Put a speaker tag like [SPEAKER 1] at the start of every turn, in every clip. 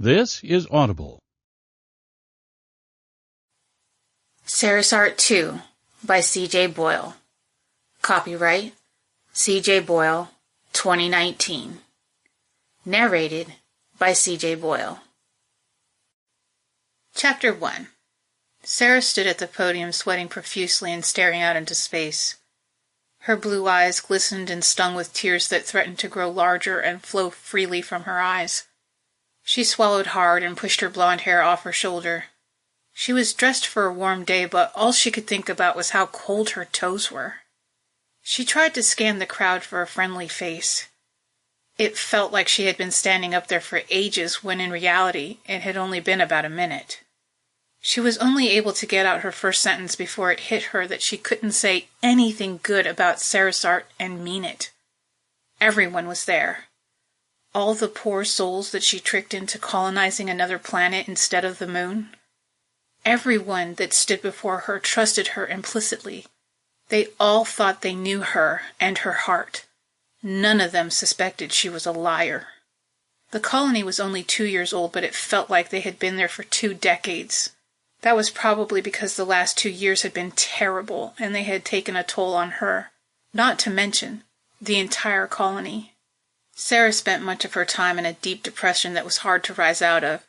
[SPEAKER 1] This is Audible.
[SPEAKER 2] Sarisart 2 by C.J. Boyle. Copyright C.J. Boyle, 2019. Narrated by C.J. Boyle. Chapter 1. Sara stood at the podium sweating profusely and staring out into space. Her blue eyes glistened and stung with tears that threatened to grow larger and flow freely from her eyes. She swallowed hard and pushed her blonde hair off her shoulder. She was dressed for a warm day, but all she could think about was how cold her toes were. She tried to scan the crowd for a friendly face. It felt like she had been standing up there for ages when in reality it had only been about a minute. She was only able to get out her first sentence before it hit her that she couldn't say anything good about Sarisart and mean it. Everyone was there. All the poor souls that she tricked into colonizing another planet instead of the moon. Everyone that stood before her trusted her implicitly. They all thought they knew her and her heart. None of them suspected she was a liar. The colony was only 2 years old, but it felt like they had been there for 2 decades. That was probably because the last 2 years had been terrible and they had taken a toll on her, not to mention the entire colony. Sara spent much of her time in a deep depression that was hard to rise out of.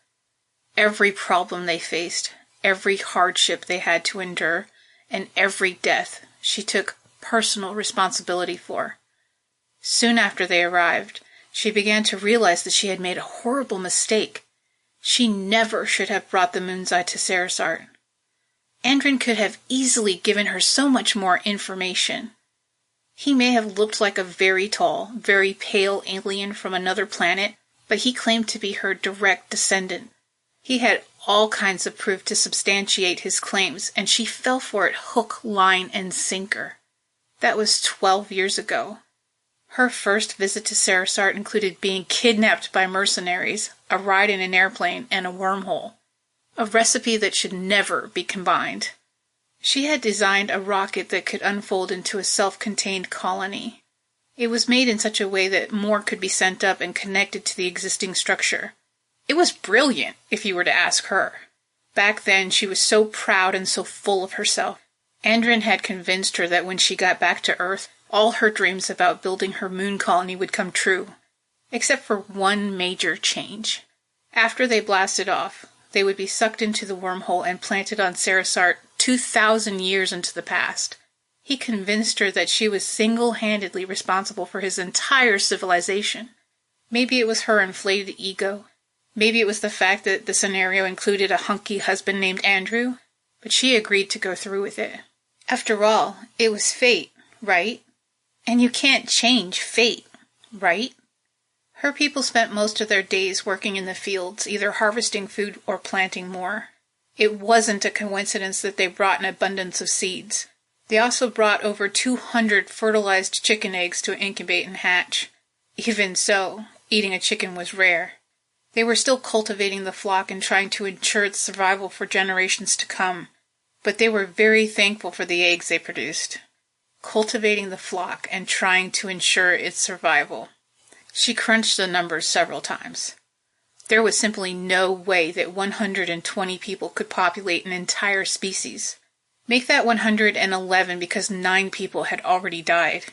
[SPEAKER 2] Every problem they faced, every hardship they had to endure, and every death she took personal responsibility for. Soon after they arrived, she began to realize that she had made a horrible mistake. She never should have brought the Moon's Eye to Sarisart. Andrin could have easily given her so much more information. He may have looked like a very tall, very pale alien from another planet, but he claimed to be her direct descendant. He had all kinds of proof to substantiate his claims, and she fell for it hook, line, and sinker. That was 12 years ago. Her first visit to Sarisart included being kidnapped by mercenaries, a ride in an airplane, and a wormhole. A recipe that should never be combined. She had designed a rocket that could unfold into a self-contained colony. It was made in such a way that more could be sent up and connected to the existing structure. It was brilliant, if you were to ask her. Back then, she was so proud and so full of herself. Andrin had convinced her that when she got back to Earth, all her dreams about building her moon colony would come true. Except for one major change. After they blasted off, they would be sucked into the wormhole and planted on Sarisart 2,000 years into the past. He convinced her that she was single-handedly responsible for his entire civilization. Maybe it was her inflated ego. Maybe it was the fact that the scenario included a hunky husband named Andrew. But she agreed to go through with it. After all, it was fate, right? And you can't change fate, right? Her people spent most of their days working in the fields, either harvesting food or planting more. It wasn't a coincidence that they brought an abundance of seeds. They also brought over 200 fertilized chicken eggs to incubate and hatch. Even so, eating a chicken was rare. They were still cultivating the flock and trying to ensure its survival for generations to come. But they were very thankful for the eggs they produced. Cultivating the flock and trying to ensure its survival. She crunched the numbers several times. There was simply no way that 120 people could populate an entire species. Make that 111 because 9 people had already died.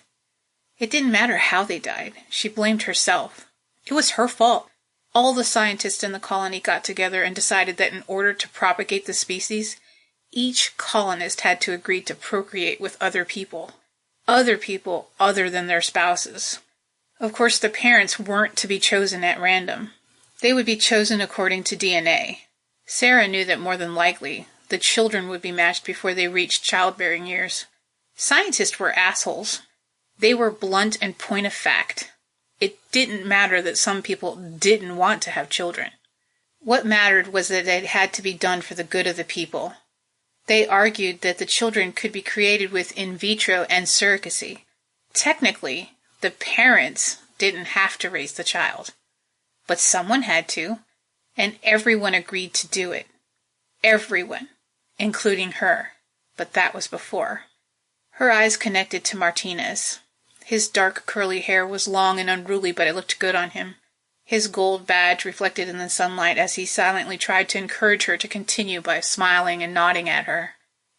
[SPEAKER 2] It didn't matter how they died. She blamed herself. It was her fault. All the scientists in the colony got together and decided that in order to propagate the species, each colonist had to agree to procreate with other people other than their spouses. Of course, the parents weren't to be chosen at random. They would be chosen according to DNA. Sara knew that more than likely, the children would be matched before they reached childbearing years. Scientists were assholes. They were blunt and point of fact. It didn't matter that some people didn't want to have children. What mattered was that it had to be done for the good of the people. They argued that the children could be created with in vitro and surrogacy. Technically, the parents didn't have to raise the child. But someone had to, and everyone agreed to do it. Everyone, including her. But that was before. Her eyes connected to Martinez. His dark curly hair was long and unruly, but it looked good on him. his gold badge reflected in the sunlight as he silently tried to encourage her to continue by smiling and nodding at her.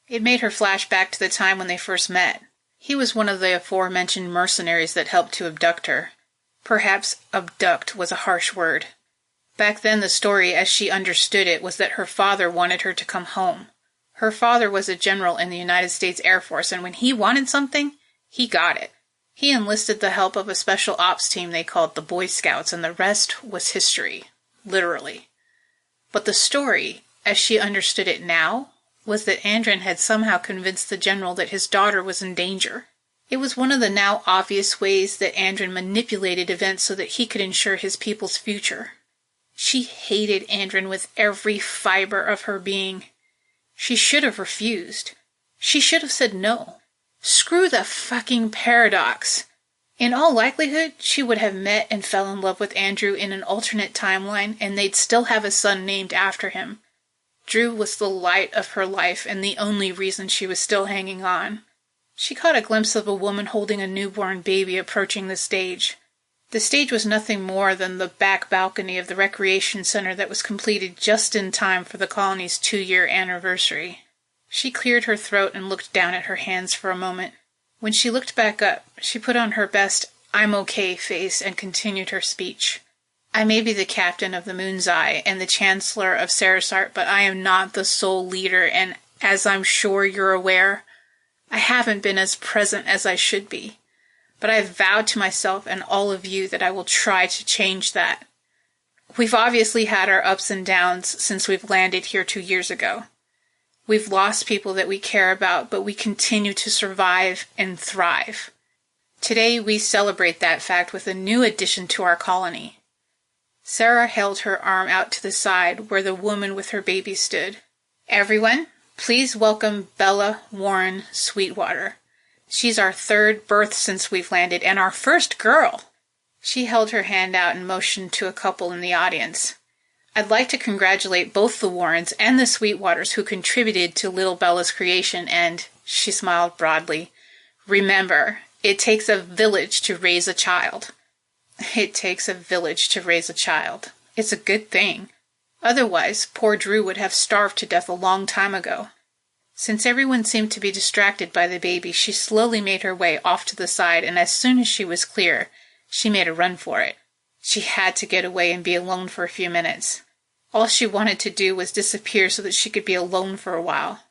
[SPEAKER 2] It made her flash back to the time when they first met. He was one of the aforementioned mercenaries that helped to abduct her. Perhaps abduct was a harsh word. Back then the story, as she understood it, was that her father wanted her to come home. Her father was a general in the United States Air Force, and when he wanted something, he got it. He enlisted the help of a special ops team they called the Boy Scouts, and the rest was history. Literally. But the story, as she understood it now, was that Andrin had somehow convinced the general that his daughter was in danger. It was one of the now obvious ways that Andrin manipulated events so that he could ensure his people's future. She hated Andrin with every fiber of her being. She should have refused. She should have said no. Screw the fucking paradox. In all likelihood, she would have met and fell in love with Andrew in an alternate timeline, and they'd still have a son named after him. Drew was the light of her life and the only reason she was still hanging on. She caught a glimpse of a woman holding a newborn baby approaching the stage. The stage was nothing more than the back balcony of the recreation center that was completed just in time for the colony's 2-year anniversary. She cleared her throat and looked down at her hands for a moment. When she looked back up, she put on her best "I'm okay" face and continued her speech. I may be the captain of the Moon's Eye and the Chancellor of Sarisart, but I am not the sole leader, and as I'm sure you're aware, I haven't been as present as I should be. But I've vowed to myself and all of you that I will try to change that. We've obviously had our ups and downs since we've landed here 2 years ago. We've lost people that we care about, but we continue to survive and thrive. Today we celebrate that fact with a new addition to our colony. Sara held her arm out to the side where the woman with her baby stood. Everyone, please welcome Bella Warren Sweetwater. She's our 3rd birth since we've landed, and our first girl. She held her hand out and motioned to a couple in the audience. I'd like to congratulate both the Warrens and the Sweetwaters who contributed to little Bella's creation, and, she smiled broadly, remember, it takes a village to raise a child. It takes a village to raise a child. It's a good thing. Otherwise, poor Drew would have starved to death a long time ago. Since everyone seemed to be distracted by the baby, she slowly made her way off to the side, and as soon as she was clear, she made a run for it. She had to get away and be alone for a few minutes. All she wanted to do was disappear so that she could be alone for a while.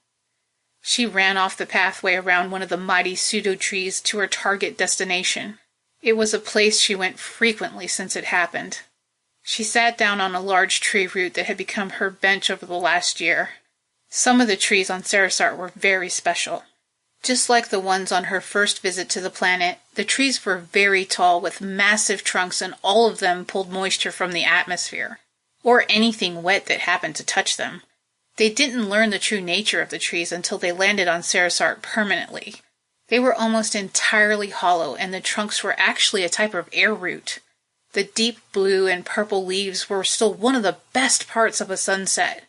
[SPEAKER 2] She ran off the pathway around one of the mighty pseudo-trees to her target destination. It was a place she went frequently since it happened. She sat down on a large tree root that had become her bench over the last year. Some of the trees on Sarisart were very special. Just like the ones on her first visit to the planet, the trees were very tall with massive trunks, and all of them pulled moisture from the atmosphere, or anything wet that happened to touch them. They didn't learn the true nature of the trees until they landed on Sarisart permanently. They were almost entirely hollow, and the trunks were actually a type of air root. The deep blue and purple leaves were still one of the best parts of a sunset.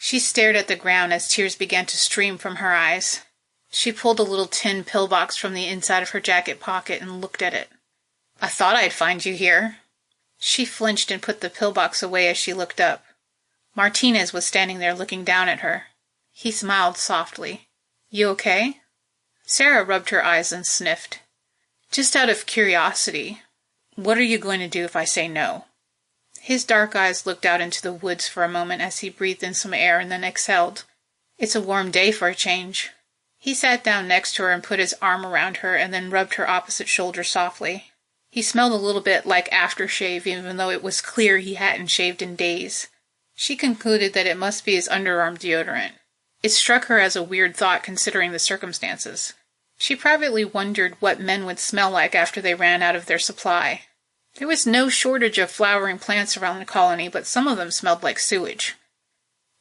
[SPEAKER 2] She stared at the ground as tears began to stream from her eyes. She pulled a little tin pillbox from the inside of her jacket pocket and looked at it. I thought I'd find you here. She flinched and put the pillbox away as she looked up. Martinez was standing there looking down at her. He smiled softly. You okay? Sara rubbed her eyes and sniffed. Just out of curiosity, what are you going to do if I say no? His dark eyes looked out into the woods for a moment as he breathed in some air and then exhaled. It's a warm day for a change. He sat down next to her and put his arm around her and then rubbed her opposite shoulder softly. He smelled a little bit like aftershave, even though it was clear he hadn't shaved in days. She concluded that it must be his underarm deodorant. It struck her as a weird thought considering the circumstances. She privately wondered what men would smell like after they ran out of their supply. There was no shortage of flowering plants around the colony, but some of them smelled like sewage.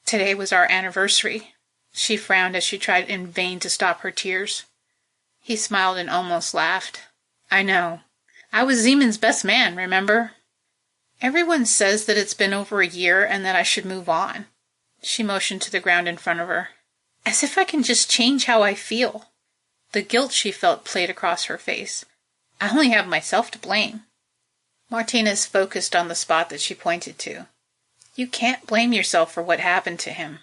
[SPEAKER 2] Today was our anniversary. She frowned as she tried in vain to stop her tears. He smiled and almost laughed. I know. I was Zeeman's best man, remember? Everyone says that it's been over a year and that I should move on. She motioned to the ground in front of her. As if I can just change how I feel. The guilt she felt played across her face. I only have myself to blame. Martinez focused on the spot that she pointed to. You can't blame yourself for what happened to him.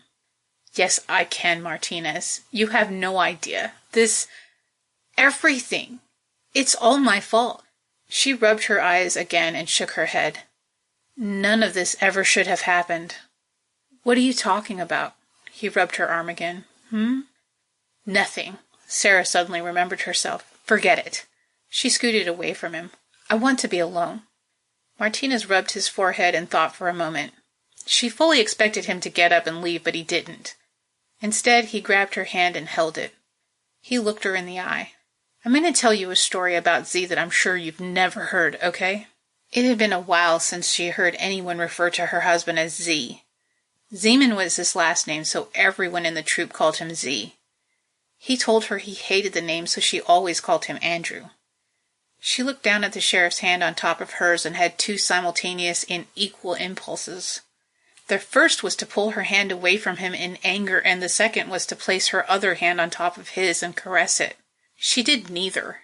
[SPEAKER 2] Yes, I can, Martinez. You have no idea. Everything. It's all my fault. She rubbed her eyes again and shook her head. None of this ever should have happened. What are you talking about? He rubbed her arm again. Nothing. Sara suddenly remembered herself. Forget it. She scooted away from him. I want to be alone. Martinez rubbed his forehead and thought for a moment. She fully expected him to get up and leave, but he didn't. Instead, he grabbed her hand and held it. He looked her in the eye. I'm going to tell you a story about Z that I'm sure you've never heard, okay? It had been a while since she heard anyone refer to her husband as Z. Zeeman was his last name, so everyone in the troop called him Z. He told her he hated the name, so she always called him Andrew. She looked down at the sheriff's hand on top of hers and had two simultaneous and equal impulses. The first was to pull her hand away from him in anger, and the second was to place her other hand on top of his and caress it. She did neither.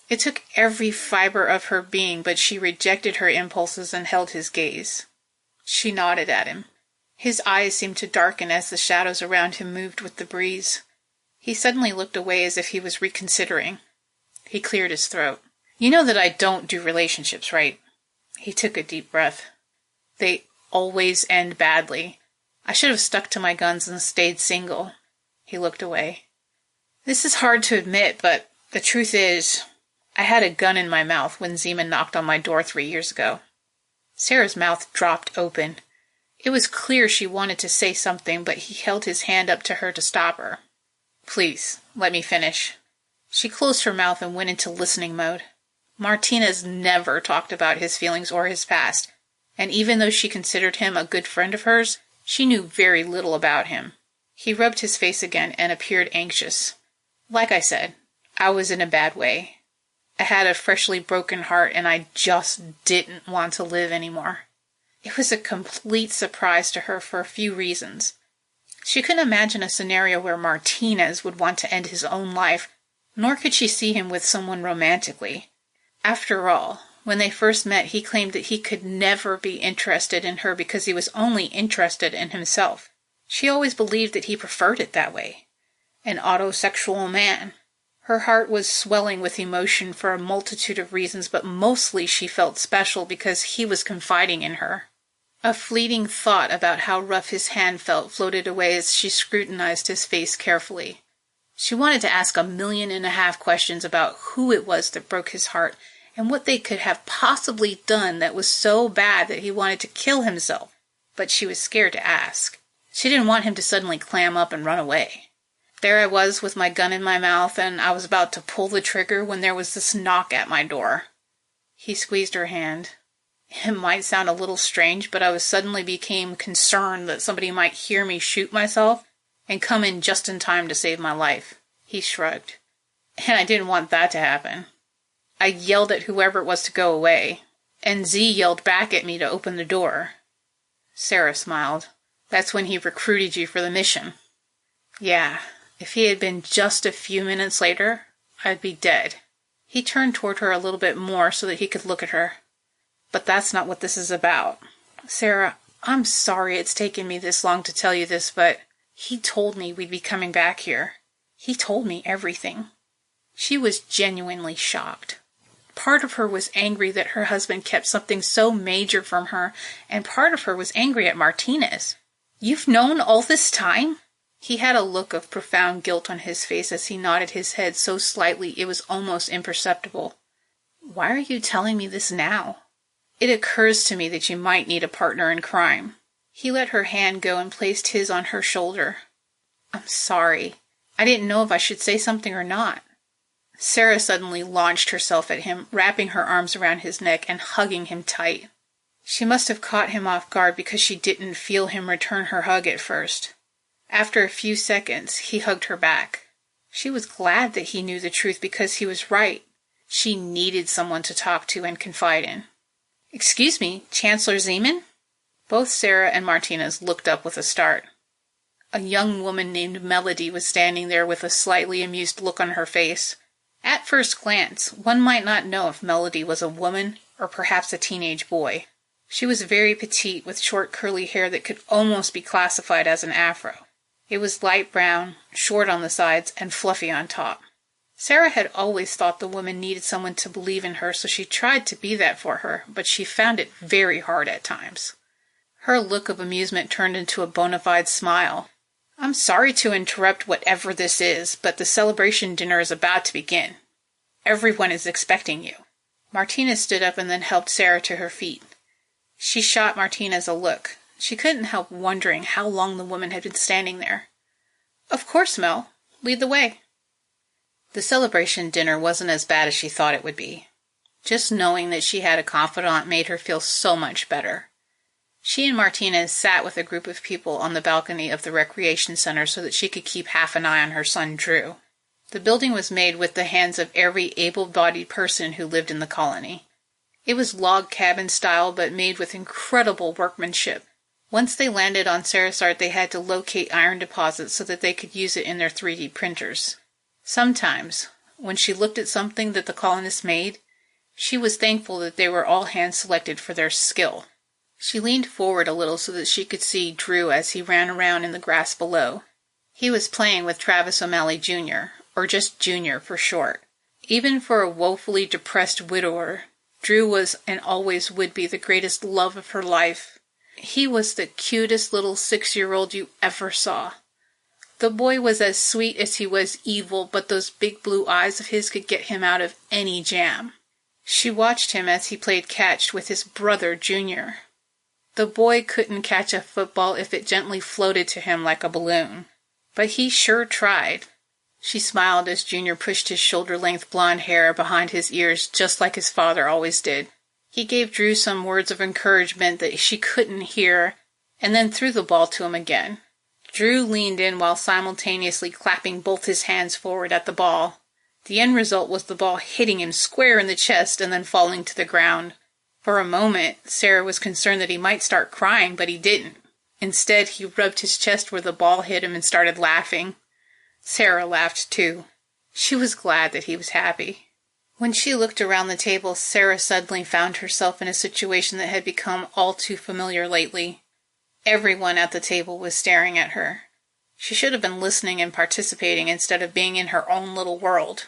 [SPEAKER 2] It took every fiber of her being, but she rejected her impulses and held his gaze. She nodded at him. His eyes seemed to darken as the shadows around him moved with the breeze. He suddenly looked away as if he was reconsidering. He cleared his throat. You know that I don't do relationships, right? He took a deep breath. They always end badly. I should have stuck to my guns and stayed single. He looked away. This is hard to admit, but the truth is, I had a gun in my mouth when Zeeman knocked on my door 3 years ago. Sara's mouth dropped open. It was clear she wanted to say something, but he held his hand up to her to stop her. Please, let me finish. She closed her mouth and went into listening mode. Martinez never talked about his feelings or his past, and even though she considered him a good friend of hers, she knew very little about him. He rubbed his face again and appeared anxious. Like I said, I was in a bad way. I had a freshly broken heart and I just didn't want to live anymore. It was a complete surprise to her for a few reasons. She couldn't imagine a scenario where Martinez would want to end his own life, nor could she see him with someone romantically. After all, when they first met, he claimed that he could never be interested in her because he was only interested in himself. She always believed that he preferred it that way. An autosexual man. Her heart was swelling with emotion for a multitude of reasons, but mostly she felt special because he was confiding in her. A fleeting thought about how rough his hand felt floated away as she scrutinized his face carefully. She wanted to ask 1.5 million questions about who it was that broke his heart and what they could have possibly done that was so bad that he wanted to kill himself, but she was scared to ask. She didn't want him to suddenly clam up and run away. There I was with my gun in my mouth, and I was about to pull the trigger when there was this knock at my door. He squeezed her hand. It might sound a little strange, but I suddenly became concerned that somebody might hear me shoot myself and come in just in time to save my life. He shrugged. And I didn't want that to happen. I yelled at whoever it was to go away, and Z yelled back at me to open the door. Sara smiled. That's when he recruited you for the mission. Yeah, if he had been just a few minutes later, I'd be dead. He turned toward her a little bit more so that he could look at her. But that's not what this is about. Sara, I'm sorry it's taken me this long to tell you this, but he told me we'd be coming back here. He told me everything. She was genuinely shocked. Part of her was angry that her husband kept something so major from her, and part of her was angry at Martinez. You've known all this time? He had a look of profound guilt on his face as he nodded his head so slightly it was almost imperceptible. Why are you telling me this now? It occurs to me that you might need a partner in crime. He let her hand go and placed his on her shoulder. I'm sorry. I didn't know if I should say something or not. Sara suddenly launched herself at him, wrapping her arms around his neck and hugging him tight. She must have caught him off guard because she didn't feel him return her hug at first. After a few seconds, he hugged her back. She was glad that he knew the truth because he was right. She needed someone to talk to and confide in. Excuse me, Chancellor Zeeman? Both Sara and Martinez looked up with a start. A young woman named Melody was standing there with a slightly amused look on her face. At first glance, one might not know if Melody was a woman or perhaps a teenage boy. She was very petite, with short curly hair that could almost be classified as an afro. It was light brown, short on the sides, and fluffy on top. Sara had always thought the woman needed someone to believe in her, so she tried to be that for her, but she found it very hard at times. Her look of amusement turned into a bona fide smile. "I'm sorry to interrupt whatever this is, but the celebration dinner is about to begin. Everyone is expecting you." Martinez stood up and then helped Sara to her feet. She shot Martinez a look. She couldn't help wondering how long the woman had been standing there. "Of course, Mel. Lead the way." The celebration dinner wasn't as bad as she thought it would be. Just knowing that she had a confidant made her feel so much better. She and Martinez sat with a group of people on the balcony of the recreation center so that she could keep half an eye on her son Drew. The building was made with the hands of every able-bodied person who lived in the colony. It was log cabin style, but made with incredible workmanship. Once they landed on Sarisart, they had to locate iron deposits so that they could use it in their 3D printers. Sometimes, when she looked at something that the colonists made, she was thankful that they were all hand-selected for their skill. She leaned forward a little so that she could see Drew as he ran around in the grass below. He was playing with Travis O'Malley Jr., or just Junior for short. Even for a woefully depressed widower, Drew was and always would be the greatest love of her life. He was the cutest little 6-year-old you ever saw. The boy was as sweet as he was evil, but those big blue eyes of his could get him out of any jam. She watched him as he played catch with his brother, Junior. The boy couldn't catch a football if it gently floated to him like a balloon. But he sure tried. She smiled as Junior pushed his shoulder-length blonde hair behind his ears just like his father always did. He gave Drew some words of encouragement that she couldn't hear, and then threw the ball to him again. Drew leaned in while simultaneously clapping both his hands forward at the ball. The end result was the ball hitting him square in the chest and then falling to the ground. For a moment, Sara was concerned that he might start crying, but he didn't. Instead, he rubbed his chest where the ball hit him and started laughing. Sara laughed too. She was glad that he was happy. When she looked around the table, Sara suddenly found herself in a situation that had become all too familiar lately. Everyone at the table was staring at her. She should have been listening and participating instead of being in her own little world.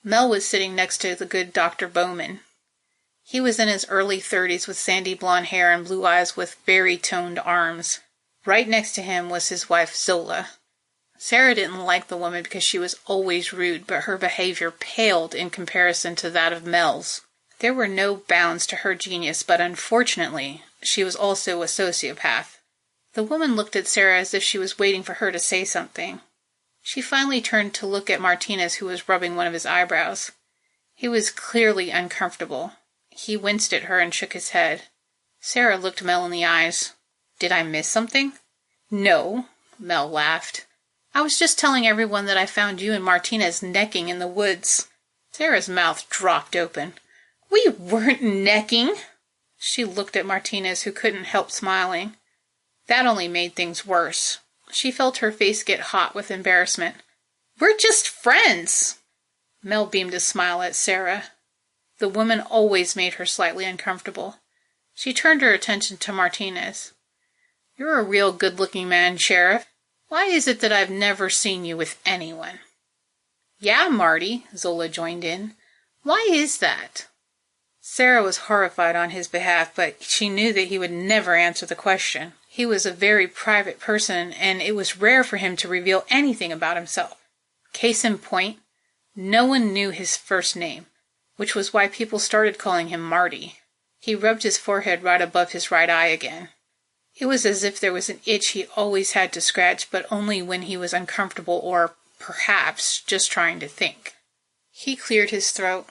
[SPEAKER 2] Mel was sitting next to the good Dr. Bowman. He was in his early 30s with sandy blonde hair and blue eyes with very toned arms. Right next to him was his wife Zola. Sara didn't like the woman because she was always rude, but her behavior paled in comparison to that of Mel's. There were no bounds to her genius, but unfortunately, she was also a sociopath. The woman looked at Sara as if she was waiting for her to say something. She finally turned to look at Martinez, who was rubbing one of his eyebrows. He was clearly uncomfortable. He winced at her and shook his head. Sara looked Mel in the eyes. "Did I miss something?" "No," Mel laughed. "I was just telling everyone that I found you and Martinez necking in the woods." Sara's mouth dropped open. "We weren't necking." She looked at Martinez, who couldn't help smiling. That only made things worse. She felt her face get hot with embarrassment. "We're just friends." Mel beamed a smile at Sara. The woman always made her slightly uncomfortable. She turned her attention to Martinez. "You're a real good-looking man, Sheriff. Why is it that I've never seen you with anyone?" "Yeah, Marty," Zola joined in. "Why is that?" Sara was horrified on his behalf, but she knew that he would never answer the question. He was a very private person, and it was rare for him to reveal anything about himself. Case in point, no one knew his first name, which was why people started calling him Marty. He rubbed his forehead right above his right eye again. It was as if there was an itch he always had to scratch, but only when he was uncomfortable or, perhaps, just trying to think. He cleared his throat.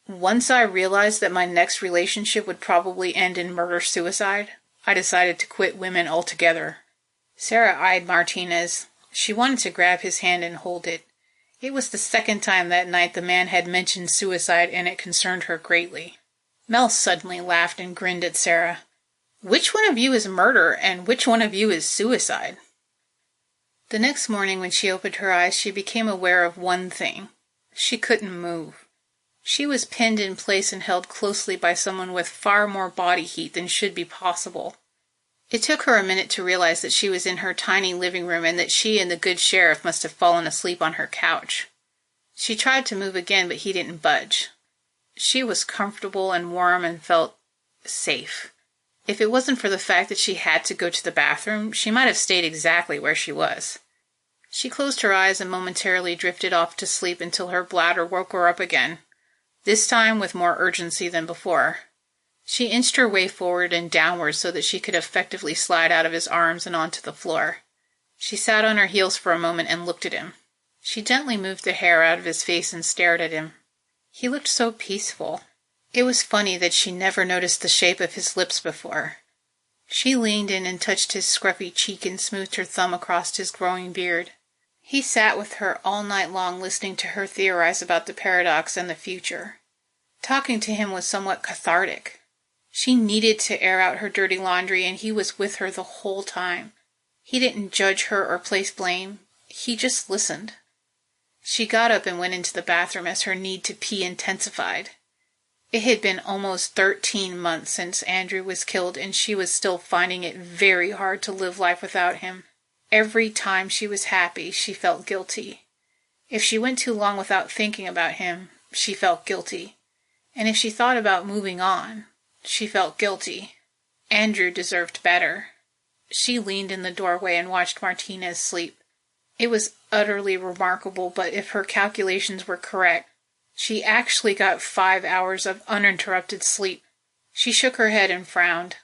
[SPEAKER 2] "Once I realized that my next relationship would probably end in murder-suicide, I decided to quit women altogether." Sara eyed Martinez. She wanted to grab his hand and hold it. It was the second time that night the man had mentioned suicide, and it concerned her greatly. Mel suddenly laughed and grinned at Sara. "Which one of you is murder, and which one of you is suicide?" The next morning when she opened her eyes, she became aware of one thing. She couldn't move. She was pinned in place and held closely by someone with far more body heat than should be possible. It took her a minute to realize that she was in her tiny living room and that she and the good sheriff must have fallen asleep on her couch. She tried to move again, but he didn't budge. She was comfortable and warm and felt safe. If it wasn't for the fact that she had to go to the bathroom, she might have stayed exactly where she was. She closed her eyes and momentarily drifted off to sleep until her bladder woke her up again, this time with more urgency than before. She inched her way forward and downward so that she could effectively slide out of his arms and onto the floor. She sat on her heels for a moment and looked at him. She gently moved the hair out of his face and stared at him. He looked so peaceful. It was funny that she never noticed the shape of his lips before. She leaned in and touched his scruffy cheek and smoothed her thumb across his growing beard. He sat with her all night long listening to her theorize about the paradox and the future. Talking to him was somewhat cathartic. She needed to air out her dirty laundry, and he was with her the whole time. He didn't judge her or place blame. He just listened. She got up and went into the bathroom as her need to pee intensified. It had been almost 13 months since Andrew was killed, and she was still finding it very hard to live life without him. Every time she was happy, she felt guilty. If she went too long without thinking about him, she felt guilty. And if she thought about moving on, she felt guilty. Andrew deserved better. She leaned in the doorway and watched Martinez sleep. It was utterly remarkable, but if her calculations were correct, she actually got 5 hours of uninterrupted sleep. She shook her head and frowned.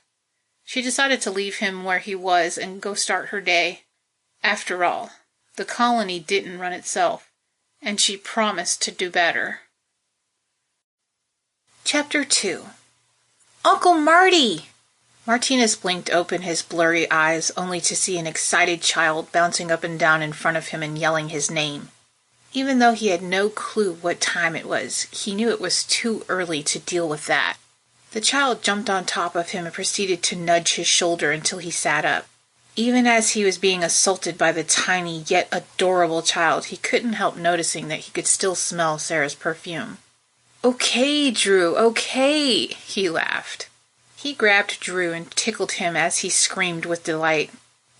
[SPEAKER 2] She decided to leave him where he was and go start her day. After all, the colony didn't run itself, and she promised to do better. Chapter 2. Uncle Marty! Martinez blinked open his blurry eyes, only to see an excited child bouncing up and down in front of him and yelling his name. Even though he had no clue what time it was, he knew it was too early to deal with that. The child jumped on top of him and proceeded to nudge his shoulder until he sat up. Even as he was being assaulted by the tiny yet adorable child, he couldn't help noticing that he could still smell Sarah's perfume. "Okay, Drew, okay," he laughed. He grabbed Drew and tickled him as he screamed with delight.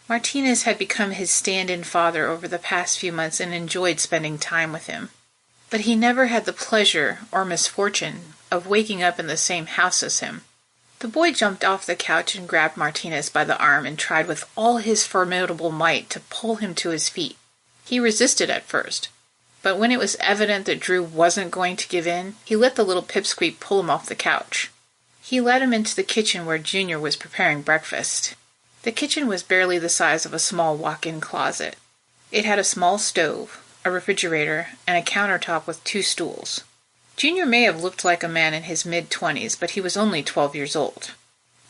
[SPEAKER 2] Martinez had become his stand-in father over the past few months and enjoyed spending time with him. But he never had the pleasure or misfortune of waking up in the same house as him. The boy jumped off the couch and grabbed Martinez by the arm and tried with all his formidable might to pull him to his feet. He resisted at first, but when it was evident that Drew wasn't going to give in, he let the little pipsqueak pull him off the couch. He led him into the kitchen where Junior was preparing breakfast. The kitchen was barely the size of a small walk-in closet. It had a small stove, a refrigerator, and a countertop with 2 stools. Junior may have looked like a man in his mid-20s, but he was only 12 years old.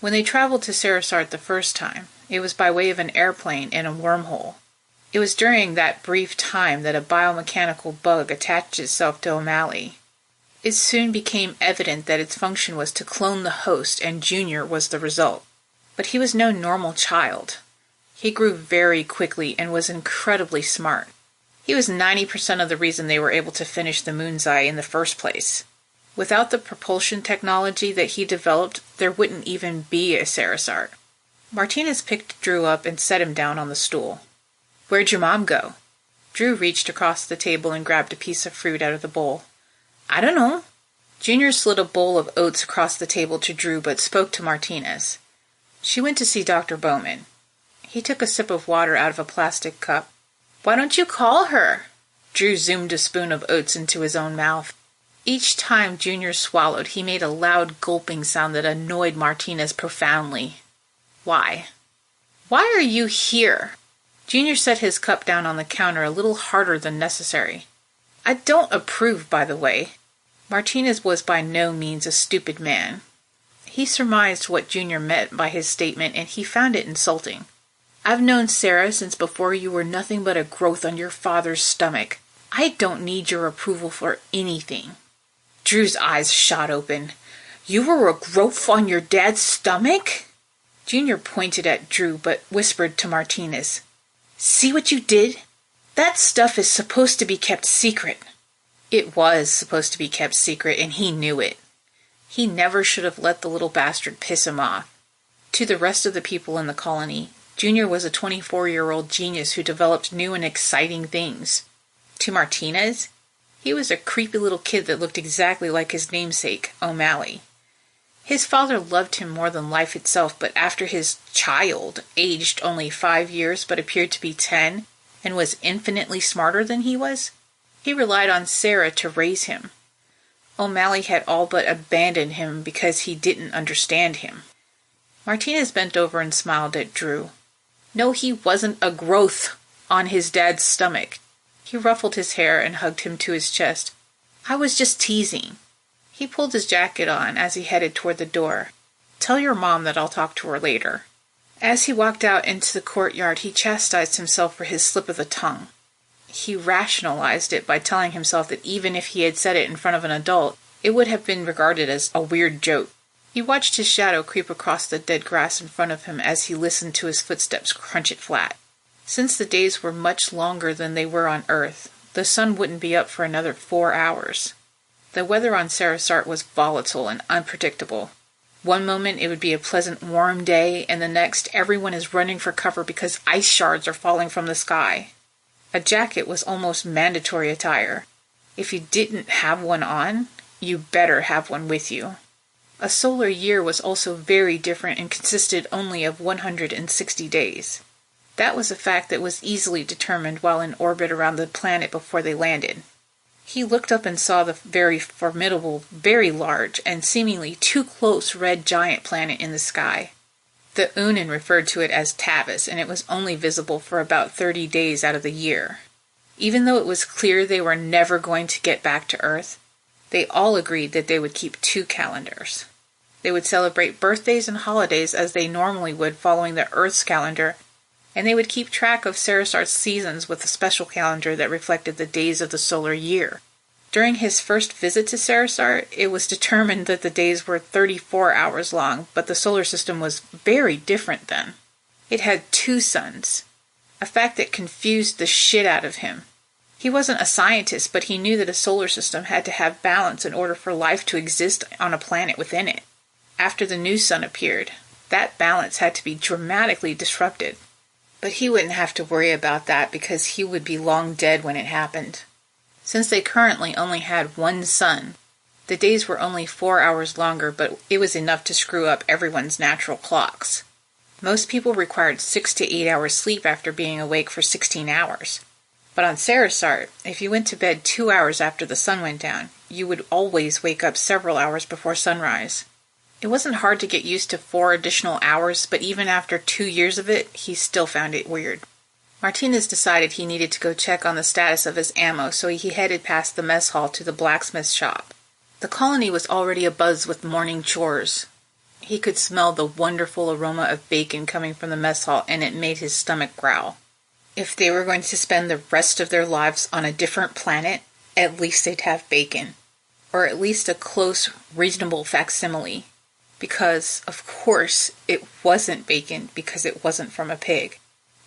[SPEAKER 2] When they traveled to Sarisart the first time, it was by way of an airplane and a wormhole. It was during that brief time that a biomechanical bug attached itself to O'Malley. It soon became evident that its function was to clone the host, and Junior was the result. But he was no normal child. He grew very quickly and was incredibly smart. He was 90% of the reason they were able to finish the Moon's Eye in the first place. Without the propulsion technology that he developed, there wouldn't even be a Sarisart. Martinez picked Drew up and set him down on the stool. "Where'd your mom go?" Drew reached across the table and grabbed a piece of fruit out of the bowl. "I don't know." Junior slid a bowl of oats across the table to Drew, but spoke to Martinez. "She went to see Dr. Bowman." He took a sip of water out of a plastic cup. "Why don't you call her?" Drew zoomed a spoon of oats into his own mouth. Each time Junior swallowed, he made a loud gulping sound that annoyed Martinez profoundly. "Why?" "Why are you here?" Junior set his cup down on the counter a little harder than necessary. "I don't approve, by the way." Martinez was by no means a stupid man. He surmised what Junior meant by his statement, and he found it insulting. "I've known Sarah since before you were nothing but a growth on your father's stomach. I don't need your approval for anything." Drew's eyes shot open. "You were a growth on your dad's stomach?" Junior pointed at Drew, but whispered to Martinez, "See what you did? That stuff is supposed to be kept secret." It was supposed to be kept secret, and he knew it. He never should have let the little bastard piss him off. To the rest of the people in the colony, Junior was a 24-year-old genius who developed new and exciting things. To Martinez, he was a creepy little kid that looked exactly like his namesake, O'Malley. His father loved him more than life itself, but after his child aged only 5 years but appeared to be 10 and was infinitely smarter than he was, he relied on Sara to raise him. O'Malley had all but abandoned him because he didn't understand him. Martinez bent over and smiled at Drew. No, he wasn't a growth on his dad's stomach. He ruffled his hair and hugged him to his chest. I was just teasing. He pulled his jacket on as he headed toward the door. Tell your mom that I'll talk to her later. As he walked out into the courtyard, he chastised himself for his slip of the tongue. He rationalized it by telling himself that even if he had said it in front of an adult, it would have been regarded as a weird joke. He watched his shadow creep across the dead grass in front of him as he listened to his footsteps crunch it flat. Since the days were much longer than they were on Earth, the sun wouldn't be up for another 4 hours. The weather on Sarisart was volatile and unpredictable. One moment it would be a pleasant warm day, and the next everyone is running for cover because ice shards are falling from the sky. A jacket was almost mandatory attire. If you didn't have one on, you better have one with you. A solar year was also very different and consisted only of 160 days. That was a fact that was easily determined while in orbit around the planet before they landed. He looked up and saw the very formidable, very large, and seemingly too close red giant planet in the sky. The Unan referred to it as Tavis, and it was only visible for about 30 days out of the year. Even though it was clear they were never going to get back to Earth, they all agreed that they would keep 2 calendars. They would celebrate birthdays and holidays as they normally would following the Earth's calendar, and they would keep track of Sarisart's seasons with a special calendar that reflected the days of the solar year. During his first visit to Sarisart, it was determined that the days were 34 hours long, but the solar system was very different then. It had 2 suns, a fact that confused the shit out of him. He wasn't a scientist, but he knew that a solar system had to have balance in order for life to exist on a planet within it. After the new sun appeared, that balance had to be dramatically disrupted. But he wouldn't have to worry about that because he would be long dead when it happened. Since they currently only had 1 sun, the days were only 4 hours longer, but it was enough to screw up everyone's natural clocks. Most people required 6 to 8 hours sleep after being awake for 16 hours. But on Sarisart, if you went to bed 2 hours after the sun went down, you would always wake up several hours before sunrise. It wasn't hard to get used to 4 additional hours, but even after 2 years of it, he still found it weird. Martinez decided he needed to go check on the status of his ammo, so he headed past the mess hall to the blacksmith's shop. The colony was already abuzz with morning chores. He could smell the wonderful aroma of bacon coming from the mess hall, and it made his stomach growl. If they were going to spend the rest of their lives on a different planet, at least they'd have bacon. Or at least a close, reasonable facsimile. Because, of course, it wasn't bacon because it wasn't from a pig.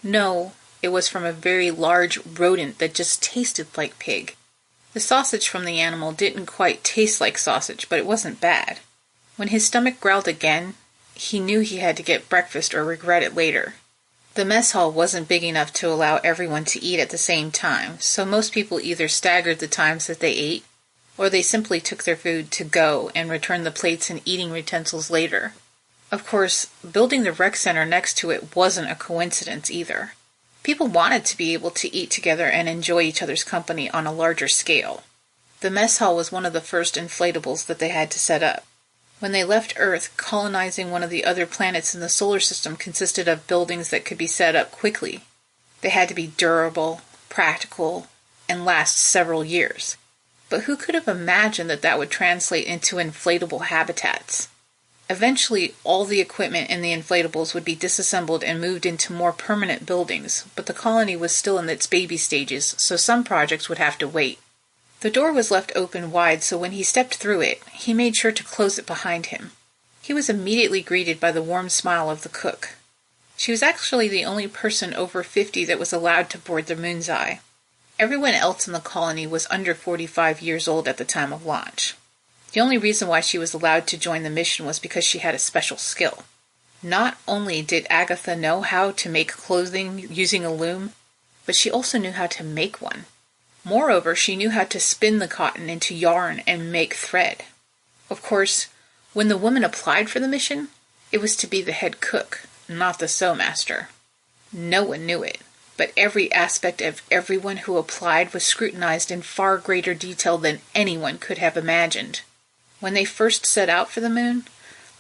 [SPEAKER 2] No, it was from a very large rodent that just tasted like pig. The sausage from the animal didn't quite taste like sausage, but it wasn't bad. When his stomach growled again, he knew he had to get breakfast or regret it later. The mess hall wasn't big enough to allow everyone to eat at the same time, so most people either staggered the times that they ate, or they simply took their food to go and returned the plates and eating utensils later. Of course, building the rec center next to it wasn't a coincidence either. People wanted to be able to eat together and enjoy each other's company on a larger scale. The mess hall was one of the first inflatables that they had to set up. When they left Earth, colonizing one of the other planets in the solar system consisted of buildings that could be set up quickly. They had to be durable, practical, and last several years. But who could have imagined that that would translate into inflatable habitats? Eventually, all the equipment in the inflatables would be disassembled and moved into more permanent buildings, but the colony was still in its baby stages, so some projects would have to wait. The door was left open wide, so when he stepped through it, he made sure to close it behind him. He was immediately greeted by the warm smile of the cook. She was actually the only person over 50 that was allowed to board the Moon's Eye. Everyone else in the colony was under 45 years old at the time of launch. The only reason why she was allowed to join the mission was because she had a special skill. Not only did Agatha know how to make clothing using a loom, but she also knew how to make one. Moreover, she knew how to spin the cotton into yarn and make thread. Of course, when the woman applied for the mission, it was to be the head cook, not the sew master. No one knew it, but every aspect of everyone who applied was scrutinized in far greater detail than anyone could have imagined. When they first set out for the moon,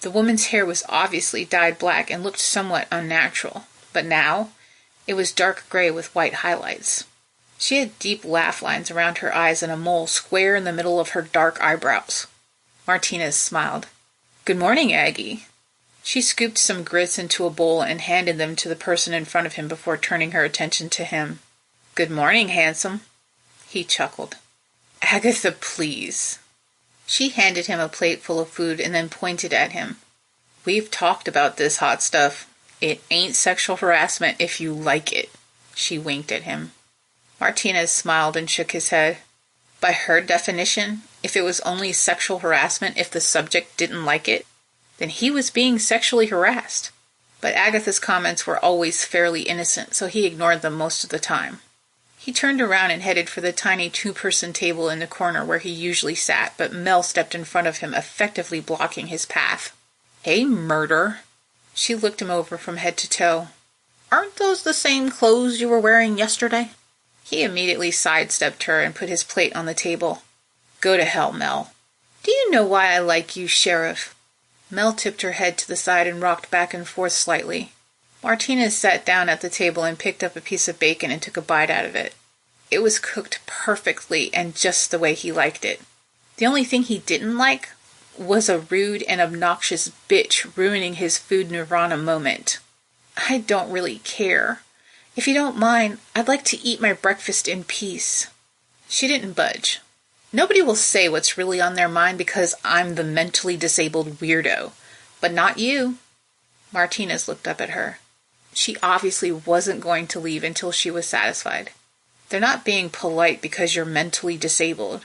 [SPEAKER 2] the woman's hair was obviously dyed black and looked somewhat unnatural, but now it was dark gray with white highlights. She had deep laugh lines around her eyes and a mole square in the middle of her dark eyebrows. Martinez smiled. "Good morning, Aggie." She scooped some grits into a bowl and handed them to the person in front of him before turning her attention to him. "Good morning, handsome." He chuckled. "Agatha, please." She handed him a plate full of food and then pointed at him. "We've talked about this hot stuff. It ain't sexual harassment if you like it." She winked at him. Martinez smiled and shook his head. By her definition, if it was only sexual harassment if the subject didn't like it, then he was being sexually harassed. But Agatha's comments were always fairly innocent, so he ignored them most of the time. He turned around and headed for the tiny two-person table in the corner where he usually sat, but Mel stepped in front of him, effectively blocking his path. "Hey, murder." She looked him over from head to toe. "Aren't those the same clothes you were wearing yesterday?" He immediately sidestepped her and put his plate on the table. "Go to hell, Mel." "Do you know why I like you, Sheriff?" Mel tipped her head to the side and rocked back and forth slightly. Martinez sat down at the table and picked up a piece of bacon and took a bite out of it. It was cooked perfectly and just the way he liked it. The only thing he didn't like was a rude and obnoxious bitch ruining his food nirvana moment. "I don't really care. If you don't mind, I'd like to eat my breakfast in peace." She didn't budge. "Nobody will say what's really on their mind because I'm the mentally disabled weirdo. But not you." Martinez looked up at her. She obviously wasn't going to leave until she was satisfied. They're not being polite because you're mentally disabled.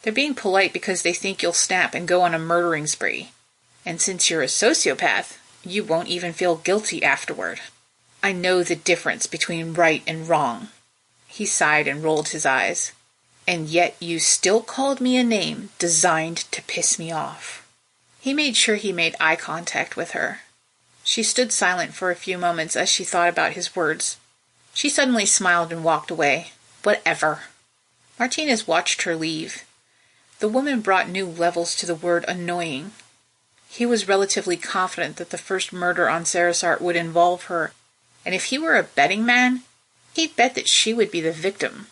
[SPEAKER 2] They're being polite because they think you'll snap and go on a murdering spree. And since you're a sociopath, you won't even feel guilty afterward. I know the difference between right and wrong." He sighed and rolled his eyes. "And yet you still called me a name designed to piss me off." He made sure he made eye contact with her. She stood silent for a few moments as she thought about his words. She suddenly smiled and walked away. "Whatever." Martinez watched her leave. The woman brought new levels to the word annoying. He was relatively confident that the first murder on Sarisart would involve her, and if he were a betting man, he'd bet that she would be the victim.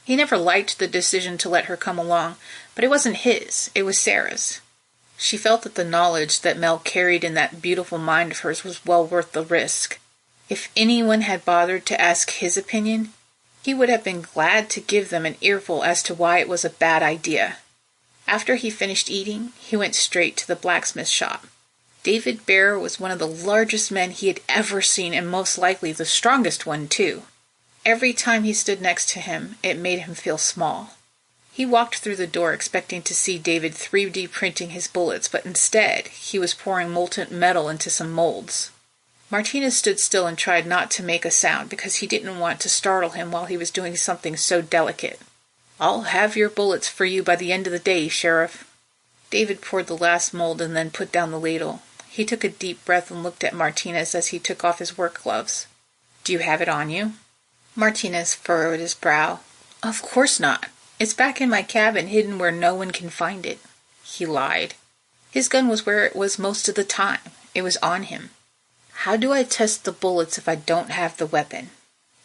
[SPEAKER 2] He never liked the decision to let her come along, but it wasn't his, it was Sarah's. She felt that the knowledge that Mel carried in that beautiful mind of hers was well worth the risk. If anyone had bothered to ask his opinion, he would have been glad to give them an earful as to why it was a bad idea. After he finished eating, he went straight to the blacksmith shop. David Bear was one of the largest men he had ever seen, and most likely the strongest one, too. Every time he stood next to him, it made him feel small. He walked through the door expecting to see David 3D printing his bullets, but instead, he was pouring molten metal into some molds. Martinez stood still and tried not to make a sound because he didn't want to startle him while he was doing something so delicate. "I'll have your bullets for you by the end of the day, Sheriff." David poured the last mold and then put down the ladle. He took a deep breath and looked at Martinez as he took off his work gloves. "Do you have it on you?" Martinez furrowed his brow. "Of course not. It's back in my cabin, hidden where no one can find it." He lied. His gun was where it was most of the time. It was on him. "How do I test the bullets if I don't have the weapon?"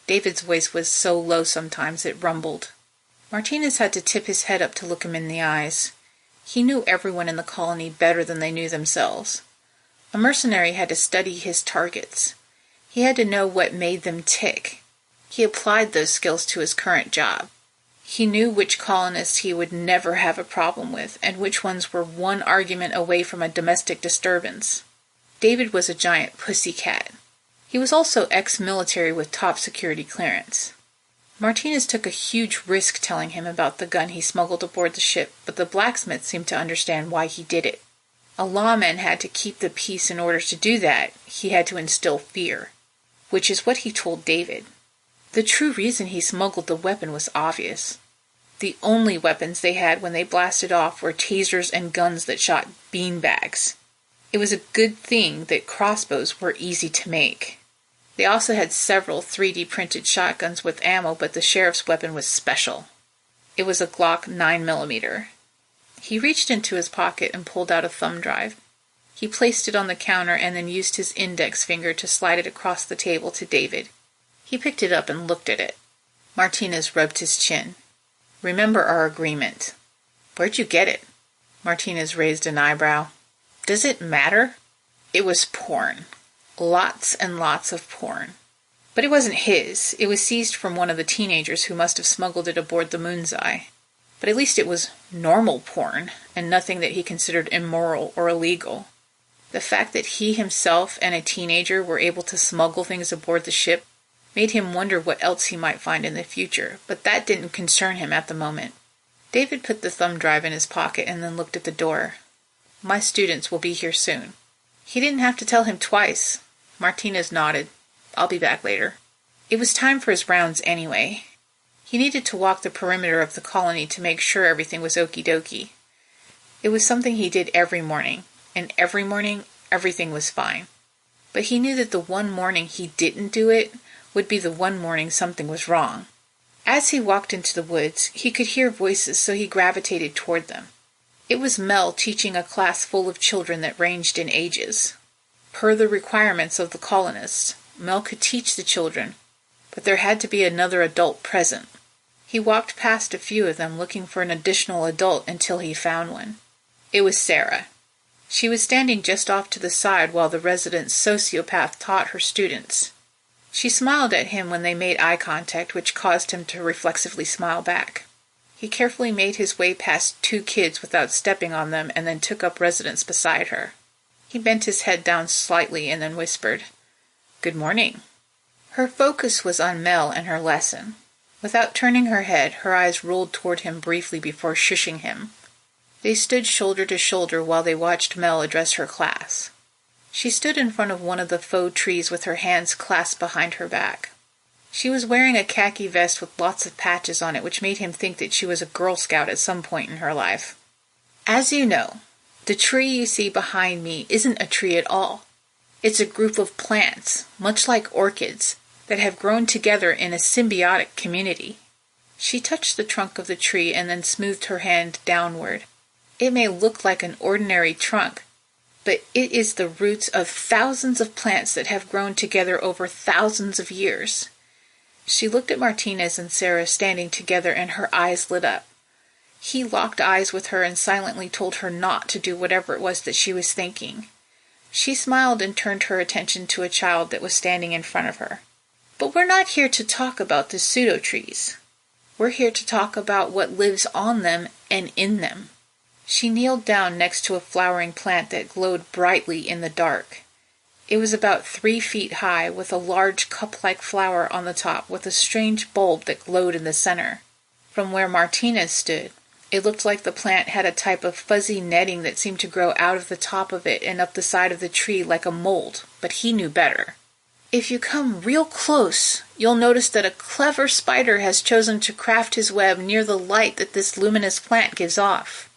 [SPEAKER 2] David's voice was so low sometimes it rumbled. Martinez had to tip his head up to look him in the eyes. He knew everyone in the colony better than they knew themselves. A mercenary had to study his targets. He had to know what made them tick. He applied those skills to his current job. He knew which colonists he would never have a problem with, and which ones were one argument away from a domestic disturbance. David was a giant pussycat. He was also ex-military with top security clearance. Martinez took a huge risk telling him about the gun he smuggled aboard the ship, but the blacksmith seemed to understand why he did it. A lawman had to keep the peace. In order to do that, he had to instill fear, which is what he told David. The true reason he smuggled the weapon was obvious. The only weapons they had when they blasted off were tasers and guns that shot beanbags. It was a good thing that crossbows were easy to make. They also had several 3D printed shotguns with ammo, but the sheriff's weapon was special. It was a Glock 9mm. He reached into his pocket and pulled out a thumb drive. He placed it on the counter and then used his index finger to slide it across the table to David. He picked it up and looked at it. Martinez rubbed his chin. "Remember our agreement." "Where'd you get it?" Martinez raised an eyebrow. "Does it matter?" It was porn. Lots and lots of porn. But it wasn't his. It was seized from one of the teenagers who must have smuggled it aboard the Moonzai. But at least it was normal porn, and nothing that he considered immoral or illegal. The fact that he himself and a teenager were able to smuggle things aboard the ship made him wonder what else he might find in the future, but that didn't concern him at the moment. David put the thumb drive in his pocket and then looked at the door. "My students will be here soon." He didn't have to tell him twice. Martinez nodded. "I'll be back later." It was time for his rounds anyway. He needed to walk the perimeter of the colony to make sure everything was okie dokie. It was something he did every morning, and every morning everything was fine. But he knew that the one morning he didn't do it would be the one morning something was wrong. As he walked into the woods, he could hear voices, so he gravitated toward them. It was Mel teaching a class full of children that ranged in ages. Per the requirements of the colonists, Mel could teach the children, but there had to be another adult present. He walked past a few of them looking for an additional adult until he found one. It was Sara. She was standing just off to the side while the resident sociopath taught her students. She smiled at him when they made eye contact, which caused him to reflexively smile back. He carefully made his way past two kids without stepping on them and then took up residence beside her. He bent his head down slightly and then whispered, "Good morning." Her focus was on Mel and her lesson. Without turning her head, her eyes rolled toward him briefly before shushing him. They stood shoulder to shoulder while they watched Mel address her class. She stood in front of one of the faux trees with her hands clasped behind her back. She was wearing a khaki vest with lots of patches on it, which made him think that she was a Girl Scout at some point in her life. "As you know, the tree you see behind me isn't a tree at all. It's a group of plants, much like orchids, that have grown together in a symbiotic community." She touched the trunk of the tree and then smoothed her hand downward. "It may look like an ordinary trunk, but it is the roots of thousands of plants that have grown together over thousands of years." She looked at Martinez and Sara standing together, and her eyes lit up. He locked eyes with her and silently told her not to do whatever it was that she was thinking. She smiled and turned her attention to a child that was standing in front of her. "But we're not here to talk about the pseudo-trees. We're here to talk about what lives on them and in them." She kneeled down next to a flowering plant that glowed brightly in the dark. It was about 3 feet high, with a large cup-like flower on the top with a strange bulb that glowed in the center. From where Martinez stood, it looked like the plant had a type of fuzzy netting that seemed to grow out of the top of it and up the side of the tree like a mold, but he knew better. "If you come real close, you'll notice that a clever spider has chosen to craft his web near the light that this luminous plant gives off."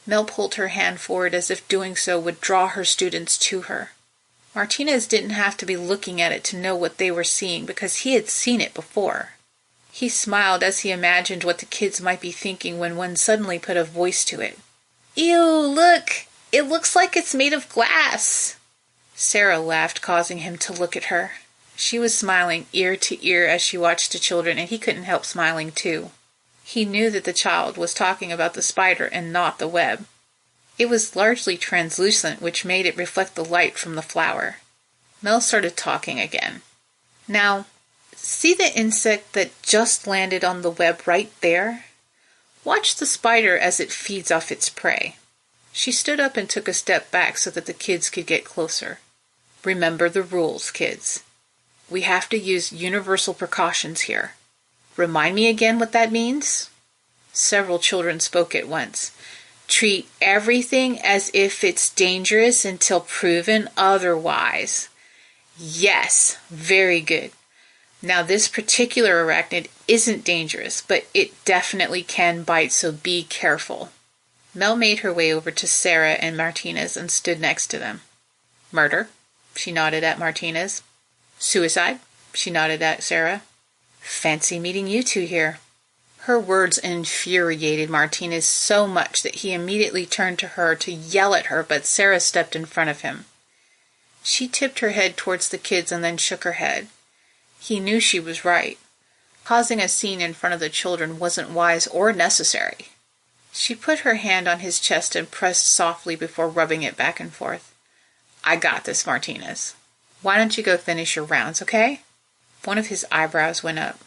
[SPEAKER 2] Mel pulled her hand forward as if doing so would draw her students to her. Martinez didn't have to be looking at it to know what they were seeing, because he had seen it before. He smiled as he imagined what the kids might be thinking when one suddenly put a voice to it. "Ew, look! It looks like it's made of glass!" Sara laughed, causing him to look at her. She was smiling ear to ear as she watched the children, and he couldn't help smiling too. He knew that the child was talking about the spider and not the web. It was largely translucent, which made it reflect the light from the flower. Mel started talking again. "Now, see the insect that just landed on the web right there? Watch the spider as it feeds off its prey." She stood up and took a step back so that the kids could get closer. "Remember the rules, kids. We have to use universal precautions here. Remind me again what that means? Several children spoke at once. Treat everything as if it's dangerous until proven otherwise. Yes, very good. Now this particular arachnid isn't dangerous, but it definitely can bite, so be careful. Mel made her way over to Sara and Martinez and stood next to them. Murder? She nodded at Martinez. Suicide? She nodded at Sara. Fancy meeting you two here. Her words infuriated Martinez so much that he immediately turned to her to yell at her, but Sara stepped in front of him. She tipped her head towards the kids and then shook her head. He knew she was right. Causing a scene in front of the children wasn't wise or necessary. She put her hand on his chest and pressed softly before rubbing it back and forth. I got this, Martinez. Why don't you go finish your rounds, okay? One of his eyebrows went up.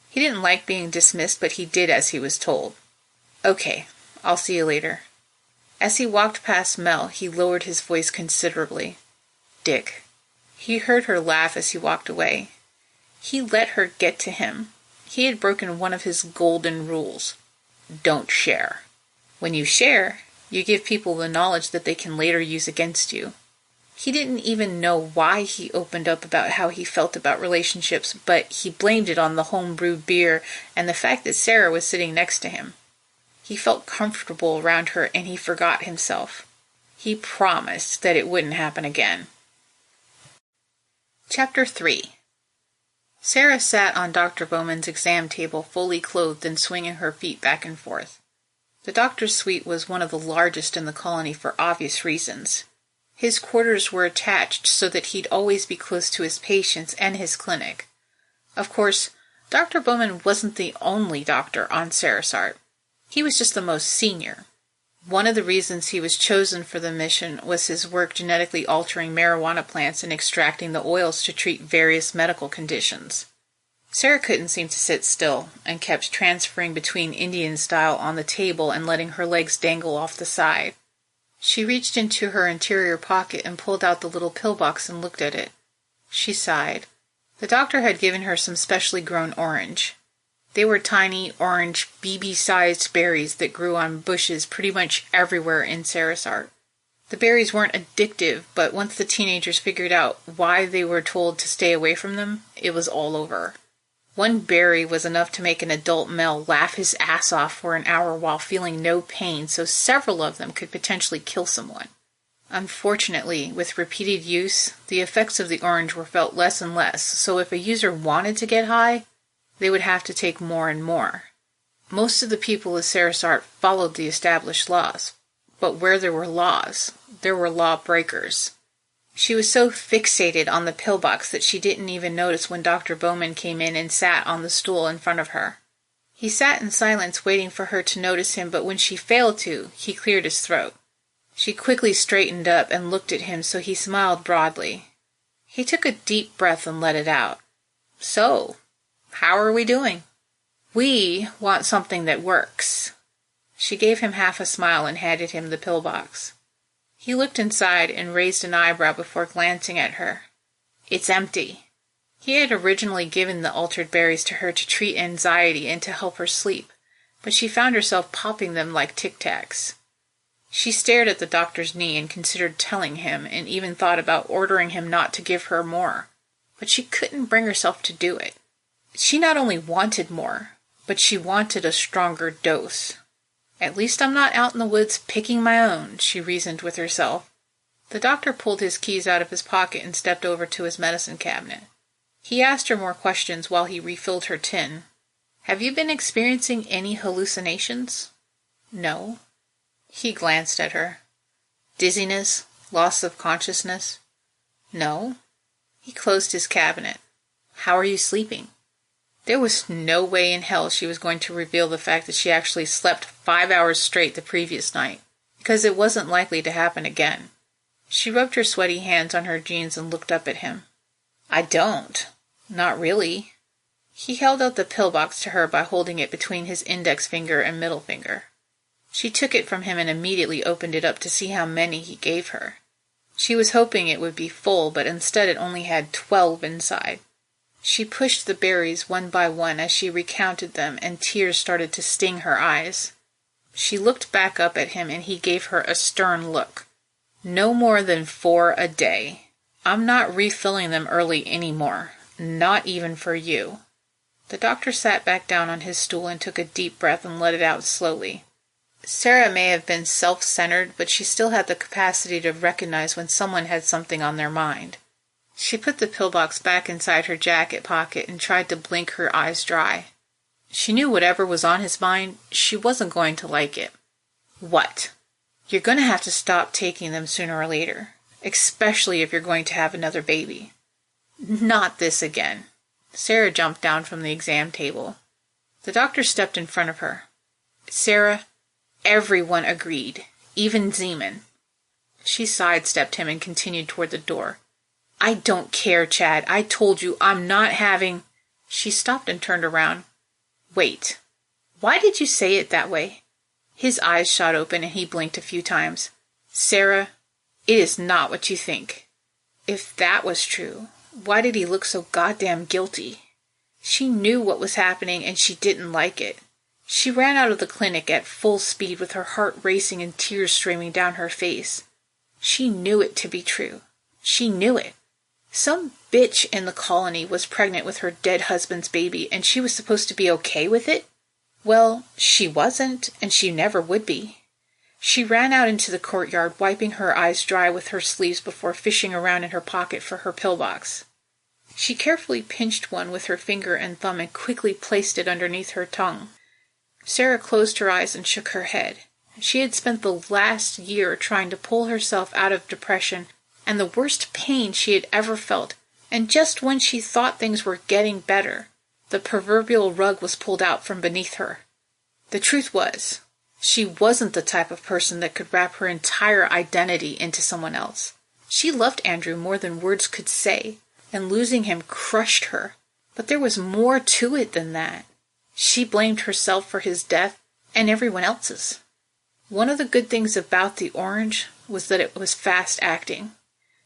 [SPEAKER 2] He didn't like being dismissed, but he did as he was told. Okay, I'll see you later. As he walked past Mel, he lowered his voice considerably. Dick. He heard her laugh as he walked away. He let her get to him. He had broken one of his golden rules. Don't share. When you share, you give people the knowledge that they can later use against you. He didn't even know why he opened up about how he felt about relationships, but he blamed it on the home-brewed beer and the fact that Sara was sitting next to him. He felt comfortable around her and he forgot himself. He promised that it wouldn't happen again. Chapter 3. Sara sat on Dr. Bowman's exam table fully clothed and swinging her feet back and forth. The doctor's suite was one of the largest in the colony for obvious reasons. His quarters were attached so that he'd always be close to his patients and his clinic. Of course, Dr. Bowman wasn't the only doctor on Sarisart. He was just the most senior. One of the reasons he was chosen for the mission was his work genetically altering marijuana plants and extracting the oils to treat various medical conditions. Sara couldn't seem to sit still, and kept transferring between Indian style on the table and letting her legs dangle off the side. She reached into her interior pocket and pulled out the little pillbox and looked at it. She sighed. The doctor had given her some specially grown orange. They were tiny, orange, BB-sized berries that grew on bushes pretty much everywhere in Sarisart. The berries weren't addictive, but once the teenagers figured out why they were told to stay away from them, it was all over. One berry was enough to make an adult male laugh his ass off for an hour while feeling no pain, so several of them could potentially kill someone. Unfortunately, with repeated use, the effects of the orange were felt less and less, so if a user wanted to get high, they would have to take more and more. Most of the people of Sarisart followed the established laws, but where there were laws, there were lawbreakers. She was so fixated on the pillbox that she didn't even notice when Dr. Bowman came in and sat on the stool in front of her. He sat in silence waiting for her to notice him, but when she failed to, he cleared his throat. She quickly straightened up and looked at him, so he smiled broadly. He took a deep breath and let it out. So, how are we doing? We want something that works. She gave him half a smile and handed him the pillbox. He looked inside and raised an eyebrow before glancing at her. It's empty. He had originally given the altered berries to her to treat anxiety and to help her sleep, but she found herself popping them like Tic Tacs. She stared at the doctor's knee and considered telling him, and even thought about ordering him not to give her more, but she couldn't bring herself to do it. She not only wanted more, but she wanted a stronger dose. At least I'm not out in the woods picking my own, she reasoned with herself. The doctor pulled his keys out of his pocket and stepped over to his medicine cabinet. He asked her more questions while he refilled her tin. Have you been experiencing any hallucinations? No. He glanced at her. Dizziness? Loss of consciousness? No. He closed his cabinet. How are you sleeping? There was no way in hell she was going to reveal the fact that she actually slept 5 hours straight the previous night, because it wasn't likely to happen again. She rubbed her sweaty hands on her jeans and looked up at him. I don't. Not really. He held out the pillbox to her by holding it between his index finger and middle finger. She took it from him and immediately opened it up to see how many he gave her. She was hoping it would be full, but instead it only had 12 inside. She pushed the berries one by one as she recounted them, and tears started to sting her eyes. She looked back up at him, and he gave her a stern look. No more than 4 a day. I'm not refilling them early anymore. Not even for you. The doctor sat back down on his stool and took a deep breath and let it out slowly. Sara may have been self-centered, but she still had the capacity to recognize when someone had something on their mind. She put the pillbox back inside her jacket pocket and tried to blink her eyes dry. She knew whatever was on his mind, she wasn't going to like it. What? You're going to have to stop taking them sooner or later, especially if you're going to have another baby. Not this again. Sara jumped down from the exam table. The doctor stepped in front of her. Sara, everyone agreed, even Zeeman. She sidestepped him and continued toward the door. I don't care, Chad. I told you I'm not having... She stopped and turned around. Wait. Why did you say it that way? His eyes shot open and he blinked a few times. Sara, it is not what you think. If that was true, why did he look so goddamn guilty? She knew what was happening and she didn't like it. She ran out of the clinic at full speed with her heart racing and tears streaming down her face. She knew it to be true. She knew it. Some bitch in the colony was pregnant with her dead husband's baby, and she was supposed to be okay with it? Well, she wasn't, and she never would be. She ran out into the courtyard, wiping her eyes dry with her sleeves before fishing around in her pocket for her pillbox. She carefully pinched one with her finger and thumb and quickly placed it underneath her tongue. Sara closed her eyes and shook her head. She had spent the last year trying to pull herself out of depression and the worst pain she had ever felt, and just when she thought things were getting better, the proverbial rug was pulled out from beneath her. The truth was, she wasn't the type of person that could wrap her entire identity into someone else. She loved Andrew more than words could say, and losing him crushed her. But there was more to it than that. She blamed herself for his death and everyone else's. One of the good things about the orange was that it was fast-acting.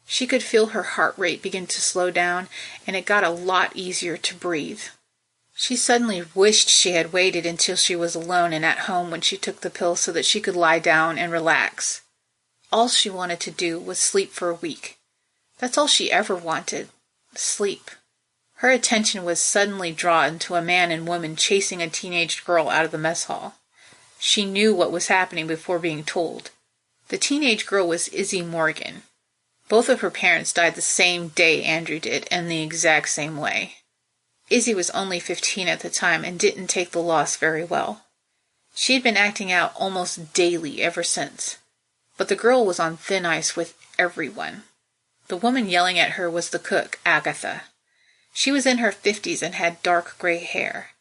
[SPEAKER 2] She could feel her heart rate begin to slow down, and it got a lot easier to breathe. She suddenly wished she had waited until she was alone and at home when she took the pill so that she could lie down and relax. All she wanted to do was sleep for a week. That's all she ever wanted. Sleep. Her attention was suddenly drawn to a man and woman chasing a teenage girl out of the mess hall. She knew what was happening before being told. The teenage girl was Izzy Morgan. Both of her parents died the same day Andrew did, and the exact same way. Izzy was only 15 at the time and didn't take the loss very well. She had been acting out almost daily ever since. But the girl was on thin ice with everyone. The woman yelling at her was the cook, Agatha. She was in her 50s and had dark gray hair.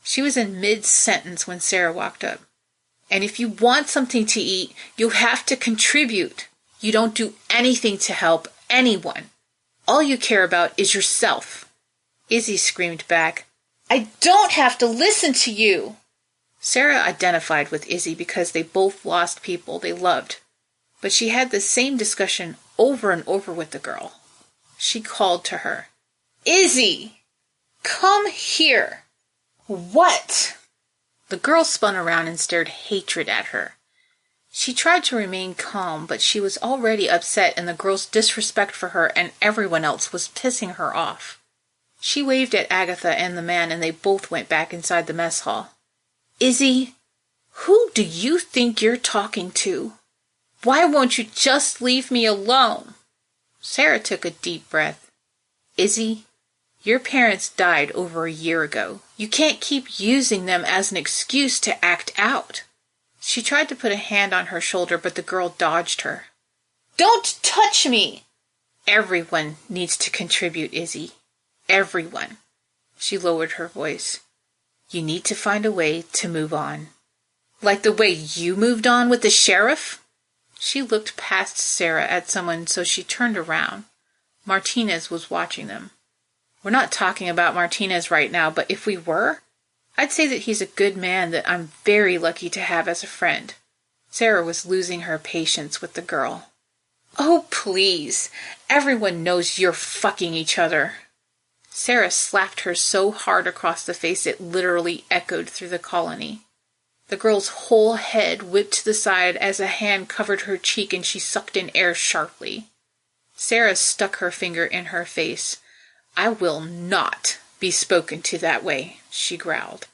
[SPEAKER 2] She was in mid-sentence when Sara walked up. And if you want something to eat, you have to contribute. You don't do anything to help anyone. All you care about is yourself. Izzy screamed back, I don't have to listen to you. Sara identified with Izzy because they both lost people they loved. But she had the same discussion over and over with the girl. She called to her, Izzy, come here. What? The girl spun around and stared hatred at her. She tried to remain calm, but she was already upset, and the girl's disrespect for her and everyone else was pissing her off. She waved at Agatha and the man, and they both went back inside the mess hall. Izzy, who do you think you're talking to? Why won't you just leave me alone? Sara took a deep breath. Izzy, your parents died over a year ago. You can't keep using them as an excuse to act out. She tried to put a hand on her shoulder, but the girl dodged her. Don't touch me! Everyone needs to contribute, Izzy. Everyone. She lowered her voice. You need to find a way to move on. Like the way you moved on with the sheriff? She looked past Sara at someone, so she turned around. Martinez was watching them. We're not talking about Martinez right now, but if we were, I'd say that he's a good man that I'm very lucky to have as a friend. Sara was losing her patience with the girl. Oh, please. Everyone knows you're fucking each other. Sara slapped her so hard across the face it literally echoed through the colony. The girl's whole head whipped to the side as a hand covered her cheek and she sucked in air sharply. Sara stuck her finger in her face. "I will not be spoken to that way," she growled.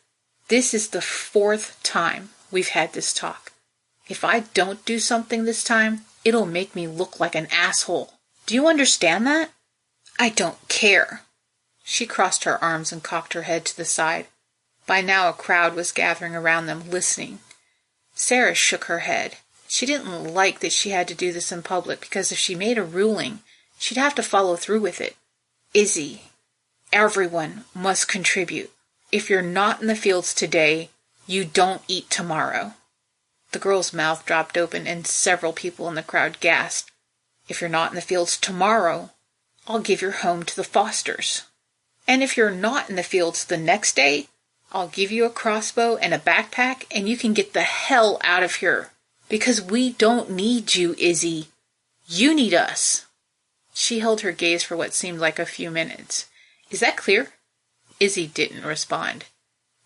[SPEAKER 2] "This is the 4th time we've had this talk. If I don't do something this time, it'll make me look like an asshole. Do you understand that?" "I don't care." She crossed her arms and cocked her head to the side. By now a crowd was gathering around them, listening. Sara shook her head. She didn't like that she had to do this in public, because if she made a ruling, she'd have to follow through with it. "Izzy, everyone must contribute. If you're not in the fields today, you don't eat tomorrow." The girl's mouth dropped open and several people in the crowd gasped. "If you're not in the fields tomorrow, I'll give your home to the Fosters. And if you're not in the fields the next day, I'll give you a crossbow and a backpack and you can get the hell out of here. Because we don't need you, Izzy. You need us." She held her gaze for what seemed like a few minutes. "Is that clear?" Izzy didn't respond.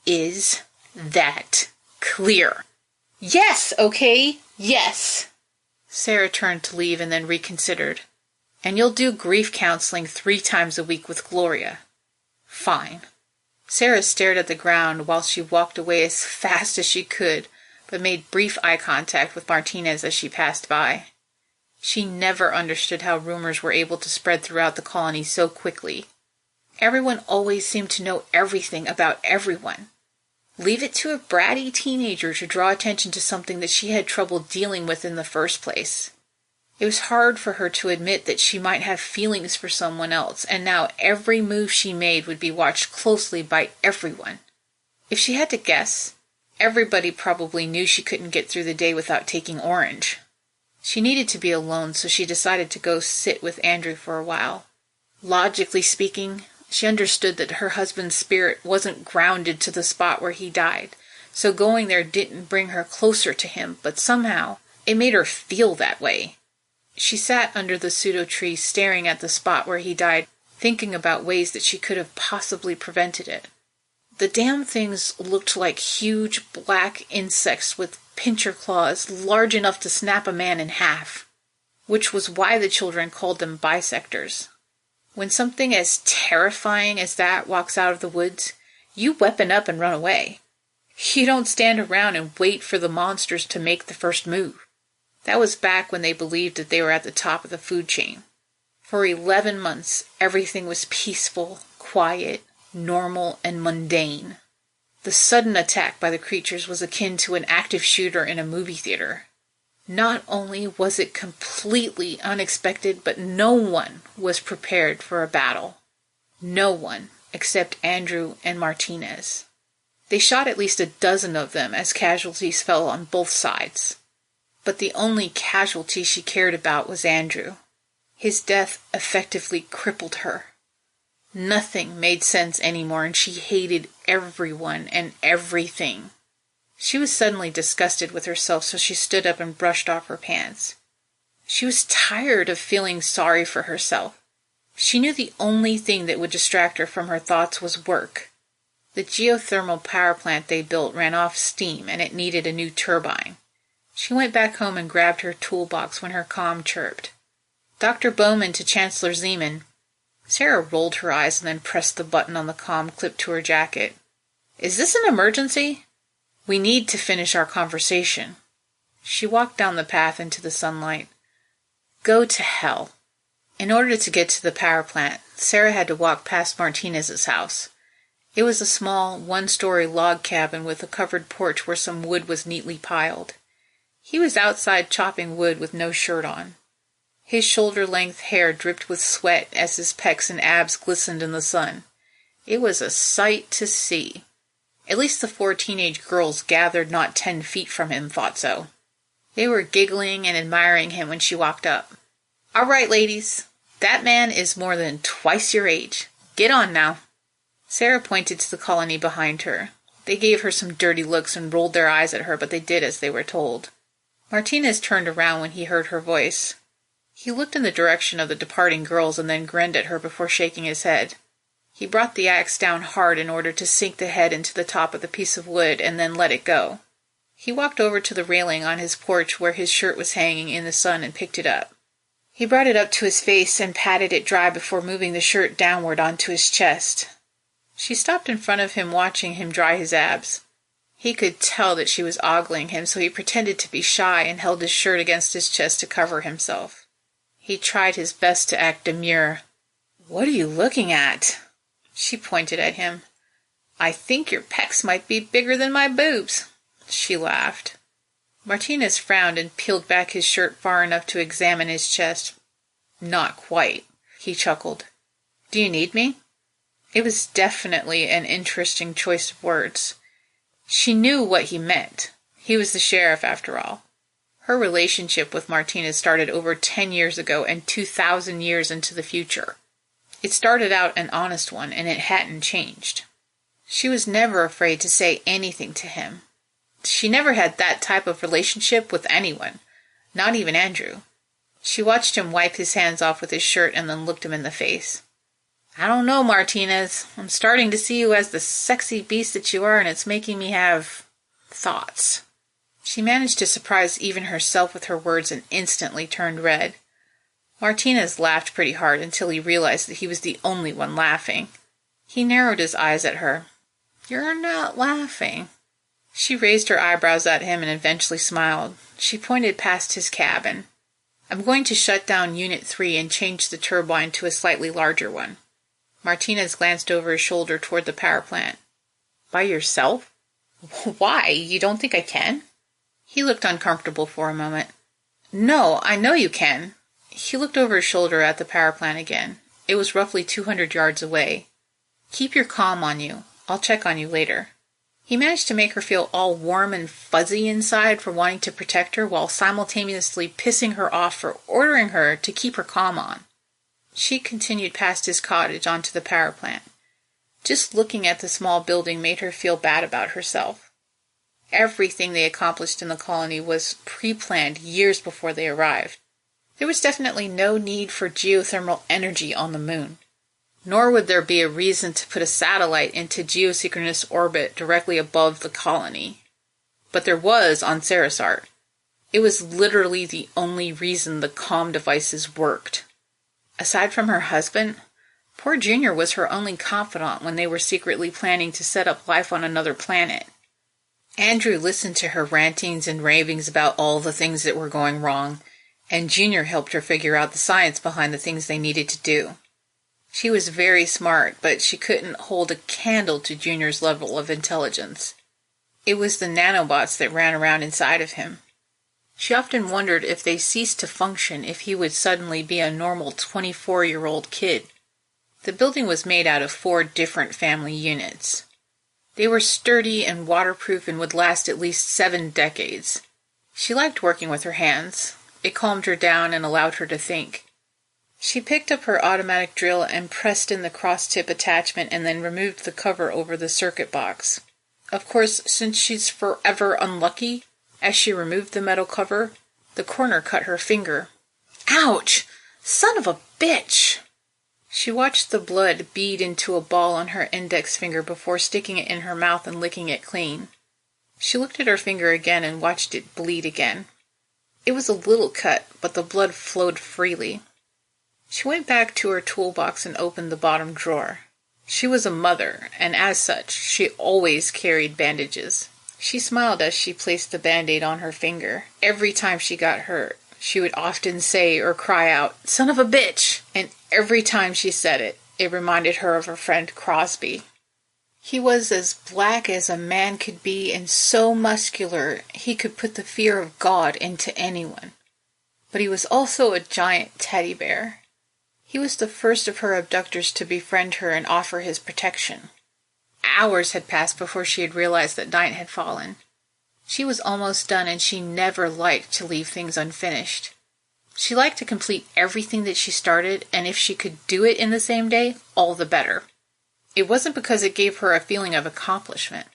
[SPEAKER 2] "Is that clear?" "Yes, okay, yes." Sara turned to leave and then reconsidered. "And you'll do grief counseling 3 times a week with Gloria." "Fine." Sara stared at the ground while she walked away as fast as she could, but made brief eye contact with Martinez as she passed by. She never understood how rumors were able to spread throughout the colony so quickly. Everyone always seemed to know everything about everyone. Leave it to a bratty teenager to draw attention to something that she had trouble dealing with in the first place. It was hard for her to admit that she might have feelings for someone else, and now every move she made would be watched closely by everyone. If she had to guess, everybody probably knew she couldn't get through the day without taking orange. She needed to be alone, so she decided to go sit with Andrew for a while. Logically speaking, she understood that her husband's spirit wasn't grounded to the spot where he died, so going there didn't bring her closer to him, but somehow it made her feel that way. She sat under the pseudo tree staring at the spot where he died, thinking about ways that she could have possibly prevented it. The damn things looked like huge black insects with pincher claws large enough to snap a man in half, which was why the children called them bisectors. When something as terrifying as that walks out of the woods, you weapon up and run away. You don't stand around and wait for the monsters to make the first move. That was back when they believed that they were at the top of the food chain. For 11 months, everything was peaceful, quiet, normal, and mundane. The sudden attack by the creatures was akin to an active shooter in a movie theater. Not only was it completely unexpected, but no one was prepared for a battle. No one, except Andrew and Martinez. They shot at least a dozen of them as casualties fell on both sides. But the only casualty she cared about was Andrew. His death effectively crippled her. Nothing made sense anymore, and she hated everyone and everything. She was suddenly disgusted with herself, so she stood up and brushed off her pants. She was tired of feeling sorry for herself. She knew the only thing that would distract her from her thoughts was work. The geothermal power plant they built ran off steam, and it needed a new turbine. She went back home and grabbed her toolbox when her comm chirped. "Dr. Bowman to Chancellor Zeeman." Sara rolled her eyes and then pressed the button on the comm clipped to her jacket. "Is this an emergency?" "We need to finish our conversation." She walked down the path into the sunlight. Go to hell. In order to get to the power plant, Sara had to walk past Martinez's house. It was a small, 1-story log cabin with a covered porch where some wood was neatly piled. He was outside chopping wood with no shirt on. His shoulder-length hair dripped with sweat as his pecs and abs glistened in the sun. It was a sight to see. At least the 4 teenage girls gathered not 10 feet from him thought so. They were giggling and admiring him when she walked up. "All right, ladies. That man is more than twice your age. Get on now." Sara pointed to the colony behind her. They gave her some dirty looks and rolled their eyes at her, but they did as they were told. Martinez turned around when he heard her voice. He looked in the direction of the departing girls and then grinned at her before shaking his head. He brought the axe down hard in order to sink the head into the top of the piece of wood and then let it go. He walked over to the railing on his porch where his shirt was hanging in the sun and picked it up. He brought it up to his face and patted it dry before moving the shirt downward onto his chest. She stopped in front of him, watching him dry his abs. He could tell that she was ogling him, so he pretended to be shy and held his shirt against his chest to cover himself. He tried his best to act demure. "What are you looking at?" She pointed at him. "I think your pecs might be bigger than my boobs." She laughed. Martinez frowned and peeled back his shirt far enough to examine his chest. "Not quite," he chuckled. "Do you need me?" It was definitely an interesting choice of words. She knew what he meant. He was the sheriff, after all. Her relationship with Martinez started over 10 years ago and 2,000 years into the future. It started out an honest one, and it hadn't changed. She was never afraid to say anything to him. She never had that type of relationship with anyone, not even Andrew. She watched him wipe his hands off with his shirt and then looked him in the face. "I don't know, Martinez. I'm starting to see you as the sexy beast that you are, and it's making me have thoughts." She managed to surprise even herself with her words and instantly turned red. Martinez laughed pretty hard until he realized that he was the only one laughing. He narrowed his eyes at her. "You're not laughing." She raised her eyebrows at him and eventually smiled. She pointed past his cabin. "I'm going to shut down Unit 3 and change the turbine to a slightly larger one." Martinez glanced over his shoulder toward the power plant. "By yourself? Why? You don't think I can?" He looked uncomfortable for a moment. "No, I know you can." He looked over his shoulder at the power plant again. It was roughly 200 yards away. "Keep your calm on you. I'll check on you later." He managed to make her feel all warm and fuzzy inside for wanting to protect her while simultaneously pissing her off for ordering her to keep her calm on. She continued past his cottage onto the power plant. Just looking at the small building made her feel bad about herself. Everything they accomplished in the colony was pre-planned years before they arrived. There was definitely no need for geothermal energy on the moon. Nor would there be a reason to put a satellite into geosynchronous orbit directly above the colony. But there was on Sarisart. It was literally the only reason the comm devices worked. Aside from her husband, poor Junior was her only confidant when they were secretly planning to set up life on another planet. Andrew listened to her rantings and ravings about all the things that were going wrong, and Junior helped her figure out the science behind the things they needed to do. She was very smart, but she couldn't hold a candle to Junior's level of intelligence. It was the nanobots that ran around inside of him. She often wondered if they ceased to function if he would suddenly be a normal 24-year-old kid. The building was made out of 4 different family units. They were sturdy and waterproof and would last at least 7 decades. She liked working with her hands. It calmed her down and allowed her to think. She picked up her automatic drill and pressed in the cross-tip attachment and then removed the cover over the circuit box. Of course, since she's forever unlucky, as she removed the metal cover, the corner cut her finger. "Ouch! Son of a bitch!" She watched the blood bead into a ball on her index finger before sticking it in her mouth and licking it clean. She looked at her finger again and watched it bleed again. It was a little cut, but the blood flowed freely. She went back to her toolbox and opened the bottom drawer. She was a mother, and as such, she always carried bandages. She smiled as she placed the Band-Aid on her finger. Every time she got hurt, she would often say or cry out, "Son of a bitch!" And every time she said it, it reminded her of her friend Crosby. He was as black as a man could be and so muscular he could put the fear of God into anyone. But he was also a giant teddy bear. He was the first of her abductors to befriend her and offer his protection. Hours had passed before she had realized that night had fallen. She was almost done, and she never liked to leave things unfinished. She liked to complete everything that she started, and if she could do it in the same day, all the better. It wasn't because it gave her a feeling of accomplishment.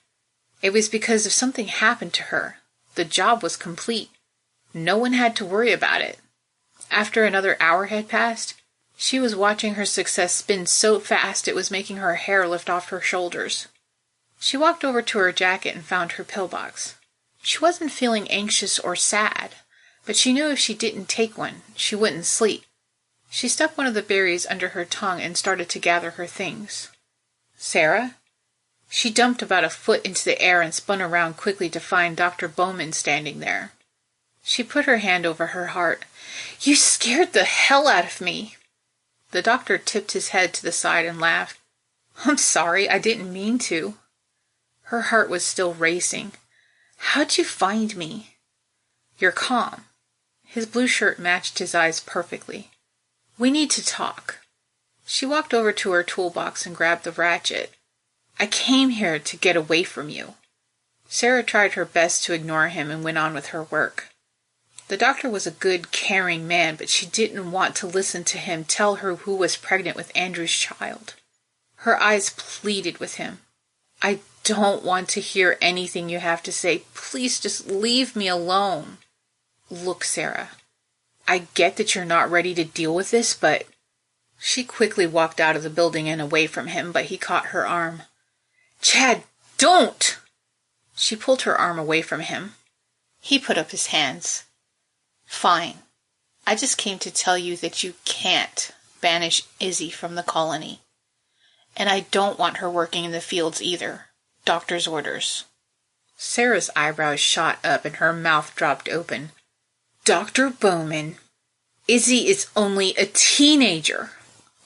[SPEAKER 2] It was because if something happened to her, the job was complete. No one had to worry about it. After another hour had passed, She was watching her success spin so fast it was making her hair lift off her shoulders. She walked over to her jacket and found her pillbox. She wasn't feeling anxious or sad, but she knew if she didn't take one, she wouldn't sleep. She stuck one of the berries under her tongue and started to gather her things. "Sara?" She jumped about a foot into the air and spun around quickly to find Dr. Bowman standing there. She put her hand over her heart. "You scared the hell out of me." The doctor tipped his head to the side and laughed. "I'm sorry, I didn't mean to." Her heart was still racing. "How'd you find me?" "You're calm." His blue shirt matched his eyes perfectly. "We need to talk." She walked over to her toolbox and grabbed the ratchet. "I came here to get away from you." Sara tried her best to ignore him and went on with her work. The doctor was a good, caring man, but she didn't want to listen to him tell her who was pregnant with Andrew's child. Her eyes pleaded with him. "I don't want to hear anything you have to say. Please just leave me alone." "Look, Sara, I get that you're not ready to deal with this, but—" She quickly walked out of the building and away from him, but he caught her arm. "Chad, don't!" She pulled her arm away from him. He put up his hands. "Fine. I just came to tell you that you can't banish Izzy from the colony. And I don't want her working in the fields either. Doctor's orders." Sara's eyebrows shot up and her mouth dropped open. "Dr. Bowman, Izzy is only a teenager.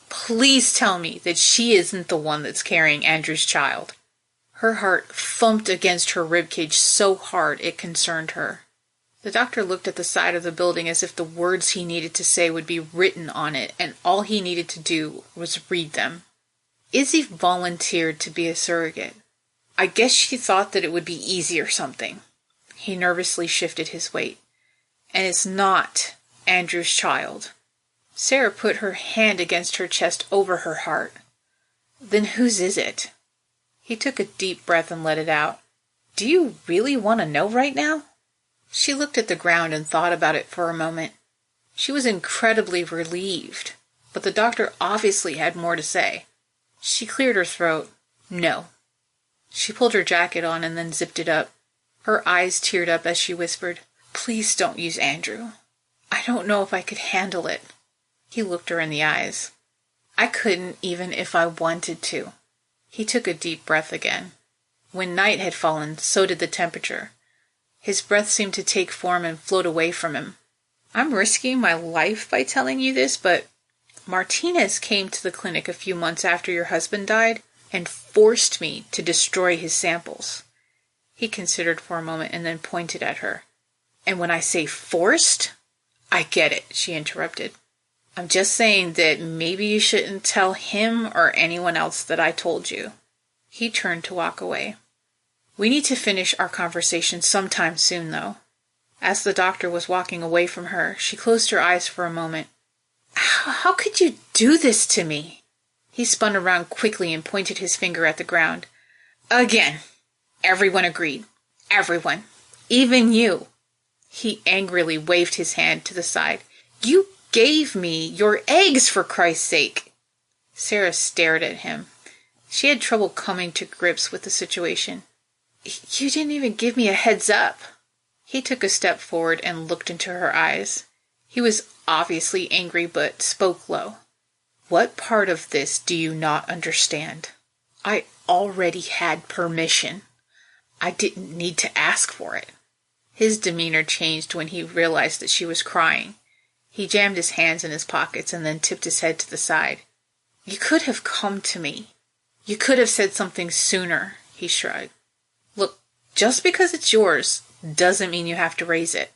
[SPEAKER 2] Please tell me that she isn't the one that's carrying Andrew's child." Her heart thumped against her ribcage so hard it concerned her. The doctor looked at the side of the building as if the words he needed to say would be written on it, and all he needed to do was read them. Izzy volunteered to be a surrogate. I guess she thought that it would be easy or something. He nervously shifted his weight. "And it's not Andrew's child." Sara put her hand against her chest over her heart. "Then whose is it?" He took a deep breath and let it out. "Do you really want to know right now?" She looked at the ground and thought about it for a moment. She was incredibly relieved, but the doctor obviously had more to say. She cleared her throat. "No." She pulled her jacket on and then zipped it up. Her eyes teared up as she whispered, "Please don't use Andrew. I don't know if I could handle it." He looked her in the eyes. "I couldn't even if I wanted to." He took a deep breath again. When night had fallen, so did the temperature. His breath seemed to take form and float away from him. "I'm risking my life by telling you this, but Martinez came to the clinic a few months after your husband died and forced me to destroy his samples." He considered for a moment and then pointed at her. "And when I say forced—" "I get it," she interrupted. "I'm just saying that maybe you shouldn't tell him or anyone else that I told you." He turned to walk away. "We need to finish our conversation sometime soon, though." As the doctor was walking away from her, she closed her eyes for a moment. How could you do this to me?" He spun around quickly and pointed his finger at the ground. "Again." Everyone agreed. Everyone. Even you. He angrily waved his hand to the side. "You gave me your eggs, for Christ's sake." Sara stared at him. She had trouble coming to grips with the situation. "You didn't even give me a heads up." He took a step forward and looked into her eyes. He was obviously angry, but spoke low. "What part of this do you not understand? I already had permission. I didn't need to ask for it." His demeanor changed when he realized that she was crying. He jammed his hands in his pockets and then tipped his head to the side. "You could have come to me. You could have said something sooner," he shrugged. "Look, just because it's yours doesn't mean you have to raise it."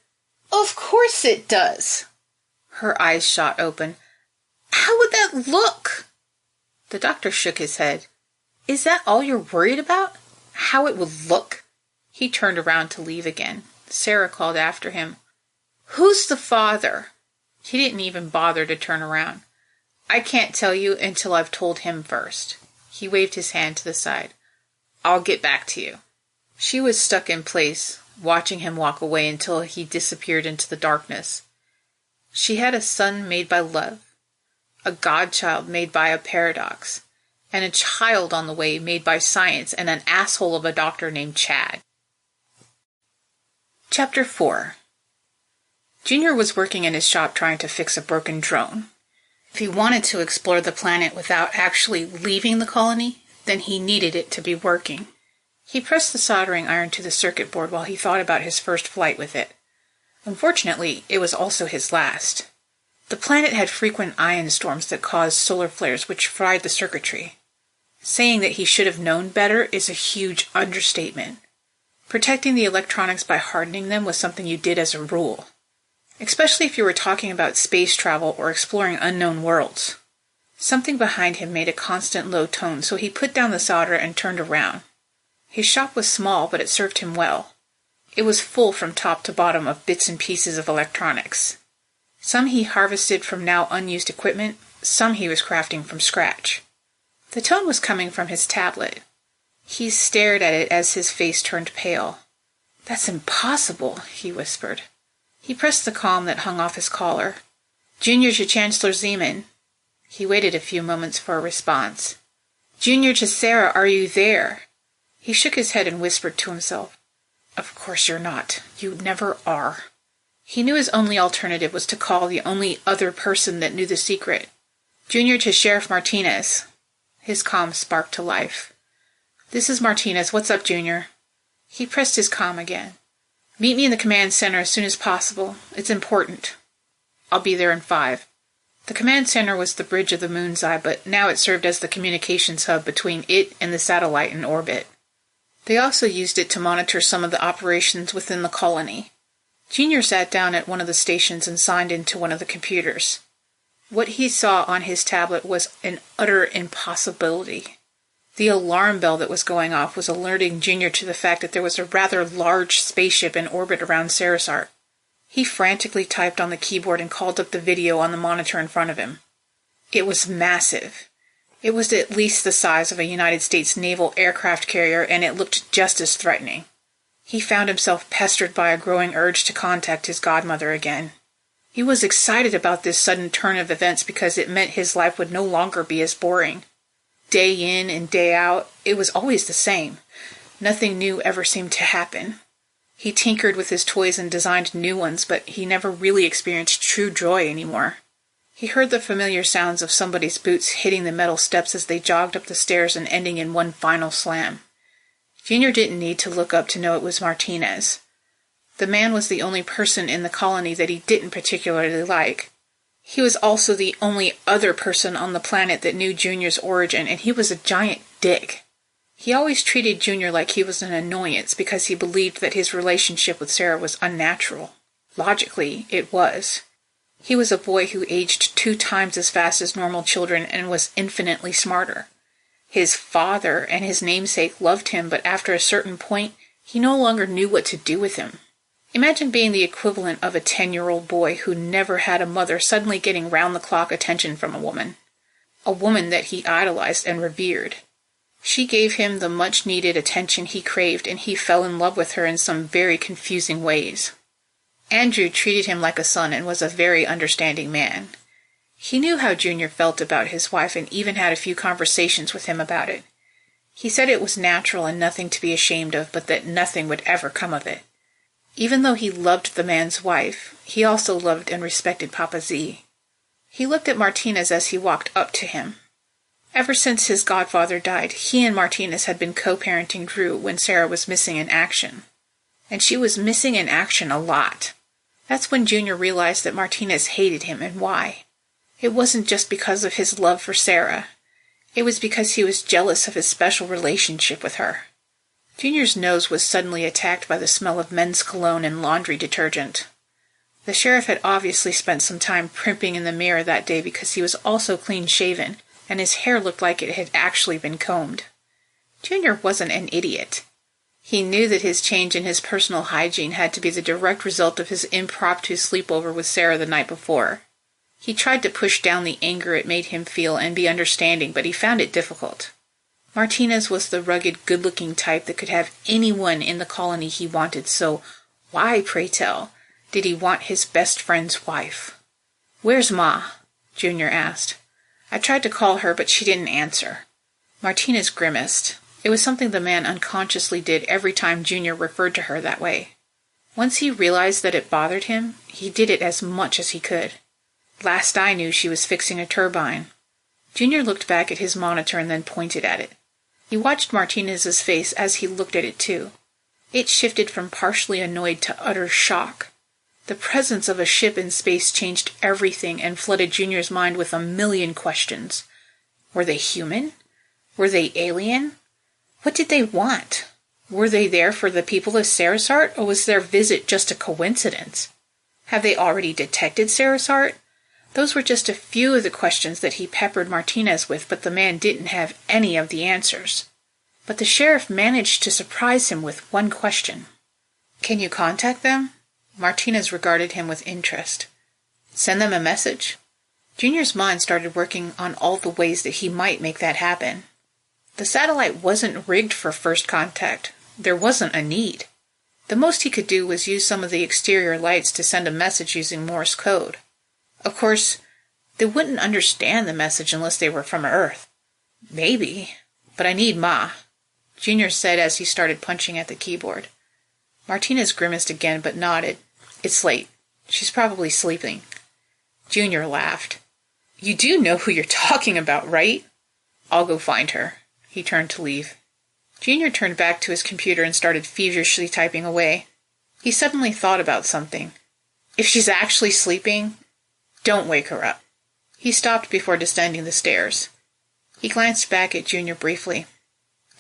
[SPEAKER 2] "Of course it does." Her eyes shot open. "How would that look?" The doctor shook his head. "Is that all you're worried about? How it would look?" He turned around to leave again. Sara called after him. "Who's the father?" He didn't even bother to turn around. "I can't tell you until I've told him first." He waved his hand to the side. "I'll get back to you." She was stuck in place, watching him walk away until he disappeared into the darkness. She had a son made by love, a godchild made by a paradox, and a child on the way made by science and an asshole of a doctor named Chad. Chapter 4. Junior was working in his shop trying to fix a broken drone. If he wanted to explore the planet without actually leaving the colony, then he needed it to be working. He pressed the soldering iron to the circuit board while he thought about his first flight with it. Unfortunately, it was also his last. The planet had frequent ion storms that caused solar flares which fried the circuitry. Saying that he should have known better is a huge understatement. Protecting the electronics by hardening them was something you did as a rule, especially if you were talking about space travel or exploring unknown worlds. Something behind him made a constant low tone, so he put down the solder and turned around. His shop was small, but it served him well. It was full from top to bottom of bits and pieces of electronics. Some he harvested from now unused equipment, some he was crafting from scratch. The tone was coming from his tablet. He stared at it as his face turned pale. "That's impossible," he whispered. He pressed the comm that hung off his collar. "Junior to Chancellor Zeeman." He waited a few moments for a response. "Junior to Sara, are you there?" He shook his head and whispered to himself, "Of course you're not. You never are." He knew his only alternative was to call the only other person that knew the secret. "Junior to Sheriff Martinez." His comm sparked to life. "This is Martinez. What's up, Junior?" He pressed his comm again. "Meet me in the command center as soon as possible. It's important." "I'll be there in 5. The command center was the bridge of the moon's eye, but now it served as the communications hub between it and the satellite in orbit. They also used it to monitor some of the operations within the colony. Junior sat down at one of the stations and signed into one of the computers. What he saw on his tablet was an utter impossibility. The alarm bell that was going off was alerting Junior to the fact that there was a rather large spaceship in orbit around Sarisart. He frantically typed on the keyboard and called up the video on the monitor in front of him. It was massive. It was at least the size of a United States naval aircraft carrier, and it looked just as threatening. He found himself pestered by a growing urge to contact his godmother again. He was excited about this sudden turn of events because it meant his life would no longer be as boring. Day in and day out, it was always the same. Nothing new ever seemed to happen. He tinkered with his toys and designed new ones, but he never really experienced true joy anymore. He heard the familiar sounds of somebody's boots hitting the metal steps as they jogged up the stairs and ending in one final slam. Junior didn't need to look up to know it was Martinez. The man was the only person in the colony that he didn't particularly like. He was also the only other person on the planet that knew Junior's origin, and he was a giant dick. He always treated Junior like he was an annoyance because he believed that his relationship with Sara was unnatural. Logically, it was. He was a boy who aged 2 times as fast as normal children and was infinitely smarter. His father and his namesake loved him, but after a certain point, he no longer knew what to do with him. Imagine being the equivalent of a 10-year-old boy who never had a mother suddenly getting round-the-clock attention from a woman that he idolized and revered. She gave him the much-needed attention he craved, and he fell in love with her in some very confusing ways. Andrew treated him like a son and was a very understanding man. He knew how Junior felt about his wife and even had a few conversations with him about it. He said it was natural and nothing to be ashamed of, but that nothing would ever come of it. Even though he loved the man's wife, he also loved and respected Papa Z. He looked at Martinez as he walked up to him. Ever since his godfather died, he and Martinez had been co-parenting Drew when Sara was missing in action. And she was missing in action a lot. That's when Junior realized that Martinez hated him and why. It wasn't just because of his love for Sara. It was because he was jealous of his special relationship with her. Junior's nose was suddenly attacked by the smell of men's cologne and laundry detergent. The sheriff had obviously spent some time primping in the mirror that day because he was also clean-shaven, and his hair looked like it had actually been combed. Junior wasn't an idiot. He knew that his change in his personal hygiene had to be the direct result of his impromptu sleepover with Sara the night before. He tried to push down the anger it made him feel and be understanding, but he found it difficult. Martinez was the rugged, good-looking type that could have anyone in the colony he wanted, so why, pray tell, did he want his best friend's wife? "Where's Ma?" Junior asked. I tried to call her, but she didn't answer." Martinez grimaced. It was something the man unconsciously did every time Junior referred to her that way. Once he realized that it bothered him, he did it as much as he could. Last I knew, she was fixing a turbine. Junior looked back at his monitor and then pointed at it. He watched Martinez's face as he looked at it too. It shifted from partially annoyed to utter shock. The presence of a ship in space changed everything and flooded Junior's mind with a million questions. Were they human? Were they alien? What did they want? Were they there for the people of Sarisart, or was their visit just a coincidence? Have they already detected Sarisart? Those were just a few of the questions that he peppered Martinez with, but the man didn't have any of the answers. But the sheriff managed to surprise him with one question. "Can you contact them?" Martinez regarded him with interest. "Send them a message?" Junior's mind started working on all the ways that he might make that happen. The satellite wasn't rigged for first contact. There wasn't a need. The most he could do was use some of the exterior lights to send a message using Morse code. Of course, they wouldn't understand the message unless they were from Earth. Maybe, but I need Ma, Junior said as he started punching at the keyboard. Martinez grimaced again but nodded. "It's late. She's probably sleeping." Junior laughed. "You do know who you're talking about, right?" "I'll go find her." He turned to leave. Junior turned back to his computer and started feverishly typing away. He suddenly thought about something. If she's actually sleeping, don't wake her up. He stopped before descending the stairs. He glanced back at Junior briefly.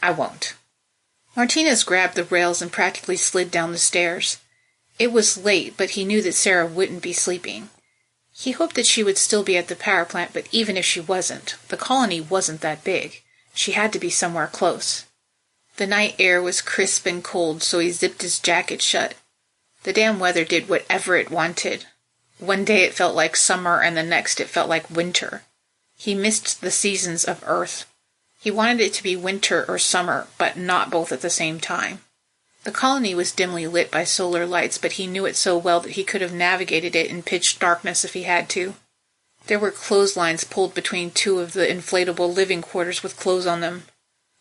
[SPEAKER 2] "I won't." Martinez grabbed the rails and practically slid down the stairs. It was late, but he knew that Sara wouldn't be sleeping. He hoped that she would still be at the power plant, but even if she wasn't, the colony wasn't that big. She had to be somewhere close. The night air was crisp and cold, so he zipped his jacket shut. The damn weather did whatever it wanted. One day it felt like summer, and the next it felt like winter. He missed the seasons of Earth. He wanted it to be winter or summer, but not both at the same time. The colony was dimly lit by solar lights, but he knew it so well that he could have navigated it in pitch darkness if he had to. There were clotheslines pulled between two of the inflatable living quarters with clothes on them.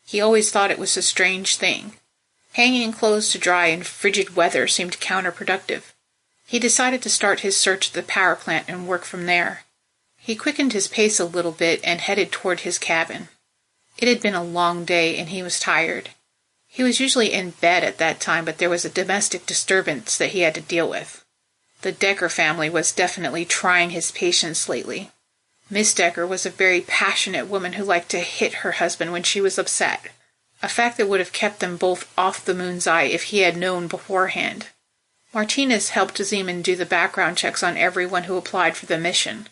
[SPEAKER 2] He always thought it was a strange thing. Hanging clothes to dry in frigid weather seemed counterproductive. He decided to start his search at the power plant and work from there. He quickened his pace a little bit and headed toward his cabin. It had been a long day and he was tired. He was usually in bed at that time, but there was a domestic disturbance that he had to deal with. The Decker family was definitely trying his patience lately. Miss Decker was a very passionate woman who liked to hit her husband when she was upset, a fact that would have kept them both off the moon's eye if he had known beforehand. Martinez helped Zeeman do the background checks on everyone who applied for the mission.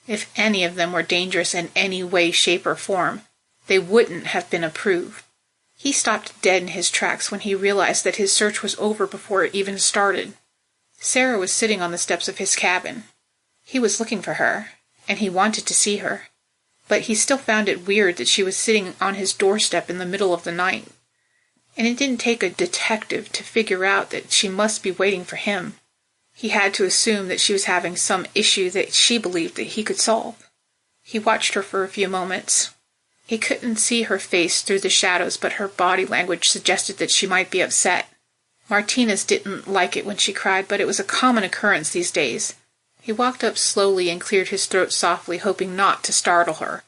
[SPEAKER 2] If any of them were dangerous in any way, shape, or form, they wouldn't have been approved. He stopped dead in his tracks when he realized that his search was over before it even started. Sara was sitting on the steps of his cabin. He was looking for her, and he wanted to see her, but he still found it weird that she was sitting on his doorstep in the middle of the night. And it didn't take a detective to figure out that she must be waiting for him. He had to assume that she was having some issue that she believed that he could solve. He watched her for a few moments. He couldn't see her face through the shadows, but her body language suggested that she might be upset. Martinez didn't like it when she cried, but it was a common occurrence these days. He walked up slowly and cleared his throat softly, hoping not to startle her.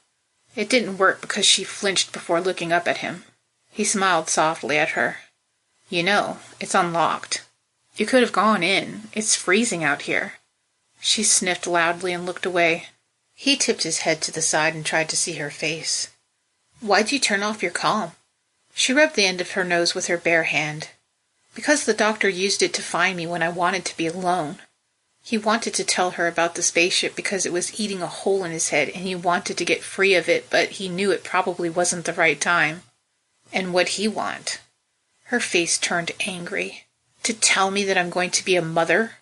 [SPEAKER 2] It didn't work because she flinched before looking up at him. He smiled softly at her. "You know, it's unlocked. You could have gone in. It's freezing out here." She sniffed loudly and looked away. He tipped his head to the side and tried to see her face. "Why'd you turn off your comm?" She rubbed the end of her nose with her bare hand. "Because the doctor used it to find me when I wanted to be alone." He wanted to tell her about the spaceship because it was eating a hole in his head and he wanted to get free of it, but he knew it probably wasn't the right time. And what'd he want? Her face turned angry. "To tell me that I'm going to be a mother?"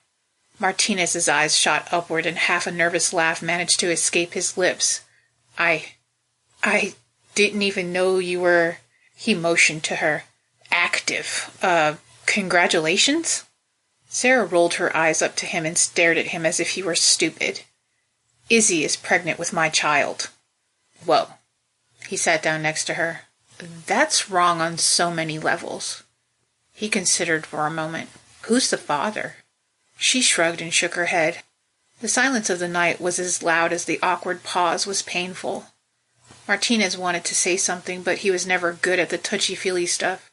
[SPEAKER 2] Martinez's eyes shot upward and half a nervous laugh managed to escape his lips. I didn't even know you were," he motioned to her, "active. Congratulations?" Sara rolled her eyes up to him and stared at him as if he were stupid. "Izzy is pregnant with my child." Whoa. He sat down next to her. That's wrong on so many levels. He considered for a moment. Who's the father? She shrugged and shook her head. The silence of the night was as loud as the awkward pause was painful. Martinez wanted to say something, but he was never good at the touchy-feely stuff.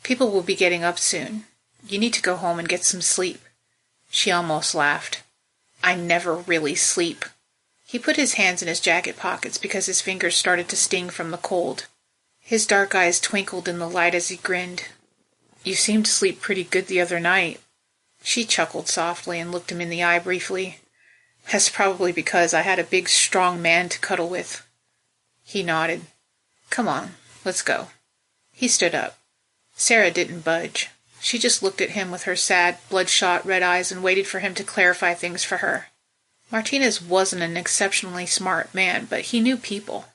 [SPEAKER 2] People will be getting up soon. You need to go home and get some sleep. She almost laughed. I never really sleep. He put his hands in his jacket pockets because his fingers started to sting from the cold. His dark eyes twinkled in the light as he grinned. You seemed to sleep pretty good the other night. She chuckled softly and looked him in the eye briefly. That's probably because I had a big, strong man to cuddle with. He nodded. Come on, let's go. He stood up. Sara didn't budge. She just looked at him with her sad, bloodshot red eyes and waited for him to clarify things for her. Martinez wasn't an exceptionally smart man, but he knew people.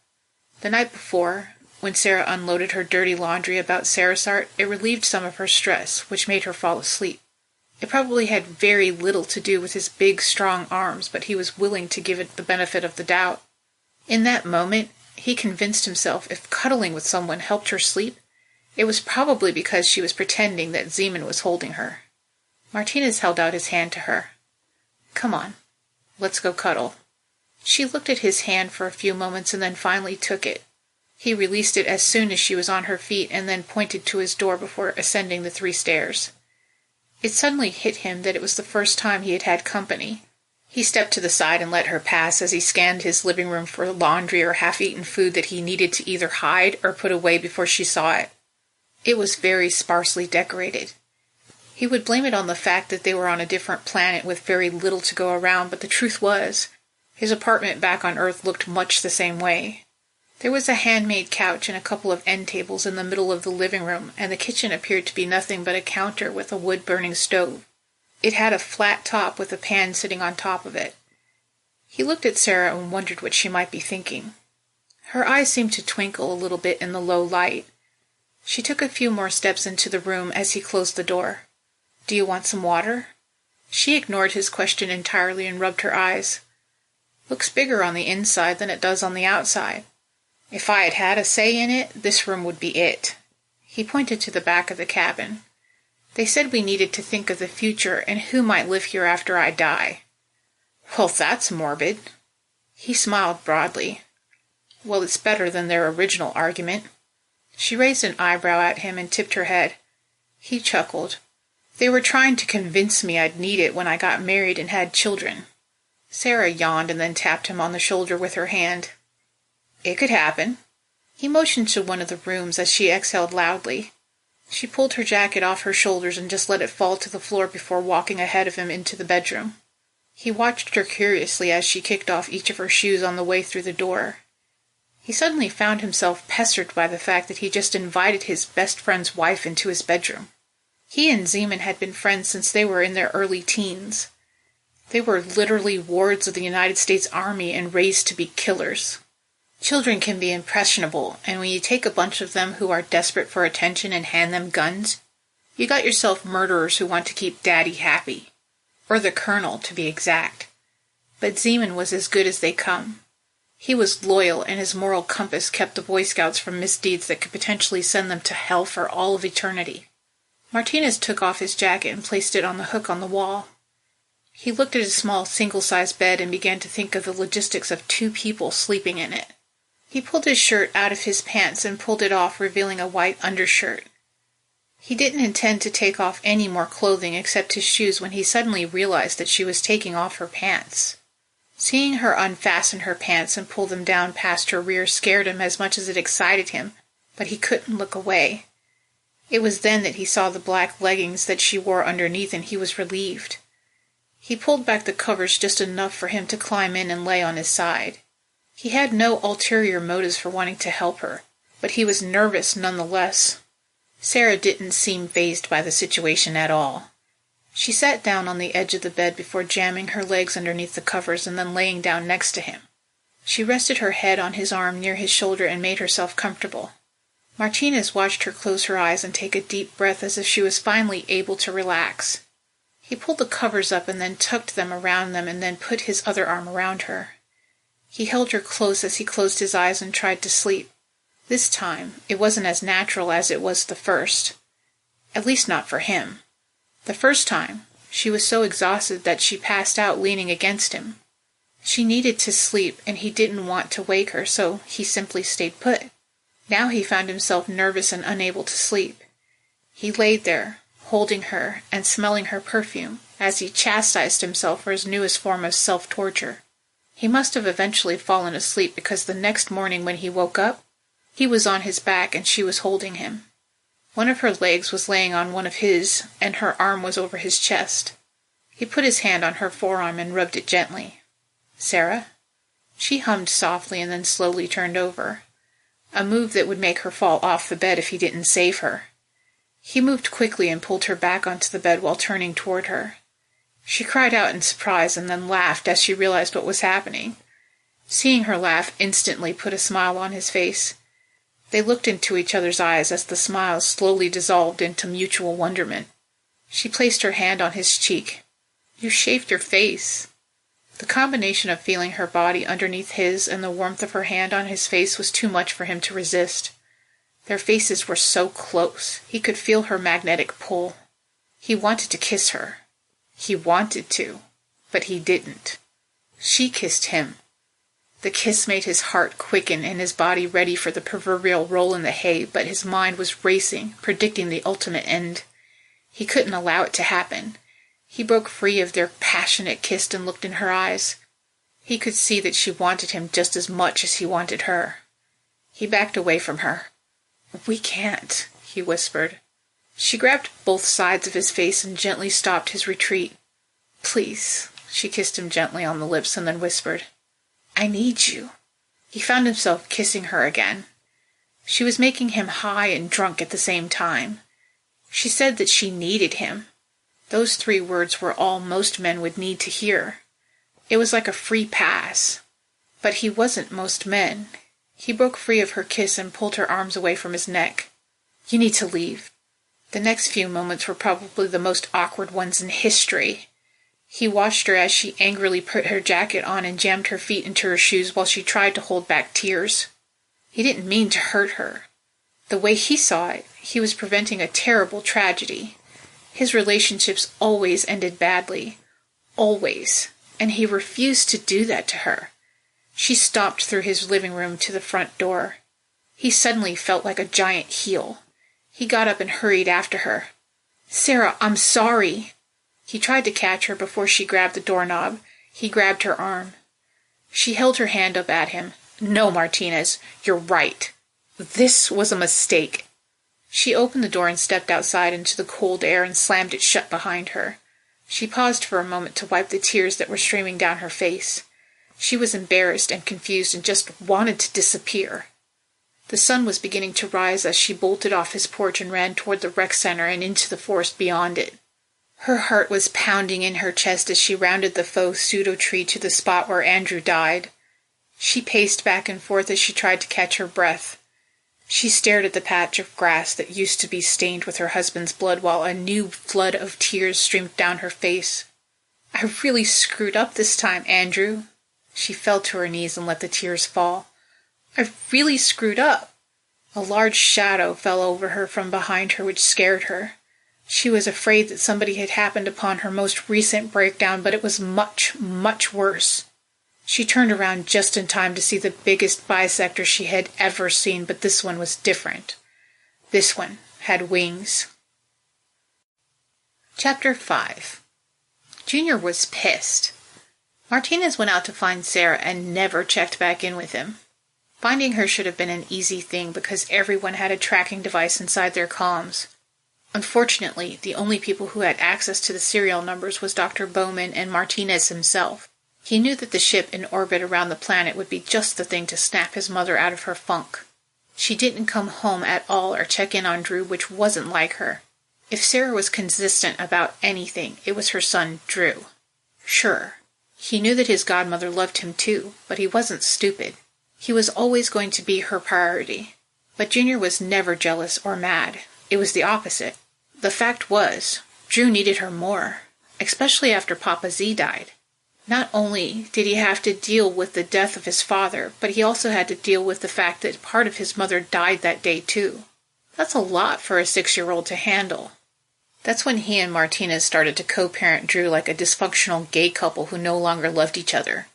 [SPEAKER 2] The night before, when Sara unloaded her dirty laundry about Sarisart, it relieved some of her stress, which made her fall asleep. It probably had very little to do with his big, strong arms, but he was willing to give it the benefit of the doubt. In that moment, he convinced himself if cuddling with someone helped her sleep, it was probably because she was pretending that Zeeman was holding her. Martinez held out his hand to her. Come on, let's go cuddle. She looked at his hand for a few moments and then finally took it. He released it as soon as she was on her feet and then pointed to his door before ascending the 3 stairs. It suddenly hit him that it was the first time he had had company. He stepped to the side and let her pass as he scanned his living room for laundry or half-eaten food that he needed to either hide or put away before she saw it. It was very sparsely decorated. He would blame it on the fact that they were on a different planet with very little to go around, but the truth was, his apartment back on Earth looked much the same way. There was a handmade couch and a couple of end tables in the middle of the living room, and the kitchen appeared to be nothing but a counter with a wood-burning stove. It had a flat top with a pan sitting on top of it. He looked at Sara and wondered what she might be thinking. Her eyes seemed to twinkle a little bit in the low light. She took a few more steps into the room as he closed the door. Do you want some water? She ignored his question entirely and rubbed her eyes. Looks bigger on the inside than it does on the outside. If I had had a say in it, this room would be it. He pointed to the back of the cabin. They said we needed to think of the future and who might live here after I die. Well, that's morbid. He smiled broadly. Well, it's better than their original argument. She raised an eyebrow at him and tipped her head. He chuckled. They were trying to convince me I'd need it when I got married and had children. Sara yawned and then tapped him on the shoulder with her hand. It could happen. He motioned to one of the rooms as she exhaled loudly. She pulled her jacket off her shoulders and just let it fall to the floor before walking ahead of him into the bedroom. He watched her curiously as she kicked off each of her shoes on the way through the door. He suddenly found himself pestered by the fact that he just invited his best friend's wife into his bedroom. He and Zeeman had been friends since they were in their early teens. They were literally wards of the United States Army and raised to be killers. Children can be impressionable, and when you take a bunch of them who are desperate for attention and hand them guns, you got yourself murderers who want to keep Daddy happy. Or the Colonel, to be exact. But Zeeman was as good as they come. He was loyal, and his moral compass kept the Boy Scouts from misdeeds that could potentially send them to hell for all of eternity. Martinez took off his jacket and placed it on the hook on the wall. He looked at his small single-sized bed and began to think of the logistics of 2 people sleeping in it. He pulled his shirt out of his pants and pulled it off, revealing a white undershirt. He didn't intend to take off any more clothing except his shoes when he suddenly realized that she was taking off her pants. Seeing her unfasten her pants and pull them down past her rear scared him as much as it excited him, but he couldn't look away. It was then that he saw the black leggings that she wore underneath, and he was relieved. He pulled back the covers just enough for him to climb in and lay on his side. He had no ulterior motives for wanting to help her, but he was nervous nonetheless. Sara didn't seem fazed by the situation at all. She sat down on the edge of the bed before jamming her legs underneath the covers and then laying down next to him. She rested her head on his arm near his shoulder and made herself comfortable. Martinez watched her close her eyes and take a deep breath as if she was finally able to relax. He pulled the covers up and then tucked them around them and then put his other arm around her. He held her close as he closed his eyes and tried to sleep. This time, it wasn't as natural as it was the first. At least not for him. The first time, she was so exhausted that she passed out leaning against him. She needed to sleep, and he didn't want to wake her, so he simply stayed put. Now he found himself nervous and unable to sleep. He laid there, holding her and smelling her perfume, as he chastised himself for his newest form of self-torture. He must have eventually fallen asleep because the next morning when he woke up, he was on his back and she was holding him. One of her legs was laying on one of his, and her arm was over his chest. He put his hand on her forearm and rubbed it gently. "Sarah?" She hummed softly and then slowly turned over, a move that would make her fall off the bed if he didn't save her. He moved quickly and pulled her back onto the bed while turning toward her. She cried out in surprise and then laughed as she realized what was happening. Seeing her laugh instantly put a smile on his face. They looked into each other's eyes as the smile slowly dissolved into mutual wonderment. She placed her hand on his cheek. "You shaved your face." The combination of feeling her body underneath his and the warmth of her hand on his face was too much for him to resist. Their faces were so close. He could feel her magnetic pull. He wanted to kiss her. He wanted to, but he didn't. She kissed him. The kiss made his heart quicken and his body ready for the proverbial roll in the hay, but his mind was racing, predicting the ultimate end. He couldn't allow it to happen. He broke free of their passionate kiss and looked in her eyes. He could see that she wanted him just as much as he wanted her. He backed away from her. "We can't," he whispered. She grabbed both sides of his face and gently stopped his retreat. "Please," she kissed him gently on the lips and then whispered, "I need you." He found himself kissing her again. She was making him high and drunk at the same time. She said that she needed him. Those 3 words were all most men would need to hear. It was like a free pass. But he wasn't most men. He broke free of her kiss and pulled her arms away from his neck. "You need to leave." The next few moments were probably the most awkward ones in history. He watched her as she angrily put her jacket on and jammed her feet into her shoes while she tried to hold back tears. He didn't mean to hurt her. The way he saw it, he was preventing a terrible tragedy. His relationships always ended badly. Always. And he refused to do that to her. She stomped through his living room to the front door. He suddenly felt like a giant heel. He got up and hurried after her. "Sarah, I'm sorry." He tried to catch her before she grabbed the doorknob. He grabbed her arm. She held her hand up at him. "No, Martinez, you're right. This was a mistake." She opened the door and stepped outside into the cold air and slammed it shut behind her. She paused for a moment to wipe the tears that were streaming down her face. She was embarrassed and confused and just wanted to disappear. The sun was beginning to rise as she bolted off his porch and ran toward the rec center and into the forest beyond it. Her heart was pounding in her chest as she rounded the faux pseudo-tree to the spot where Andrew died. She paced back and forth as she tried to catch her breath. She stared at the patch of grass that used to be stained with her husband's blood while a new flood of tears streamed down her face. "I really screwed up this time, Andrew." She fell to her knees and let the tears fall. "I really screwed up." A large shadow fell over her from behind her, which scared her. She was afraid that somebody had happened upon her most recent breakdown, but it was much, much worse. She turned around just in time to see the biggest bisector she had ever seen, but this one was different. This one had wings. Chapter 5. Junior was pissed. Martinez went out to find Sarah and never checked back in with him. Finding her should have been an easy thing because everyone had a tracking device inside their comms. Unfortunately, the only people who had access to the serial numbers was Dr. Bowman and Martinez himself. He knew that the ship in orbit around the planet would be just the thing to snap his mother out of her funk. She didn't come home at all or check in on Drew, which wasn't like her. If Sarah was consistent about anything, it was her son, Drew. Sure, he knew that his godmother loved him too, but he wasn't stupid. He was always going to be her priority. But Junior was never jealous or mad. It was the opposite. The fact was, Drew needed her more, especially after Papa Z died. Not only did he have to deal with the death of his father, but he also had to deal with the fact that part of his mother died that day too. That's a lot for a 6-year-old to handle. That's when he and Martinez started to co-parent Drew like a dysfunctional gay couple who no longer loved each other.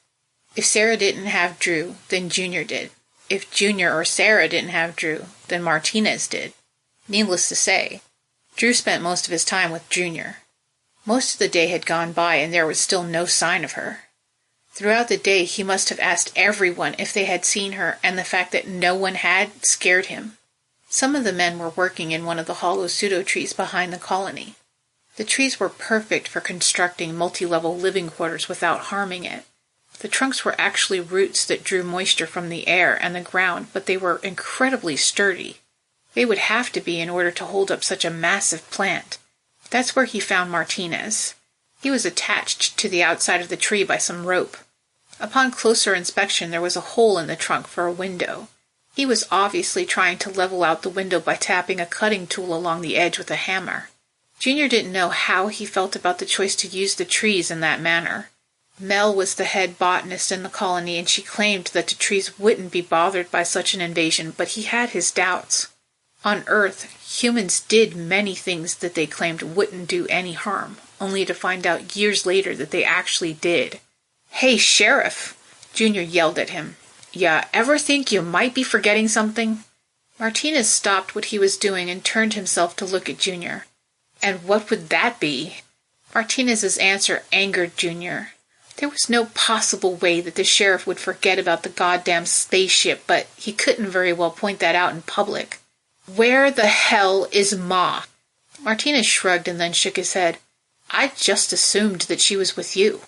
[SPEAKER 2] If Sara didn't have Drew, then Junior did. If Junior or Sara didn't have Drew, then Martinez did. Needless to say, Drew spent most of his time with Junior. Most of the day had gone by and there was still no sign of her. Throughout the day he must have asked everyone if they had seen her, and the fact that no one had scared him. Some of the men were working in one of the hollow pseudo trees behind the colony. The trees were perfect for constructing multi-level living quarters without harming it. The trunks were actually roots that drew moisture from the air and the ground, but they were incredibly sturdy. They would have to be in order to hold up such a massive plant. That's where he found Martinez. He was attached to the outside of the tree by some rope. Upon closer inspection, there was a hole in the trunk for a window. He was obviously trying to level out the window by tapping a cutting tool along the edge with a hammer. Junior didn't know how he felt about the choice to use the trees in that manner. Mel was the head botanist in the colony, and she claimed that the trees wouldn't be bothered by such an invasion, but he had his doubts. On Earth, humans did many things that they claimed wouldn't do any harm, only to find out years later that they actually did. "Hey, Sheriff!" Junior yelled at him. "Ya ever think you might be forgetting something?" Martinez stopped what he was doing and turned himself to look at Junior. "And what would that be?" Martinez's answer angered Junior. There was no possible way that the sheriff would forget about the goddamn spaceship, but he couldn't very well point that out in public. "Where the hell is Ma?" Martinez shrugged and then shook his head. "I just assumed that she was with you."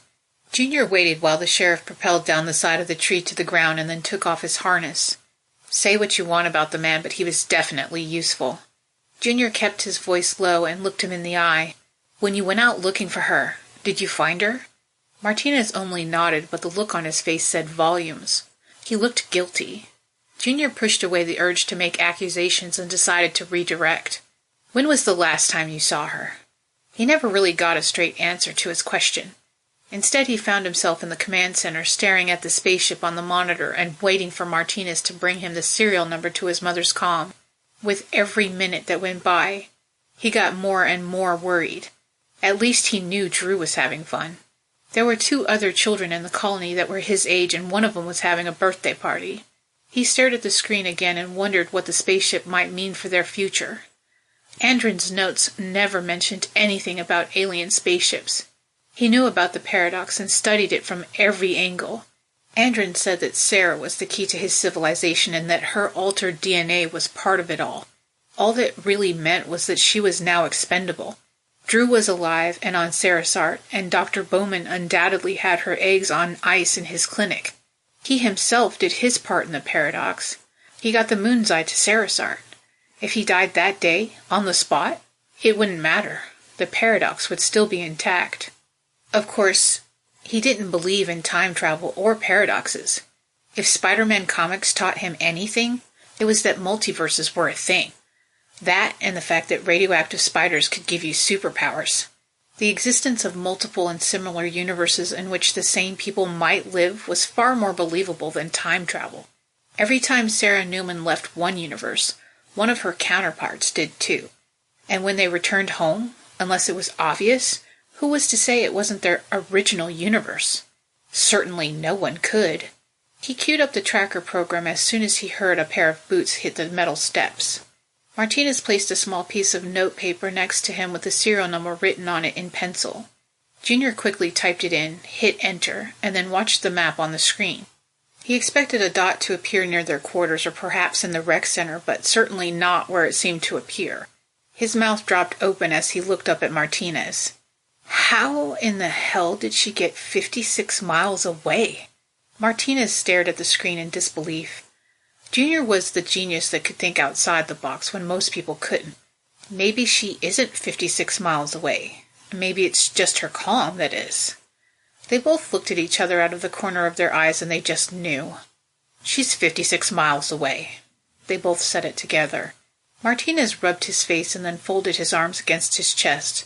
[SPEAKER 2] Junior waited while the sheriff propelled down the side of the tree to the ground and then took off his harness. Say what you want about the man, but he was definitely useful. Junior kept his voice low and looked him in the eye. "When you went out looking for her, did you find her?" Martinez only nodded, but the look on his face said volumes. He looked guilty. Junior pushed away the urge to make accusations and decided to redirect. "When was the last time you saw her?" He never really got a straight answer to his question. Instead, he found himself in the command center, staring at the spaceship on the monitor and waiting for Martinez to bring him the serial number to his mother's comm. With every minute that went by, he got more and more worried. At least he knew Drew was having fun. There were 2 other children in the colony that were his age, and one of them was having a birthday party. He stared at the screen again and wondered what the spaceship might mean for their future. Andrin's notes never mentioned anything about alien spaceships. He knew about the paradox and studied it from every angle. Andrin said that Sara was the key to his civilization and that her altered DNA was part of it all. All that really meant was that she was now expendable. Drew was alive and on Sarisart, and Dr. Bowman undoubtedly had her eggs on ice in his clinic. He himself did his part in the paradox. He got the moon's eye to Sarisart. If he died that day, on the spot, it wouldn't matter. The paradox would still be intact. Of course, he didn't believe in time travel or paradoxes. If Spider-Man comics taught him anything, it was that multiverses were a thing. That and the fact that radioactive spiders could give you superpowers. The existence of multiple and similar universes in which the same people might live was far more believable than time travel. Every time Sarah Newman left one universe, one of her counterparts did too. And when they returned home, unless it was obvious, who was to say it wasn't their original universe? Certainly no one could. He queued up the tracker program as soon as he heard a pair of boots hit the metal steps. Martinez placed a small piece of notepaper next to him with the serial number written on it in pencil. Junior quickly typed it in, hit enter, and then watched the map on the screen. He expected a dot to appear near their quarters or perhaps in the rec center, but certainly not where it seemed to appear. His mouth dropped open as he looked up at Martinez. How in the hell did she get 56 miles away? Martinez stared at the screen in disbelief. Junior was the genius that could think outside the box when most people couldn't. Maybe she isn't 56 miles away. Maybe it's just her comm that is. They both looked at each other out of the corner of their eyes and they just knew. "She's 56 miles away." They both said it together. Martinez rubbed his face and then folded his arms against his chest.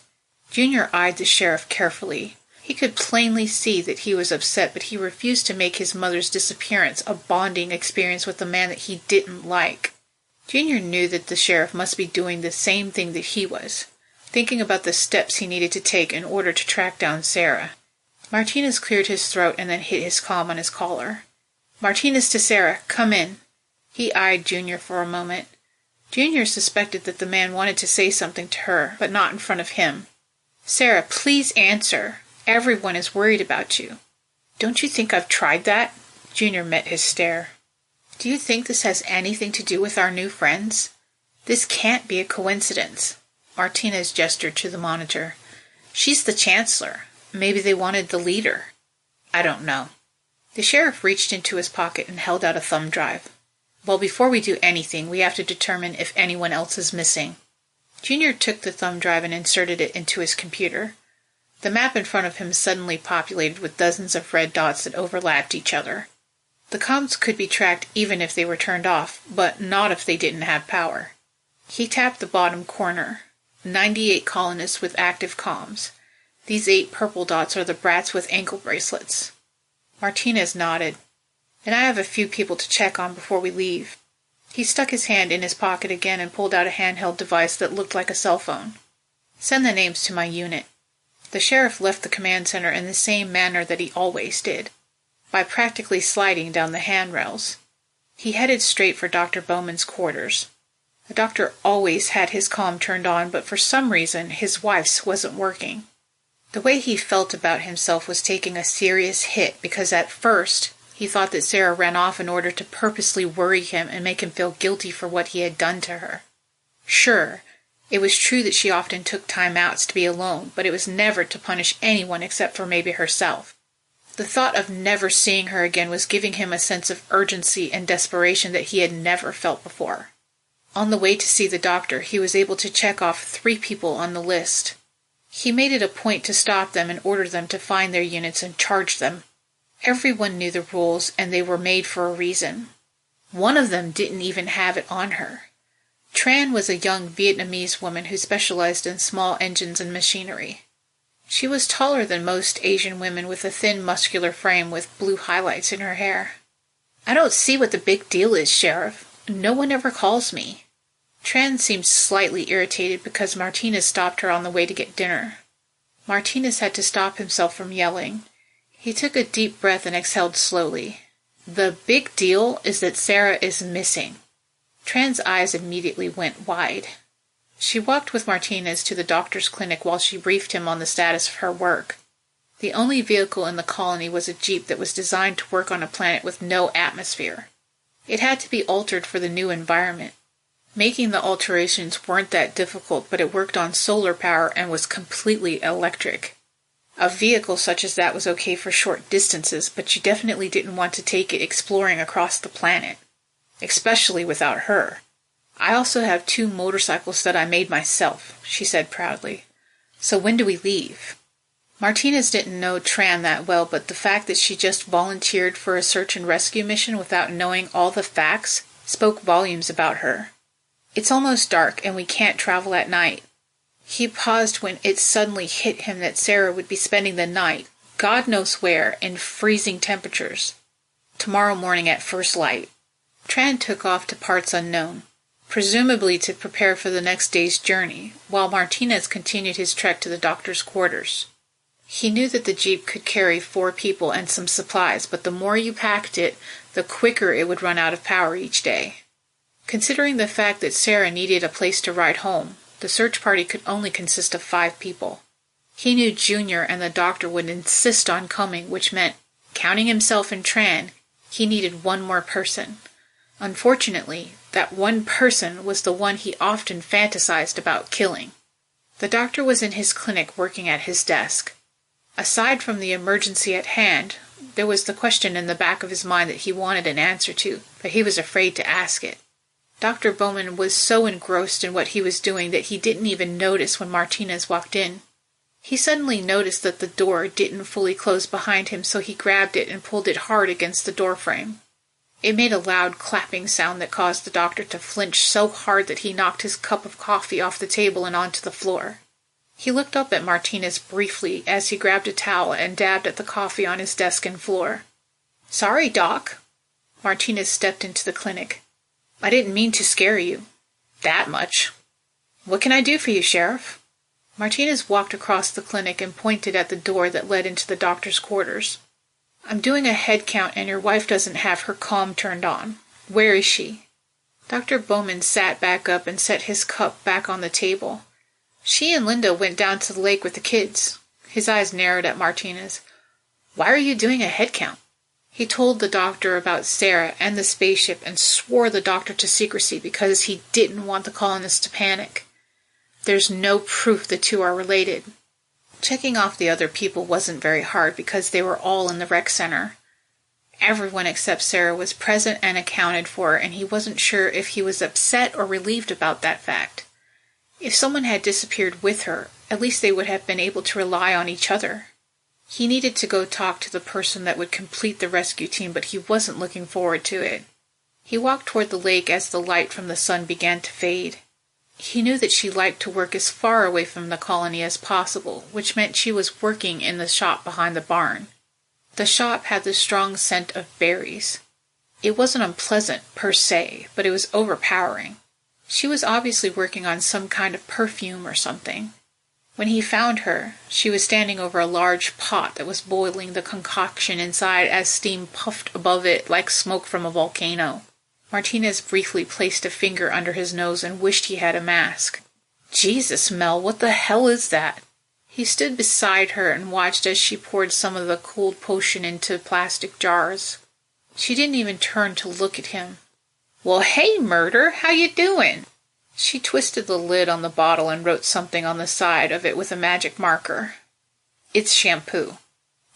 [SPEAKER 2] Junior eyed the sheriff carefully. He could plainly see that he was upset, but he refused to make his mother's disappearance a bonding experience with a man that he didn't like. Junior knew that the sheriff must be doing the same thing that he was, thinking about the steps he needed to take in order to track down Sara. Martinez cleared his throat and then hit his palm on his collar. "Martinez to Sara, come in." He eyed Junior for a moment. Junior suspected that the man wanted to say something to her, but not in front of him. "Sara, please answer. Everyone is worried about you." "Don't you think I've tried that?" Junior met his stare. "Do you think this has anything to do with our new friends? This can't be a coincidence." Martinez gestured to the monitor. "She's the Chancellor. Maybe they wanted the leader." "I don't know." The sheriff reached into his pocket and held out a thumb drive. "Well, before we do anything, we have to determine if anyone else is missing." Junior took the thumb drive and inserted it into his computer. The map in front of him suddenly populated with dozens of red dots that overlapped each other. The comms could be tracked even if they were turned off, but not if they didn't have power. He tapped the bottom corner. 98 colonists with active comms. These 8 purple dots are the brats with ankle bracelets. Martinez nodded. "And I have a few people to check on before we leave." He stuck his hand in his pocket again and pulled out a handheld device that looked like a cell phone. "Send the names to my unit." The sheriff left the command center in the same manner that he always did, by practically sliding down the handrails. He headed straight for Dr. Bowman's quarters. The doctor always had his comm turned on, but for some reason his wife's wasn't working. The way he felt about himself was taking a serious hit because at first he thought that Sara ran off in order to purposely worry him and make him feel guilty for what he had done to her. Sure, it was true that she often took time outs to be alone, but it was never to punish anyone except for maybe herself. The thought of never seeing her again was giving him a sense of urgency and desperation that he had never felt before. On the way to see the doctor, he was able to check off 3 people on the list. He made it a point to stop them and order them to find their units and charge them. Everyone knew the rules, and they were made for a reason. One of them didn't even have it on her. Tran was a young Vietnamese woman who specialized in small engines and machinery. She was taller than most Asian women, with a thin, muscular frame with blue highlights in her hair. "I don't see what the big deal is, Sheriff. No one ever calls me." Tran seemed slightly irritated because Martinez stopped her on the way to get dinner. Martinez had to stop himself from yelling. He took a deep breath and exhaled slowly. "The big deal is that Sara is missing." Tran's eyes immediately went wide. She walked with Martinez to the doctor's clinic while she briefed him on the status of her work. The only vehicle in the colony was a jeep that was designed to work on a planet with no atmosphere. It had to be altered for the new environment. Making the alterations weren't that difficult, but it worked on solar power and was completely electric. A vehicle such as that was okay for short distances, but you definitely didn't want to take it exploring across the planet. Especially without her. "I also have 2 motorcycles that I made myself," she said proudly. "So when do we leave?" Martinez didn't know Tran that well, but the fact that she just volunteered for a search and rescue mission without knowing all the facts spoke volumes about her. "It's almost dark, and we can't travel at night." He paused when it suddenly hit him that Sara would be spending the night, God knows where, in freezing temperatures. "Tomorrow morning at first light." Tran took off to parts unknown, presumably to prepare for the next day's journey, while Martinez continued his trek to the doctor's quarters. He knew that the jeep could carry 4 people and some supplies, but the more you packed it, the quicker it would run out of power each day. Considering the fact that Sara needed a place to ride home, the search party could only consist of 5 people. He knew Junior and the doctor would insist on coming, which meant, counting himself and Tran, he needed 1 more person. Unfortunately, that one person was the one he often fantasized about killing. The doctor was in his clinic working at his desk. Aside from the emergency at hand, there was the question in the back of his mind that he wanted an answer to, but he was afraid to ask it. Dr. Bowman was so engrossed in what he was doing that he didn't even notice when Martinez walked in. He suddenly noticed that the door didn't fully close behind him, so he grabbed it and pulled it hard against the doorframe. It made a loud clapping sound that caused the doctor to flinch so hard that he knocked his cup of coffee off the table and onto the floor. He looked up at Martinez briefly as he grabbed a towel and dabbed at the coffee on his desk and floor. "Sorry, Doc." Martinez stepped into the clinic. "I didn't mean to scare you. That much. What can I do for you, Sheriff?" Martinez walked across the clinic and pointed at the door that led into the doctor's quarters. "I'm doing a head count and your wife doesn't have her comm turned on. Where is she?" Dr. Bowman sat back up and set his cup back on the table. "She and Linda went down to the lake with the kids." His eyes narrowed at Martinez. "Why are you doing a head count?" He told the doctor about Sara and the spaceship and swore the doctor to secrecy because he didn't want the colonists to panic. "There's no proof the two are related." Checking off the other people wasn't very hard because they were all in the rec center. Everyone except Sara was present and accounted for, and he wasn't sure if he was upset or relieved about that fact. If someone had disappeared with her, at least they would have been able to rely on each other. He needed to go talk to the person that would complete the rescue team, but he wasn't looking forward to it. He walked toward the lake as the light from the sun began to fade. He knew that she liked to work as far away from the colony as possible, which meant she was working in the shop behind the barn. The shop had the strong scent of berries. It wasn't unpleasant, per se, but it was overpowering. She was obviously working on some kind of perfume or something. When he found her, she was standing over a large pot that was boiling the concoction inside as steam puffed above it like smoke from a volcano. Martinez briefly placed a finger under his nose and wished he had a mask. "Jesus, Mel, what the hell is that?" He stood beside her and watched as she poured some of the cooled potion into plastic jars. She didn't even turn to look at him. "Well, hey, Murder, how you doing?" She twisted the lid on the bottle and wrote something on the side of it with a magic marker. "It's shampoo."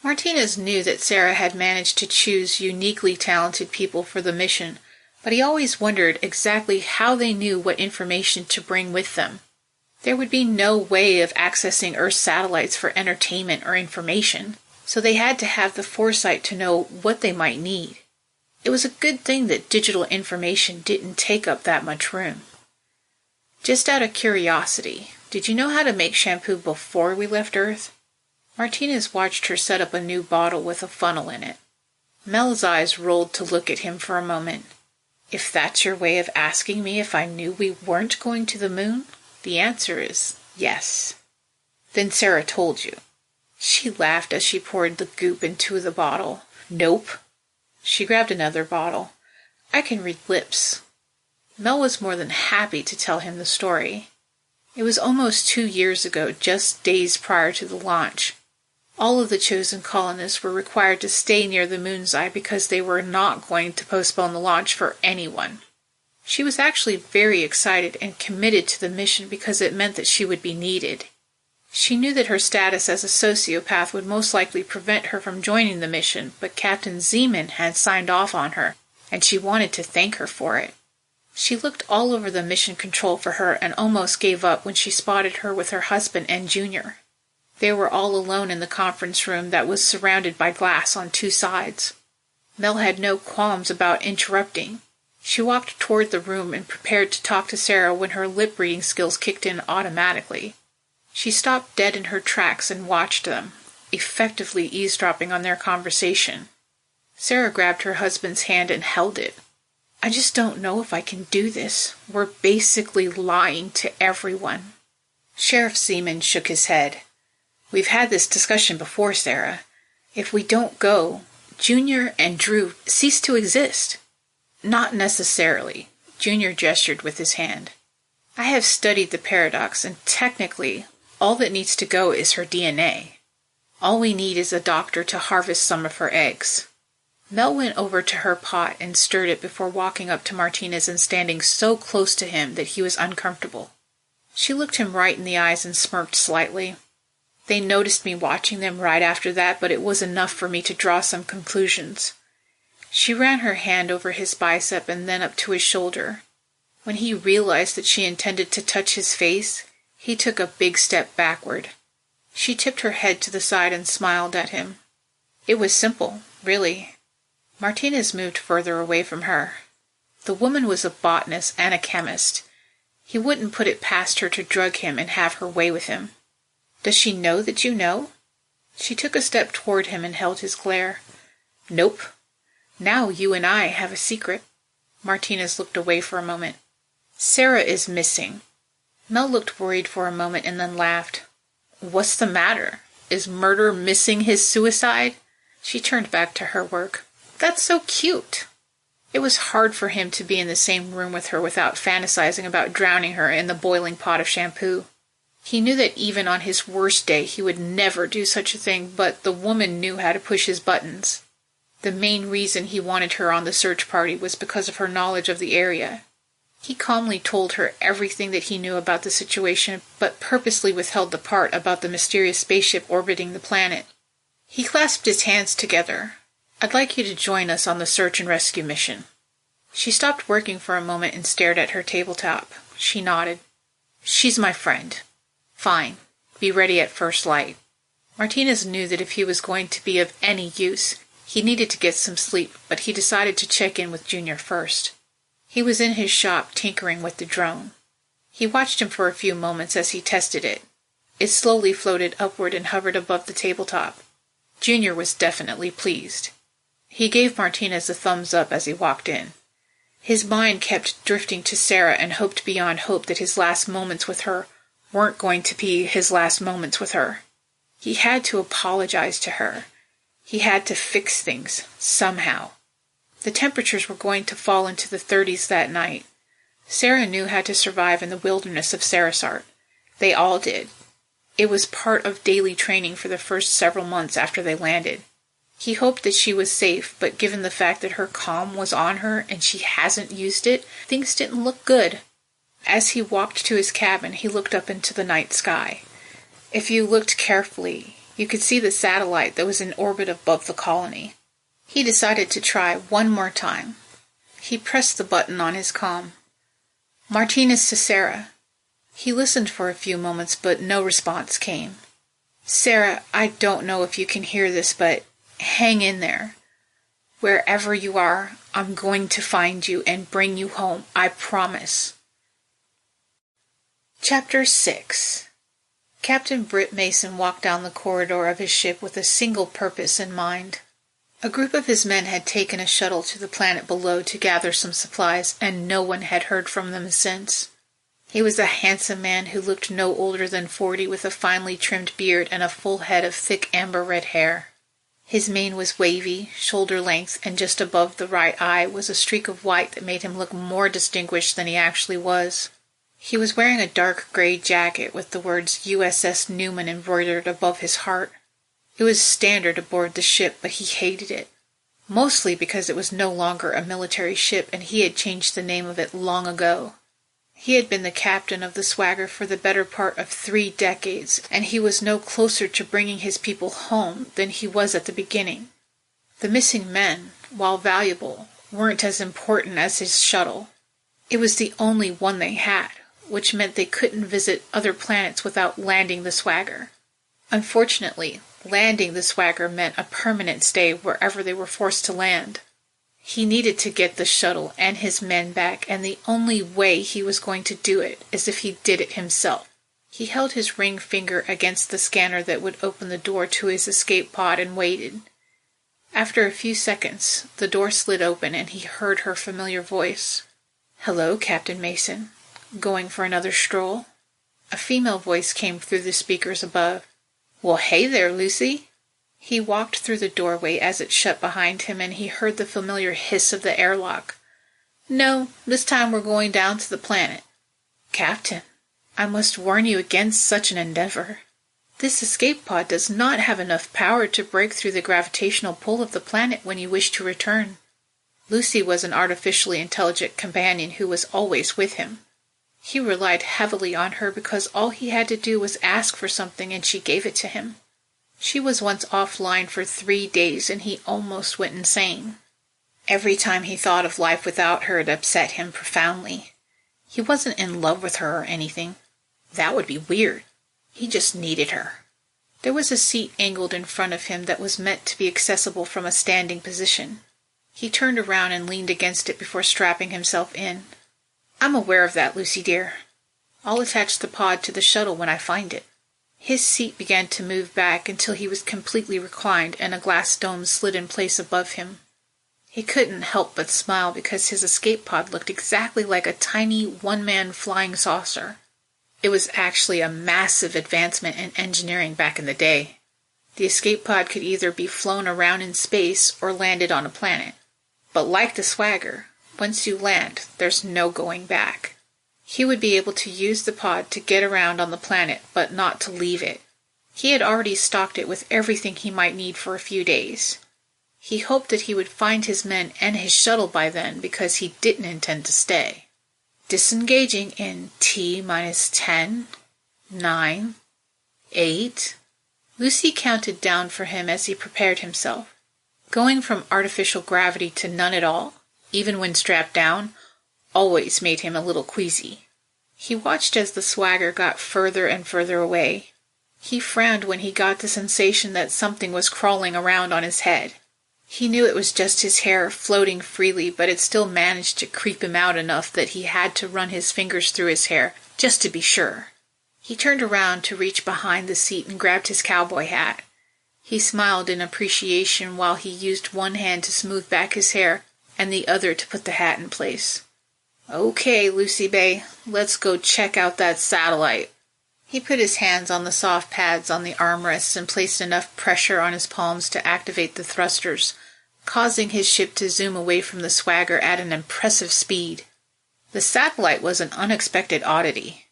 [SPEAKER 2] Martinez knew that Sara had managed to choose uniquely talented people for the mission, but he always wondered exactly how they knew what information to bring with them. There would be no way of accessing Earth's satellites for entertainment or information, so they had to have the foresight to know what they might need. It was a good thing that digital information didn't take up that much room. "Just out of curiosity, did you know how to make shampoo before we left Earth?" Martinez watched her set up a new bottle with a funnel in it. Mel's eyes rolled to look at him for a moment. "If that's your way of asking me if I knew we weren't going to the moon, the answer is yes." "Then Sara told you." She laughed as she poured the goop into the bottle. "Nope." She grabbed another bottle. "I can read lips." Mel was more than happy to tell him the story. It was almost 2 years ago, just days prior to the launch. All of the chosen colonists were required to stay near the moon's eye because they were not going to postpone the launch for anyone. She was actually very excited and committed to the mission because it meant that she would be needed. She knew that her status as a sociopath would most likely prevent her from joining the mission, but Captain Zeeman had signed off on her, and she wanted to thank her for it. She looked all over the mission control for her and almost gave up when she spotted her with her husband and Junior. They were all alone in the conference room that was surrounded by glass on 2 sides. Mel had no qualms about interrupting. She walked toward the room and prepared to talk to Sara when her lip-reading skills kicked in automatically. She stopped dead in her tracks and watched them, effectively eavesdropping on their conversation. Sara grabbed her husband's hand and held it. "I just don't know if I can do this. We're basically lying to everyone." Sheriff Zeeman shook his head. "We've had this discussion before, Sara. If we don't go, Junior and Drew cease to exist." "Not necessarily." Junior gestured with his hand. "I have studied the paradox, and technically, all that needs to go is her DNA. All we need is a doctor to harvest some of her eggs." Mel went over to her pot and stirred it before walking up to Martinez and standing so close to him that he was uncomfortable. She looked him right in the eyes and smirked slightly. "They noticed me watching them right after that, but it was enough for me to draw some conclusions." She ran her hand over his bicep and then up to his shoulder. When he realized that she intended to touch his face, he took a big step backward. She tipped her head to the side and smiled at him. It was simple, really. Martinez moved further away from her. The woman was a botanist and a chemist. He wouldn't put it past her to drug him and have her way with him. Does she know that you know? She took a step toward him and held his glare. Nope. Now you and I have a secret. Martinez looked away for a moment. Sara is missing. Mel looked worried for a moment and then laughed. What's the matter? Is murder missing his suicide? She turned back to her work. That's so cute. It was hard for him to be in the same room with her without fantasizing about drowning her in the boiling pot of shampoo. He knew that even on his worst day he would never do such a thing, but the woman knew how to push his buttons. The main reason he wanted her on the search party was because of her knowledge of the area. He calmly told her everything that he knew about the situation, but purposely withheld the part about the mysterious spaceship orbiting the planet. He clasped his hands together. I'd like you to join us on the search and rescue mission. She stopped working for a moment and stared at her tabletop. She nodded. She's my friend. Fine. Be ready at first light. Martinez knew that if he was going to be of any use, he needed to get some sleep, but he decided to check in with Junior first. He was in his shop tinkering with the drone. He watched him for a few moments as he tested it. It slowly floated upward and hovered above the tabletop. Junior was definitely pleased. He gave Martinez a thumbs up as he walked in. His mind kept drifting to Sara and hoped beyond hope that his last moments with her weren't going to be his last moments with her. He had to apologize to her. He had to fix things, somehow. The temperatures were going to fall into the 30s that night. Sara knew how to survive in the wilderness of Sarisart. They all did. It was part of daily training for the first several months after they landed. He hoped that she was safe, but given the fact that her comm was on her and she hasn't used it, things didn't look good. As he walked to his cabin, he looked up into the night sky. If you looked carefully, you could see the satellite that was in orbit above the colony. He decided to try one more time. He pressed the button on his comm. Martinez to Sara. He listened for a few moments, but no response came. Sara, I don't know if you can hear this, but hang in there. Wherever you are, I'm going to find you and bring you home, I promise. Chapter 6. Captain Britt Mason walked down the corridor of his ship with a single purpose in mind. A group of his men had taken a shuttle to the planet below to gather some supplies, and no one had heard from them since. He was a handsome man who looked no older than 40, with a finely trimmed beard and a full head of thick amber-red hair. His mane was wavy, shoulder-length, and just above the right eye was a streak of white that made him look more distinguished than he actually was. He was wearing a dark gray jacket with the words USS Newman embroidered above his heart. It was standard aboard the ship, but he hated it. Mostly because it was no longer a military ship and he had changed the name of it long ago. He had been the captain of the Swagger for the better part of 3 decades, and he was no closer to bringing his people home than he was at the beginning. The missing men, while valuable, weren't as important as his shuttle. It was the only one they had, which meant they couldn't visit other planets without landing the Swagger. Unfortunately, landing the Swagger meant a permanent stay wherever they were forced to land. He needed to get the shuttle and his men back, and the only way he was going to do it is if he did it himself. He held his ring finger against the scanner that would open the door to his escape pod and waited. After a few seconds, the door slid open and he heard her familiar voice. "Hello, Captain Mason. Going for another stroll?" A female voice came through the speakers above. "Well, hey there, Lucy." He walked through the doorway as it shut behind him, and he heard the familiar hiss of the airlock. "No, this time we're going down to the planet." "Captain, I must warn you against such an endeavor. This escape pod does not have enough power to break through the gravitational pull of the planet when you wish to return." Lucy was an artificially intelligent companion who was always with him. He relied heavily on her because all he had to do was ask for something and she gave it to him. She was once offline for 3 days and he almost went insane. Every time he thought of life without her, it upset him profoundly. He wasn't in love with her or anything. That would be weird. He just needed her. There was a seat angled in front of him that was meant to be accessible from a standing position. He turned around and leaned against it before strapping himself in. "I'm aware of that, Lucy dear. I'll attach the pod to the shuttle when I find it." His seat began to move back until he was completely reclined and a glass dome slid in place above him. He couldn't help but smile because his escape pod looked exactly like a tiny one-man flying saucer. It was actually a massive advancement in engineering back in the day. The escape pod could either be flown around in space or landed on a planet. But like the Swagger, once you land, there's no going back. He would be able to use the pod to get around on the planet, but not to leave it. He had already stocked it with everything he might need for a few days. He hoped that he would find his men and his shuttle by then because he didn't intend to stay. Disengaging in T-10, 9, 8... Lucy counted down for him as he prepared himself. Going from artificial gravity to none at all, even when strapped down, always made him a little queasy. He watched as the Swagger got further and further away. He frowned when he got the sensation that something was crawling around on his head. He knew it was just his hair floating freely, but it still managed to creep him out enough that he had to run his fingers through his hair, just to be sure. He turned around to reach behind the seat and grabbed his cowboy hat. He smiled in appreciation while he used one hand to smooth back his hair and the other to put the hat in place. "Okay, Lucy Bay, let's go check out that satellite." He put his hands on the soft pads on the armrests and placed enough pressure on his palms to activate the thrusters, causing his ship to zoom away from the Swagger at an impressive speed. The satellite was an unexpected oddity.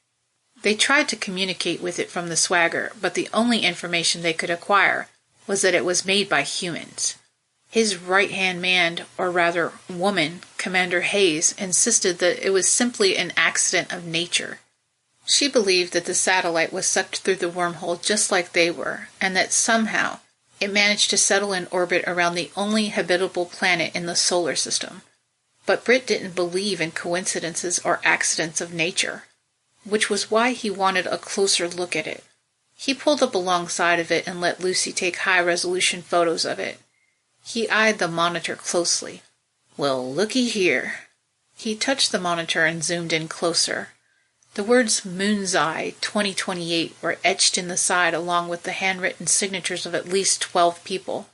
[SPEAKER 2] They tried to communicate with it from the Swagger, but the only information they could acquire was that it was made by humans. His right-hand man, or rather woman, Commander Hayes, insisted that it was simply an accident of nature. She believed that the satellite was sucked through the wormhole just like they were, and that somehow it managed to settle in orbit around the only habitable planet in the solar system. But Britt didn't believe in coincidences or accidents of nature, which was why he wanted a closer look at it. He pulled up alongside of it and let Lucy take high-resolution photos of it. He eyed the monitor closely. "Well, looky here." He touched the monitor and zoomed in closer. The words Moon's Eye 2028 were etched in the side along with the handwritten signatures of at least 12 people.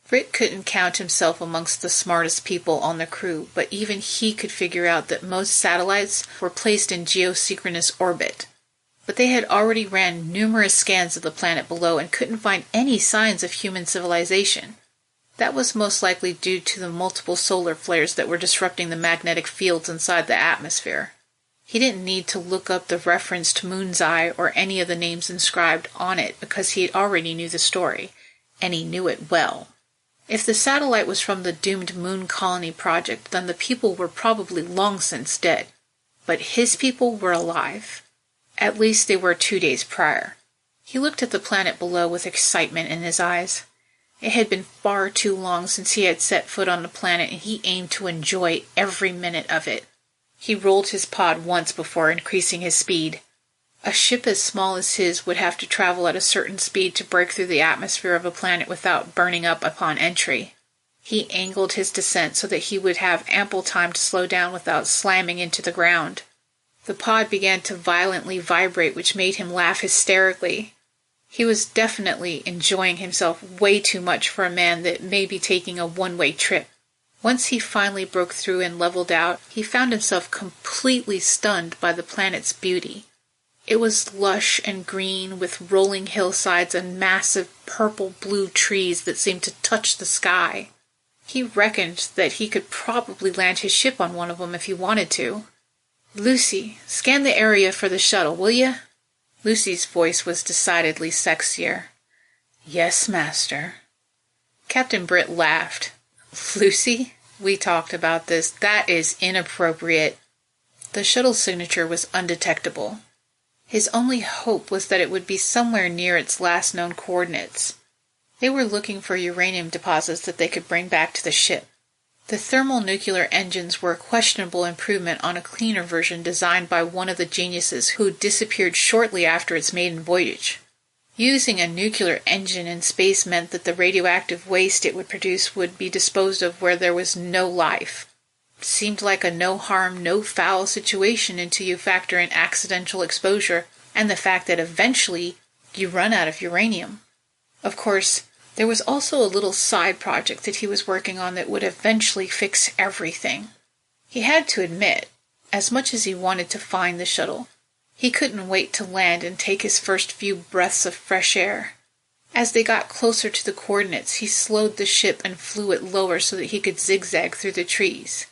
[SPEAKER 2] Britt couldn't count himself amongst the smartest people on the crew, but even he could figure out that most satellites were placed in geosynchronous orbit. But they had already ran numerous scans of the planet below and couldn't find any signs of human civilization. That was most likely due to the multiple solar flares that were disrupting the magnetic fields inside the atmosphere. He didn't need to look up the reference to Moon's Eye or any of the names inscribed on it because he already knew the story, and he knew it well. If the satellite was from the doomed moon colony project, then the people were probably long since dead. But his people were alive. At least they were 2 days prior. He looked at the planet below with excitement in his eyes. It had been far too long since he had set foot on the planet, and he aimed to enjoy every minute of it. He rolled his pod once before increasing his speed. A ship as small as his would have to travel at a certain speed to break through the atmosphere of a planet without burning up upon entry. He angled his descent so that he would have ample time to slow down without slamming into the ground. The pod began to violently vibrate, which made him laugh hysterically. He was definitely enjoying himself way too much for a man that may be taking a one-way trip. Once he finally broke through and leveled out, he found himself completely stunned by the planet's beauty. It was lush and green, with rolling hillsides and massive purple-blue trees that seemed to touch the sky. He reckoned that he could probably land his ship on one of them if he wanted to. "Lucy, scan the area for the shuttle, will you?" Lucy's voice was decidedly sexier. "Yes, master." Captain Britt laughed. "Lucy, we talked about this. That is inappropriate." The shuttle signature was undetectable. His only hope was that it would be somewhere near its last known coordinates. They were looking for uranium deposits that they could bring back to the ship. The thermal-nuclear engines were a questionable improvement on a cleaner version designed by one of the geniuses who disappeared shortly after its maiden voyage. Using a nuclear engine in space meant that the radioactive waste it would produce would be disposed of where there was no life. Seemed like a no-harm, no-foul situation until you factor in accidental exposure and the fact that eventually you run out of uranium. Of course, there was also a little side project that he was working on that would eventually fix everything. He had to admit, as much as he wanted to find the shuttle, he couldn't wait to land and take his first few breaths of fresh air. As they got closer to the coordinates, he slowed the ship and flew it lower so that he could zigzag through the trees.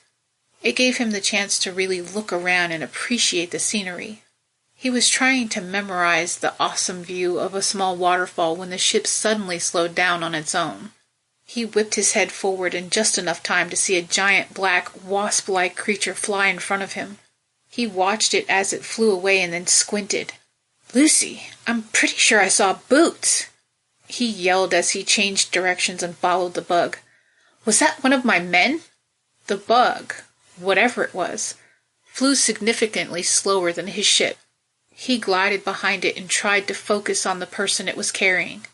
[SPEAKER 2] It gave him the chance to really look around and appreciate the scenery. He was trying to memorize the awesome view of a small waterfall when the ship suddenly slowed down on its own. He whipped his head forward in just enough time to see a giant black, wasp-like creature fly in front of him. He watched it as it flew away and then squinted. "Lucy, I'm pretty sure I saw boots!" He yelled as he changed directions and followed the bug. "Was that one of my men?" The bug, whatever it was, flew significantly slower than his ship. He glided behind it and tried to focus on the person it was carrying.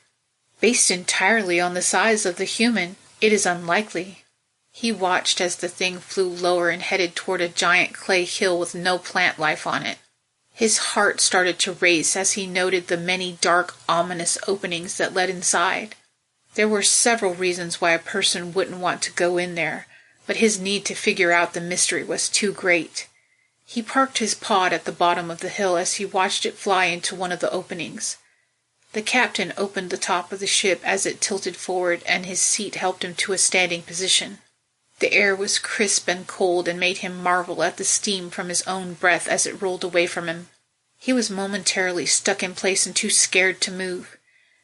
[SPEAKER 2] Based entirely on the size of the human, it is unlikely. He watched as the thing flew lower and headed toward a giant clay hill with no plant life on it. His heart started to race as he noted the many dark, ominous openings that led inside. There were several reasons why a person wouldn't want to go in there, but his need to figure out the mystery was too great. He parked his pod at the bottom of the hill as he watched it fly into one of the openings. The captain opened the top of the ship as it tilted forward, and his seat helped him to a standing position. The air was crisp and cold and made him marvel at the steam from his own breath as it rolled away from him. He was momentarily stuck in place and too scared to move.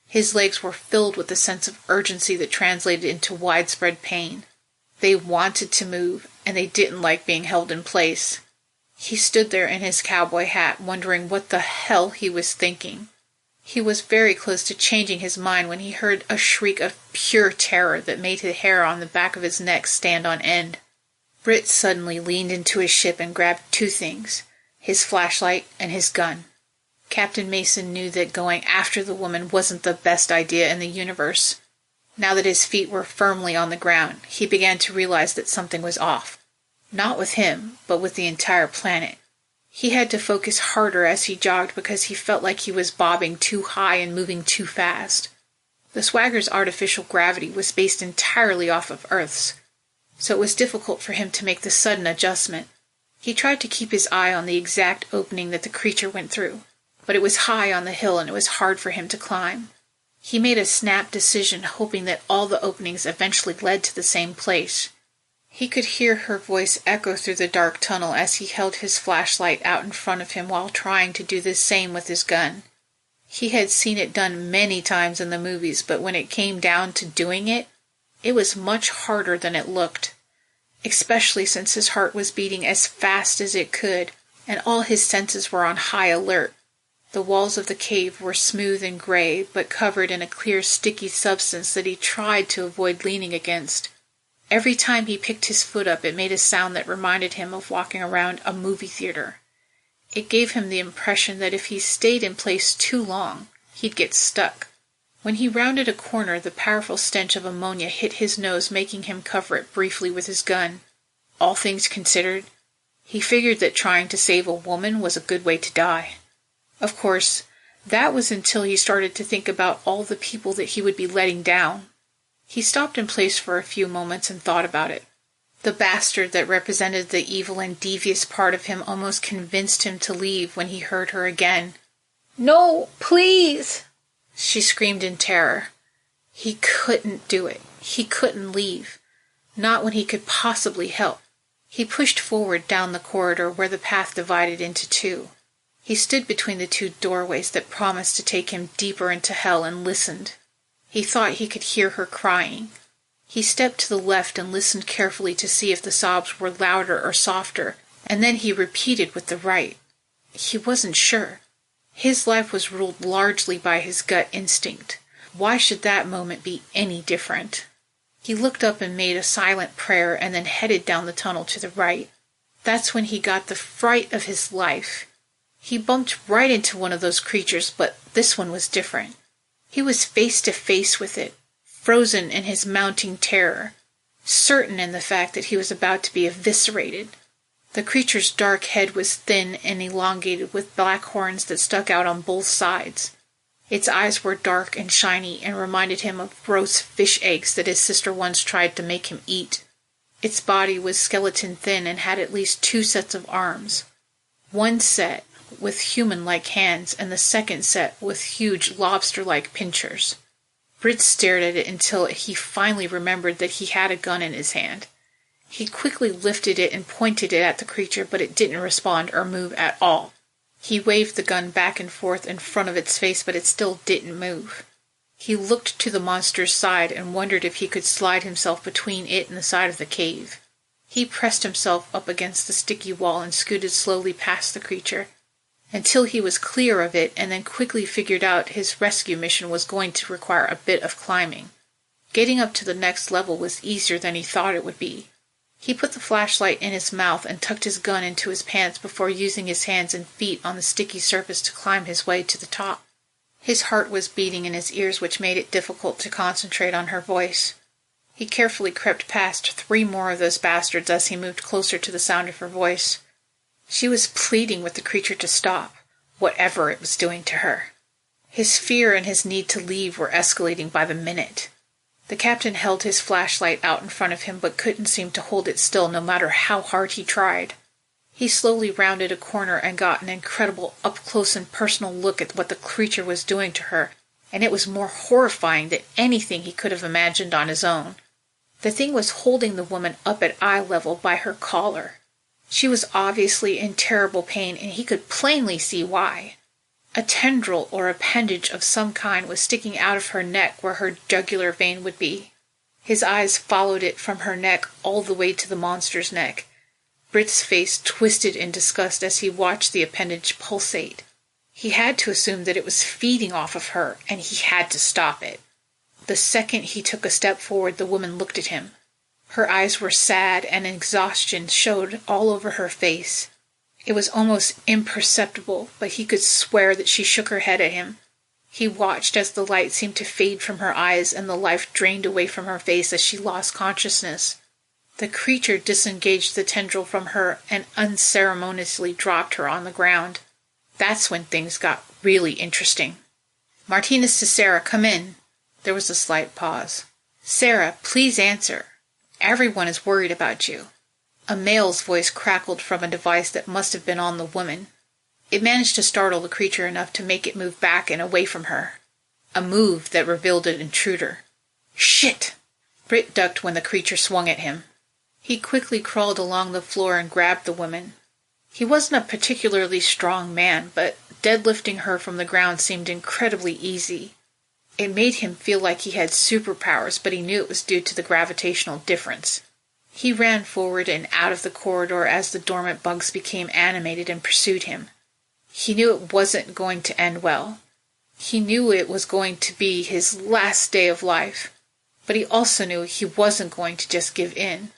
[SPEAKER 2] His legs were filled with a sense of urgency that translated into widespread pain. They wanted to move, and they didn't like being held in place. He stood there in his cowboy hat, wondering what the hell he was thinking. He was very close to changing his mind when he heard a shriek of pure terror that made the hair on the back of his neck stand on end. Britt suddenly leaned into his ship and grabbed two things, his flashlight and his gun. Captain Mason knew that going after the woman wasn't the best idea in the universe. Now that his feet were firmly on the ground, he began to realize that something was off. Not with him, but with the entire planet. He had to focus harder as he jogged because he felt like he was bobbing too high and moving too fast. The Swagger's artificial gravity was based entirely off of Earth's, so it was difficult for him to make the sudden adjustment. He tried to keep his eye on the exact opening that the creature went through, but it was high on the hill and it was hard for him to climb. He made a snap decision, hoping that all the openings eventually led to the same place. He could hear her voice echo through the dark tunnel as he held his flashlight out in front of him while trying to do the same with his gun. He had seen it done many times in the movies, but when it came down to doing it, it was much harder than it looked, especially since his heart was beating as fast as it could, and all his senses were on high alert. The walls of the cave were smooth and gray, but covered in a clear, sticky substance that he tried to avoid leaning against. Every time he picked his foot up, it made a sound that reminded him of walking around a movie theater. It gave him the impression that if he stayed in place too long, he'd get stuck. When he rounded a corner, the powerful stench of ammonia hit his nose, making him cover it briefly with his gun. All things considered, he figured that trying to save a woman was a good way to die. Of course, that was until he started to think about all the people that he would be letting down. He stopped in place for a few moments and thought about it. The bastard that represented the evil and devious part of him almost convinced him to leave when he heard her again. "No, please!" she screamed in terror. He couldn't do it. He couldn't leave. Not when he could possibly help. He pushed forward down the corridor where the path divided into two. He stood between the two doorways that promised to take him deeper into hell and listened. He thought he could hear her crying. He stepped to the left and listened carefully to see if the sobs were louder or softer, and then he repeated with the right. He wasn't sure. His life was ruled largely by his gut instinct. Why should that moment be any different? He looked up and made a silent prayer and then headed down the tunnel to the right. That's when he got the fright of his life. He bumped right into one of those creatures, but this one was different. He was face to face with it, frozen in his mounting terror, certain in the fact that he was about to be eviscerated. The creature's dark head was thin and elongated with black horns that stuck out on both sides. Its eyes were dark and shiny and reminded him of gross fish eggs that his sister once tried to make him eat. Its body was skeleton thin and had at least 2 sets of arms. One set with human-like hands and the second set with huge lobster-like pincers. Britt stared at it until he finally remembered that he had a gun in his hand. He quickly lifted it and pointed it at the creature, but it didn't respond or move at all. He waved the gun back and forth in front of its face, but it still didn't move. He looked to the monster's side and wondered if he could slide himself between it and the side of the cave. He pressed himself up against the sticky wall and scooted slowly past the creature, until he was clear of it, and then quickly figured out his rescue mission was going to require a bit of climbing. Getting up to the next level was easier than he thought it would be. He put the flashlight in his mouth and tucked his gun into his pants before using his hands and feet on the sticky surface to climb his way to the top. His heart was beating in his ears, which made it difficult to concentrate on her voice. He carefully crept past 3 more of those bastards as he moved closer to the sound of her voice. She was pleading with the creature to stop, whatever it was doing to her. His fear and his need to leave were escalating by the minute. The captain held his flashlight out in front of him but couldn't seem to hold it still no matter how hard he tried. He slowly rounded a corner and got an incredible up-close and personal look at what the creature was doing to her, and it was more horrifying than anything he could have imagined on his own. The thing was holding the woman up at eye level by her collar. She was obviously in terrible pain, and he could plainly see why. A tendril or appendage of some kind was sticking out of her neck where her jugular vein would be. His eyes followed it from her neck all the way to the monster's neck. Britt's face twisted in disgust as he watched the appendage pulsate. He had to assume that it was feeding off of her, and he had to stop it. The second he took a step forward, the woman looked at him. Her eyes were sad, and exhaustion showed all over her face. It was almost imperceptible, but he could swear that she shook her head at him. He watched as the light seemed to fade from her eyes and the life drained away from her face as she lost consciousness. The creature disengaged the tendril from her and unceremoniously dropped her on the ground. That's when things got really interesting. "Martinez to Sara, come in." There was a slight pause. "Sara, please answer. Everyone is worried about you." A male's voice crackled from a device that must have been on the woman. It managed to startle the creature enough to make it move back and away from her. A move that revealed an intruder. "Shit!" Britt ducked when the creature swung at him. He quickly crawled along the floor and grabbed the woman. He wasn't a particularly strong man, but deadlifting her from the ground seemed incredibly easy. It made him feel like he had superpowers, but he knew it was due to the gravitational difference. He ran forward and out of the corridor as the dormant bugs became animated and pursued him. He knew it wasn't going to end well. He knew it was going to be his last day of life, but he also knew he wasn't going to just give in.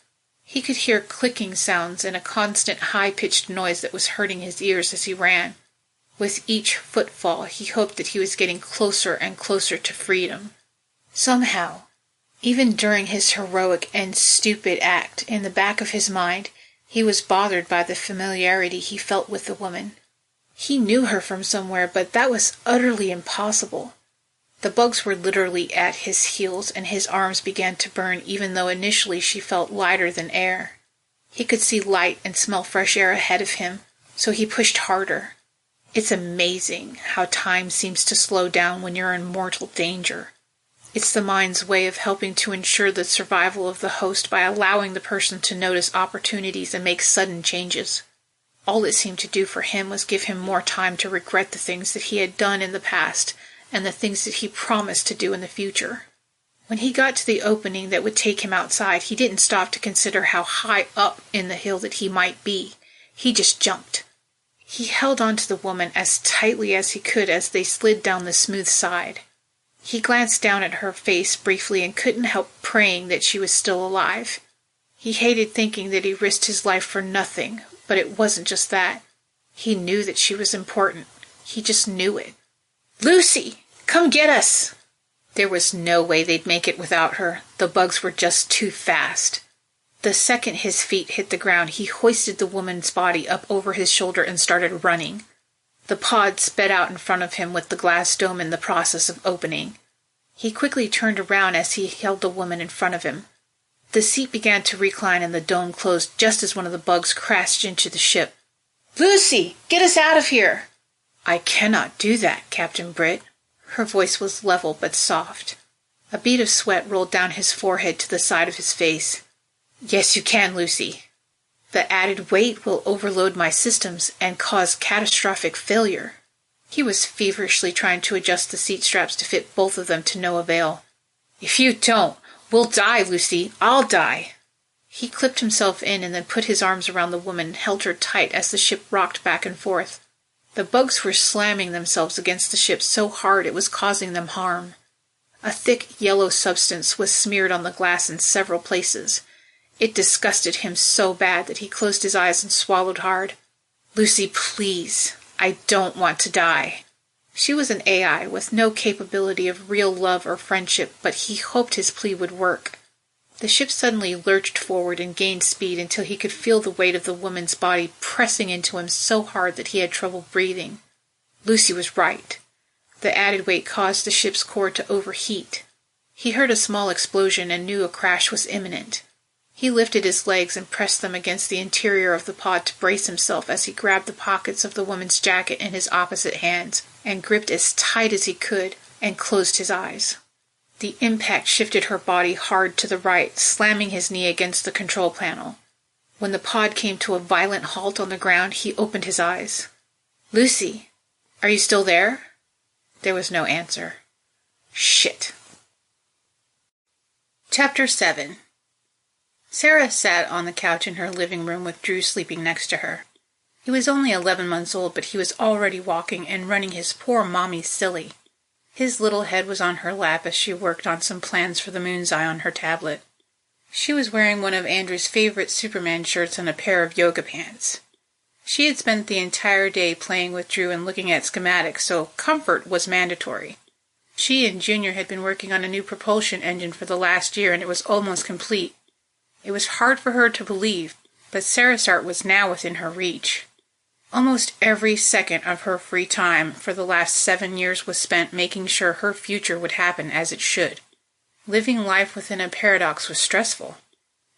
[SPEAKER 2] He could hear clicking sounds and a constant high-pitched noise that was hurting his ears as he ran. With each footfall, he hoped that he was getting closer and closer to freedom. Somehow, even during his heroic and stupid act, in the back of his mind, he was bothered by the familiarity he felt with the woman. He knew her from somewhere, but that was utterly impossible. The bugs were literally at his heels, and his arms began to burn even though initially she felt lighter than air. He could see light and smell fresh air ahead of him, so he pushed harder. It's amazing how time seems to slow down when you're in mortal danger. It's the mind's way of helping to ensure the survival of the host by allowing the person to notice opportunities and make sudden changes. All it seemed to do for him was give him more time to regret the things that he had done in the past and the things that he promised to do in the future. When he got to the opening that would take him outside, he didn't stop to consider how high up in the hill that he might be. He just jumped. He held on to the woman as tightly as he could as they slid down the smooth side. He glanced down at her face briefly and couldn't help praying that she was still alive. He hated thinking that he risked his life for nothing, but it wasn't just that. He knew that she was important. He just knew it. "Lucy! Come get us!" There was no way they'd make it without her. The bugs were just too fast. The second his feet hit the ground, he hoisted the woman's body up over his shoulder and started running. The pod sped out in front of him with the glass dome in the process of opening. He quickly turned around as he held the woman in front of him. The seat began to recline and the dome closed just as one of the bugs crashed into the ship. "Lucy, get us out of here!" "I cannot do that, Captain Britt." Her voice was level but soft. A bead of sweat rolled down his forehead to the side of his face. "Yes, you can, Lucy. The added weight will overload my systems and cause catastrophic failure." He was feverishly trying to adjust the seat straps to fit both of them to no avail. "If you don't, we'll die, Lucy. I'll die." He clipped himself in and then put his arms around the woman and held her tight as the ship rocked back and forth. The bugs were slamming themselves against the ship so hard it was causing them harm. A thick yellow substance was smeared on the glass in several places. It disgusted him so bad that he closed his eyes and swallowed hard. "Lucy, please. I don't want to die." She was an AI with no capability of real love or friendship, but he hoped his plea would work. The ship suddenly lurched forward and gained speed until he could feel the weight of the woman's body pressing into him so hard that he had trouble breathing. Lucy was right. The added weight caused the ship's core to overheat. He heard a small explosion and knew a crash was imminent. He lifted his legs and pressed them against the interior of the pod to brace himself as he grabbed the pockets of the woman's jacket in his opposite hands and gripped as tight as he could and closed his eyes. The impact shifted her body hard to the right, slamming his knee against the control panel. When the pod came to a violent halt on the ground, he opened his eyes. "Lucy, are you still there?" There was no answer. Shit. Chapter 7. Sara sat on the couch in her living room with Drew sleeping next to her. He was only 11 months old, but he was already walking and running his poor mommy silly. His little head was on her lap as she worked on some plans for the moon's eye on her tablet. She was wearing one of Andrew's favorite Superman shirts and a pair of yoga pants. She had spent the entire day playing with Drew and looking at schematics, so comfort was mandatory. She and Junior had been working on a new propulsion engine for the last year, and it was almost complete. It was hard for her to believe, but Sarisart was now within her reach. Almost every second of her free time for the last 7 years was spent making sure her future would happen as it should. Living life within a paradox was stressful.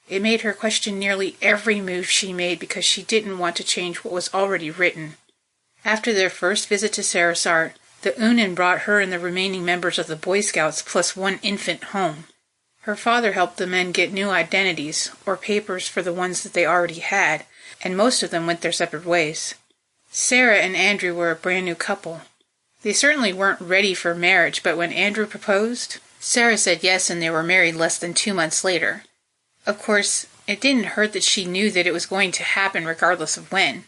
[SPEAKER 2] It made her question nearly every move she made because she didn't want to change what was already written. After their first visit to Sarisart, the Unin brought her and the remaining members of the Boy Scouts plus one infant home. Her father helped the men get new identities, or papers for the ones that they already had, and most of them went their separate ways. Sara and Andrew were a brand new couple. They certainly weren't ready for marriage, but when Andrew proposed, Sara said yes, and they were married less than 2 months later. Of course, it didn't hurt that she knew that it was going to happen regardless of when.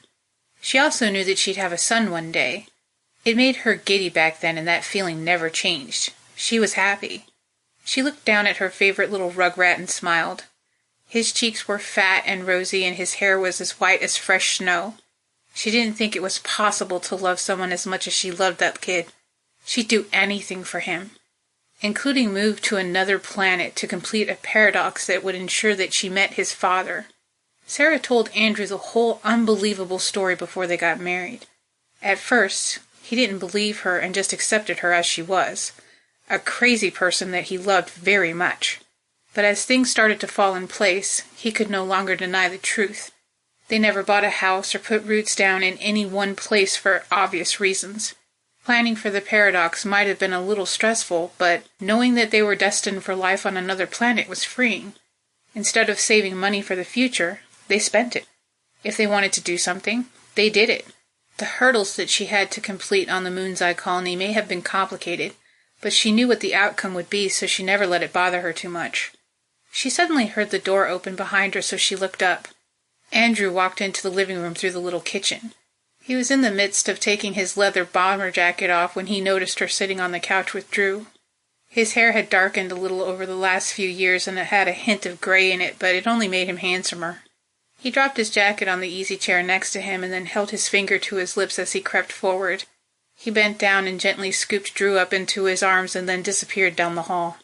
[SPEAKER 2] She also knew that she'd have a son one day. It made her giddy back then, and that feeling never changed. She was happy. She looked down at her favorite little rugrat and smiled. His cheeks were fat and rosy, and his hair was as white as fresh snow. She didn't think it was possible to love someone as much as she loved that kid. She'd do anything for him, including move to another planet to complete a paradox that would ensure that she met his father. Sara told Andrew the whole unbelievable story before they got married. At first, he didn't believe her and just accepted her as she was, a crazy person that he loved very much. But as things started to fall in place, he could no longer deny the truth. They never bought a house or put roots down in any one place for obvious reasons. Planning for the paradox might have been a little stressful, but knowing that they were destined for life on another planet was freeing. Instead of saving money for the future, they spent it. If they wanted to do something, they did it. The hurdles that she had to complete on the Moon's Eye colony may have been complicated, but she knew what the outcome would be, so she never let it bother her too much. She suddenly heard the door open behind her, so she looked up. Andrew walked into the living room through the little kitchen. He was in the midst of taking his leather bomber jacket off when he noticed her sitting on the couch with Drew. His hair had darkened a little over the last few years, and it had a hint of gray in it, but it only made him handsomer. He dropped his jacket on the easy chair next to him and then held his finger to his lips as he crept forward. He bent down and gently scooped Drew up into his arms and then disappeared down the hall.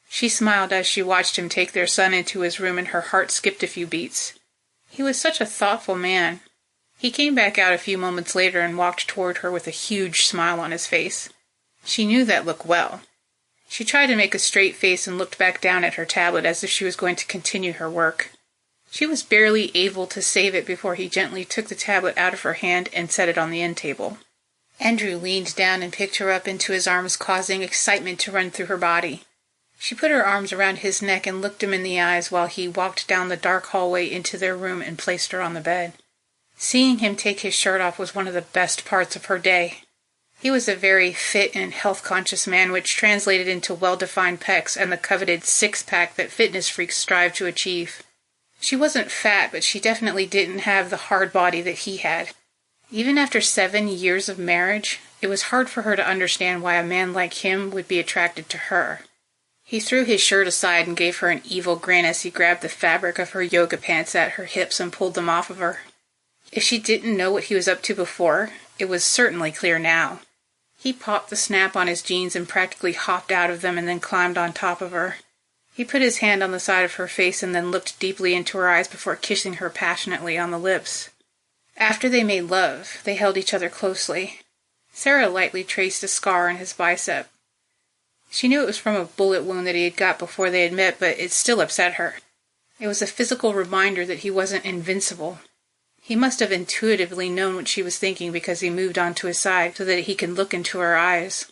[SPEAKER 2] She smiled as she watched him take their son into his room, and her heart skipped a few beats. He was such a thoughtful man. He came back out a few moments later and walked toward her with a huge smile on his face. She knew that look well. She tried to make a straight face and looked back down at her tablet as if she was going to continue her work. She was barely able to save it before he gently took the tablet out of her hand and set it on the end table. Andrew leaned down and picked her up into his arms, causing excitement to run through her body. She put her arms around his neck and looked him in the eyes while he walked down the dark hallway into their room and placed her on the bed. Seeing him take his shirt off was one of the best parts of her day. He was a very fit and health-conscious man, which translated into well-defined pecs and the coveted six-pack that fitness freaks strive to achieve. She wasn't fat, but she definitely didn't have the hard body that he had. Even after 7 years of marriage, it was hard for her to understand why a man like him would be attracted to her. He threw his shirt aside and gave her an evil grin as he grabbed the fabric of her yoga pants at her hips and pulled them off of her. If she didn't know what he was up to before, it was certainly clear now. He popped the snap on his jeans and practically hopped out of them and then climbed on top of her. He put his hand on the side of her face and then looked deeply into her eyes before kissing her passionately on the lips. After they made love, they held each other closely. Sara lightly traced a scar on his bicep. She knew it was from a bullet wound that he had got before they had met, but it still upset her. It was a physical reminder that he wasn't invincible. He must have intuitively known what she was thinking because he moved on to his side so that he could look into her eyes.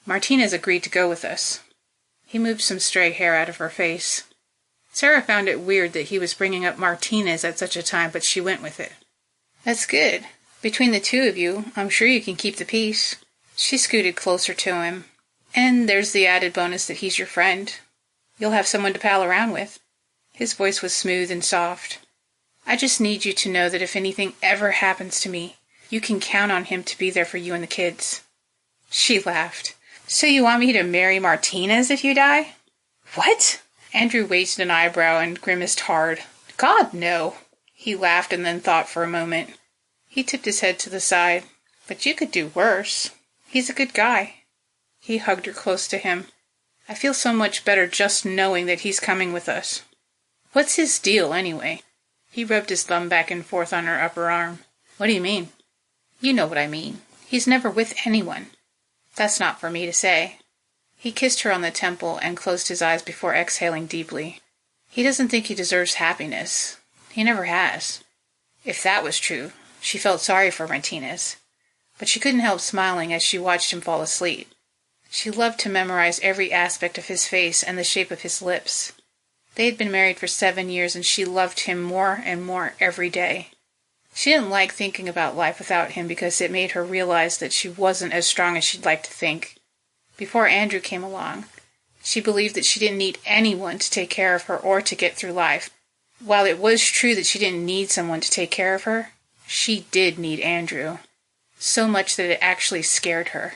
[SPEAKER 2] Martinez agreed to go with us. He moved some stray hair out of her face. Sara found it weird that he was bringing up Martinez at such a time, but she went with it. That's good. Between the two of you, I'm sure you can keep the peace. She scooted closer to him. And there's the added bonus that he's your friend. You'll have someone to pal around with. His voice was smooth and soft. I just need you to know that if anything ever happens to me, you can count on him to be there for you and the kids. She laughed. So you want me to marry Martinez if you die? What? Andrew raised an eyebrow and grimaced hard. God, no. He laughed and then thought for a moment. He tipped his head to the side. But you could do worse. He's a good guy. He hugged her close to him. I feel so much better just knowing that he's coming with us. What's his deal, anyway? He rubbed his thumb back and forth on her upper arm. What do you mean? You know what I mean. He's never with anyone. That's not for me to say. He kissed her on the temple and closed his eyes before exhaling deeply. He doesn't think he deserves happiness. He never has. If that was true, she felt sorry for Martinez. But she couldn't help smiling as she watched him fall asleep. She loved to memorize every aspect of his face and the shape of his lips. They had been married for 7 years, and she loved him more and more every day. She didn't like thinking about life without him because it made her realize that she wasn't as strong as she'd like to think. Before Andrew came along, she believed that she didn't need anyone to take care of her or to get through life. While it was true that she didn't need someone to take care of her, she did need Andrew. So much that it actually scared her.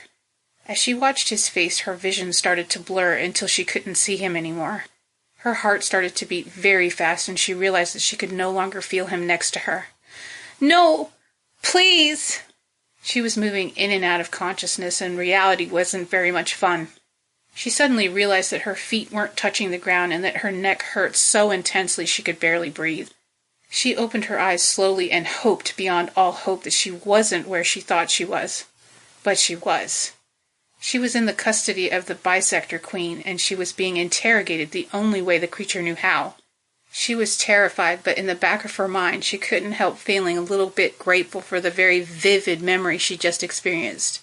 [SPEAKER 2] As she watched his face, her vision started to blur until she couldn't see him anymore. Her heart started to beat very fast, and she realized that she could no longer feel him next to her. No! Please! She was moving in and out of consciousness, and reality wasn't very much fun. She suddenly realized that her feet weren't touching the ground and that her neck hurt so intensely she could barely breathe. She opened her eyes slowly and hoped beyond all hope that she wasn't where she thought she was. But she was. She was in the custody of the Bisector Queen, and she was being interrogated the only way the creature knew how. She was terrified, but in the back of her mind she couldn't help feeling a little bit grateful for the very vivid memory she just experienced.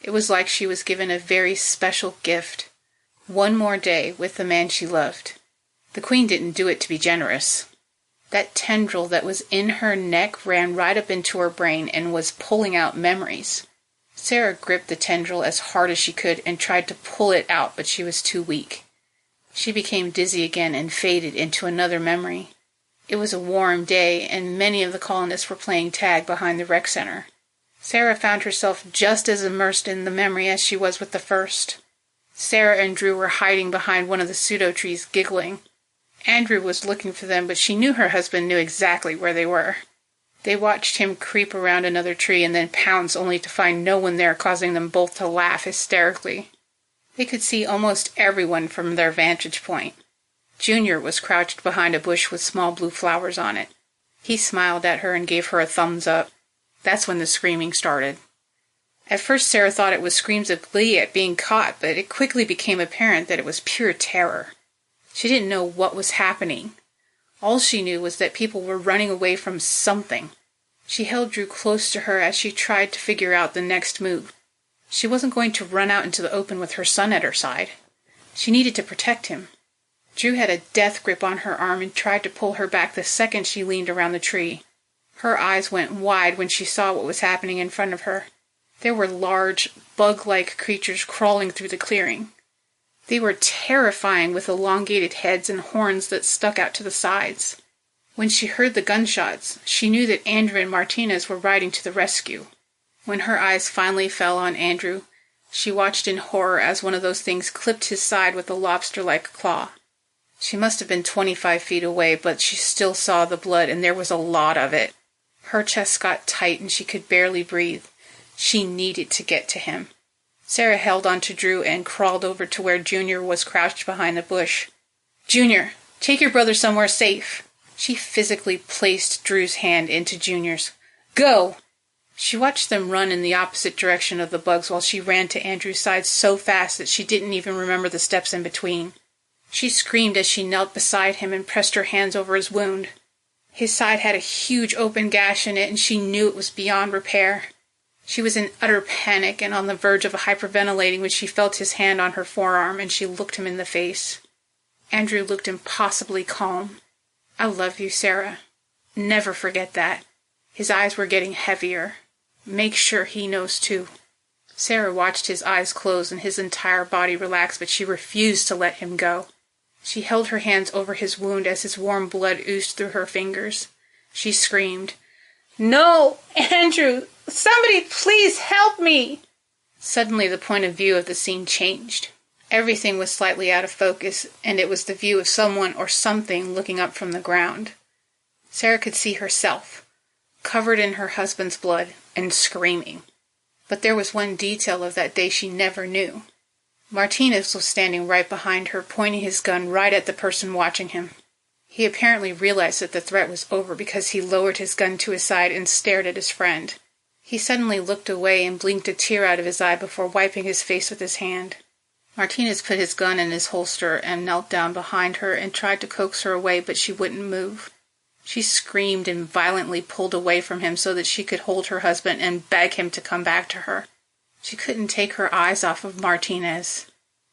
[SPEAKER 2] It was like she was given a very special gift. One more day with the man she loved. The Queen didn't do it to be generous. That tendril that was in her neck ran right up into her brain and was pulling out memories. Sara gripped the tendril as hard as she could and tried to pull it out, but she was too weak. She became dizzy again and faded into another memory. It was a warm day, and many of the colonists were playing tag behind the rec center. Sara found herself just as immersed in the memory as she was with the first. Sara and Drew were hiding behind one of the pseudo trees, giggling. Andrew was looking for them, but she knew her husband knew exactly where they were. They watched him creep around another tree and then pounce, only to find no one there, causing them both to laugh hysterically. They could see almost everyone from their vantage point. Junior was crouched behind a bush with small blue flowers on it. He smiled at her and gave her a thumbs up. That's when the screaming started. At first Sara thought it was screams of glee at being caught, but it quickly became apparent that it was pure terror. She didn't know what was happening. All she knew was that people were running away from something. She held Drew close to her as she tried to figure out the next move. She wasn't going to run out into the open with her son at her side. She needed to protect him. Drew had a death grip on her arm and tried to pull her back the second she leaned around the tree. Her eyes went wide when she saw what was happening in front of her. There were large, bug-like creatures crawling through the clearing. They were terrifying, with elongated heads and horns that stuck out to the sides. When she heard the gunshots, she knew that Andrew and Martinez were riding to the rescue. When her eyes finally fell on Andrew, she watched in horror as one of those things clipped his side with a lobster-like claw. She must have been 25 feet away, but she still saw the blood, and there was a lot of it. Her chest got tight and she could barely breathe. She needed to get to him. Sara held on to Drew and crawled over to where Junior was crouched behind the bush. "Junior, take your brother somewhere safe." She physically placed Drew's hand into Junior's. "Go!" She watched them run in the opposite direction of the bugs while she ran to Andrew's side so fast that she didn't even remember the steps in between. She screamed as she knelt beside him and pressed her hands over his wound. His side had a huge open gash in it, and she knew it was beyond repair. She was in utter panic and on the verge of hyperventilating when she felt his hand on her forearm, and she looked him in the face. Andrew looked impossibly calm. "I love you, Sara. Never forget that." His eyes were getting heavier. "Make sure he knows too." Sara watched his eyes close and his entire body relax, but she refused to let him go. She held her hands over his wound as his warm blood oozed through her fingers. She screamed, "No, Andrew! Somebody please help me!" Suddenly the point of view of the scene changed. Everything was slightly out of focus, and it was the view of someone or something looking up from the ground. Sara could see herself, covered in her husband's blood, and screaming. But there was one detail of that day she never knew. Martinez was standing right behind her, pointing his gun right at the person watching him. He apparently realized that the threat was over because he lowered his gun to his side and stared at his friend. He suddenly looked away and blinked a tear out of his eye before wiping his face with his hand. Martinez put his gun in his holster and knelt down behind her and tried to coax her away, but she wouldn't move. She screamed and violently pulled away from him so that she could hold her husband and beg him to come back to her. She couldn't take her eyes off of Martinez.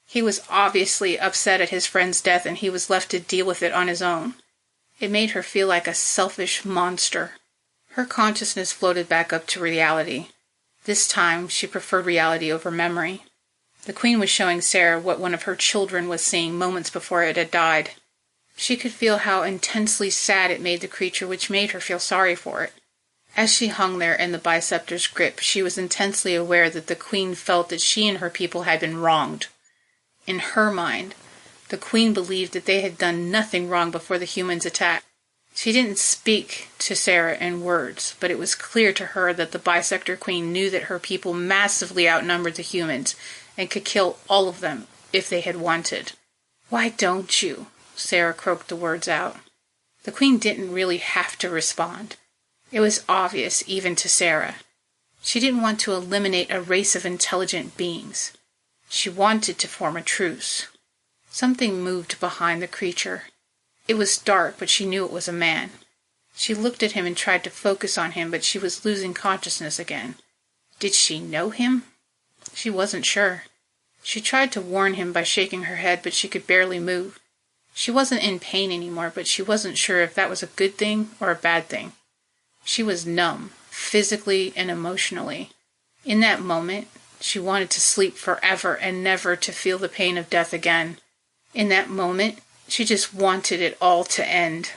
[SPEAKER 2] He was obviously upset at his friend's death, and he was left to deal with it on his own. It made her feel like a selfish monster. Her consciousness floated back up to reality. This time, she preferred reality over memory. The Queen was showing Sara what one of her children was seeing moments before it had died. She could feel how intensely sad it made the creature, which made her feel sorry for it. As she hung there in the Biceptor's grip, she was intensely aware that the Queen felt that she and her people had been wronged. In her mind, the Queen believed that they had done nothing wrong before the humans attacked. She didn't speak to Sara in words, but it was clear to her that the Bisector Queen knew that her people massively outnumbered the humans and could kill all of them if they had wanted. "Why don't you?" Sara croaked the words out. The Queen didn't really have to respond. It was obvious even to Sara. She didn't want to eliminate a race of intelligent beings. She wanted to form a truce. Something moved behind the creature. It was dark, but she knew it was a man. She looked at him and tried to focus on him, but she was losing consciousness again. Did she know him? She wasn't sure. She tried to warn him by shaking her head, but she could barely move. She wasn't in pain anymore, but she wasn't sure if that was a good thing or a bad thing. She was numb, physically and emotionally. In that moment, she wanted to sleep forever and never to feel the pain of death again. In that moment, she just wanted it all to end.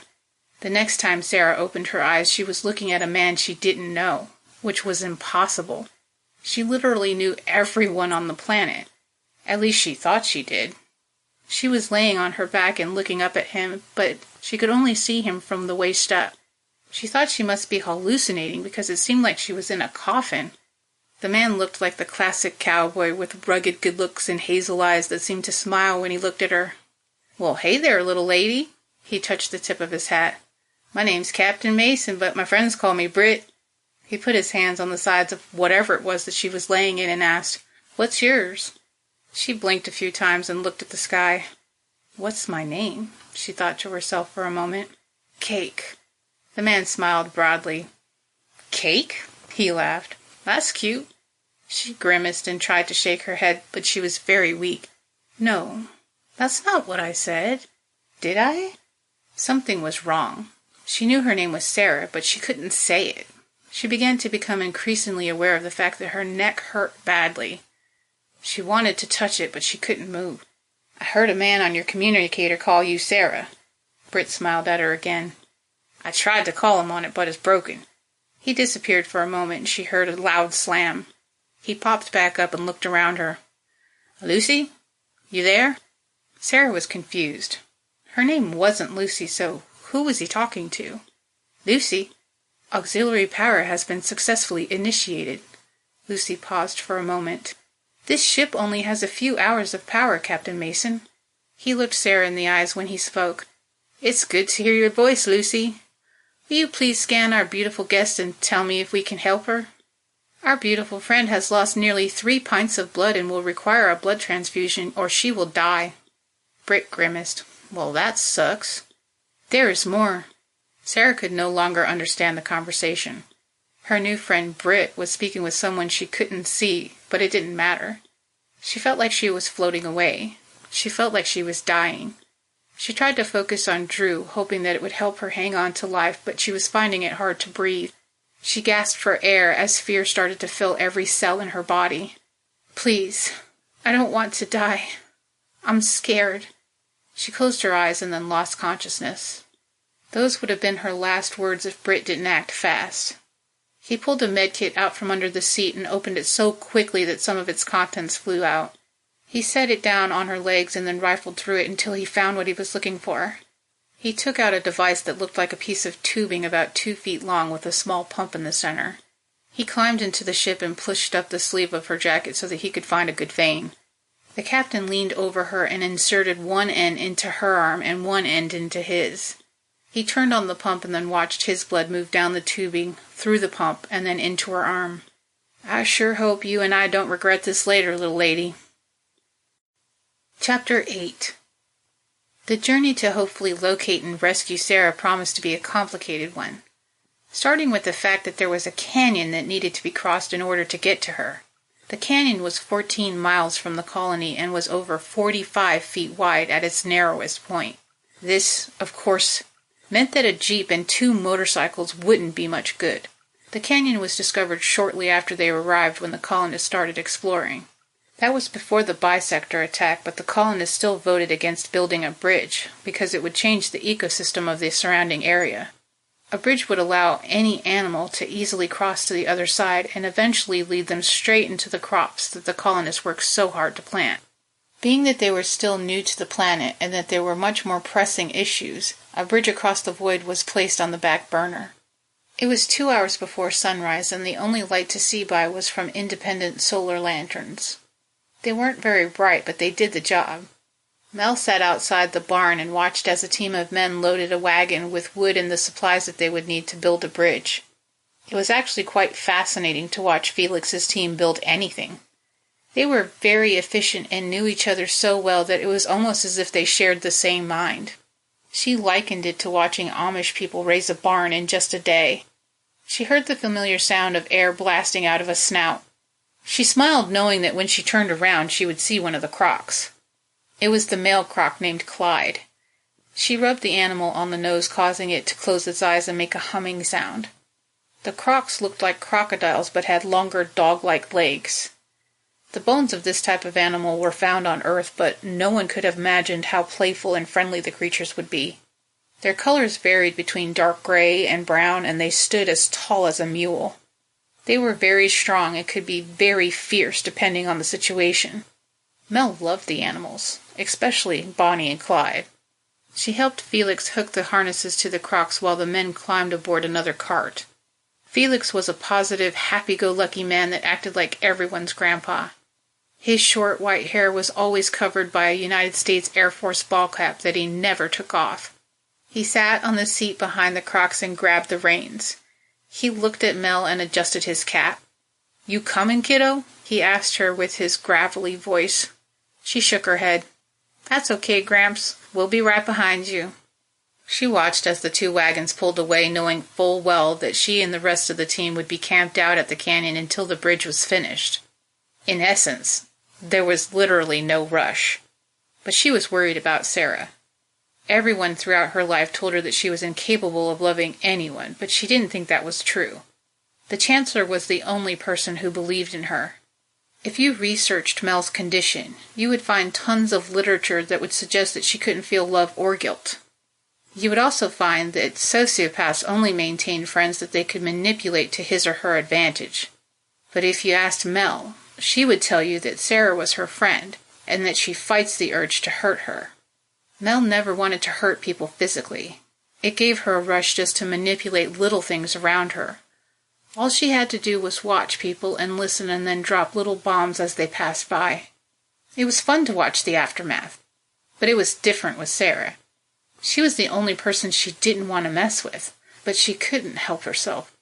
[SPEAKER 2] The next time Sara opened her eyes, she was looking at a man she didn't know, which was impossible. She literally knew everyone on the planet. At least she thought she did. She was laying on her back and looking up at him, but she could only see him from the waist up. She thought she must be hallucinating because it seemed like she was in a coffin. The man looked like the classic cowboy with rugged good looks and hazel eyes that seemed to smile when he looked at her. "Well, hey there, little lady." He touched the tip of his hat. "My name's Captain Mason, but my friends call me Britt." He put his hands on the sides of whatever it was that she was laying in and asked, "What's yours?" She blinked a few times and looked at the sky. "What's my name?" she thought to herself for a moment. "Cake." The man smiled broadly. "Cake?" he laughed. "That's cute." She grimaced and tried to shake her head, but she was very weak. "No, that's not what I said. Did I?" Something was wrong. She knew her name was Sara, but she couldn't say it. She began to become increasingly aware of the fact that her neck hurt badly. She wanted to touch it, but she couldn't move. "I heard a man on your communicator call you Sara." Britt smiled at her again. "I tried to call him on it, but it's broken." He disappeared for a moment, and she heard a loud slam. He popped back up and looked around her. "Lucy? You there?" Sara was confused. Her name wasn't Lucy, so who was he talking to? "Lucy? Auxiliary power has been successfully initiated." Lucy paused for a moment. "This ship only has a few hours of power, Captain Mason." He looked Sara in the eyes when he spoke. "It's good to hear your voice, Lucy. Will you please scan our beautiful guest and tell me if we can help her? Our beautiful friend has lost nearly 3 pints of blood and will require a blood transfusion or she will die." Britt grimaced. "Well, that sucks." "There is more." Sara could no longer understand the conversation. Her new friend Britt was speaking with someone she couldn't see, but it didn't matter. She felt like she was floating away. She felt like she was dying. She tried to focus on Drew, hoping that it would help her hang on to life, but she was finding it hard to breathe. She gasped for air as fear started to fill every cell in her body. "Please, I don't want to die. I'm scared." She closed her eyes and then lost consciousness. Those would have been her last words if Britt didn't act fast. He pulled a medkit out from under the seat and opened it so quickly that some of its contents flew out. He set it down on her legs and then rifled through it until he found what he was looking for. He took out a device that looked like a piece of tubing about 2 feet long with a small pump in the center. He climbed into the ship and pushed up the sleeve of her jacket so that he could find a good vein. The captain leaned over her and inserted one end into her arm and one end into his. He turned on the pump and then watched his blood move down the tubing, through the pump, and then into her arm. "I sure hope you and I don't regret this later, little lady." Chapter 8. The journey to hopefully locate and rescue Sara promised to be a complicated one, starting with the fact that there was a canyon that needed to be crossed in order to get to her. The canyon was 14 miles from the colony and was over 45 feet wide at its narrowest point. This, of course, meant that a jeep and 2 motorcycles wouldn't be much good. The canyon was discovered shortly after they arrived when the colonists started exploring. That was before the bisector attack, but the colonists still voted against building a bridge because it would change the ecosystem of the surrounding area. A bridge would allow any animal to easily cross to the other side and eventually lead them straight into the crops that the colonists worked so hard to plant. Being that they were still new to the planet and that there were much more pressing issues, a bridge across the void was placed on the back burner. It was 2 hours before sunrise, and the only light to see by was from independent solar lanterns. They weren't very bright, but they did the job. Mel sat outside the barn and watched as a team of men loaded a wagon with wood and the supplies that they would need to build a bridge. It was actually quite fascinating to watch Felix's team build anything. They were very efficient and knew each other so well that it was almost as if they shared the same mind. She likened it to watching Amish people raise a barn in just a day. She heard the familiar sound of air blasting out of a snout. She smiled, knowing that when she turned around she would see one of the crocs. It was the male croc named Clyde. She rubbed the animal on the nose, causing it to close its eyes and make a humming sound. The crocs looked like crocodiles but had longer dog-like legs. The bones of this type of animal were found on Earth, but no one could have imagined how playful and friendly the creatures would be. Their colors varied between dark gray and brown, and they stood as tall as a mule. They were very strong and could be very fierce depending on the situation. Mel loved the animals, especially Bonnie and Clyde. She helped Felix hook the harnesses to the crocs while the men climbed aboard another cart. Felix was a positive, happy-go-lucky man that acted like everyone's grandpa. His short white hair was always covered by a United States Air Force ball cap that he never took off. He sat on the seat behind the crocs and grabbed the reins. He looked at Mel and adjusted his cap. "You coming, kiddo?" he asked her with his gravelly voice. She shook her head. "That's okay, Gramps. We'll be right behind you." She watched as the 2 wagons pulled away, knowing full well that she and the rest of the team would be camped out at the canyon until the bridge was finished. In essence, there was literally no rush. But she was worried about Sara. Everyone throughout her life told her that she was incapable of loving anyone, but she didn't think that was true. The Chancellor was the only person who believed in her. If you researched Mel's condition, you would find tons of literature that would suggest that she couldn't feel love or guilt. You would also find that sociopaths only maintain friends that they could manipulate to his or her advantage. But if you asked Mel, she would tell you that Sara was her friend, and that she fights the urge to hurt her. Mel never wanted to hurt people physically. It gave her a rush just to manipulate little things around her. All she had to do was watch people and listen and then drop little bombs as they passed by. It was fun to watch the aftermath, but it was different with Sara. She was the only person she didn't want to mess with, but she couldn't help herself.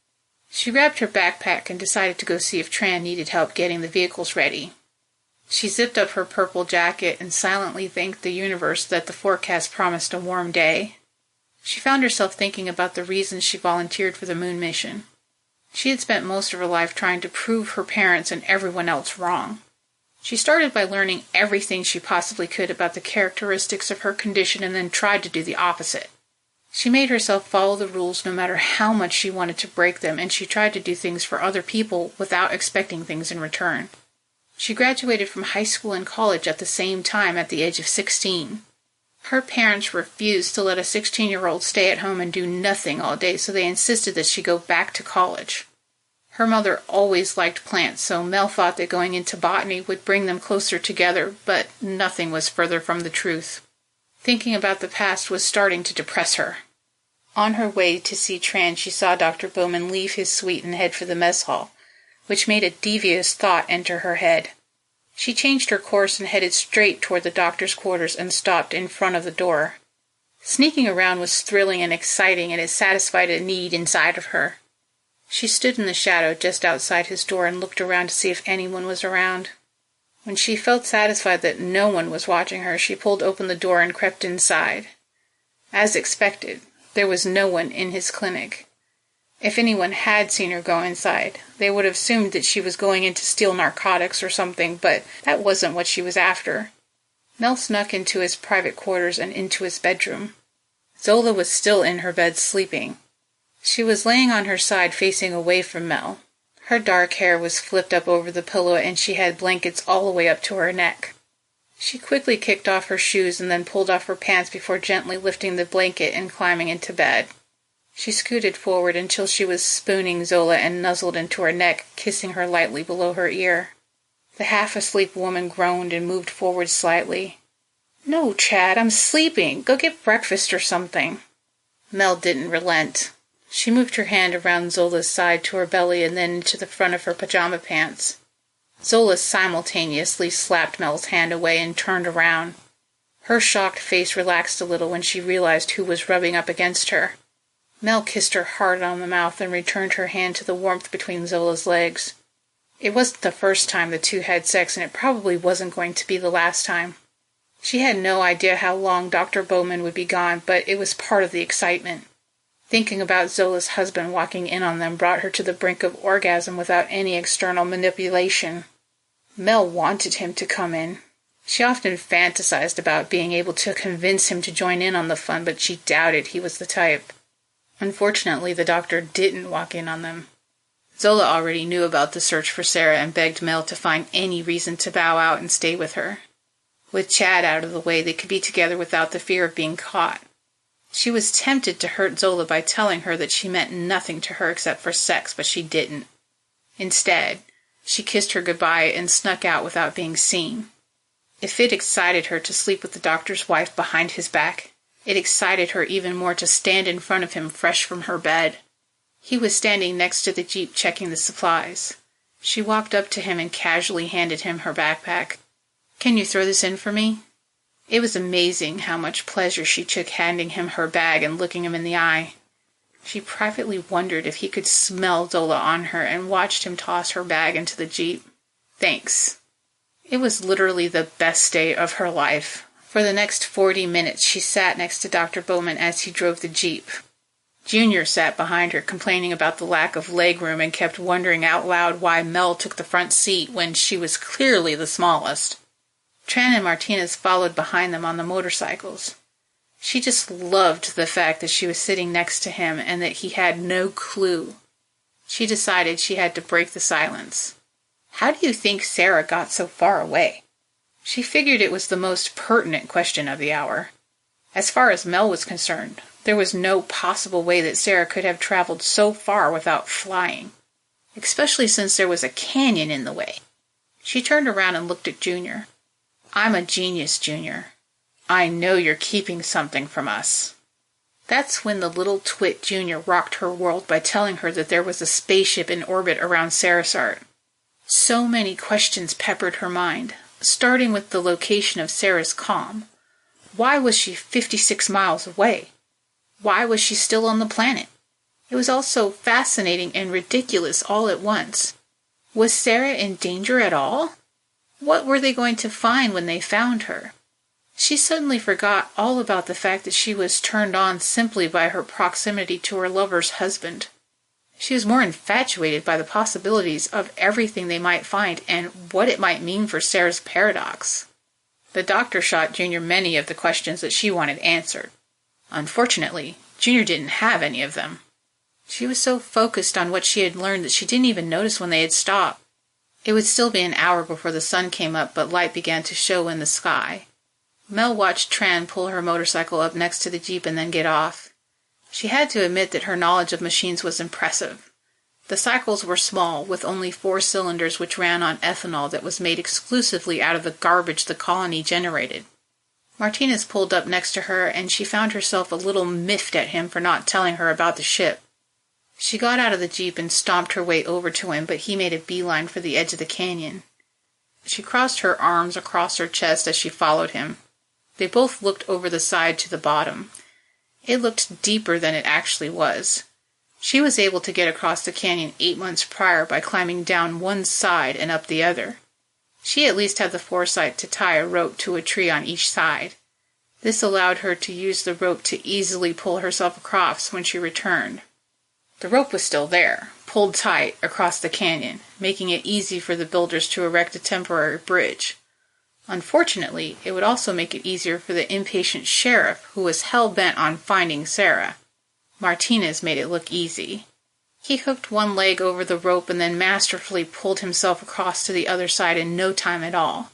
[SPEAKER 2] She grabbed her backpack and decided to go see if Tran needed help getting the vehicles ready. She zipped up her purple jacket and silently thanked the universe that the forecast promised a warm day. She found herself thinking about the reasons she volunteered for the moon mission. She had spent most of her life trying to prove her parents and everyone else wrong. She started by learning everything she possibly could about the characteristics of her condition and then tried to do the opposite. She made herself follow the rules no matter how much she wanted to break them, and she tried to do things for other people without expecting things in return. She graduated from high school and college at the same time at the age of 16. Her parents refused to let a 16-year-old stay at home and do nothing all day, so they insisted that she go back to college. Her mother always liked plants, so Mel thought that going into botany would bring them closer together, but nothing was further from the truth. Thinking about the past was starting to depress her. On her way to see Tran, she saw Dr. Bowman leave his suite and head for the mess hall, which made a devious thought enter her head. She changed her course and headed straight toward the doctor's quarters and stopped in front of the door. Sneaking around was thrilling and exciting, and it satisfied a need inside of her. She stood in the shadow just outside his door and looked around to see if anyone was around. When she felt satisfied that no one was watching her, she pulled open the door and crept inside. As expected, there was no one in his clinic. If anyone had seen her go inside, they would have assumed that she was going in to steal narcotics or something, but that wasn't what she was after. Mel snuck into his private quarters and into his bedroom. Zola was still in her bed sleeping. She was laying on her side facing away from Mel. Her dark hair was flipped up over the pillow and she had blankets all the way up to her neck. She quickly kicked off her shoes and then pulled off her pants before gently lifting the blanket and climbing into bed. She scooted forward until she was spooning Zola and nuzzled into her neck, kissing her lightly below her ear. The half-asleep woman groaned and moved forward slightly. "No, Chad, I'm sleeping. Go get breakfast or something." Mel didn't relent. She moved her hand around Zola's side to her belly and then into the front of her pajama pants. Zola simultaneously slapped Mel's hand away and turned around. Her shocked face relaxed a little when she realized who was rubbing up against her. Mel kissed her hard on the mouth and returned her hand to the warmth between Zola's legs. It wasn't the first time the two had sex, and it probably wasn't going to be the last time. She had no idea how long Dr. Bowman would be gone, but it was part of the excitement. Thinking about Zola's husband walking in on them brought her to the brink of orgasm without any external manipulation. Mel wanted him to come in. She often fantasized about being able to convince him to join in on the fun, but she doubted he was the type. Unfortunately, the doctor didn't walk in on them. Zola already knew about the search for Sara and begged Mel to find any reason to bow out and stay with her. With Chad out of the way, they could be together without the fear of being caught. She was tempted to hurt Zola by telling her that she meant nothing to her except for sex, but she didn't. Instead, she kissed her goodbye and snuck out without being seen. If it excited her to sleep with the doctor's wife behind his back, it excited her even more to stand in front of him fresh from her bed. He was standing next to the Jeep checking the supplies. She walked up to him and casually handed him her backpack. "Can you throw this in for me?" It was amazing how much pleasure she took handing him her bag and looking him in the eye. She privately wondered if he could smell Zola on her and watched him toss her bag into the Jeep. Thanks. It was literally the best day of her life. For the next 40 minutes she sat next to Dr. Bowman as he drove the Jeep. Junior sat behind her, complaining about the lack of legroom and kept wondering out loud why Mel took the front seat when she was clearly the smallest. Tran and Martinez followed behind them on the motorcycles. She just loved the fact that she was sitting next to him and that he had no clue. She decided she had to break the silence. How do you think Sara got so far away? She figured it was the most pertinent question of the hour. As far as Mel was concerned, there was no possible way that Sara could have traveled so far without flying, especially since there was a canyon in the way. She turned around and looked at Junior. I'm a genius, Junior. I know you're keeping something from us. That's when the little twit Junior rocked her world by telling her that there was a spaceship in orbit around Sarisart. So many questions peppered her mind, starting with the location of Sara's comm. Why was she 56 miles away? Why was she still on the planet? It was all so fascinating and ridiculous all at once. Was Sara in danger at all? What were they going to find when they found her? She suddenly forgot all about the fact that she was turned on simply by her proximity to her lover's husband. She was more infatuated by the possibilities of everything they might find and what it might mean for Sara's paradox. The doctor shot Junior many of the questions that she wanted answered. Unfortunately, Junior didn't have any of them. She was so focused on what she had learned that she didn't even notice when they had stopped. It would still be an hour before the sun came up, but light began to show in the sky. Mel watched Tran pull her motorcycle up next to the Jeep and then get off. She had to admit that her knowledge of machines was impressive. The cycles were small, with only 4 cylinders which ran on ethanol that was made exclusively out of the garbage the colony generated. Martinez pulled up next to her, and she found herself a little miffed at him for not telling her about the ship. She got out of the Jeep and stomped her way over to him, but he made a beeline for the edge of the canyon. She crossed her arms across her chest as she followed him. They both looked over the side to the bottom. It looked deeper than it actually was. She was able to get across the canyon 8 months prior by climbing down one side and up the other. She at least had the foresight to tie a rope to a tree on each side. This allowed her to use the rope to easily pull herself across when she returned. The rope was still there, pulled tight across the canyon, making it easy for the builders to erect a temporary bridge. Unfortunately, it would also make it easier for the impatient sheriff who was hell-bent on finding Sara. Martinez made it look easy. He hooked one leg over the rope and then masterfully pulled himself across to the other side in no time at all.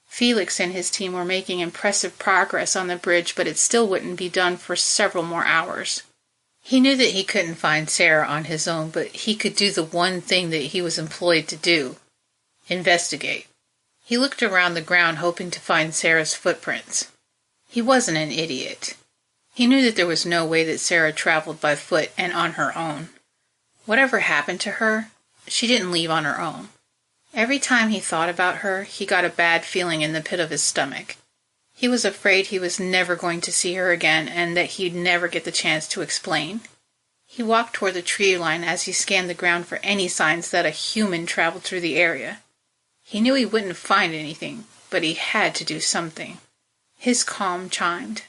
[SPEAKER 2] Felix and his team were making impressive progress on the bridge, but it still wouldn't be done for several more hours. He knew that he couldn't find Sara on his own, but he could do the one thing that he was employed to do: investigate. He looked around the ground hoping to find Sara's footprints. He wasn't an idiot. He knew that there was no way that Sara traveled by foot and on her own. Whatever happened to her, she didn't leave on her own. Every time he thought about her, he got a bad feeling in the pit of his stomach. He was afraid he was never going to see her again and that he'd never get the chance to explain. He walked toward the tree line as he scanned the ground for any signs that a human traveled through the area. He knew he wouldn't find anything, but he had to do something. His comm chimed.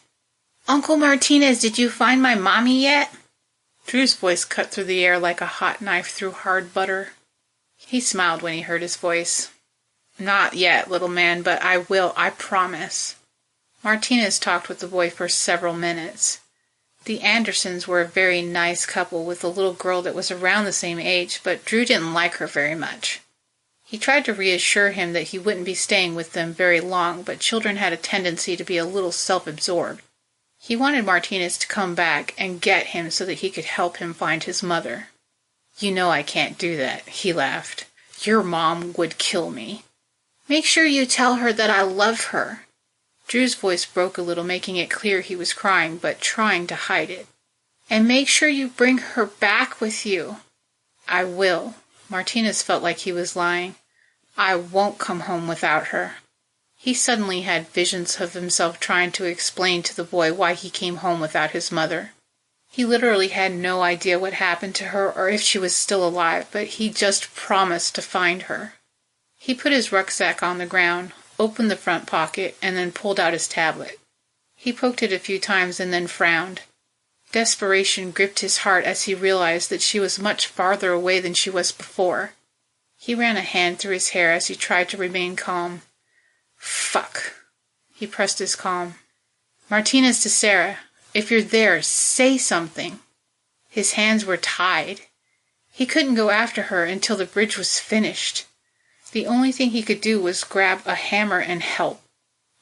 [SPEAKER 2] "Uncle Martinez, did you find my mommy yet?" Drew's voice cut through the air like a hot knife through hard butter. He smiled when he heard his voice. "Not yet, little man, but I will, I promise." Martinez talked with the boy for several minutes. The Andersons were a very nice couple with a little girl that was around the same age, but Drew didn't like her very much. He tried to reassure him that he wouldn't be staying with them very long, but children had a tendency to be a little self-absorbed. He wanted Martinez to come back and get him so that he could help him find his mother. "You know I can't do that," he laughed. "Your mom would kill me." "Make sure you tell her that I love her." Drew's voice broke a little, making it clear he was crying, but trying to hide it. "And make sure you bring her back with you." "I will." Martinez felt like he was lying. "I won't come home without her." He suddenly had visions of himself trying to explain to the boy why he came home without his mother. He literally had no idea what happened to her or if she was still alive, but he just promised to find her. He put his rucksack on the ground, opened the front pocket, and then pulled out his tablet. He poked it a few times and then frowned. Desperation gripped his heart as he realized that she was much farther away than she was before. He ran a hand through his hair as he tried to remain calm. Fuck. He pressed his palm. Martinez to Sara. If you're there, say something. His hands were tied. He couldn't go after her until the bridge was finished. The only thing he could do was grab a hammer and help.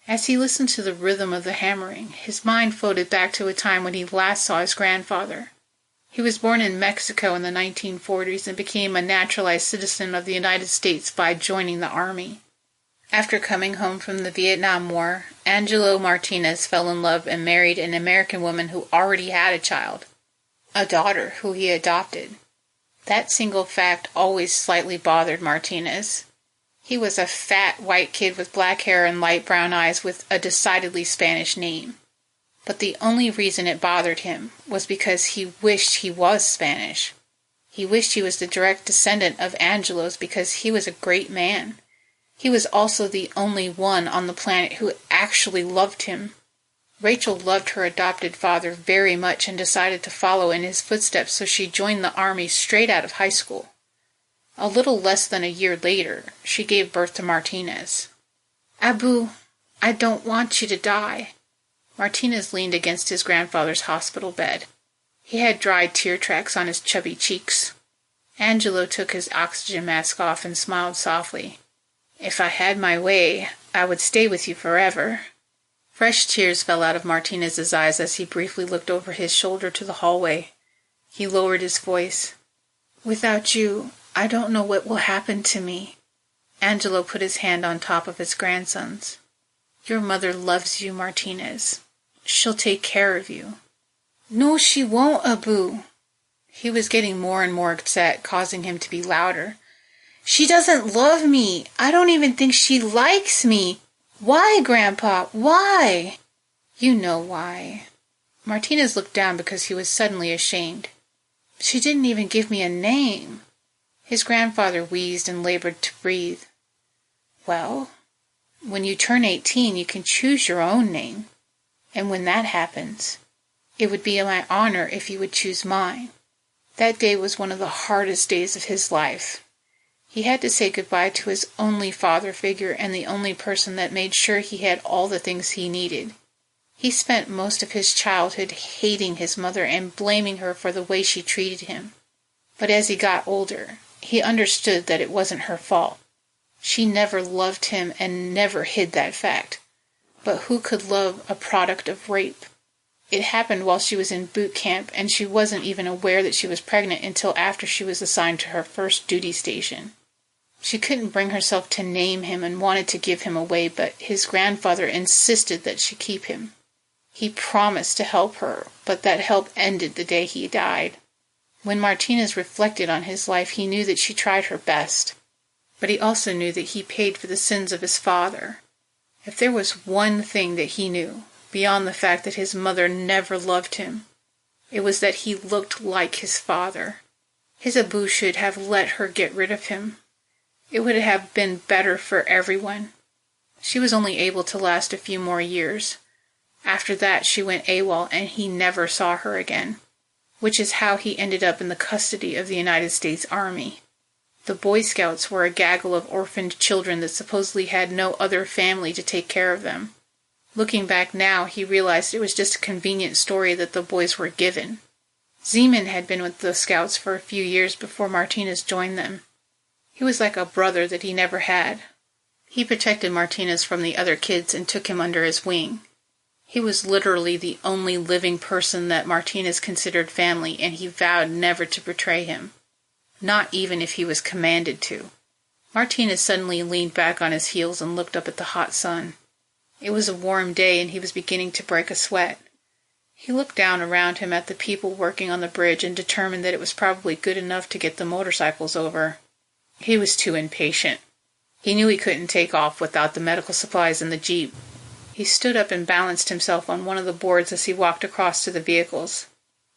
[SPEAKER 2] As he listened to the rhythm of the hammering, his mind floated back to a time when he last saw his grandfather. He was born in Mexico in the 1940s and became a naturalized citizen of the United States by joining the Army. After coming home from the Vietnam War, Angelo Martinez fell in love and married an American woman who already had a child, a daughter who he adopted. That single fact always slightly bothered Martinez. He was a fat white kid with black hair and light brown eyes with a decidedly Spanish name. But the only reason it bothered him was because he wished he was Spanish. He wished he was the direct descendant of Angelo's because he was a great man. He was also the only one on the planet who actually loved him. Rachel loved her adopted father very much and decided to follow in his footsteps, so she joined the Army straight out of high school. A little less than a year later, she gave birth to Martinez. Abu, I don't want you to die. Martinez leaned against his grandfather's hospital bed. He had dried tear tracks on his chubby cheeks. Angelo took his oxygen mask off and smiled softly. If I had my way, I would stay with you forever. Fresh tears fell out of Martinez's eyes as he briefly looked over his shoulder to the hallway. He lowered his voice. Without you, I don't know what will happen to me. Angelo put his hand on top of his grandson's. Your mother loves you, Martinez. She'll take care of you. No, she won't, Abu. He was getting more and more upset, causing him to be louder. She doesn't love me. I don't even think she likes me. Why, Grandpa? Why? You know why. Martinez looked down because he was suddenly ashamed. She didn't even give me a name. His grandfather wheezed and labored to breathe. Well, when you turn 18, you can choose your own name. And when that happens, it would be my honor if you would choose mine. That day was one of the hardest days of his life. He had to say goodbye to his only father figure and the only person that made sure he had all the things he needed. He spent most of his childhood hating his mother and blaming her for the way she treated him. But as he got older, he understood that it wasn't her fault. She never loved him and never hid that fact. But who could love a product of rape? It happened while she was in boot camp, and she wasn't even aware that she was pregnant until after she was assigned to her first duty station. She couldn't bring herself to name him and wanted to give him away, but his grandfather insisted that she keep him. He promised to help her, but that help ended the day he died. When Martinez reflected on his life, he knew that she tried her best. But he also knew that he paid for the sins of his father. If there was one thing that he knew, beyond the fact that his mother never loved him, it was that he looked like his father. His Abu should have let her get rid of him. It would have been better for everyone. She was only able to last a few more years. After that, she went AWOL and he never saw her again, which is how he ended up in the custody of the United States Army. The Boy Scouts were a gaggle of orphaned children that supposedly had no other family to take care of them. Looking back now, he realized it was just a convenient story that the boys were given. Zeeman had been with the Scouts for a few years before Martinez joined them. He was like a brother that he never had. He protected Martinez from the other kids and took him under his wing. He was literally the only living person that Martinez considered family, and he vowed never to betray him. Not even if he was commanded to. Martinez suddenly leaned back on his heels and looked up at the hot sun. It was a warm day and he was beginning to break a sweat. He looked down around him at the people working on the bridge and determined that it was probably good enough to get the motorcycles over. He was too impatient. He knew he couldn't take off without the medical supplies in the Jeep. He stood up and balanced himself on one of the boards as he walked across to the vehicles.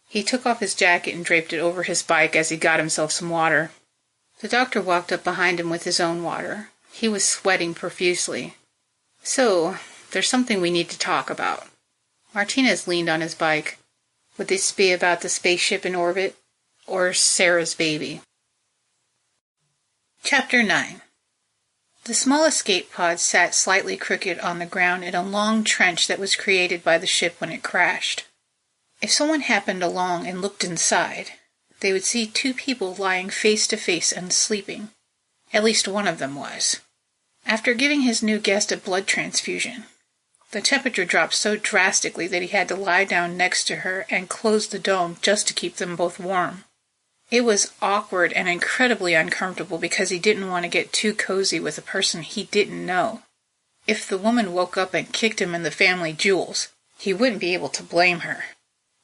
[SPEAKER 2] He took off his jacket and draped it over his bike as he got himself some water. The doctor walked up behind him with his own water. He was sweating profusely. "So, there's something we need to talk about." Martinez leaned on his bike. Would this be about the spaceship in orbit, or Sarah's baby? Chapter 9. The small escape pod sat slightly crooked on the ground in a long trench that was created by the ship when it crashed. If someone happened along and looked inside, they would see two people lying face to face and sleeping. At least one of them was. After giving his new guest a blood transfusion, the temperature dropped so drastically that he had to lie down next to her and close the dome just to keep them both warm. It was awkward and incredibly uncomfortable because he didn't want to get too cozy with a person he didn't know. If the woman woke up and kicked him in the family jewels, he wouldn't be able to blame her.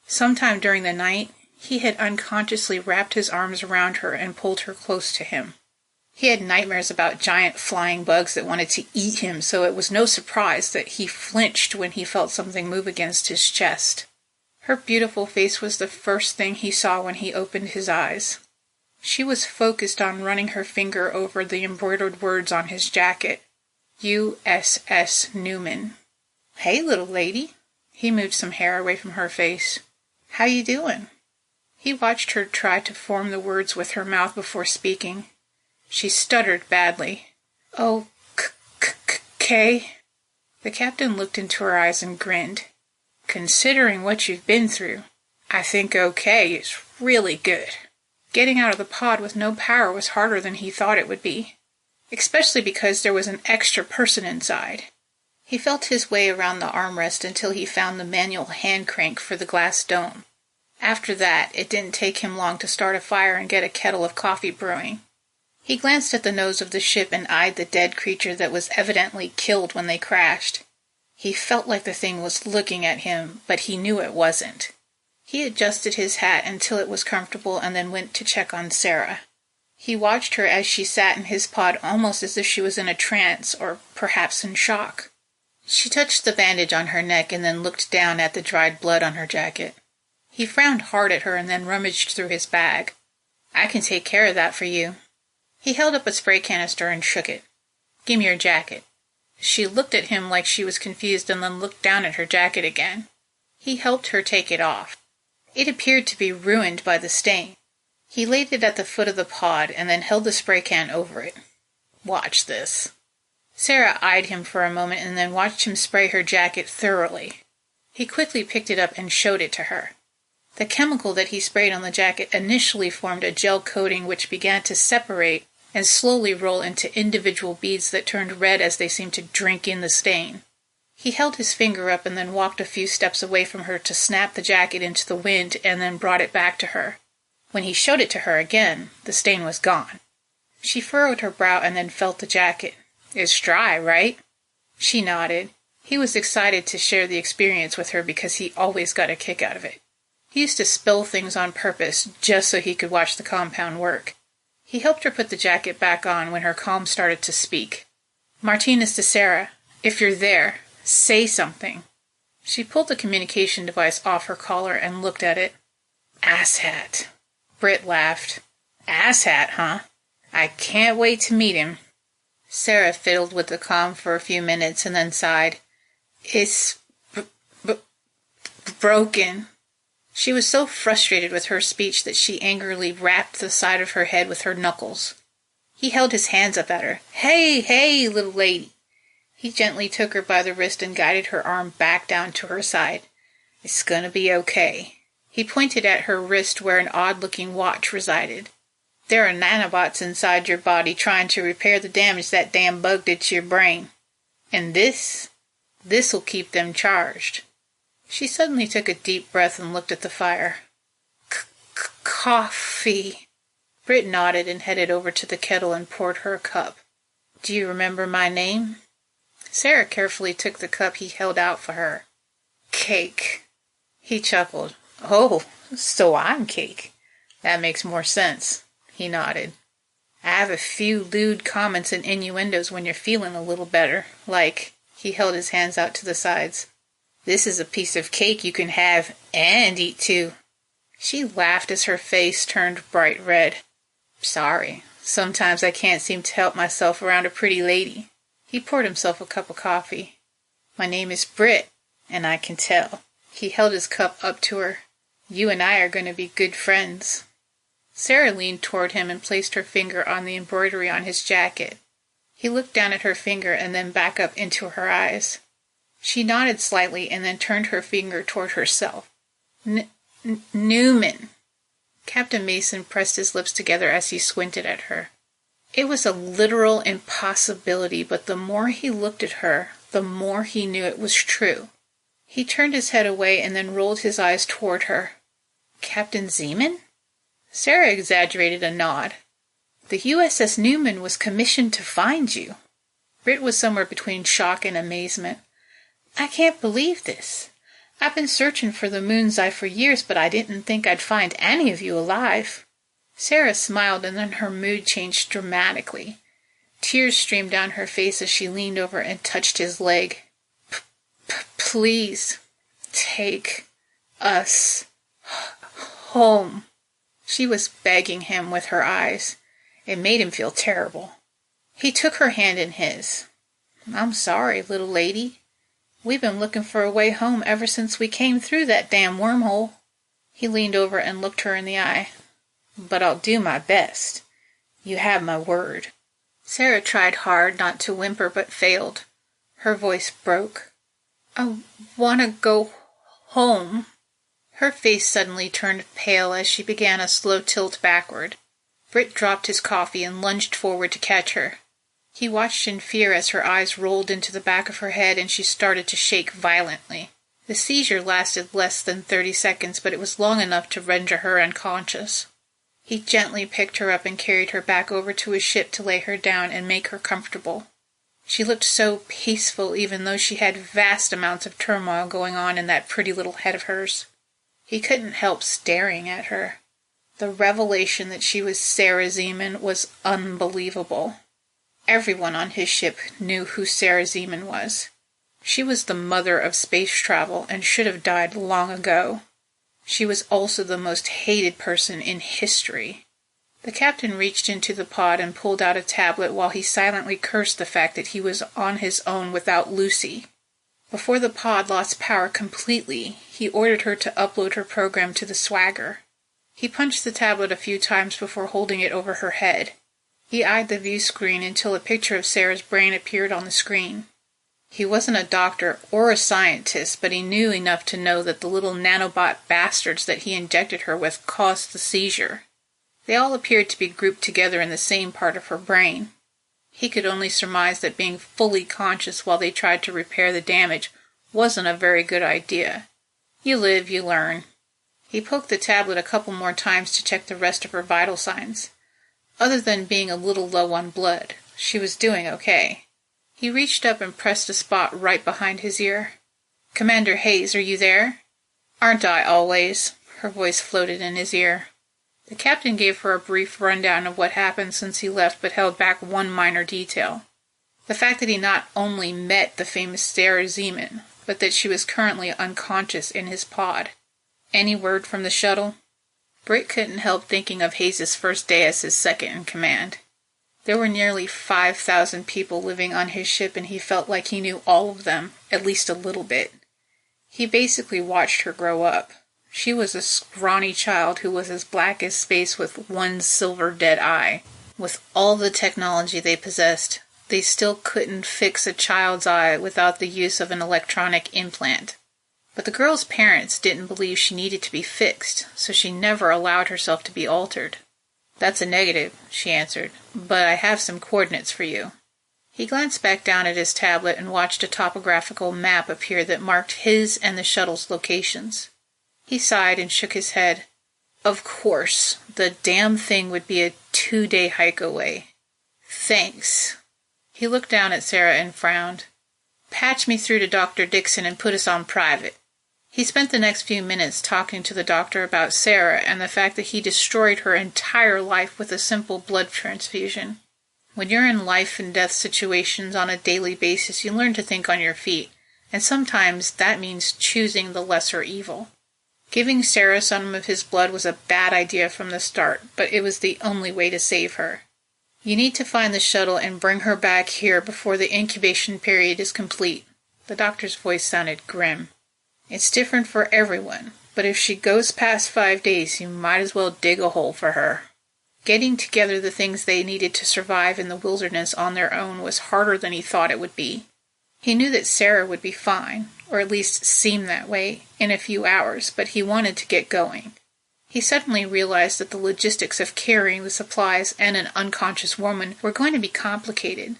[SPEAKER 2] Sometime during the night, he had unconsciously wrapped his arms around her and pulled her close to him. He had nightmares about giant flying bugs that wanted to eat him, so it was no surprise that he flinched when he felt something move against his chest. Her beautiful face was the first thing he saw when he opened his eyes. She was focused on running her finger over the embroidered words on his jacket. USS Newman. "Hey, little lady." He moved some hair away from her face. "How you doing?" He watched her try to form the words with her mouth before speaking. She stuttered badly. "Oh, K." The captain looked into her eyes and grinned. "Considering what you've been through, I think okay is really good." Getting out of the pod with no power was harder than he thought it would be, especially because there was an extra person inside. He felt his way around the armrest until he found the manual hand crank for the glass dome. After that, it didn't take him long to start a fire and get a kettle of coffee brewing. He glanced at the nose of the ship and eyed the dead creature that was evidently killed when they crashed. He felt like the thing was looking at him, but he knew it wasn't. He adjusted his hat until it was comfortable and then went to check on Sara. He watched her as she sat in his pod almost as if she was in a trance or perhaps in shock. She touched the bandage on her neck and then looked down at the dried blood on her jacket. He frowned hard at her and then rummaged through his bag. "I can take care of that for you." He held up a spray canister and shook it. "Give me your jacket." She looked at him like she was confused and then looked down at her jacket again. He helped her take it off. It appeared to be ruined by the stain. He laid it at the foot of the pod and then held the spray can over it. "Watch this." Sara eyed him for a moment and then watched him spray her jacket thoroughly. He quickly picked it up and showed it to her. The chemical that he sprayed on the jacket initially formed a gel coating which began to separate and slowly roll into individual beads that turned red as they seemed to drink in the stain. He held his finger up and then walked a few steps away from her to snap the jacket into the wind and then brought it back to her. When he showed it to her again, the stain was gone. She furrowed her brow and then felt the jacket. "It's dry, right?" She nodded. He was excited to share the experience with her because he always got a kick out of it. He used to spill things on purpose just so he could watch the compound work. He helped her put the jacket back on when her calm started to speak. "Martinez to Sara. If you're there, say something." She pulled the communication device off her collar and looked at it. "Asshat." Britt laughed. "Asshat, huh? I can't wait to meet him." Sara fiddled with the comm for a few minutes and then sighed. "It's broken." She was so frustrated with her speech that she angrily rapped the side of her head with her knuckles. He held his hands up at her. Hey, little lady." He gently took her by the wrist and guided her arm back down to her side. "It's gonna be okay." He pointed at her wrist where an odd-looking watch resided. "There are nanobots inside your body trying to repair the damage that damn bug did to your brain. And this'll keep them charged." She suddenly took a deep breath and looked at the fire. Coffee." Britt nodded and headed over to the kettle and poured her a cup. "Do you remember my name?" Sara carefully took the cup he held out for her. "Cake." He chuckled. "Oh, so I'm Cake. That makes more sense." He nodded. "I have a few lewd comments and innuendos when you're feeling a little better, like," he held his hands out to the sides, "this is a piece of cake you can have and eat too." She laughed as her face turned bright red. Sorry, sometimes I can't seem to help myself around a pretty lady. He poured himself a cup of coffee. My name is Britt, and I can tell. He held his cup up to her. You and I are going to be good friends. Sara leaned toward him and placed her finger on the embroidery on his jacket. He looked down at her finger and then back up into her eyes. She nodded slightly and then turned her finger toward herself. Newman. Captain Mason pressed his lips together as he squinted at her. It was a literal impossibility, but the more he looked at her, the more he knew it was true. He turned his head away and then rolled his eyes toward her. Captain Zeeman? Sara exaggerated a nod. The USS Newman was commissioned to find you. Britt was somewhere between shock and amazement. I can't believe this. I've been searching for the Moon's Eye for years, but I didn't think I'd find any of you alive. Sara smiled, and then her mood changed dramatically. Tears streamed down her face as she leaned over and touched his leg. Please, take us home. She was begging him with her eyes. It made him feel terrible. He took her hand in his. I'm sorry, little lady. We've been looking for a way home ever since we came through that damn wormhole. He leaned over and looked her in the eye. But I'll do my best. You have my word. Sara tried hard not to whimper but failed. Her voice broke. I want to go home. Her face suddenly turned pale as she began a slow tilt backward. Britt dropped his coffee and lunged forward to catch her. He watched in fear as her eyes rolled into the back of her head and she started to shake violently. The seizure lasted less than 30 seconds, but it was long enough to render her unconscious. He gently picked her up and carried her back over to his ship to lay her down and make her comfortable. She looked so peaceful, even though she had vast amounts of turmoil going on in that pretty little head of hers. He couldn't help staring at her. The revelation that she was Sara Zeeman was unbelievable. Everyone on his ship knew who Sara Zeeman was. She was the mother of space travel and should have died long ago. She was also the most hated person in history. The captain reached into the pod and pulled out a tablet while he silently cursed the fact that he was on his own without Lucy. Before the pod lost power completely, he ordered her to upload her program to the Swagger. He punched the tablet a few times before holding it over her head. He eyed the view screen until a picture of Sara's brain appeared on the screen. He wasn't a doctor or a scientist, but he knew enough to know that the little nanobot bastards that he injected her with caused the seizure. They all appeared to be grouped together in the same part of her brain. He could only surmise that being fully conscious while they tried to repair the damage wasn't a very good idea. You live, you learn. He poked the tablet a couple more times to check the rest of her vital signs. Other than being a little low on blood, she was doing okay. He reached up and pressed a spot right behind his ear. Commander Hayes, are you there? Aren't I always? Her voice floated in his ear. The captain gave her a brief rundown of what happened since he left, but held back one minor detail. The fact that he not only met the famous Sara Zeeman, but that she was currently unconscious in his pod. Any word from the shuttle? Britt couldn't help thinking of Hayes' first day as his second in command. There were nearly 5,000 people living on his ship, and he felt like he knew all of them, at least a little bit. He basically watched her grow up. She was a scrawny child who was as black as space with one silver dead eye. With all the technology they possessed, they still couldn't fix a child's eye without the use of an electronic implant. But the girl's parents didn't believe she needed to be fixed, so she never allowed herself to be altered. That's a negative, she answered, but I have some coordinates for you. He glanced back down at his tablet and watched a topographical map appear that marked his and the shuttle's locations. He sighed and shook his head. Of course, the damn thing would be a 2-day hike away. Thanks. He looked down at Sara and frowned. Patch me through to Dr. Dixon and put us on private. He spent the next few minutes talking to the doctor about Sara and the fact that he destroyed her entire life with a simple blood transfusion. When you're in life and death situations on a daily basis, you learn to think on your feet, and sometimes that means choosing the lesser evil. Giving Sara some of his blood was a bad idea from the start, but it was the only way to save her. You need to find the shuttle and bring her back here before the incubation period is complete. The doctor's voice sounded grim. It's different for everyone, but if she goes past 5 days, you might as well dig a hole for her. Getting together the things they needed to survive in the wilderness on their own was harder than he thought it would be. He knew that Sara would be fine, or at least seem that way, in a few hours, but he wanted to get going. He suddenly realized that the logistics of carrying the supplies and an unconscious woman were going to be complicated.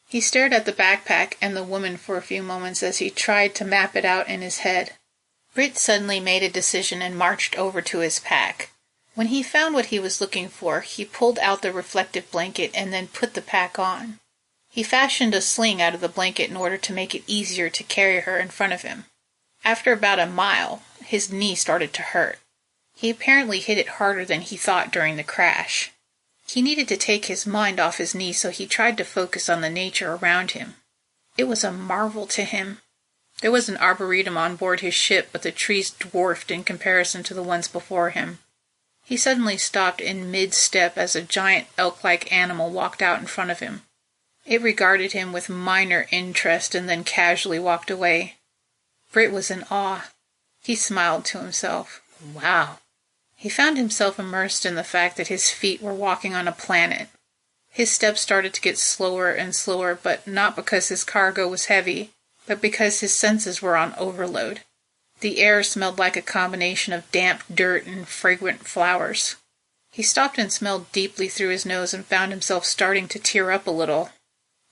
[SPEAKER 2] He stared at the backpack and the woman for a few moments as he tried to map it out in his head. Britt suddenly made a decision and marched over to his pack. When he found what he was looking for, he pulled out the reflective blanket and then put the pack on. He fashioned a sling out of the blanket in order to make it easier to carry her in front of him. After about a mile, his knee started to hurt. He apparently hit it harder than he thought during the crash. He needed to take his mind off his knee, so he tried to focus on the nature around him. It was a marvel to him. There was an arboretum on board his ship, but the trees dwarfed in comparison to the ones before him. He suddenly stopped in mid-step as a giant elk-like animal walked out in front of him. It regarded him with minor interest and then casually walked away. Britt was in awe. He smiled to himself. Wow. He found himself immersed in the fact that his feet were walking on a planet. His steps started to get slower and slower, but not because his cargo was heavy, but because his senses were on overload. The air smelled like a combination of damp dirt and fragrant flowers. He stopped and smelled deeply through his nose and found himself starting to tear up a little.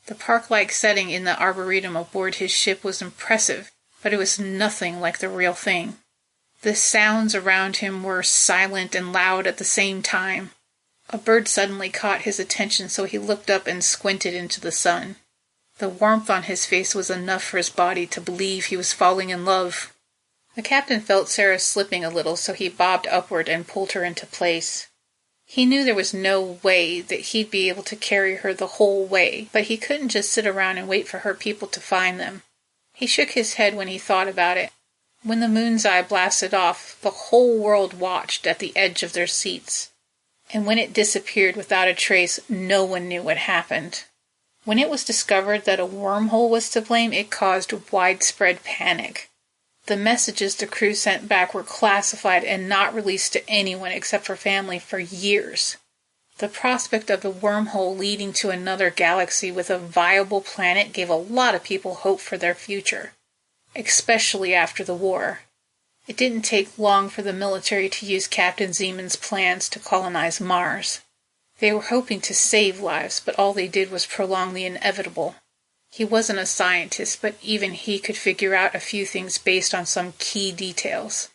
[SPEAKER 2] The park-like setting in the arboretum aboard his ship was impressive, but it was nothing like the real thing. The sounds around him were silent and loud at the same time. A bird suddenly caught his attention, so he looked up and squinted into the sun. The warmth on his face was enough for his body to believe he was falling in love. The captain felt Sara slipping a little, so he bobbed upward and pulled her into place. He knew there was no way that he'd be able to carry her the whole way, but he couldn't just sit around and wait for her people to find them. He shook his head when he thought about it. When the moon's eye blasted off, the whole world watched at the edge of their seats. And when it disappeared without a trace, no one knew what happened. When it was discovered that a wormhole was to blame, it caused widespread panic. The messages the crew sent back were classified and not released to anyone except for family for years. The prospect of a wormhole leading to another galaxy with a viable planet gave a lot of people hope for their future, especially after the war. It didn't take long for the military to use Captain Zeeman's plans to colonize Mars. They were hoping to save lives, but all they did was prolong the inevitable. He wasn't a scientist, but even he could figure out a few things based on some key details.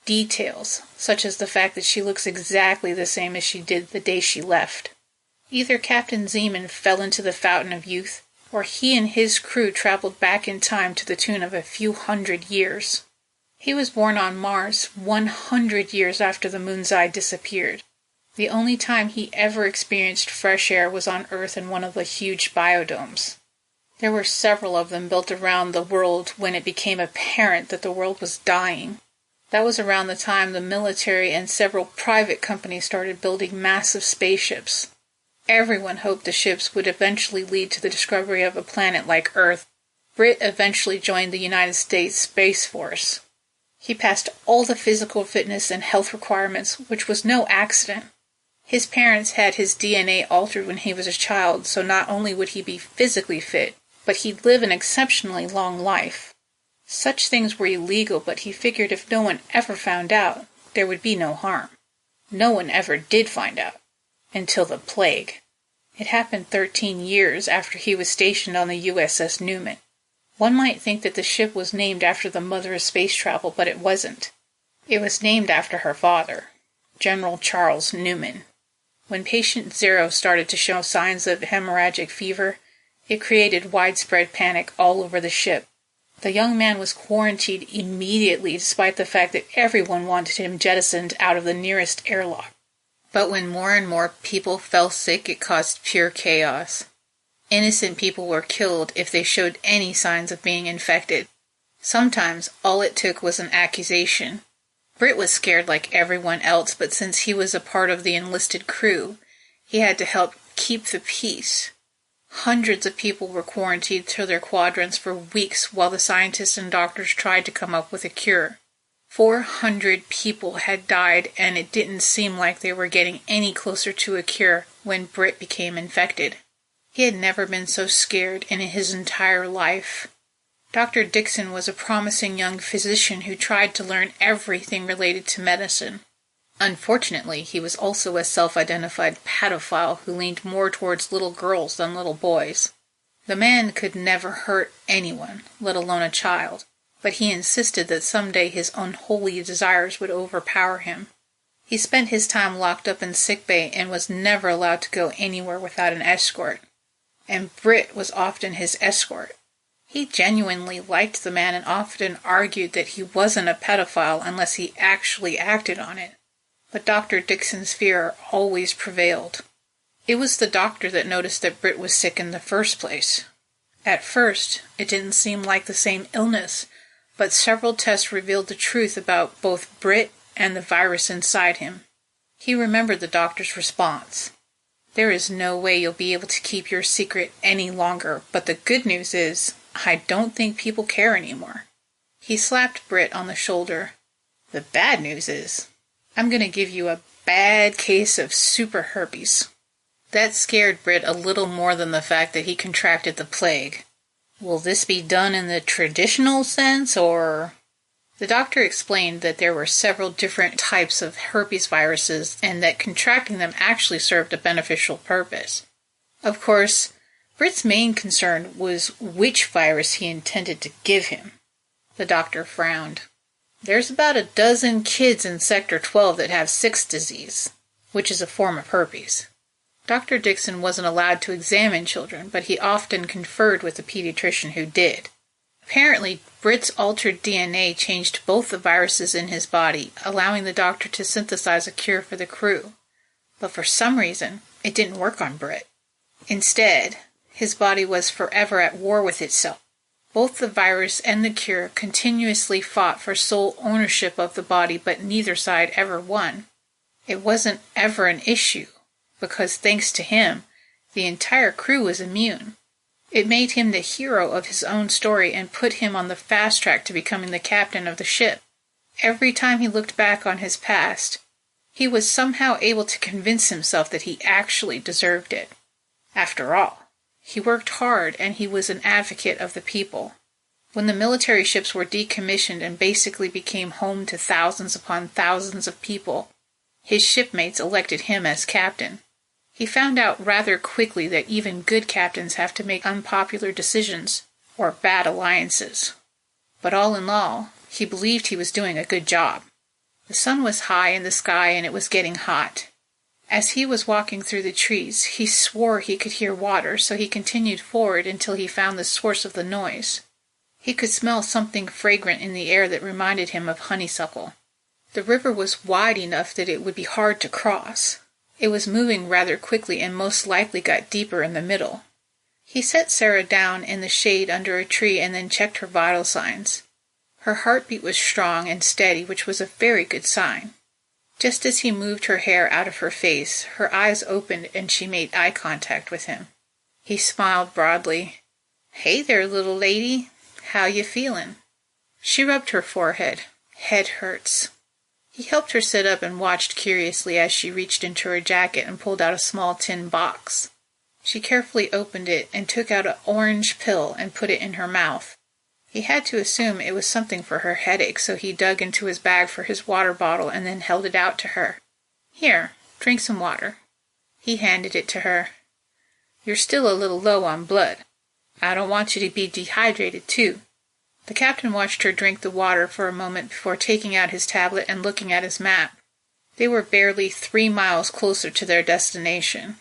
[SPEAKER 2] Details, such as the fact that she looks exactly the same as she did the day she left. Either Captain Zeeman fell into the fountain of youth, or he and his crew traveled back in time to the tune of a few hundred years. He was born on Mars 100 years after the moon's eye disappeared. The only time he ever experienced fresh air was on Earth in one of the huge biodomes. There were several of them built around the world when it became apparent that the world was dying. That was around the time the military and several private companies started building massive spaceships. Everyone hoped the ships would eventually lead to the discovery of a planet like Earth. Britt eventually joined the United States Space Force. He passed all the physical fitness and health requirements, which was no accident. His parents had his DNA altered when he was a child, so not only would he be physically fit, but he'd live an exceptionally long life. Such things were illegal, but he figured if no one ever found out, there would be no harm. No one ever did find out. Until the plague. It happened 13 years after he was stationed on the USS Newman. One might think that the ship was named after the mother of space travel, but it wasn't. It was named after her father, General Charles Newman. When Patient Zero started to show signs of hemorrhagic fever, it created widespread panic all over the ship. The young man was quarantined immediately despite the fact that everyone wanted him jettisoned out of the nearest airlock. But when more and more people fell sick, it caused pure chaos. Innocent people were killed if they showed any signs of being infected. Sometimes all it took was an accusation. Britt was scared like everyone else, but since he was a part of the enlisted crew, he had to help keep the peace. Hundreds of people were quarantined to their quadrants for weeks while the scientists and doctors tried to come up with a cure. 400 people had died, and it didn't seem like they were getting any closer to a cure when Britt became infected. He had never been so scared in his entire life. Dr. Dixon was a promising young physician who tried to learn everything related to medicine. Unfortunately, he was also a self-identified pedophile who leaned more towards little girls than little boys. The man could never hurt anyone, let alone a child, but he insisted that someday his unholy desires would overpower him. He spent his time locked up in sickbay and was never allowed to go anywhere without an escort. And Britt was often his escort. He genuinely liked the man and often argued that he wasn't a pedophile unless he actually acted on it. But Dr. Dixon's fear always prevailed. It was the doctor that noticed that Britt was sick in the first place. At first, it didn't seem like the same illness, but several tests revealed the truth about both Britt and the virus inside him. He remembered the doctor's response. "There is no way you'll be able to keep your secret any longer, but the good news is, I don't think people care anymore." He slapped Britt on the shoulder. "The bad news is, I'm going to give you a bad case of super herpes." That scared Britt a little more than the fact that he contracted the plague. "Will this be done in the traditional sense, or?" The doctor explained that there were several different types of herpes viruses and that contracting them actually served a beneficial purpose. Of course, Britt's main concern was which virus he intended to give him. The doctor frowned. "There's about a dozen kids in Sector 12 that have 6 disease, which is a form of herpes." Dr. Dixon wasn't allowed to examine children, but he often conferred with the pediatrician who did. Apparently, Britt's altered DNA changed both the viruses in his body, allowing the doctor to synthesize a cure for the crew. But for some reason, it didn't work on Britt. Instead, his body was forever at war with itself. Both the virus and the cure continuously fought for sole ownership of the body, but neither side ever won. It wasn't ever an issue, because thanks to him, the entire crew was immune. It made him the hero of his own story and put him on the fast track to becoming the captain of the ship. Every time he looked back on his past, he was somehow able to convince himself that he actually deserved it. After all, he worked hard and he was an advocate of the people. When the military ships were decommissioned and basically became home to thousands upon thousands of people, his shipmates elected him as captain. He found out rather quickly that even good captains have to make unpopular decisions or bad alliances. But all in all, he believed he was doing a good job. The sun was high in the sky and it was getting hot. As he was walking through the trees, he swore he could hear water, so he continued forward until he found the source of the noise. He could smell something fragrant in the air that reminded him of honeysuckle. The river was wide enough that it would be hard to cross. It was moving rather quickly and most likely got deeper in the middle. He set Sara down in the shade under a tree and then checked her vital signs. Her heartbeat was strong and steady, which was a very good sign. Just as he moved her hair out of her face, her eyes opened and she made eye contact with him. He smiled broadly. "Hey there, little lady. How you feeling?" She rubbed her forehead. "Head hurts." He helped her sit up and watched curiously as she reached into her jacket and pulled out a small tin box. She carefully opened it and took out an orange pill and put it in her mouth. He had to assume it was something for her headache, so he dug into his bag for his water bottle and then held it out to her. "Here, drink some water." He handed it to her. "You're still a little low on blood. I don't want you to be dehydrated, too." The captain watched her drink the water for a moment before taking out his tablet and looking at his map. They were barely 3 miles closer to their destination.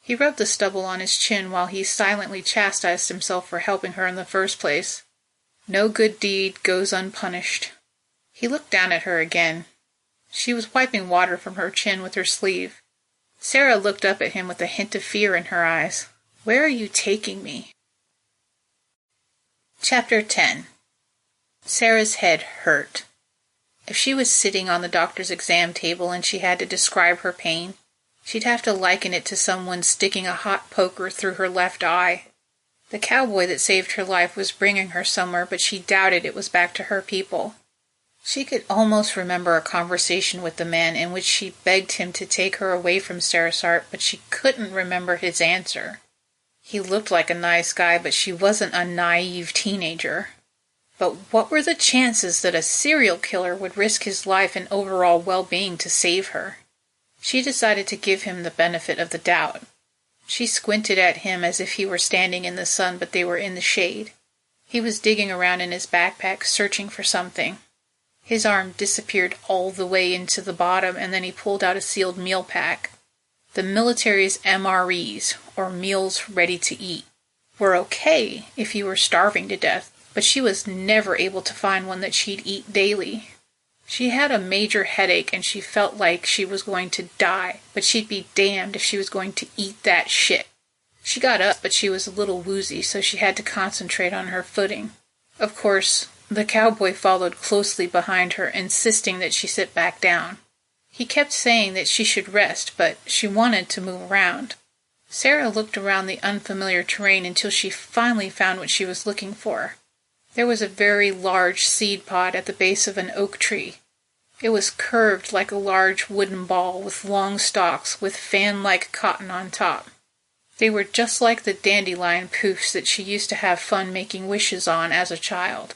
[SPEAKER 2] He rubbed the stubble on his chin while he silently chastised himself for helping her in the first place. No good deed goes unpunished. He looked down at her again. She was wiping water from her chin with her sleeve. Sara looked up at him with a hint of fear in her eyes. "Where are you taking me?" Chapter 10. Sara's head hurt. If she was sitting on the doctor's exam table and she had to describe her pain, she'd have to liken it to someone sticking a hot poker through her left eye. The cowboy that saved her life was bringing her somewhere, but she doubted it was back to her people. She could almost remember a conversation with the man in which she begged him to take her away from Sarisart, but she couldn't remember his answer. He looked like a nice guy, but she wasn't a naive teenager. But what were the chances that a serial killer would risk his life and overall well-being to save her? She decided to give him the benefit of the doubt. She squinted at him as if he were standing in the sun, but they were in the shade. He was digging around in his backpack, searching for something. His arm disappeared all the way into the bottom, and then he pulled out a sealed meal pack. The military's MREs, or meals ready to eat, were okay if you were starving to death, but she was never able to find one that she'd eat daily. She had a major headache and she felt like she was going to die, but she'd be damned if she was going to eat that shit. She got up, but she was a little woozy, so she had to concentrate on her footing. Of course, the cowboy followed closely behind her, insisting that she sit back down. He kept saying that she should rest, but she wanted to move around. Sara looked around the unfamiliar terrain until she finally found what she was looking for. There was a very large seed pod at the base of an oak tree. It was curved like a large wooden ball with long stalks with fan-like cotton on top. They were just like the dandelion poofs that she used to have fun making wishes on as a child.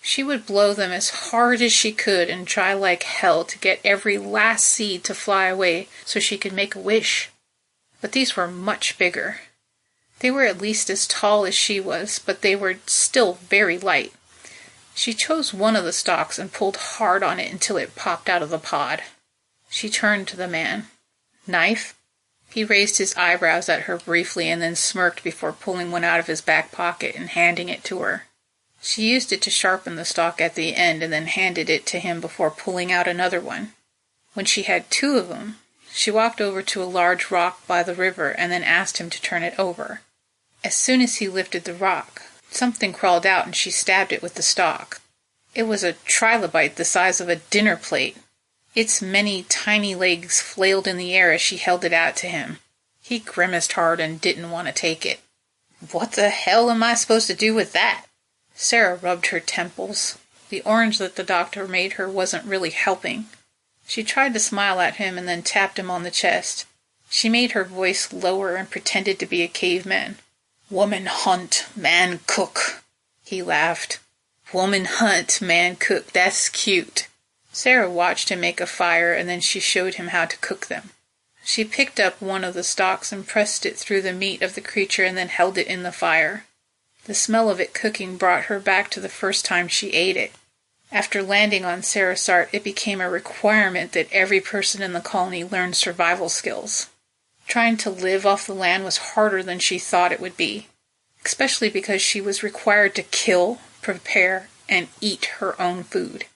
[SPEAKER 2] She would blow them as hard as she could and try like hell to get every last seed to fly away so she could make a wish. But these were much bigger. They were at least as tall as she was, but they were still very light. She chose one of the stalks and pulled hard on it until it popped out of the pod. She turned to the man. "Knife?" He raised his eyebrows at her briefly and then smirked before pulling one out of his back pocket and handing it to her. She used it to sharpen the stalk at the end and then handed it to him before pulling out another one. When she had two of them, she walked over to a large rock by the river and then asked him to turn it over. As soon as he lifted the rock, something crawled out and she stabbed it with the stalk. It was a trilobite the size of a dinner plate. Its many tiny legs flailed in the air as she held it out to him. He grimaced hard and didn't want to take it. "What the hell am I supposed to do with that?" Sara rubbed her temples. The orange that the doctor made her wasn't really helping. She tried to smile at him and then tapped him on the chest. She made her voice lower and pretended to be a caveman. "Woman hunt, man cook," he laughed. "Woman hunt, man cook, that's cute." Sara watched him make a fire and then she showed him how to cook them. She picked up one of the stalks and pressed it through the meat of the creature and then held it in the fire. The smell of it cooking brought her back to the first time she ate it. After landing on Sarisart, it became a requirement that every person in the colony learn survival skills. Trying to live off the land was harder than she thought it would be, especially because she was required to kill, prepare, and eat her own food.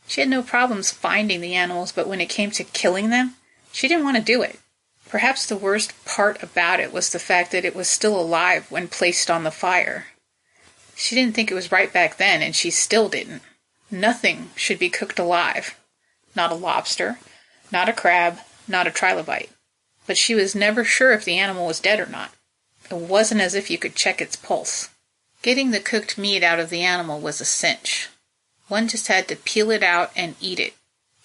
[SPEAKER 2] She had no problems finding the animals, but when it came to killing them, she didn't want to do it. Perhaps the worst part about it was the fact that it was still alive when placed on the fire. She didn't think it was right back then, and she still didn't. Nothing should be cooked alive. Not a lobster, not a crab, not a trilobite. But she was never sure if the animal was dead or not. It wasn't as if you could check its pulse. Getting the cooked meat out of the animal was a cinch. One just had to peel it out and eat it.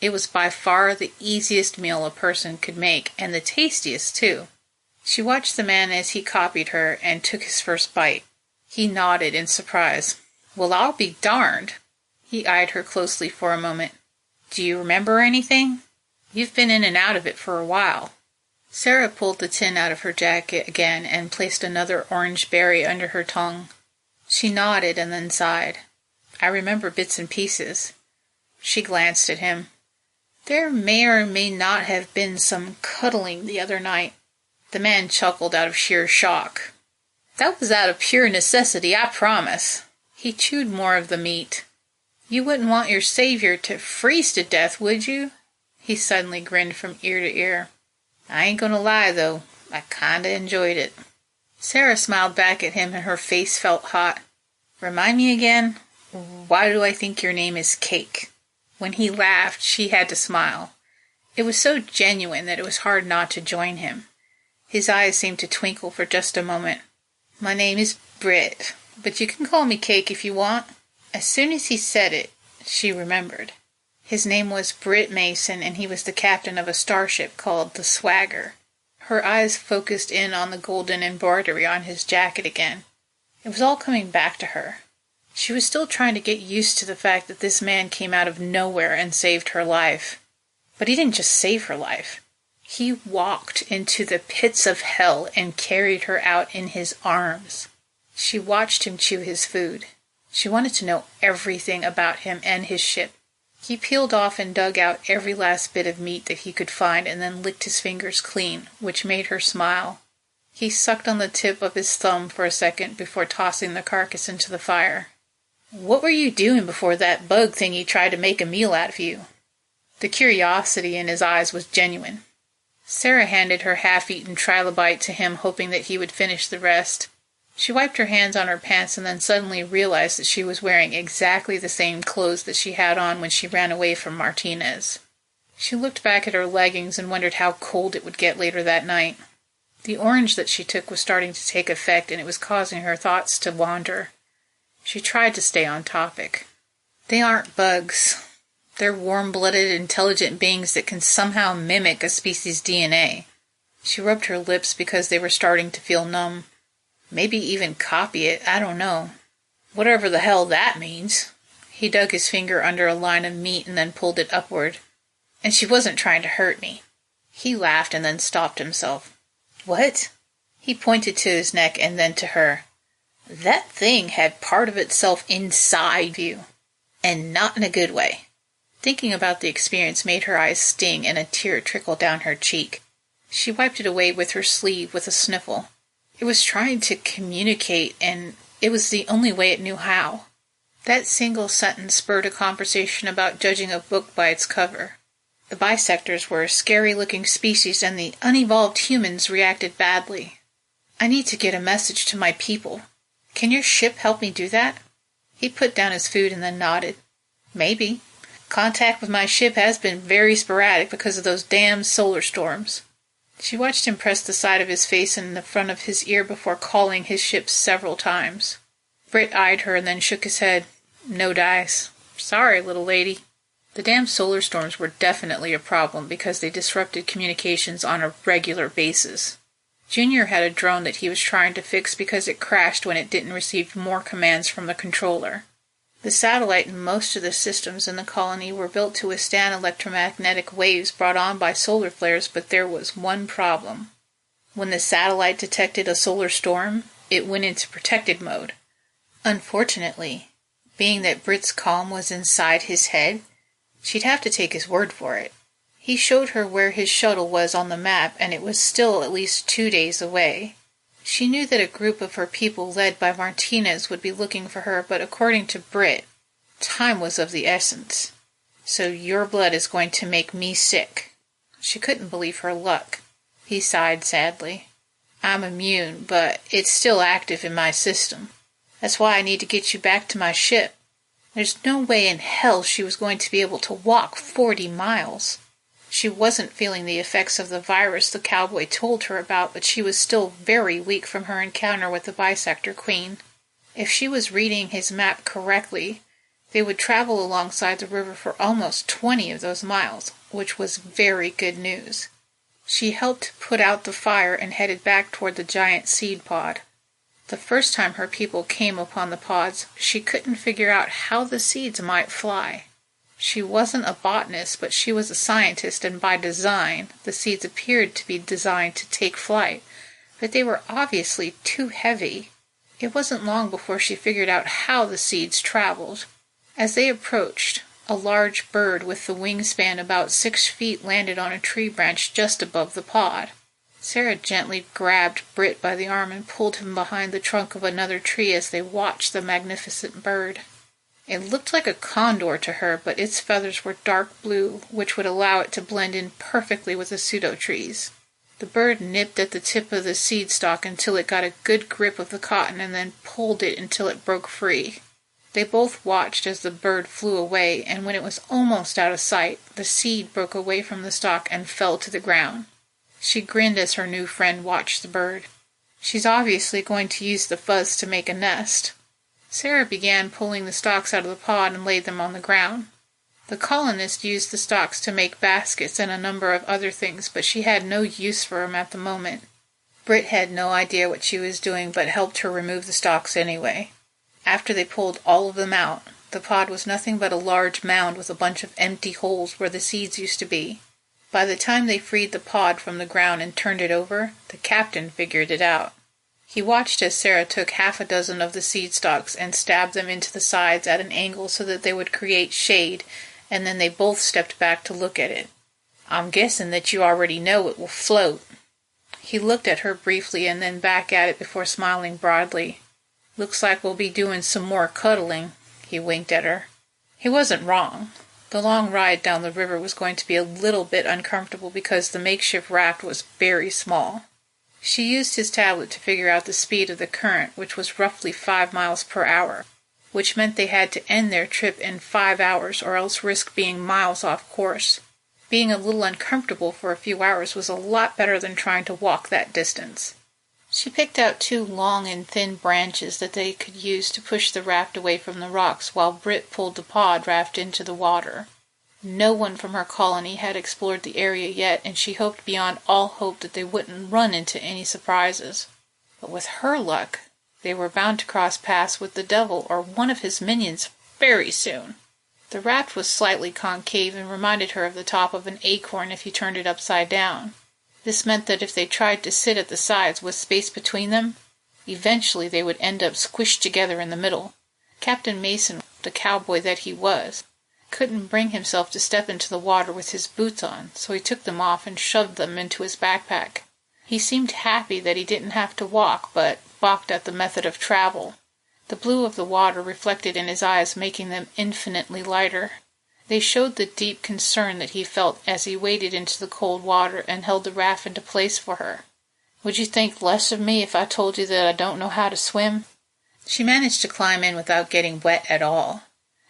[SPEAKER 2] It was by far the easiest meal a person could make, and the tastiest, too. She watched the man as he copied her and took his first bite. He nodded in surprise. "Well, I'll be darned." He eyed her closely for a moment. "Do you remember anything? You've been in and out of it for a while." Sara pulled the tin out of her jacket again and placed another orange berry under her tongue. She nodded and then sighed. "I remember bits and pieces." She glanced at him. "There may or may not have been some cuddling the other night." The man chuckled out of sheer shock. "That was out of pure necessity, I promise." He chewed more of the meat. "You wouldn't want your savior to freeze to death, would you?" He suddenly grinned from ear to ear. "I ain't gonna lie, though. I kinda enjoyed it." Sara smiled back at him and her face felt hot. "Remind me again, why do I think your name is Cake?" When he laughed, she had to smile. It was so genuine that it was hard not to join him. His eyes seemed to twinkle for just a moment. "My name is Britt, but you can call me Cake if you want." As soon as he said it, she remembered. His name was Britt Mason, and he was the captain of a starship called the Swagger. Her eyes focused in on the golden embroidery on his jacket again. It was all coming back to her. She was still trying to get used to the fact that this man came out of nowhere and saved her life. But he didn't just save her life. He walked into the pits of hell and carried her out in his arms. She watched him chew his food. She wanted to know everything about him and his ship. He peeled off and dug out every last bit of meat that he could find and then licked his fingers clean, which made her smile. He sucked on the tip of his thumb for a second before tossing the carcass into the fire. "What were you doing before that bug thingy tried to make a meal out of you?" The curiosity in his eyes was genuine. Sara handed her half-eaten trilobite to him, hoping that he would finish the rest. She wiped her hands on her pants and then suddenly realized that she was wearing exactly the same clothes that she had on when she ran away from Martinez. She looked back at her leggings and wondered how cold it would get later that night. The orange that she took was starting to take effect, and it was causing her thoughts to wander. She tried to stay on topic. "They aren't bugs. They're warm-blooded, intelligent beings that can somehow mimic a species' DNA. She rubbed her lips because they were starting to feel numb. Maybe even copy it, I don't know. Whatever the hell that means. He dug his finger under a line of meat and then pulled it upward. And she wasn't trying to hurt me. He laughed and then stopped himself. What? He pointed to his neck and then to her. That thing had part of itself inside you. And not in a good way. Thinking about the experience made her eyes sting and a tear trickled down her cheek. She wiped it away with her sleeve with a sniffle. It was trying to communicate, and it was the only way it knew how. That single sentence spurred a conversation about judging a book by its cover. The bisectors were a scary-looking species, and the unevolved humans reacted badly. I need to get a message to my people. Can your ship help me do that? He put down his food and then nodded. Maybe. Contact with my ship has been very sporadic because of those damn solar storms. She watched him press the side of his face and the front of his ear before calling his ship several times. Britt eyed her and then shook his head. No dice. Sorry, little lady. The damn solar storms were definitely a problem because they disrupted communications on a regular basis. Junior had a drone that he was trying to fix because it crashed when it didn't receive more commands from the controller. The satellite and most of the systems in the colony were built to withstand electromagnetic waves brought on by solar flares, but there was one problem. When the satellite detected a solar storm, it went into protected mode. Unfortunately, being that Britt's calm was inside his head, she'd have to take his word for it. He showed her where his shuttle was on the map, and it was still at least 2 days away. She knew that a group of her people led by Martinez would be looking for her, but according to Britt, time was of the essence. So your blood is going to make me sick. She couldn't believe her luck. He sighed sadly. I'm immune, but it's still active in my system. That's why I need to get you back to my ship. There's no way in hell she was going to be able to walk 40 miles. She wasn't feeling the effects of the virus the cowboy told her about, but she was still very weak from her encounter with the Bisector Queen. If she was reading his map correctly, they would travel alongside the river for almost 20 of those miles, which was very good news. She helped put out the fire and headed back toward the giant seed pod. The first time her people came upon the pods, she couldn't figure out how the seeds might fly. She wasn't a botanist, but she was a scientist, and by design, the seeds appeared to be designed to take flight, but they were obviously too heavy. It wasn't long before she figured out how the seeds traveled. As they approached, a large bird with the wingspan about 6 feet landed on a tree branch just above the pod. Sara gently grabbed Britt by the arm and pulled him behind the trunk of another tree as they watched the magnificent bird. It looked like a condor to her, but its feathers were dark blue, which would allow it to blend in perfectly with the pseudo-trees. The bird nipped at the tip of the seed stalk until it got a good grip of the cotton and then pulled it until it broke free. They both watched as the bird flew away, and when it was almost out of sight, the seed broke away from the stalk and fell to the ground. She grinned as her new friend watched the bird. She's obviously going to use the fuzz to make a nest. Sara began pulling the stalks out of the pod and laid them on the ground. The colonist used the stalks to make baskets and a number of other things, but she had no use for them at the moment. Britt had no idea what she was doing, but helped her remove the stalks anyway. After they pulled all of them out, the pod was nothing but a large mound with a bunch of empty holes where the seeds used to be. By the time they freed the pod from the ground and turned it over, the captain figured it out. He watched as Sara took half a dozen of the seed stalks and stabbed them into the sides at an angle so that they would create shade, and then they both stepped back to look at it. "I'm guessing that you already know it will float." He looked at her briefly and then back at it before smiling broadly. "Looks like we'll be doing some more cuddling." He winked at her. He wasn't wrong. The long ride down the river was going to be a little bit uncomfortable because the makeshift raft was very small. She used his tablet to figure out the speed of the current, which was roughly 5 miles per hour, which meant they had to end their trip in 5 hours or else risk being miles off course. Being a little uncomfortable for a few hours was a lot better than trying to walk that distance. She picked out 2 long and thin branches that they could use to push the raft away from the rocks while Britt pulled the pod raft into the water. No one from her colony had explored the area yet, and she hoped beyond all hope that they wouldn't run into any surprises. But with her luck, they were bound to cross paths with the devil or one of his minions very soon. The raft was slightly concave and reminded her of the top of an acorn if you turned it upside down. This meant that if they tried to sit at the sides with space between them, eventually they would end up squished together in the middle. Captain Mason, the cowboy that he was, couldn't bring himself to step into the water with his boots on, so he took them off and shoved them into his backpack. He seemed happy that he didn't have to walk, but balked at the method of travel. The blue of the water reflected in his eyes, making them infinitely lighter. They showed the deep concern that he felt as he waded into the cold water and held the raft into place for her. "Would you think less of me if I told you that I don't know how to swim?" She managed to climb in without getting wet at all.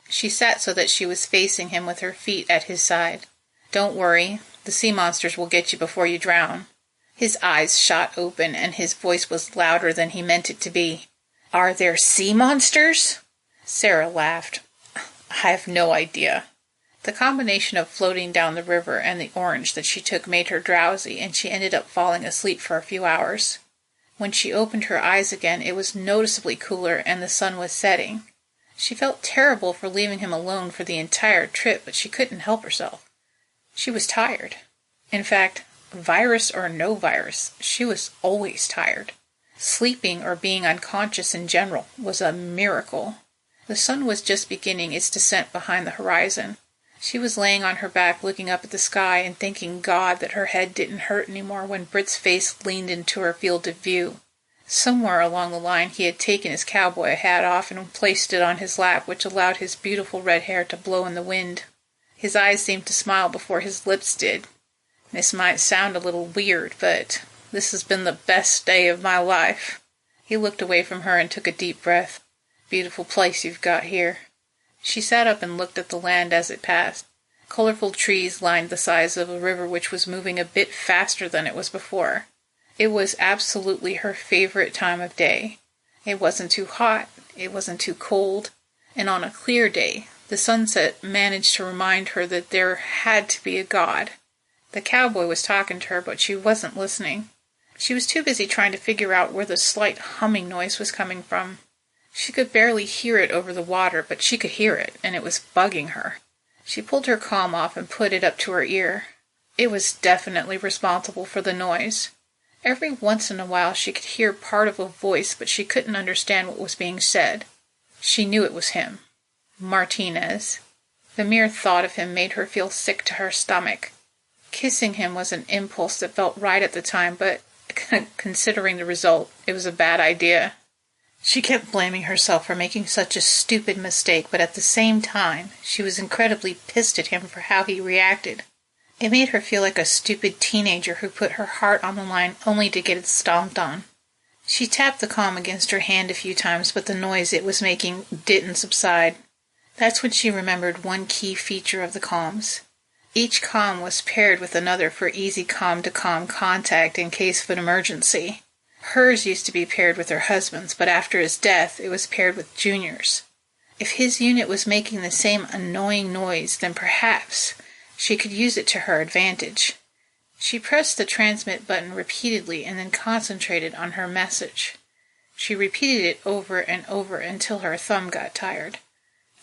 [SPEAKER 2] She sat so that she was facing him with her feet at his side. "Don't worry, the sea monsters will get you before you drown." His eyes shot open and his voice was louder than he meant it to be. "Are there sea monsters?" Sara laughed. "I have no idea." The combination of floating down the river and the orange that she took made her drowsy, and she ended up falling asleep for a few hours. When she opened her eyes again, it was noticeably cooler and the sun was setting. She felt terrible for leaving him alone for the entire trip, but she couldn't help herself. She was tired. In fact, virus or no virus, she was always tired. Sleeping or being unconscious in general was a miracle. The sun was just beginning its descent behind the horizon. She was laying on her back looking up at the sky and thanking God that her head didn't hurt anymore when Britt's face leaned into her field of view. Somewhere along the line he had taken his cowboy hat off and placed it on his lap, which allowed his beautiful red hair to blow in the wind. His eyes seemed to smile before his lips did. This might sound a little weird, but this has been the best day of my life. He looked away from her and took a deep breath. "Beautiful place you've got here." She sat up and looked at the land as it passed. Colorful trees lined the sides of a river which was moving a bit faster than it was before. It was absolutely her favorite time of day. It wasn't too hot, it wasn't too cold, and on a clear day, the sunset managed to remind her that there had to be a God. The cowboy was talking to her, but she wasn't listening. She was too busy trying to figure out where the slight humming noise was coming from. She could barely hear it over the water, but she could hear it, and it was bugging her. She pulled her comm off and put it up to her ear. It was definitely responsible for the noise. Every once in a while she could hear part of a voice, but she couldn't understand what was being said. She knew it was him. Martinez. The mere thought of him made her feel sick to her stomach. Kissing him was an impulse that felt right at the time, but considering the result, it was a bad idea. She kept blaming herself for making such a stupid mistake, but at the same time, she was incredibly pissed at him for how he reacted. It made her feel like a stupid teenager who put her heart on the line only to get it stomped on. She tapped the comm against her hand a few times, but the noise it was making didn't subside. That's when she remembered one key feature of the comms. Each comm was paired with another for easy comm-to-comm contact in case of an emergency. Hers used to be paired with her husband's, but after his death, it was paired with Junior's. If his unit was making the same annoying noise, then perhaps she could use it to her advantage. She pressed the transmit button repeatedly and then concentrated on her message. She repeated it over and over until her thumb got tired.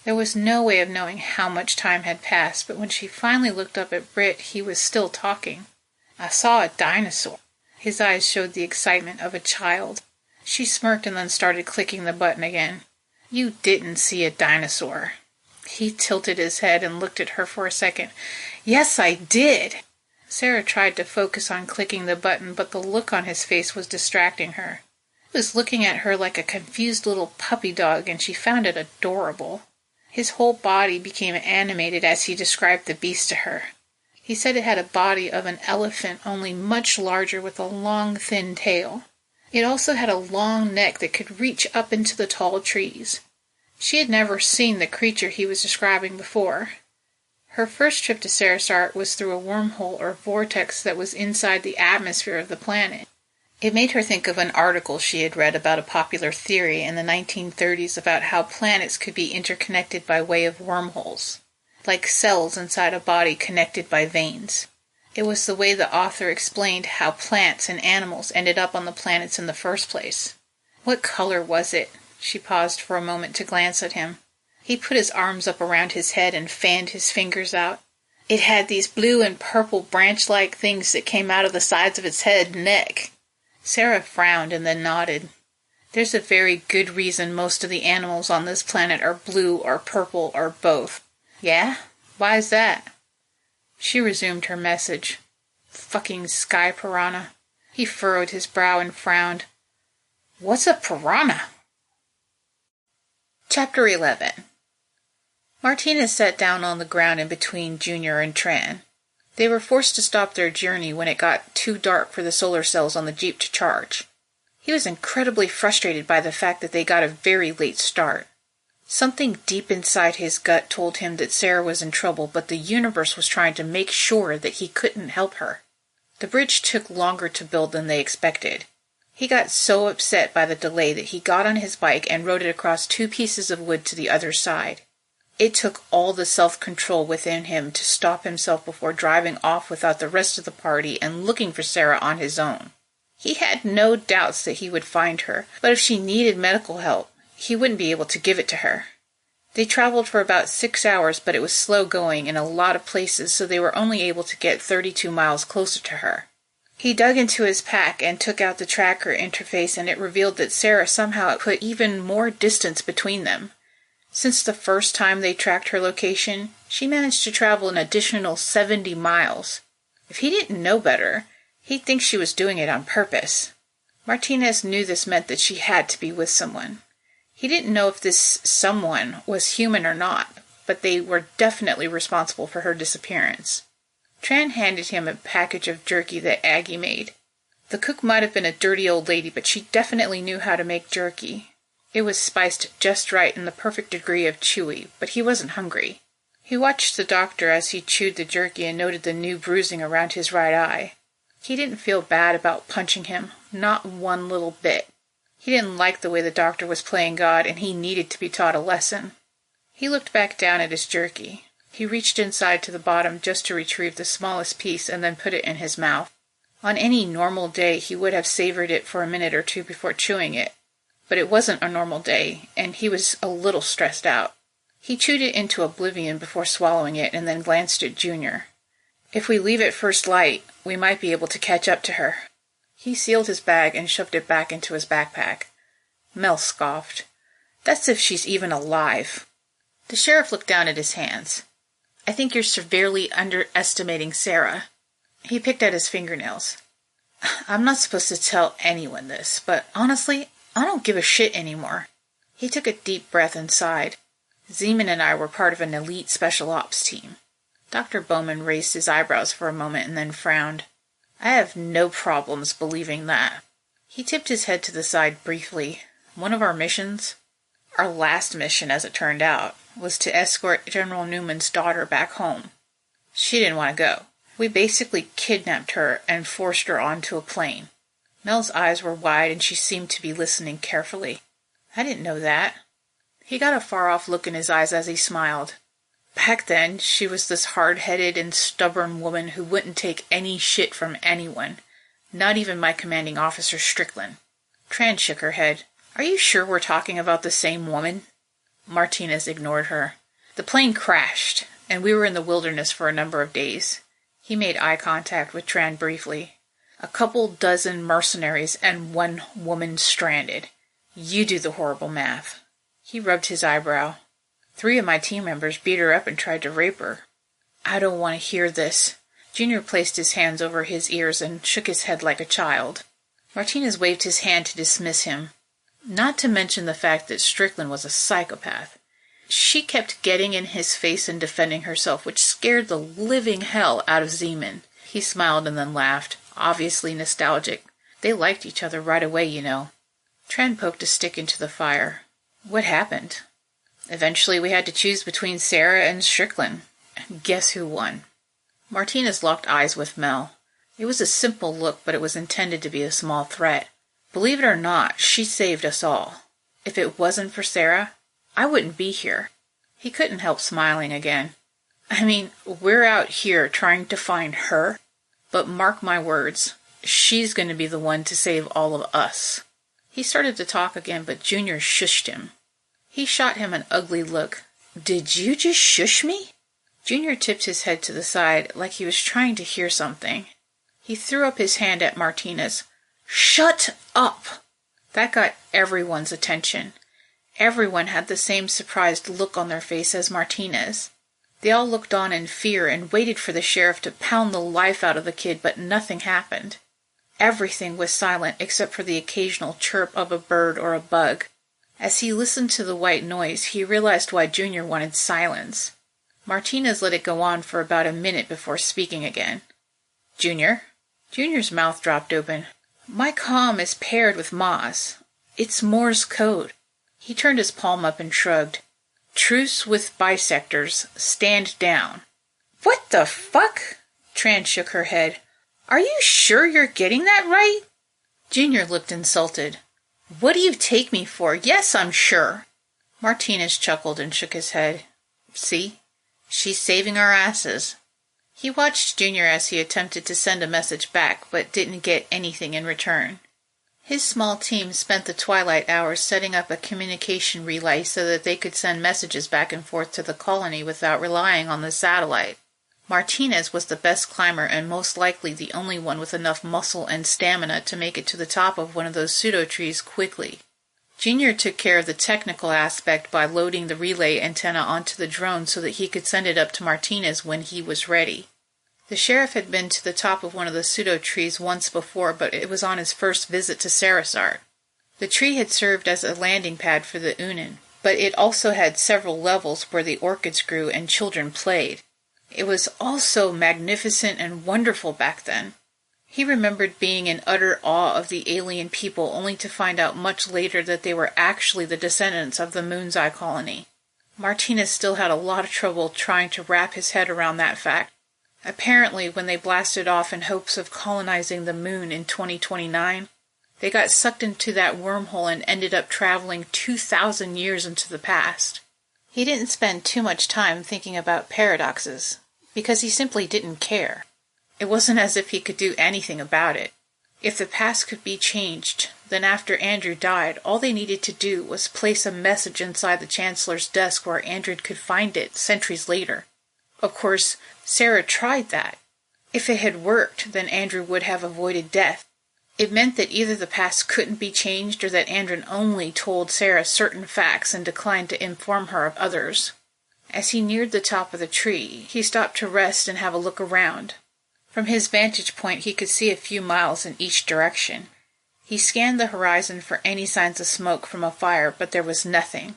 [SPEAKER 2] There was no way of knowing how much time had passed, but when she finally looked up at Britt, he was still talking. "I saw a dinosaur." His eyes showed the excitement of a child. She smirked and then started clicking the button again. "You didn't see a dinosaur." He tilted his head and looked at her for a second. "Yes, I did." Sara tried to focus on clicking the button, but the look on his face was distracting her. He was looking at her like a confused little puppy dog, and she found it adorable. His whole body became animated as he described the beast to her. He said it had a body of an elephant, only much larger, with a long, thin tail. It also had a long neck that could reach up into the tall trees. She had never seen the creature he was describing before. Her first trip to Sarisart was through a wormhole or vortex that was inside the atmosphere of the planet. It made her think of an article she had read about a popular theory in the 1930s about how planets could be interconnected by way of wormholes, like cells inside a body connected by veins. It was the way the author explained how plants and animals ended up on the planets in the first place. What color was it? She paused for a moment to glance at him. He put his arms up around his head and fanned his fingers out. It had these blue and purple branch-like things that came out of the sides of its head and neck. Sara frowned and then nodded. "There's a very good reason most of the animals on this planet are blue or purple or both." "Yeah? Why's that?" She resumed her message. "Fucking sky piranha." He furrowed his brow and frowned. "What's a piranha?" Chapter 11. Martinez sat down on the ground in between Junior and Tran. They were forced to stop their journey when it got too dark for the solar cells on the Jeep to charge. He was incredibly frustrated by the fact that they got a very late start. Something deep inside his gut told him that Sara was in trouble, but the universe was trying to make sure that he couldn't help her. The bridge took longer to build than they expected. He got so upset by the delay that he got on his bike and rode it across 2 pieces of wood to the other side. It took all the self-control within him to stop himself before driving off without the rest of the party and looking for Sara on his own. He had no doubts that he would find her, but if she needed medical help, he wouldn't be able to give it to her. They traveled for about 6 hours, but it was slow going in a lot of places, so they were only able to get 32 miles closer to her. He dug into his pack and took out the tracker interface, and it revealed that Sara somehow put even more distance between them. Since the first time they tracked her location, she managed to travel an additional 70 miles. If he didn't know better, he'd think she was doing it on purpose. Martinez knew this meant that she had to be with someone. He didn't know if this someone was human or not, but they were definitely responsible for her disappearance. Tran handed him a package of jerky that Aggie made. The cook might have been a dirty old lady, but she definitely knew how to make jerky. It was spiced just right in the perfect degree of chewy, but he wasn't hungry. He watched the doctor as he chewed the jerky and noted the new bruising around his right eye. He didn't feel bad about punching him, not one little bit. He didn't like the way the doctor was playing God, and he needed to be taught a lesson. He looked back down at his jerky. He reached inside to the bottom just to retrieve the smallest piece and then put it in his mouth. On any normal day, he would have savored it for a minute or two before chewing it. But it wasn't a normal day, and he was a little stressed out. He chewed it into oblivion before swallowing it and then glanced at Junior. "If we leave at first light, we might be able to catch up to her." He sealed his bag and shoved it back into his backpack. Mel scoffed. "That's if she's even alive." The sheriff looked down at his hands. "I think you're severely underestimating Sara." He picked at his fingernails. "I'm not supposed to tell anyone this, but honestly, I don't give a shit anymore." He took a deep breath and sighed. "Zeeman and I were part of an elite special ops team." Dr. Bowman raised his eyebrows for a moment and then frowned. "I have no problems believing that." He tipped his head to the side briefly. One of our missions, our last mission as it turned out, was to escort General Newman's daughter back home. She didn't want to go. We basically kidnapped her and forced her onto a plane. Mel's eyes were wide and she seemed to be listening carefully. I didn't know that. He got a far-off look in his eyes as he smiled. Back then, she was this hard-headed and stubborn woman who wouldn't take any shit from anyone, not even my commanding officer Strickland. Tran shook her head. Are you sure we're talking about the same woman? Martinez ignored her. The plane crashed, and we were in the wilderness for a number of days. He made eye contact with Tran briefly. A couple dozen mercenaries and one woman stranded. You do the horrible math. He rubbed his eyebrow. 3 of my team members beat her up and tried to rape her. I don't want to hear this. Junior placed his hands over his ears and shook his head like a child. Martinez waved his hand to dismiss him. Not to mention the fact that Strickland was a psychopath. She kept getting in his face and defending herself, which scared the living hell out of Zeeman. He smiled and then laughed, obviously nostalgic. They liked each other right away, you know. Tran poked a stick into the fire. What happened? Eventually we had to choose between Sara and Strickland. Guess who won? Martinez locked eyes with Mel. It was a simple look, but it was intended to be a small threat. Believe it or not, she saved us all. If it wasn't for Sara, I wouldn't be here. He couldn't help smiling again. I mean, we're out here trying to find her, but mark my words, she's going to be the one to save all of us. He started to talk again, but Junior shushed him. He shot him an ugly look. Did you just shush me? Junior tipped his head to the side like he was trying to hear something. He threw up his hand at Martinez. Shut up! That got everyone's attention. Everyone had the same surprised look on their face as Martinez. They all looked on in fear and waited for the sheriff to pound the life out of the kid, but nothing happened. Everything was silent except for the occasional chirp of a bird or a bug. As he listened to the white noise, he realized why Junior wanted silence. Martinez let it go on for about a minute before speaking again. Junior? Junior's mouth dropped open. My comm is paired with Ma's. It's Morse code. He turned his palm up and shrugged. Truce with bisectors. Stand down. What the fuck? Tran shook her head. Are you sure you're getting that right? Junior looked insulted. What do you take me for? Yes, I'm sure. Martinez chuckled and shook his head. See? She's saving our asses. He watched Junior as he attempted to send a message back, but didn't get anything in return. His small team spent the twilight hours setting up a communication relay so that they could send messages back and forth to the colony without relying on the satellite. Martinez was the best climber and most likely the only one with enough muscle and stamina to make it to the top of one of those pseudo-trees quickly. Junior took care of the technical aspect by loading the relay antenna onto the drone so that he could send it up to Martinez when he was ready. The sheriff had been to the top of one of the pseudo-trees once before, but it was on his first visit to Sarisart. The tree had served as a landing pad for the Unin, but it also had several levels where the orchids grew and children played. It was all so magnificent and wonderful back then. He remembered being in utter awe of the alien people, only to find out much later that they were actually the descendants of the Moon's Eye colony. Martinez still had a lot of trouble trying to wrap his head around that fact. Apparently, when they blasted off in hopes of colonizing the moon in 2029, they got sucked into that wormhole and ended up traveling 2,000 years into the past. He didn't spend too much time thinking about paradoxes, because he simply didn't care. It wasn't as if he could do anything about it. If the past could be changed, then after Andrew died, all they needed to do was place a message inside the Chancellor's desk where Andrin could find it centuries later. Of course, Sara tried that. If it had worked, then Andrew would have avoided death. It meant that either the past couldn't be changed or that Andrin only told Sara certain facts and declined to inform her of others. As he neared the top of the tree, he stopped to rest and have a look around. From his vantage point, he could see a few miles in each direction. He scanned the horizon for any signs of smoke from a fire, but there was nothing.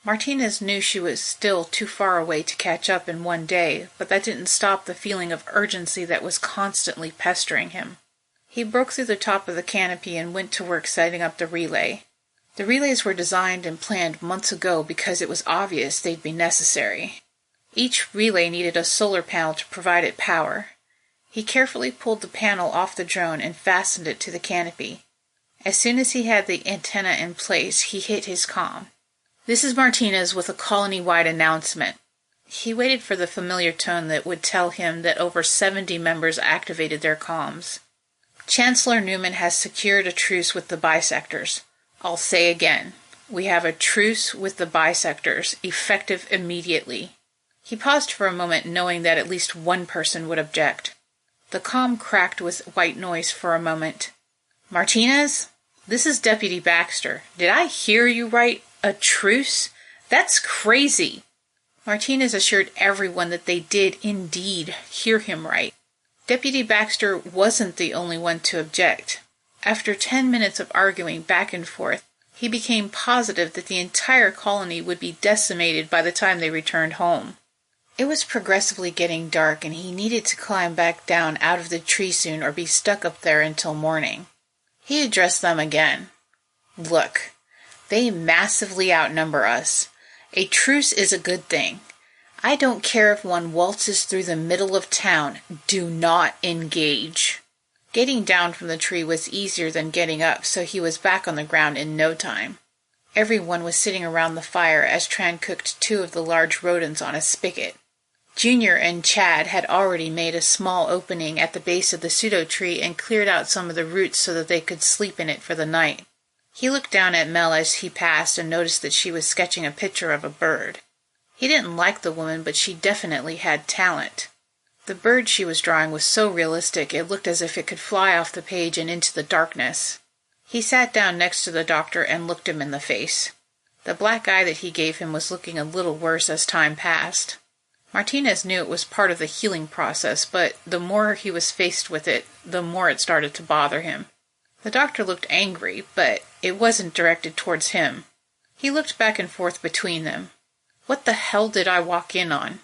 [SPEAKER 2] Martinez knew she was still too far away to catch up in one day, but that didn't stop the feeling of urgency that was constantly pestering him. He broke through the top of the canopy and went to work setting up the relay. The relays were designed and planned months ago because it was obvious they'd be necessary. Each relay needed a solar panel to provide it power. He carefully pulled the panel off the drone and fastened it to the canopy. As soon as he had the antenna in place, he hit his comm. "This is Martinez with a colony-wide announcement." He waited for the familiar tone that would tell him that over 70 members activated their comms. "Chancellor Newman has secured a truce with the bisectors. I'll say again, we have a truce with the bisectors, effective immediately." He paused for a moment, knowing that at least one person would object. The comm cracked with white noise for a moment. "Martinez? This is Deputy Baxter. Did I hear you right? A truce? That's crazy." Martinez assured everyone that they did indeed hear him right. Deputy Baxter wasn't the only one to object. After 10 minutes of arguing back and forth, he became positive that the entire colony would be decimated by the time they returned home. It was progressively getting dark, and he needed to climb back down out of the tree soon or be stuck up there until morning. He addressed them again. "Look, they massively outnumber us. A truce is a good thing. I don't care if one waltzes through the middle of town. Do not engage." Getting down from the tree was easier than getting up, so he was back on the ground in no time. Everyone was sitting around the fire as Tran cooked 2 of the large rodents on a spigot. Junior and Chad had already made a small opening at the base of the pseudo tree and cleared out some of the roots so that they could sleep in it for the night. He looked down at Mel as he passed and noticed that she was sketching a picture of a bird. He didn't like the woman, but she definitely had talent. The bird she was drawing was so realistic it looked as if it could fly off the page and into the darkness. He sat down next to the doctor and looked him in the face. The black eye that he gave him was looking a little worse as time passed. Martinez knew it was part of the healing process, but the more he was faced with it, the more it started to bother him. The doctor looked angry, but it wasn't directed towards him. He looked back and forth between them. "What the hell did I walk in on?"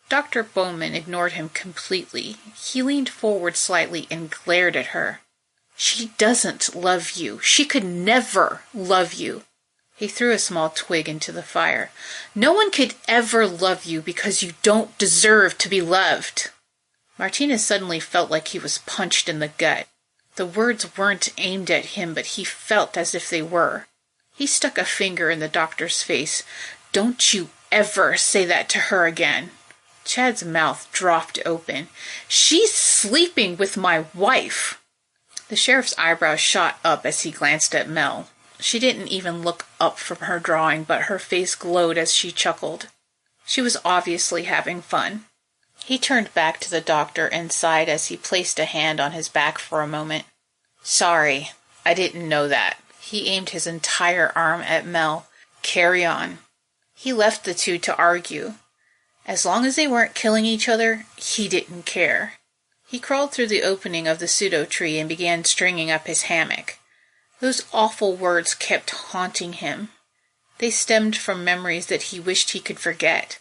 [SPEAKER 2] Dr. Bowman ignored him completely. He leaned forward slightly and glared at her. "She doesn't love you. She could never love you." He threw a small twig into the fire. "No one could ever love you because you don't deserve to be loved." Martinez suddenly felt like he was punched in the gut. The words weren't aimed at him, but he felt as if they were. He stuck a finger in the doctor's face. "Don't you ever say that to her again." Chad's mouth dropped open. "She's sleeping with my wife." The sheriff's eyebrows shot up as he glanced at Mel. She didn't even look up from her drawing, but her face glowed as she chuckled. She was obviously having fun. He turned back to the doctor and sighed as he placed a hand on his back for a moment. "Sorry, I didn't know that." He aimed his entire arm at Mel. "Carry on." He left the two to argue. As long as they weren't killing each other, he didn't care. He crawled through the opening of the pseudo tree and began stringing up his hammock. Those awful words kept haunting him. They stemmed from memories that he wished he could forget.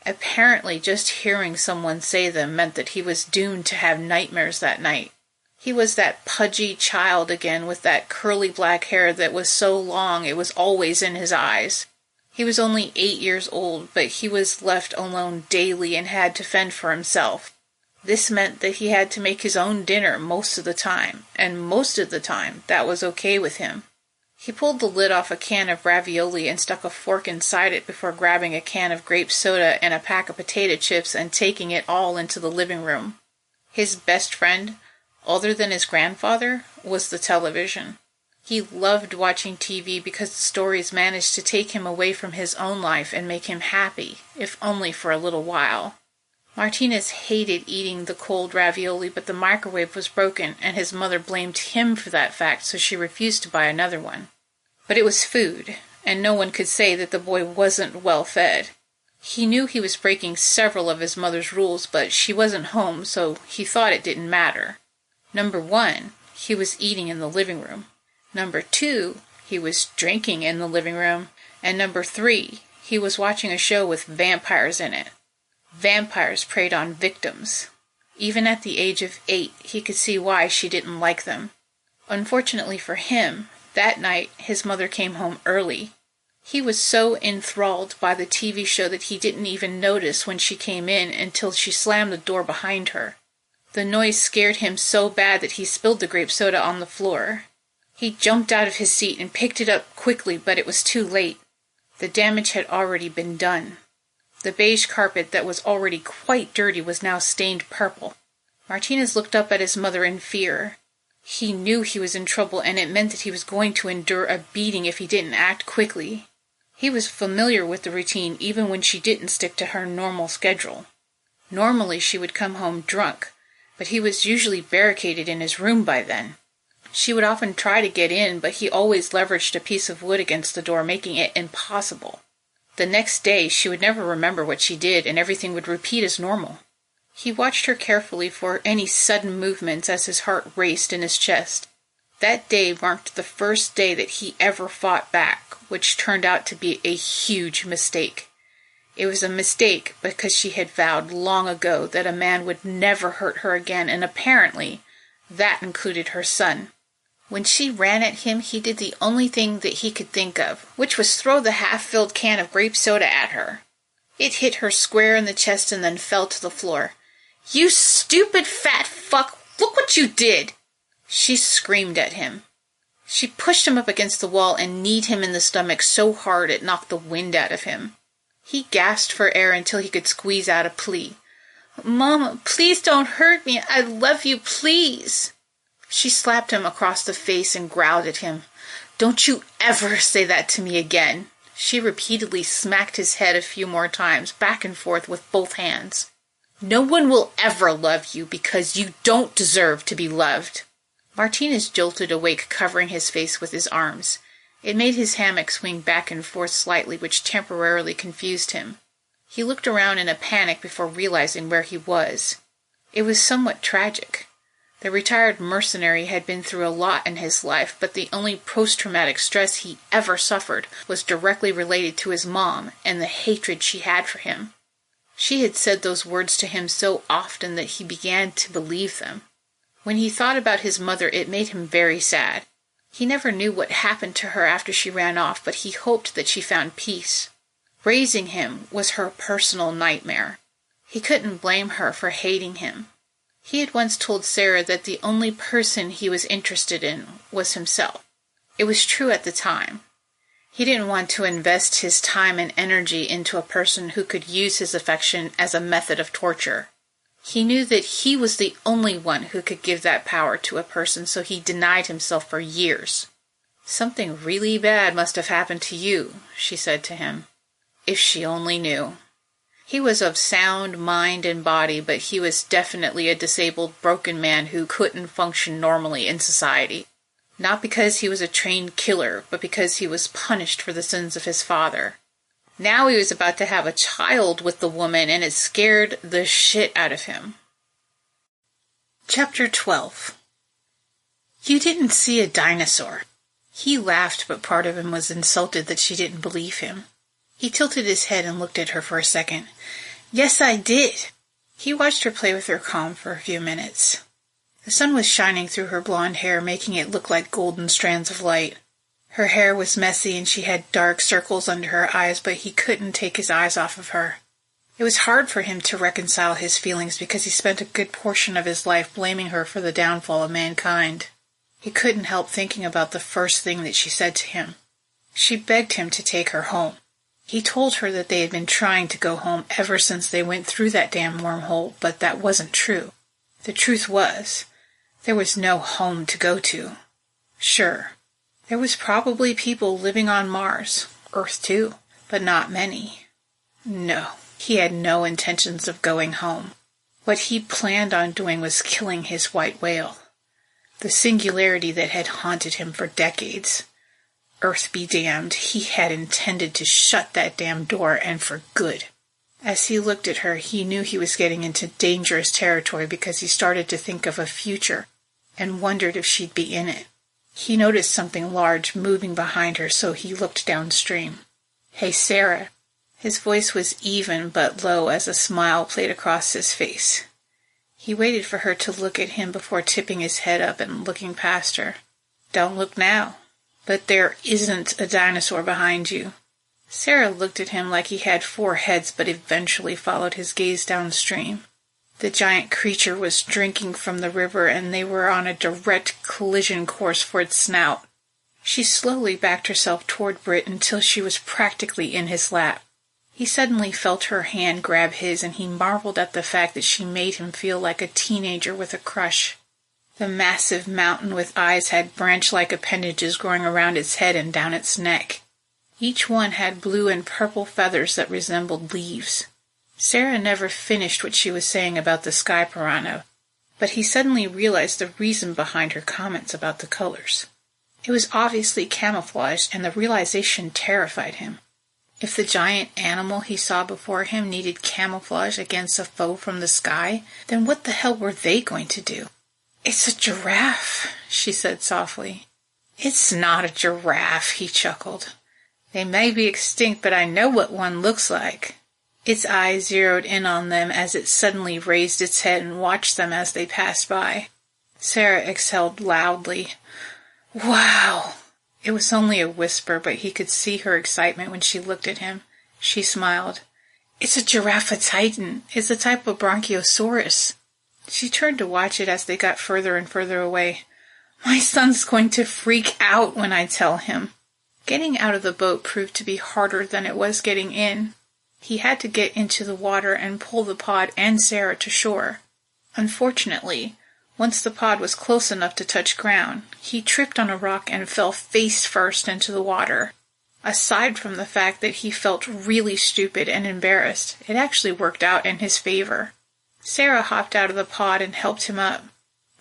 [SPEAKER 2] Apparently, just hearing someone say them meant that he was doomed to have nightmares that night. He was that pudgy child again with that curly black hair that was so long it was always in his eyes. He was only 8 years old, but he was left alone daily and had to fend for himself. This meant that he had to make his own dinner most of the time, and most of the time that was okay with him. He pulled the lid off a can of ravioli and stuck a fork inside it before grabbing a can of grape soda and a pack of potato chips and taking it all into the living room. His best friend, other than his grandfather, was the television. He loved watching TV because the stories managed to take him away from his own life and make him happy, if only for a little while. Martinez hated eating the cold ravioli, but the microwave was broken, and his mother blamed him for that fact, so she refused to buy another one. But it was food, and no one could say that the boy wasn't well fed. He knew he was breaking several of his mother's rules, but she wasn't home, so he thought it didn't matter. Number 1, he was eating in the living room. Number 2, he was drinking in the living room. And number 3, he was watching a show with vampires in it. Vampires preyed on victims. Even at the age of 8, he could see why she didn't like them. Unfortunately for him, that night his mother came home early. He was so enthralled by the TV show that he didn't even notice when she came in until she slammed the door behind her. The noise scared him so bad that he spilled the grape soda on the floor. He jumped out of his seat and picked it up quickly, but it was too late. The damage had already been done. The beige carpet that was already quite dirty was now stained purple. Martinez looked up at his mother in fear. He knew he was in trouble, and it meant that he was going to endure a beating if he didn't act quickly. He was familiar with the routine even when she didn't stick to her normal schedule. Normally she would come home drunk, but he was usually barricaded in his room by then. She would often try to get in, but he always leveraged a piece of wood against the door, making it impossible. The next day she would never remember what she did, and everything would repeat as normal. He watched her carefully for any sudden movements as his heart raced in his chest. That day marked the first day that he ever fought back, which turned out to be a huge mistake. It was a mistake because she had vowed long ago that a man would never hurt her again, and apparently that included her son. When she ran at him, he did the only thing that he could think of, which was throw the half-filled can of grape soda at her. It hit her square in the chest and then fell to the floor. "You stupid fat fuck! Look what you did!" She screamed at him. She pushed him up against the wall and kneed him in the stomach so hard it knocked the wind out of him. He gasped for air until he could squeeze out a plea. "Mama, please don't hurt me. I love you, please." She slapped him across the face and growled at him. "Don't you ever say that to me again." She repeatedly smacked his head a few more times, back and forth with both hands. "No one will ever love you because you don't deserve to be loved." Martinez jolted awake, covering his face with his arms. It made his hammock swing back and forth slightly, which temporarily confused him. He looked around in a panic before realizing where he was. It was somewhat tragic. The retired mercenary had been through a lot in his life, but the only post-traumatic stress he ever suffered was directly related to his mom and the hatred she had for him. She had said those words to him so often that he began to believe them. When he thought about his mother, it made him very sad. He never knew what happened to her after she ran off, but he hoped that she found peace. Raising him was her personal nightmare. He couldn't blame her for hating him. He had once told Sara that the only person he was interested in was himself. It was true at the time. He didn't want to invest his time and energy into a person who could use his affection as a method of torture. He knew that he was the only one who could give that power to a person, so he denied himself for years. "Something really bad must have happened to you," she said to him. If she only knew. He was of sound mind and body, but he was definitely a disabled, broken man who couldn't function normally in society. Not because he was a trained killer, but because he was punished for the sins of his father. Now he was about to have a child with the woman, and it scared the shit out of him. Chapter 12. "You didn't see a dinosaur." He laughed, but part of him was insulted that she didn't believe him. He tilted his head and looked at her for a second. "Yes, I did." He watched her play with her comb for a few minutes. The sun was shining through her blonde hair, making it look like golden strands of light. Her hair was messy and she had dark circles under her eyes, but he couldn't take his eyes off of her. It was hard for him to reconcile his feelings because he spent a good portion of his life blaming her for the downfall of mankind. He couldn't help thinking about the first thing that she said to him. She begged him to take her home. He told her that they had been trying to go home ever since they went through that damn wormhole, but that wasn't true. The truth was, there was no home to go to. Sure, there was probably people living on Mars, Earth too, but not many. No, he had no intentions of going home. What he planned on doing was killing his white whale, the singularity that had haunted him for decades. Earth be damned, he had intended to shut that damn door, and for good. As he looked at her, he knew he was getting into dangerous territory because he started to think of a future and wondered if she'd be in it. He noticed something large moving behind her, so he looked downstream. "Hey, Sara." His voice was even but low as a smile played across his face. He waited for her to look at him before tipping his head up and looking past her. "Don't look now. But there isn't a dinosaur behind you." Sara looked at him like he had 4 heads, but eventually followed his gaze downstream. The giant creature was drinking from the river, and they were on a direct collision course for its snout. She slowly backed herself toward Britt until she was practically in his lap. He suddenly felt her hand grab his, and he marveled at the fact that she made him feel like a teenager with a crush. The massive mountain with eyes had branch-like appendages growing around its head and down its neck. Each one had blue and purple feathers that resembled leaves. Sara never finished what she was saying about the sky piranha, but he suddenly realized the reason behind her comments about the colors. It was obviously camouflage, and the realization terrified him. If the giant animal he saw before him needed camouflage against a foe from the sky, then what the hell were they going to do? "It's a giraffe," she said softly. "It's not a giraffe," he chuckled. "They may be extinct, but I know what one looks like." Its eyes zeroed in on them as it suddenly raised its head and watched them as they passed by. Sara exhaled loudly. "Wow!" It was only a whisper, but he could see her excitement when she looked at him. She smiled. "It's a giraffe titan. It's a type of bronchiosaurus." She turned to watch it as they got further and further away. "My son's going to freak out when I tell him." Getting out of the boat proved to be harder than it was getting in. He had to get into the water and pull the pod and Sara to shore. Unfortunately, once the pod was close enough to touch ground, he tripped on a rock and fell face first into the water. Aside from the fact that he felt really stupid and embarrassed, it actually worked out in his favor. Sara hopped out of the pod and helped him up.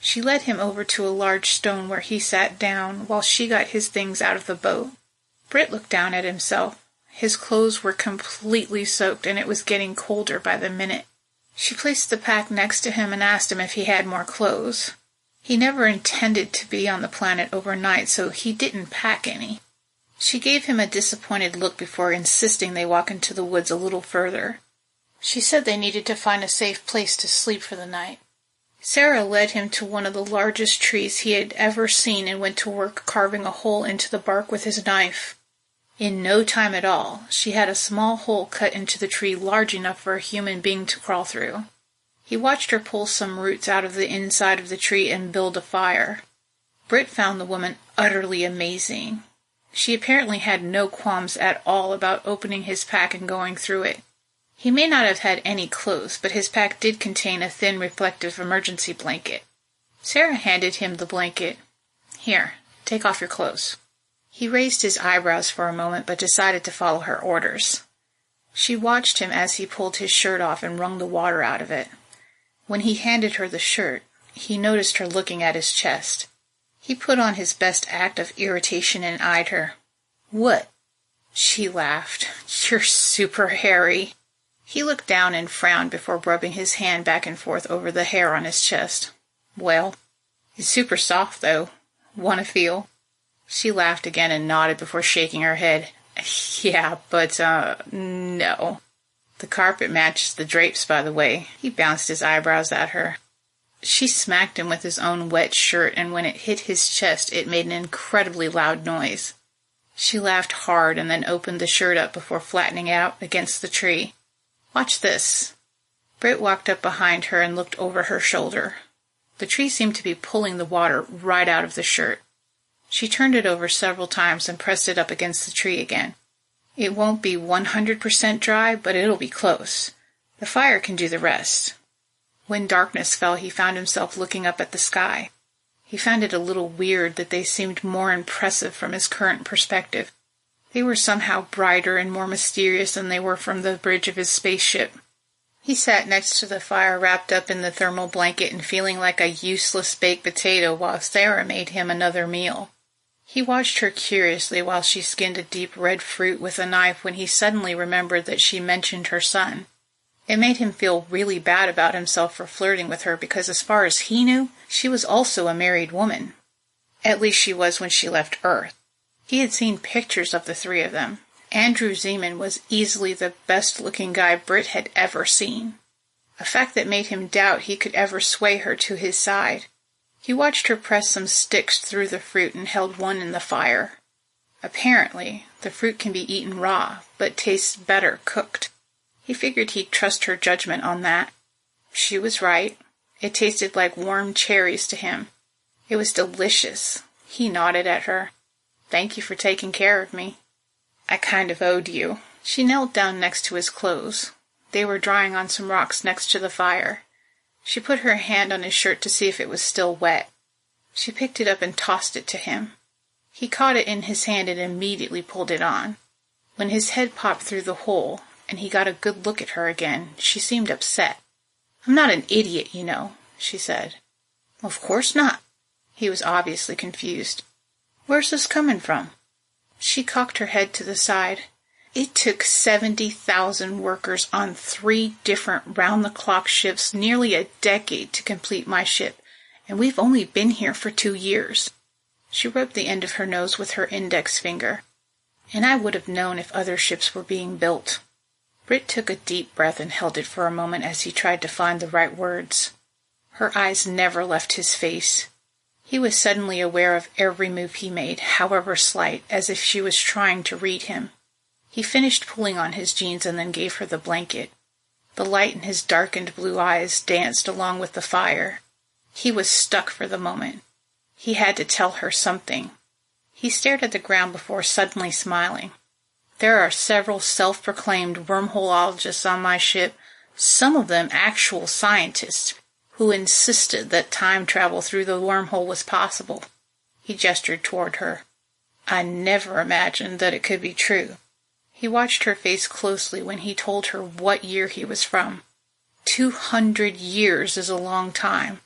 [SPEAKER 2] She led him over to a large stone where he sat down while she got his things out of the boat. Britt looked down at himself. His clothes were completely soaked, and it was getting colder by the minute. She placed the pack next to him and asked him if he had more clothes. He never intended to be on the planet overnight, so he didn't pack any. She gave him a disappointed look before insisting they walk into the woods a little further. She said they needed to find a safe place to sleep for the night. Sara led him to one of the largest trees he had ever seen and went to work carving a hole into the bark with his knife. In no time at all, she had a small hole cut into the tree large enough for a human being to crawl through. He watched her pull some roots out of the inside of the tree and build a fire. Britt found the woman utterly amazing. She apparently had no qualms at all about opening his pack and going through it. He may not have had any clothes, but his pack did contain a thin, reflective emergency blanket. Sara handed him the blanket. "Here, take off your clothes." He raised his eyebrows for a moment, but decided to follow her orders. She watched him as he pulled his shirt off and wrung the water out of it. When he handed her the shirt, he noticed her looking at his chest. He put on his best act of irritation and eyed her. "What?" She laughed. "You're super hairy." He looked down and frowned before rubbing his hand back and forth over the hair on his chest. "Well, it's super soft, though. Want to feel?" She laughed again and nodded before shaking her head. "Yeah, but, no." "The carpet matches the drapes, by the way." He bounced his eyebrows at her. She smacked him with his own wet shirt, and when it hit his chest, it made an incredibly loud noise. She laughed hard and then opened the shirt up before flattening it out against the tree. "Watch this." Britt walked up behind her and looked over her shoulder. The tree seemed to be pulling the water right out of the shirt. She turned it over several times and pressed it up against the tree again. "It won't be 100% dry, but it'll be close. The fire can do the rest." When darkness fell, he found himself looking up at the sky. He found it a little weird that they seemed more impressive from his current perspective. They were somehow brighter and more mysterious than they were from the bridge of his spaceship. He sat next to the fire, wrapped up in the thermal blanket and feeling like a useless baked potato while Sara made him another meal. He watched her curiously while she skinned a deep red fruit with a knife when he suddenly remembered that she mentioned her son. It made him feel really bad about himself for flirting with her because as far as he knew, she was also a married woman. At least she was when she left Earth. He had seen pictures of the 3 of them. Andrin was easily the best-looking guy Britt had ever seen. a fact that made him doubt he could ever sway her to his side. He watched her press some sticks through the fruit and held one in the fire. Apparently, the fruit can be eaten raw, but tastes better cooked. He figured he'd trust her judgment on that. She was right. It tasted like warm cherries to him. It was delicious. He nodded at her. "Thank you for taking care of me." "I kind of owed you." She knelt down next to his clothes. They were drying on some rocks next to the fire. She put her hand on his shirt to see if it was still wet. She picked it up and tossed it to him. He caught it in his hand and immediately pulled it on. When his head popped through the hole, and he got a good look at her again, she seemed upset. "I'm not an idiot, you know," she said. "Of course not." He was obviously confused. "Where's this coming from?" She cocked her head to the side. "It took 70,000 workers on 3 different round-the-clock shifts nearly a decade to complete my ship, and we've only been here for 2 years. She rubbed the end of her nose with her index finger. "And I would have known if other ships were being built." Britt took a deep breath and held it for a moment as he tried to find the right words. Her eyes never left his face. He was suddenly aware of every move he made, however slight, as if she was trying to read him. He finished pulling on his jeans and then gave her the blanket. The light in his darkened blue eyes danced along with the fire. He was stuck for the moment. He had to tell her something. He stared at the ground before suddenly smiling. "There are several self-proclaimed wormholeologists on my ship, some of them actual scientists, who insisted that time travel through the wormhole was possible." He gestured toward her. "I never imagined that it could be true." He watched her face closely when he told her what year he was from. 200 years is a long time.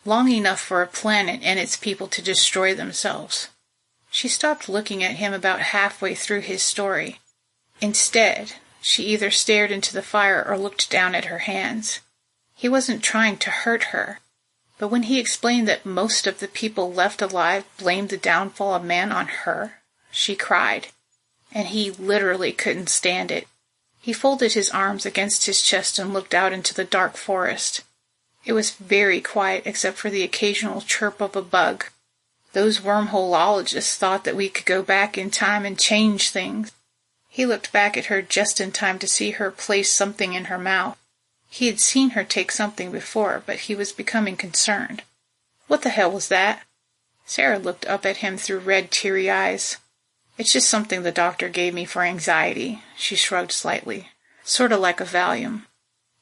[SPEAKER 2] Long enough for a planet and its people to destroy themselves. She stopped looking at him about halfway through his story. Instead, she either stared into the fire or looked down at her hands. He wasn't trying to hurt her, but when he explained that most of the people left alive blamed the downfall of man on her, she cried. And he literally couldn't stand it. He folded his arms against his chest and looked out into the dark forest. It was very quiet except for the occasional chirp of a bug. Those wormholeologists thought that we could go back in time and change things. He looked back at her just in time to see her place something in her mouth. He had seen her take something before, but he was becoming concerned. "What the hell was that?" Sara looked up at him through red, teary eyes. "It's just something the doctor gave me for anxiety," she shrugged slightly. "Sort of like a Valium."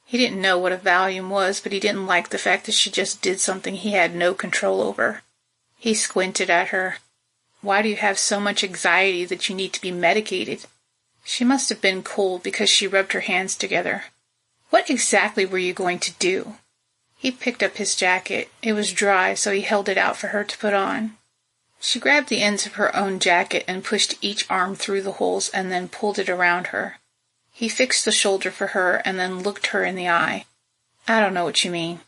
[SPEAKER 2] He didn't know what a Valium was, but he didn't like the fact that she just did something he had no control over. He squinted at her. "Why do you have so much anxiety that you need to be medicated?" She must have been cold because she rubbed her hands together. "What exactly were you going to do?" He picked up his jacket. It was dry, so he held it out for her to put on. She grabbed the ends of her own jacket and pushed each arm through the holes and then pulled it around her. He fixed the shoulder for her and then looked her in the eye. "I don't know what you mean."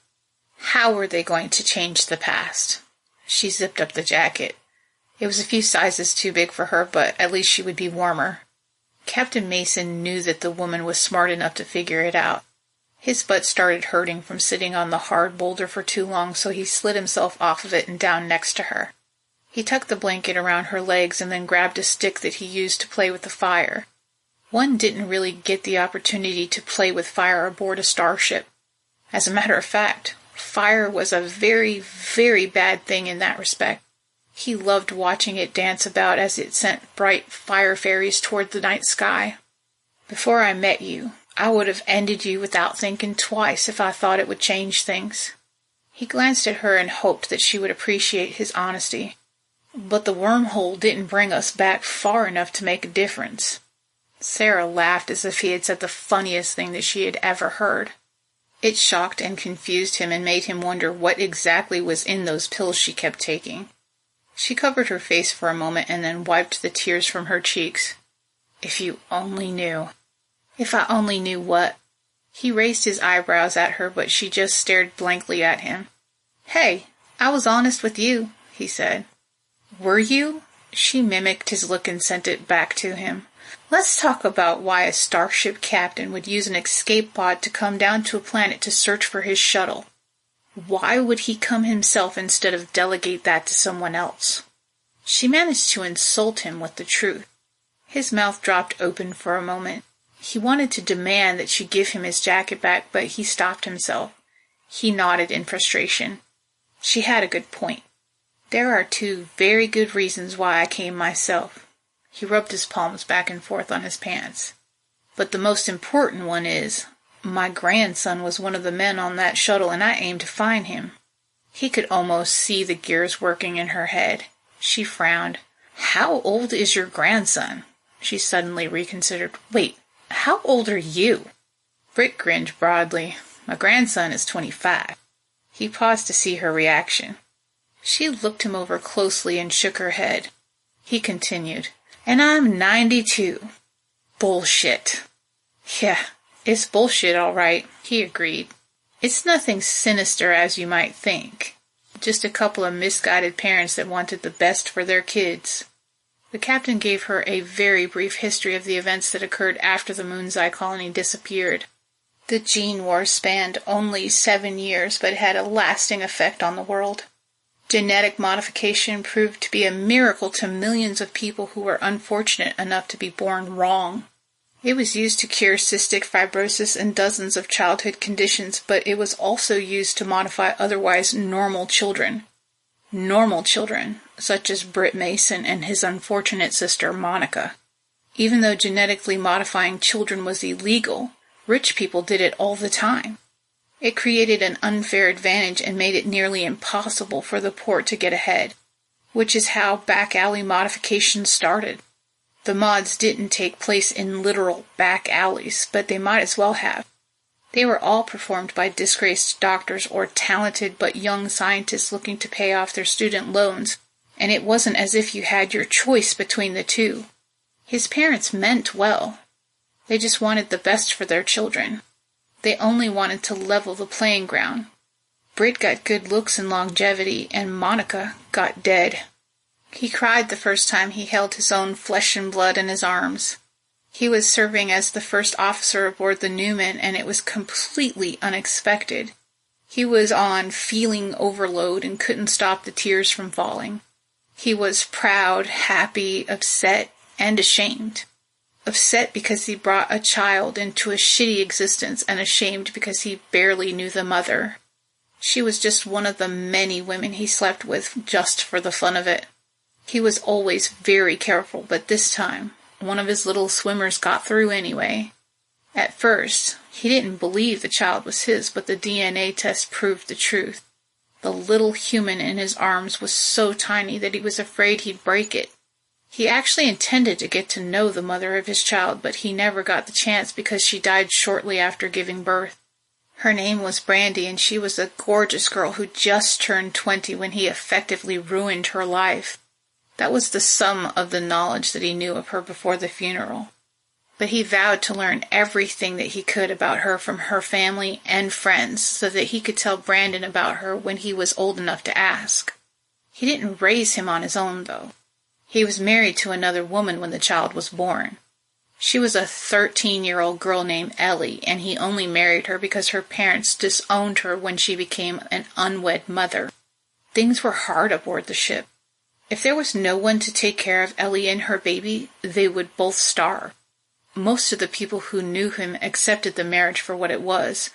[SPEAKER 2] "How were they going to change the past?" She zipped up the jacket. It was a few sizes too big for her, but at least she would be warmer. Captain Mason knew that the woman was smart enough to figure it out. His butt started hurting from sitting on the hard boulder for too long, so he slid himself off of it and down next to her. He tucked the blanket around her legs and then grabbed a stick that he used to play with the fire. One didn't really get the opportunity to play with fire aboard a starship. As a matter of fact, fire was a very, very bad thing in that respect. He loved watching it dance about as it sent bright fire fairies toward the night sky. "Before I met you, I would have ended you without thinking twice if I thought it would change things." He glanced at her and hoped that she would appreciate his honesty. "But the wormhole didn't bring us back far enough to make a difference." Sara laughed as if he had said the funniest thing that she had ever heard. It shocked and confused him and made him wonder what exactly was in those pills she kept taking. She covered her face for a moment and then wiped the tears from her cheeks. "If you only knew." "If I only knew what?" He raised his eyebrows at her, but she just stared blankly at him. "Hey, I was honest with you," he said. "Were you?" She mimicked his look and sent it back to him. Let's talk about why a starship captain would use an escape pod to come down to a planet to search for his shuttle. Why would he come himself instead of delegate that to someone else? She managed to insult him with the truth. His mouth dropped open for a moment. He wanted to demand that she give him his jacket back, but he stopped himself. He nodded in frustration. She had a good point. There are 2 very good reasons why I came myself. He rubbed his palms back and forth on his pants. But the most important one is, my grandson was one of the men on that shuttle and I aim to find him. He could almost see the gears working in her head. She frowned. How old is your grandson? She suddenly reconsidered. Wait, how old are you? Britt grinned broadly. My grandson is 25. He paused to see her reaction. She looked him over closely and shook her head. He continued. And I'm 92. Bullshit. Yeah, it's bullshit all right, he agreed. It's nothing sinister as you might think. Just a couple of misguided parents that wanted the best for their kids. The captain gave her a very brief history of the events that occurred after the Moon's-Eye colony disappeared. The gene war spanned only 7 years, but had a lasting effect on the world. Genetic modification proved to be a miracle to millions of people who were unfortunate enough to be born wrong. It was used to cure cystic fibrosis and dozens of childhood conditions, but it was also used to modify otherwise normal children. Normal children, such as Britt Mason and his unfortunate sister Monica. Even though genetically modifying children was illegal, rich people did it all the time. It created an unfair advantage and made it nearly impossible for the poor to get ahead, which is how back alley modifications started. The mods didn't take place in literal back alleys, but they might as well have. They were all performed by disgraced doctors or talented but young scientists looking to pay off their student loans, and it wasn't as if you had your choice between the 2. His parents meant well. They just wanted the best for their children. They only wanted to level the playing ground. Britt got good looks and longevity, and Monica got dead. He cried the first time he held his own flesh and blood in his arms. He was serving as the first officer aboard the Newman, and it was completely unexpected. He was on feeling overload and couldn't stop the tears from falling. He was proud, happy, upset, and ashamed. Upset because he brought a child into a shitty existence, and ashamed because he barely knew the mother. She was just one of the many women he slept with just for the fun of it. He was always very careful, but this time, one of his little swimmers got through anyway. At first, he didn't believe the child was his, but the DNA test proved the truth. The little human in his arms was so tiny that he was afraid he'd break it. He actually intended to get to know the mother of his child, but he never got the chance because she died shortly after giving birth. Her name was Brandy, and she was a gorgeous girl who just turned 20 when he effectively ruined her life. That was the sum of the knowledge that he knew of her before the funeral. But he vowed to learn everything that he could about her from her family and friends so that he could tell Brandon about her when he was old enough to ask. He didn't raise him on his own, though. He was married to another woman when the child was born. She was a 13-year-old girl named Ellie, and he only married her because her parents disowned her when she became an unwed mother. Things were hard aboard the ship. If there was no one to take care of Ellie and her baby, they would both starve. Most of the people who knew him accepted the marriage for what it was,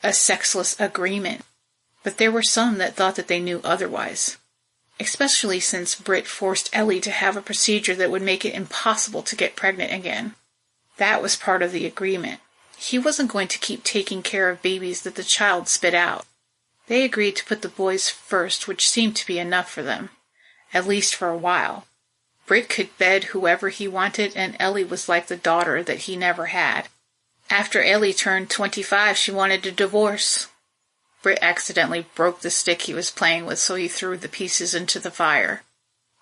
[SPEAKER 2] a sexless agreement. But there were some that thought that they knew otherwise. Especially since Britt forced Ellie to have a procedure that would make it impossible to get pregnant again. That was part of the agreement. He wasn't going to keep taking care of babies that the child spit out. They agreed to put the boys first, which seemed to be enough for them. At least for a while. Britt could bed whoever he wanted, and Ellie was like the daughter that he never had. After Ellie turned 25, she wanted a divorce. Britt accidentally broke the stick he was playing with, so he threw the pieces into the fire.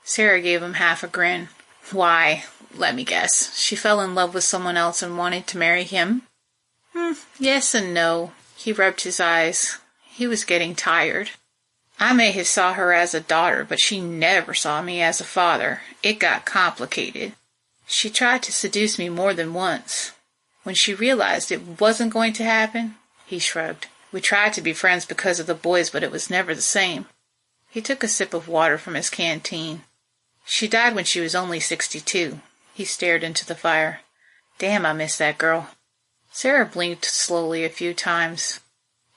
[SPEAKER 2] Sarah gave him half a grin. Why, let me guess, she fell in love with someone else and wanted to marry him? Yes and no. He rubbed his eyes. He was getting tired. I may have saw her as a daughter, but she never saw me as a father. It got complicated. She tried to seduce me more than once. When she realized it wasn't going to happen, he shrugged. We tried to be friends because of the boys, but it was never the same. He took a sip of water from his canteen. She died when she was only 62. He stared into the fire. Damn, I miss that girl. Sara blinked slowly a few times.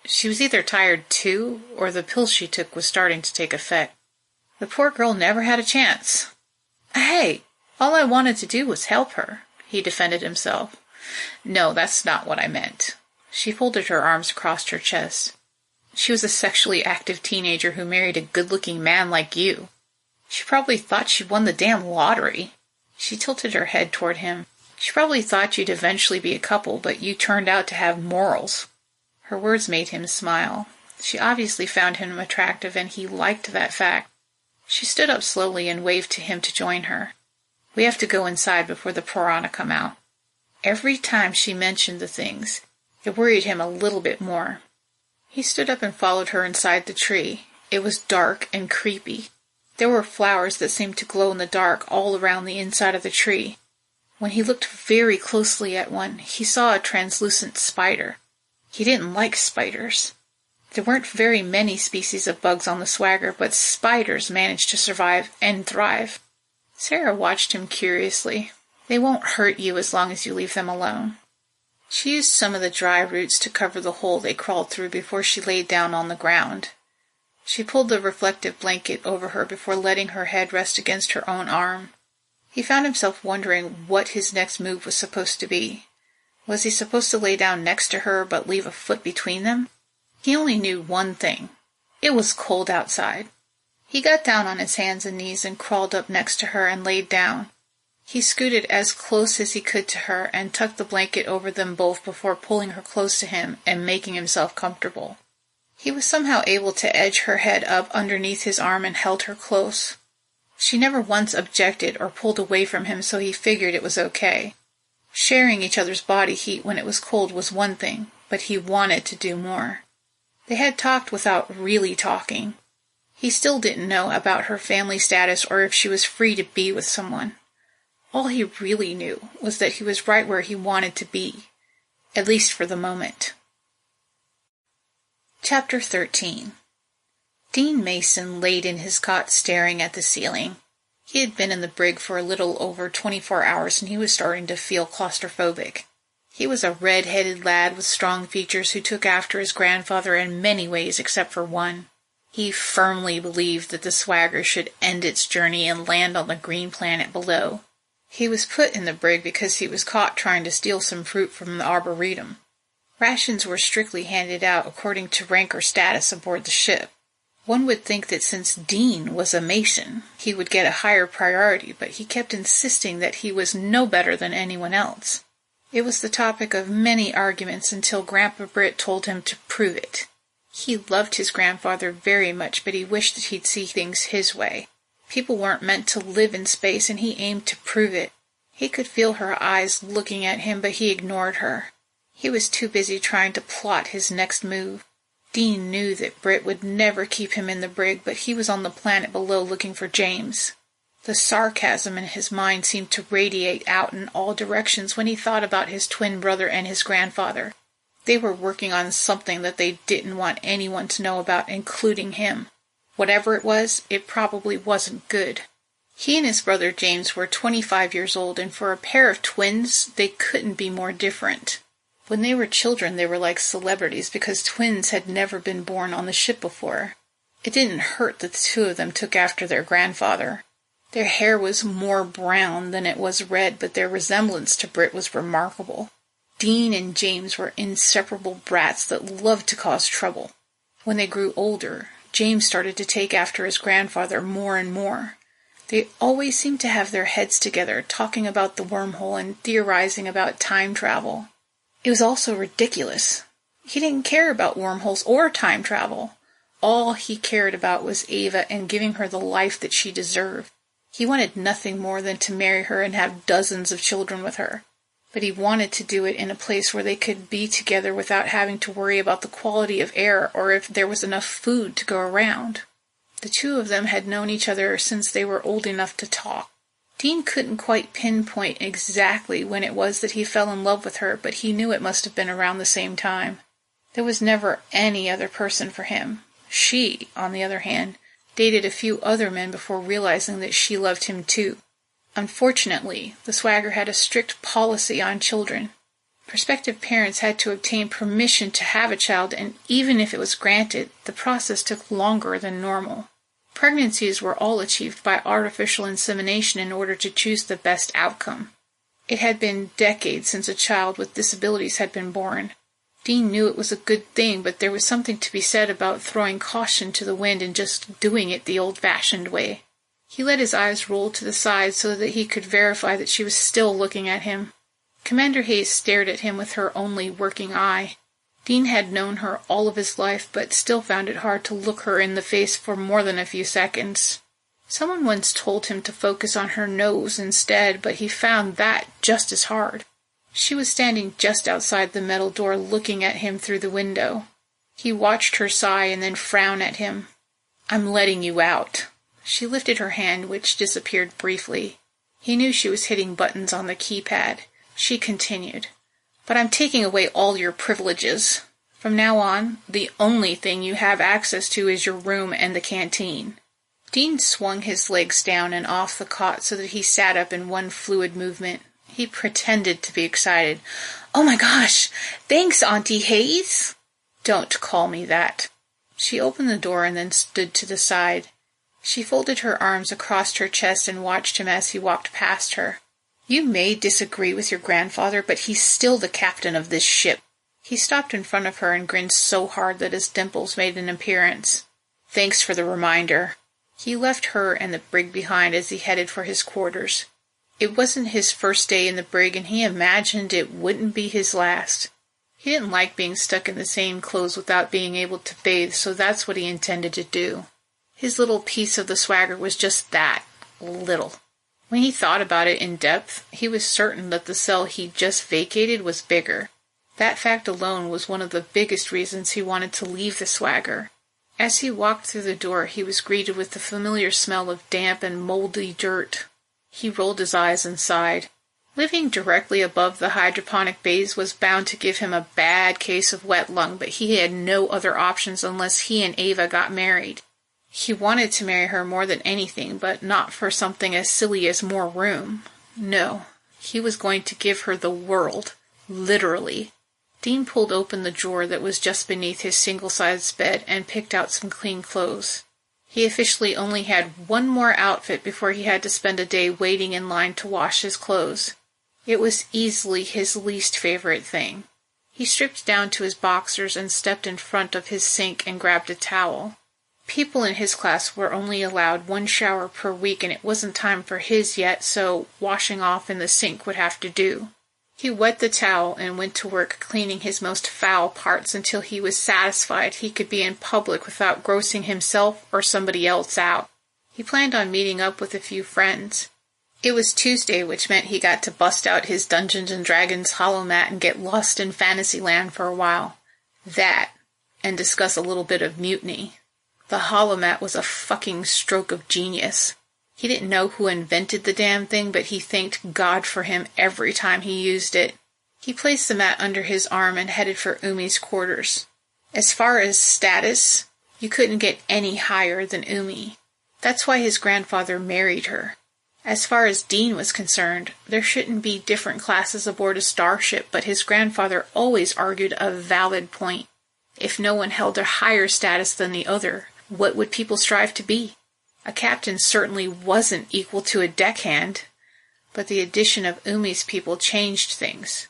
[SPEAKER 2] She was either tired too, or the pill she took was starting to take effect. The poor girl never had a chance. Hey, all I wanted to do was help her, he defended himself. No, that's not what I meant. She folded her arms across her chest. She was a sexually active teenager who married a good-looking man like you. She probably thought she won the damn lottery. She tilted her head toward him. She probably thought you'd eventually be a couple, but you turned out to have morals. Her words made him smile. She obviously found him attractive, and he liked that fact. She stood up slowly and waved to him to join her. We have to go inside before the piranha come out. Every time she mentioned the things, it worried him a little bit more. He stood up and followed her inside the tree. It was dark and creepy. There were flowers that seemed to glow in the dark all around the inside of the tree. When he looked very closely at one, he saw a translucent spider. He didn't like spiders. There weren't very many species of bugs on the swagger, but spiders managed to survive and thrive. Sara watched him curiously. They won't hurt you as long as you leave them alone. She used some of the dry roots to cover the hole they crawled through before she laid down on the ground. She pulled the reflective blanket over her before letting her head rest against her own arm. He found himself wondering what his next move was supposed to be. Was he supposed to lay down next to her but leave a foot between them? He only knew one thing. It was cold outside. He got down on his hands and knees and crawled up next to her and laid down. He scooted as close as he could to her and tucked the blanket over them both before pulling her close to him and making himself comfortable. He was somehow able to edge her head up underneath his arm and held her close. She never once objected or pulled away from him, so he figured it was okay. Sharing each other's body heat when it was cold was one thing, but he wanted to do more. They had talked without really talking. He still didn't know about her family status or if she was free to be with someone. All he really knew was that he was right where he wanted to be, at least for the moment. Chapter 13. Dean Mason laid in his cot staring at the ceiling. He had been in the brig for a little over 24 hours and he was starting to feel claustrophobic. He was a red-headed lad with strong features who took after his grandfather in many ways except for one. He firmly believed that the swagger should end its journey and land on the green planet below. He was put in the brig because he was caught trying to steal some fruit from the Arboretum. Rations were strictly handed out according to rank or status aboard the ship. One would think that since Dean was a Mason, he would get a higher priority, but he kept insisting that he was no better than anyone else. It was the topic of many arguments until Grandpa Britt told him to prove it. He loved his grandfather very much, but he wished that he'd see things his way. People weren't meant to live in space, and he aimed to prove it. He could feel her eyes looking at him, but he ignored her. He was too busy trying to plot his next move. Dean knew that Britt would never keep him in the brig, but he was on the planet below looking for James. The sarcasm in his mind seemed to radiate out in all directions when he thought about his twin brother and his grandfather. They were working on something that they didn't want anyone to know about, including him. Whatever it was, it probably wasn't good. He and his brother James were 25 years old, and for a pair of twins, they couldn't be more different. When they were children, they were like celebrities because twins had never been born on the ship before. It didn't hurt that the two of them took after their grandfather. Their hair was more brown than it was red, but their resemblance to Britt was remarkable. Dean and James were inseparable brats that loved to cause trouble. When they grew older, James started to take after his grandfather more and more. They always seemed to have their heads together, talking about the wormhole and theorizing about time travel. It was also ridiculous. He didn't care about wormholes or time travel. All he cared about was Ava and giving her the life that she deserved. He wanted nothing more than to marry her and have dozens of children with her. But he wanted to do it in a place where they could be together without having to worry about the quality of air or if there was enough food to go around. The two of them had known each other since they were old enough to talk. Dean couldn't quite pinpoint exactly when it was that he fell in love with her, but he knew it must have been around the same time. There was never any other person for him. She, on the other hand, dated a few other men before realizing that she loved him too. Unfortunately, the swagger had a strict policy on children. Prospective parents had to obtain permission to have a child, and even if it was granted, the process took longer than normal. Pregnancies were all achieved by artificial insemination in order to choose the best outcome. It had been decades since a child with disabilities had been born. Dean knew it was a good thing, but there was something to be said about throwing caution to the wind and just doing it the old-fashioned way. He let his eyes roll to the side so that he could verify that she was still looking at him. Commander Hayes stared at him with her only working eye. Dean had known her all of his life, but still found it hard to look her in the face for more than a few seconds. Someone once told him to focus on her nose instead, but he found that just as hard. She was standing just outside the metal door looking at him through the window. He watched her sigh and then frown at him. "I'm letting you out." She lifted her hand, which disappeared briefly. He knew she was hitting buttons on the keypad. She continued, "But I'm taking away all your privileges. From now on, the only thing you have access to is your room and the canteen." Dean swung his legs down and off the cot so that he sat up in one fluid movement. He pretended to be excited. "Oh my gosh! Thanks, Auntie Hayes!" "Don't call me that." She opened the door and then stood to the side. She folded her arms across her chest and watched him as he walked past her. "You may disagree with your grandfather, but he's still the captain of this ship." He stopped in front of her and grinned so hard that his dimples made an appearance. "Thanks for the reminder." He left her and the brig behind as he headed for his quarters. It wasn't his first day in the brig, and he imagined it wouldn't be his last. He didn't like being stuck in the same clothes without being able to bathe, so that's what he intended to do. His little piece of the swagger was just that, little. When he thought about it in depth, he was certain that the cell he'd just vacated was bigger. That fact alone was one of the biggest reasons he wanted to leave the swagger. As he walked through the door, he was greeted with the familiar smell of damp and moldy dirt. He rolled his eyes and sighed. Living directly above the hydroponic bays was bound to give him a bad case of wet lung, but he had no other options unless he and Ava got married. He wanted to marry her more than anything, but not for something as silly as more room. No, he was going to give her the world, literally. Dean pulled open the drawer that was just beneath his single-sized bed and picked out some clean clothes. He officially only had one more outfit before he had to spend a day waiting in line to wash his clothes. It was easily his least favorite thing. He stripped down to his boxers and stepped in front of his sink and grabbed a towel. People in his class were only allowed one shower per week, and it wasn't time for his yet, so washing off in the sink would have to do. He wet the towel and went to work cleaning his most foul parts until he was satisfied he could be in public without grossing himself or somebody else out. He planned on meeting up with a few friends. It was Tuesday, which meant he got to bust out his Dungeons & Dragons holomat and get lost in Fantasyland for a while. That, and discuss a little bit of mutiny. The holomat was a fucking stroke of genius. He didn't know who invented the damn thing, but he thanked God for him every time he used it. He placed the mat under his arm and headed for Umi's quarters. As far as status, you couldn't get any higher than Umi. That's why his grandfather married her. As far as Dean was concerned, there shouldn't be different classes aboard a starship, but his grandfather always argued a valid point. If no one held a higher status than the other, what would people strive to be? A captain certainly wasn't equal to a deckhand, but the addition of Umi's people changed things.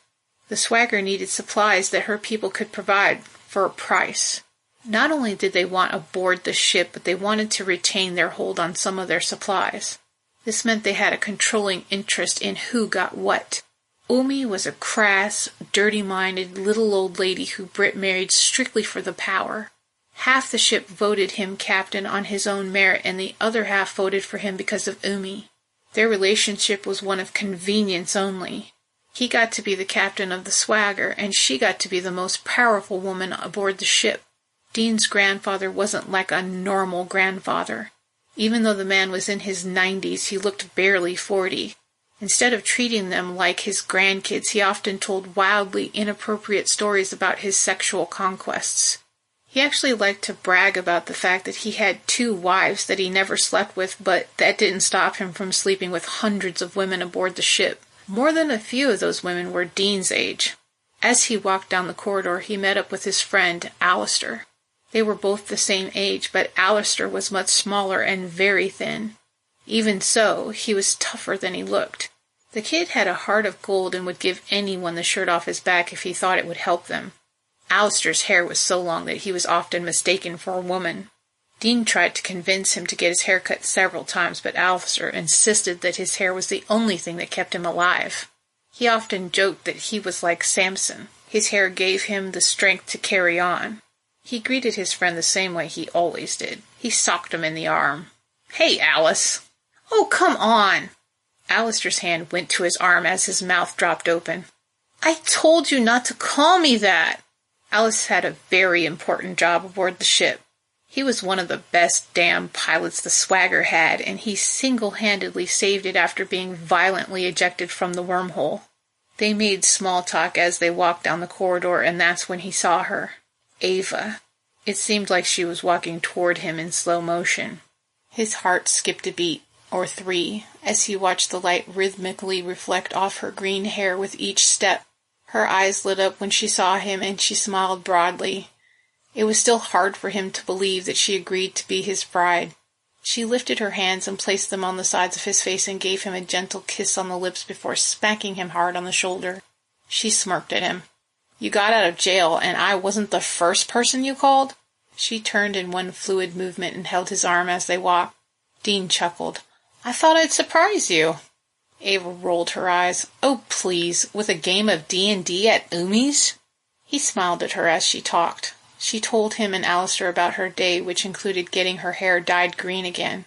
[SPEAKER 2] The swagger needed supplies that her people could provide for a price. Not only did they want aboard the ship, but they wanted to retain their hold on some of their supplies. This meant they had a controlling interest in who got what. Umi was a crass, dirty-minded little old lady who Britt married strictly for the power. Half the ship voted him captain on his own merit, and the other half voted for him because of Umi. Their relationship was one of convenience only. He got to be the captain of the swagger, and she got to be the most powerful woman aboard the ship. Dean's grandfather wasn't like a normal grandfather. Even though the man was in his 90s, he looked barely 40. Instead of treating them like his grandkids, he often told wildly inappropriate stories about his sexual conquests. He actually liked to brag about the fact that he had 2 wives that he never slept with, but that didn't stop him from sleeping with hundreds of women aboard the ship. More than a few of those women were Dean's age. As he walked down the corridor, he met up with his friend, Alistair. They were both the same age, but Alistair was much smaller and very thin. Even so, he was tougher than he looked. The kid had a heart of gold and would give anyone the shirt off his back if he thought it would help them. Alistair's hair was so long that he was often mistaken for a woman. Dean tried to convince him to get his hair cut several times, but Alistair insisted that his hair was the only thing that kept him alive. He often joked that he was like Samson. His hair gave him the strength to carry on. He greeted his friend the same way he always did. He socked him in the arm. "Hey, Alice." "Oh, come on." Alistair's hand went to his arm as his mouth dropped open. "I told you not to call me that." Alice had a very important job aboard the ship. He was one of the best damn pilots the Swagger had, and he single-handedly saved it after being violently ejected from the wormhole. They made small talk as they walked down the corridor, and that's when he saw her. Ava. It seemed like she was walking toward him in slow motion. His heart skipped a beat, or 3, as he watched the light rhythmically reflect off her green hair with each step. Her eyes lit up when she saw him, and she smiled broadly. It was still hard for him to believe that she agreed to be his bride. She lifted her hands and placed them on the sides of his face and gave him a gentle kiss on the lips before smacking him hard on the shoulder. She smirked at him. "You got out of jail, and I wasn't the first person you called?" She turned in one fluid movement and held his arm as they walked. Dean chuckled. "I thought I'd surprise you." Ava rolled her eyes. "Oh, please, with a game of D&D at Umi's?" He smiled at her as she talked. She told him and Alistair about her day, which included getting her hair dyed green again.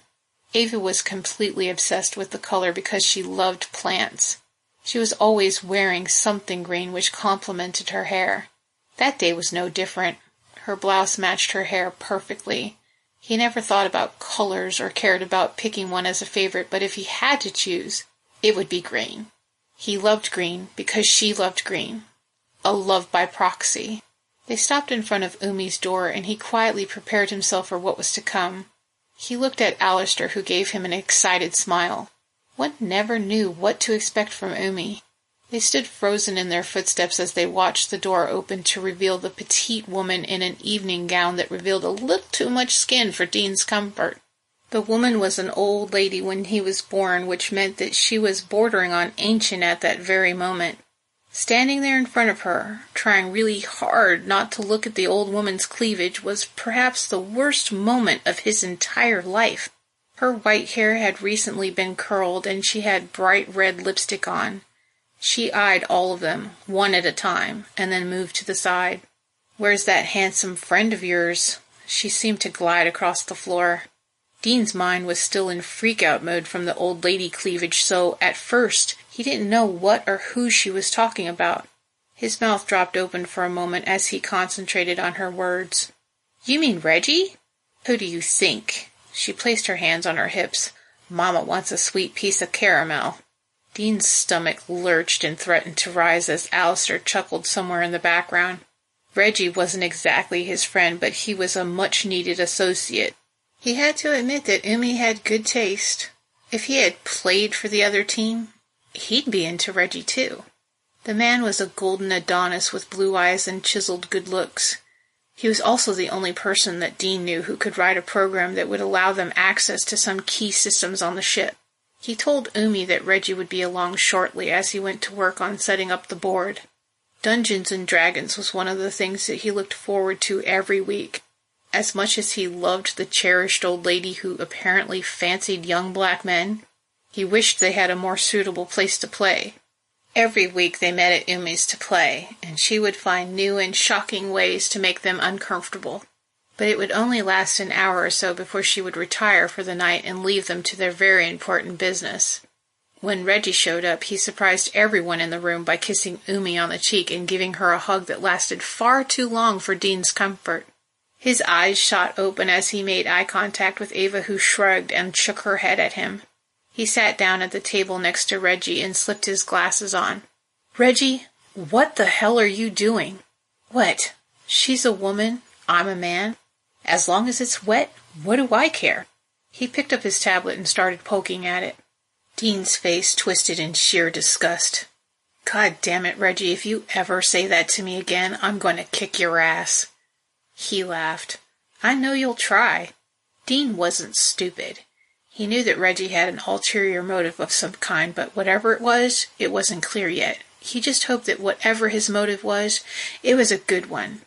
[SPEAKER 2] Ava was completely obsessed with the color because she loved plants. She was always wearing something green which complemented her hair. That day was no different. Her blouse matched her hair perfectly. He never thought about colors or cared about picking one as a favorite, but if he had to choose, it would be green. He loved green because she loved green. A love by proxy. They stopped in front of Umi's door, and he quietly prepared himself for what was to come. He looked at Alistair, who gave him an excited smile. One never knew what to expect from Umi. They stood frozen in their footsteps as they watched the door open to reveal the petite woman in an evening gown that revealed a little too much skin for Dean's comfort. The woman was an old lady when he was born, which meant that she was bordering on ancient at that very moment. Standing there in front of her, trying really hard not to look at the old woman's cleavage, was perhaps the worst moment of his entire life. Her white hair had recently been curled, and she had bright red lipstick on. She eyed all of them, one at a time, and then moved to the side. "Where's that handsome friend of yours?" She seemed to glide across the floor. Dean's mind was still in freak-out mode from the old lady cleavage, so, at first, he didn't know what or who she was talking about. His mouth dropped open for a moment as he concentrated on her words. "You mean Reggie?" "Who do you think?" She placed her hands on her hips. "Mama wants a sweet piece of caramel." Dean's stomach lurched and threatened to rise as Alistair chuckled somewhere in the background. Reggie wasn't exactly his friend, but he was a much-needed associate. He had to admit that Umi had good taste. If he had played for the other team, he'd be into Reggie too. The man was a golden Adonis with blue eyes and chiseled good looks. He was also the only person that Dean knew who could write a program that would allow them access to some key systems on the ship. He told Umi that Reggie would be along shortly as he went to work on setting up the board. Dungeons and Dragons was one of the things that he looked forward to every week. As much as he loved the cherished old lady who apparently fancied young black men, he wished they had a more suitable place to play. Every week they met at Umi's to play, and she would find new and shocking ways to make them uncomfortable. But it would only last an hour or so before she would retire for the night and leave them to their very important business. When Reggie showed up, he surprised everyone in the room by kissing Umi on the cheek and giving her a hug that lasted far too long for Dean's comfort. His eyes shot open as he made eye contact with Ava, who shrugged and shook her head at him. He sat down at the table next to Reggie and slipped his glasses on. "Reggie, what the hell are you doing?" "What? She's a woman. I'm a man. As long as it's wet, what do I care?" He picked up his tablet and started poking at it. Dean's face twisted in sheer disgust. "God damn it, Reggie, if you ever say that to me again, I'm going to kick your ass." He laughed. "I know you'll try." Dean wasn't stupid. He knew that Reggie had an ulterior motive of some kind, but whatever it wasn't clear yet. He just hoped that whatever his motive was, it was a good one.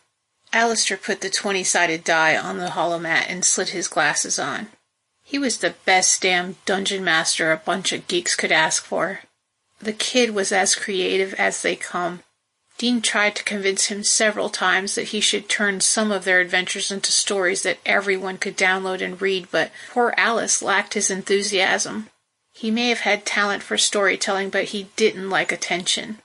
[SPEAKER 2] Alistair put the 20-sided die on the holomat and slid his glasses on. He was the best damn dungeon master a bunch of geeks could ask for. The kid was as creative as they come. Dean tried to convince him several times that he should turn some of their adventures into stories that everyone could download and read, but poor Alice lacked his enthusiasm. He may have had talent for storytelling, but he didn't like attention.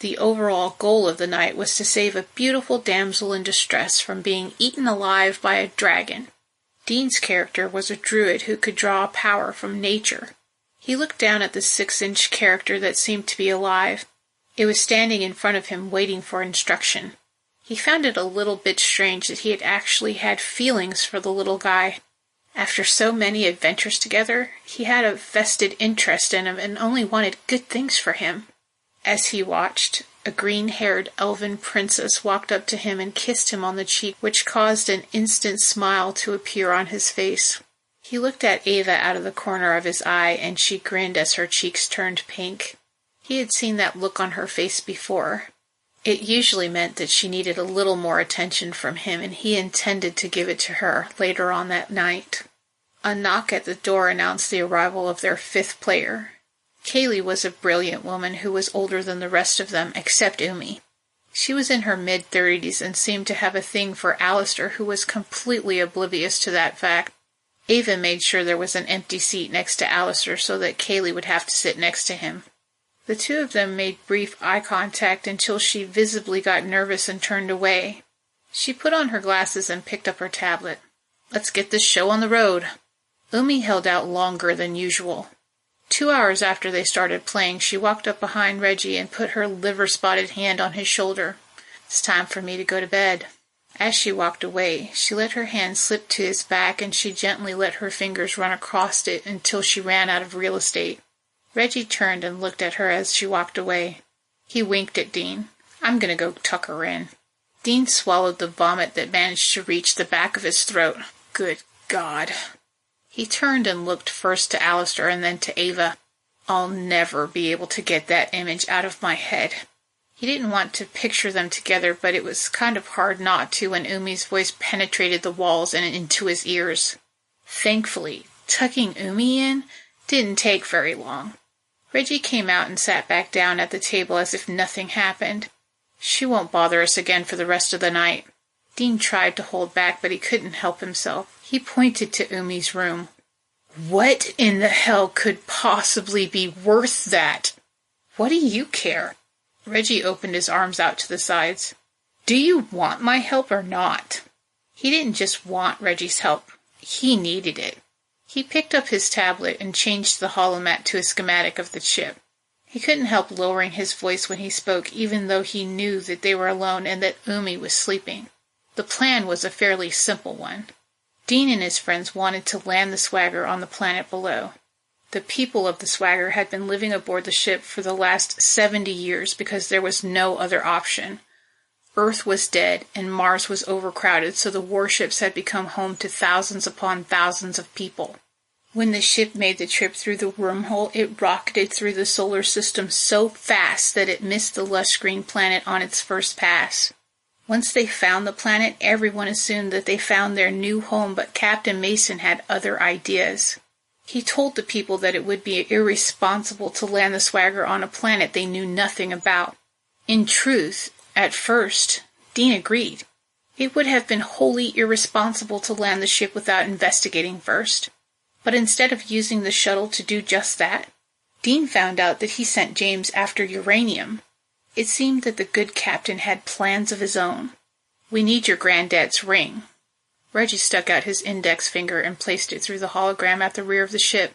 [SPEAKER 2] The overall goal of the night was to save a beautiful damsel in distress from being eaten alive by a dragon. Dean's character was a druid who could draw power from nature. He looked down at the 6-inch character that seemed to be alive. It was standing in front of him waiting for instruction. He found it a little bit strange that he had actually had feelings for the little guy. After so many adventures together, he had a vested interest in him and only wanted good things for him. As he watched, a green-haired elven princess walked up to him and kissed him on the cheek, which caused an instant smile to appear on his face. He looked at Ava out of the corner of his eye, and she grinned as her cheeks turned pink. He had seen that look on her face before. It usually meant that she needed a little more attention from him, and he intended to give it to her later on that night. A knock at the door announced the arrival of their 5th player. Kaylee was a brilliant woman who was older than the rest of them, except Umi. She was in her mid-30s and seemed to have a thing for Alistair, who was completely oblivious to that fact. Ava made sure there was an empty seat next to Alistair so that Kaylee would have to sit next to him. The two of them made brief eye contact until she visibly got nervous and turned away. She put on her glasses and picked up her tablet. "Let's get this show on the road." Umi held out longer than usual. 2 hours after they started playing, she walked up behind Reggie and put her liver-spotted hand on his shoulder. "It's time for me to go to bed." As she walked away, she let her hand slip to his back and she gently let her fingers run across it until she ran out of real estate. Reggie turned and looked at her as she walked away. He winked at Dean. "I'm going to go tuck her in." Dean swallowed the vomit that managed to reach the back of his throat. Good God. He turned and looked first to Alistair and then to Ava. I'll never be able to get that image out of my head. He didn't want to picture them together, but it was kind of hard not to when Umi's voice penetrated the walls and into his ears. Thankfully, tucking Umi in didn't take very long. Reggie came out and sat back down at the table as if nothing happened. "She won't bother us again for the rest of the night." Dean tried to hold back, but he couldn't help himself. He pointed to Umi's room. "What in the hell could possibly be worth that?" "What do you care?" Reggie opened his arms out to the sides. "Do you want my help or not?" He didn't just want Reggie's help. He needed it. He picked up his tablet and changed the holomat to a schematic of the chip. He couldn't help lowering his voice when he spoke, even though he knew that they were alone and that Umi was sleeping. The plan was a fairly simple one. Dean and his friends wanted to land the swagger on the planet below. The people of the swagger had been living aboard the ship for the last 70 years because there was no other option. Earth was dead and Mars was overcrowded, so the warships had become home to thousands upon thousands of people. When the ship made the trip through the wormhole, it rocketed through the solar system so fast that it missed the lush green planet on its first pass. Once they found the planet, everyone assumed that they found their new home, but Captain Mason had other ideas. He told the people that it would be irresponsible to land the swagger on a planet they knew nothing about. In truth, at first, Dean agreed. It would have been wholly irresponsible to land the ship without investigating first. But instead of using the shuttle to do just that, Dean found out that he sent James after uranium. It seemed that the good captain had plans of his own. "We need your granddad's ring." Reggie stuck out his index finger and placed it through the hologram at the rear of the ship.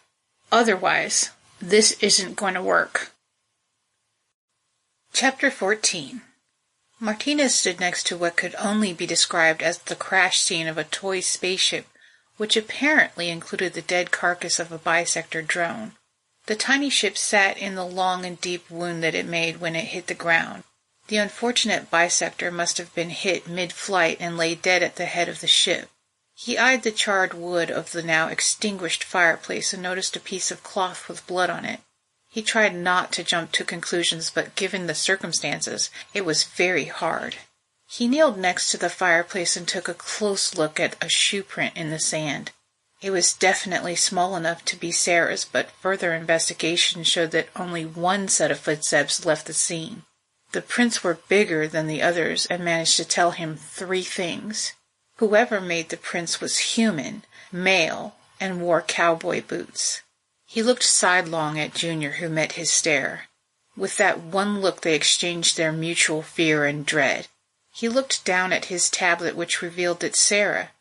[SPEAKER 2] Otherwise, this isn't going to work. Chapter 14. Martinez stood next to what could only be described as the crash scene of a toy spaceship, which apparently included the dead carcass of a bisector drone. The tiny ship sat in the long and deep wound that it made when it hit the ground. The unfortunate bisector must have been hit mid-flight and lay dead at the head of the ship. He eyed the charred wood of the now extinguished fireplace and noticed a piece of cloth with blood on it. He tried not to jump to conclusions, but given the circumstances, it was very hard. He kneeled next to the fireplace and took a close look at a shoe print in the sand. It was definitely small enough to be Sara's, but further investigation showed that only one set of footsteps left the scene. The prints were bigger than the others and managed to tell him 3 things. Whoever made the prints was human, male, and wore cowboy boots. He looked sidelong at Junior, who met his stare. With that one look they exchanged their mutual fear and dread. He looked down at his tablet, which revealed that Sara,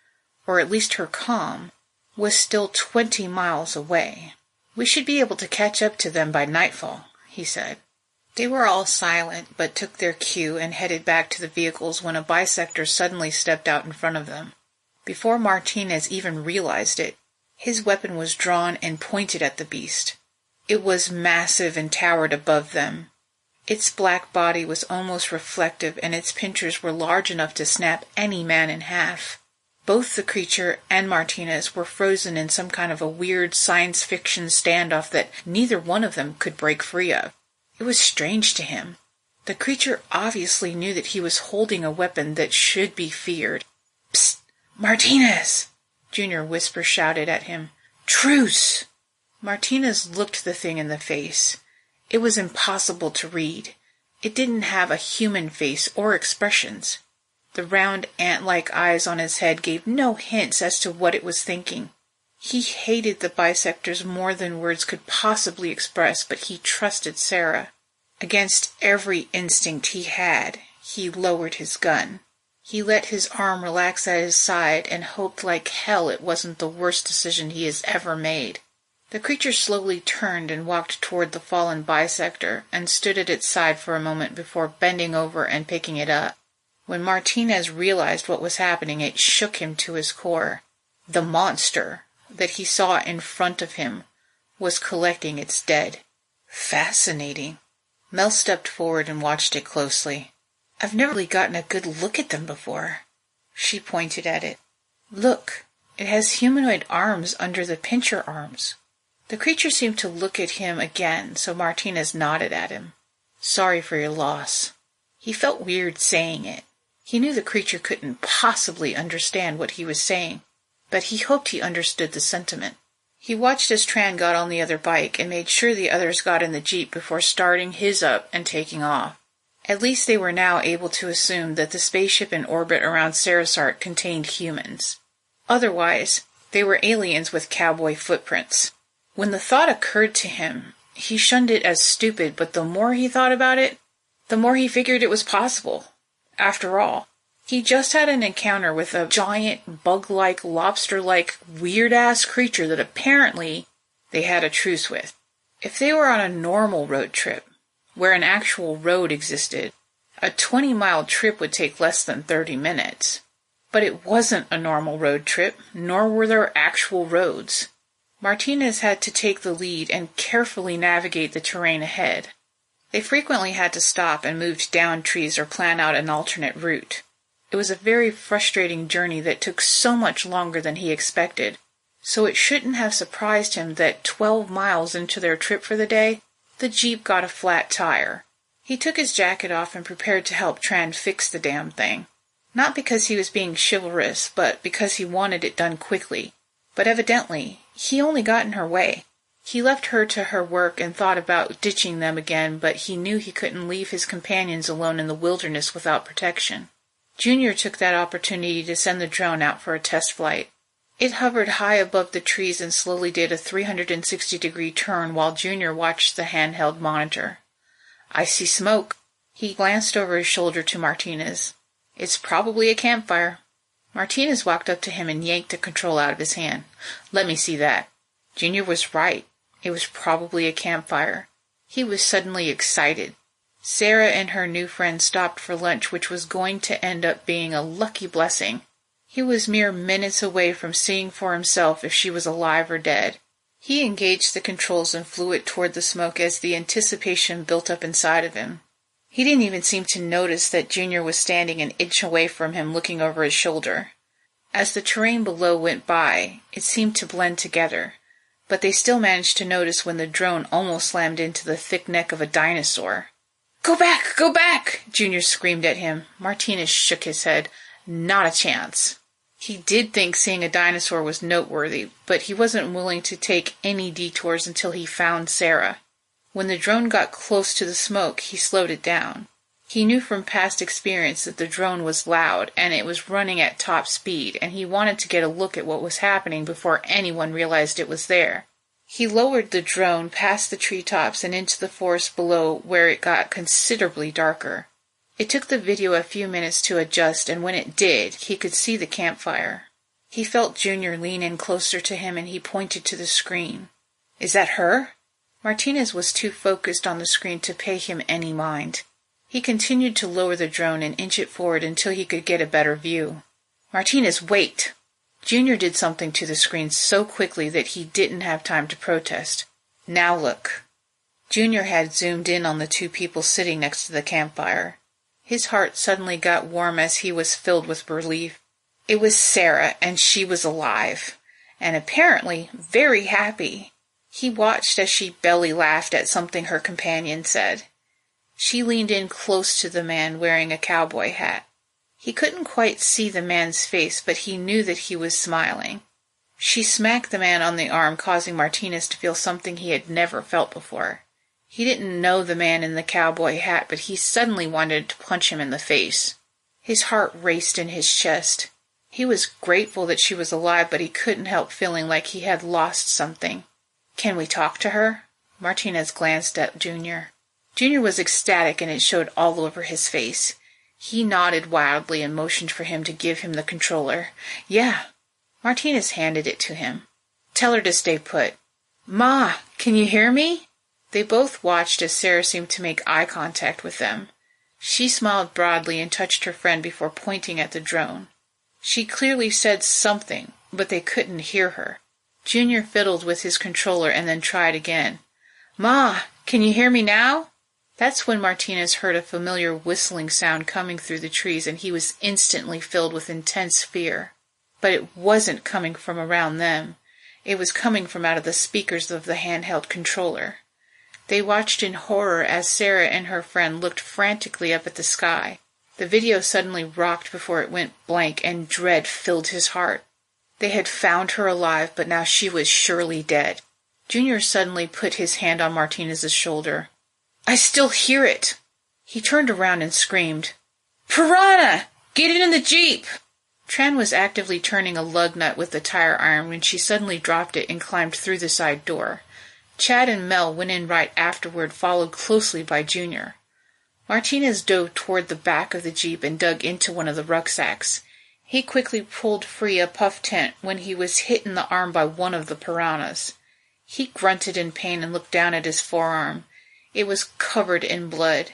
[SPEAKER 2] or at least her comm, was still 20 miles away. "We should be able to catch up to them by nightfall," he said. They were all silent, but took their cue and headed back to the vehicles when a bisector suddenly stepped out in front of them. Before Martinez even realized it, his weapon was drawn and pointed at the beast. It was massive and towered above them. Its black body was almost reflective, and its pincers were large enough to snap any man in half. Both the creature and Martinez were frozen in some kind of a weird science fiction standoff that neither one of them could break free of. It was strange to him. The creature obviously knew that he was holding a weapon that should be feared. "Psst! Martinez!" Junior Whisper shouted at him. "Truce!" Martinez looked the thing in the face. It was impossible to read. It didn't have a human face or expressions. The round ant-like eyes on his head gave no hints as to what it was thinking. He hated the bisectors more than words could possibly express, but he trusted Sara. Against every instinct he had, he lowered his gun. He let his arm relax at his side and hoped like hell it wasn't the worst decision he has ever made. The creature slowly turned and walked toward the fallen bisector and stood at its side for a moment before bending over and picking it up. When Martinez realized what was happening, it shook him to his core. The monster that he saw in front of him was collecting its dead. Fascinating. Mel stepped forward and watched it closely. "I've never really gotten a good look at them before." She pointed at it. "Look, it has humanoid arms under the pincher arms." The creature seemed to look at him again, so Martinez nodded at him. "Sorry for your loss." He felt weird saying it. He knew the creature couldn't possibly understand what he was saying, but he hoped he understood the sentiment. He watched as Tran got on the other bike and made sure the others got in the jeep before starting his up and taking off. At least they were now able to assume that the spaceship in orbit around Sarisart contained humans. Otherwise, they were aliens with cowboy footprints. When the thought occurred to him, he shunned it as stupid, but the more he thought about it, the more he figured it was possible. After all, he just had an encounter with a giant, bug-like, lobster-like, weird-ass creature that apparently they had a truce with. If they were on a normal road trip, where an actual road existed, a 20-mile trip would take less than 30 minutes. But it wasn't a normal road trip, nor were there actual roads. Martinez had to take the lead and carefully navigate the terrain ahead. They frequently had to stop and move down trees or plan out an alternate route. It was a very frustrating journey that took so much longer than he expected, so it shouldn't have surprised him that 12 miles into their trip for the day, the Jeep got a flat tire. He took his jacket off and prepared to help Tran fix the damn thing. Not because he was being chivalrous, but because he wanted it done quickly. But evidently, he only got in her way. He left her to her work and thought about ditching them again, but he knew he couldn't leave his companions alone in the wilderness without protection. Junior took that opportunity to send the drone out for a test flight. It hovered high above the trees and slowly did a 360-degree turn while Junior watched the handheld monitor. "I see smoke." He glanced over his shoulder to Martinez. "It's probably a campfire." Martinez walked up to him and yanked the control out of his hand. "Let me see that." Junior was right. It was probably a campfire. He was suddenly excited. Sara and her new friend stopped for lunch, which was going to end up being a lucky blessing. He was mere minutes away from seeing for himself if she was alive or dead. He engaged the controls and flew it toward the smoke as the anticipation built up inside of him. He didn't even seem to notice that Junior was standing an inch away from him, looking over his shoulder. As the terrain below went by, it seemed to blend together, but they still managed to notice when the drone almost slammed into the thick neck of a dinosaur. "Go back! Go back!" Junior screamed at him. Martinez shook his head. Not a chance. He did think seeing a dinosaur was noteworthy, but he wasn't willing to take any detours until he found Sara. When the drone got close to the smoke, he slowed it down. He knew from past experience that the drone was loud, and it was running at top speed, and he wanted to get a look at what was happening before anyone realized it was there. He lowered the drone past the treetops and into the forest below, where it got considerably darker. It took the video a few minutes to adjust, and when it did, he could see the campfire. He felt Junior lean in closer to him, and he pointed to the screen. "Is that her?" Martinez was too focused on the screen to pay him any mind. He continued to lower the drone and inch it forward until he could get a better view. "Martinez, wait!" Junior did something to the screen so quickly that he didn't have time to protest. "Now look." Junior had zoomed in on the two people sitting next to the campfire. His heart suddenly got warm as he was filled with relief. It was Sara, and she was alive, and apparently very happy. He watched as she belly laughed at something her companion said. She leaned in close to the man wearing a cowboy hat. He couldn't quite see the man's face, but he knew that he was smiling. She smacked the man on the arm, causing Martinez to feel something he had never felt before. He didn't know the man in the cowboy hat, but he suddenly wanted to punch him in the face. His heart raced in his chest. He was grateful that she was alive, but he couldn't help feeling like he had lost something. "Can we talk to her?" Martinez glanced at Junior. Junior was ecstatic, and it showed all over his face. He nodded wildly and motioned for him to give him the controller. "Yeah." Martinez handed it to him. "Tell her to stay put." "Ma, can you hear me?" They both watched as Sara seemed to make eye contact with them. She smiled broadly and touched her friend before pointing at the drone. She clearly said something, but they couldn't hear her. Junior fiddled with his controller and then tried again. "Ma, can you hear me now?" That's when Martinez heard a familiar whistling sound coming through the trees, and he was instantly filled with intense fear. But it wasn't coming from around them. It was coming from out of the speakers of the handheld controller. They watched in horror as Sara and her friend looked frantically up at the sky. The video suddenly rocked before it went blank, and dread filled his heart. They had found her alive, but now she was surely dead. Junior suddenly put his hand on Martinez's shoulder. "I still hear it!" He turned around and screamed, "Piranha! Get in the Jeep!" Tran was actively turning a lug nut with the tire iron when she suddenly dropped it and climbed through the side door. Chad and Mel went in right afterward, followed closely by Junior. Martinez dove toward the back of the Jeep and dug into one of the rucksacks. He quickly pulled free a puff tent when he was hit in the arm by one of the piranhas. He grunted in pain and looked down at his forearm. It was covered in blood.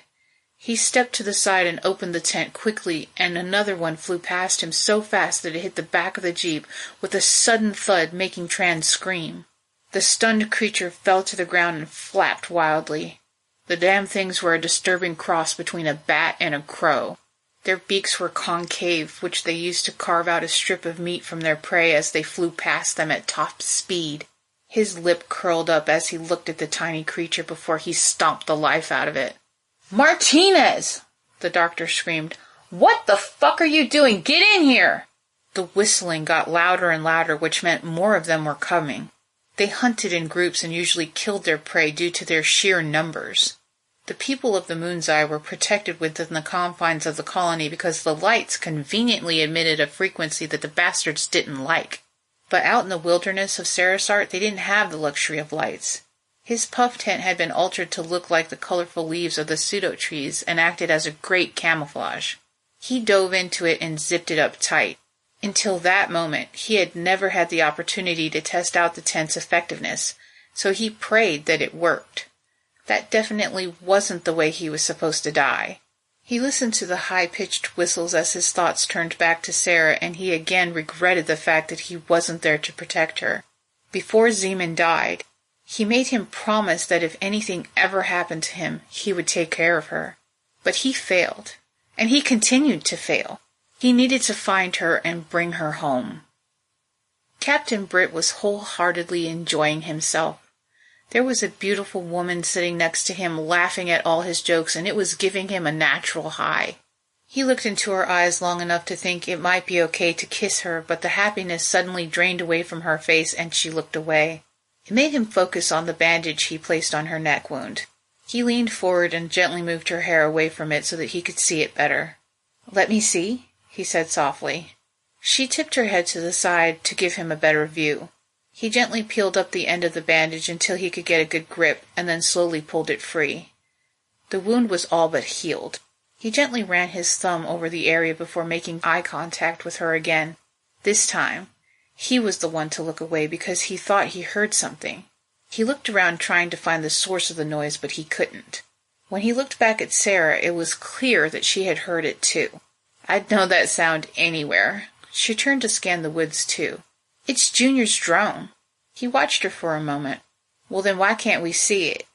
[SPEAKER 2] He stepped to the side and opened the tent quickly, and another one flew past him so fast that it hit the back of the Jeep with a sudden thud, making Tran scream. The stunned creature fell to the ground and flapped wildly. The damn things were a disturbing cross between a bat and a crow. Their beaks were concave, which they used to carve out a strip of meat from their prey as they flew past them at top speed. His lip curled up as he looked at the tiny creature before he stomped the life out of it. "Martinez!" the doctor screamed. "What the fuck are you doing? Get in here!" The whistling got louder and louder, which meant more of them were coming. They hunted in groups and usually killed their prey due to their sheer numbers. The people of the Moon's Eye were protected within the confines of the colony because the lights conveniently emitted a frequency that the bastards didn't like. But out in the wilderness of Sarisart, they didn't have the luxury of lights. His puff tent had been altered to look like the colorful leaves of the pseudo trees and acted as a great camouflage. He dove into it and zipped it up tight. Until that moment, he had never had the opportunity to test out the tent's effectiveness, so he prayed that it worked. That definitely wasn't the way he was supposed to die. He listened to the high-pitched whistles as his thoughts turned back to Sara, and he again regretted the fact that he wasn't there to protect her. Before Zeeman died, he made him promise that if anything ever happened to him, he would take care of her. But he failed, and he continued to fail. He needed to find her and bring her home. Captain Britt was wholeheartedly enjoying himself. There was a beautiful woman sitting next to him laughing at all his jokes, and it was giving him a natural high. He looked into her eyes long enough to think it might be okay to kiss her, but the happiness suddenly drained away from her face and she looked away. It made him focus on the bandage he placed on her neck wound. He leaned forward and gently moved her hair away from it so that he could see it better. "Let me see," he said softly. She tipped her head to the side to give him a better view. He gently peeled up the end of the bandage until he could get a good grip, and then slowly pulled it free. The wound was all but healed. He gently ran his thumb over the area before making eye contact with her again. This time, he was the one to look away because he thought he heard something. He looked around trying to find the source of the noise, but he couldn't. When he looked back at Sara, it was clear that she had heard it too. "I'd know that sound anywhere." She turned to scan the woods too. "It's Junior's drone." He watched her for a moment. "Well, then why can't we see it?"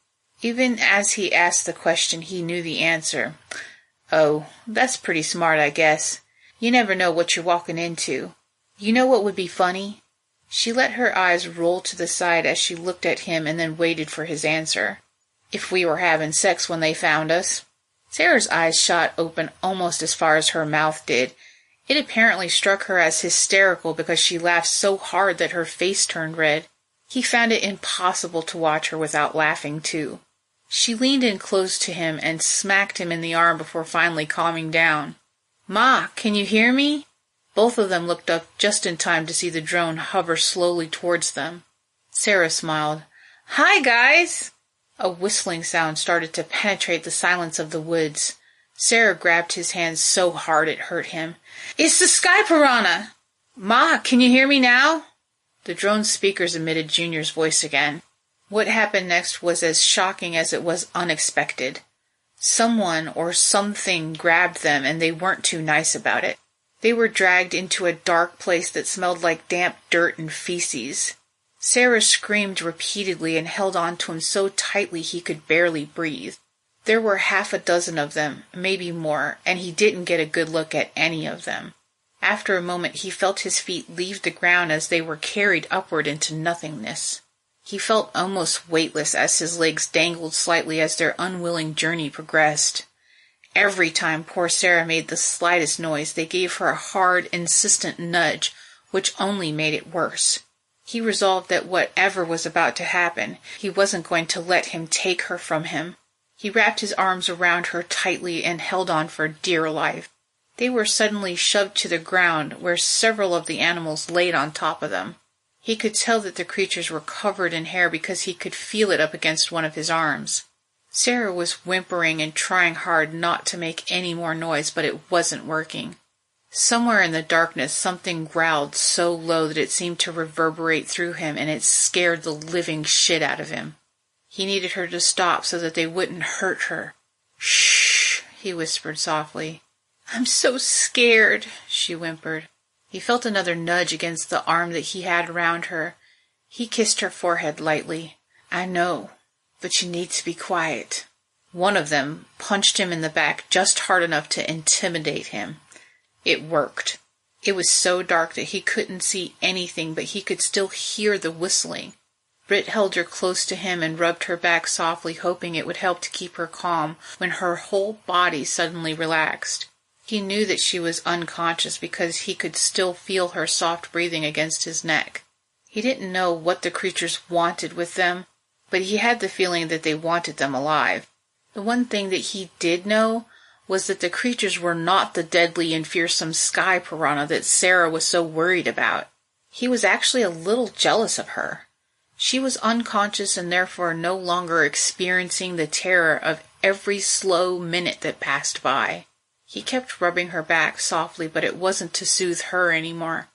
[SPEAKER 2] Even as he asked the question, he knew the answer. "Oh, that's pretty smart, I guess. You never know what you're walking into. You know what would be funny?" She let her eyes roll to the side as she looked at him and then waited for his answer. "If we were having sex when they found us." Sara's eyes shot open almost as far as her mouth did. It apparently struck her as hysterical because she laughed so hard that her face turned red. He found it impossible to watch her without laughing too. She leaned in close to him and smacked him in the arm before finally calming down. "Ma, can you hear me?" Both of them looked up just in time to see the drone hover slowly towards them. Sara smiled. "Hi, guys!" A whistling sound started to penetrate the silence of the woods. Sara grabbed his hand so hard it hurt him. "It's the sky piranha!" "Ma, can you hear me now?" The drone's speakers emitted Junior's voice again. What happened next was as shocking as it was unexpected. Someone or something grabbed them, and they weren't too nice about it. They were dragged into a dark place that smelled like damp dirt and feces. Sara screamed repeatedly and held on to him so tightly he could barely breathe. There were half a dozen of them, maybe more, and he didn't get a good look at any of them. After a moment he felt his feet leave the ground as they were carried upward into nothingness. He felt almost weightless as his legs dangled slightly as their unwilling journey progressed. Every time poor Sara made the slightest noise, they gave her a hard, insistent nudge, which only made it worse. He resolved that whatever was about to happen, he wasn't going to let him take her from him. He wrapped his arms around her tightly and held on for dear life. They were suddenly shoved to the ground, where several of the animals laid on top of them. He could tell that the creatures were covered in hair because he could feel it up against one of his arms. Sara was whimpering and trying hard not to make any more noise, but it wasn't working. Somewhere in the darkness something growled so low that it seemed to reverberate through him, and it scared the living shit out of him. He needed her to stop so that they wouldn't hurt her. "Shh," he whispered softly. "I'm so scared," she whimpered. He felt another nudge against the arm that he had around her. He kissed her forehead lightly. "I know, but you need to be quiet." One of them punched him in the back just hard enough to intimidate him. It worked. It was so dark that he couldn't see anything, but he could still hear the whistling. Britt held her close to him and rubbed her back softly, hoping it would help to keep her calm, when her whole body suddenly relaxed. He knew that she was unconscious because he could still feel her soft breathing against his neck. He didn't know what the creatures wanted with them, but he had the feeling that they wanted them alive. The one thing that he did know was that the creatures were not the deadly and fearsome sky piranha that Sara was so worried about. He was actually a little jealous of her. She was unconscious and therefore no longer experiencing the terror of every slow minute that passed by. He kept rubbing her back softly, but it wasn't to soothe her anymore.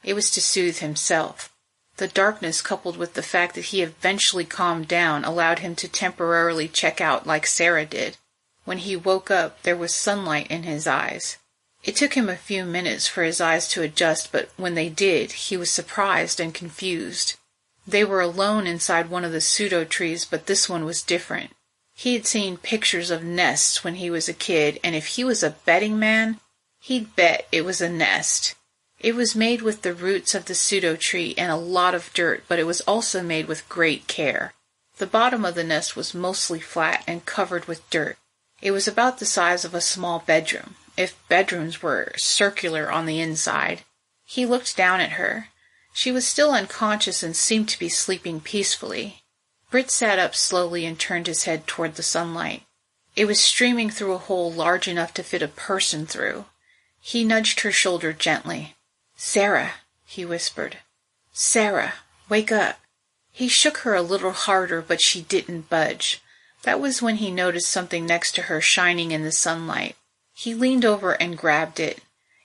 [SPEAKER 2] It was to soothe himself. The darkness, coupled with the fact that he eventually calmed down, allowed him to temporarily check out like Sara did. When he woke up, there was sunlight in his eyes. It took him a few minutes for his eyes to adjust, but when they did, he was surprised and confused. They were alone inside one of the pseudo trees, but this one was different. He had seen pictures of nests when he was a kid, and if he was a betting man, he'd bet it was a nest. It was made with the roots of the pseudo tree and a lot of dirt, but it was also made with great care. The bottom of the nest was mostly flat and covered with dirt. It was about the size of a small bedroom, if bedrooms were circular on the inside. He looked down at her. She was still unconscious and seemed to be sleeping peacefully. Britt sat up slowly and turned his head toward the sunlight. It was streaming through a hole large enough to fit a person through. He nudged her shoulder gently. "Sara," he whispered. "Sara, wake up." He shook her a little harder, but she didn't budge. That was when he noticed something next to her shining in the sunlight. He leaned over and grabbed it.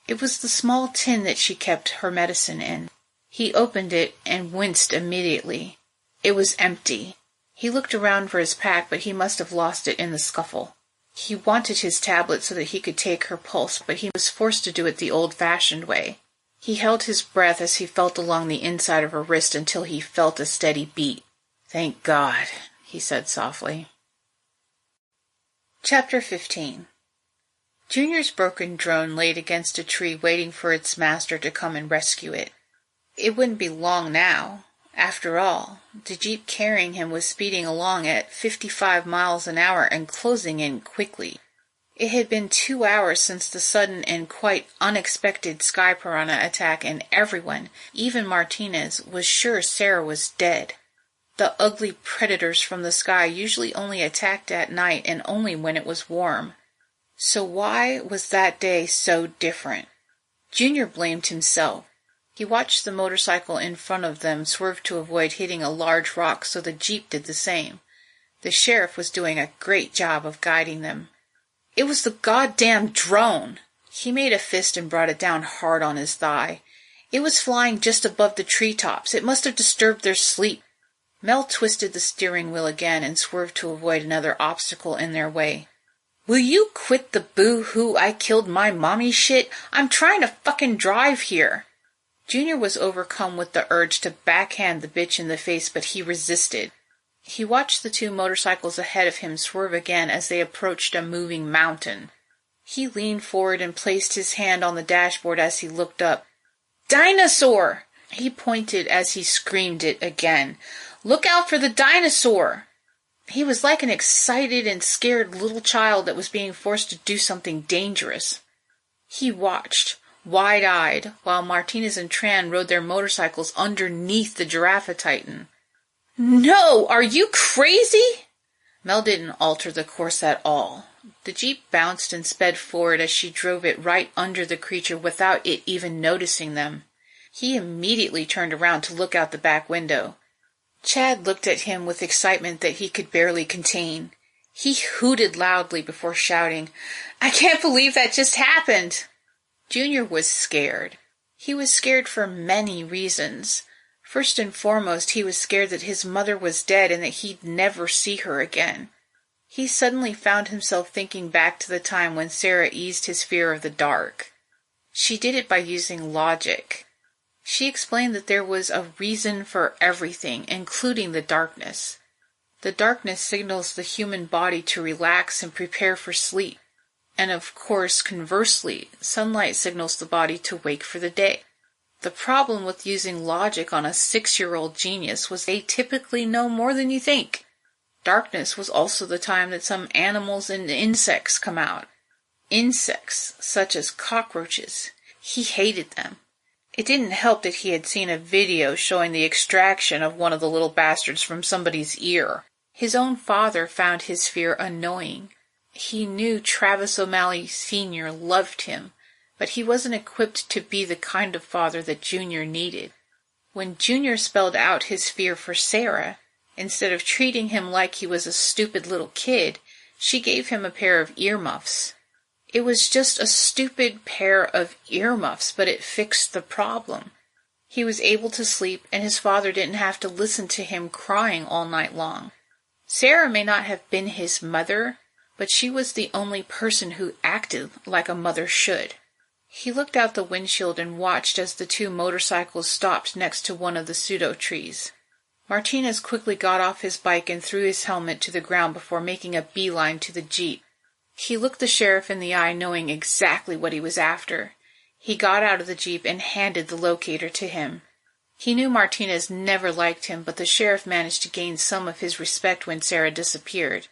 [SPEAKER 2] It was the small tin that she kept her medicine in. He opened it and winced immediately. It was empty. He looked around for his pack, but he must have lost it in the scuffle. He wanted his tablet so that he could take her pulse, but he was forced to do it the old-fashioned way. He held his breath as he felt along the inside of her wrist until he felt a steady beat. "Thank God," he said softly. Chapter 15. Junior's broken drone laid against a tree waiting for its master to come and rescue it. It wouldn't be long now. After all, the jeep carrying him was speeding along at 55 miles an hour and closing in quickly. It had been 2 hours since the sudden and quite unexpected sky piranha attack, and everyone, even Martinez, was sure Sara was dead. The ugly predators from the sky usually only attacked at night and only when it was warm. So why was that day so different? Junior blamed himself. He watched the motorcycle in front of them swerve to avoid hitting a large rock, so the jeep did the same. The sheriff was doing a great job of guiding them. It was the goddamn drone! He made a fist and brought it down hard on his thigh. It was flying just above the treetops. It must have disturbed their sleep. Mel twisted the steering wheel again and swerved to avoid another obstacle in their way. "Will you quit the boo-hoo I killed my mommy shit? I'm trying to fucking drive here." Junior was overcome with the urge to backhand the bitch in the face, but he resisted. He watched the 2 motorcycles ahead of him swerve again as they approached a moving mountain. He leaned forward and placed his hand on the dashboard as he looked up. "Dinosaur!" He pointed as he screamed it again. "Look out for the dinosaur!" He was like an excited and scared little child that was being forced to do something dangerous. He watched, wide-eyed, while Martinez and Tran rode their motorcycles underneath the Giraffe Titan. "No! Are you crazy?" Mel didn't alter the course at all. The jeep bounced and sped forward as she drove it right under the creature without it even noticing them. He immediately turned around to look out the back window. Chad looked at him with excitement that he could barely contain. He hooted loudly before shouting, "I can't believe that just happened!" Junior was scared. He was scared for many reasons. First and foremost, he was scared that his mother was dead and that he'd never see her again. He suddenly found himself thinking back to the time when Sara eased his fear of the dark. She did it by using logic. She explained that there was a reason for everything, including the darkness. The darkness signals the human body to relax and prepare for sleep. And of course, conversely, sunlight signals the body to wake for the day. The problem with using logic on a 6-year-old genius was they typically know more than you think. Darkness was also the time that some animals and insects come out. Insects, such as cockroaches. He hated them. It didn't help that he had seen a video showing the extraction of one of the little bastards from somebody's ear. His own father found his fear annoying. He knew Travis O'Malley Sr. loved him, but he wasn't equipped to be the kind of father that Junior needed. When Junior spelled out his fear for Sara, instead of treating him like he was a stupid little kid, she gave him a pair of earmuffs. It was just a stupid pair of earmuffs, but it fixed the problem. He was able to sleep, and his father didn't have to listen to him crying all night long. Sara may not have been his mother, but she was the only person who acted like a mother should. He looked out the windshield and watched as the two motorcycles stopped next to one of the pseudo trees. Martinez quickly got off his bike and threw his helmet to the ground before making a beeline to the Jeep. He looked the sheriff in the eye, knowing exactly what he was after. He got out of the Jeep and handed the locator to him. He knew Martinez never liked him, but the sheriff managed to gain some of his respect when Sara disappeared.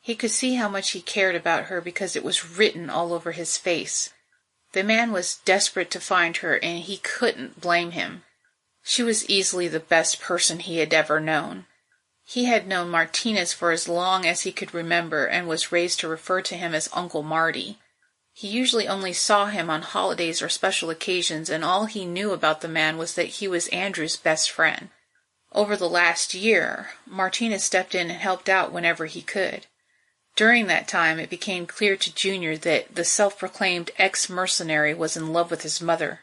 [SPEAKER 2] He could see how much he cared about her because it was written all over his face. The man was desperate to find her, and he couldn't blame him. She was easily the best person he had ever known. He had known Martinez for as long as he could remember and was raised to refer to him as Uncle Marty. He usually only saw him on holidays or special occasions, and all he knew about the man was that he was Andrew's best friend. Over the last year, Martinez stepped in and helped out whenever he could. During that time, it became clear to Junior that the self-proclaimed ex-mercenary was in love with his mother.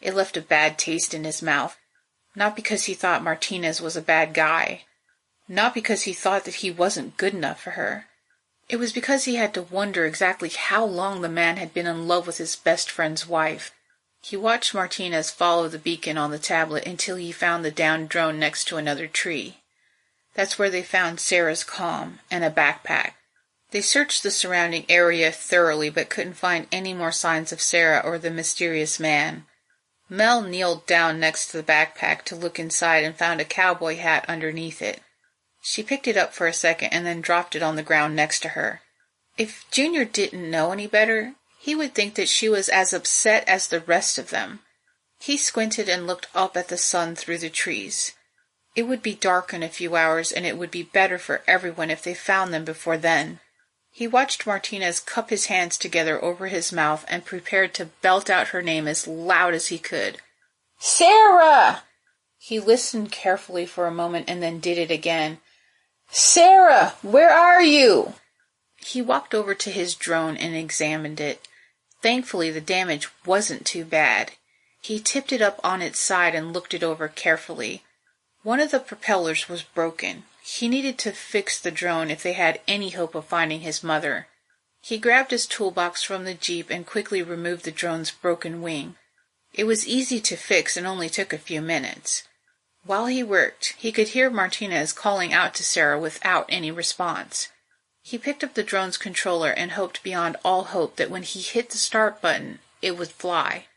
[SPEAKER 2] It left a bad taste in his mouth. Not because he thought Martinez was a bad guy. Not because he thought that he wasn't good enough for her. It was because he had to wonder exactly how long the man had been in love with his best friend's wife. He watched Martinez follow the beacon on the tablet until he found the downed drone next to another tree. That's where they found Sara's comm and a backpack. They searched the surrounding area thoroughly but couldn't find any more signs of Sara or the mysterious man. Mel kneeled down next to the backpack to look inside and found a cowboy hat underneath it. She picked it up for a second and then dropped it on the ground next to her. If Junior didn't know any better, he would think that she was as upset as the rest of them. He squinted and looked up at the sun through the trees. It would be dark in a few hours, and it would be better for everyone if they found them before then. He watched Martinez cup his hands together over his mouth and prepared to belt out her name as loud as he could. "Sara!" He listened carefully for a moment and then did it again. "Sara, where are you?" He walked over to his drone and examined it. Thankfully, the damage wasn't too bad. He tipped it up on its side and looked it over carefully. One of the propellers was broken. He needed to fix the drone if they had any hope of finding his mother. He grabbed his toolbox from the Jeep and quickly removed the drone's broken wing. It was easy to fix and only took a few minutes. While he worked, he could hear Martinez calling out to Sara without any response. He picked up the drone's controller and hoped beyond all hope that when he hit the start button, it would fly.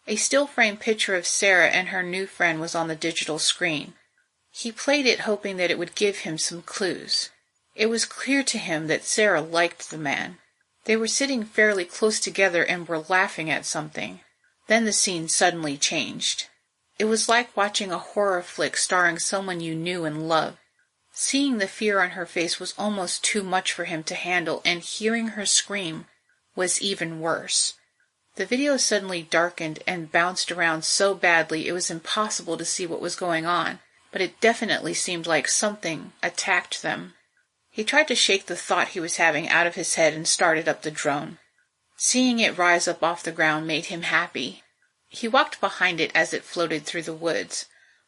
[SPEAKER 2] A still-frame picture of Sara and her new friend was on the digital screen. He played it hoping that it would give him some clues. It was clear to him that Sara liked the man. They were sitting fairly close together and were laughing at something. Then the scene suddenly changed. It was like watching a horror flick starring someone you knew and loved. Seeing the fear on her face was almost too much for him to handle, and hearing her scream was even worse. The video suddenly darkened and bounced around so badly it was impossible to see what was going on, but it definitely seemed like something attacked them. He tried to shake the thought he was having out of his head and started up the drone. Seeing it rise up off the ground made him happy. He walked behind it as it floated through the woods.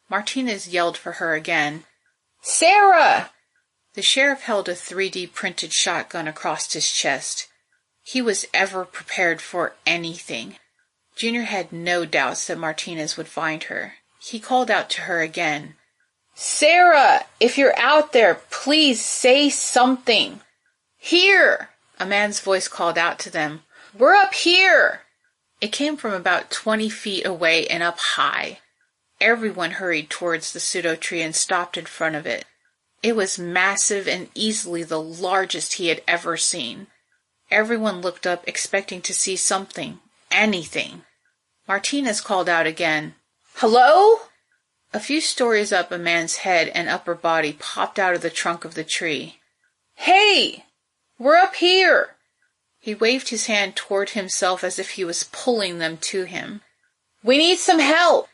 [SPEAKER 2] Martinez yelled for her again. "Sara!" The sheriff held a 3D printed shotgun across his chest. He was ever prepared for anything. Junior had no doubts that Martinez would find her. He called out to her again. "Sara, if you're out there, please say something." "Here!" A man's voice called out to them. "We're up here!" It came from about 20 feet away and up high. Everyone hurried towards the pseudo tree and stopped in front of it. It was massive and easily the largest he had ever seen. Everyone looked up expecting to see something, anything. Martinez called out again. "Hello?" A few stories up, a man's head and upper body popped out of the trunk of the tree. "Hey! We're up here!" He waved his hand toward himself as if he was pulling them to him. "We need some help!"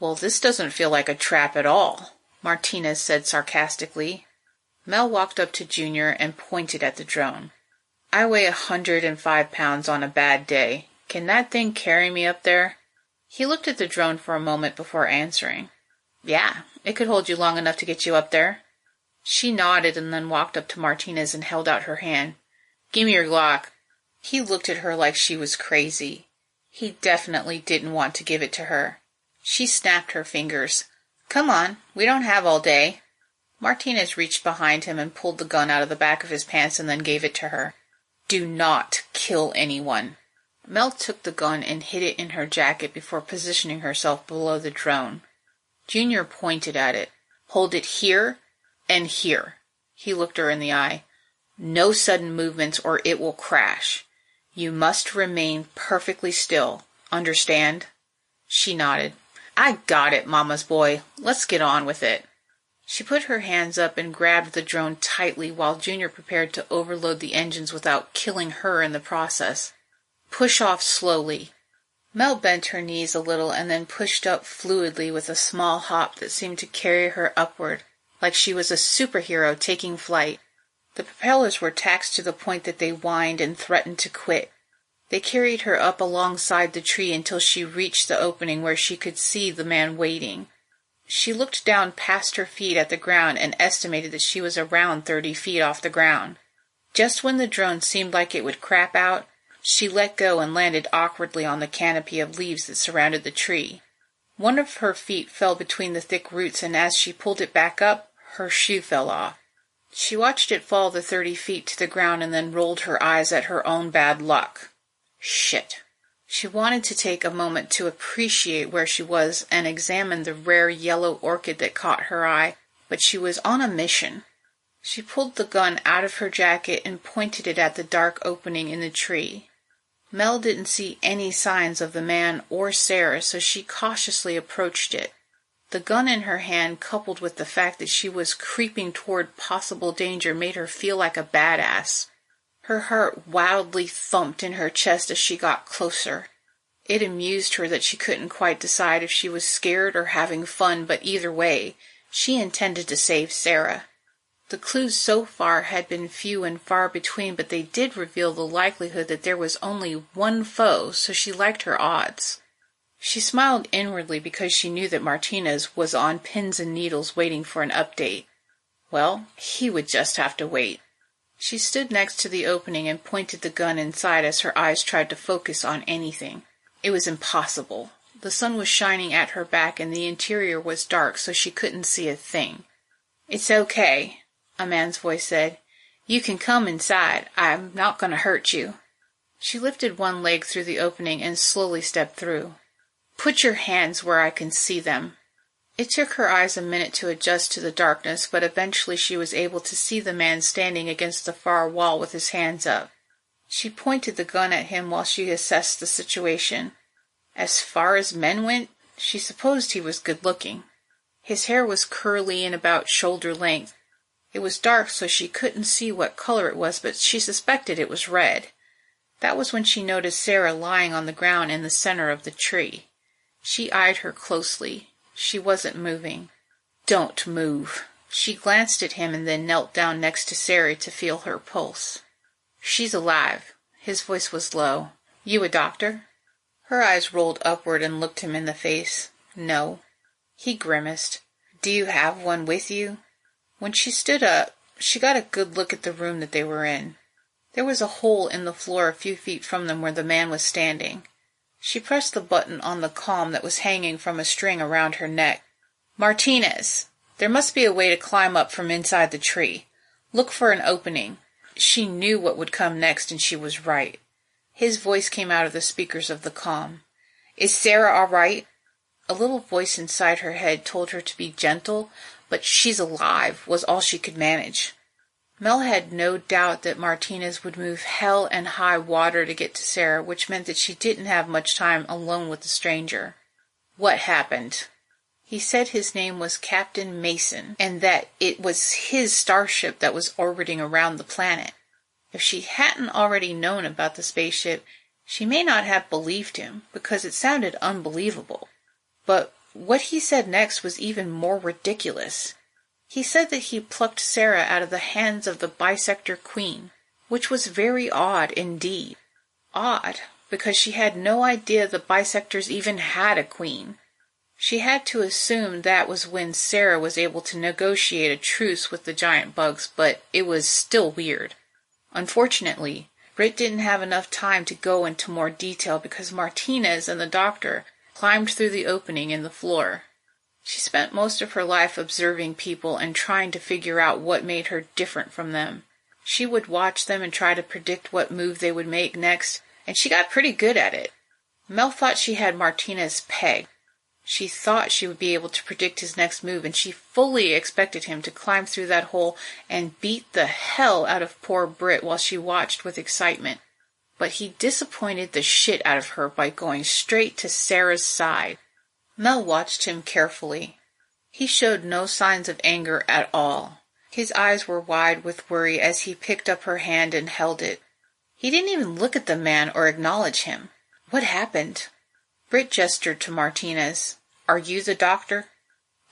[SPEAKER 2] "Well, this doesn't feel like a trap at all," Martinez said sarcastically. Mel walked up to Junior and pointed at the drone. I weigh 105 pounds on a bad day. Can that thing carry me up there? He looked at the drone for a moment before answering. Yeah, it could hold you long enough to get you up there. She nodded and then walked up to Martinez and held out her hand. Give me your Glock. He looked at her like she was crazy. He definitely didn't want to give it to her. She snapped her fingers. Come on, we don't have all day. Martinez reached behind him and pulled the gun out of the back of his pants and then gave it to her. Do not kill anyone. Mel took the gun and hid it in her jacket before positioning herself below the drone. Junior pointed at it. Hold it here and here. He looked her in the eye. No sudden movements or it will crash. You must remain perfectly still. Understand? She nodded. I got it, Mama's boy. Let's get on with it. She put her hands up and grabbed the drone tightly while Junior prepared to overload the engines without killing her in the process. Push off slowly. Mel bent her knees a little and then pushed up fluidly with a small hop that seemed to carry her upward, like she was a superhero taking flight. The propellers were taxed to the point that they whined and threatened to quit. They carried her up alongside the tree until she reached the opening where she could see the man waiting. She looked down past her feet at the ground and estimated that she was around 30 feet off the ground. Just when the drone seemed like it would crap out, she let go and landed awkwardly on the canopy of leaves that surrounded the tree. One of her feet fell between the thick roots, and as she pulled it back up, her shoe fell off. She watched it fall the 30 feet to the ground and then rolled her eyes at her own bad luck. Shit. She wanted to take a moment to appreciate where she was and examine the rare yellow orchid that caught her eye, but she was on a mission. She pulled the gun out of her jacket and pointed it at the dark opening in the tree. Mel didn't see any signs of the man or Sarah, so she cautiously approached it. The gun in her hand, coupled with the fact that she was creeping toward possible danger, made her feel like a badass. Her heart wildly thumped in her chest as she got closer. It amused her that she couldn't quite decide if she was scared or having fun, but either way, she intended to save Sarah. The clues so far had been few and far between, but they did reveal the likelihood that there was only one foe, so she liked her odds. She smiled inwardly because she knew that Martinez was on pins and needles waiting for an update. Well, he would just have to wait. She stood next to the opening and pointed the gun inside as her eyes tried to focus on anything. It was impossible. The sun was shining at her back and the interior was dark, so she couldn't see a thing. It's okay, a man's voice said. You can come inside. I'm not going to hurt you. She lifted one leg through the opening and slowly stepped through. Put your hands where I can see them. It took her eyes a minute to adjust to the darkness, but eventually she was able to see the man standing against the far wall with his hands up. She pointed the gun at him while she assessed the situation. As far as men went, she supposed he was good-looking. His hair was curly and about shoulder length. It was dark, so she couldn't see what color it was, but she suspected it was red. That was when she noticed Sarah lying on the ground in the center of the tree. She eyed her closely. She wasn't moving. Don't move. She glanced at him and then knelt down next to Sarah to feel her pulse. She's alive. His voice was low. You a doctor? Her eyes rolled upward and looked him in the face. No. He grimaced. Do you have one with you? When she stood up, she got a good look at the room that they were in. There was a hole in the floor a few feet from them where the man was standing. She pressed the button on the comm that was hanging from a string around her neck. Martinez! There must be a way to climb up from inside the tree. Look for an opening. She knew what would come next, and she was right. His voice came out of the speakers of the comm. Is Sarah all right? A little voice inside her head told her to be gentle, but she's alive was all she could manage. Mel had no doubt that Martinez would move hell and high water to get to Sarah, which meant that she didn't have much time alone with the stranger. What happened? He said his name was Captain Mason, and that it was his starship that was orbiting around the planet. If she hadn't already known about the spaceship, she may not have believed him, because it sounded unbelievable. But what he said next was even more ridiculous. He said that he plucked Sarah out of the hands of the Bisector Queen. which was very odd indeed. Odd, because she had no idea the bisectors even had a queen. She had to assume that was when Sara was able to negotiate a truce with the giant bugs, but it was still weird. Unfortunately, Britt didn't have enough time to go into more detail because Martinez and the doctor climbed through the opening in the floor. She spent most of her life observing people and trying to figure out what made her different from them. She would watch them and try to predict what move they would make next, and she got pretty good at it. Mel thought she had Martinez pegged. She thought she would be able to predict his next move, and she fully expected him to climb through that hole and beat the hell out of poor Britt while she watched with excitement. But he disappointed the shit out of her by going straight to Sara's side. Mel watched him carefully. He showed no signs of anger at all. His eyes were wide with worry as he picked up her hand and held it. He didn't even look at the man or acknowledge him. What happened? Britt gestured to Martinez. "Are you the doctor?"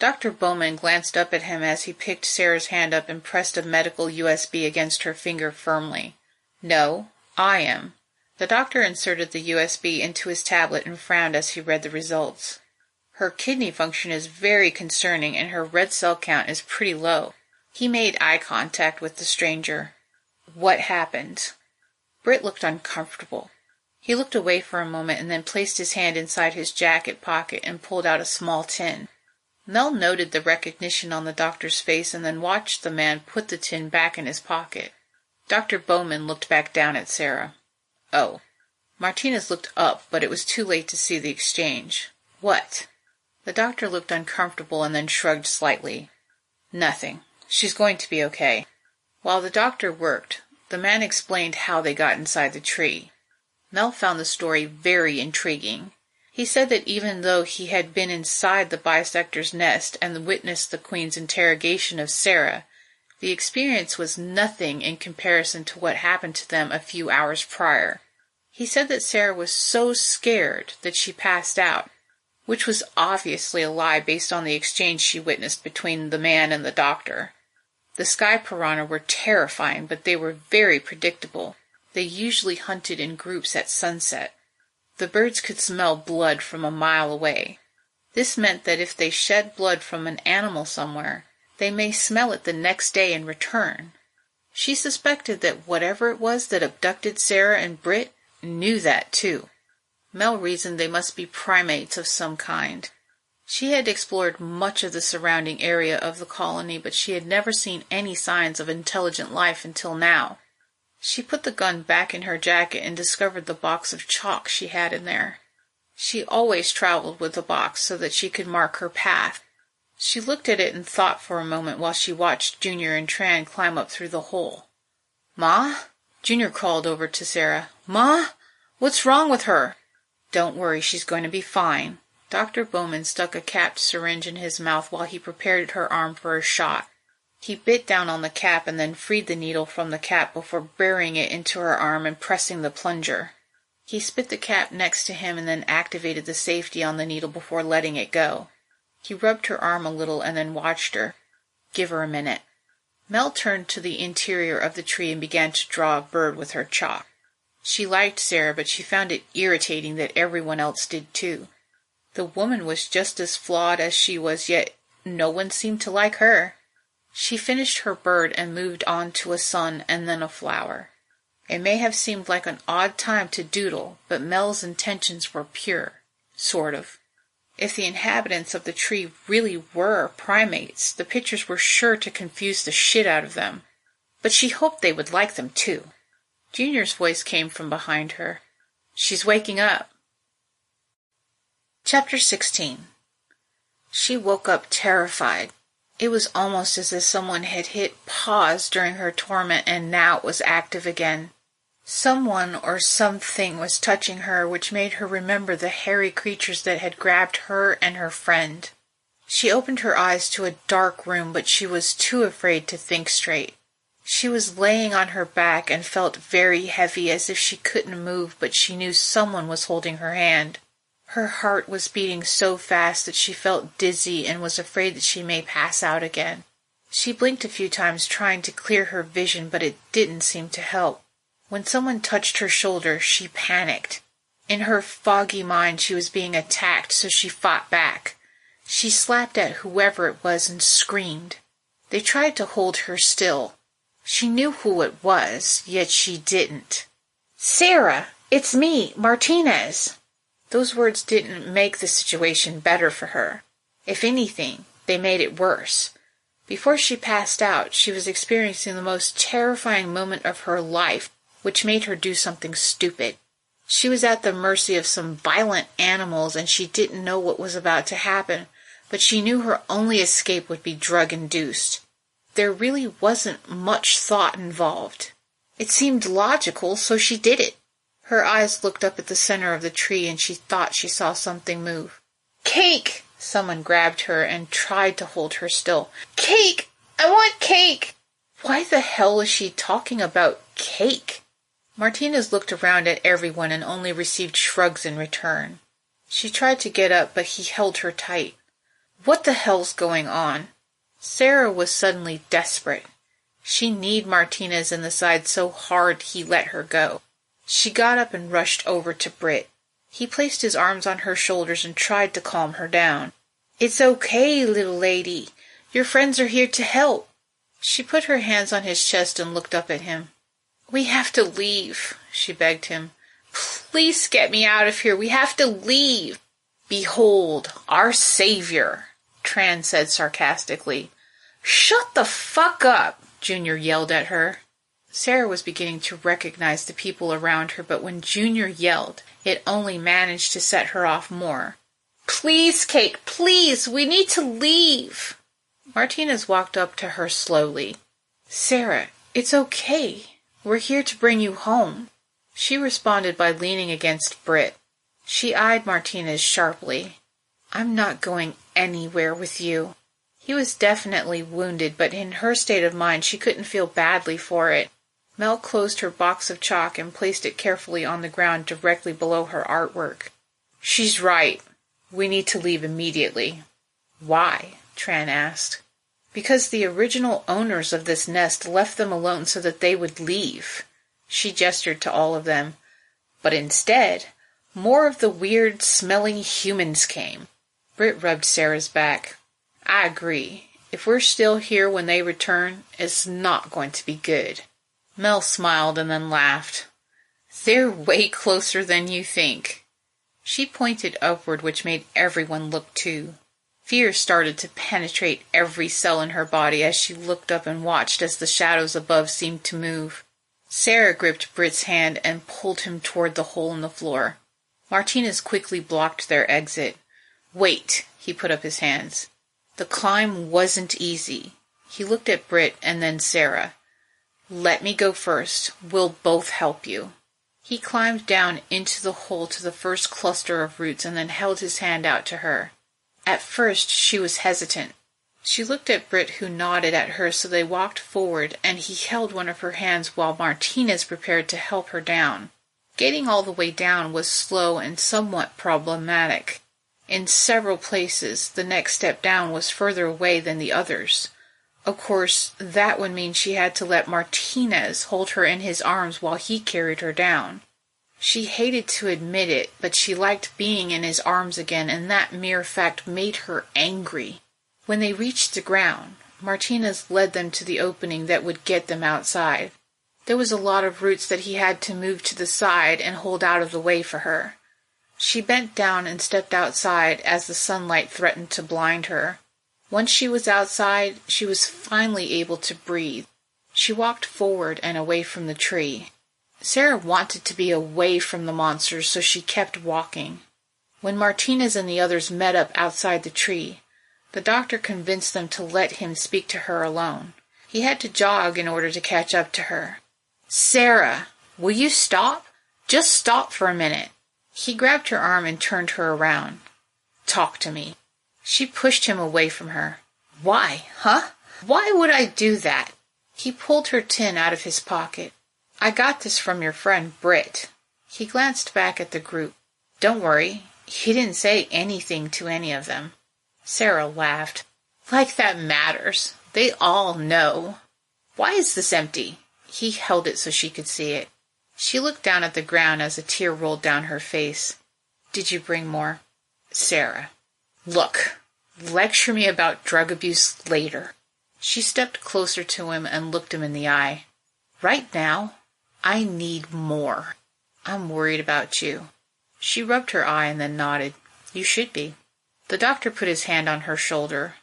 [SPEAKER 2] Dr. Bowman glanced up at him as he picked Sara's hand up and pressed a medical USB against her finger firmly. "No, I am." The doctor inserted the USB into his tablet and frowned as he read the results. "Her kidney function is very concerning and her red cell count is pretty low." He made eye contact with the stranger. "What happened?" Britt looked uncomfortable. He looked away for a moment and then placed his hand inside his jacket pocket and pulled out a small tin. Mel noted the recognition on the doctor's face and then watched the man put the tin back in his pocket. Dr. Bowman looked back down at Sara. "Oh." Martinez looked up, but it was too late to see the exchange. "What?" The doctor looked uncomfortable and then shrugged slightly. "Nothing. She's going to be okay." While the doctor worked, the man explained how they got inside the tree. Mel found the story very intriguing. He said that even though he had been inside the bisector's nest and witnessed the Queen's interrogation of Sara, the experience was nothing in comparison to what happened to them a few hours prior. He said that Sara was so scared that she passed out, which was obviously a lie based on the exchange she witnessed between the man and the doctor. The sky piranha were terrifying, but they were very predictable. They usually hunted in groups at sunset. The birds could smell blood from a mile away. This meant that if they shed blood from an animal somewhere, they may smell it the next day and return. She suspected that whatever it was that abducted Sara and Britt knew that too. Mel reasoned they must be primates of some kind. She had explored much of the surrounding area of the colony, but she had never seen any signs of intelligent life until now. She put the gun back in her jacket and discovered the box of chalk she had in there. She always traveled with the box so that she could mark her path. She looked at it and thought for a moment while she watched Junior and Tran climb up through the hole. "Ma?" Junior called over to Sara. "Ma? What's wrong with her?" "Don't worry, she's going to be fine." Dr. Bowman stuck a capped syringe in his mouth while he prepared her arm for a shot. He bit down on the cap and then freed the needle from the cap before burying it into her arm and pressing the plunger. He spit the cap next to him and then activated the safety on the needle before letting it go. He rubbed her arm a little and then watched her. "Give her a minute." Mel turned to the interior of the tree and began to draw a bird with her chalk. She liked Sara, but she found it irritating that everyone else did too. The woman was just as flawed as she was, yet no one seemed to like her. She finished her bird and moved on to a sun and then a flower. It may have seemed like an odd time to doodle, but Mel's intentions were pure. Sort of. If the inhabitants of the tree really were primates, the pictures were sure to confuse the shit out of them. But she hoped they would like them too. Junior's voice came from behind her. "She's waking up." Chapter 16. She woke up terrified. It was almost as if someone had hit pause during her torment and now it was active again. Someone or something was touching her, which made her remember the hairy creatures that had grabbed her and her friend. She opened her eyes to a dark room, but she was too afraid to think straight. She was laying on her back and felt very heavy, as if she couldn't move, but she knew someone was holding her hand. Her heart was beating so fast that she felt dizzy and was afraid that she may pass out again. She blinked a few times trying to clear her vision, but it didn't seem to help. When someone touched her shoulder, she panicked. In her foggy mind, she was being attacked, so she fought back. She slapped at whoever it was and screamed. They tried to hold her still. She knew who it was, yet she didn't. "Sara, it's me, Martinez." Those words didn't make the situation better for her. If anything, they made it worse. Before she passed out, she was experiencing the most terrifying moment of her life, which made her do something stupid. She was at the mercy of some violent animals, and she didn't know what was about to happen, but she knew her only escape would be drug-induced. There really wasn't much thought involved. It seemed logical, so she did it. Her eyes looked up at the center of the tree, and she thought she saw something move. "Cake!" Someone grabbed her and tried to hold her still. "Cake! I want cake!" Why the hell is she talking about cake? Martinez looked around at everyone and only received shrugs in return. She tried to get up, but he held her tight. What the hell's going on? Sara was suddenly desperate. She kneed Martinez in the side so hard he let her go. She got up and rushed over to Britt. He placed his arms on her shoulders and tried to calm her down. "It's okay, little lady. Your friends are here to help." She put her hands on his chest and looked up at him. "We have to leave," she begged him. "Please get me out of here. We have to leave." "Behold, our savior," Tran said sarcastically. "Shut the fuck up," Junior yelled at her. Sara was beginning to recognize the people around her, but when Junior yelled, it only managed to set her off more. "Please, Cake, please, we need to leave." Martinez walked up to her slowly. "Sara, it's okay. We're here to bring you home." She responded by leaning against Britt. She eyed Martinez sharply. "I'm not going anywhere with you." He was definitely wounded, but in her state of mind she couldn't feel badly for it. Mel closed her box of chalk and placed it carefully on the ground directly below her artwork. "She's right. We need to leave immediately." "Why?" Tran asked. "Because the original owners of this nest left them alone so that they would leave." She gestured to all of them. "But instead, more of the weird, smelling humans came." Britt rubbed Sara's back. "I agree. If we're still here when they return, it's not going to be good." Mel smiled and then laughed. "They're way closer than you think." She pointed upward, which made everyone look too. Fear started to penetrate every cell in her body as she looked up and watched as the shadows above seemed to move. Sara gripped Britt's hand and pulled him toward the hole in the floor. Martinez quickly blocked their exit. "Wait," he put up his hands. The climb wasn't easy. He looked at Britt and then Sara. "Let me go first. We'll both help you." He climbed down into the hole to the first cluster of roots and then held his hand out to her. At first she was hesitant. She looked at Britt, who nodded at her, so they walked forward, and he held one of her hands while Martinez prepared to help her down. Getting all the way down was slow and somewhat problematic. In several places, the next step down was further away than the others. Of course, that would mean she had to let Martinez hold her in his arms while he carried her down. She hated to admit it, but she liked being in his arms again, and that mere fact made her angry. When they reached the ground, Martinez led them to the opening that would get them outside. There was a lot of roots that he had to move to the side and hold out of the way for her. She bent down and stepped outside as the sunlight threatened to blind her. Once she was outside, she was finally able to breathe. She walked forward and away from the tree. Sara wanted to be away from the monsters, so she kept walking. When Martinez and the others met up outside the tree, the doctor convinced them to let him speak to her alone. He had to jog in order to catch up to her. "Sara, will you stop? Just stop for a minute." He grabbed her arm and turned her around. "Talk to me." She pushed him away from her. "Why, huh? Why would I do that?" He pulled her tin out of his pocket. "I got this from your friend Britt." He glanced back at the group. "Don't worry, he didn't say anything to any of them." Sara laughed. "Like that matters. They all know." "Why is this empty?" He held it so she could see it. She looked down at the ground as a tear rolled down her face. Did you bring more? Sara. Look, lecture me about drug abuse later. She stepped closer to him and looked him in the eye. Right now, I need more. I'm worried about you. She rubbed her eye and then nodded. You should be. The doctor put his hand on her shoulder.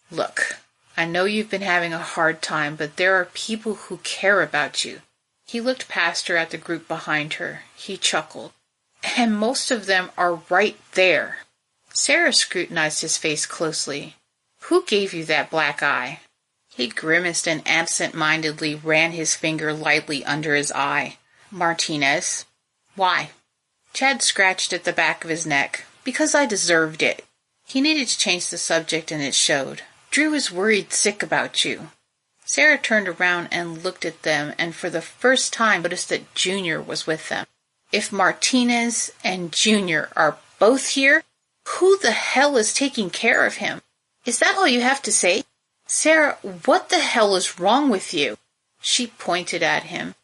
[SPEAKER 2] Look, I know you've been having a hard time, but there are people who care about you. He looked past her at the group behind her. He chuckled. And most of them are right there. Sara scrutinized his face closely. Who gave you that black eye? He grimaced and absent-mindedly ran his finger lightly under his eye. Martinez. Why? Chad scratched at the back of his neck. Because I deserved it. He needed to change the subject, and it showed. Drew is worried sick about you. Sara turned around and looked at them, and for the first time noticed that Junior was with them. If Martinez and Junior are both here, who the hell is taking care of him? Is that all you have to say? Sara, what the hell is wrong with you? She pointed at him.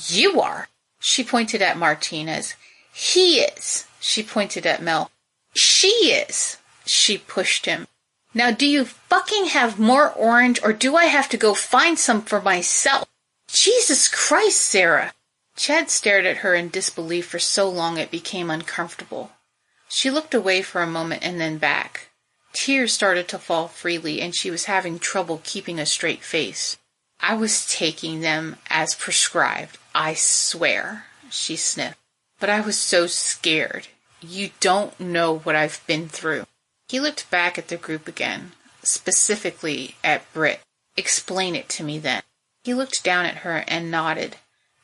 [SPEAKER 2] You are. She pointed at Martinez. He is. She pointed at Mel. She is. She pushed him. Now do you fucking have more orange, or do I have to go find some for myself? Jesus Christ, Sara. Chad stared at her in disbelief for so long it became uncomfortable. She looked away for a moment and then back. Tears started to fall freely, and she was having trouble keeping a straight face. I was taking them as prescribed, I swear, she sniffed. But I was so scared. You don't know what I've been through. He looked back at the group again, specifically at Britt. Explain it to me then. He looked down at her and nodded.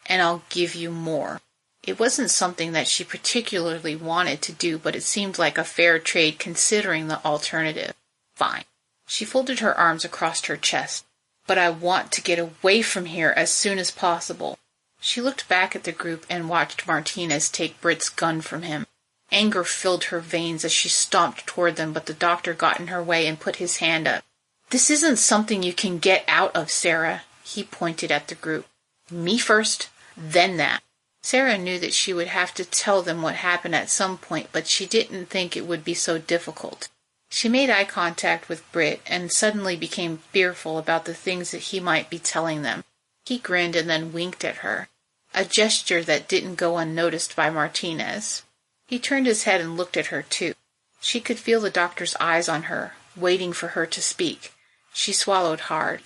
[SPEAKER 2] And I'll give you more. It wasn't something that she particularly wanted to do, but it seemed like a fair trade considering the alternative. Fine. She folded her arms across her chest. But I want to get away from here as soon as possible. She looked back at the group and watched Martinez take Britt's gun from him. Anger filled her veins as she stomped toward them, but the doctor got in her way and put his hand up. This isn't something you can get out of, Sara. He pointed at the group. Me first, then that. Sara knew that she would have to tell them what happened at some point, but she didn't think it would be so difficult. She made eye contact with Britt and suddenly became fearful about the things that he might be telling them. He grinned and then winked at her, a gesture that didn't go unnoticed by Martinez. He turned his head and looked at her, too. She could feel the doctor's eyes on her, waiting for her to speak. She swallowed hard.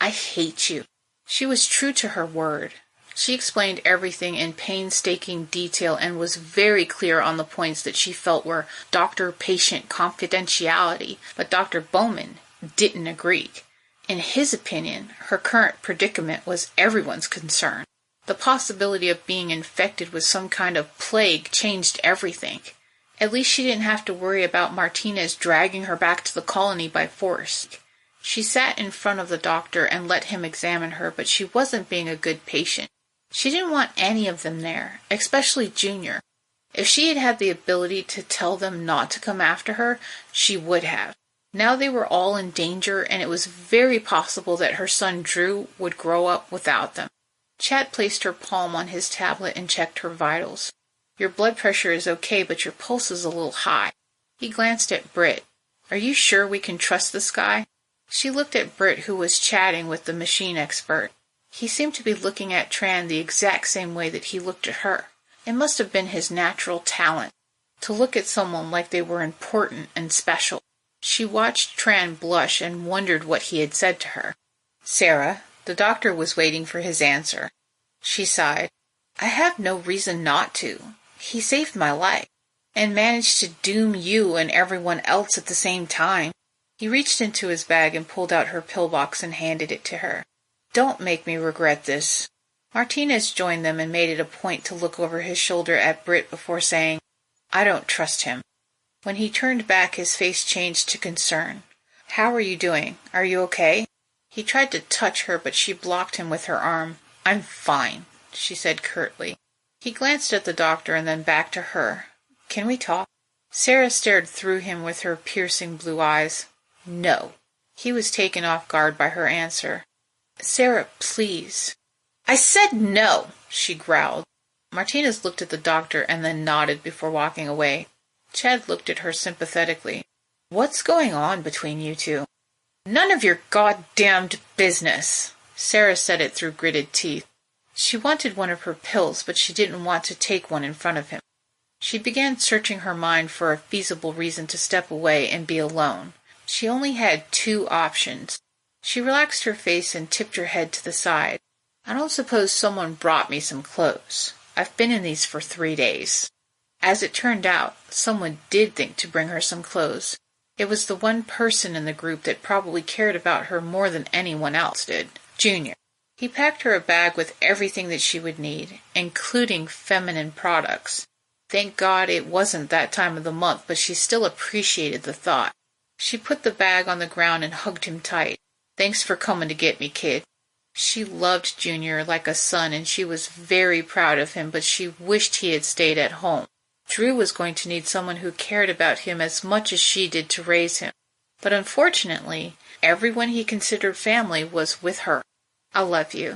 [SPEAKER 2] I hate you. She was true to her word. She explained everything in painstaking detail and was very clear on the points that she felt were doctor-patient confidentiality, but Dr. Bowman didn't agree. In his opinion, her current predicament was everyone's concern. The possibility of being infected with some kind of plague changed everything. At least she didn't have to worry about Martinez dragging her back to the colony by force. She sat in front of the doctor and let him examine her, but she wasn't being a good patient. She didn't want any of them there, especially Junior. If she had had the ability to tell them not to come after her, she would have. Now they were all in danger, and it was very possible that her son Drew would grow up without them. Chad placed her palm on his tablet and checked her vitals. Your blood pressure is okay, but your pulse is a little high. He glanced at Britt. Are you sure we can trust this guy? She looked at Britt, who was chatting with the machine expert. He seemed to be looking at Tran the exact same way that he looked at her. It must have been his natural talent, to look at someone like they were important and special. She watched Tran blush and wondered what he had said to her. Sara, the doctor was waiting for his answer. She sighed. I have no reason not to. He saved my life, and managed to doom you and everyone else at the same time. He reached into his bag and pulled out her pillbox and handed it to her. Don't make me regret this. Martinez joined them and made it a point to look over his shoulder at Britt before saying, I don't trust him. When he turned back, his face changed to concern. How are you doing? Are you okay? He tried to touch her, but she blocked him with her arm. I'm fine, she said curtly. He glanced at the doctor and then back to her. Can we talk? Sara stared through him with her piercing blue eyes. No. He was taken off guard by her answer. Sara, please. I said no, she growled. Martinez looked at the doctor and then nodded before walking away. Chad looked at her sympathetically. "What's going on between you two?" "None of your goddamned business." Sara said it through gritted teeth. She wanted one of her pills, but she didn't want to take one in front of him. She began searching her mind for a feasible reason to step away and be alone. She only had 2 options. She relaxed her face and tipped her head to the side. "I don't suppose someone brought me some clothes. I've been in these for 3 days." As it turned out, someone did think to bring her some clothes. It was the one person in the group that probably cared about her more than anyone else did, Junior. He packed her a bag with everything that she would need, including feminine products. Thank God it wasn't that time of the month, but she still appreciated the thought. She put the bag on the ground and hugged him tight. "Thanks for coming to get me, kid." She loved Junior like a son, and she was very proud of him, but she wished he had stayed at home. Drew was going to need someone who cared about him as much as she did to raise him. But unfortunately, everyone he considered family was with her. "I love you."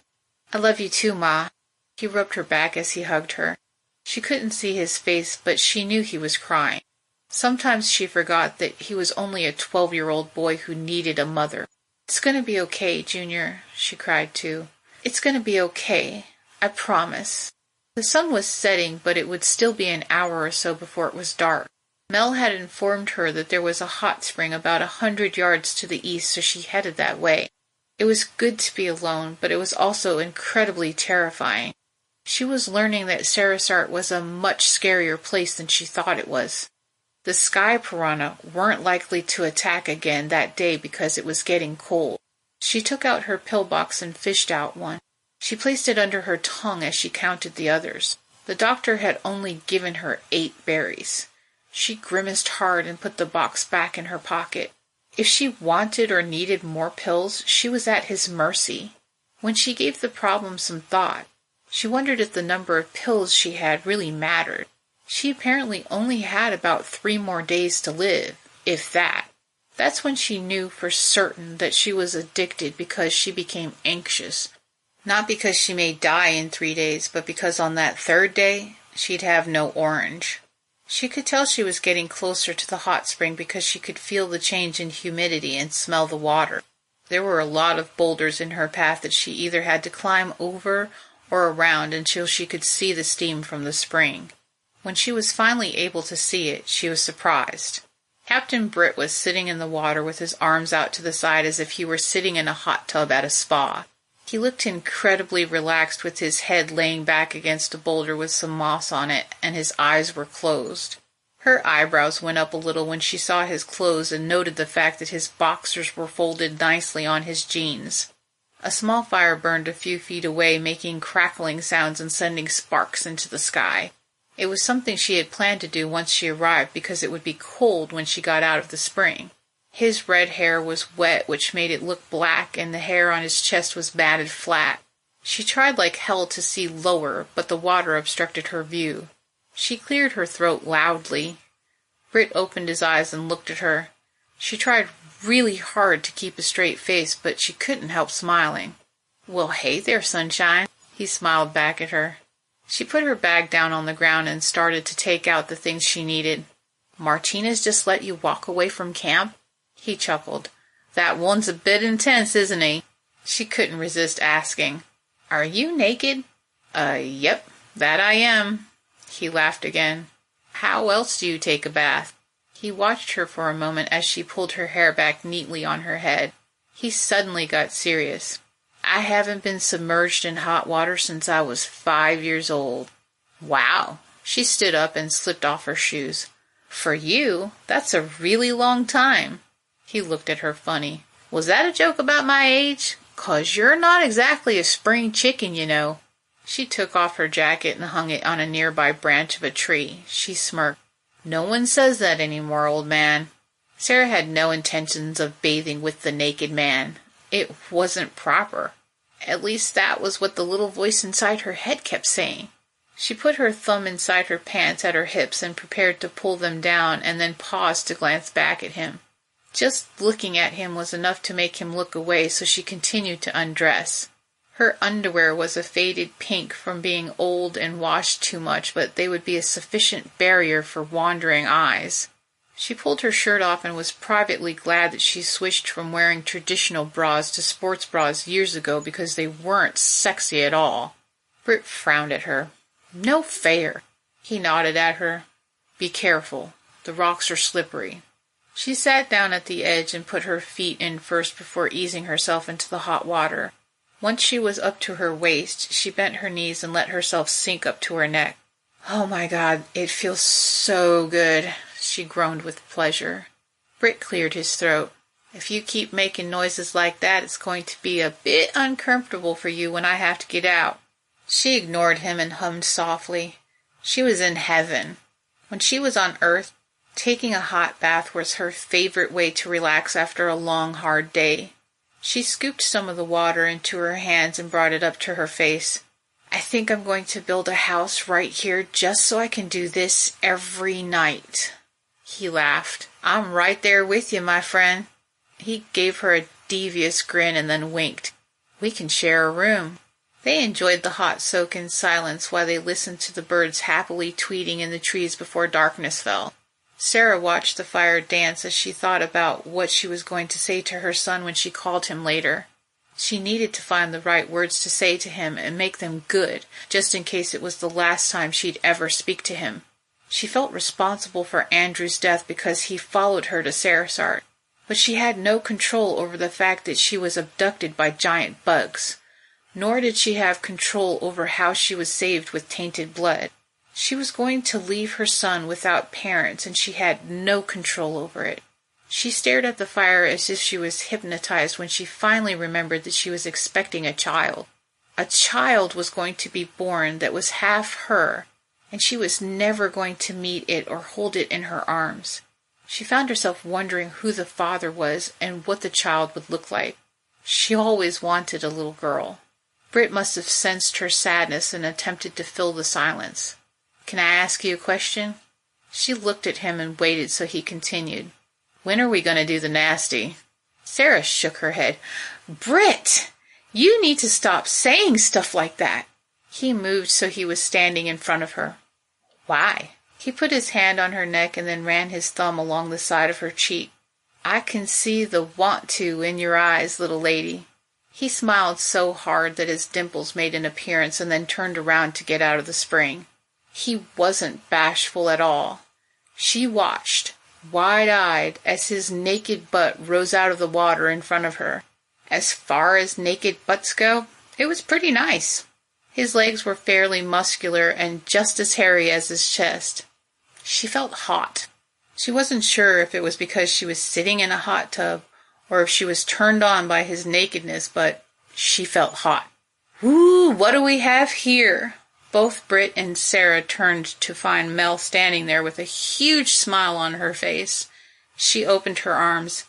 [SPEAKER 2] "I love you too, Ma." He rubbed her back as he hugged her. She couldn't see his face, but she knew he was crying. Sometimes she forgot that he was only a 12-year-old boy who needed a mother. "It's going to be okay, Junior," she cried too. "It's going to be okay. I promise." The sun was setting, but it would still be an hour or so before it was dark. Mel had informed her that there was a hot spring about 100 yards to the east, so she headed that way. It was good to be alone, but it was also incredibly terrifying. She was learning that Sarisart was a much scarier place than she thought it was. The sky piranha weren't likely to attack again that day because it was getting cold. She took out her pillbox and fished out one. She placed it under her tongue as she counted the others. The doctor had only given her 8 berries. She grimaced hard and put the box back in her pocket. If she wanted or needed more pills, she was at his mercy. When she gave the problem some thought, she wondered if the number of pills she had really mattered. She apparently only had about 3 more days to live, if that. That's when she knew for certain that she was addicted, because she became anxious. Not because she may die in 3 days, but because on that 3rd day, she'd have no orange. She could tell she was getting closer to the hot spring because she could feel the change in humidity and smell the water. There were a lot of boulders in her path that she either had to climb over or around until she could see the steam from the spring. When she was finally able to see it, she was surprised. Captain Britt was sitting in the water with his arms out to the side as if he were sitting in a hot tub at a spa. He looked incredibly relaxed with his head laying back against a boulder with some moss on it, and his eyes were closed. Her eyebrows went up a little when she saw his clothes and noted the fact that his boxers were folded nicely on his jeans. A small fire burned a few feet away, making crackling sounds and sending sparks into the sky. It was something she had planned to do once she arrived because it would be cold when she got out of the spring. His red hair was wet, which made it look black, and the hair on his chest was matted flat. She tried like hell to see lower, but the water obstructed her view. She cleared her throat loudly. Britt opened his eyes and looked at her. She tried really hard to keep a straight face, but she couldn't help smiling. "Well, hey there, sunshine." He smiled back at her. She put her bag down on the ground and started to take out the things she needed. "Martinez just let you walk away from camp?" He chuckled. "That one's a bit intense, isn't he?" She couldn't resist asking. "Are you naked?" Yep, that I am." He laughed again. "How else do you take a bath?" He watched her for a moment as she pulled her hair back neatly on her head. He suddenly got serious. "I haven't been submerged in hot water since I was 5 years old." "Wow." She stood up and slipped off her shoes. "For you, that's a really long time." He looked at her funny. "Was that a joke about my age? 'Cause you're not exactly a spring chicken, you know." She took off her jacket and hung it on a nearby branch of a tree. She smirked. "No one says that anymore, old man." Sara had no intentions of bathing with the naked man. It wasn't proper. At least that was what the little voice inside her head kept saying. She put her thumb inside her pants at her hips and prepared to pull them down, and then paused to glance back at him. Just looking at him was enough to make him look away, so she continued to undress. Her underwear was a faded pink from being old and washed too much, but they would be a sufficient barrier for wandering eyes. She pulled her shirt off and was privately glad that she switched from wearing traditional bras to sports bras years ago because they weren't sexy at all. Britt frowned at her. No fair. He nodded at her. Be careful. The rocks are slippery. She sat down at the edge and put her feet in first before easing herself into the hot water. Once she was up to her waist, she bent her knees and let herself sink up to her neck. Oh my God, it feels so good, she groaned with pleasure. Britt cleared his throat. If you keep making noises like that, it's going to be a bit uncomfortable for you when I have to get out. She ignored him and hummed softly. She was in heaven. When she was on Earth, taking a hot bath was her favorite way to relax after a long, hard day. She scooped some of the water into her hands and brought it up to her face. I think I'm going to build a house right here just so I can do this every night. He laughed. I'm right there with you, my friend. He gave her a devious grin and then winked. We can share a room. They enjoyed the hot soak in silence while they listened to the birds happily tweeting in the trees before darkness fell. Sara watched the fire dance as she thought about what she was going to say to her son when she called him later. She needed to find the right words to say to him and make them good, just in case it was the last time she'd ever speak to him. She felt responsible for Andrew's death because he followed her to Sarisart, but she had no control over the fact that she was abducted by giant bugs. Nor did she have control over how she was saved with tainted blood. She was going to leave her son without parents, and she had no control over it. She stared at the fire as if she was hypnotized when she finally remembered that she was expecting a child. A child was going to be born that was half her, and she was never going to meet it or hold it in her arms. She found herself wondering who the father was and what the child would look like. She always wanted a little girl. Britt must have sensed her sadness and attempted to fill the silence. Can I ask you a question? She looked at him and waited, so he continued. When are we going to do the nasty? Sara shook her head. Britt! You need to stop saying stuff like that. He moved so he was standing in front of her. Why? He put his hand on her neck and then ran his thumb along the side of her cheek. I can see the want to in your eyes, little lady. He smiled so hard that his dimples made an appearance and then turned around to get out of the spring. He wasn't bashful at all. She watched, wide-eyed, as his naked butt rose out of the water in front of her. As far as naked butts go, it was pretty nice. His legs were fairly muscular and just as hairy as his chest. She felt hot. She wasn't sure if it was because she was sitting in a hot tub or if she was turned on by his nakedness, but she felt hot. Woo, what do we have here? Both Britt and Sara turned to find Mel standing there with a huge smile on her face. She opened her arms.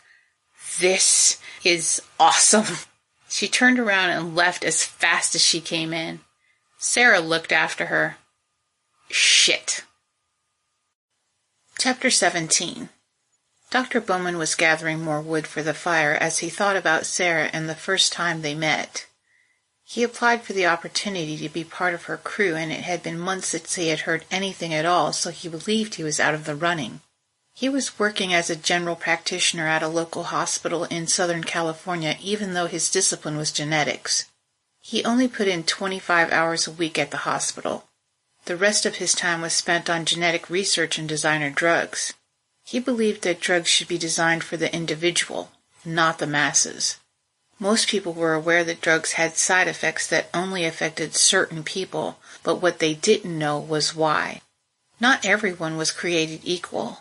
[SPEAKER 2] This is awesome. She turned around and left as fast as she came in. Sara looked after her. Shit. Chapter 17. Dr. Bowman was gathering more wood for the fire as he thought about Sara and the first time they met. He applied for the opportunity to be part of her crew, and it had been months since he had heard anything at all, so he believed he was out of the running. He was working as a general practitioner at a local hospital in Southern California, even though his discipline was genetics. He only put in 25 hours a week at the hospital. The rest of his time was spent on genetic research and designer drugs. He believed that drugs should be designed for the individual, not the masses. Most people were aware that drugs had side effects that only affected certain people, but what they didn't know was why. Not everyone was created equal.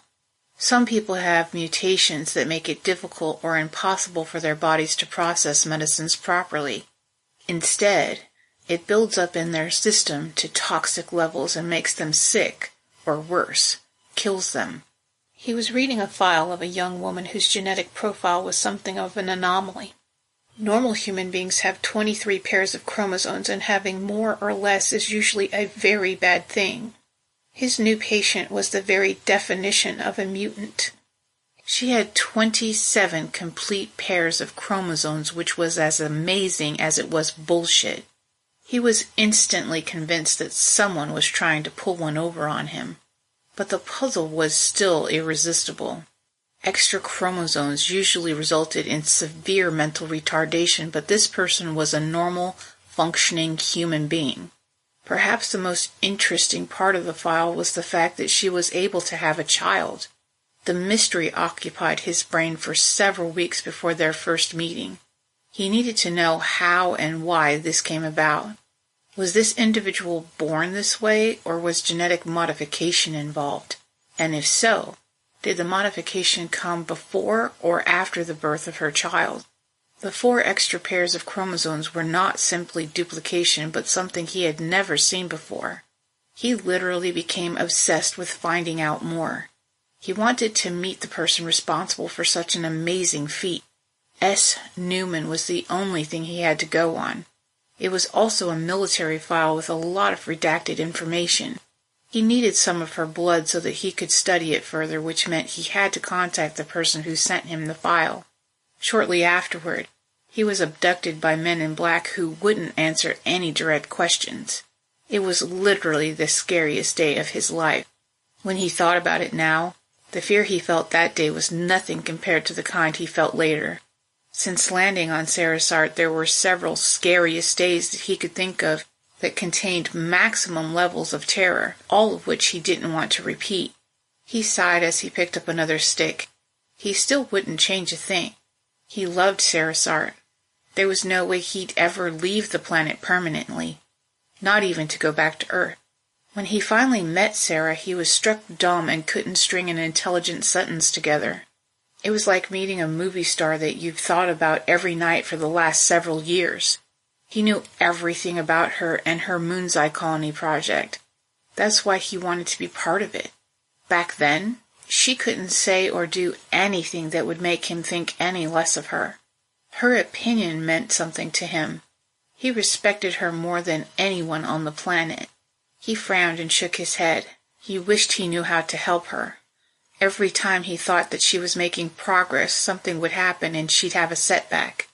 [SPEAKER 2] Some people have mutations that make it difficult or impossible for their bodies to process medicines properly. Instead, it builds up in their system to toxic levels and makes them sick, or worse, kills them. He was reading a file of a young woman whose genetic profile was something of an anomaly. Normal human beings have 23 pairs of chromosomes, and having more or less is usually a very bad thing. His new patient was the very definition of a mutant. She had 27 complete pairs of chromosomes, which was as amazing as it was bullshit. He was instantly convinced that someone was trying to pull one over on him. But the puzzle was still irresistible. Extra chromosomes usually resulted in severe mental retardation, but this person was a normal, functioning human being. Perhaps the most interesting part of the file was the fact that she was able to have a child. The mystery occupied his brain for several weeks before their first meeting. He needed to know how and why this came about. Was this individual born this way, or was genetic modification involved? And if so, did the modification come before or after the birth of her child? The 4 extra pairs of chromosomes were not simply duplication, but something he had never seen before. He literally became obsessed with finding out more. He wanted to meet the person responsible for such an amazing feat. S. Newman was the only thing he had to go on. It was also a military file with a lot of redacted information. He needed some of her blood so that he could study it further, which meant he had to contact the person who sent him the file. Shortly afterward, he was abducted by men in black who wouldn't answer any direct questions. It was literally the scariest day of his life. When he thought about it now, the fear he felt that day was nothing compared to the kind he felt later. Since landing on Sarisart, there were several scariest days that he could think of that contained maximum levels of terror, all of which he didn't want to repeat. He sighed as he picked up another stick. He still wouldn't change a thing. He loved Sarisart. There was no way he'd ever leave the planet permanently, not even to go back to Earth. When he finally met Sara, he was struck dumb and couldn't string an intelligent sentence together. It was like meeting a movie star that you've thought about every night for the last several years. He knew everything about her and her Moon's Eye Colony project. That's why he wanted to be part of it. Back then, she couldn't say or do anything that would make him think any less of her. Her opinion meant something to him. He respected her more than anyone on the planet. He frowned and shook his head. He wished he knew how to help her. Every time he thought that she was making progress, something would happen and she'd have a setback.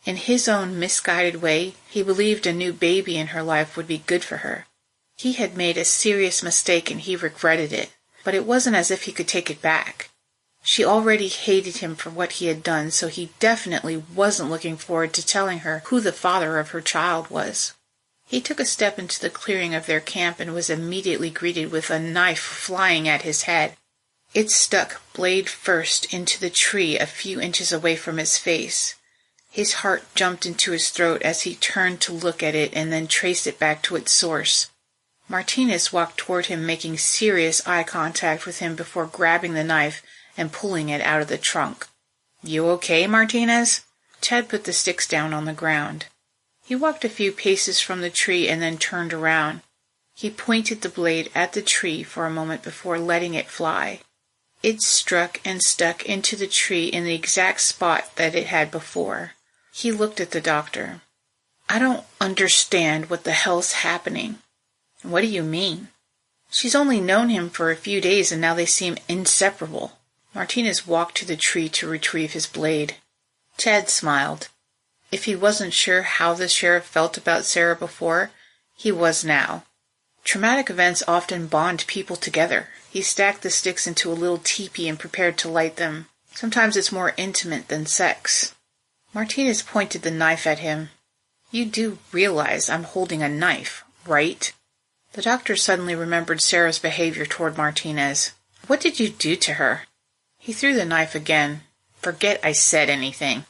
[SPEAKER 2] In his own misguided way, he believed a new baby in her life would be good for her. He had made a serious mistake and he regretted it, but it wasn't as if he could take it back. She already hated him for what he had done, so he definitely wasn't looking forward to telling her who the father of her child was. He took a step into the clearing of their camp and was immediately greeted with a knife flying at his head. It stuck blade first into the tree a few inches away from his face. His heart jumped into his throat as he turned to look at it and then traced it back to its source. Martinez walked toward him, making serious eye contact with him before grabbing the knife and pulling it out of the trunk. "You okay, Martinez?" Chad put the sticks down on the ground. He walked a few paces from the tree and then turned around. He pointed the blade at the tree for a moment before letting it fly. It struck and stuck into the tree in the exact spot that it had before. He looked at the doctor. "I don't understand what the hell's happening." "What do you mean?" "She's only known him for a few days and now they seem inseparable." Martinez walked to the tree to retrieve his blade. Chad smiled. If he wasn't sure how the sheriff felt about Sara before, he was now. Traumatic events often bond people together. He stacked the sticks into a little teepee and prepared to light them. Sometimes it's more intimate than sex. Martinez pointed the knife at him. "You do realize I'm holding a knife, right?" The doctor suddenly remembered Sara's behavior toward Martinez. "What did you do to her?" He threw the knife again. "Forget I said anything."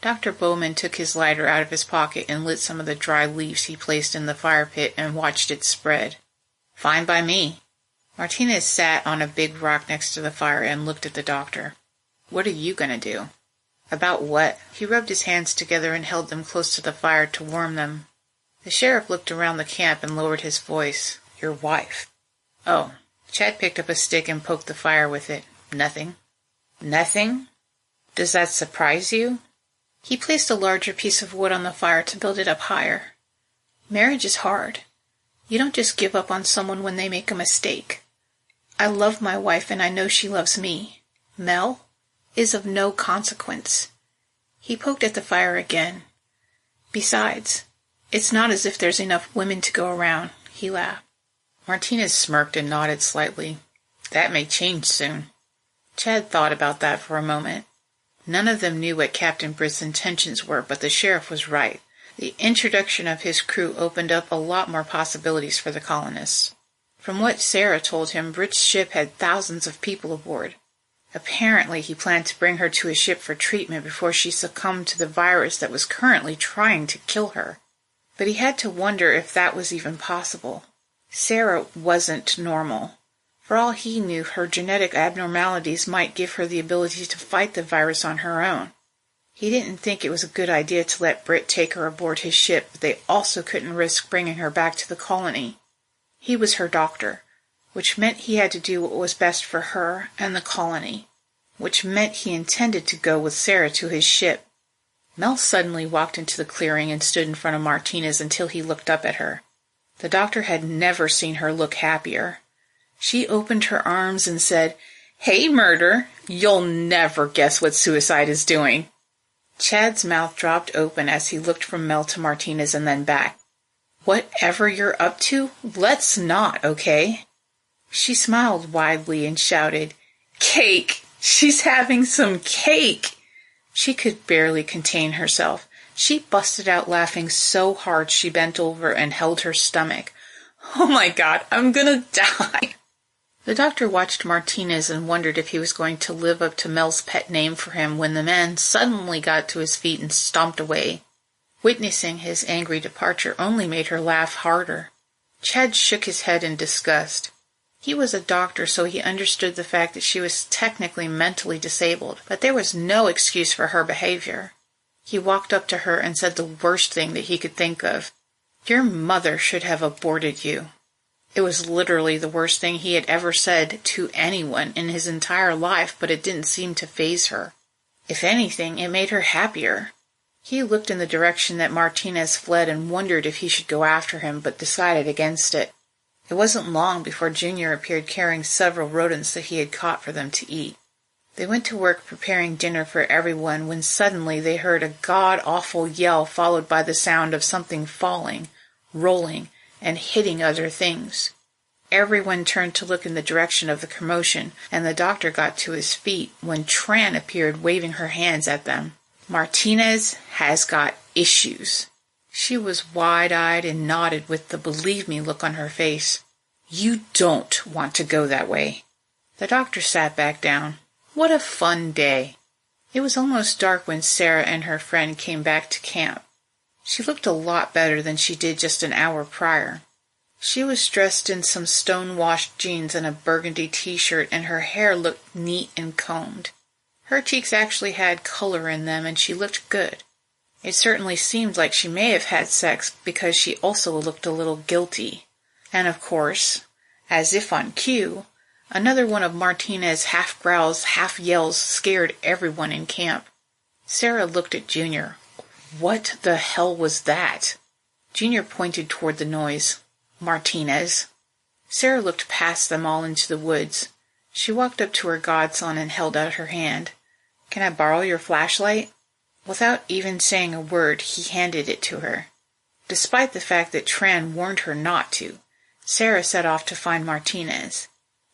[SPEAKER 2] Dr. Bowman took his lighter out of his pocket and lit some of the dry leaves he placed in the fire pit and watched it spread. "Fine by me." Martinez sat on a big rock next to the fire and looked at the doctor. "What are you going to do?" "About what?" He rubbed his hands together and held them close to the fire to warm them. The sheriff looked around the camp and lowered his voice. "Your wife." "Oh." Chad picked up a stick and poked the fire with it. "Nothing." "Nothing? Does that surprise you?" He placed a larger piece of wood on the fire to build it up higher. "Marriage is hard. You don't just give up on someone when they make a mistake. I love my wife and I know she loves me. Mel, is of no consequence. He poked at the fire again. Besides, it's not as if there's enough women to go around, he laughed. Martinez smirked and nodded slightly. That may change soon. Chad thought about that for a moment. None of them knew what Captain Britt's intentions were, but the sheriff was right. The introduction of his crew opened up a lot more possibilities for the colonists. From what Sara told him, Britt's ship had thousands of people aboard. Apparently, he planned to bring her to his ship for treatment before she succumbed to the virus that was currently trying to kill her. But he had to wonder if that was even possible. Sara wasn't normal. For all he knew, her genetic abnormalities might give her the ability to fight the virus on her own. He didn't think it was a good idea to let Britt take her aboard his ship, but they also couldn't risk bringing her back to the colony. He was her doctor, which meant he had to do what was best for her and the colony, which meant he intended to go with Sara to his ship. Mel suddenly walked into the clearing and stood in front of Martinez until he looked up at her. The doctor had never seen her look happier. She opened her arms and said, "Hey, Murder, you'll never guess what suicide is doing." Chad's mouth dropped open as he looked from Mel to Martinez and then back. "Whatever you're up to, let's not, okay?" She smiled widely and shouted, "Cake! She's having some cake!" She could barely contain herself. She busted out laughing so hard she bent over and held her stomach. "Oh my God, I'm gonna die!" The doctor watched Martinez and wondered if he was going to live up to Mel's pet name for him when the man suddenly got to his feet and stomped away. Witnessing his angry departure only made her laugh harder. Chad shook his head in disgust. He was a doctor, so he understood the fact that she was technically mentally disabled, but there was no excuse for her behavior. He walked up to her and said the worst thing that he could think of. "Your mother should have aborted you." It was literally the worst thing he had ever said to anyone in his entire life, but it didn't seem to faze her. If anything, it made her happier. He looked in the direction that Martinez fled and wondered if he should go after him, but decided against it. It wasn't long before Junior appeared carrying several rodents that he had caught for them to eat. They went to work preparing dinner for everyone when suddenly they heard a god-awful yell followed by the sound of something falling, rolling, and hitting other things. Everyone turned to look in the direction of the commotion, and the doctor got to his feet when Tran appeared waving her hands at them. "Martinez has got issues." She was wide-eyed and nodded with the believe me look on her face. "You don't want to go that way." The doctor sat back down. What a fun day. It was almost dark when Sara and her friend came back to camp. She looked a lot better than she did just an hour prior. She was dressed in some stone-washed jeans and a burgundy t-shirt, and her hair looked neat and combed. Her cheeks actually had color in them, and she looked good. It certainly seemed like she may have had sex because she also looked a little guilty. And of course, as if on cue, another one of Martinez's half-growls, half-yells scared everyone in camp. Sara looked at Junior. What the hell was that? Junior pointed toward the noise. Martinez. Sara looked past them all into the woods. She walked up to her godson and held out her hand. "Can I borrow your flashlight?" Without even saying a word, he handed it to her. Despite the fact that Tran warned her not to, Sara set off to find Martinez.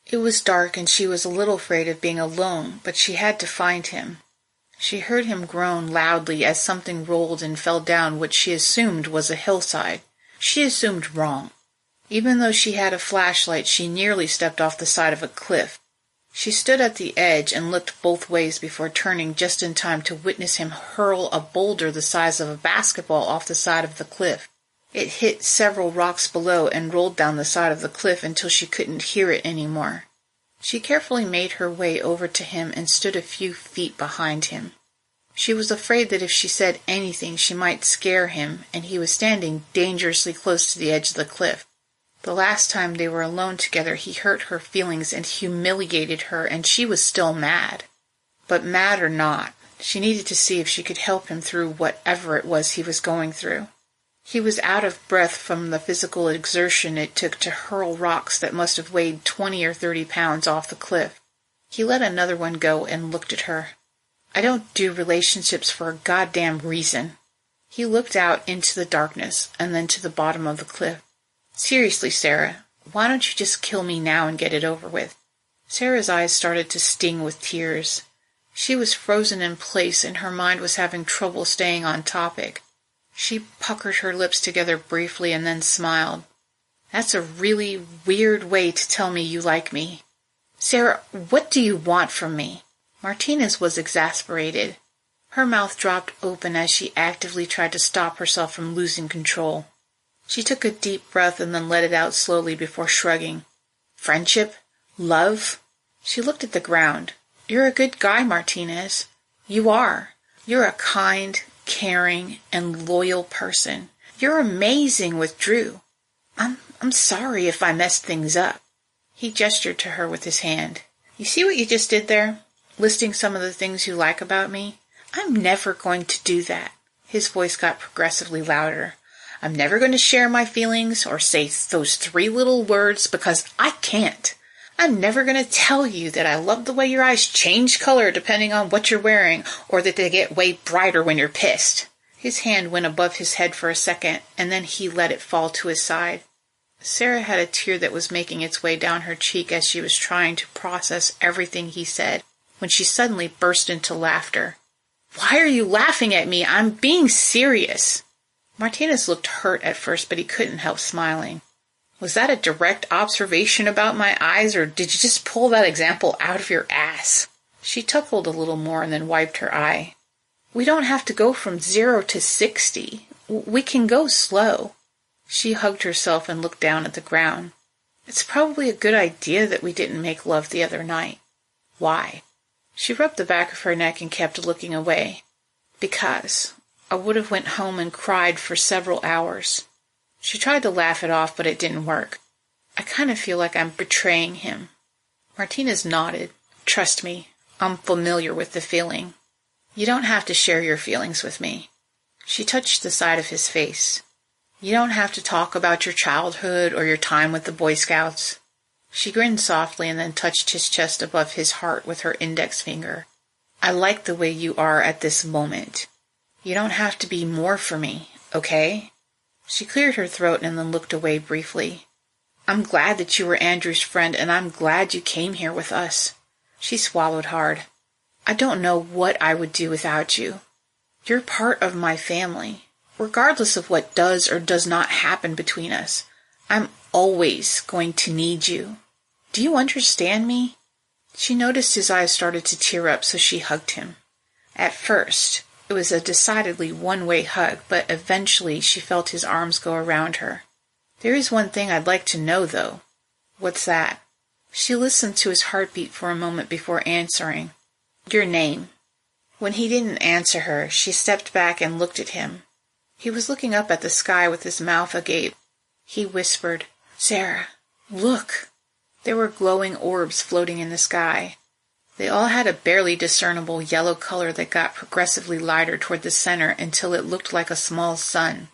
[SPEAKER 2] It was dark and she was a little afraid of being alone, but she had to find him. She heard him groan loudly as something rolled and fell down what she assumed was a hillside. She assumed wrong. Even though she had a flashlight, she nearly stepped off the side of a cliff. She stood at the edge and looked both ways before turning just in time to witness him hurl a boulder the size of a basketball off the side of the cliff. It hit several rocks below and rolled down the side of the cliff until she couldn't hear it anymore. She carefully made her way over to him and stood a few feet behind him. She was afraid that if she said anything she might scare him, and he was standing dangerously close to the edge of the cliff. The last time they were alone together he hurt her feelings and humiliated her, and she was still mad. But mad or not, she needed to see if she could help him through whatever it was he was going through. He was out of breath from the physical exertion it took to hurl rocks that must have weighed 20 or 30 pounds off the cliff. He let another one go and looked at her. I don't do relationships for a goddamn reason. He looked out into the darkness and then to the bottom of the cliff. Seriously, Sarah, why don't you just kill me now and get it over with? Sarah's eyes started to sting with tears. She was frozen in place and her mind was having trouble staying on topic. She puckered her lips together briefly and then smiled. That's a really weird way to tell me you like me. Sarah, what do you want from me? Martinez was exasperated. Her mouth dropped open as she actively tried to stop herself from losing control. She took a deep breath and then let it out slowly before shrugging. Friendship? Love? She looked at the ground. You're a good guy, Martinez. You are. You're a kind, caring, and loyal person. You're amazing with Drew. I'm sorry if I messed things up. He gestured to her with his hand. You see what you just did there? Listing some of the things you like about me? I'm never going to do that. His voice got progressively louder. I'm never going to share my feelings or say those 3 little words because I can't. I'm never going to tell you that I love the way your eyes change color depending on what you're wearing or that they get way brighter when you're pissed. His hand went above his head for a second and then he let it fall to his side. Sarah had a tear that was making its way down her cheek as she was trying to process everything he said when she suddenly burst into laughter. Why are you laughing at me? I'm being serious. Martinez looked hurt at first, but he couldn't help smiling. Was that a direct observation about my eyes, or did you just pull that example out of your ass? She chuckled a little more and then wiped her eye. We don't have to go from 0 to 60. We can go slow. She hugged herself and looked down at the ground. It's probably a good idea that we didn't make love the other night. Why? She rubbed the back of her neck and kept looking away. Because I would have went home and cried for several hours. She tried to laugh it off, but it didn't work. I kind of feel like I'm betraying him. Martinez nodded. Trust me, I'm familiar with the feeling. You don't have to share your feelings with me. She touched the side of his face. You don't have to talk about your childhood or your time with the Boy Scouts. She grinned softly and then touched his chest above his heart with her index finger. I like the way you are at this moment. You don't have to be more for me, okay? She cleared her throat and then looked away briefly. I'm glad that you were Andrew's friend, and I'm glad you came here with us. She swallowed hard. I don't know what I would do without you. You're part of my family. Regardless of what does or does not happen between us, I'm always going to need you. Do you understand me? She noticed his eyes started to tear up, so she hugged him. At first, it was a decidedly one-way hug, but eventually she felt his arms go around her. There is one thing I'd like to know, though. What's that? She listened to his heartbeat for a moment before answering. Your name. When he didn't answer her, she stepped back and looked at him. He was looking up at the sky with his mouth agape. He whispered, Sarah, look. There were glowing orbs floating in the sky. They all had a barely discernible yellow color that got progressively lighter toward the center until it looked like a small sun.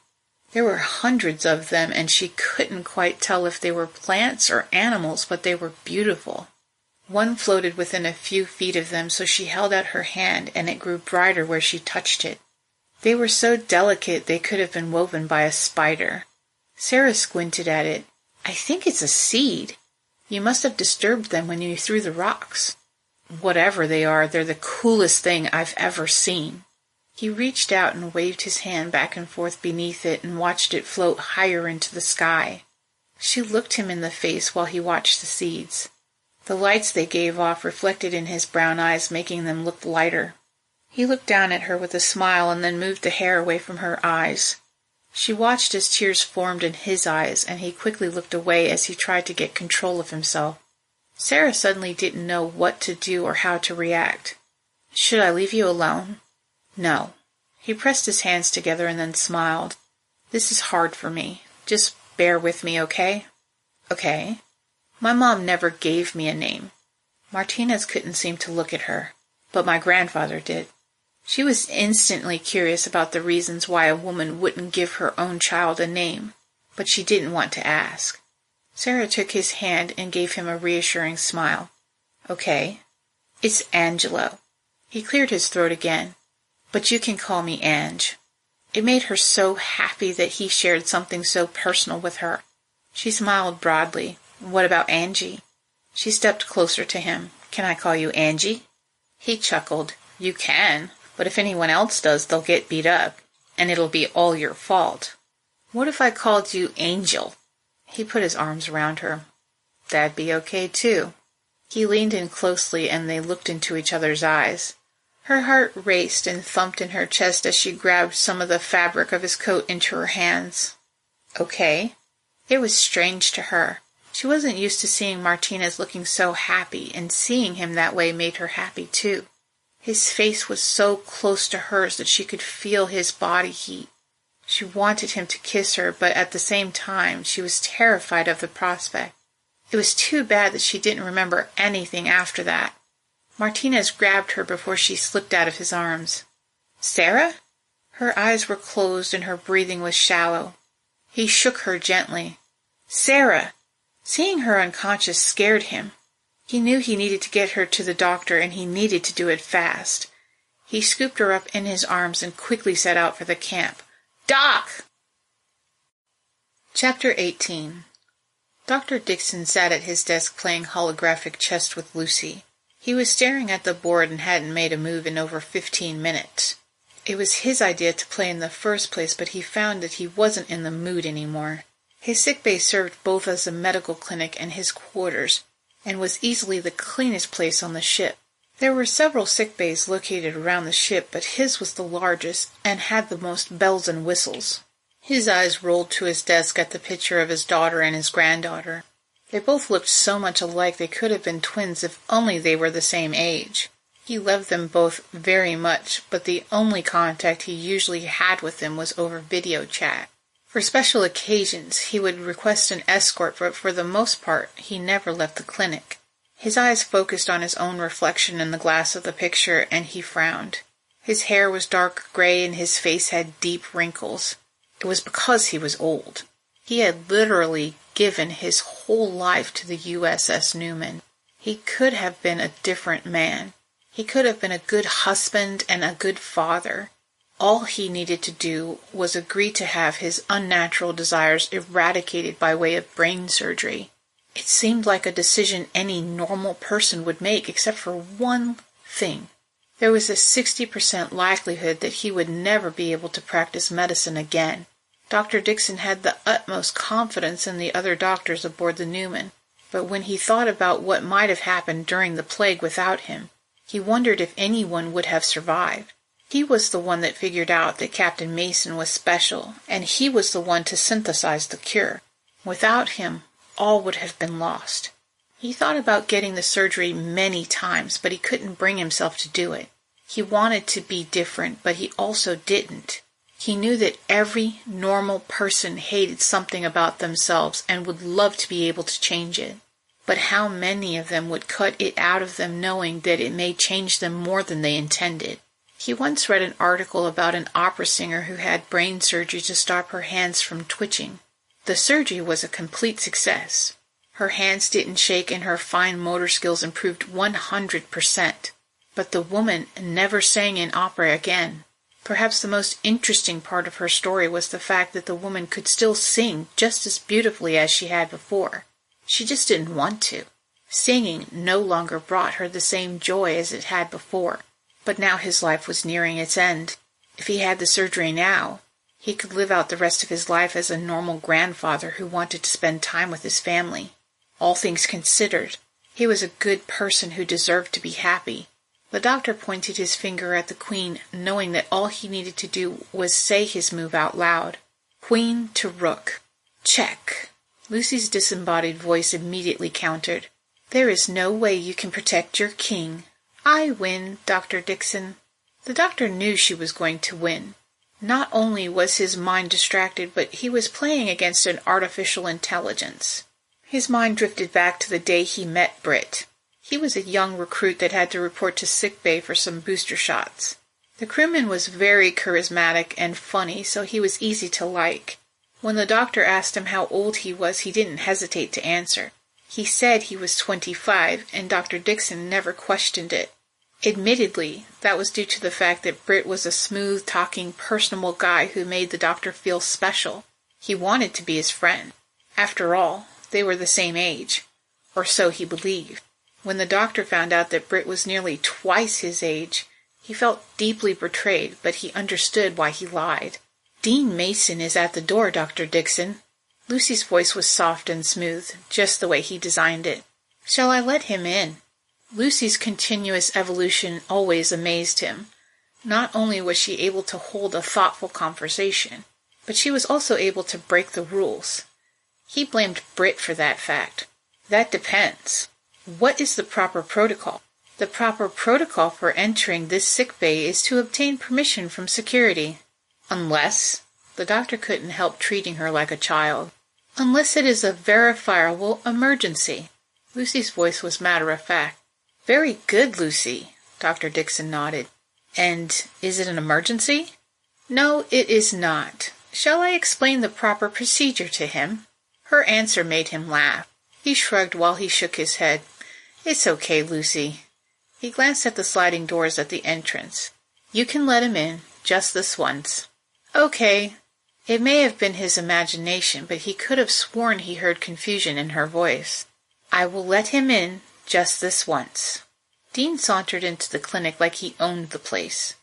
[SPEAKER 2] There were hundreds of them, and she couldn't quite tell if they were plants or animals, but they were beautiful. One floated within a few feet of them, so she held out her hand, and it grew brighter where she touched it. They were so delicate they could have been woven by a spider. Sarah squinted at it. I think it's a seed. You must have disturbed them when you threw the rocks. Whatever they are, they're the coolest thing I've ever seen. He reached out and waved his hand back and forth beneath it and watched it float higher into the sky. She looked him in the face while he watched the seeds. The lights they gave off reflected in his brown eyes, making them look lighter. He looked down at her with a smile and then moved the hair away from her eyes. She watched as tears formed in his eyes, and he quickly looked away as he tried to get control of himself. Sarah suddenly didn't know what to do or how to react. Should I leave you alone? No. He pressed his hands together and then smiled. This is hard for me. Just bear with me, okay? Okay. My mom never gave me a name. Martinez couldn't seem to look at her, but my grandfather did. She was instantly curious about the reasons why a woman wouldn't give her own child a name, but she didn't want to ask. Sarah took his hand and gave him a reassuring smile. Okay. It's Angelo. He cleared his throat again. "But you can call me Ange." It made her so happy that he shared something so personal with her. She smiled broadly. "What about Angie?" She stepped closer to him. "Can I call you Angie?" He chuckled. "You can, but if anyone else does, they'll get beat up, and it'll be all your fault." "What if I called you Angel?" He put his arms around her. "That'd be okay, too." He leaned in closely, and they looked into each other's eyes. Her heart raced and thumped in her chest as she grabbed some of the fabric of his coat into her hands. "Okay." It was strange to her. She wasn't used to seeing Martinez looking so happy, and seeing him that way made her happy, too. His face was so close to hers that she could feel his body heat. She wanted him to kiss her, but at the same time she was terrified of the prospect. It was too bad that she didn't remember anything after that. Martinez grabbed her before she slipped out of his arms. "Sarah?" Her eyes were closed and her breathing was shallow. He shook her gently. "Sarah!" Seeing her unconscious scared him. He knew he needed to get her to the doctor, and he needed to do it fast. He scooped her up in his arms and quickly set out for the camp. "Doc!" Chapter 18. Dr. Dixon sat at his desk playing holographic chess with Lucy. He was staring at the board and hadn't made a move in over 15 minutes. It was his idea to play in the first place, but he found that he wasn't in the mood anymore. His sickbay served both as a medical clinic and his quarters, and was easily the cleanest place on the ship. There were several sickbays located around the ship, but his was the largest and had the most bells and whistles. His eyes rolled to his desk at the picture of his daughter and his granddaughter. They both looked so much alike they could have been twins if only they were the same age. He loved them both very much, but the only contact he usually had with them was over video chat. For special occasions, he would request an escort, but for the most part, he never left the clinic. His eyes focused on his own reflection in the glass of the picture, and he frowned. His hair was dark gray and his face had deep wrinkles. It was because he was old. He had literally given his whole life to the USS Newman. He could have been a different man. He could have been a good husband and a good father. All he needed to do was agree to have his unnatural desires eradicated by way of brain surgery. It seemed like a decision any normal person would make, except for one thing. There was a 60% likelihood that he would never be able to practice medicine again. Dr. Dixon had the utmost confidence in the other doctors aboard the Newman, but when he thought about what might have happened during the plague without him, he wondered if anyone would have survived. He was the one that figured out that Captain Mason was special, and he was the one to synthesize the cure. Without him, all would have been lost. He thought about getting the surgery many times, but he couldn't bring himself to do it. He wanted to be different, but he also didn't. He knew that every normal person hated something about themselves and would love to be able to change it. But how many of them would cut it out of them knowing that it may change them more than they intended? He once read an article about an opera singer who had brain surgery to stop her hands from twitching. The surgery was a complete success. Her hands didn't shake and her fine motor skills improved 100%. But the woman never sang in opera again. Perhaps the most interesting part of her story was the fact that the woman could still sing just as beautifully as she had before. She just didn't want to. Singing no longer brought her the same joy as it had before. But now his life was nearing its end. If he had the surgery now, he could live out the rest of his life as a normal grandfather who wanted to spend time with his family. All things considered, he was a good person who deserved to be happy. The doctor pointed his finger at the Queen, knowing that all he needed to do was say his move out loud. Queen to Rook. Check. Lucy's disembodied voice immediately countered. There is no way you can protect your king. I win, Dr. Dixon. The doctor knew she was going to win. Not only was his mind distracted, but he was playing against an artificial intelligence. His mind drifted back to the day he met Britt. He was a young recruit that had to report to sickbay for some booster shots. The crewman was very charismatic and funny, so he was easy to like. When the doctor asked him how old he was, he didn't hesitate to answer. He said he was 25, and Dr. Dixon never questioned it. Admittedly, that was due to the fact that Britt was a smooth-talking, personable guy who made the doctor feel special. He wanted to be his friend. After all, they were the same age. Or so he believed. When the doctor found out that Britt was nearly twice his age, he felt deeply betrayed, but he understood why he lied. "Dean Mason is at the door, Dr. Dixon." Lucy's voice was soft and smooth, just the way he designed it. "Shall I let him in?" Lucy's continuous evolution always amazed him. Not only was she able to hold a thoughtful conversation, but she was also able to break the rules. He blamed Britt for that fact. "That depends. What is the proper protocol?" "The proper protocol for entering this sick bay is to obtain permission from security." "Unless?" The doctor couldn't help treating her like a child. "Unless it is a verifiable emergency." Lucy's voice was matter-of-fact. "Very good, Lucy," Dr. Dixon nodded. "And is it an emergency?" "No, it is not. Shall I explain the proper procedure to him?" Her answer made him laugh. He shrugged while he shook his head. "It's okay, Lucy." He glanced at the sliding doors at the entrance. "You can let him in, just this once." "Okay." It may have been his imagination, but he could have sworn he heard confusion in her voice. "I will let him in, just this once." Dean sauntered into the clinic like he owned the place.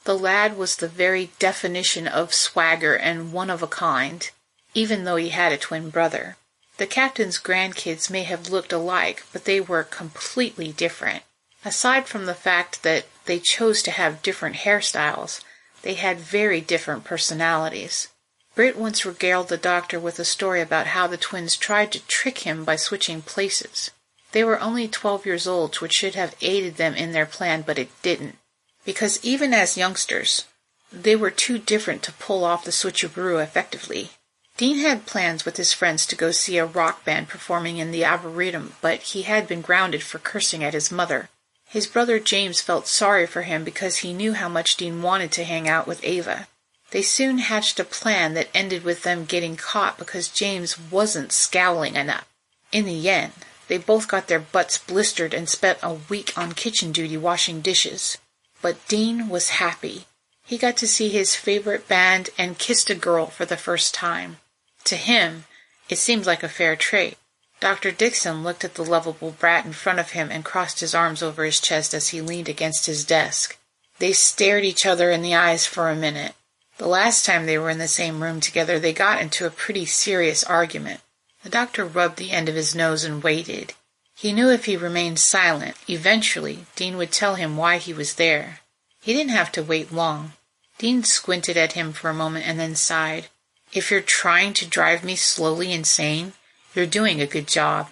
[SPEAKER 2] The lad was the very definition of swagger and one of a kind, even though he had a twin brother. The captain's grandkids may have looked alike, but they were completely different. Aside from the fact that they chose to have different hairstyles, they had very different personalities. Britt once regaled the doctor with a story about how the twins tried to trick him by switching places. They were only 12 years old, which should have aided them in their plan, but it didn't. Because even as youngsters, they were too different to pull off the switcheroo effectively. Dean had plans with his friends to go see a rock band performing in the Arboretum, but he had been grounded for cursing at his mother. His brother James felt sorry for him because he knew how much Dean wanted to hang out with Ava. They soon hatched a plan that ended with them getting caught because James wasn't scowling enough. In the end, they both got their butts blistered and spent a week on kitchen duty washing dishes. But Dean was happy. He got to see his favorite band and kissed a girl for the first time. To him, it seemed like a fair trade. Dr. Dixon looked at the lovable brat in front of him and crossed his arms over his chest as he leaned against his desk. They stared each other in the eyes for a minute. The last time they were in the same room together, they got into a pretty serious argument. The doctor rubbed the end of his nose and waited. He knew if he remained silent, eventually Dean would tell him why he was there. He didn't have to wait long. Dean squinted at him for a moment and then sighed. "If you're trying to drive me slowly insane, you're doing a good job."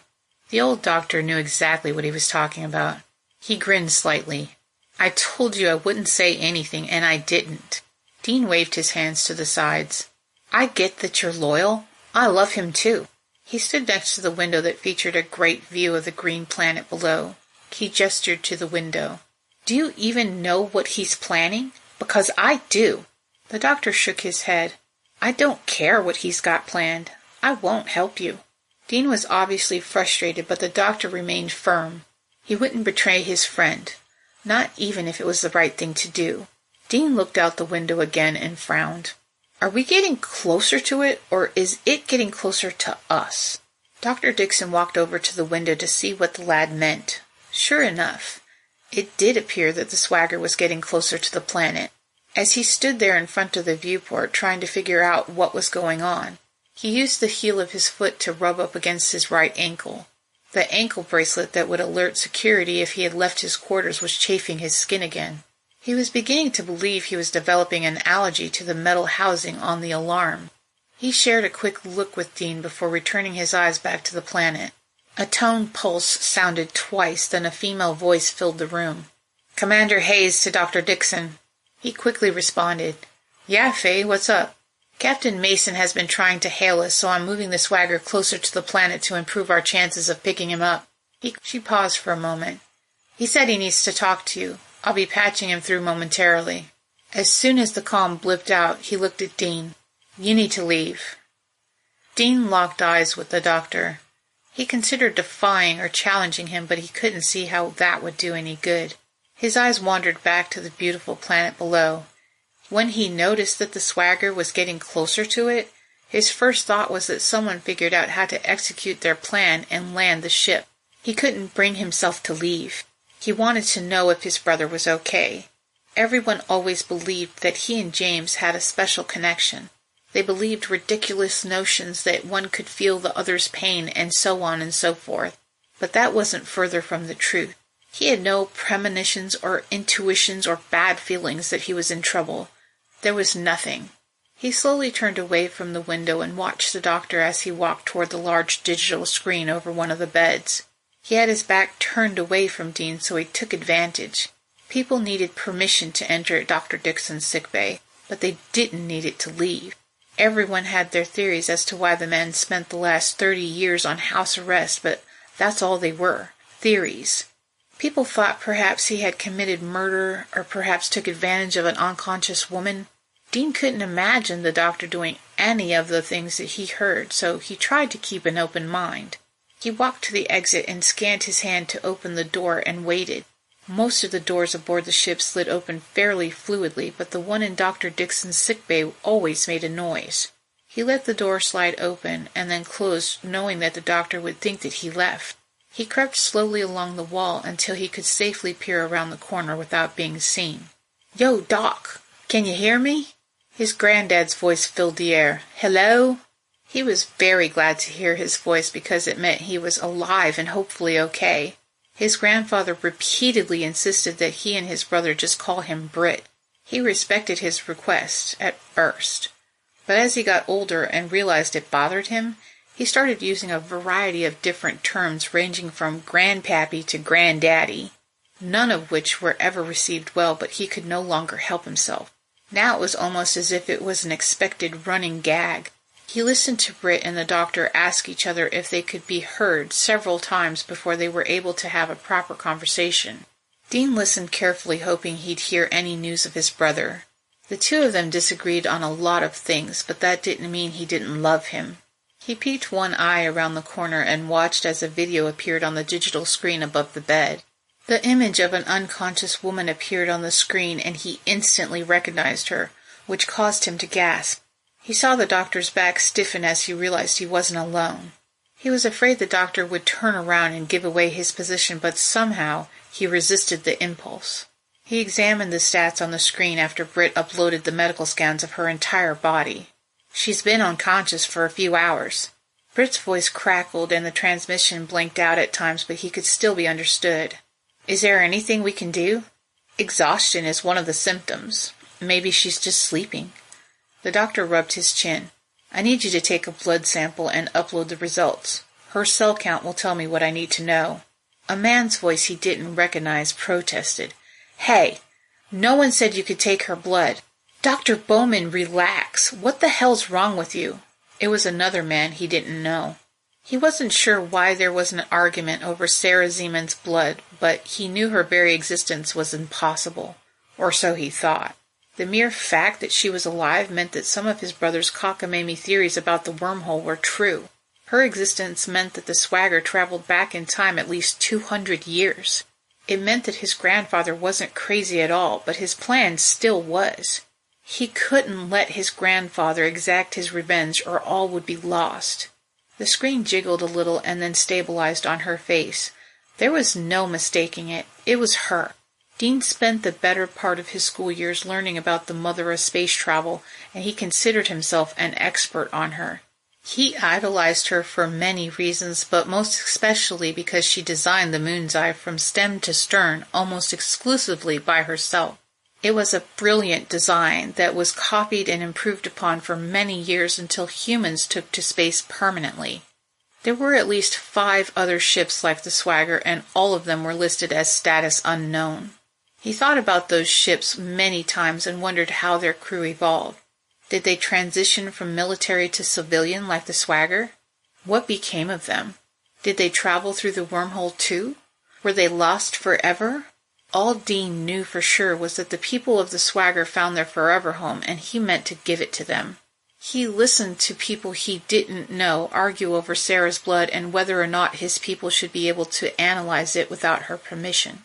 [SPEAKER 2] The old doctor knew exactly what he was talking about. He grinned slightly. "I told you I wouldn't say anything, and I didn't." Dean waved his hands to the sides. "I get that you're loyal. I love him too." He stood next to the window that featured a great view of the green planet below. He gestured to the window. "Do you even know what he's planning? Because I do." The doctor shook his head. "I don't care what he's got planned. I won't help you." Dean was obviously frustrated, but the doctor remained firm. He wouldn't betray his friend, not even if it was the right thing to do. Dean looked out the window again and frowned. "Are we getting closer to it, or is it getting closer to us?" Dr. Dixon walked over to the window to see what the lad meant. Sure enough, it did appear that the swagger was getting closer to the planet. As he stood there in front of the viewport trying to figure out what was going on, he used the heel of his foot to rub up against his right ankle. The ankle bracelet that would alert security if he had left his quarters was chafing his skin again. He was beginning to believe he was developing an allergy to the metal housing on the alarm. He shared a quick look with Dean before returning his eyes back to the planet. A tone pulse sounded twice, then a female voice filled the room. "Commander Hayes to Dr. Dixon." He quickly responded. "Yeah, Faye, what's up?" "Captain Mason has been trying to hail us, so I'm moving the swagger closer to the planet to improve our chances of picking him up." She paused for a moment. "He said he needs to talk to you. I'll be patching him through momentarily." As soon as the calm blipped out, he looked at Dean. "You need to leave." Dean locked eyes with the doctor. He considered defying or challenging him, but he couldn't see how that would do any good. His eyes wandered back to the beautiful planet below. When he noticed that the swagger was getting closer to it, his first thought was that someone figured out how to execute their plan and land the ship. He couldn't bring himself to leave. He wanted to know if his brother was okay. Everyone always believed that he and James had a special connection. They believed ridiculous notions that one could feel the other's pain and so on and so forth. But that wasn't further from the truth. He had no premonitions or intuitions or bad feelings that he was in trouble. There was nothing. He slowly turned away from the window and watched the doctor as he walked toward the large digital screen over one of the beds. He had his back turned away from Dean, so he took advantage. People needed permission to enter Dr. Dixon's sickbay, but they didn't need it to leave. Everyone had their theories as to why the men spent the last 30 years on house arrest, but that's all they were, theories. People thought perhaps he had committed murder or perhaps took advantage of an unconscious woman. Dean couldn't imagine the doctor doing any of the things that he heard, so he tried to keep an open mind. He walked to the exit and scanned his hand to open the door and waited. Most of the doors aboard the ship slid open fairly fluidly, but the one in Dr. Dixon's sickbay always made a noise. He let the door slide open and then closed, knowing that the doctor would think that he left. He crept slowly along the wall until he could safely peer around the corner without being seen. "Yo, Doc, can you hear me?" His granddad's voice filled the air. "Hello?" He was very glad to hear his voice because it meant he was alive and hopefully okay. His grandfather repeatedly insisted that he and his brother just call him Britt. He respected his request at first, but as he got older and realized it bothered him, he started using a variety of different terms ranging from grandpappy to granddaddy, none of which were ever received well, but he could no longer help himself. Now it was almost as if it was an expected running gag. He listened to Britt and the doctor ask each other if they could be heard several times before they were able to have a proper conversation. Dean listened carefully, hoping he'd hear any news of his brother. The two of them disagreed on a lot of things, but that didn't mean he didn't love him. He peeked one eye around the corner and watched as a video appeared on the digital screen above the bed. The image of an unconscious woman appeared on the screen, and he instantly recognized her, which caused him to gasp. He saw the doctor's back stiffen as he realized he wasn't alone. He was afraid the doctor would turn around and give away his position, but somehow he resisted the impulse. He examined the stats on the screen after Britt uploaded the medical scans of her entire body. "She's been unconscious for a few hours." Britt's voice crackled and the transmission blinked out at times, but he could still be understood. "Is there anything we can do?" "Exhaustion is one of the symptoms. Maybe she's just sleeping." The doctor rubbed his chin. "I need you to take a blood sample and upload the results. Her cell count will tell me what I need to know." A man's voice he didn't recognize protested. "Hey, no one said you could take her blood." "Dr. Bowman, relax. What the hell's wrong with you?" It was another man he didn't know. He wasn't sure why there was an argument over Sara Zeeman's blood, but he knew her very existence was impossible. Or so he thought. The mere fact that she was alive meant that some of his brother's cockamamie theories about the wormhole were true. Her existence meant that the swagger traveled back in time at least 200 years. It meant that his grandfather wasn't crazy at all, but his plan still was. He couldn't let his grandfather exact his revenge or all would be lost. The screen jiggled a little and then stabilized on her face. There was no mistaking it. It was her. Dean spent the better part of his school years learning about the mother of space travel, and he considered himself an expert on her. He idolized her for many reasons, but most especially because she designed the moon's eye from stem to stern almost exclusively by herself. It was a brilliant design that was copied and improved upon for many years until humans took to space permanently. There were at least 5 other ships like the Swagger, and all of them were listed as status unknown. He thought about those ships many times and wondered how their crew evolved. Did they transition from military to civilian like the Swagger? What became of them? Did they travel through the wormhole too? Were they lost forever? All Dean knew for sure was that the people of the Swagger found their forever home, and he meant to give it to them. He listened to people he didn't know argue over Sara's blood and whether or not his people should be able to analyze it without her permission.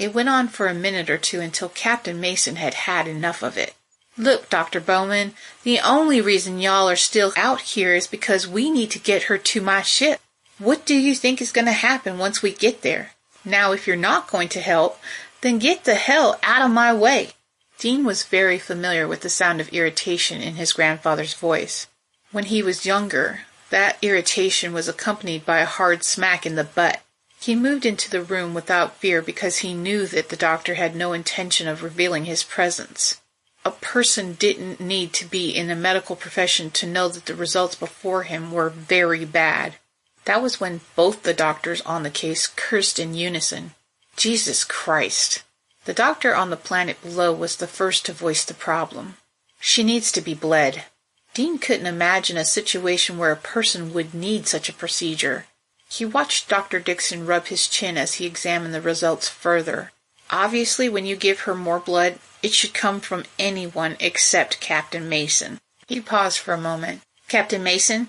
[SPEAKER 2] It went on for a minute or two until Captain Mason had had enough of it. "Look, Dr. Bowman, the only reason y'all are still out here is because we need to get her to my ship. What do you think is going to happen once we get there? Now, if you're not going to help, then get the hell out of my way." Dean was very familiar with the sound of irritation in his grandfather's voice. When he was younger, that irritation was accompanied by a hard smack in the butt. He moved into the room without fear because he knew that the doctor had no intention of revealing his presence. A person didn't need to be in the medical profession to know that the results before him were very bad. That was when both the doctors on the case cursed in unison. Jesus Christ! The doctor on the planet below was the first to voice the problem. "She needs to be bled." Dean couldn't imagine a situation where a person would need such a procedure. He watched Dr. Dixon rub his chin as he examined the results further. Obviously, when you give her more blood, it should come from anyone except Captain Mason. He paused for a moment. "Captain Mason,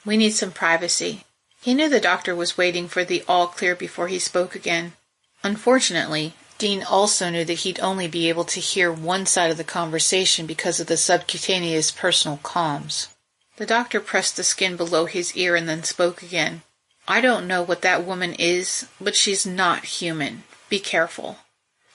[SPEAKER 2] we need some privacy." He knew the doctor was waiting for the all-clear before he spoke again. Unfortunately, Dean also knew that he'd only be able to hear one side of the conversation because of the subcutaneous personal comms. The doctor pressed the skin below his ear and then spoke again. "I don't know what that woman is, but she's not human. Be careful."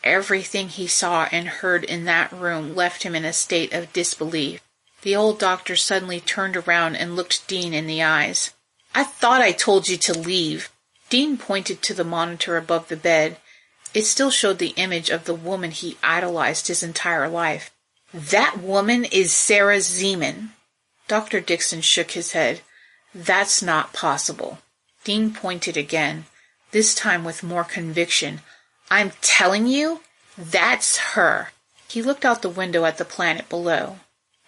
[SPEAKER 2] Everything he saw and heard in that room left him in a state of disbelief. The old doctor suddenly turned around and looked Dean in the eyes. "I thought I told you to leave." Dean pointed to the monitor above the bed. It still showed the image of the woman he idolized his entire life. "That woman is Sara Zeeman." Dr. Dixon shook his head. "That's not possible." Dean pointed again, this time with more conviction. "I'm telling you, that's her." He looked out the window at the planet below.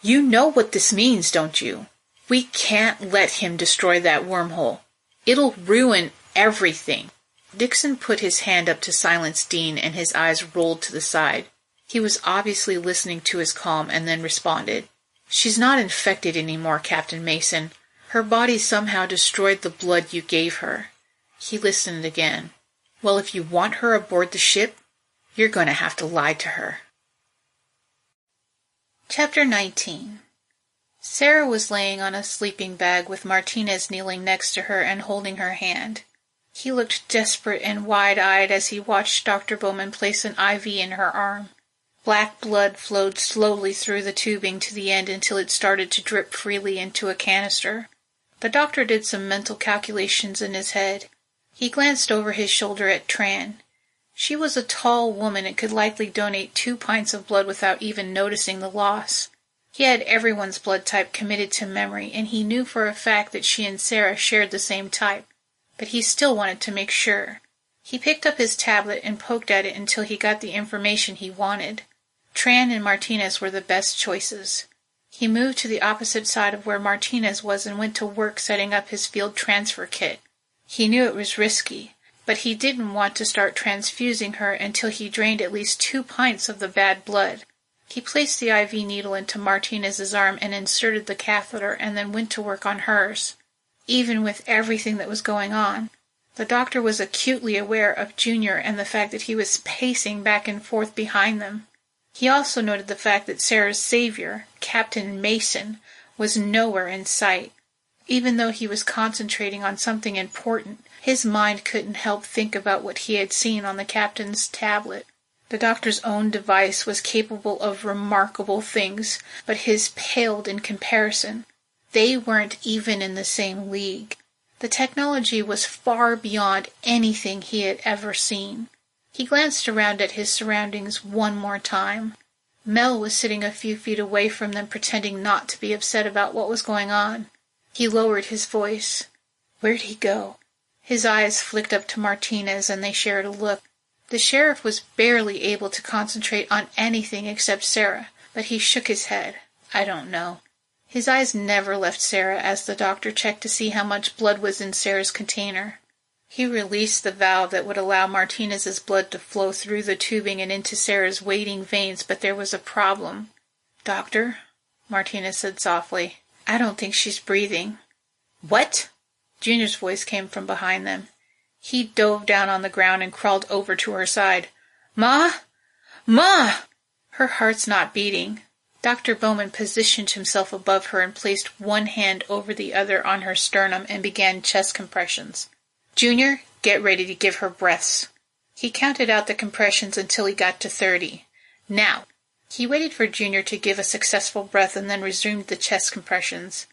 [SPEAKER 2] "You know what this means, don't you? We can't let him destroy that wormhole. It'll ruin everything." Dixon put his hand up to silence Dean, and his eyes rolled to the side. He was obviously listening to his calm and then responded. "She's not infected anymore, Captain Mason. Her body somehow destroyed the blood you gave her." He listened again. "Well, if you want her aboard the ship, you're going to have to lie to her." Chapter 19. Sara was laying on a sleeping bag with Martinez kneeling next to her and holding her hand. He looked desperate and wide-eyed as he watched Dr. Bowman place an IV in her arm. Black blood flowed slowly through the tubing to the end until it started to drip freely into a canister. The doctor did some mental calculations in his head. He glanced over his shoulder at Tran. She was a tall woman and could likely donate 2 pints of blood without even noticing the loss. He had everyone's blood type committed to memory, and he knew for a fact that she and Sara shared the same type. But he still wanted to make sure. He picked up his tablet and poked at it until he got the information he wanted. Tran and Martinez were the best choices. He moved to the opposite side of where Martinez was and went to work setting up his field transfer kit. He knew it was risky, but he didn't want to start transfusing her until he drained at least 2 pints of the bad blood. He placed the IV needle into Martinez's arm and inserted the catheter and then went to work on hers. Even with everything that was going on, the doctor was acutely aware of Junior and the fact that he was pacing back and forth behind them. He also noted the fact that Sara's savior, Captain Mason, was nowhere in sight. Even though he was concentrating on something important, his mind couldn't help think about what he had seen on the captain's tablet. The doctor's own device was capable of remarkable things, but his paled in comparison. They weren't even in the same league. The technology was far beyond anything he had ever seen. He glanced around at his surroundings one more time. Mel was sitting a few feet away from them, pretending not to be upset about what was going on. He lowered his voice. "Where'd he go?" His eyes flicked up to Martinez, and they shared a look. The sheriff was barely able to concentrate on anything except Sara, but he shook his head. "I don't know." His eyes never left Sara as the doctor checked to see how much blood was in Sara's container. He released the valve that would allow Martinez's blood to flow through the tubing and into Sara's waiting veins, but there was a problem. "Doctor," Martinez said softly, "I don't think she's breathing." "What?" Junior's voice came from behind them. He dove down on the ground and crawled over to her side. Ma? Ma! Her heart's not beating. Dr. Bowman positioned himself above her and placed one hand over the other on her sternum and began chest compressions. Junior, get ready to give her breaths. He counted out the compressions until he got to 30. Now. He waited for Junior to give a successful breath and then resumed the chest compressions.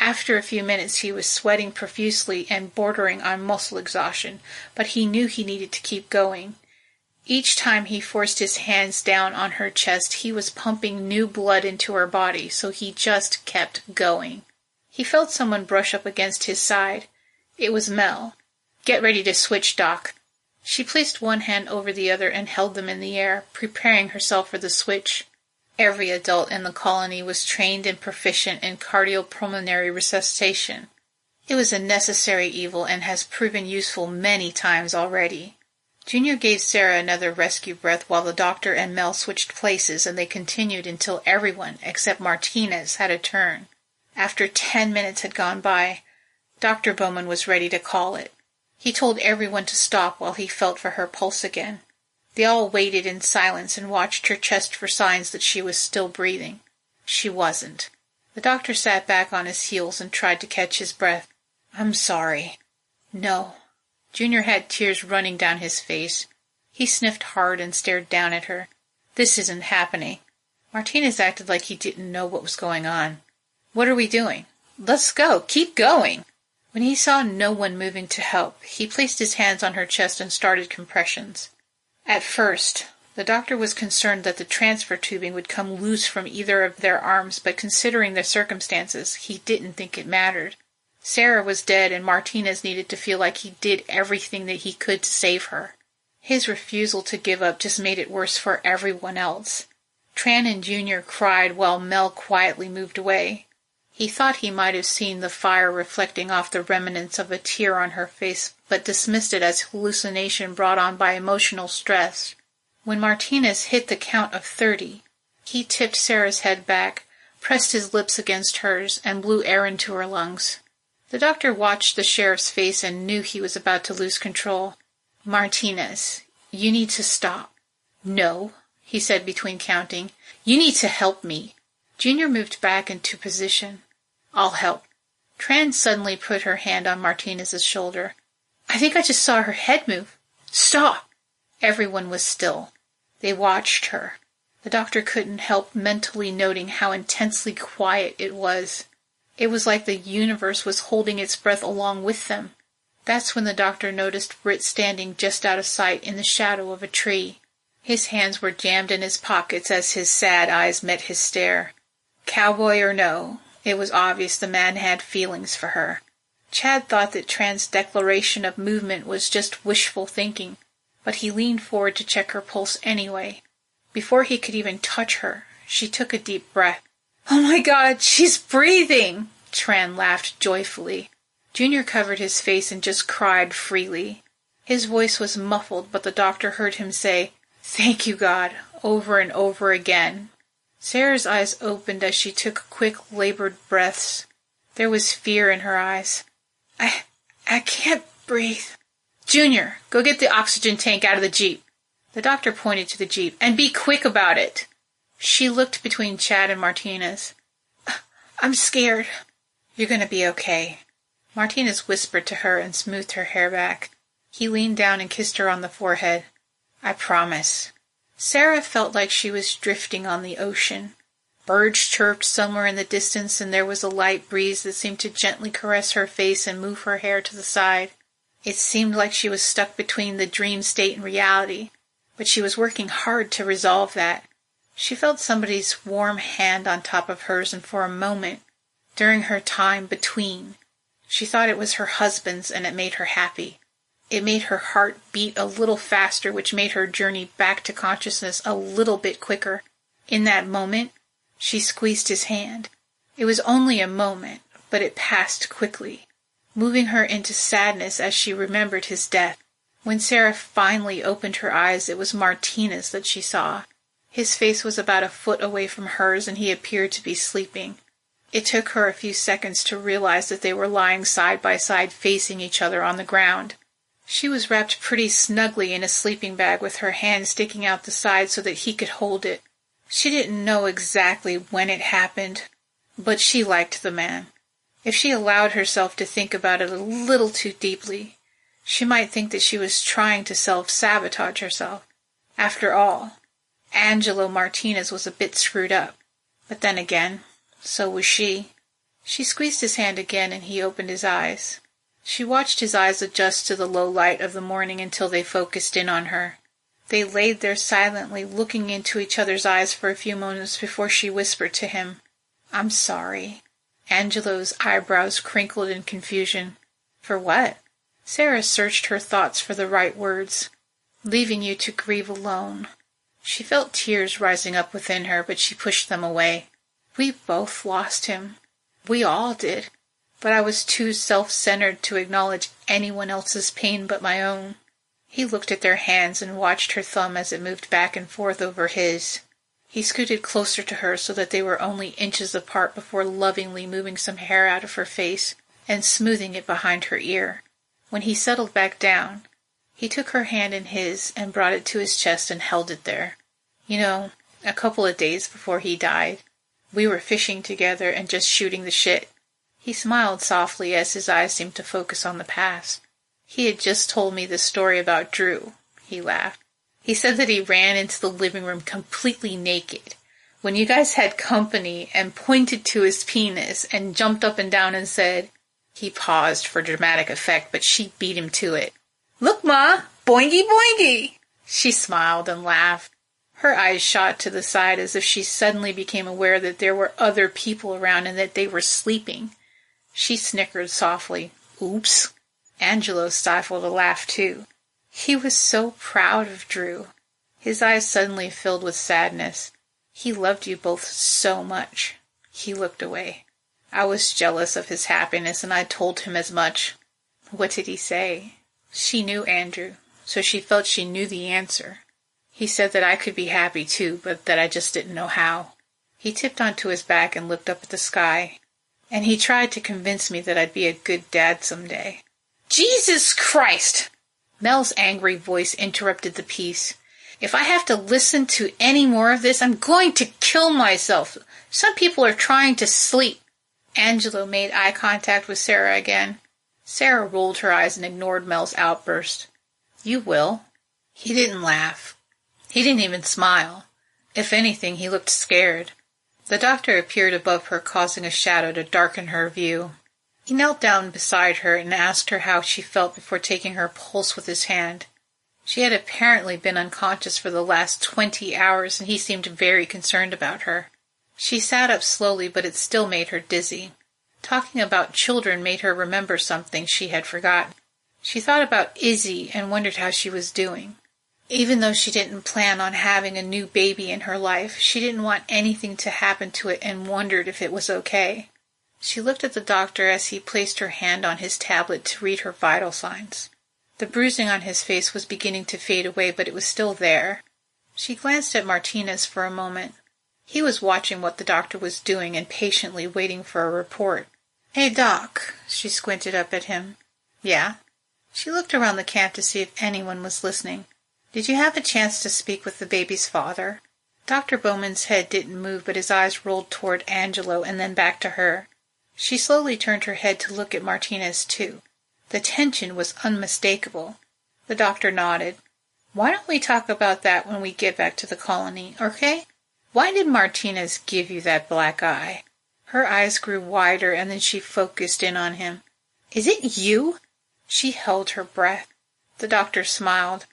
[SPEAKER 2] After a few minutes he was sweating profusely and bordering on muscle exhaustion, but he knew he needed to keep going. Each time he forced his hands down on her chest, he was pumping new blood into her body, so he just kept going. He felt someone brush up against his side. It was Mel. Get ready to switch, Doc. She placed one hand over the other and held them in the air, preparing herself for the switch. Every adult in the colony was trained and proficient in cardiopulmonary resuscitation. It was a necessary evil and has proven useful many times already. Junior gave Sara another rescue breath while the doctor and Mel switched places, and they continued until everyone, except Martinez, had a turn. After 10 minutes had gone by, Dr. Bowman was ready to call it. He told everyone to stop while he felt for her pulse again. They all waited in silence and watched her chest for signs that she was still breathing. She wasn't. The doctor sat back on his heels and tried to catch his breath. I'm sorry. No. Junior had tears running down his face. He sniffed hard and stared down at her. This isn't happening. Martinez acted like he didn't know what was going on. What are we doing? Let's go. Keep going. When he saw no one moving to help, he placed his hands on her chest and started compressions. At first, the doctor was concerned that the transfer tubing would come loose from either of their arms, but considering the circumstances, he didn't think it mattered. Sara was dead, and Martinez needed to feel like he did everything that he could to save her. His refusal to give up just made it worse for everyone else. Tran and Junior cried while Mel quietly moved away. He thought he might have seen the fire reflecting off the remnants of a tear on her face, but dismissed it as hallucination brought on by emotional stress. When Martinez hit the count of 30, he tipped Sara's head back, pressed his lips against hers, and blew air into her lungs. The doctor watched the sheriff's face and knew he was about to lose control. Martinez, you need to stop. No, he said between counting. You need to help me. Junior moved back into position. I'll help. Tran suddenly put her hand on Martinez's shoulder. I think I just saw her head move. Stop! Everyone was still. They watched her. The doctor couldn't help mentally noting how intensely quiet it was. It was like the universe was holding its breath along with them. That's when the doctor noticed Britt standing just out of sight in the shadow of a tree. His hands were jammed in his pockets as his sad eyes met his stare. Cowboy or no, it was obvious the man had feelings for her. Chad thought that Tran's declaration of movement was just wishful thinking, but he leaned forward to check her pulse anyway. Before he could even touch her, she took a deep breath. Oh my God, she's breathing! Tran laughed joyfully. Junior covered his face and just cried freely. His voice was muffled, but the doctor heard him say, Thank you, God, over and over again. Sara's eyes opened as she took quick, labored breaths. There was fear in her eyes. I can't breathe. Junior, go get the oxygen tank out of the Jeep. The doctor pointed to the Jeep. And be quick about it. She looked between Chad and Martinez. I'm scared. You're going to be okay. Martinez whispered to her and smoothed her hair back. He leaned down and kissed her on the forehead. I promise. Sara felt like she was drifting on the ocean. Birds chirped somewhere in the distance, and there was a light breeze that seemed to gently caress her face and move her hair to the side. It seemed like she was stuck between the dream state and reality, but she was working hard to resolve that. She felt somebody's warm hand on top of hers, and for a moment, during her time between, she thought it was her husband's, and it made her happy. It made her heart beat a little faster, which made her journey back to consciousness a little bit quicker. In that moment, she squeezed his hand. It was only a moment, but it passed quickly, moving her into sadness as she remembered his death. When Sara finally opened her eyes, it was Martinez that she saw. His face was about a foot away from hers, and he appeared to be sleeping. It took her a few seconds to realize that they were lying side by side facing each other on the ground. She was wrapped pretty snugly in a sleeping bag with her hand sticking out the side so that he could hold it. She didn't know exactly when it happened, but she liked the man. If she allowed herself to think about it a little too deeply, she might think that she was trying to self-sabotage herself. After all, Angelo Martinez was a bit screwed up. But then again, so was she. She squeezed his hand again and he opened his eyes. She watched his eyes adjust to the low light of the morning until they focused in on her. They laid there silently, looking into each other's eyes for a few moments before she whispered to him, "I'm sorry." Angelo's eyebrows crinkled in confusion. "For what?" Sara searched her thoughts for the right words. "Leaving you to grieve alone." She felt tears rising up within her, but she pushed them away. "We both lost him. We all did. But I was too self-centered to acknowledge anyone else's pain but my own." He looked at their hands and watched her thumb as it moved back and forth over his. He scooted closer to her so that they were only inches apart before lovingly moving some hair out of her face and smoothing it behind her ear. When he settled back down, he took her hand in his and brought it to his chest and held it there. "You know, a couple of days before he died, we were fishing together and just shooting the shit." He smiled softly as his eyes seemed to focus on the past. "He had just told me the story about Drew." He laughed. "He said that he ran into the living room completely naked when you guys had company and pointed to his penis and jumped up and down and said—" He paused for dramatic effect, but she beat him to it. "Look, Ma! Boingy boingy!" She smiled and laughed. Her eyes shot to the side as if she suddenly became aware that there were other people around and that they were sleeping. She snickered softly. "Oops." Angelo stifled a laugh, too. He was so proud of Drew. His eyes suddenly filled with sadness. "He loved you both so much." He looked away. "I was jealous of his happiness, and I told him as much." "What did he say?" She knew Andrew, so she felt she knew the answer. "He said that I could be happy, too, but that I just didn't know how." He tipped onto his back and looked up at the sky. "And he tried to convince me that I'd be a good dad someday." "Jesus Christ!" Mel's angry voice interrupted the peace. "If I have to listen to any more of this, I'm going to kill myself. Some people are trying to sleep." Angelo made eye contact with Sara again. Sara rolled her eyes and ignored Mel's outburst. "You will." He didn't laugh. He didn't even smile. If anything, he looked scared. The doctor appeared above her, causing a shadow to darken her view. He knelt down beside her and asked her how she felt before taking her pulse with his hand. She had apparently been unconscious for the last 20 hours, and he seemed very concerned about her. She sat up slowly, but it still made her dizzy. Talking about children made her remember something she had forgotten. She thought about Izzy and wondered how she was doing. Even though she didn't plan on having a new baby in her life, she didn't want anything to happen to it and wondered if it was okay. She looked at the doctor as he placed her hand on his tablet to read her vital signs. The bruising on his face was beginning to fade away, but it was still there. She glanced at Martinez for a moment. He was watching what the doctor was doing and patiently waiting for a report. "Hey, Doc," she squinted up at him. "Yeah?" She looked around the camp to see if anyone was listening. "Did you have a chance to speak with the baby's father?" Dr. Bowman's head didn't move, but his eyes rolled toward Angelo and then back to her. She slowly turned her head to look at Martinez, too. The tension was unmistakable. The doctor nodded. "Why don't we talk about that when we get back to the colony, okay? Why did Martinez give you that black eye?" Her eyes grew wider, and then she focused in on him. "Is it you?" She held her breath. The doctor smiled.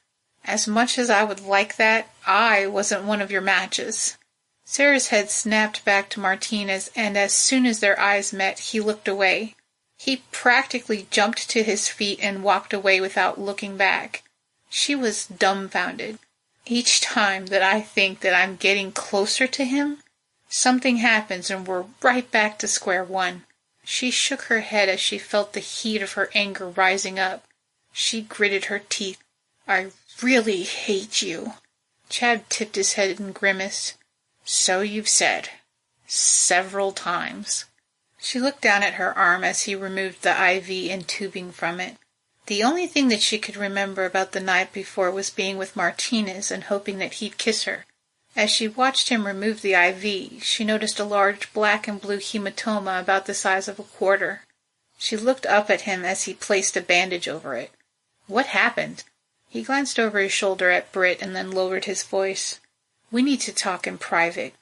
[SPEAKER 2] "As much as I would like that, I wasn't one of your matches." Sara's head snapped back to Martinez, and as soon as their eyes met, he looked away. He practically jumped to his feet and walked away without looking back. She was dumbfounded. Each time that I think that I'm getting closer to him, something happens and we're right back to square one. She shook her head as she felt the heat of her anger rising up. She gritted her teeth. "I really hate you." Chad tipped his head and grimaced. "So you've said. Several times." She looked down at her arm as he removed the IV and tubing from it. The only thing that she could remember about the night before was being with Martinez and hoping that he'd kiss her. As she watched him remove the IV, she noticed a large black and blue hematoma about the size of a quarter. She looked up at him as he placed a bandage over it. What happened? He glanced over his shoulder at Britt and then lowered his voice. We need to talk in private.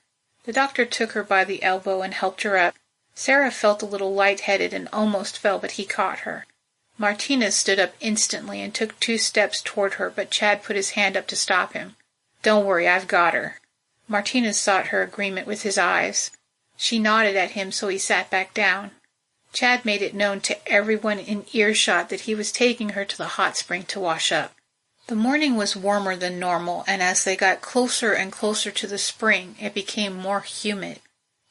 [SPEAKER 2] The doctor took her by the elbow and helped her up. Sara felt a little lightheaded and almost fell, but he caught her. Martinez stood up instantly and took 2 steps toward her, but Chad put his hand up to stop him. Don't worry, I've got her. Martinez sought her agreement with his eyes. She nodded at him, so he sat back down. Chad made it known to everyone in earshot that he was taking her to the hot spring to wash up. The morning was warmer than normal, and as they got closer and closer to the spring, it became more humid.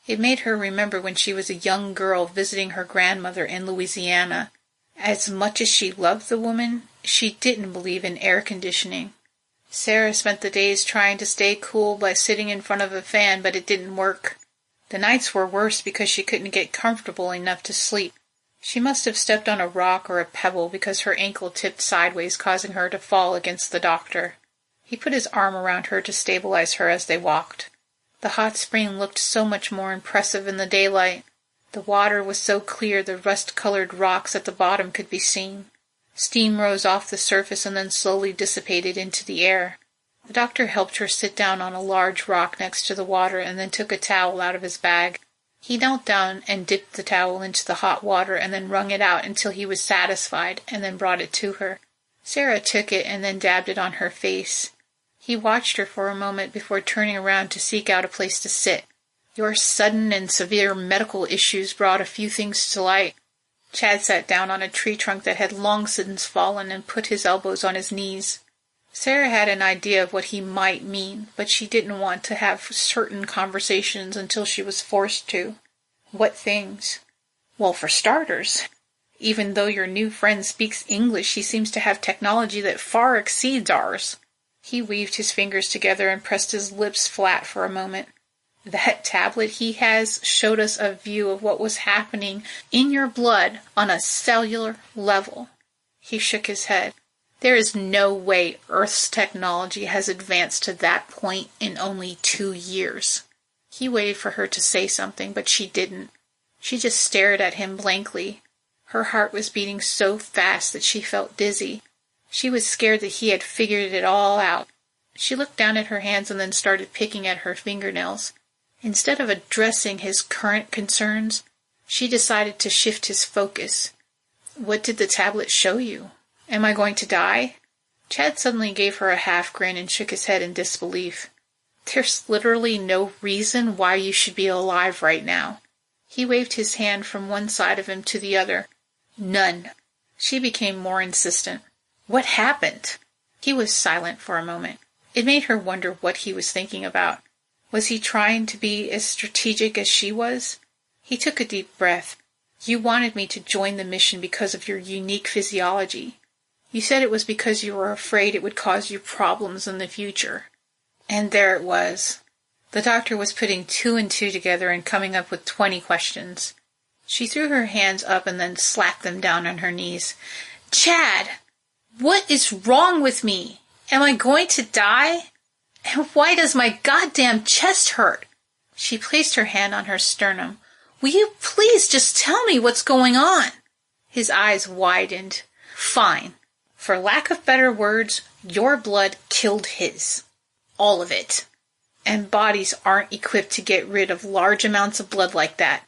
[SPEAKER 2] It made her remember when she was a young girl visiting her grandmother in Louisiana. As much as she loved the woman, she didn't believe in air conditioning. Sara spent the days trying to stay cool by sitting in front of a fan, but it didn't work. The nights were worse because she couldn't get comfortable enough to sleep. She must have stepped on a rock or a pebble because her ankle tipped sideways, causing her to fall against the doctor. He put his arm around her to stabilize her as they walked. The hot spring looked so much more impressive in the daylight. The water was so clear the rust-colored rocks at the bottom could be seen. Steam rose off the surface and then slowly dissipated into the air. The doctor helped her sit down on a large rock next to the water and then took a towel out of his bag. He knelt down and dipped the towel into the hot water and then wrung it out until he was satisfied and then brought it to her. Sara took it and then dabbed it on her face. He watched her for a moment before turning around to seek out a place to sit. Your sudden and severe medical issues brought a few things to light. Chad sat down on a tree trunk that had long since fallen and put his elbows on his knees. Sara had an idea of what he might mean, but she didn't want to have certain conversations until she was forced to. What things? Well, for starters, even though your new friend speaks English, he seems to have technology that far exceeds ours. He weaved his fingers together and pressed his lips flat for a moment. That tablet he has showed us a view of what was happening in your blood on a cellular level. He shook his head. There is no way Earth's technology has advanced to that point in only 2 years. He waited for her to say something, but she didn't. She just stared at him blankly. Her heart was beating so fast that she felt dizzy. She was scared that he had figured it all out. She looked down at her hands and then started picking at her fingernails. Instead of addressing his current concerns, she decided to shift his focus. What did the tablet show you? Am I going to die? Chad suddenly gave her a half grin and shook his head in disbelief. There's literally no reason why you should be alive right now. He waved his hand from one side of him to the other. None. She became more insistent. What happened? He was silent for a moment. It made her wonder what he was thinking about. Was he trying to be as strategic as she was? He took a deep breath. You wanted me to join the mission because of your unique physiology. You said it was because you were afraid it would cause you problems in the future. And there it was. The doctor was putting 2 and 2 together and coming up with 20 questions. She threw her hands up and then slapped them down on her knees. Chad! What is wrong with me? Am I going to die? And why does my goddamn chest hurt? She placed her hand on her sternum. Will you please just tell me what's going on? His eyes widened. Fine. For lack of better words, your blood killed his. All of it. And bodies aren't equipped to get rid of large amounts of blood like that.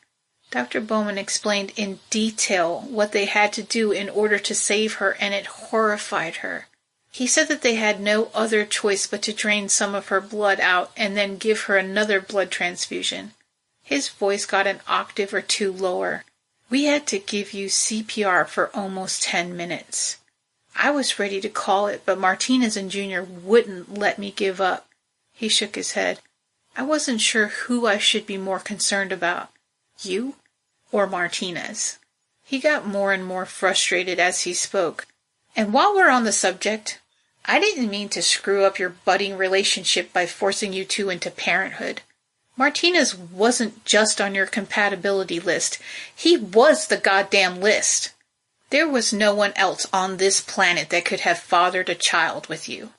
[SPEAKER 2] Dr. Bowman explained in detail what they had to do in order to save her, and it horrified her. He said that they had no other choice but to drain some of her blood out and then give her another blood transfusion. His voice got an octave or 2 lower. We had to give you CPR for almost 10 minutes. I was ready to call it, but Martinez and Junior wouldn't let me give up. He shook his head. I wasn't sure who I should be more concerned about, you or Martinez. He got more and more frustrated as he spoke. And while we're on the subject, I didn't mean to screw up your budding relationship by forcing you two into parenthood. Martinez wasn't just on your compatibility list. He was the goddamn list. There was no one else on this planet that could have fathered a child with you.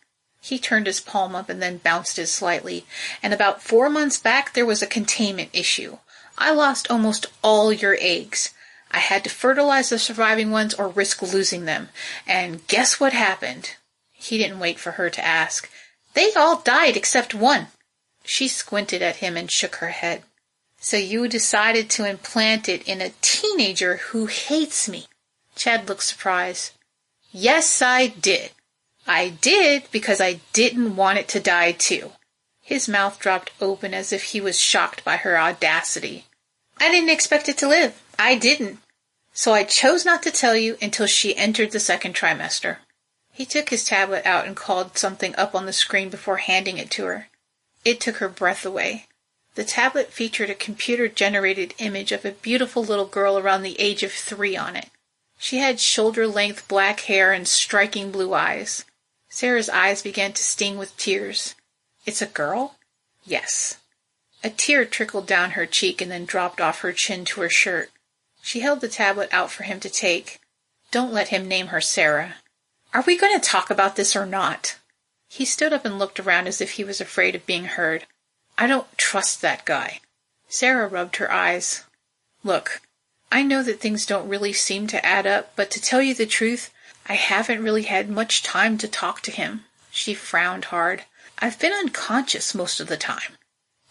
[SPEAKER 2] He turned his palm up and then bounced it slightly. And about 4 months back, there was a containment issue. I lost almost all your eggs. I had to fertilize the surviving ones or risk losing them. And guess what happened? He didn't wait for her to ask. They all died except one. She squinted at him and shook her head. So you decided to implant it in a teenager who hates me. Chad looked surprised. Yes, I did. I did because I didn't want it to die too. His mouth dropped open as if he was shocked by her audacity. I didn't expect it to live. I didn't. So I chose not to tell you until she entered the second trimester. He took his tablet out and called something up on the screen before handing it to her. It took her breath away. The tablet featured a computer-generated image of a beautiful little girl around the age of 3 on it. She had shoulder-length black hair and striking blue eyes. Sarah's eyes began to sting with tears. It's a girl? Yes. A tear trickled down her cheek and then dropped off her chin to her shirt. She held the tablet out for him to take. Don't let him name her Sarah. Are we going to talk about this or not? He stood up and looked around as if he was afraid of being heard. I don't trust that guy. Sarah rubbed her eyes. Look, I know that things don't really seem to add up, but to tell you the truth, I haven't really had much time to talk to him. She frowned hard. I've been unconscious most of the time.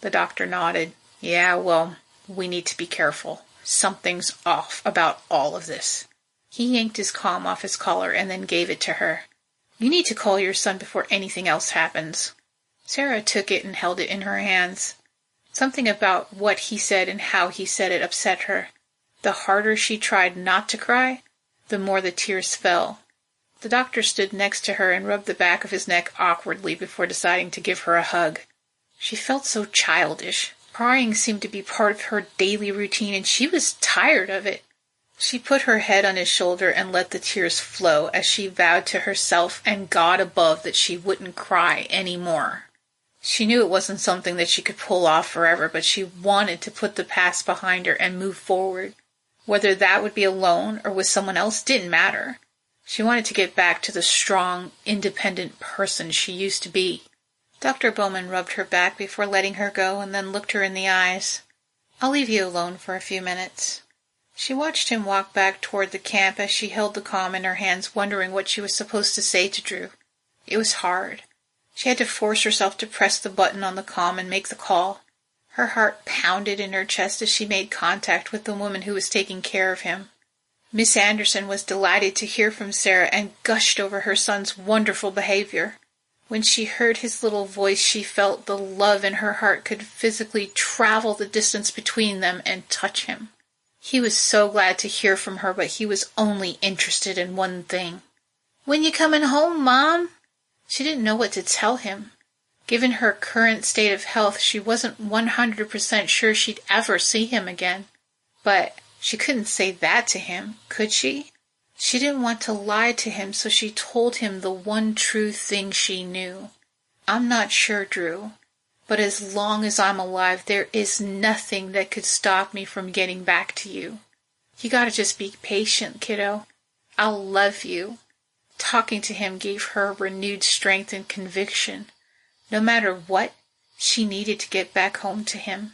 [SPEAKER 2] The doctor nodded. Yeah, well, we need to be careful. Something's off about all of this. He yanked his comm off his collar and then gave it to her. You need to call your son before anything else happens. Sarah took it and held it in her hands. Something about what he said and how he said it upset her. The harder she tried not to cry, the more the tears fell. The doctor stood next to her and rubbed the back of his neck awkwardly before deciding to give her a hug. She felt so childish. Crying seemed to be part of her daily routine, and she was tired of it. She put her head on his shoulder and let the tears flow as she vowed to herself and God above that she wouldn't cry any more. She knew it wasn't something that she could pull off forever, but she wanted to put the past behind her and move forward. Whether that would be alone or with someone else didn't matter. She wanted to get back to the strong, independent person she used to be. Dr. Bowman rubbed her back before letting her go and then looked her in the eyes. I'll leave you alone for a few minutes. She watched him walk back toward the camp as she held the comm in her hands, wondering what she was supposed to say to Drew. It was hard. She had to force herself to press the button on the comm and make the call. Her heart pounded in her chest as she made contact with the woman who was taking care of him. Miss Anderson was delighted to hear from Sarah and gushed over her son's wonderful behavior. When she heard his little voice, she felt the love in her heart could physically travel the distance between them and touch him. He was so glad to hear from her, but he was only interested in one thing. When you coming home, Mom? She didn't know what to tell him. Given her current state of health, she wasn't 100% sure she'd ever see him again. But she couldn't say that to him, could she? She didn't want to lie to him, so she told him the one true thing she knew. I'm not sure, Drew. But as long as I'm alive, there is nothing that could stop me from getting back to you. You gotta just be patient, kiddo. I'll love you. Talking to him gave her renewed strength and conviction. No matter what, she needed to get back home to him.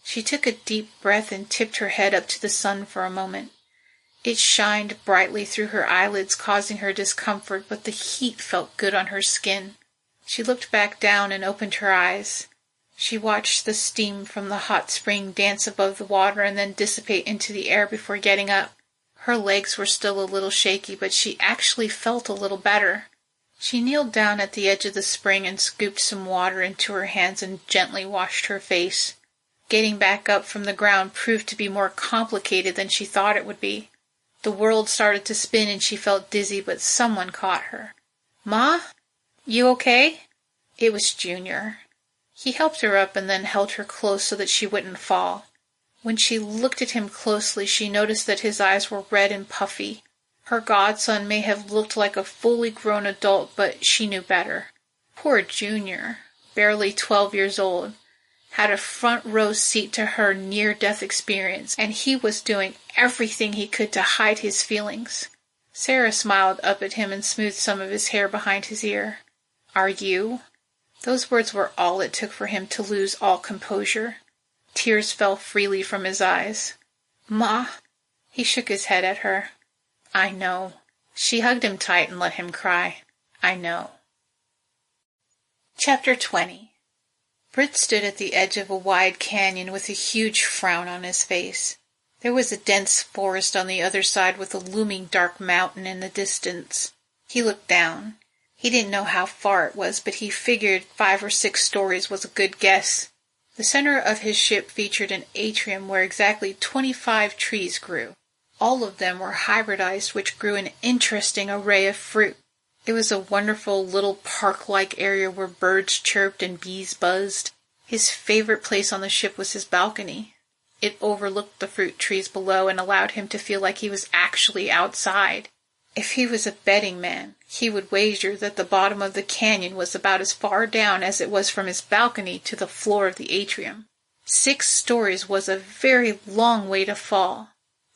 [SPEAKER 2] She took a deep breath and tipped her head up to the sun for a moment. It shined brightly through her eyelids, causing her discomfort, but the heat felt good on her skin. She looked back down and opened her eyes. She watched the steam from the hot spring dance above the water and then dissipate into the air before getting up. Her legs were still a little shaky, but she actually felt a little better. She kneeled down at the edge of the spring and scooped some water into her hands and gently washed her face. Getting back up from the ground proved to be more complicated than she thought it would be. The world started to spin and she felt dizzy, but someone caught her. Ma? You okay? It was Junior. He helped her up and then held her close so that she wouldn't fall. When she looked at him closely, she noticed that his eyes were red and puffy. Her godson may have looked like a fully grown adult, but she knew better. Poor Junior, barely 12 years old, had a front row seat to her near-death experience, and he was doing everything he could to hide his feelings. Sara smiled up at him and smoothed some of his hair behind his ear. Are you? Those words were all it took for him to lose all composure. Tears fell freely from his eyes. Ma. He shook his head at her. I know. She hugged him tight and let him cry. I know. Chapter 20. Britt stood at the edge of a wide canyon with a huge frown on his face. There was a dense forest on the other side with a looming dark mountain in the distance. He looked down. He didn't know how far it was, but he figured 5 or 6 stories was a good guess. The center of his ship featured an atrium where exactly 25 trees grew. All of them were hybridized, which grew an interesting array of fruit. It was a wonderful little park-like area where birds chirped and bees buzzed. His favorite place on the ship was his balcony. It overlooked the fruit trees below and allowed him to feel like he was actually outside. If he was a betting man, he would wager that the bottom of the canyon was about as far down as it was from his balcony to the floor of the atrium. 6 stories was a very long way to fall.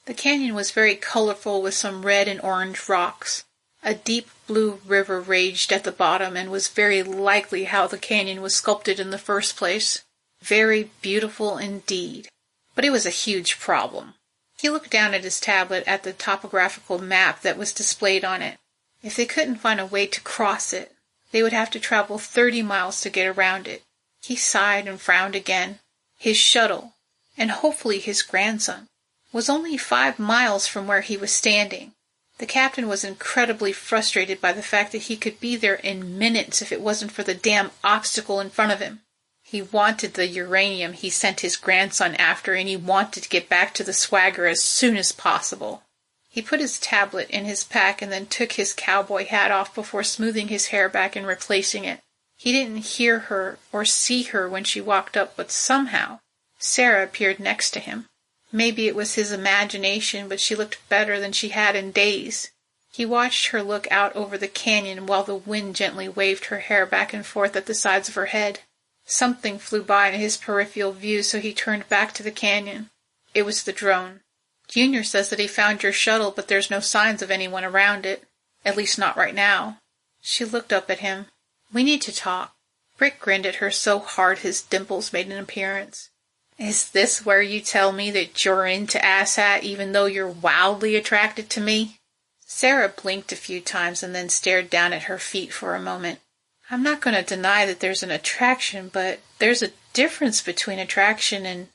[SPEAKER 2] The canyon was very colorful with some red and orange rocks. A deep blue river raged at the bottom and was very likely how the canyon was sculpted in the first place. Very beautiful indeed. But it was a huge problem. He looked down at his tablet at the topographical map that was displayed on it. If they couldn't find a way to cross it, they would have to travel 30 miles to get around it. He sighed and frowned again. His shuttle, and hopefully his grandson, was only 5 miles from where he was standing. The captain was incredibly frustrated by the fact that he could be there in minutes if it wasn't for the damn obstacle in front of him. He wanted the uranium he sent his grandson after, and he wanted to get back to the swagger as soon as possible. He put his tablet in his pack and then took his cowboy hat off before smoothing his hair back and replacing it. He didn't hear her or see her when she walked up, but somehow Sara appeared next to him. Maybe it was his imagination, but she looked better than she had in days. He watched her look out over the canyon while the wind gently waved her hair back and forth at the sides of her head. Something flew by in his peripheral view, so he turned back to the canyon. It was the drone. Junior says that he found your shuttle, but there's no signs of anyone around it. At least not right now. She looked up at him. We need to talk. Britt grinned at her so hard his dimples made an appearance. Is this where you tell me that you're into asshat even though you're wildly attracted to me? Sara blinked a few times and then stared down at her feet for a moment. I'm not going to deny that there's an attraction, but there's a difference between attraction and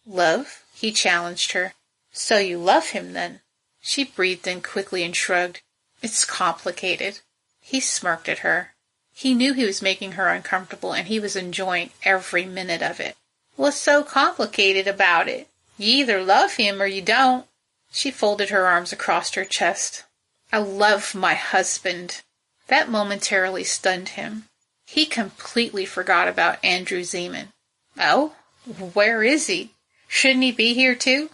[SPEAKER 2] love, he challenged her. So you love him, then? She breathed in quickly and shrugged. It's complicated. He smirked at her. He knew he was making her uncomfortable, and he was enjoying every minute of it. What's so complicated about it? You either love him or you don't. She folded her arms across her chest. I love my husband. That momentarily stunned him. He completely forgot about Andrew Zeeman. Oh? Where is he? Shouldn't he be here too?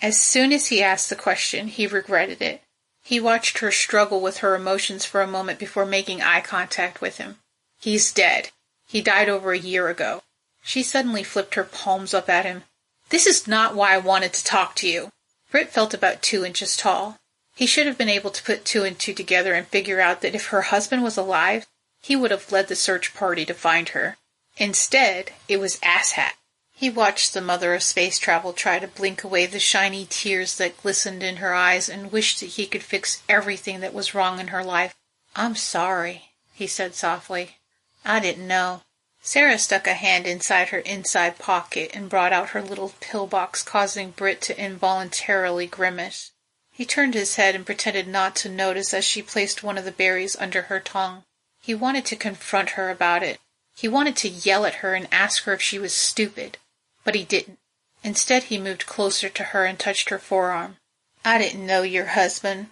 [SPEAKER 2] As soon as he asked the question, he regretted it. He watched her struggle with her emotions for a moment before making eye contact with him. He's dead. He died over a year ago. She suddenly flipped her palms up at him. This is not why I wanted to talk to you. Britt felt about 2 inches tall. He should have been able to put 2 and 2 together and figure out that if her husband was alive, he would have led the search party to find her. Instead, it was asshat. He watched the mother of space travel try to blink away the shiny tears that glistened in her eyes and wished that he could fix everything that was wrong in her life. I'm sorry, he said softly. I didn't know. Sara stuck a hand inside her inside pocket and brought out her little pillbox, causing Britt to involuntarily grimace. He turned his head and pretended not to notice as she placed one of the berries under her tongue. He wanted to confront her about it. He wanted to yell at her and ask her if she was stupid. But he didn't. Instead, he moved closer to her and touched her forearm. I didn't know your husband,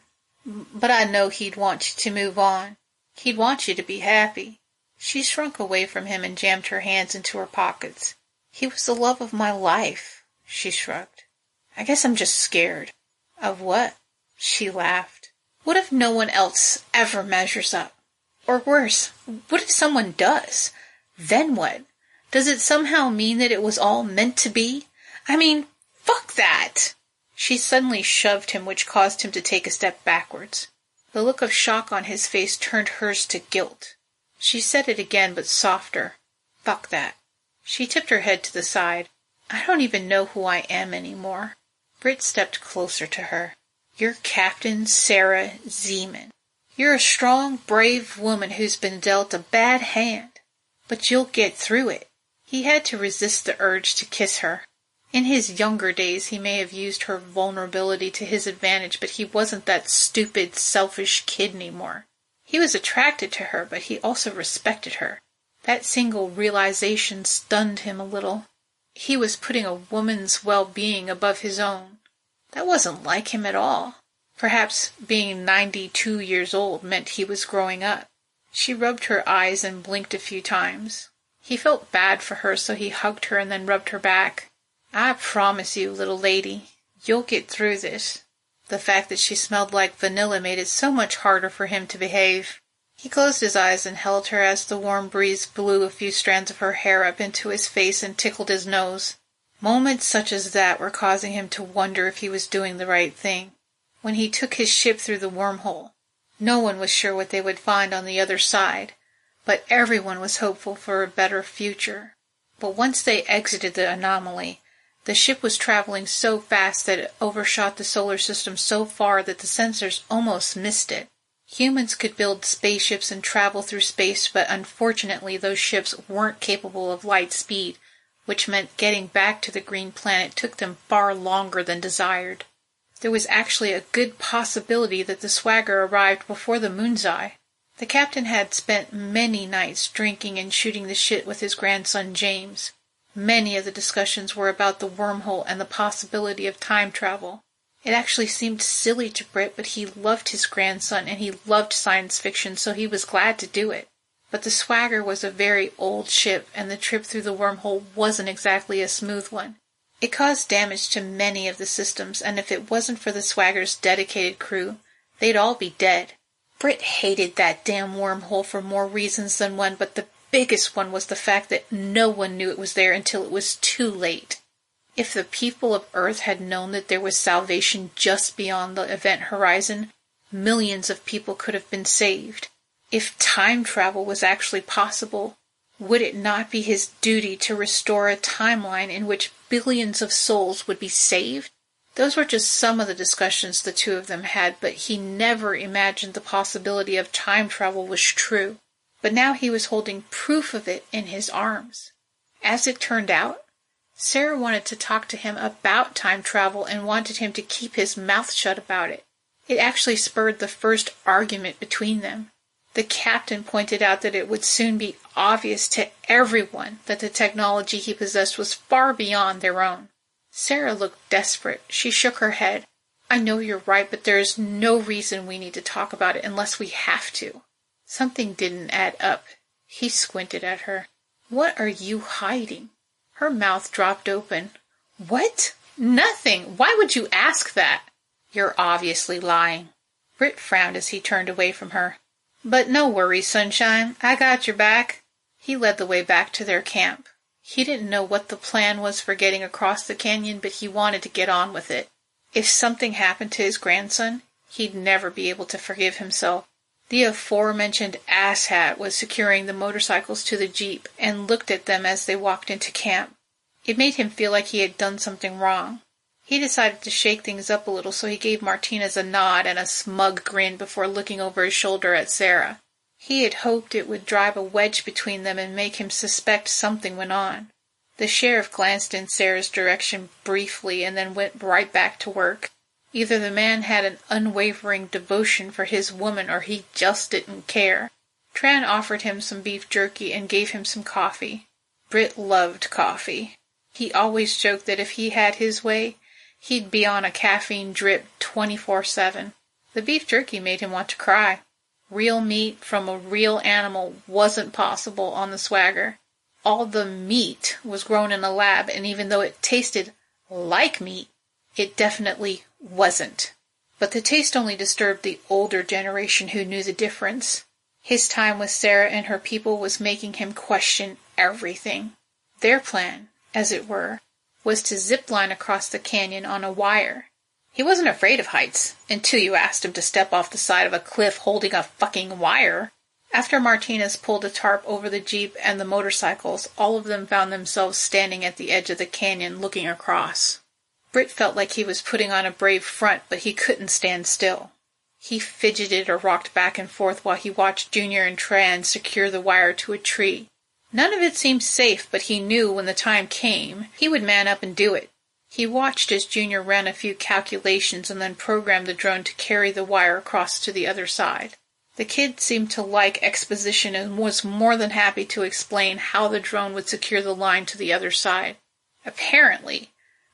[SPEAKER 2] but I know he'd want you to move on. He'd want you to be happy. She shrunk away from him and jammed her hands into her pockets. He was the love of my life, she shrugged. I guess I'm just scared. Of what? She laughed. What if no one else ever measures up? Or worse, what if someone does? Then what? Does it somehow mean that it was all meant to be? I mean, fuck that! She suddenly shoved him, which caused him to take a step backwards. The look of shock on his face turned hers to guilt. She said it again, but softer. Fuck that. She tipped her head to the side. I don't even know who I am anymore. Britt stepped closer to her. You're Captain Sara Zeeman. You're a strong, brave woman who's been dealt a bad hand. But you'll get through it. He had to resist the urge to kiss her. In his younger days, he may have used her vulnerability to his advantage, but he wasn't that stupid, selfish kid anymore. He was attracted to her, but he also respected her. That single realization stunned him a little. He was putting a woman's well-being above his own. That wasn't like him at all. Perhaps being 92 years old meant he was growing up. She rubbed her eyes and blinked a few times. He felt bad for her, so he hugged her and then rubbed her back. I promise you, little lady, you'll get through this. The fact that she smelled like vanilla made it so much harder for him to behave. He closed his eyes and held her as the warm breeze blew a few strands of her hair up into his face and tickled his nose. Moments such as that were causing him to wonder if he was doing the right thing. When he took his ship through the wormhole, no one was sure what they would find on the other side, but everyone was hopeful for a better future. But once they exited the anomaly, the ship was traveling so fast that it overshot the solar system so far that the sensors almost missed it. Humans could build spaceships and travel through space, but unfortunately those ships weren't capable of light speed, which meant getting back to the green planet took them far longer than desired. There was actually a good possibility that the swagger arrived before the moon's eye. The captain had spent many nights drinking and shooting the shit with his grandson James. Many of the discussions were about the wormhole and the possibility of time travel. It actually seemed silly to Britt, but he loved his grandson and he loved science fiction, so he was glad to do it. But the swagger was a very old ship, and the trip through the wormhole wasn't exactly a smooth one. It caused damage to many of the systems, and if it wasn't for the swagger's dedicated crew, they'd all be dead. Britt hated that damn wormhole for more reasons than one, but the biggest one was the fact that no one knew it was there until it was too late. If the people of Earth had known that there was salvation just beyond the event horizon, millions of people could have been saved. If time travel was actually possible, would it not be his duty to restore a timeline in which billions of souls would be saved? Those were just some of the discussions the two of them had, but he never imagined the possibility of time travel was true. But now he was holding proof of it in his arms. As it turned out, Sara wanted to talk to him about time travel and wanted him to keep his mouth shut about it. It actually spurred the first argument between them. The captain pointed out that it would soon be obvious to everyone that the technology he possessed was far beyond their own. Sara looked desperate. She shook her head. I know you're right, but there is no reason we need to talk about it unless we have to. Something didn't add up. He squinted at her. What are you hiding? Her mouth dropped open. What? Nothing. Why would you ask that? You're obviously lying. Britt frowned as he turned away from her. But no worries, sunshine. I got your back. He led the way back to their camp. He didn't know what the plan was for getting across the canyon, but he wanted to get on with it. If something happened to his grandson, he'd never be able to forgive himself. The aforementioned asshat was securing the motorcycles to the jeep and looked at them as they walked into camp. It made him feel like he had done something wrong. He decided to shake things up a little, so he gave Martinez a nod and a smug grin before looking over his shoulder at Sara. He had hoped it would drive a wedge between them and make him suspect something went on. The sheriff glanced in Sara's direction briefly and then went right back to work. Either the man had an unwavering devotion for his woman or he just didn't care. Tran offered him some beef jerky and gave him some coffee. Britt loved coffee. He always joked that if he had his way, he'd be on a caffeine drip 24/7. The beef jerky made him want to cry. Real meat from a real animal wasn't possible on the swagger. All the meat was grown in a lab, and even though it tasted like meat, it definitely wasn't. But the taste only disturbed the older generation who knew the difference. His time with Sara and her people was making him question everything. Their plan, as it were, was to zip line across the canyon on a wire. He wasn't afraid of heights, until you asked him to step off the side of a cliff holding a fucking wire. After Martinez pulled a tarp over the Jeep and the motorcycles, all of them found themselves standing at the edge of the canyon looking across. Britt felt like he was putting on a brave front, but he couldn't stand still. He fidgeted or rocked back and forth while he watched Junior and Tran secure the wire to a tree. None of it seemed safe, but he knew when the time came, he would man up and do it. He watched as Junior ran a few calculations and then programmed the drone to carry the wire across to the other side. The kid seemed to like exposition and was more than happy to explain how the drone would secure the line to the other side. Apparently,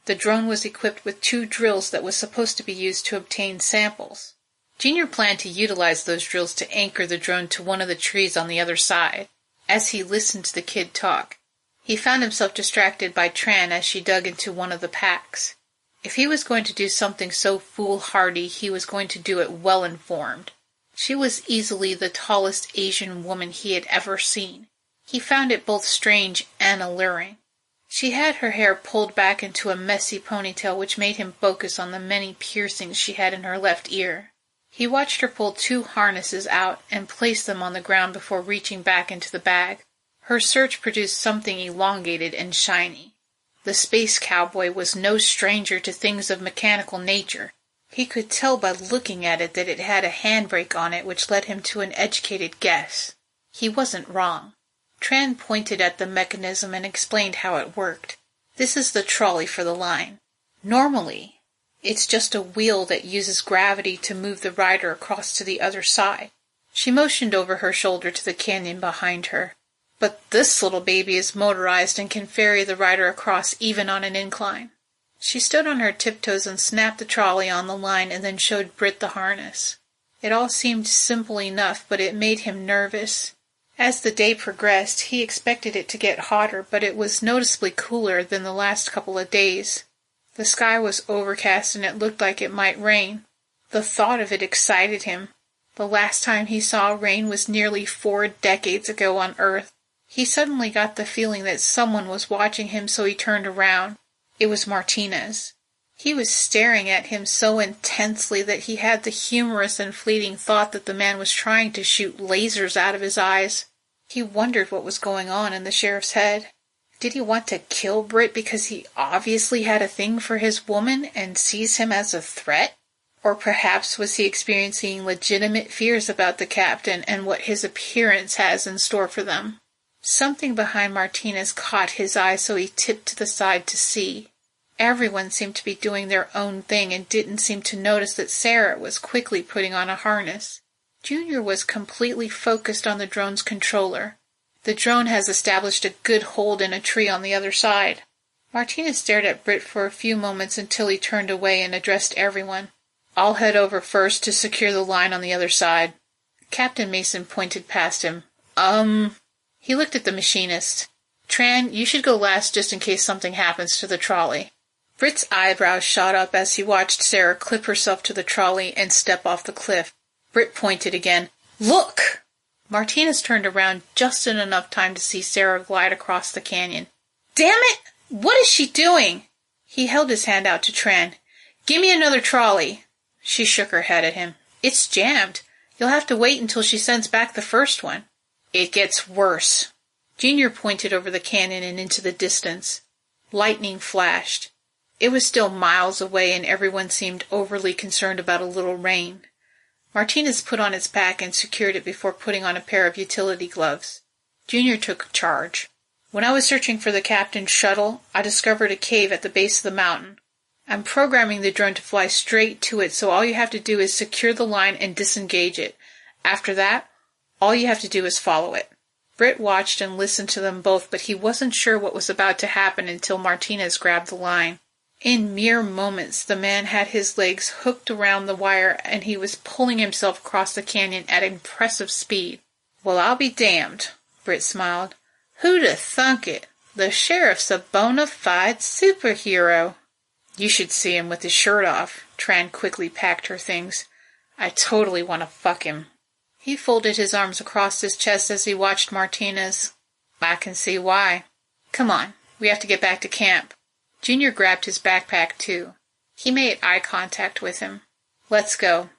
[SPEAKER 2] the drone was equipped with 2 drills that was supposed to be used to obtain samples. Junior planned to utilize those drills to anchor the drone to one of the trees on the other side. As he listened to the kid talk, he found himself distracted by Tran as she dug into one of the packs. If he was going to do something so foolhardy, he was going to do it well-informed. She was easily the tallest Asian woman he had ever seen. He found it both strange and alluring. She had her hair pulled back into a messy ponytail which made him focus on the many piercings she had in her left ear. He watched her pull 2 harnesses out and place them on the ground before reaching back into the bag. Her search produced something elongated and shiny. The space cowboy was no stranger to things of mechanical nature. He could tell by looking at it that it had a handbrake on it, which led him to an educated guess. He wasn't wrong. Tran pointed at the mechanism and explained how it worked. This is the trolley for the line. Normally, it's just a wheel that uses gravity to move the rider across to the other side. She motioned over her shoulder to the canyon behind her. But this little baby is motorized and can ferry the rider across even on an incline. She stood on her tiptoes and snapped the trolley on the line and then showed Britt the harness. It all seemed simple enough, but it made him nervous. As the day progressed, he expected it to get hotter, but it was noticeably cooler than the last couple of days. The sky was overcast and it looked like it might rain. The thought of it excited him. The last time he saw rain was nearly 4 decades ago on Earth. He suddenly got the feeling that someone was watching him, so he turned around. It was Martinez. He was staring at him so intensely that he had the humorous and fleeting thought that the man was trying to shoot lasers out of his eyes. He wondered what was going on in the sheriff's head. Did he want to kill Britt because he obviously had a thing for his woman and sees him as a threat? Or perhaps was he experiencing legitimate fears about the captain and what his appearance has in store for them? Something behind Martinez caught his eye, so he tipped to the side to see. Everyone seemed to be doing their own thing and didn't seem to notice that Sara was quickly putting on a harness. Junior was completely focused on the drone's controller. The drone has established a good hold in a tree on the other side. Martinez stared at Britt for a few moments until he turned away and addressed everyone. I'll head over first to secure the line on the other side. Captain Mason pointed past him. He looked at the machinist. Tran, you should go last just in case something happens to the trolley. Britt's eyebrows shot up as he watched Sara clip herself to the trolley and step off the cliff. Britt pointed again. Look! Martinez turned around just in enough time to see Sara glide across the canyon. Damn it! What is she doing? He held his hand out to Tran. Give me another trolley. She shook her head at him. It's jammed. You'll have to wait until she sends back the first one. It gets worse. Junior pointed over the canyon and into the distance. Lightning flashed. It was still miles away and everyone seemed overly concerned about a little rain. Martinez put on its pack and secured it before putting on a pair of utility gloves. Junior took charge. When I was searching for the captain's shuttle, I discovered a cave at the base of the mountain. I'm programming the drone to fly straight to it, so all you have to do is secure the line and disengage it. After that, all you have to do is follow it. Britt watched and listened to them both, but he wasn't sure what was about to happen until Martinez grabbed the line. In mere moments, the man had his legs hooked around the wire and he was pulling himself across the canyon at impressive speed. Well, I'll be damned, Britt smiled. Who'd have thunk it? The sheriff's a bona fide superhero. You should see him with his shirt off. Tran quickly packed her things. I totally want to fuck him. He folded his arms across his chest as he watched Martinez. I can see why. Come on, we have to get back to camp. Junior grabbed his backpack, too. He made eye contact with him. "Let's go."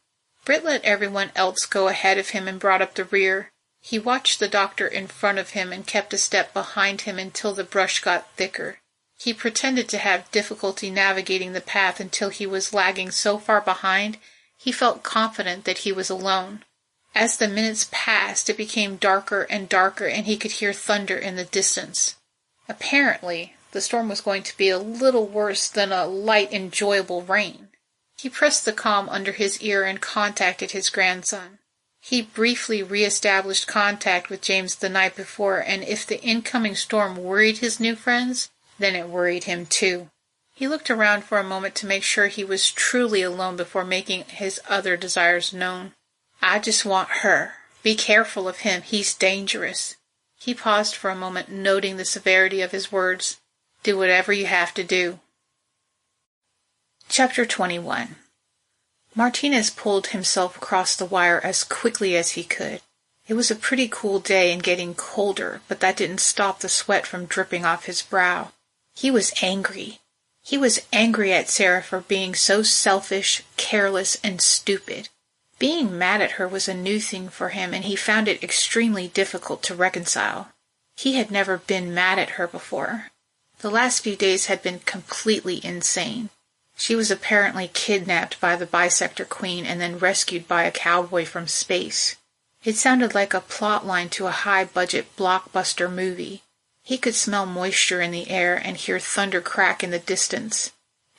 [SPEAKER 2] Britt let everyone else go ahead of him and brought up the rear. He watched the doctor in front of him and kept a step behind him until the brush got thicker. He pretended to have difficulty navigating the path until he was lagging so far behind he felt confident that he was alone. As the minutes passed, it became darker and darker, and he could hear thunder in the distance. Apparently, the storm was going to be a little worse than a light, enjoyable rain. He pressed the comm under his ear and contacted his grandson. He briefly re-established contact with James the night before, and if the incoming storm worried his new friends, then it worried him too. He looked around for a moment to make sure he was truly alone before making his other desires known. "I just want her. Be careful of him. He's dangerous." He paused for a moment, noting the severity of his words. "Do whatever you have to do." Chapter 21. Martinez pulled himself across the wire as quickly as he could. It was a pretty cool day and getting colder, but that didn't stop the sweat from dripping off his brow. He was angry. He was angry at Sara for being so selfish, careless, and stupid. Being mad at her was a new thing for him, and he found it extremely difficult to reconcile. He had never been mad at her before. The last few days had been completely insane. She was apparently kidnapped by the Bisector Queen and then rescued by a cowboy from space. It sounded like a plot line to a high-budget blockbuster movie. He could smell moisture in the air and hear thunder crack in the distance.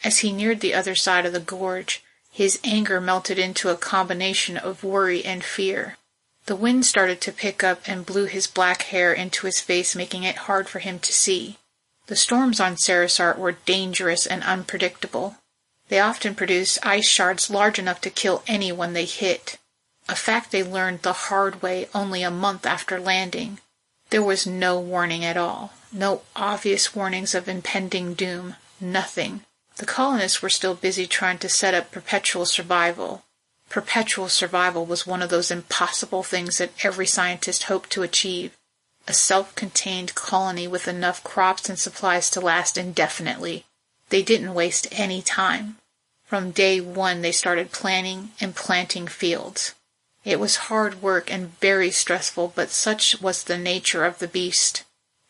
[SPEAKER 2] As he neared the other side of the gorge, his anger melted into a combination of worry and fear. The wind started to pick up and blew his black hair into his face, making it hard for him to see. The storms on Sarisart were dangerous and unpredictable. They often produced ice shards large enough to kill anyone they hit, a fact they learned the hard way only a month after landing. There was no warning at all, no obvious warnings of impending doom, nothing. The colonists were still busy trying to set up perpetual survival. Perpetual survival was one of those impossible things that every scientist hoped to achieve. A self-contained colony with enough crops and supplies to last indefinitely. They didn't waste any time. From day one they started planning and planting fields. It was hard work and very stressful, but such was the nature of the beast.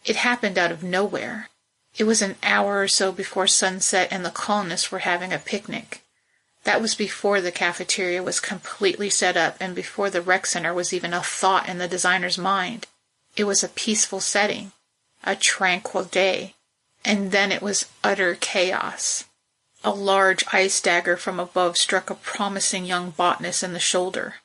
[SPEAKER 2] It happened out of nowhere. It was an hour or so before sunset and the colonists were having a picnic. That was before the cafeteria was completely set up and before the rec center was even a thought in the designer's mind. It was a peaceful setting, a tranquil day. And then it was utter chaos. A large ice dagger from above struck a promising young botanist in the shoulder.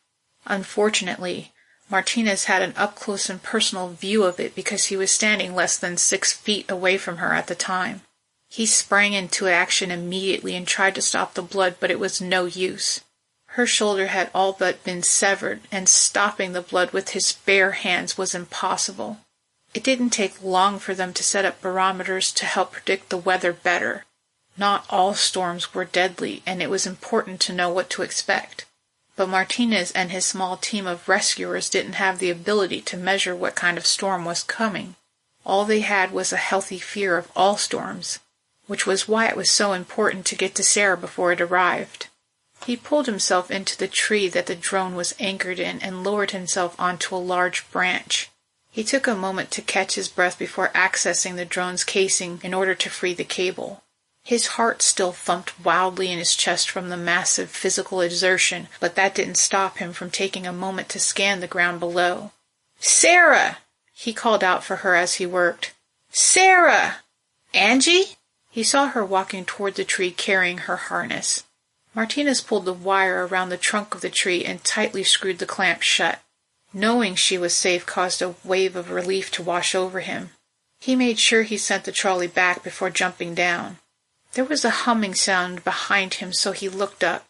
[SPEAKER 2] Unfortunately, Martinez had an up-close and personal view of it because he was standing less than 6 feet away from her at the time. He sprang into action immediately and tried to stop the blood, but it was no use. Her shoulder had all but been severed, and stopping the blood with his bare hands was impossible. It didn't take long for them to set up barometers to help predict the weather better. Not all storms were deadly, and it was important to know what to expect. But Martinez and his small team of rescuers didn't have the ability to measure what kind of storm was coming. All they had was a healthy fear of all storms, which was why it was so important to get to Sara before it arrived. He pulled himself into the tree that the drone was anchored in and lowered himself onto a large branch. He took a moment to catch his breath before accessing the drone's casing in order to free the cable. His heart still thumped wildly in his chest from the massive physical exertion, but that didn't stop him from taking a moment to scan the ground below. "Sara!" he called out for her as he worked. "Sara! Angie?" He saw her walking toward the tree carrying her harness. Martinez pulled the wire around the trunk of the tree and tightly screwed the clamp shut. Knowing she was safe caused a wave of relief to wash over him. He made sure he sent the trolley back before jumping down. There was a humming sound behind him, so he looked up.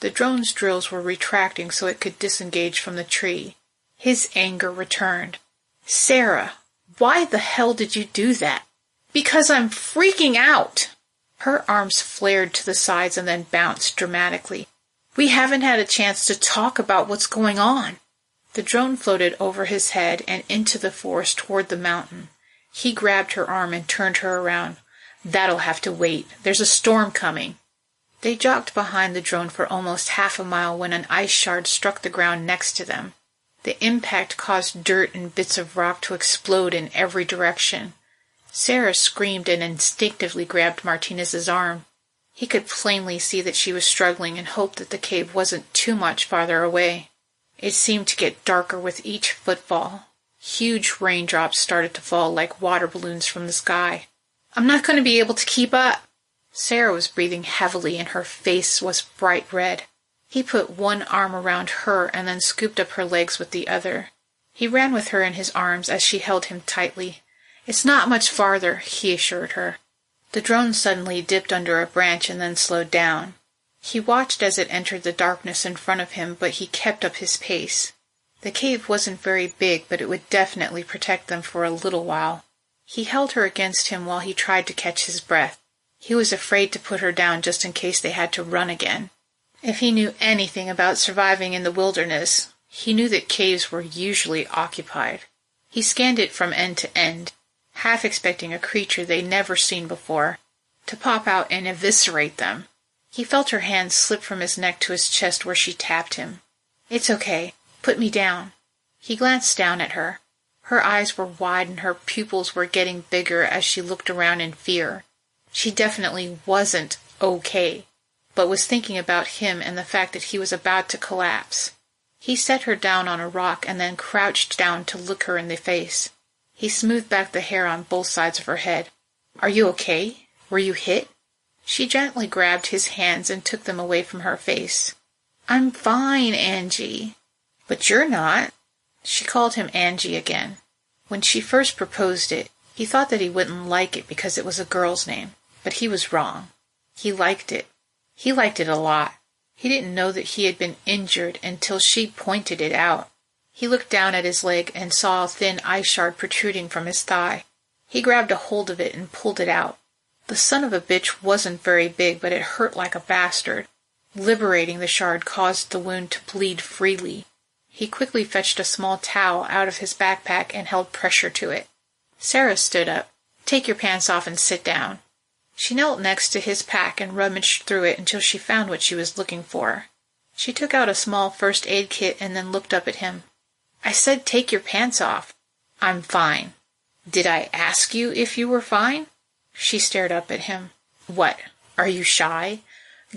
[SPEAKER 2] The drone's drills were retracting so it could disengage from the tree. His anger returned. "Sara, why the hell did you do that?" "Because I'm freaking out!" Her arms flared to the sides and then bounced dramatically. "We haven't had a chance to talk about what's going on." The drone floated over his head and into the forest toward the mountain. He grabbed her arm and turned her around. "That'll have to wait. There's a storm coming." They jogged behind the drone for almost half a mile when an ice shard struck the ground next to them. The impact caused dirt and bits of rock to explode in every direction. Sara screamed and instinctively grabbed Martinez's arm. He could plainly see that she was struggling and hoped that the cave wasn't too much farther away. It seemed to get darker with each footfall. Huge raindrops started to fall like water balloons from the sky. "I'm not going to be able to keep up." Sara was breathing heavily and her face was bright red. He put one arm around her and then scooped up her legs with the other. He ran with her in his arms as she held him tightly. "It's not much farther," he assured her. The drone suddenly dipped under a branch and then slowed down. He watched as it entered the darkness in front of him, but he kept up his pace. The cave wasn't very big, but it would definitely protect them for a little while. He held her against him while he tried to catch his breath. He was afraid to put her down just in case they had to run again. If he knew anything about surviving in the wilderness, he knew that caves were usually occupied. He scanned it from end to end, half expecting a creature they'd never seen before to pop out and eviscerate them. He felt her hand slip from his neck to his chest where she tapped him. "It's okay. Put me down." He glanced down at her. Her eyes were wide and her pupils were getting bigger as she looked around in fear. She definitely wasn't okay, but was thinking about him and the fact that he was about to collapse. He set her down on a rock and then crouched down to look her in the face. He smoothed back the hair on both sides of her head. "Are you okay? Were you hit?" She gently grabbed his hands and took them away from her face. "I'm fine, Angie." "But you're not." She called him Angie again. When she first proposed it, he thought that he wouldn't like it because it was a girl's name, but he was wrong. He liked it. He liked it a lot. He didn't know that he had been injured until she pointed it out. He looked down at his leg and saw a thin ice shard protruding from his thigh. He grabbed a hold of it and pulled it out. The son of a bitch wasn't very big, but it hurt like a bastard. Liberating the shard caused the wound to bleed freely. He quickly fetched a small towel out of his backpack and held pressure to it. Sara stood up. "Take your pants off and sit down." She knelt next to his pack and rummaged through it until she found what she was looking for. She took out a small first aid kit and then looked up at him. "I said take your pants off." "I'm fine." "Did I ask you if you were fine?" She stared up at him. "What? Are you shy?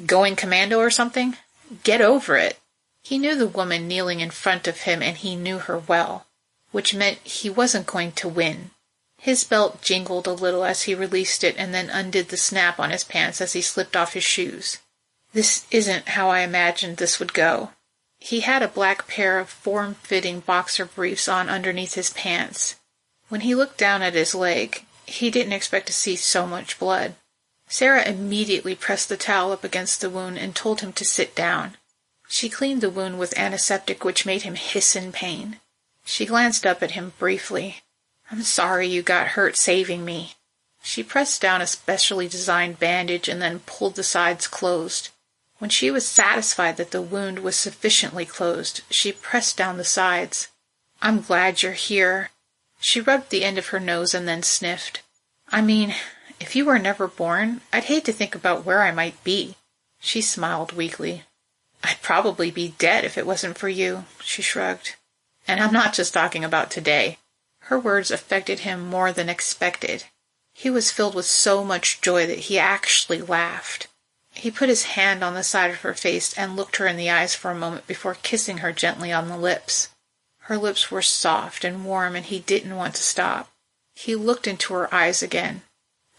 [SPEAKER 2] Going commando or something? Get over it." He knew the woman kneeling in front of him and he knew her well, which meant he wasn't going to win. His belt jingled a little as he released it and then undid the snap on his pants as he slipped off his shoes. This isn't how I imagined this would go. He had a black pair of form-fitting boxer briefs on underneath his pants. When he looked down at his leg, he didn't expect to see so much blood. Sara immediately pressed the towel up against the wound and told him to sit down. She cleaned the wound with antiseptic, which made him hiss in pain. She glanced up at him briefly. "I'm sorry you got hurt saving me." She pressed down a specially designed bandage and then pulled the sides closed. When she was satisfied that the wound was sufficiently closed, she pressed down the sides. "I'm glad you're here." She rubbed the end of her nose and then sniffed. "I mean, if you were never born, I'd hate to think about where I might be." She smiled weakly. "I'd probably be dead if it wasn't for you," she shrugged. "And I'm not just talking about today." Her words affected him more than expected. He was filled with so much joy that he actually laughed. He put his hand on the side of her face and looked her in the eyes for a moment before kissing her gently on the lips. Her lips were soft and warm and he didn't want to stop. He looked into her eyes again.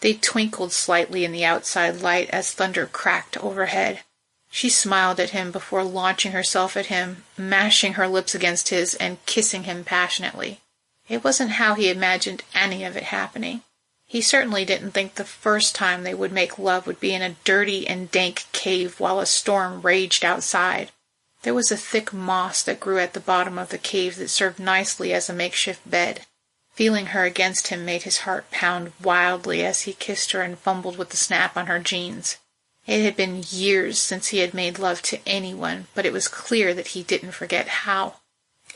[SPEAKER 2] They twinkled slightly in the outside light as thunder cracked overhead. She smiled at him before launching herself at him, mashing her lips against his and kissing him passionately. It wasn't how he imagined any of it happening. He certainly didn't think the first time they would make love would be in a dirty and dank cave while a storm raged outside. There was a thick moss that grew at the bottom of the cave that served nicely as a makeshift bed. Feeling her against him made his heart pound wildly as he kissed her and fumbled with the snap on her jeans. It had been years since he had made love to anyone, but it was clear that he didn't forget how.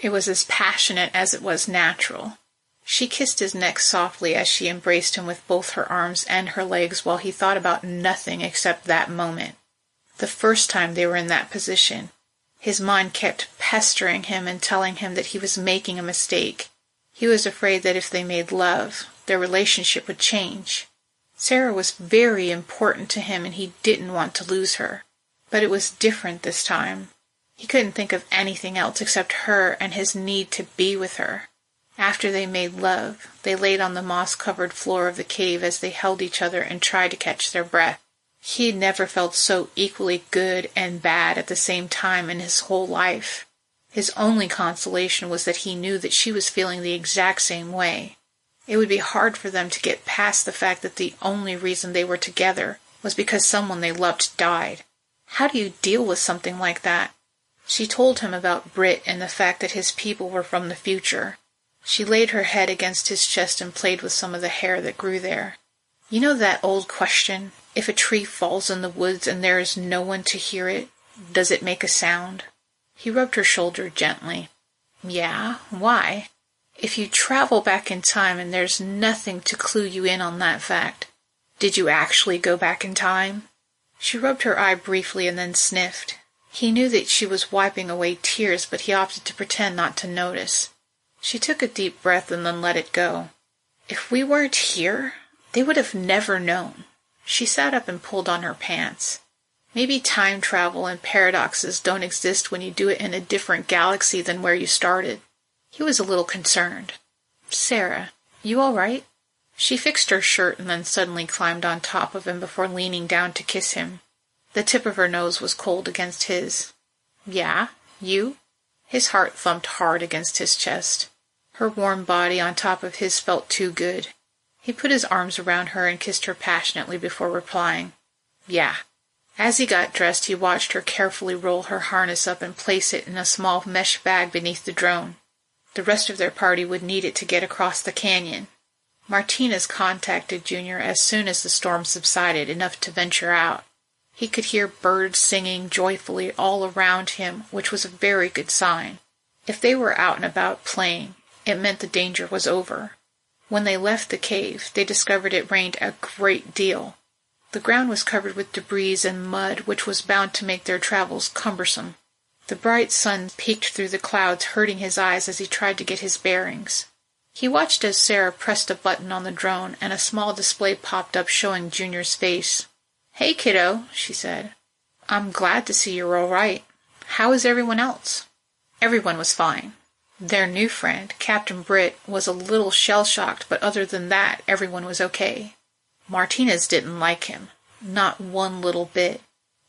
[SPEAKER 2] It was as passionate as it was natural. She kissed his neck softly as she embraced him with both her arms and her legs while he thought about nothing except that moment. The first time they were in that position, his mind kept pestering him and telling him that he was making a mistake. He was afraid that if they made love, their relationship would change. Sara was very important to him and he didn't want to lose her. But it was different this time. He couldn't think of anything else except her and his need to be with her. After they made love, they laid on the moss-covered floor of the cave as they held each other and tried to catch their breath. He had never felt so equally good and bad at the same time in his whole life. His only consolation was that he knew that she was feeling the exact same way. It would be hard for them to get past the fact that the only reason they were together was because someone they loved died. How do you deal with something like that? She told him about Britt and the fact that his people were from the future. She laid her head against his chest and played with some of the hair that grew there. You know that old question, if a tree falls in the woods and there is no one to hear it, does it make a sound? He rubbed her shoulder gently. Yeah, why? If you travel back in time and there's nothing to clue you in on that fact, did you actually go back in time? She rubbed her eye briefly and then sniffed. He knew that she was wiping away tears, but he opted to pretend not to notice. She took a deep breath and then let it go. If we weren't here, they would have never known. She sat up and pulled on her pants. Maybe time travel and paradoxes don't exist when you do it in a different galaxy than where you started. He was a little concerned. Sara, you all right? She fixed her shirt and then suddenly climbed on top of him before leaning down to kiss him. The tip of her nose was cold against his. Yeah, you? His heart thumped hard against his chest. Her warm body on top of his felt too good. He put his arms around her and kissed her passionately before replying. Yeah. As he got dressed, he watched her carefully roll her harness up and place it in a small mesh bag beneath the drone. The rest of their party would need it to get across the canyon. Martinez contacted Junior as soon as the storm subsided, enough to venture out. He could hear birds singing joyfully all around him, which was a very good sign. If they were out and about playing, it meant the danger was over. When they left the cave, they discovered it rained a great deal. The ground was covered with debris and mud, which was bound to make their travels cumbersome. The bright sun peeked through the clouds, hurting his eyes as he tried to get his bearings. He watched as Sara pressed a button on the drone, and a small display popped up showing Junior's face. Hey, kiddo, she said. I'm glad to see you're all right. How is everyone else? Everyone was fine. Their new friend, Captain Britt, was a little shell-shocked, but other than that, everyone was okay. Martinez didn't like him. Not one little bit.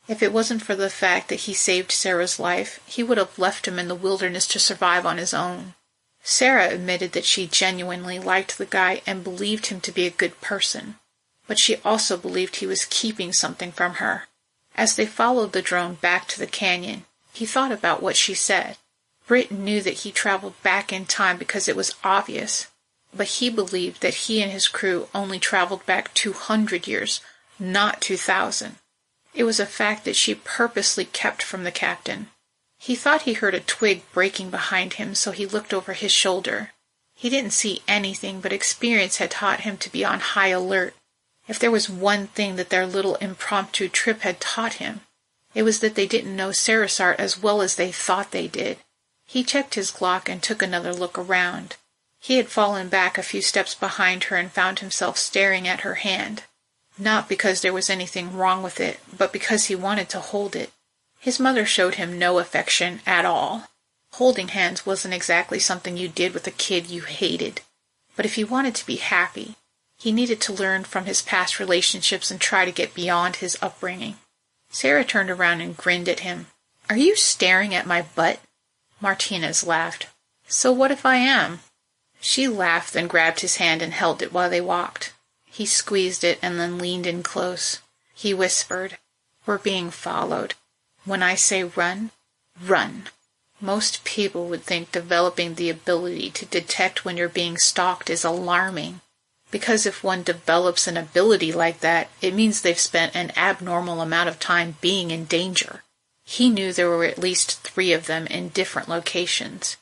[SPEAKER 2] If it wasn't for the fact that he saved Sara's life, he would have left him in the wilderness to survive on his own. Sara admitted that she genuinely liked the guy and believed him to be a good person. But she also believed he was keeping something from her. As they followed the drone back to the canyon, he thought about what she said. Britt knew that he traveled back in time because it was obvious, but he believed that he and his crew only traveled back 200 years, not 2,000. It was a fact that she purposely kept from the captain. He thought he heard a twig breaking behind him, so he looked over his shoulder. He didn't see anything, but experience had taught him to be on high alert. If there was one thing that their little impromptu trip had taught him, it was that they didn't know Sarisart as well as they thought they did. He checked his Glock and took another look around. He had fallen back a few steps behind her and found himself staring at her hand. Not because there was anything wrong with it, but because he wanted to hold it. His mother showed him no affection at all. Holding hands wasn't exactly something you did with a kid you hated. But if he wanted to be happy, he needed to learn from his past relationships and try to get beyond his upbringing. Sara turned around and grinned at him. Are you staring at my butt? Martinez laughed. So what if I am? She laughed, then grabbed his hand and held it while they walked. He squeezed it and then leaned in close. He whispered, We're being followed. When I say run, run. Most people would think developing the ability to detect when you're being stalked is alarming. Because if one develops an ability like that, it means they've spent an abnormal amount of time being in danger. He knew there were at least 3 of them in different locations.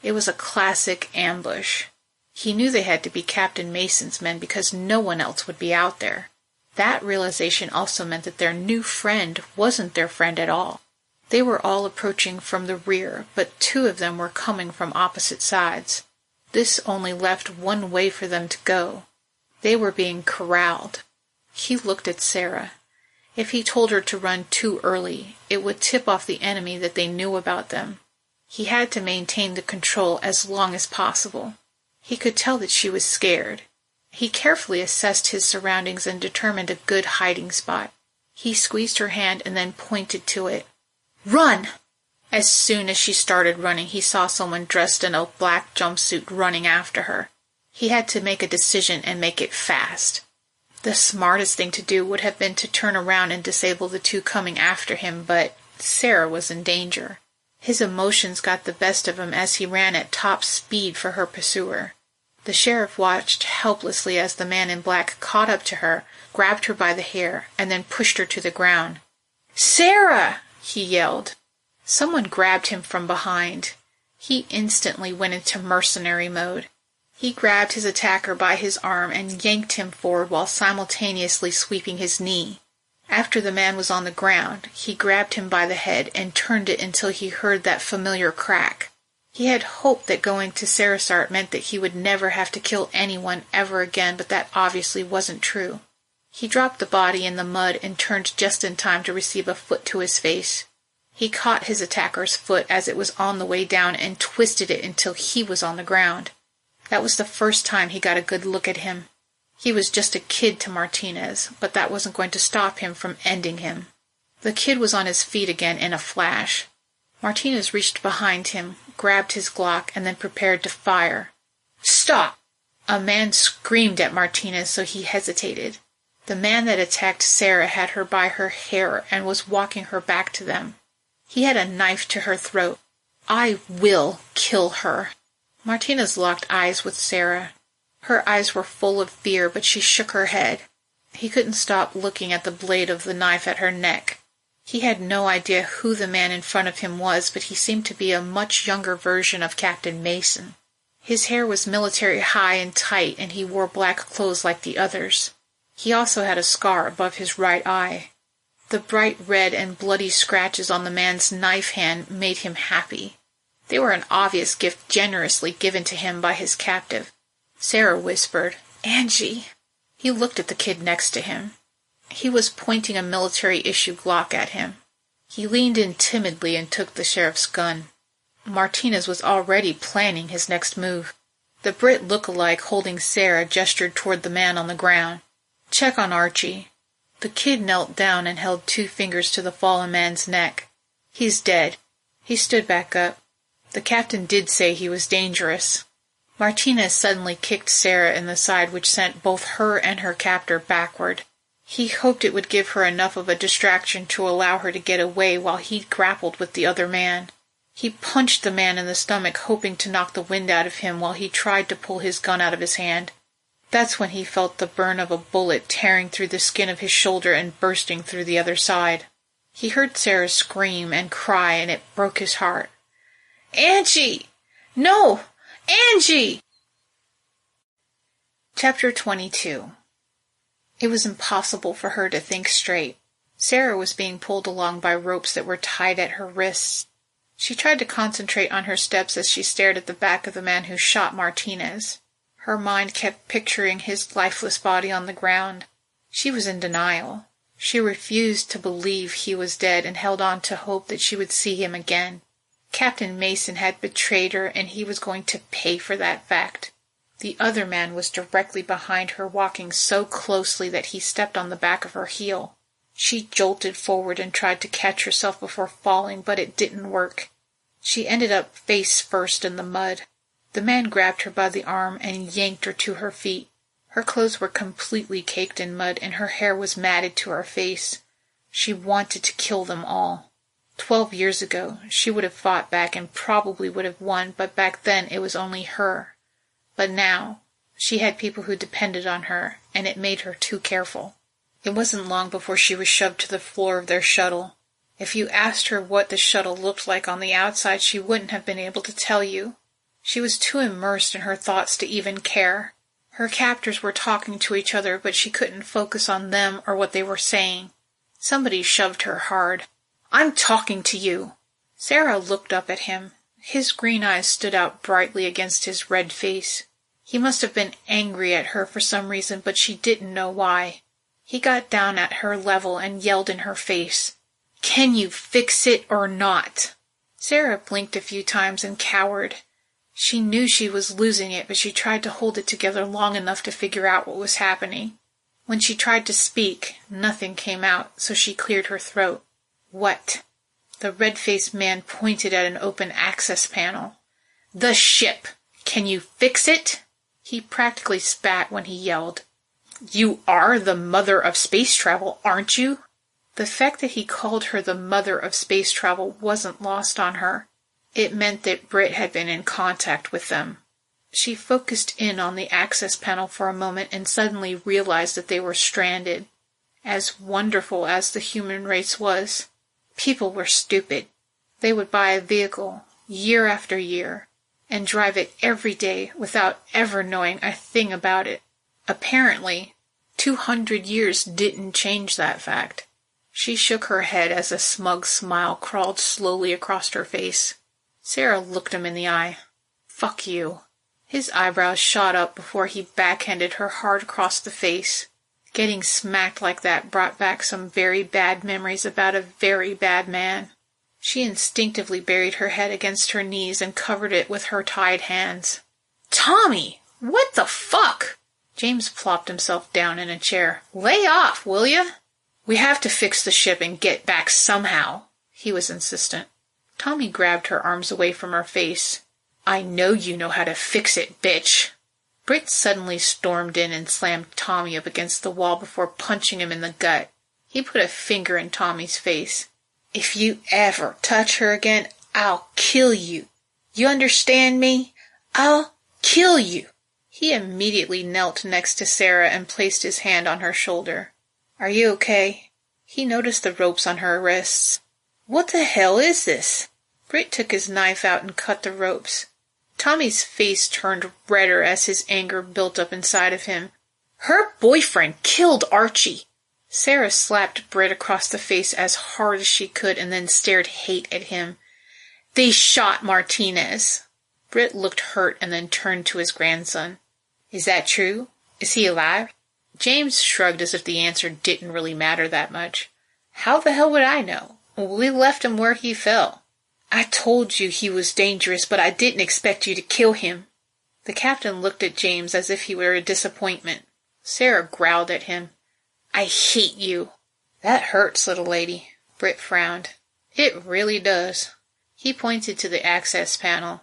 [SPEAKER 2] It was a classic ambush. He knew they had to be Captain Mason's men because no one else would be out there. That realization also meant that their new friend wasn't their friend at all. They were all approaching from the rear, but 2 of them were coming from opposite sides. This only left one way for them to go. They were being corralled. He looked at Sara. If he told her to run too early, it would tip off the enemy that they knew about them. He had to maintain the control as long as possible. He could tell that she was scared. He carefully assessed his surroundings and determined a good hiding spot. He squeezed her hand and then pointed to it. "Run!" As soon as she started running, he saw someone dressed in a black jumpsuit running after her. He had to make a decision and make it fast. The smartest thing to do would have been to turn around and disable the 2 coming after him, but Sara was in danger. His emotions got the best of him as he ran at top speed for her pursuer. The sheriff watched helplessly as the man in black caught up to her, grabbed her by the hair, and then pushed her to the ground. "Sara!" he yelled. Someone grabbed him from behind. He instantly went into mercenary mode. He grabbed his attacker by his arm and yanked him forward while simultaneously sweeping his knee. After the man was on the ground, he grabbed him by the head and turned it until he heard that familiar crack. He had hoped that going to Sarisart meant that he would never have to kill anyone ever again, but that obviously wasn't true. He dropped the body in the mud and turned just in time to receive a foot to his face. He caught his attacker's foot as it was on the way down and twisted it until he was on the ground. That was the first time he got a good look at him. He was just a kid to Martinez, but that wasn't going to stop him from ending him. The kid was on his feet again in a flash. Martinez reached behind him, grabbed his Glock, and then prepared to fire. "Stop!" A man screamed at Martinez, so he hesitated. The man that attacked Sara had her by her hair and was walking her back to them. He had a knife to her throat. "I will kill her." Martinez locked eyes with Sara. Her eyes were full of fear, but she shook her head. He couldn't stop looking at the blade of the knife at her neck. He had no idea who the man in front of him was, but he seemed to be a much younger version of Captain Mason. His hair was military high and tight, and he wore black clothes like the others. He also had a scar above his right eye. The bright red and bloody scratches on the man's knife hand made him happy. They were an obvious gift generously given to him by his captive. Sara whispered, "Angie." He looked at the kid next to him. He was pointing a military-issue Glock at him. He leaned in timidly and took the sheriff's gun. Martinez was already planning his next move. The Brit look-alike holding Sara gestured toward the man on the ground. "Check on Archie." The kid knelt down and held 2 fingers to the fallen man's neck. "He's dead." He stood back up. The captain did say he was dangerous. Martinez suddenly kicked Sara in the side, which sent both her and her captor backward. He hoped it would give her enough of a distraction to allow her to get away while he grappled with the other man. He punched the man in the stomach, hoping to knock the wind out of him while he tried to pull his gun out of his hand. That's when he felt the burn of a bullet tearing through the skin of his shoulder and bursting through the other side. He heard Sara scream and cry, and it broke his heart. "Angie! No! Angie!" Chapter 22. It was impossible for her to think straight. Sara was being pulled along by ropes that were tied at her wrists. She tried to concentrate on her steps as she stared at the back of the man who shot Martinez. Her mind kept picturing his lifeless body on the ground. She was in denial. She refused to believe he was dead and held on to hope that she would see him again. Captain Mason had betrayed her, and he was going to pay for that fact. The other man was directly behind her, walking so closely that he stepped on the back of her heel. She jolted forward and tried to catch herself before falling, but it didn't work. She ended up face first in the mud. The man grabbed her by the arm and yanked her to her feet. Her clothes were completely caked in mud, and her hair was matted to her face. She wanted to kill them all. 12 years ago, she would have fought back and probably would have won, but back then it was only her. But now, she had people who depended on her, and it made her too careful. It wasn't long before she was shoved to the floor of their shuttle. If you asked her what the shuttle looked like on the outside, she wouldn't have been able to tell you. She was too immersed in her thoughts to even care. Her captors were talking to each other, but she couldn't focus on them or what they were saying. Somebody shoved her hard. "I'm talking to you!" Sara looked up at him. His green eyes stood out brightly against his red face. He must have been angry at her for some reason, but she didn't know why. He got down at her level and yelled in her face, "Can you fix it or not?" Sara blinked a few times and cowered. She knew she was losing it, but she tried to hold it together long enough to figure out what was happening. When she tried to speak, nothing came out, so she cleared her throat. "What?" The red-faced man pointed at an open access panel. "The ship! Can you fix it?" He practically spat when he yelled. "You are the mother of space travel, aren't you?" The fact that he called her the mother of space travel wasn't lost on her. It meant that Britt had been in contact with them. She focused in on the access panel for a moment and suddenly realized that they were stranded. As wonderful as the human race was, people were stupid. They would buy a vehicle, year after year, and drive it every day without ever knowing a thing about it. Apparently, 200 years didn't change that fact. She shook her head as a smug smile crawled slowly across her face. Sara looked him in the eye. "Fuck you." His eyebrows shot up before he backhanded her hard across the face. Getting smacked like that brought back some very bad memories about a very bad man. She instinctively buried her head against her knees and covered it with her tied hands. "Tommy! What the fuck?" James plopped himself down in a chair. "Lay off, will ya?" "We have to fix the ship and get back somehow," he was insistent. Tommy grabbed her arms away from her face. "I know you know how to fix it, bitch." Britt suddenly stormed in and slammed Tommy up against the wall before punching him in the gut. He put a finger in Tommy's face. "If you ever touch her again, I'll kill you. You understand me? I'll kill you." He immediately knelt next to Sara and placed his hand on her shoulder. "Are you okay?" He noticed the ropes on her wrists. "What the hell is this?" Britt took his knife out and cut the ropes. Tommy's face turned redder as his anger built up inside of him. "Her boyfriend killed Archie." Sara slapped Britt across the face as hard as she could and then stared hate at him. "They shot Martinez." Britt looked hurt and then turned to his grandson. "Is that true? Is he alive?" James shrugged as if the answer didn't really matter that much. "How the hell would I know? We left him where he fell." "I told you he was dangerous, but I didn't expect you to kill him." The captain looked at James as if he were a disappointment. Sara growled at him. "I hate you." "That hurts, little lady." Britt frowned. "It really does." He pointed to the access panel.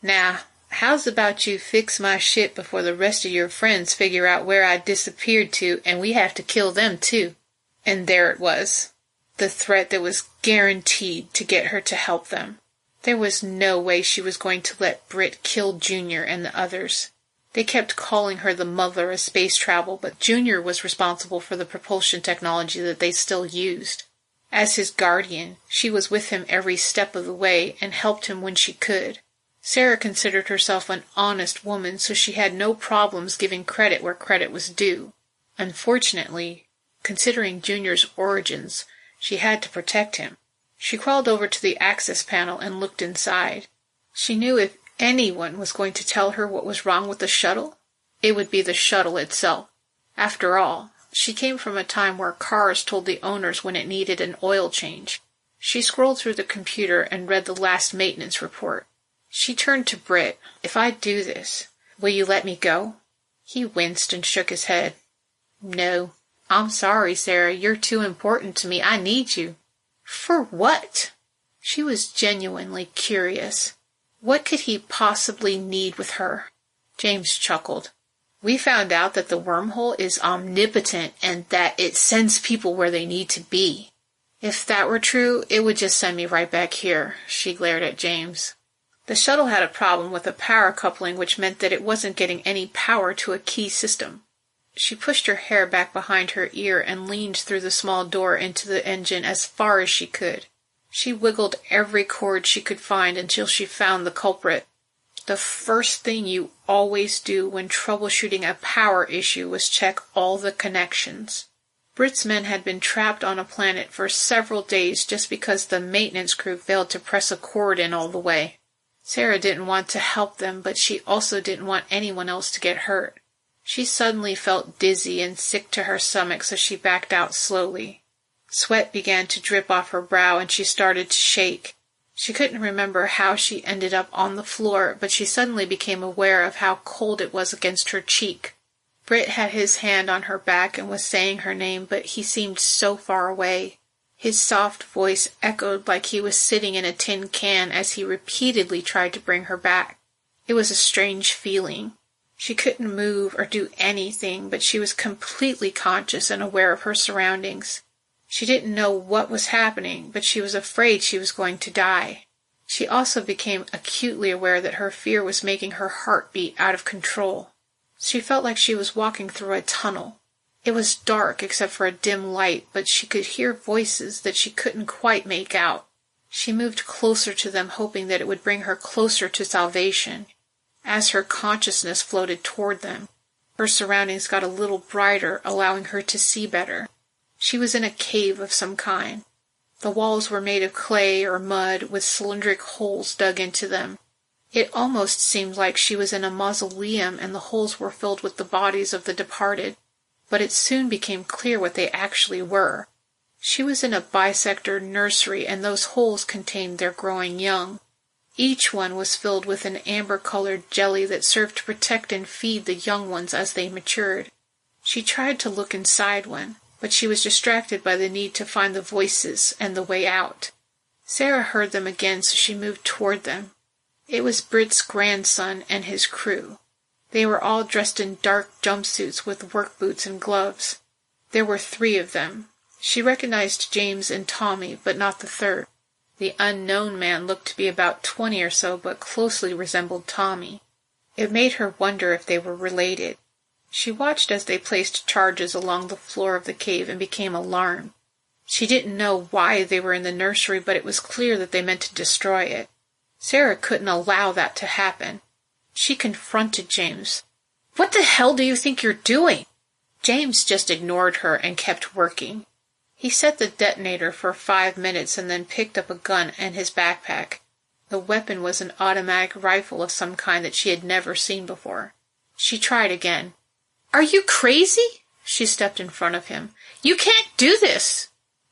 [SPEAKER 2] "Now, how's about you fix my ship before the rest of your friends figure out where I disappeared to and we have to kill them too?" And there it was. The threat that was guaranteed to get her to help them. There was no way she was going to let Britt kill Junior and the others. They kept calling her the mother of space travel, but Junior was responsible for the propulsion technology that they still used. As his guardian, she was with him every step of the way and helped him when she could. Sara considered herself an honest woman, so she had no problems giving credit where credit was due. Unfortunately, considering Junior's origins, she had to protect him. She crawled over to the access panel and looked inside. She knew if anyone was going to tell her what was wrong with the shuttle, it would be the shuttle itself. After all, she came from a time where cars told the owners when it needed an oil change. She scrolled through the computer and read the last maintenance report. She turned to Britt. "If I do this, will you let me go?" He winced and shook his head. "No. I'm sorry, Sara. You're too important to me. I need you." "For what?" She was genuinely curious. What could he possibly need with her? James chuckled. "We found out that the wormhole is omnipotent and that it sends people where they need to be." "If that were true, it would just send me right back here." She glared at James. The shuttle had a problem with a power coupling, which meant that it wasn't getting any power to a key system. She pushed her hair back behind her ear and leaned through the small door into the engine as far as she could. She wiggled every cord she could find until she found the culprit. The first thing you always do when troubleshooting a power issue was check all the connections. Britt's men had been trapped on a planet for several days just because the maintenance crew failed to press a cord in all the way. Sara didn't want to help them, but she also didn't want anyone else to get hurt. She suddenly felt dizzy and sick to her stomach, so she backed out slowly. Sweat began to drip off her brow, and she started to shake. She couldn't remember how she ended up on the floor, but she suddenly became aware of how cold it was against her cheek. Britt had his hand on her back and was saying her name, but he seemed so far away. His soft voice echoed like he was sitting in a tin can as he repeatedly tried to bring her back. It was a strange feeling. She couldn't move or do anything, but she was completely conscious and aware of her surroundings. She didn't know what was happening, but she was afraid she was going to die. She also became acutely aware that her fear was making her heart beat out of control. She felt like she was walking through a tunnel. It was dark except for a dim light, but she could hear voices that she couldn't quite make out. She moved closer to them, hoping that it would bring her closer to salvation. As her consciousness floated toward them, her surroundings got a little brighter, allowing her to see better. She was in a cave of some kind. The walls were made of clay or mud with cylindric holes dug into them. It almost seemed like she was in a mausoleum and the holes were filled with the bodies of the departed, but it soon became clear what they actually were. She was in a bisector nursery, and those holes contained their growing young. Each one was filled with an amber-colored jelly that served to protect and feed the young ones as they matured. She tried to look inside one, but she was distracted by the need to find the voices and the way out. Sara heard them again, so she moved toward them. It was Britt's grandson and his crew. They were all dressed in dark jumpsuits with work boots and gloves. There were 3 of them. She recognized James and Tommy, but not the third. The unknown man looked to be about 20 or so, but closely resembled Tommy. It made her wonder if they were related. She watched as they placed charges along the floor of the cave and became alarmed. She didn't know why they were in the nursery, but it was clear that they meant to destroy it. Sara couldn't allow that to happen. She confronted James. "What the hell do you think you're doing?" James just ignored her and kept working. He set the detonator for 5 minutes and then picked up a gun and his backpack. The weapon was an automatic rifle of some kind that she had never seen before. She tried again. "Are you crazy?" She stepped in front of him. "You can't do this!"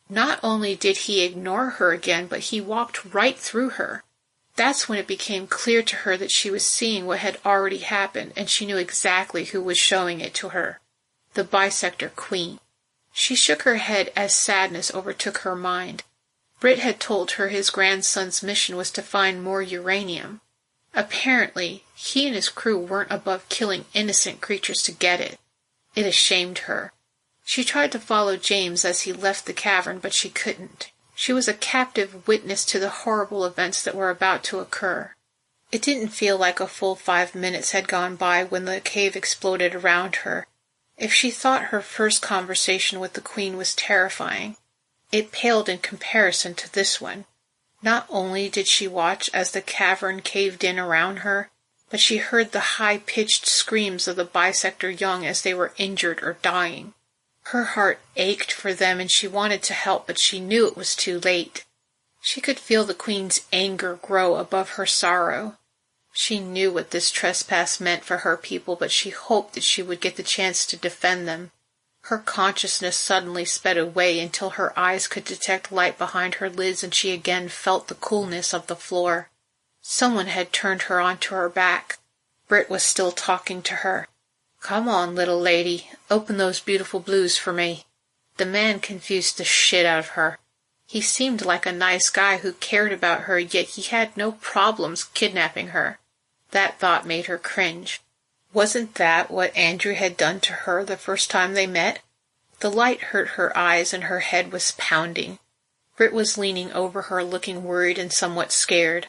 [SPEAKER 2] Not only did he ignore her again, but he walked right through her. That's when it became clear to her that she was seeing what had already happened, and she knew exactly who was showing it to her. The bisector queen. She shook her head as sadness overtook her mind. Britt had told her his grandson's mission was to find more uranium. Apparently, he and his crew weren't above killing innocent creatures to get it. It ashamed her. She tried to follow James as he left the cavern, but she couldn't. She was a captive witness to the horrible events that were about to occur. It didn't feel like a full 5 minutes had gone by when the cave exploded around her. If she thought her first conversation with the Queen was terrifying, it paled in comparison to this one. Not only did she watch as the cavern caved in around her, but she heard the high-pitched screams of the bisector young as they were injured or dying. Her heart ached for them and she wanted to help, but she knew it was too late. She could feel the Queen's anger grow above her sorrow. She knew what this trespass meant for her people, but she hoped that she would get the chance to defend them. Her consciousness suddenly sped away until her eyes could detect light behind her lids and she again felt the coolness of the floor. Someone had turned her onto her back. Britt was still talking to her. "Come on, little lady, open those beautiful blues for me." The man confused the shit out of her. He seemed like a nice guy who cared about her, yet he had no problems kidnapping her. That thought made her cringe. Wasn't that what Andrew had done to her the first time they met? The light hurt her eyes and her head was pounding. Britt was leaning over her, looking worried and somewhat scared.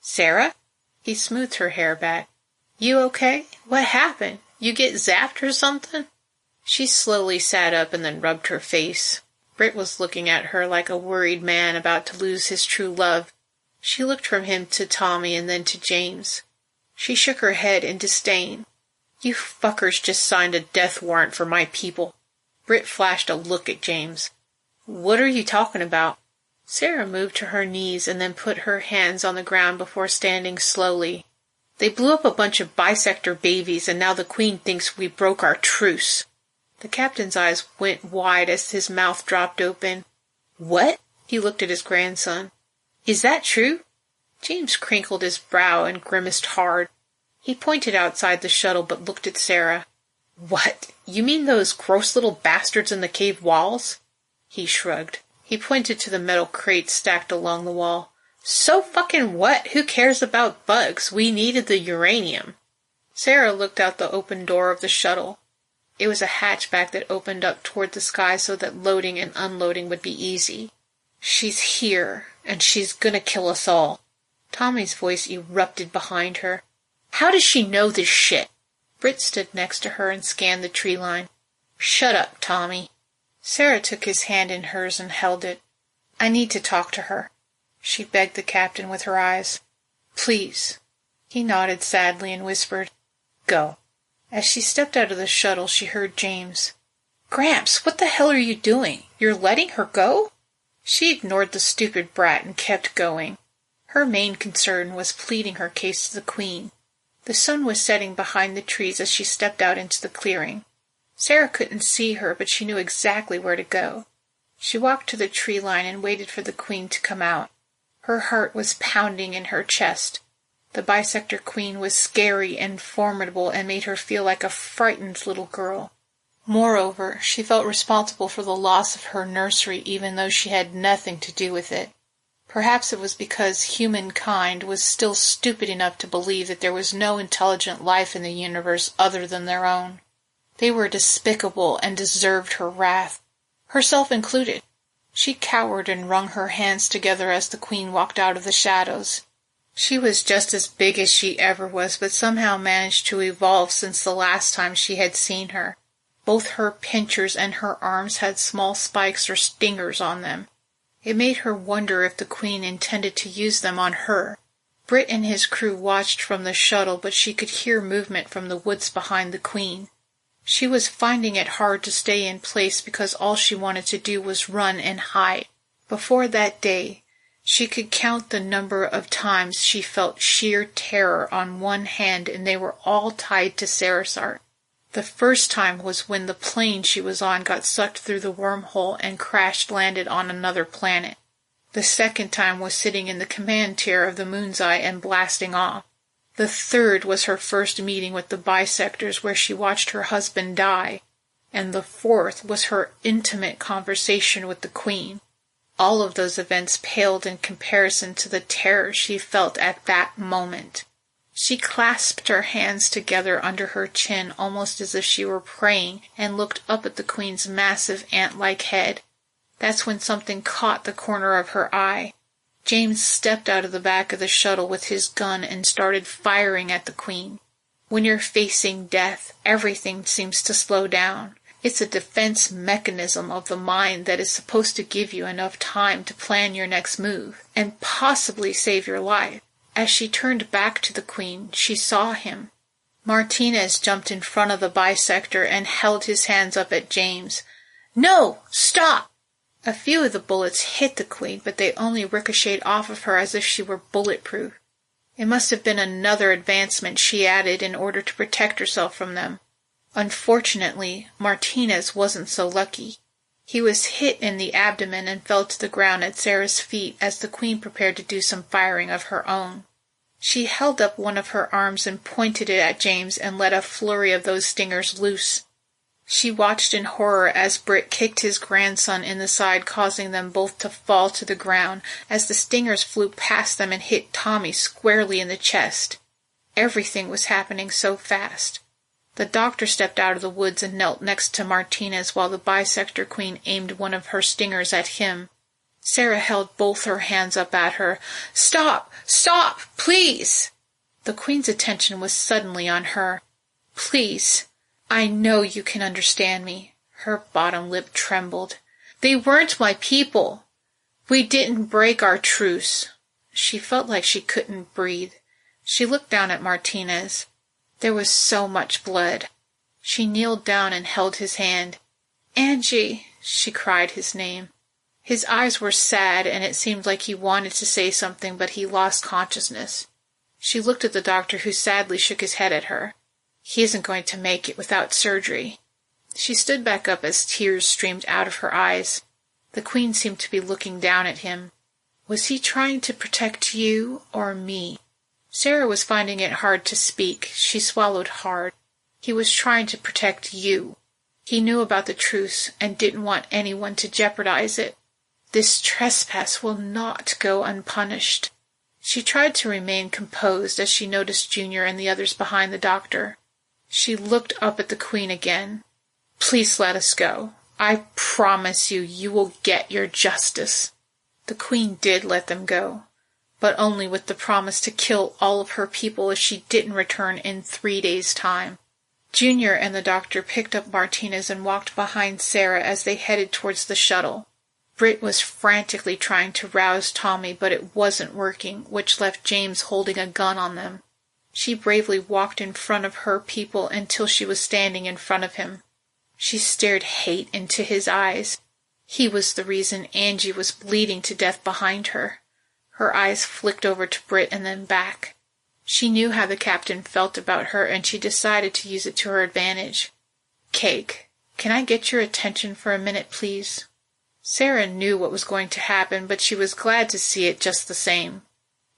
[SPEAKER 2] "Sara?" He smoothed her hair back. "You okay? What happened? You get zapped or something?" She slowly sat up and then rubbed her face. Britt was looking at her like a worried man about to lose his true love. She looked from him to Tommy and then to James. She shook her head in disdain. You fuckers just signed a death warrant for my people. Britt flashed a look at James. What are you talking about? Sara moved to her knees and then put her hands on the ground before standing slowly. They blew up a bunch of bisector babies, and now the Queen thinks we broke our truce. The captain's eyes went wide as his mouth dropped open. What? He looked at his grandson. Is that true? James crinkled his brow and grimaced hard. He pointed outside the shuttle but looked at Sara. What? You mean those gross little bastards in the cave walls? He shrugged. He pointed to the metal crates stacked along the wall. So fucking what? Who cares about bugs? We needed the uranium. Sara looked out the open door of the shuttle. It was a hatchback that opened up toward the sky so that loading and unloading would be easy. She's here, and she's gonna kill us all. Tommy's voice erupted behind her. How does she know this shit? Britt stood next to her and scanned the tree line. Shut up, Tommy. Sara took his hand in hers and held it. I need to talk to her. She begged the captain with her eyes. Please. He nodded sadly and whispered, Go. As she stepped out of the shuttle, she heard James. Gramps, what the hell are you doing? You're letting her go? She ignored the stupid brat and kept going. Her main concern was pleading her case to the Queen. The sun was setting behind the trees as she stepped out into the clearing. Sara couldn't see her, but she knew exactly where to go. She walked to the tree line and waited for the Queen to come out. Her heart was pounding in her chest. The bisector Queen was scary and formidable and made her feel like a frightened little girl. Moreover, she felt responsible for the loss of her nursery even though she had nothing to do with it. Perhaps it was because humankind was still stupid enough to believe that there was no intelligent life in the universe other than their own. They were despicable and deserved her wrath, herself included. She cowered and wrung her hands together as the Queen walked out of the shadows. She was just as big as she ever was, but somehow managed to evolve since the last time she had seen her. Both her pincers and her arms had small spikes or stingers on them. It made her wonder if the Queen intended to use them on her. Britt and his crew watched from the shuttle, but she could hear movement from the woods behind the Queen. She was finding it hard to stay in place because all she wanted to do was run and hide. Before that day, she could count the number of times she felt sheer terror on one hand, and they were all tied to Sarisart. The first time was when the plane she was on got sucked through the wormhole and crash-landed on another planet. The second time was sitting in the command tier of the Moon's Eye and blasting off. The third was her first meeting with the bisectors where she watched her husband die. And the fourth was her intimate conversation with the Queen. All of those events paled in comparison to the terror she felt at that moment. She clasped her hands together under her chin almost as if she were praying and looked up at the Queen's massive ant-like head. That's when something caught the corner of her eye. James stepped out of the back of the shuttle with his gun and started firing at the Queen. When you're facing death, everything seems to slow down. It's a defense mechanism of the mind that is supposed to give you enough time to plan your next move and possibly save your life. As she turned back to the Queen, she saw him. Martinez jumped in front of the bisector and held his hands up at James. No! Stop! A few of the bullets hit the Queen, but they only ricocheted off of her as if she were bulletproof. It must have been another advancement she added in order to protect herself from them. Unfortunately, Martinez wasn't so lucky. He was hit in the abdomen and fell to the ground at Sara's feet as the Queen prepared to do some firing of her own. She held up one of her arms and pointed it at James and let a flurry of those stingers loose. She watched in horror as Britt kicked his grandson in the side, causing them both to fall to the ground as the stingers flew past them and hit Tommy squarely in the chest. Everything was happening so fast. The doctor stepped out of the woods and knelt next to Martinez while the bisector Queen aimed one of her stingers at him. Sara held both her hands up at her. Stop! Stop! Please! The Queen's attention was suddenly on her. Please. I know you can understand me. Her bottom lip trembled. They weren't my people. We didn't break our truce. She felt like she couldn't breathe. She looked down at Martinez. There was so much blood. She kneeled down and held his hand. "Angie!" she cried his name. His eyes were sad, and it seemed like he wanted to say something, but he lost consciousness. She looked at the doctor, who sadly shook his head at her. "He isn't going to make it without surgery." She stood back up as tears streamed out of her eyes. The Queen seemed to be looking down at him. "Was he trying to protect you or me?" Sara was finding it hard to speak. She swallowed hard. "He was trying to protect you. He knew about the truce and didn't want anyone to jeopardize it. This trespass will not go unpunished." She tried to remain composed as she noticed Junior and the others behind the doctor. She looked up at the Queen again. "Please let us go. I promise you will get your justice." The Queen did let them go, but only with the promise to kill all of her people if she didn't return in 3 days' time. Junior and the doctor picked up Martinez and walked behind Sara as they headed towards the shuttle. Britt was frantically trying to rouse Tommy, but it wasn't working, which left James holding a gun on them. She bravely walked in front of her people until she was standing in front of him. She stared hate into his eyes. He was the reason Angie was bleeding to death behind her. Her eyes flicked over to Britt and then back. She knew how the captain felt about her, and she decided to use it to her advantage. "Cake, can I get your attention for a minute, please?" Sara knew what was going to happen, but she was glad to see it just the same.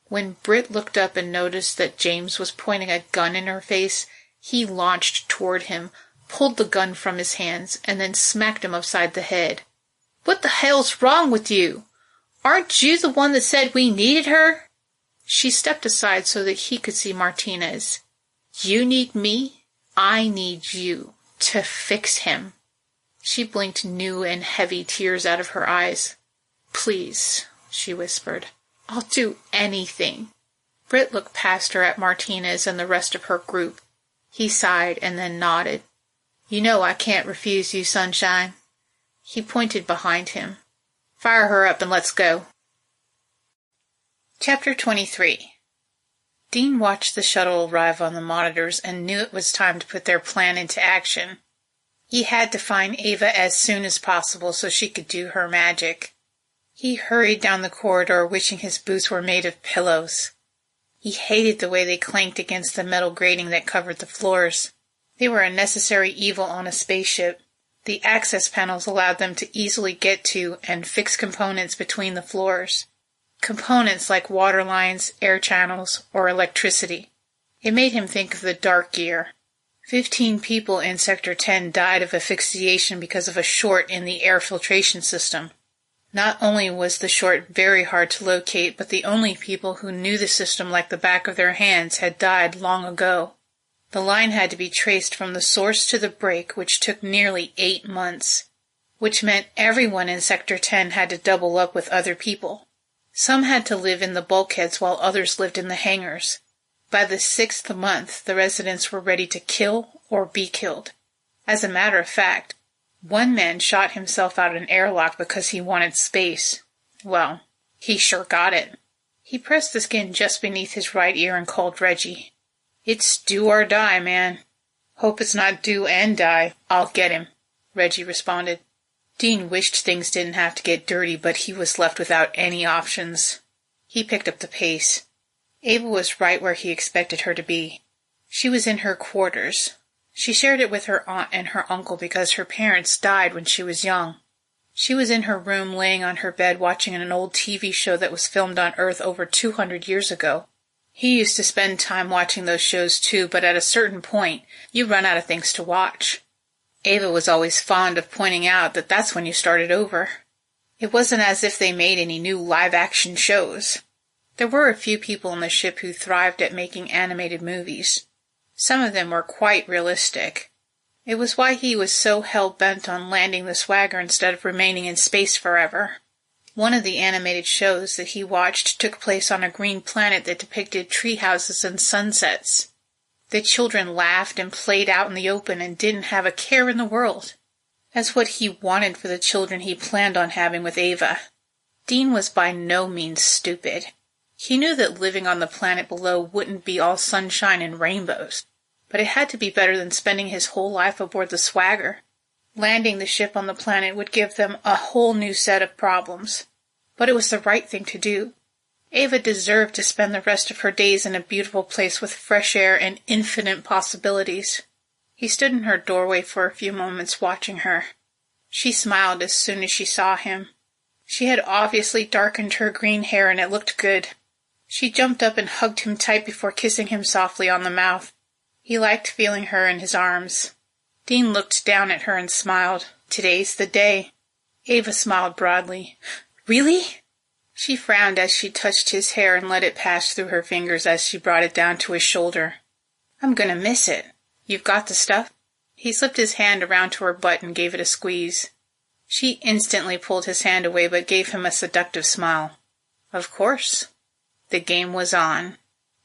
[SPEAKER 2] When Britt looked up and noticed that James was pointing a gun in her face, he launched toward him, pulled the gun from his hands, and then smacked him upside the head. "What the hell's wrong with you? Aren't you the one that said we needed her?" She stepped aside so that he could see Martinez. "You need me? I need you to fix him." She blinked new and heavy tears out of her eyes. "Please," she whispered. "I'll do anything." Britt looked past her at Martinez and the rest of her group. He sighed and then nodded. "You know I can't refuse you, Sunshine." He pointed behind him. "Fire her up and let's go." Chapter 23. Dean watched the shuttle arrive on the monitors and knew it was time to put their plan into action. He had to find Ava as soon as possible so she could do her magic. He hurried down the corridor, wishing his boots were made of pillows. He hated the way they clanked against the metal grating that covered the floors. They were a necessary evil on a spaceship. The access panels allowed them to easily get to and fix components between the floors. Components like water lines, air channels, or electricity. It made him think of the dark year. 15 people in Sector 10 died of asphyxiation because of a short in the air filtration system. Not only was the short very hard to locate, but the only people who knew the system like the back of their hands had died long ago. The line had to be traced from the source to the break, which took nearly 8 months, which meant everyone in Sector 10 had to double up with other people. Some had to live in the bulkheads while others lived in the hangars. By the 6th month, the residents were ready to kill or be killed. As a matter of fact, one man shot himself out an airlock because he wanted space. Well, he sure got it. He pressed the skin just beneath his right ear and called Reggie. "It's do or die, man." "Hope it's not do and die. I'll get him," Reggie responded. Dean wished things didn't have to get dirty, but he was left without any options. He picked up the pace. Ava was right where he expected her to be. She was in her quarters. She shared it with her aunt and her uncle because her parents died when she was young. She was in her room laying on her bed watching an old TV show that was filmed on Earth over 200 years ago. He used to spend time watching those shows too, but at a certain point, you run out of things to watch. Ava was always fond of pointing out that that's when you started over. It wasn't as if they made any new live-action shows. There were a few people on the ship who thrived at making animated movies. Some of them were quite realistic. It was why he was so hell-bent on landing the Swagger instead of remaining in space forever. One of the animated shows that he watched took place on a green planet that depicted tree houses and sunsets. The children laughed and played out in the open and didn't have a care in the world. That's what he wanted for the children he planned on having with Ava. Dean was by no means stupid. He knew that living on the planet below wouldn't be all sunshine and rainbows, but it had to be better than spending his whole life aboard the Swagger. Landing the ship on the planet would give them a whole new set of problems, but it was the right thing to do. Ava deserved to spend the rest of her days in a beautiful place with fresh air and infinite possibilities. He stood in her doorway for a few moments watching her. She smiled as soon as she saw him. She had obviously darkened her green hair and it looked good. She jumped up and hugged him tight before kissing him softly on the mouth. He liked feeling her in his arms. Dean looked down at her and smiled. Today's the day. Ava smiled broadly. Really? She frowned as she touched his hair and let it pass through her fingers as she brought it down to his shoulder. I'm gonna miss it. You've got the stuff? He slipped his hand around to her butt and gave it a squeeze. She instantly pulled his hand away but gave him a seductive smile. Of course. The game was on.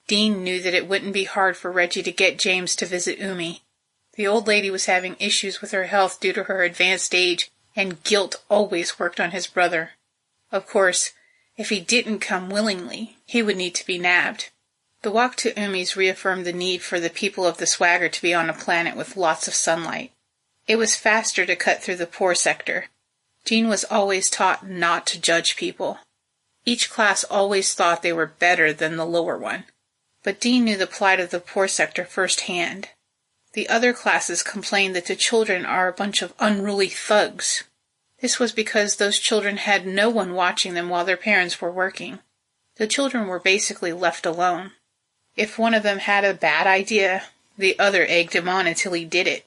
[SPEAKER 2] Dean knew that it wouldn't be hard for Reggie to get James to visit Umi. The old lady was having issues with her health due to her advanced age, and guilt always worked on his brother. Of course, if he didn't come willingly, he would need to be nabbed. The walk to Umi's reaffirmed the need for the people of the Swagger to be on a planet with lots of sunlight. It was faster to cut through the poor sector. Jean was always taught not to judge people. Each class always thought they were better than the lower one. But Dean knew the plight of the poor sector firsthand. The other classes complained that the children are a bunch of unruly thugs. This was because those children had no one watching them while their parents were working. The children were basically left alone. If one of them had a bad idea, the other egged him on until he did it.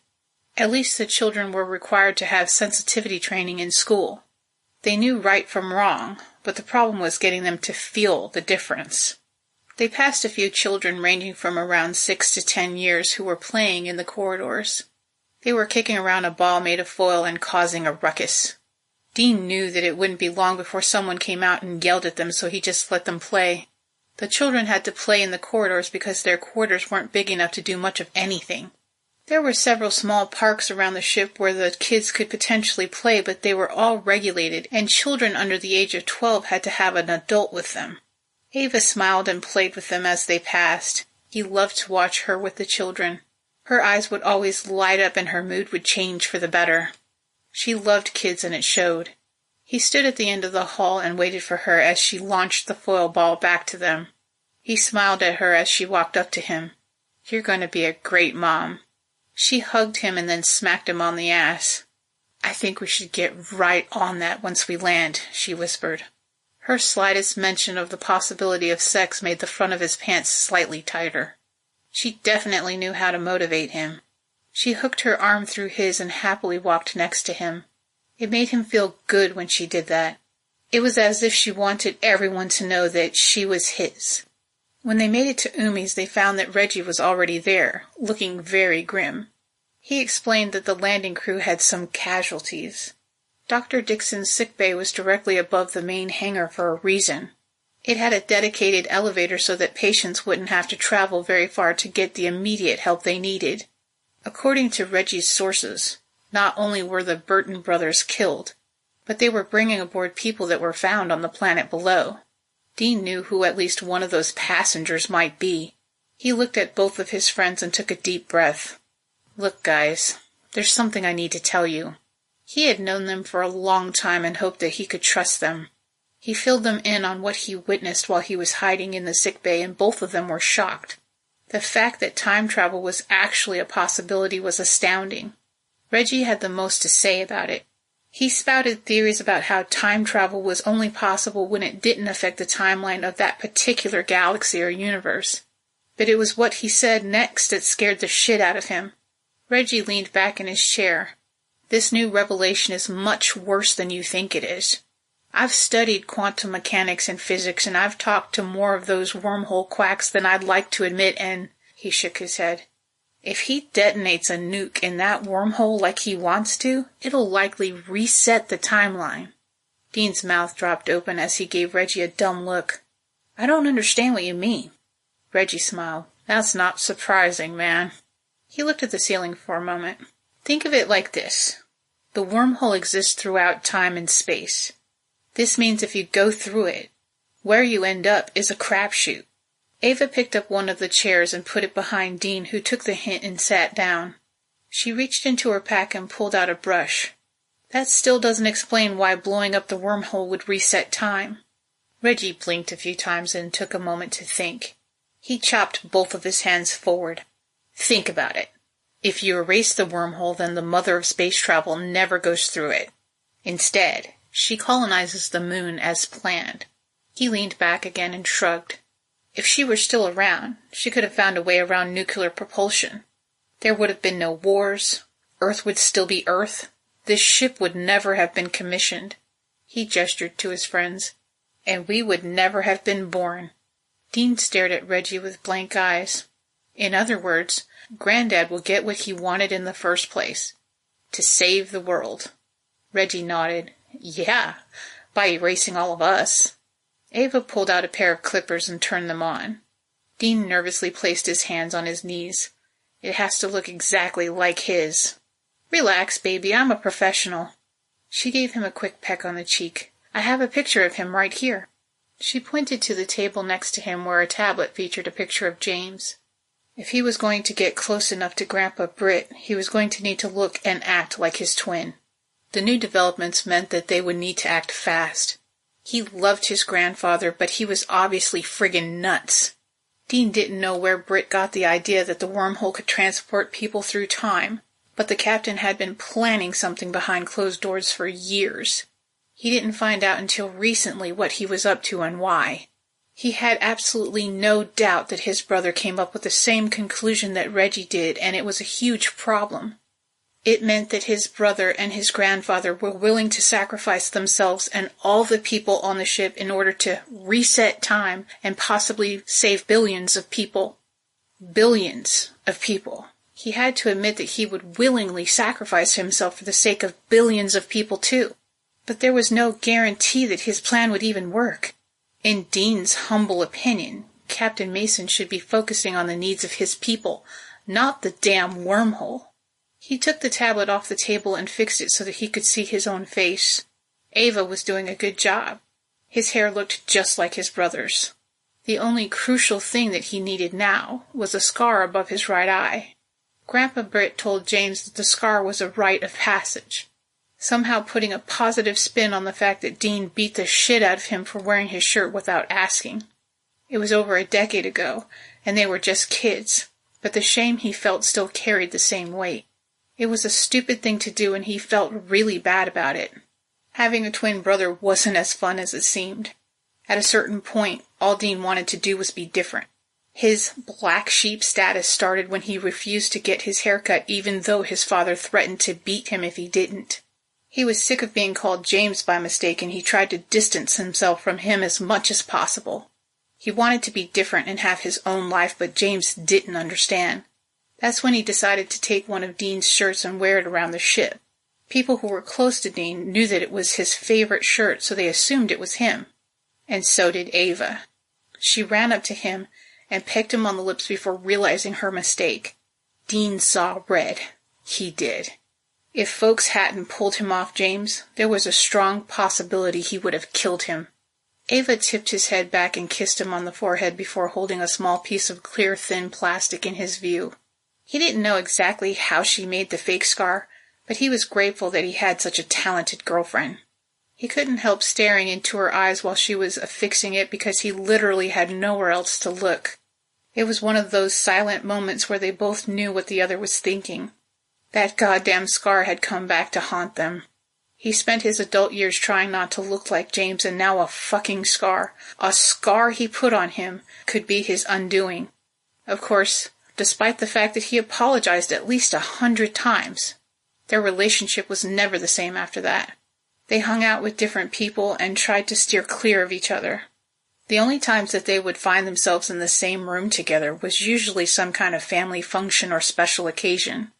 [SPEAKER 2] At least the children were required to have sensitivity training in school. They knew right from wrong, but the problem was getting them to feel the difference. They passed a few children ranging from around 6 to 10 years who were playing in the corridors. They were kicking around a ball made of foil and causing a ruckus. Dean knew that it wouldn't be long before someone came out and yelled at them, so he just let them play. The children had to play in the corridors because their quarters weren't big enough to do much of anything. There were several small parks around the ship where the kids could potentially play, but they were all regulated, and children under the age of 12 had to have an adult with them. Ava smiled and played with them as they passed. He loved to watch her with the children. Her eyes would always light up and her mood would change for the better. She loved kids and it showed. He stood at the end of the hall and waited for her as she launched the foil ball back to them. He smiled at her as she walked up to him. You're going to be a great mom. She hugged him and then smacked him on the ass. I think we should get right on that once we land, she whispered. Her slightest mention of the possibility of sex made the front of his pants slightly tighter. She definitely knew how to motivate him. She hooked her arm through his and happily walked next to him. It made him feel good when she did that. It was as if she wanted everyone to know that she was his. When they made it to Umi's, they found that Reggie was already there, looking very grim. He explained that the landing crew had some casualties. Dr. Dixon's sickbay was directly above the main hangar for a reason. It had a dedicated elevator so that patients wouldn't have to travel very far to get the immediate help they needed. According to Reggie's sources, not only were the Burton brothers killed, but they were bringing aboard people that were found on the planet below. Dean knew who at least one of those passengers might be. He looked at both of his friends and took a deep breath. Look, guys, there's something I need to tell you. He had known them for a long time and hoped that he could trust them. He filled them in on what he witnessed while he was hiding in the sickbay, and both of them were shocked. The fact that time travel was actually a possibility was astounding. Reggie had the most to say about it. He spouted theories about how time travel was only possible when it didn't affect the timeline of that particular galaxy or universe. But it was what he said next that scared the shit out of him. Reggie leaned back in his chair. This new revelation is much worse than you think it is. I've studied quantum mechanics and physics, and I've talked to more of those wormhole quacks than I'd like to admit, and he shook his head. If he detonates a nuke in that wormhole like he wants to, it'll likely reset the timeline. Dean's mouth dropped open as he gave Reggie a dumb look. I don't understand what you mean. Reggie smiled. That's not surprising, man. He looked at the ceiling for a moment. Think of it like this. The wormhole exists throughout time and space. This means if you go through it, Where you end up is a crapshoot. Ava picked up one of the chairs and put it behind Dean, who took the hint and sat down. She reached into her pack and pulled out a brush. That still doesn't explain why blowing up the wormhole would reset time. Reggie blinked a few times and took a moment to think. He chopped both of his hands forward. Think about it. If you erase the wormhole, then the mother of space travel never goes through it. Instead, she colonizes the moon as planned. He leaned back again and shrugged. If she were still around, she could have found a way around nuclear propulsion. There would have been no wars. Earth would still be Earth. This ship would never have been commissioned. He gestured to his friends. And we would never have been born. Dean stared at Reggie with blank eyes. In other words, Granddad will get what he wanted in the first place. To save the world. Reggie nodded. Yeah, by erasing all of us. Ava pulled out a pair of clippers and turned them on. Dean nervously placed his hands on his knees. It has to look exactly like his. Relax, baby, I'm a professional. She gave him a quick peck on the cheek. I have a picture of him right here. She pointed to the table next to him where a tablet featured a picture of James. If he was going to get close enough to Grandpa Britt, he was going to need to look and act like his twin. The new developments meant that they would need to act fast. He loved his grandfather, but he was obviously friggin' nuts. Dean didn't know where Britt got the idea that the wormhole could transport people through time, but the captain had been planning something behind closed doors for years. He didn't find out until recently what he was up to and why. He had absolutely no doubt that his brother came up with the same conclusion that Reggie did, and it was a huge problem. It meant that his brother and his grandfather were willing to sacrifice themselves and all the people on the ship in order to reset time and possibly save billions of people. Billions of people. He had to admit that he would willingly sacrifice himself for the sake of billions of people too. But there was no guarantee that his plan would even work. In Dean's humble opinion, Captain Mason should be focusing on the needs of his people, not the damn wormhole. He took the tablet off the table and fixed it so that he could see his own face. Ava was doing a good job. His hair looked just like his brother's. The only crucial thing that he needed now was a scar above his right eye. Grandpa Britt told James that the scar was a rite of passage, somehow putting a positive spin on the fact that Dean beat the shit out of him for wearing his shirt without asking. It was over a decade ago, and they were just kids, but the shame he felt still carried the same weight. It was a stupid thing to do, and he felt really bad about it. Having a twin brother wasn't as fun as it seemed. At a certain point, all Dean wanted to do was be different. His black sheep status started when he refused to get his hair cut even though his father threatened to beat him if he didn't. He was sick of being called James by mistake, and he tried to distance himself from him as much as possible. He wanted to be different and have his own life, but James didn't understand. That's when he decided to take one of Dean's shirts and wear it around the ship. People who were close to Dean knew that it was his favorite shirt, so they assumed it was him. And so did Ava. She ran up to him and pecked him on the lips before realizing her mistake. Dean saw red. He did. If folks hadn't pulled him off James, there was a strong possibility he would have killed him. Ava tipped his head back and kissed him on the forehead before holding a small piece of clear, thin plastic in his view. He didn't know exactly how she made the fake scar, but he was grateful that he had such a talented girlfriend. He couldn't help staring into her eyes while she was affixing it because he literally had nowhere else to look. It was one of those silent moments where they both knew what the other was thinking. That goddamn scar had come back to haunt them. He spent his adult years trying not to look like James, and now a fucking scar, a scar he put on him, could be his undoing. Of course, despite the fact that he apologized at least 100 times. Their relationship was never the same after that. They hung out with different people and tried to steer clear of each other. The only times that they would find themselves in the same room together was usually some kind of family function or special occasion.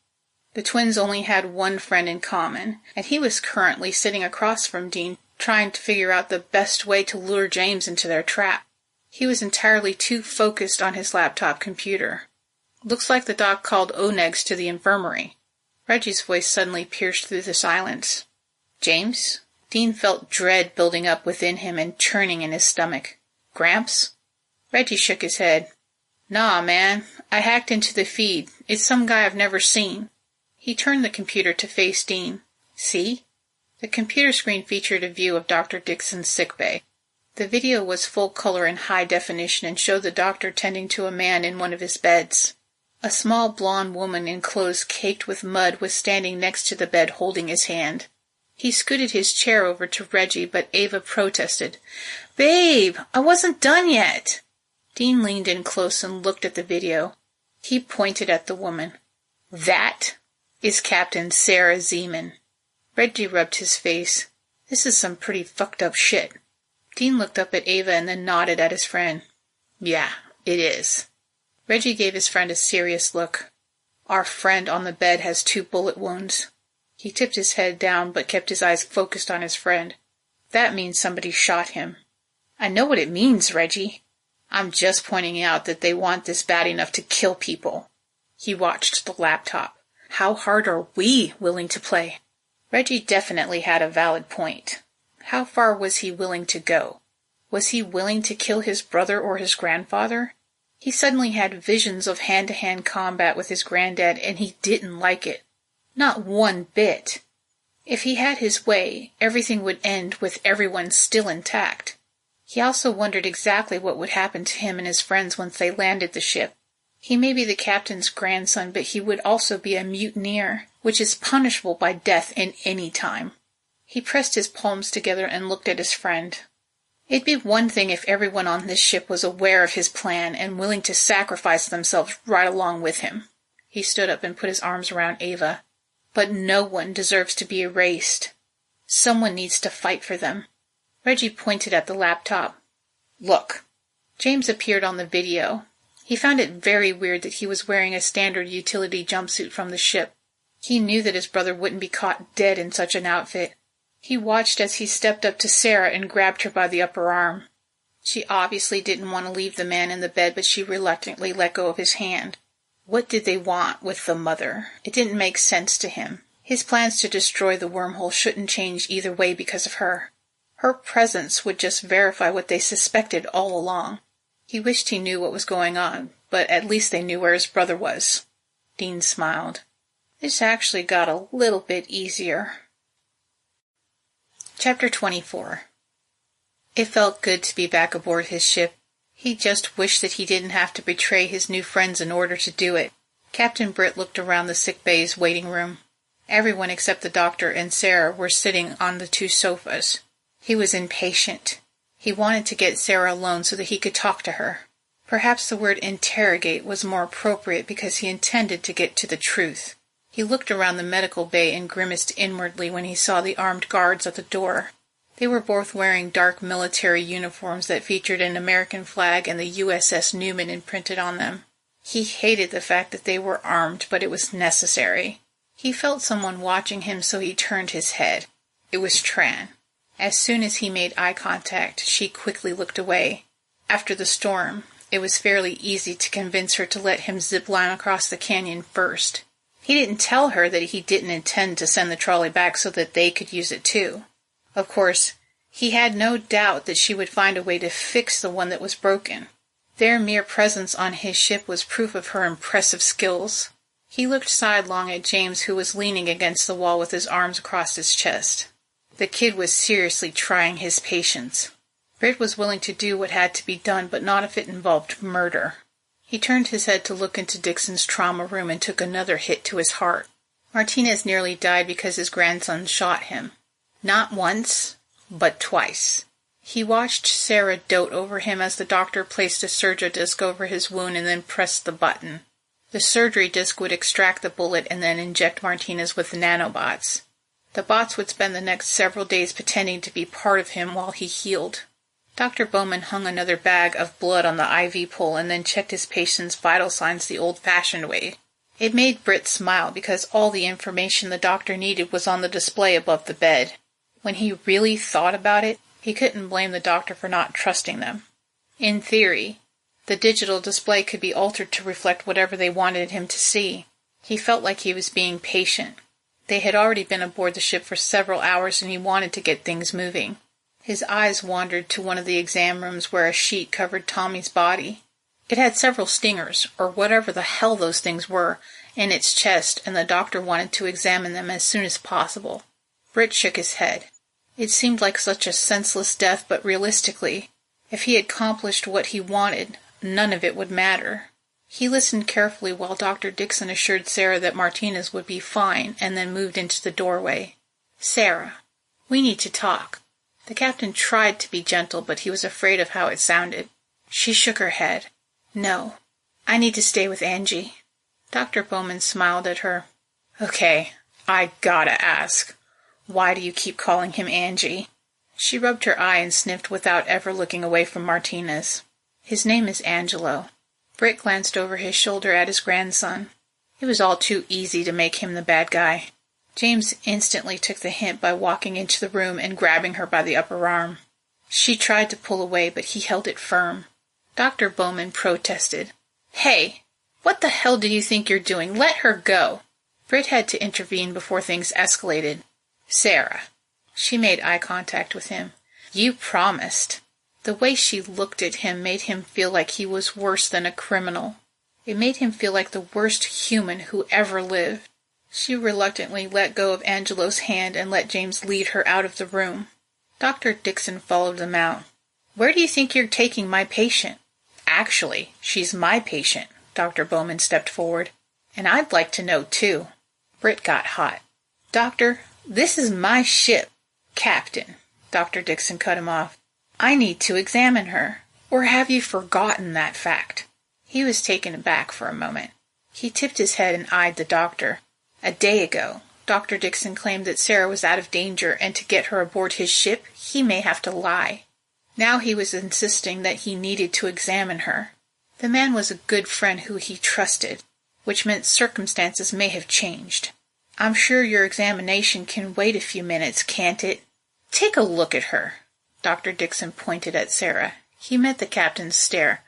[SPEAKER 2] The twins only had one friend in common, and he was currently sitting across from Dean, trying to figure out the best way to lure James into their trap. He was entirely too focused on his laptop computer. Looks like the doc called Onegs to the infirmary. Reggie's voice suddenly pierced through the silence. James? Dean felt dread building up within him and churning in his stomach. Gramps? Reggie shook his head. Nah, man. I hacked into the feed. It's some guy I've never seen. He turned the computer to face Dean. See? The computer screen featured a view of Dr. Dixon's sickbay. The video was full color and high definition and showed the doctor tending to a man in one of his beds. A small blonde woman in clothes caked with mud was standing next to the bed holding his hand. He scooted his chair over to Reggie, but Ava protested. Babe, I wasn't done yet. Dean leaned in close and looked at the video. He pointed at the woman. That is Captain Sara Zeeman. Reggie rubbed his face. This is some pretty fucked up shit. Dean looked up at Ava and then nodded at his friend. Yeah, it is. Reggie gave his friend a serious look. Our friend on the bed has 2 bullet wounds. He tipped his head down but kept his eyes focused on his friend. That means somebody shot him. I know what it means, Reggie. I'm just pointing out that they want this bad enough to kill people. He watched the laptop. How hard are we willing to play? Reggie definitely had a valid point. How far was he willing to go? Was he willing to kill his brother or his grandfather? He suddenly had visions of hand-to-hand combat with his granddad, and he didn't like it. Not one bit. If he had his way, everything would end with everyone still intact. He also wondered exactly what would happen to him and his friends once they landed the ship. He may be the captain's grandson, but he would also be a mutineer, which is punishable by death in any time. He pressed his palms together and looked at his friend. It'd be one thing if everyone on this ship was aware of his plan and willing to sacrifice themselves right along with him. He stood up and put his arms around Ava. But no one deserves to be erased. Someone needs to fight for them. Reggie pointed at the laptop. Look. James appeared on the video. He found it very weird that he was wearing a standard utility jumpsuit from the ship. He knew that his brother wouldn't be caught dead in such an outfit. He watched as he stepped up to Sara and grabbed her by the upper arm. She obviously didn't want to leave the man in the bed, but she reluctantly let go of his hand. What did they want with the mother? It didn't make sense to him. His plans to destroy the wormhole shouldn't change either way because of her. Her presence would just verify what they suspected all along. He wished he knew what was going on, but at least they knew where his brother was. Dean smiled. This actually got a little bit easier. Chapter 24. It felt good to be back aboard his ship. He just wished that he didn't have to betray his new friends in order to do it. Captain Britt looked around the sick bay's waiting room. Everyone except the doctor and Sara were sitting on the 2 sofas. He was impatient. He wanted to get Sara alone so that he could talk to her. Perhaps the word interrogate was more appropriate because he intended to get to the truth. He looked around the medical bay and grimaced inwardly when he saw the armed guards at the door. They were both wearing dark military uniforms that featured an American flag and the USS Newman imprinted on them. He hated the fact that they were armed, but it was necessary. He felt someone watching him, so he turned his head. It was Tran. As soon as he made eye contact, she quickly looked away. After the storm, it was fairly easy to convince her to let him zip line across the canyon first. He didn't tell her that he didn't intend to send the trolley back so that they could use it too. Of course, he had no doubt that she would find a way to fix the one that was broken. Their mere presence on his ship was proof of her impressive skills. He looked sidelong at James, who was leaning against the wall with his arms across his chest. The kid was seriously trying his patience. Britt was willing to do what had to be done, but not if it involved murder. He turned his head to look into Dixon's trauma room and took another hit to his heart. Martinez nearly died because his grandson shot him. Not once, but twice. He watched Sara dote over him as the doctor placed a surgery disc over his wound and then pressed the button. The surgery disc would extract the bullet and then inject Martinez with nanobots. The bots would spend the next several days pretending to be part of him while he healed. Dr. Bowman hung another bag of blood on the IV pole and then checked his patient's vital signs the old-fashioned way. It made Britt smile because all the information the doctor needed was on the display above the bed. When he really thought about it, he couldn't blame the doctor for not trusting them. In theory, the digital display could be altered to reflect whatever they wanted him to see. He felt like he was being patient. They had already been aboard the ship for several hours and he wanted to get things moving. His eyes wandered to one of the exam rooms where a sheet covered Tommy's body. It had several stingers, or whatever the hell those things were, in its chest, and the doctor wanted to examine them as soon as possible. Britt shook his head. It seemed like such a senseless death, but realistically, if he accomplished what he wanted, none of it would matter. He listened carefully while Dr. Dixon assured Sara that Martinez would be fine, and then moved into the doorway. "Sara, we need to talk." The captain tried to be gentle, but he was afraid of how it sounded. She shook her head. "No, I need to stay with Angie." Dr. Bowman smiled at her. "Okay, I gotta ask. Why do you keep calling him Angie?" She rubbed her eye and sniffed without ever looking away from Martinez. "His name is Angelo." Britt glanced over his shoulder at his grandson. It was all too easy to make him the bad guy. James instantly took the hint by walking into the room and grabbing her by the upper arm. She tried to pull away, but he held it firm. Dr. Bowman protested. "Hey, what the hell do you think you're doing? Let her go." Britt had to intervene before things escalated. "Sara." She made eye contact with him. "You promised." The way she looked at him made him feel like he was worse than a criminal. It made him feel like the worst human who ever lived. She reluctantly let go of Angelo's hand and let James lead her out of the room. Dr. Dixon followed them out. "Where do you think you're taking my patient?" "Actually, she's my patient." Dr. Bowman stepped forward. "And I'd like to know, too." Britt got hot. "Doctor, this is my ship." "Captain," Dr. Dixon cut him off. "I need to examine her. Or have you forgotten that fact?" He was taken aback for a moment. He tipped his head and eyed the doctor. A day ago, Dr. Dixon claimed that Sara was out of danger, and to get her aboard his ship, he may have to lie. Now he was insisting that he needed to examine her. The man was a good friend who he trusted, which meant circumstances may have changed. "I'm sure your examination can wait a few minutes, can't it? Take a look at her." Dr. Dixon pointed at Sara. He met the captain's stare.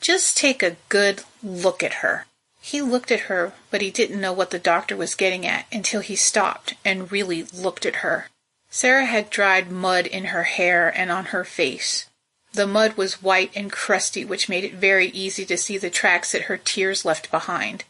[SPEAKER 2] "Just take a good look at her." He looked at her, but he didn't know what the doctor was getting at until he stopped and really looked at her. Sara had dried mud in her hair and on her face. The mud was white and crusty, which made it very easy to see the tracks that her tears left behind.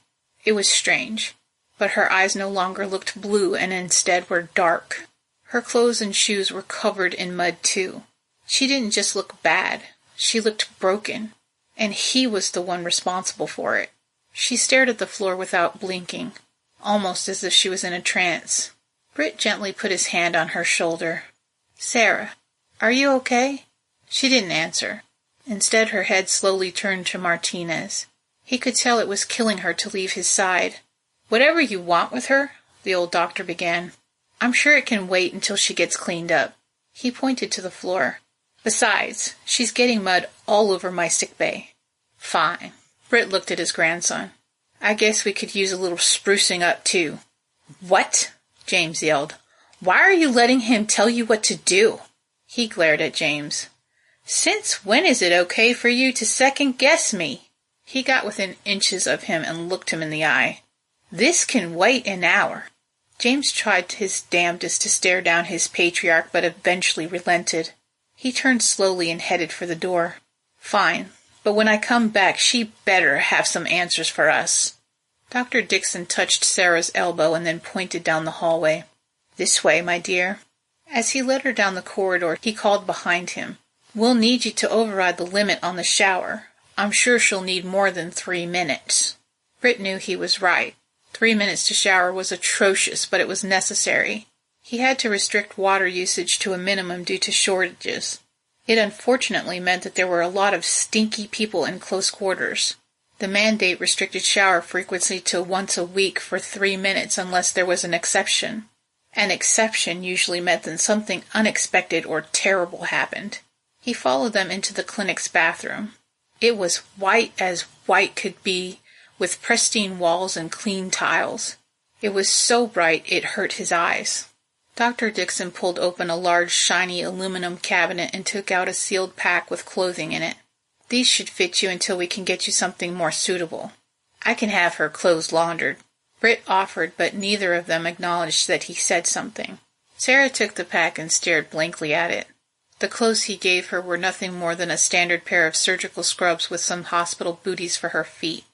[SPEAKER 2] It was strange, but her eyes no longer looked blue and instead were dark. Her clothes and shoes were covered in mud too. She didn't just look bad, she looked broken, and he was the one responsible for it. She stared at the floor without blinking, almost as if she was in a trance. Britt gently put his hand on her shoulder. "Sara, are you okay?" She didn't answer. Instead, her head slowly turned to Martinez. He could tell it was killing her to leave his side. "Whatever you want with her," the old doctor began, "I'm sure it can wait until she gets cleaned up." He pointed to the floor. "Besides, she's getting mud all over my sickbay." "Fine." Britt looked at his grandson. "I guess we could use a little sprucing up, too." "What?" James yelled. "Why are you letting him tell you what to do?" He glared at James. "Since when is it okay for you to second-guess me?" He got within inches of him and looked him in the eye. "This can wait an hour." James tried his damnedest to stare down his patriarch, but eventually relented. He turned slowly and headed for the door. "Fine, but when I come back, she better have some answers for us." Dr. Dixon touched Sara's elbow and then pointed down the hallway. "This way, my dear." As he led her down the corridor, he called behind him. "We'll need you to override the limit on the shower. I'm sure she'll need more than 3 minutes." Britt knew he was right. 3 minutes to shower was atrocious, but it was necessary. He had to restrict water usage to a minimum due to shortages. It unfortunately meant that there were a lot of stinky people in close quarters. The mandate restricted shower frequency to once a week for 3 minutes unless there was an exception. An exception usually meant that something unexpected or terrible happened. He followed them into the clinic's bathroom. It was white as white could be, with pristine walls and clean tiles. It was so bright it hurt his eyes. Dr. Dixon pulled open a large, shiny aluminum cabinet and took out a sealed pack with clothing in it. "These should fit you until we can get you something more suitable. I can have her clothes laundered." Britt offered, but neither of them acknowledged that he said something. Sara took the pack and stared blankly at it. The clothes he gave her were nothing more than a standard pair of surgical scrubs with some hospital booties for her feet.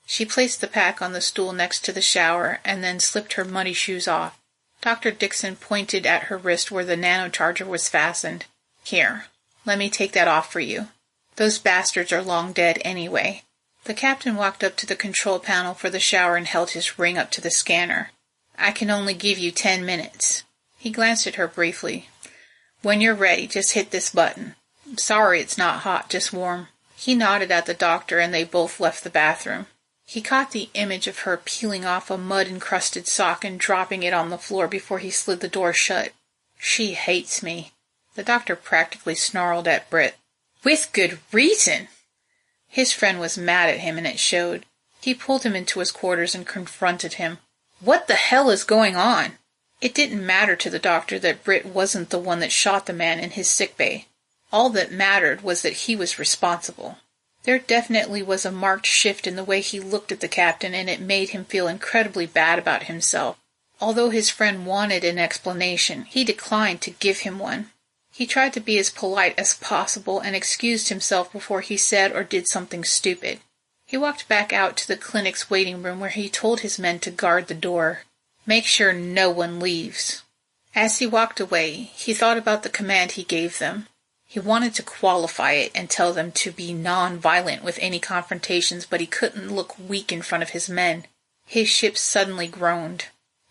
[SPEAKER 2] She placed the pack on the stool next to the shower and then slipped her muddy shoes off. Dr. Dixon pointed at her wrist where the nanocharger was fastened. "Here, let me take that off for you. Those bastards are long dead anyway." The captain walked up to the control panel for the shower and held his ring up to the scanner. "I can only give you 10 minutes. He glanced at her briefly. "When you're ready, just hit this button. Sorry it's not hot, just warm." He nodded at the doctor and they both left the bathroom. He caught the image of her peeling off a mud-encrusted sock and dropping it on the floor before he slid the door shut. "She hates me." The doctor practically snarled at Britt. "With good reason!" His friend was mad at him, and it showed. He pulled him into his quarters and confronted him. "What the hell is going on?" It didn't matter to the doctor that Britt wasn't the one that shot the man in his sickbay. All that mattered was that he was responsible. There definitely was a marked shift in the way he looked at the captain, and it made him feel incredibly bad about himself. Although his friend wanted an explanation, he declined to give him one. He tried to be as polite as possible and excused himself before he said or did something stupid. He walked back out to the clinic's waiting room where he told his men to guard the door. "Make sure no one leaves." As he walked away, he thought about the command he gave them. He wanted to qualify it and tell them to be non-violent with any confrontations, but he couldn't look weak in front of his men. His ship suddenly groaned.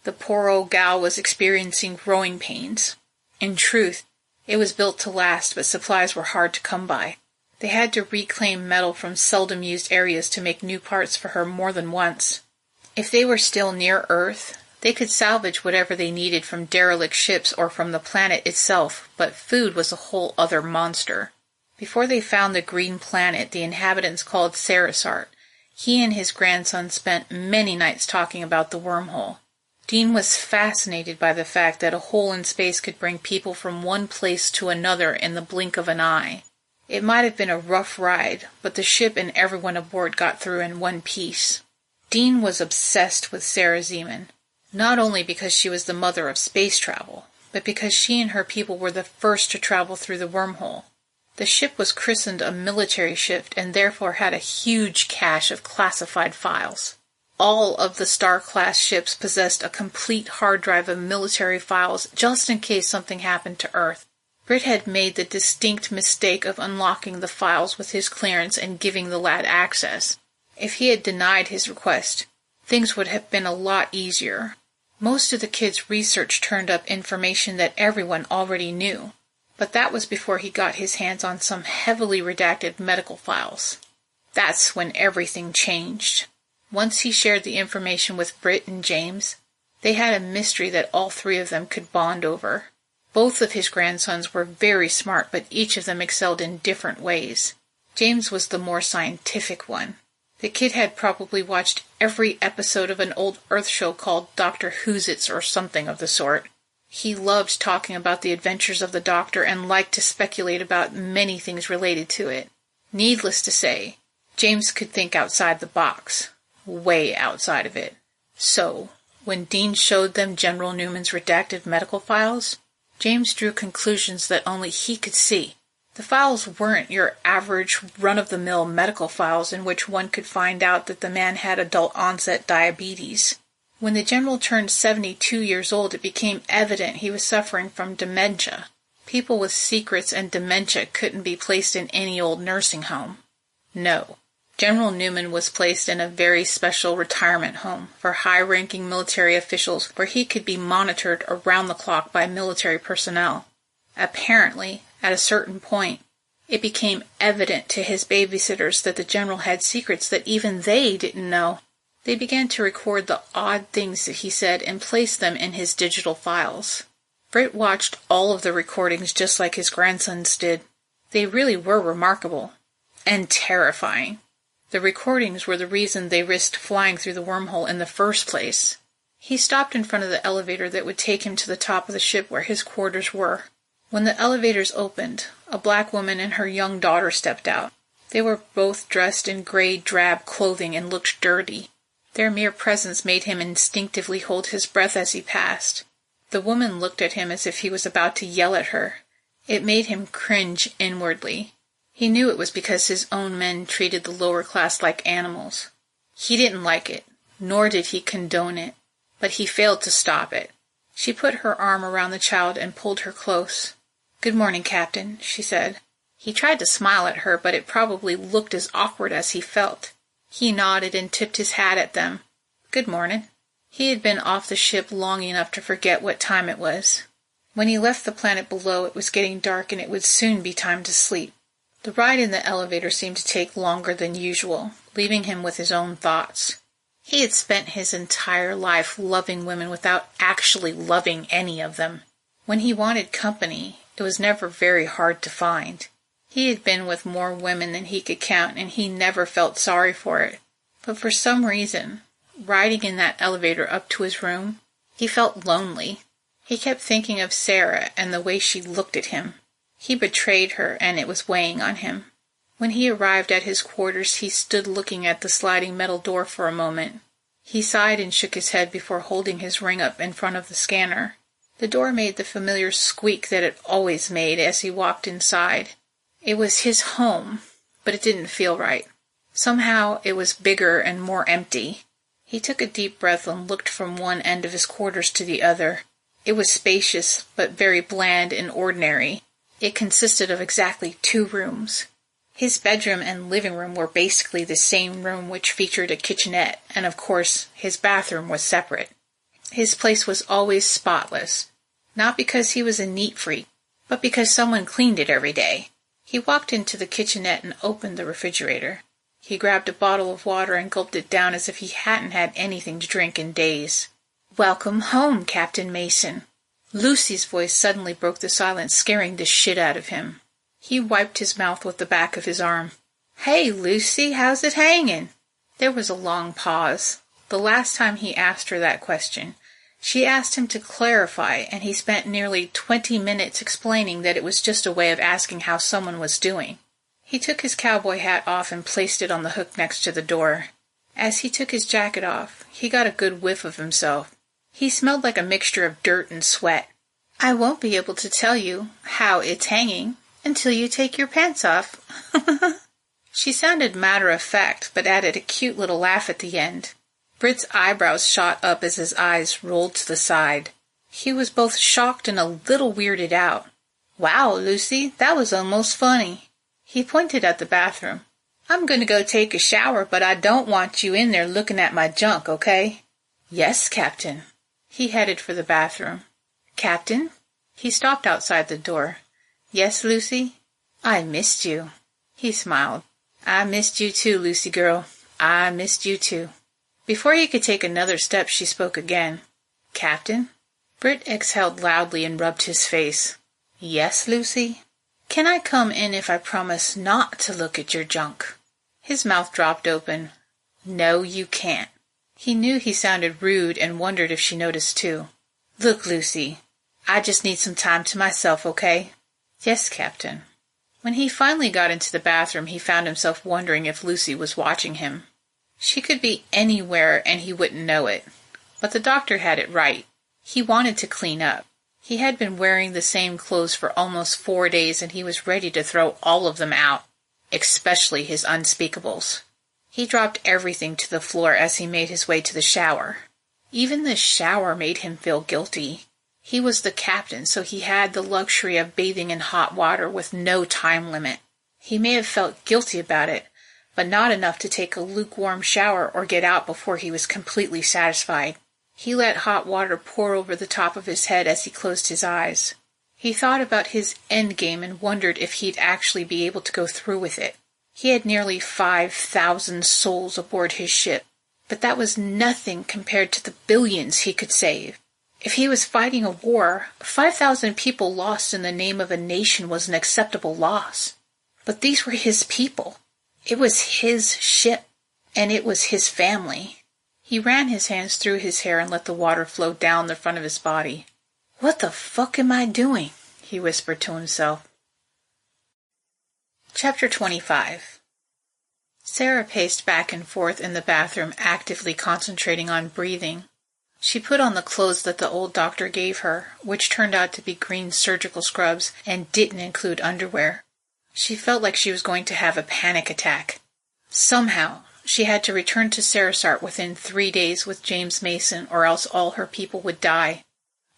[SPEAKER 2] The poor old gal was experiencing growing pains. In truth, it was built to last, but supplies were hard to come by. They had to reclaim metal from seldom-used areas to make new parts for her more than once. If they were still near Earth, they could salvage whatever they needed from derelict ships or from the planet itself, but food was a whole other monster. Before they found the green planet the inhabitants called Sarisart, he and his grandson spent many nights talking about the wormhole. Dean was fascinated by the fact that a hole in space could bring people from one place to another in the blink of an eye. It might have been a rough ride, but the ship and everyone aboard got through in one piece. Dean was obsessed with Sara Zeeman. Not only because she was the mother of space travel, but because she and her people were the first to travel through the wormhole. The ship was christened a military ship and therefore had a huge cache of classified files. All of the Star-class ships possessed a complete hard drive of military files just in case something happened to Earth. Britt had made the distinct mistake of unlocking the files with his clearance and giving the lad access. If he had denied his request, things would have been a lot easier. Most of the kid's research turned up information that everyone already knew, but that was before he got his hands on some heavily redacted medical files. That's when everything changed. Once he shared the information with Britt and James, they had a mystery that all three of them could bond over. Both of his grandsons were very smart, but each of them excelled in different ways. James was the more scientific one. The kid had probably watched every episode of an old Earth show called Dr. Who's-Its or something of the sort. He loved talking about the adventures of the Doctor and liked to speculate about many things related to it. Needless to say, James could think outside the box. Way outside of it. So, when Dean showed them General Newman's redacted medical files, James drew conclusions that only he could see. The files weren't your average run-of-the-mill medical files in which one could find out that the man had adult-onset diabetes. When the general turned 72 years old, it became evident he was suffering from dementia. People with secrets and dementia couldn't be placed in any old nursing home. No. General Newman was placed in a very special retirement home for high-ranking military officials where he could be monitored around the clock by military personnel. Apparently, at a certain point, it became evident to his babysitters that the general had secrets that even they didn't know. They began to record the odd things that he said and place them in his digital files. Britt watched all of the recordings just like his grandsons did. They really were remarkable. And terrifying. The recordings were the reason they risked flying through the wormhole in the first place. He stopped in front of the elevator that would take him to the top of the ship where his quarters were. When the elevators opened, a black woman and her young daughter stepped out. They were both dressed in gray drab clothing and looked dirty. Their mere presence made him instinctively hold his breath as he passed. The woman looked at him as if he was about to yell at her. It made him cringe inwardly. He knew it was because his own men treated the lower class like animals. He didn't like it, nor did he condone it, but he failed to stop it. She put her arm around the child and pulled her close. "Good morning, Captain," she said. He tried to smile at her, but it probably looked as awkward as he felt. He nodded and tipped his hat at them. "Good morning." He had been off the ship long enough to forget what time it was. When he left the planet below, it was getting dark and it would soon be time to sleep. The ride in the elevator seemed to take longer than usual, leaving him with his own thoughts. He had spent his entire life loving women without actually loving any of them. When he wanted company, it was never very hard to find. He had been with more women than he could count, and he never felt sorry for it. But for some reason, riding in that elevator up to his room, he felt lonely. He kept thinking of Sara and the way she looked at him. He betrayed her, and it was weighing on him. When he arrived at his quarters, he stood looking at the sliding metal door for a moment. He sighed and shook his head before holding his ring up in front of the scanner. The door made the familiar squeak that it always made as he walked inside. It was his home, but it didn't feel right. Somehow it was bigger and more empty. He took a deep breath and looked from one end of his quarters to the other. It was spacious, but very bland and ordinary. It consisted of exactly 2 rooms. His bedroom and living room were basically the same room, which featured a kitchenette, and of course, his bathroom was separate. His place was always spotless, not because he was a neat freak, but because someone cleaned it every day. He walked into the kitchenette and opened the refrigerator. He grabbed a bottle of water and gulped it down as if he hadn't had anything to drink in days. "Welcome home, Captain Mason." Lucy's voice suddenly broke the silence, scaring the shit out of him. He wiped his mouth with the back of his arm. "Hey, Lucy, how's it hanging?" There was a long pause. The last time he asked her that question, she asked him to clarify, and he spent nearly 20 minutes explaining that it was just a way of asking how someone was doing. He took his cowboy hat off and placed it on the hook next to the door. As he took his jacket off, he got a good whiff of himself. He smelled like a mixture of dirt and sweat. "I won't be able to tell you how it's hanging until you take your pants off." She sounded matter-of-fact, but added a cute little laugh at the end. Britt's eyebrows shot up as his eyes rolled to the side. He was both shocked and a little weirded out. "Wow, Lucy, that was almost funny." He pointed at the bathroom. "I'm going to go take a shower, but I don't want you in there looking at my junk, okay?" "Yes, Captain." He headed for the bathroom. "Captain?" He stopped outside the door. "Yes, Lucy?" "I missed you." He smiled. "I missed you too, Lucy girl. I missed you too." Before he could take another step, she spoke again. "Captain?" Britt exhaled loudly and rubbed his face. "Yes, Lucy?" "Can I come in if I promise not to look at your junk?" His mouth dropped open. "No, you can't." He knew he sounded rude and wondered if she noticed too. "Look, Lucy, I just need some time to myself, okay?" "Yes, Captain." When he finally got into the bathroom, he found himself wondering if Lucy was watching him. She could be anywhere and he wouldn't know it. But the doctor had it right. He wanted to clean up. He had been wearing the same clothes for almost 4 days and he was ready to throw all of them out, especially his unspeakables. He dropped everything to the floor as he made his way to the shower. Even the shower made him feel guilty. He was the captain, so he had the luxury of bathing in hot water with no time limit. He may have felt guilty about it, but not enough to take a lukewarm shower or get out before he was completely satisfied. He let hot water pour over the top of his head as he closed his eyes. He thought about his endgame and wondered if he'd actually be able to go through with it. He had nearly 5,000 souls aboard his ship, but that was nothing compared to the billions he could save. If he was fighting a war, 5,000 people lost in the name of a nation was an acceptable loss. But these were his people. It was his ship, and it was his family. He ran his hands through his hair and let the water flow down the front of his body. "What the fuck am I doing?" he whispered to himself. Chapter 25. Sara paced back and forth in the bathroom, actively concentrating on breathing. She put on the clothes that the old doctor gave her, which turned out to be green surgical scrubs and didn't include underwear. She felt like she was going to have a panic attack. Somehow, she had to return to Sarisart within 3 days with James Mason, or else all her people would die.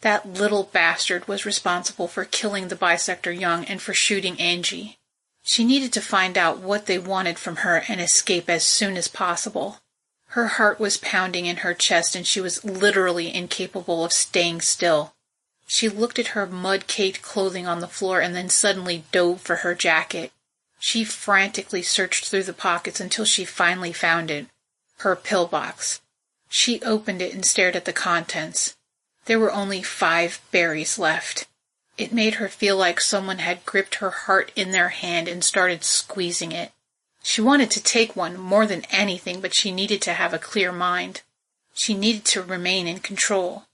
[SPEAKER 2] That little bastard was responsible for killing the bisector Young and for shooting Angie. She needed to find out what they wanted from her and escape as soon as possible. Her heart was pounding in her chest and she was literally incapable of staying still. She looked at her mud-caked clothing on the floor and then suddenly dove for her jacket. She frantically searched through the pockets until she finally found it. Her pillbox. She opened it and stared at the contents. There were only 5 berries left. It made her feel like someone had gripped her heart in their hand and started squeezing it. She wanted to take one more than anything, but she needed to have a clear mind. She needed to remain in control.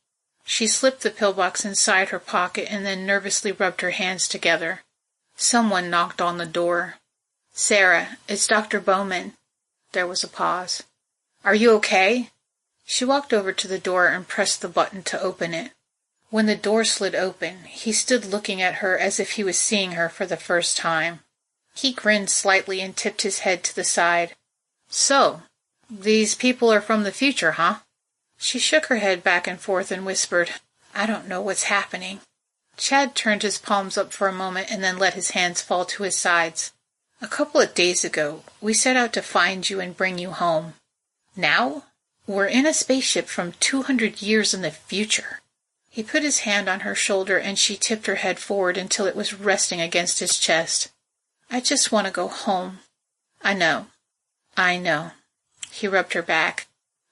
[SPEAKER 2] She slipped the pillbox inside her pocket and then nervously rubbed her hands together. Someone knocked on the door. "Sarah, it's Dr. Bowman." There was a pause. "Are you okay?" She walked over to the door and pressed the button to open it. When the door slid open, he stood looking at her as if he was seeing her for the first time. He grinned slightly and tipped his head to the side. "So, these people are from the future, huh?" She shook her head back and forth and whispered, "I don't know what's happening." Chad turned his palms up for a moment and then let his hands fall to his sides. "A couple of days ago, we set out to find you and bring you home. Now, we're in a spaceship from 200 years in the future." He put his hand on her shoulder and she tipped her head forward until it was resting against his chest. "I just want to go home." I know. He rubbed her back.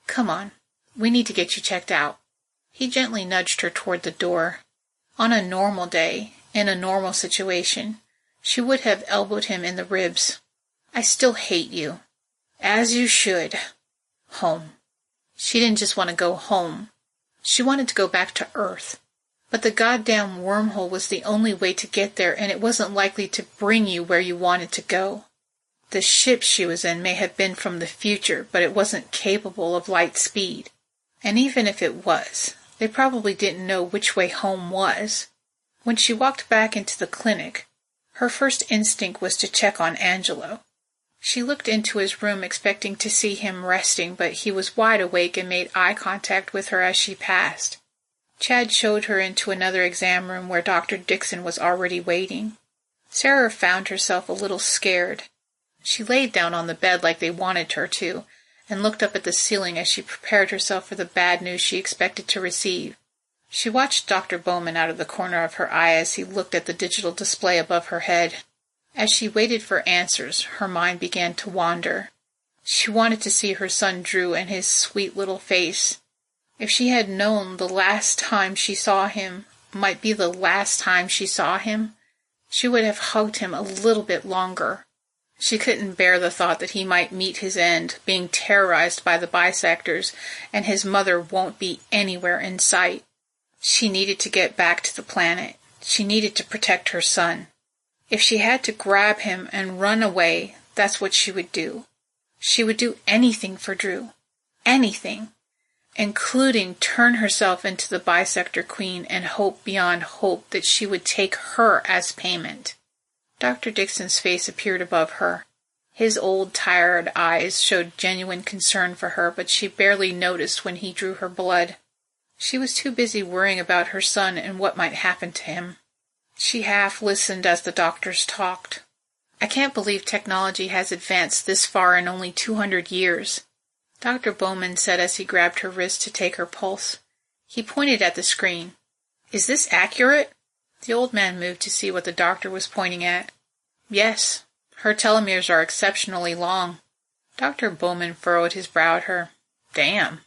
[SPEAKER 2] "Come on. We need to get you checked out." He gently nudged her toward the door. On a normal day, in a normal situation, she would have elbowed him in the ribs. "I still hate you." "As you should." Home. She didn't just want to go home. She wanted to go back to Earth. But the goddamn wormhole was the only way to get there, and it wasn't likely to bring you where you wanted to go. The ship she was in may have been from the future, but it wasn't capable of light speed. And even if it was, they probably didn't know which way home was. When she walked back into the clinic, her first instinct was to check on Angelo. She looked into his room expecting to see him resting, but he was wide awake and made eye contact with her as she passed. Chad showed her into another exam room where Dr. Dixon was already waiting. Sarah found herself a little scared. She laid down on the bed like they wanted her to, and looked up at the ceiling as she prepared herself for the bad news she expected to receive. She watched Dr. Bowman out of the corner of her eye as he looked at the digital display above her head. As she waited for answers, her mind began to wander. She wanted to see her son Drew and his sweet little face. If she had known the last time she saw him might be the last time she saw him, she would have hugged him a little bit longer. She couldn't bear the thought that he might meet his end, being terrorized by the bisectors, and his mother won't be anywhere in sight. She needed to get back to the planet. She needed to protect her son. If she had to grab him and run away, that's what she would do. She would do anything for Drew. Anything. Including turn herself into the bisector queen and hope beyond hope that she would take her as payment. Dr. Dixon's face appeared above her. His old, tired eyes showed genuine concern for her, but she barely noticed when he drew her blood. She was too busy worrying about her son and what might happen to him. She half listened as the doctors talked. "I can't believe technology has advanced this far in only 200 years. Dr. Bowman said as he grabbed her wrist to take her pulse. He pointed at the screen. "Is this accurate?" The old man moved to see what the doctor was pointing at. "Yes. Her telomeres are exceptionally long." Dr. Bowman furrowed his brow at her. "Damn."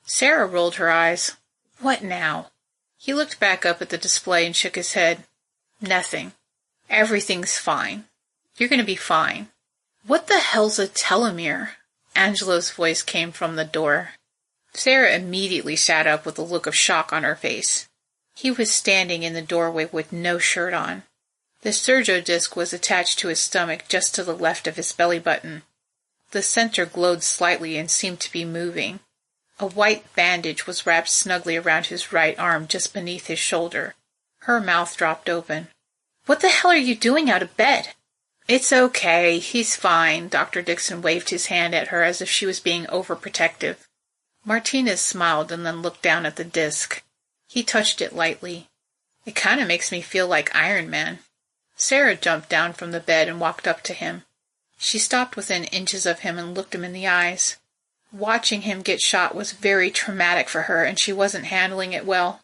[SPEAKER 2] Sarah rolled her eyes. "What now?" He looked back up at the display and shook his head. "Nothing. Everything's fine. You're going to be fine." "What the hell's a telomere?" Angelo's voice came from the door. Sarah immediately sat up with a look of shock on her face. He was standing in the doorway with no shirt on. The sergo disc was attached to his stomach just to the left of his belly button. The center glowed slightly and seemed to be moving. A white bandage was wrapped snugly around his right arm just beneath his shoulder. Her mouth dropped open. "What the hell are you doing out of bed?" "It's okay. He's fine." Dr. Dixon waved his hand at her as if she was being overprotective. Martinez smiled and then looked down at the disc. He touched it lightly. "It kind of makes me feel like Iron Man." Sara jumped down from the bed and walked up to him. She stopped within inches of him and looked him in the eyes. Watching him get shot was very traumatic for her, and she wasn't handling it well.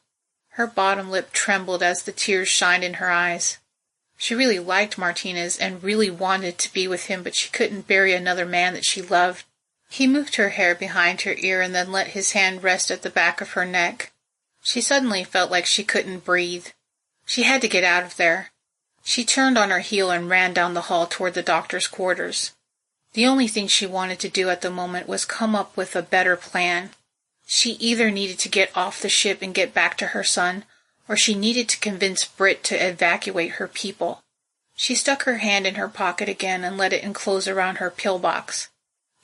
[SPEAKER 2] Her bottom lip trembled as the tears shined in her eyes. She really liked Martinez and really wanted to be with him, but she couldn't bury another man that she loved. He moved her hair behind her ear and then let his hand rest at the back of her neck. She suddenly felt like she couldn't breathe. She had to get out of there. She turned on her heel and ran down the hall toward the doctor's quarters. The only thing she wanted to do at the moment was come up with a better plan. She either needed to get off the ship and get back to her son, or she needed to convince Britt to evacuate her people. She stuck her hand in her pocket again and let it enclose around her pillbox.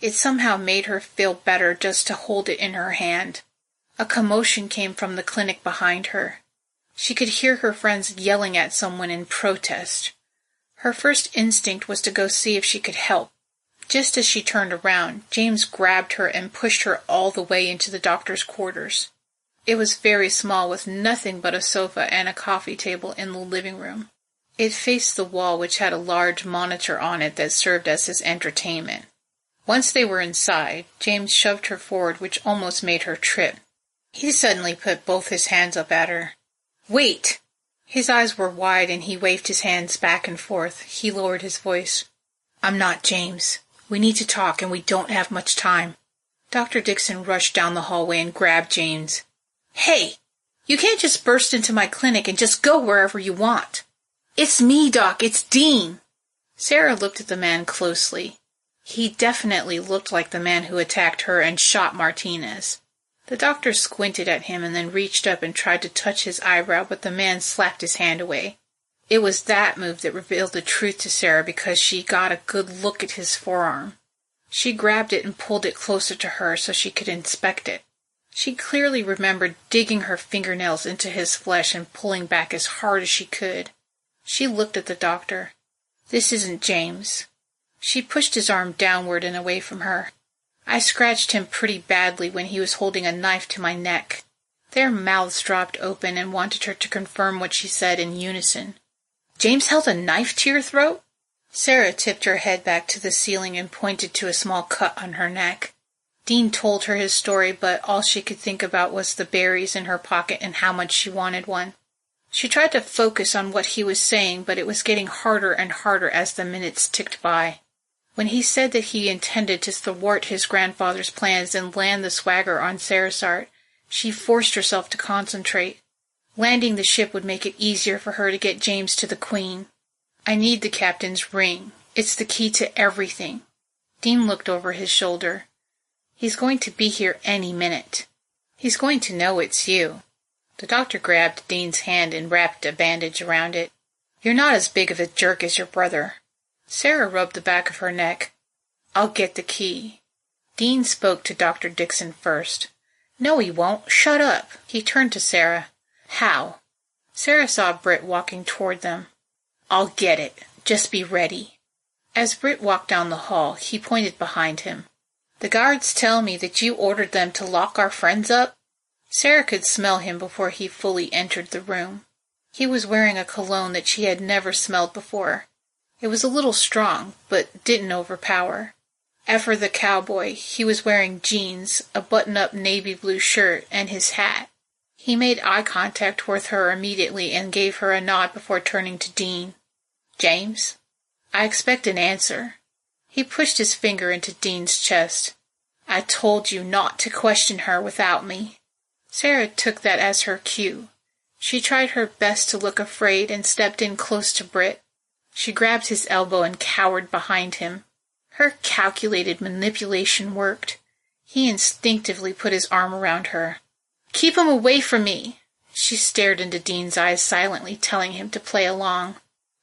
[SPEAKER 2] It somehow made her feel better just to hold it in her hand. A commotion came from the clinic behind her. She could hear her friends yelling at someone in protest. Her first instinct was to go see if she could help. Just as she turned around, James grabbed her and pushed her all the way into the doctor's quarters. It was very small, with nothing but a sofa and a coffee table in the living room. It faced the wall, which had a large monitor on it that served as his entertainment. Once they were inside, James shoved her forward, which almost made her trip. He suddenly put both his hands up at her. "Wait!" His eyes were wide and he waved his hands back and forth. He lowered his voice. "I'm not James. We need to talk, and we don't have much time." Dr. Dixon rushed down the hallway and grabbed James. "Hey! You can't just burst into my clinic and just go wherever you want." "It's me, Doc. It's Dean." Sara looked at the man closely. He definitely looked like the man who attacked her and shot Martinez. The doctor squinted at him and then reached up and tried to touch his eyebrow, but the man slapped his hand away. It was that move that revealed the truth to Sara, because she got a good look at his forearm. She grabbed it and pulled it closer to her so she could inspect it. She clearly remembered digging her fingernails into his flesh and pulling back as hard as she could. She looked at the doctor. "This isn't James." She pushed his arm downward and away from her. "I scratched him pretty badly when he was holding a knife to my neck." Their mouths dropped open and wanted her to confirm what she said in unison. "James held a knife to your throat?" Sara tipped her head back to the ceiling and pointed to a small cut on her neck. Dean told her his story, but all she could think about was the berries in her pocket and how much she wanted one. She tried to focus on what he was saying, but it was getting harder and harder as the minutes ticked by. When he said that he intended to thwart his grandfather's plans and land the swagger on Sarisart, she forced herself to concentrate. Landing the ship would make it easier for her to get James to the Queen. "I need the captain's ring. It's the key to everything." Dean looked over his shoulder. "He's going to be here any minute. He's going to know it's you." The doctor grabbed Dean's hand and wrapped a bandage around it. "You're not as big of a jerk as your brother." Sara rubbed the back of her neck. "I'll get the key." Dean spoke to Dr. Dixon first. "No, he won't. Shut up." He turned to Sara. "How?" Sara saw Britt walking toward them. "I'll get it. Just be ready." As Britt walked down the hall, he pointed behind him. "The guards tell me that you ordered them to lock our friends up." Sara could smell him before he fully entered the room. He was wearing a cologne that she had never smelled before. It was a little strong, but didn't overpower. Effer the cowboy, he was wearing jeans, a button-up navy blue shirt, and his hat. He made eye contact with her immediately and gave her a nod before turning to Dean. "James?" "I expect an answer." He pushed his finger into Dean's chest. "I told you not to question her without me." Sara took that as her cue. She tried her best to look afraid and stepped in close to Britt. She grabbed his elbow and cowered behind him. Her calculated manipulation worked. He instinctively put his arm around her. "Keep him away from me!" She stared into Dean's eyes silently, telling him to play along.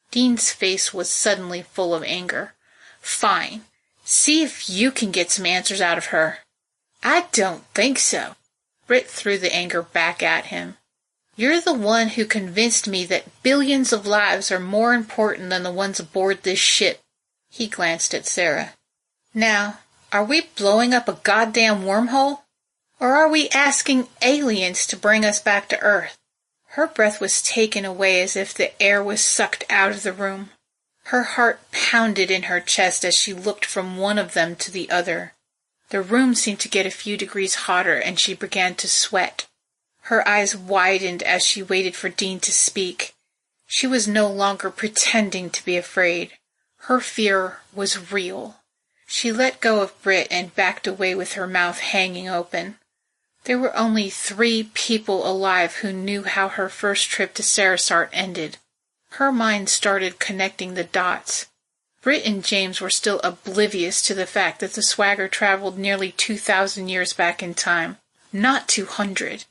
[SPEAKER 2] Dean's face was suddenly full of anger. "Fine. See if you can get some answers out of her." I don't think so. Britt threw the anger back at him. You're the one who convinced me that billions of lives are more important than the ones aboard this ship. He glanced at Sara. Now, are we blowing up a goddamn wormhole? Or are we asking aliens to bring us back to Earth? Her breath was taken away as if the air was sucked out of the room. Her heart pounded in her chest as she looked from one of them to the other. The room seemed to get a few degrees hotter, and she began to sweat. Her eyes widened as she waited for Dean to speak. She was no longer pretending to be afraid. Her fear was real. She let go of Britt and backed away with her mouth hanging open. There were only 3 people alive who knew how her first trip to Sarisart ended. Her mind started connecting the dots. Britt and James were still oblivious to the fact that the Swagger traveled nearly 2,000 years back in time, not 200.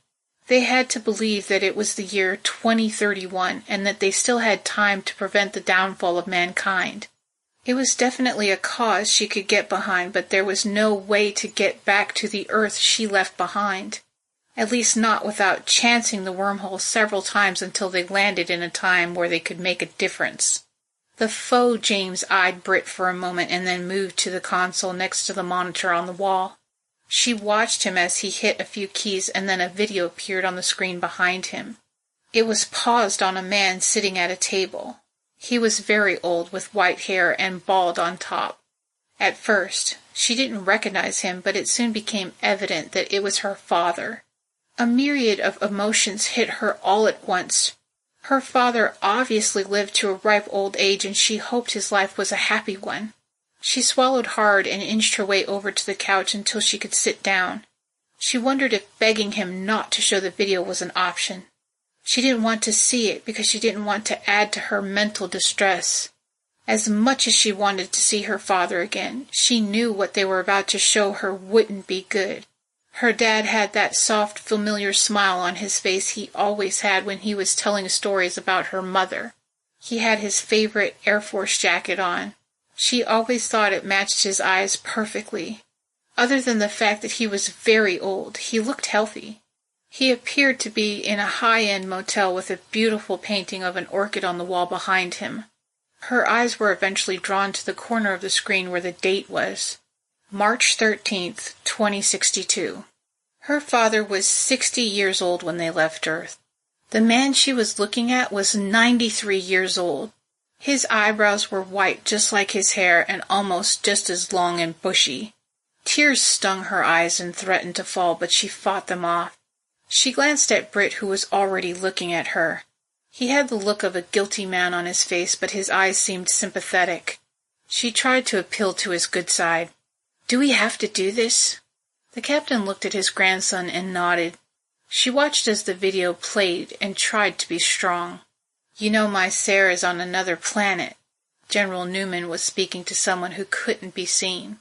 [SPEAKER 2] They had to believe that it was the year 2031 and that they still had time to prevent the downfall of mankind. It was definitely a cause she could get behind, but there was no way to get back to the Earth she left behind. At least not without chancing the wormhole several times until they landed in a time where they could make a difference. The faux James eyed Britt for a moment and then moved to the console next to the monitor on the wall. She watched him as he hit a few keys, and then a video appeared on the screen behind him. It was paused on a man sitting at a table. He was very old, with white hair and bald on top. At first, she didn't recognize him, but it soon became evident that it was her father. A myriad of emotions hit her all at once. Her father obviously lived to a ripe old age, and she hoped his life was a happy one. She swallowed hard and inched her way over to the couch until she could sit down. She wondered if begging him not to show the video was an option. She didn't want to see it because she didn't want to add to her mental distress. As much as she wanted to see her father again, she knew what they were about to show her wouldn't be good. Her dad had that soft, familiar smile on his face he always had when he was telling stories about her mother. He had his favorite Air Force jacket on. She always thought it matched his eyes perfectly. Other than the fact that he was very old, he looked healthy. He appeared to be in a high-end motel with a beautiful painting of an orchid on the wall behind him. Her eyes were eventually drawn to the corner of the screen where the date was. March 13th, 2062. Her father was 60 years old when they left Earth. The man she was looking at was 93 years old. His eyebrows were white just like his hair and almost just as long and bushy. Tears stung her eyes and threatened to fall, but she fought them off. She glanced at Britt, who was already looking at her. He had the look of a guilty man on his face, but his eyes seemed sympathetic. She tried to appeal to his good side. "Do we have to do this?" The captain looked at his grandson and nodded. She watched as the video played and tried to be strong. "You know my Sarah's on another planet." General Newman was speaking to someone who couldn't be seen.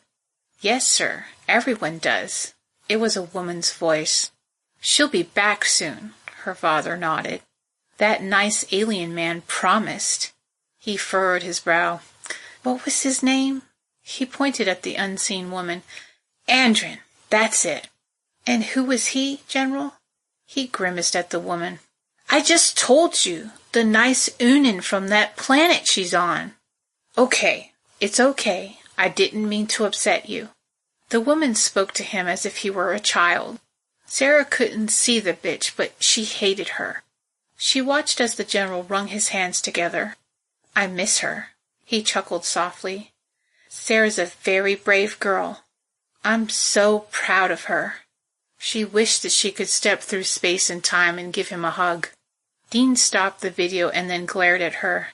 [SPEAKER 2] "Yes, sir. Everyone does." It was a woman's voice. "She'll be back soon," her father nodded. "That nice alien man promised." He furrowed his brow. "What was his name?" He pointed at the unseen woman. "Andrin, that's it." "And who was he, General?" He grimaced at the woman. "I just told you, the nice Unin from that planet she's on." "Okay, it's okay. I didn't mean to upset you." The woman spoke to him as if he were a child. Sara couldn't see the bitch, but she hated her. She watched as the general wrung his hands together. "I miss her," he chuckled softly. "Sarah's a very brave girl. I'm so proud of her." She wished that she could step through space and time and give him a hug. Dean stopped the video and then glared at her.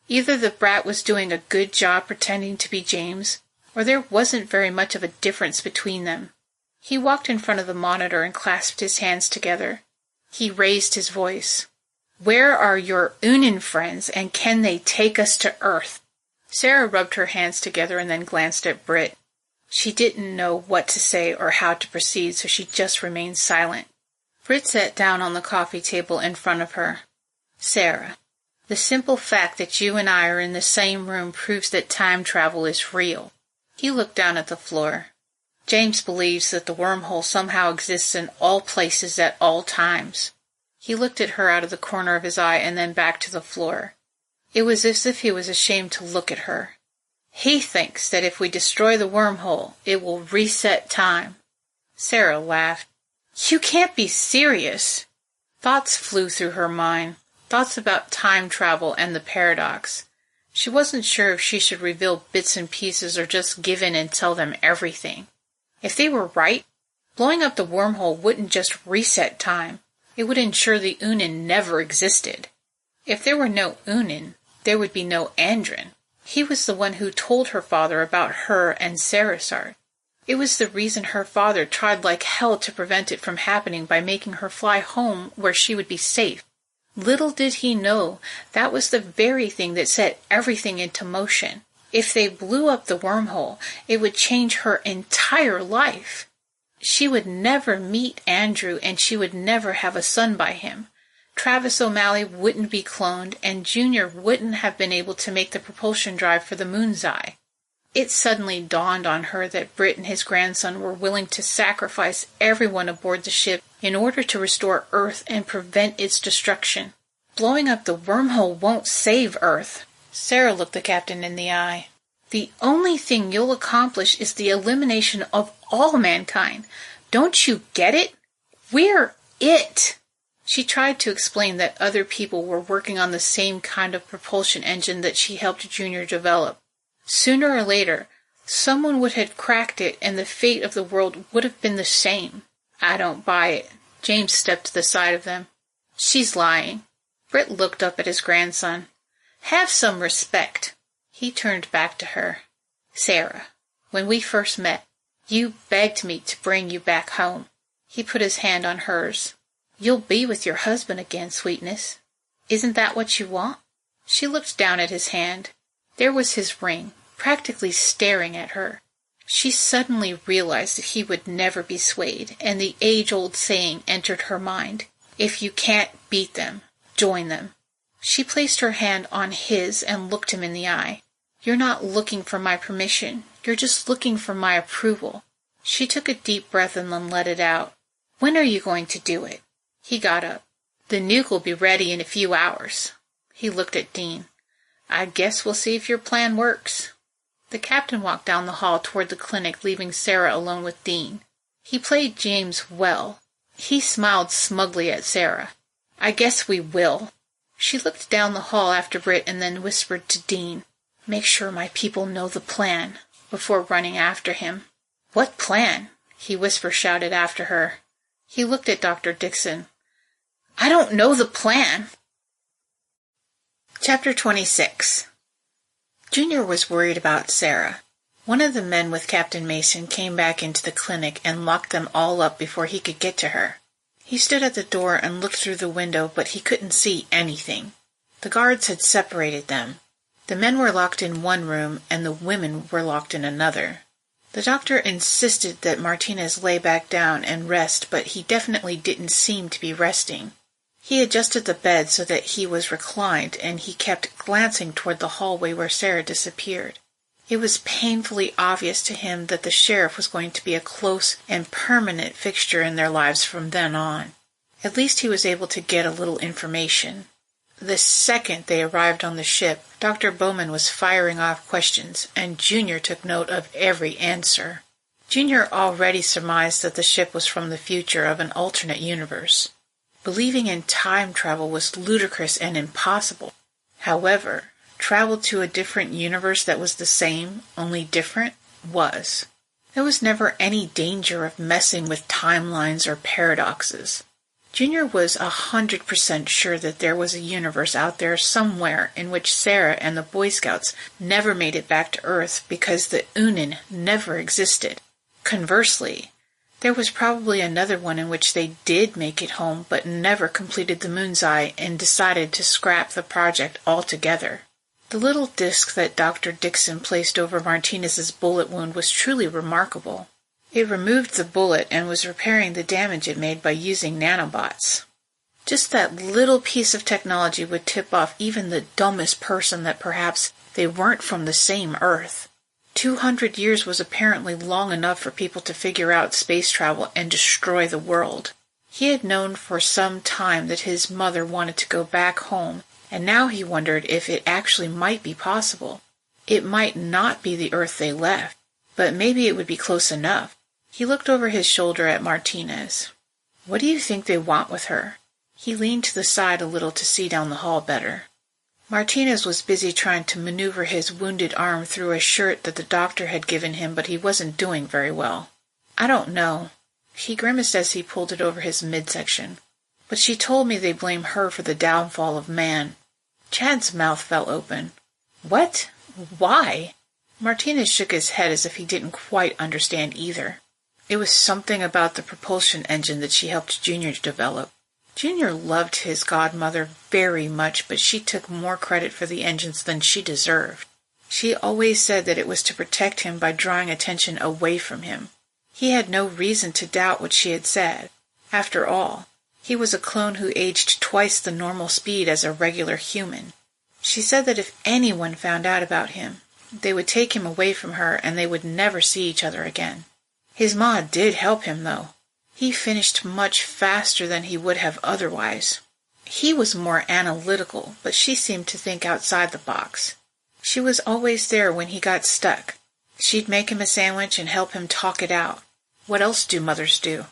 [SPEAKER 2] Either the brat was doing a good job pretending to be James, or there wasn't very much of a difference between them. He walked in front of the monitor and clasped his hands together. He raised his voice. "Where are your Unin friends, and can they take us to Earth?" Sara rubbed her hands together and then glanced at Britt. She didn't know what to say or how to proceed, so she just remained silent. Britt sat down on the coffee table in front of her. "Sara, the simple fact that you and I are in the same room proves that time travel is real." He looked down at the floor. James believes that the wormhole somehow exists in all places at all times. He looked at her out of the corner of his eye and then back to the floor. It was as if he was ashamed to look at her. He thinks that if we destroy the wormhole, it will reset time. Sara laughed. You can't be serious. Thoughts flew through her mind, thoughts about time travel and the paradox. She wasn't sure if she should reveal bits and pieces or just give in and tell them everything. If they were right, blowing up the wormhole wouldn't just reset time. It would ensure the Unin never existed. If there were no Unin, there would be no Andrin. He was the one who told her father about her and Sarisart. It was the reason her father tried like hell to prevent it from happening by making her fly home where she would be safe. Little did he know that was the very thing that set everything into motion. If they blew up the wormhole, it would change her entire life. She would never meet Andrew, and she would never have a son by him. Travis O'Malley wouldn't be cloned, and Junior wouldn't have been able to make the propulsion drive for the Moon's Eye. It suddenly dawned on her that Britt and his grandson were willing to sacrifice everyone aboard the ship in order to restore Earth and prevent its destruction. Blowing up the wormhole won't save Earth. Sara looked the captain in the eye. The only thing you'll accomplish is the elimination of all mankind. Don't you get it? We're it. She tried to explain that other people were working on the same kind of propulsion engine that she helped Junior develop. Sooner or later, someone would have cracked it and the fate of the world would have been the same. I don't buy it. James stepped to the side of them. She's lying. Britt looked up at his grandson. Have some respect. He turned back to her. Sara, when we first met, you begged me to bring you back home. He put his hand on hers. You'll be with your husband again, sweetness. Isn't that what you want? She looked down at his hand. There was his ring, practically staring at her. She suddenly realized that he would never be swayed, and the age-old saying entered her mind. If you can't beat them, join them. She placed her hand on his and looked him in the eye. You're not looking for my permission. You're just looking for my approval. She took a deep breath and then let it out. When are you going to do it? He got up. The nuke will be ready in a few hours. He looked at Dean. I guess we'll see if your plan works. The captain walked down the hall toward the clinic, leaving Sara alone with Dean. He played James well. He smiled smugly at Sara. I guess we will. She looked down the hall after Britt and then whispered to Dean, Make sure my people know the plan, before running after him. What plan? He shouted after her. He looked at Dr. Dixon. I don't know the plan. Chapter 26. Junior was worried about Sara. One of the men with Captain Mason came back into the clinic and locked them all up before he could get to her. He stood at the door and looked through the window, but he couldn't see anything. The guards had separated them. The men were locked in one room, and the women were locked in another. The doctor insisted that Martinez lay back down and rest, but he definitely didn't seem to be resting. He adjusted the bed so that he was reclined, and he kept glancing toward the hallway where Sara disappeared. It was painfully obvious to him that the sheriff was going to be a close and permanent fixture in their lives from then on. At least he was able to get a little information. The second they arrived on the ship, Dr. Bowman was firing off questions, and Junior took note of every answer. Junior already surmised that the ship was from the future of an alternate universe. Believing in time travel was ludicrous and impossible. However, travel to a different universe that was the same, only different, was. There was never any danger of messing with timelines or paradoxes. Junior was 100% sure that there was a universe out there somewhere in which Sara and the Boy Scouts never made it back to Earth because the Unin never existed. Conversely, there was probably another one in which they did make it home but never completed the Moon's Eye and decided to scrap the project altogether. The little disc that Dr. Dixon placed over Martinez's bullet wound was truly remarkable. It removed the bullet and was repairing the damage it made by using nanobots. Just that little piece of technology would tip off even the dumbest person that perhaps they weren't from the same Earth. 200 years was apparently long enough for people to figure out space travel and destroy the world. He had known for some time that his mother wanted to go back home, and now he wondered if it actually might be possible. It might not be the Earth they left, but maybe it would be close enough. He looked over his shoulder at Martinez. What do you think they want with her? He leaned to the side a little to see down the hall better. Martinez was busy trying to maneuver his wounded arm through a shirt that the doctor had given him, but he wasn't doing very well. I don't know. He grimaced as he pulled it over his midsection. But she told me they blame her for the downfall of man. Chad's mouth fell open. What? Why? Martinez shook his head as if he didn't quite understand either. It was something about the propulsion engine that she helped Junior to develop. Junior loved his godmother very much, but she took more credit for the engines than she deserved. She always said that it was to protect him by drawing attention away from him. He had no reason to doubt what she had said. After all, he was a clone who aged twice the normal speed as a regular human. She said that if anyone found out about him, they would take him away from her and they would never see each other again. His ma did help him, though. He finished much faster than he would have otherwise. He was more analytical, but she seemed to think outside the box. She was always there when he got stuck. She'd make him a sandwich and help him talk it out. What else do mothers do?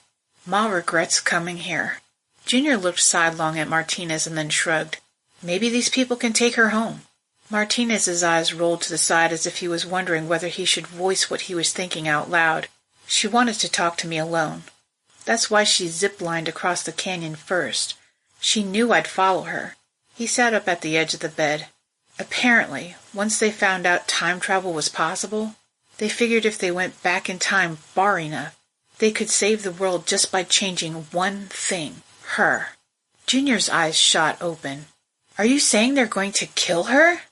[SPEAKER 2] Ma regrets coming here. Junior looked sidelong at Martinez and then shrugged. Maybe these people can take her home. Martinez's eyes rolled to the side as if he was wondering whether he should voice what he was thinking out loud. She wanted to talk to me alone. That's why she zip-lined across the canyon first. She knew I'd follow her. He sat up at the edge of the bed. Apparently, once they found out time travel was possible, they figured if they went back in time far enough, they could save the world just by changing one thing. Her. Junior's eyes shot open. Are you saying they're going to kill her?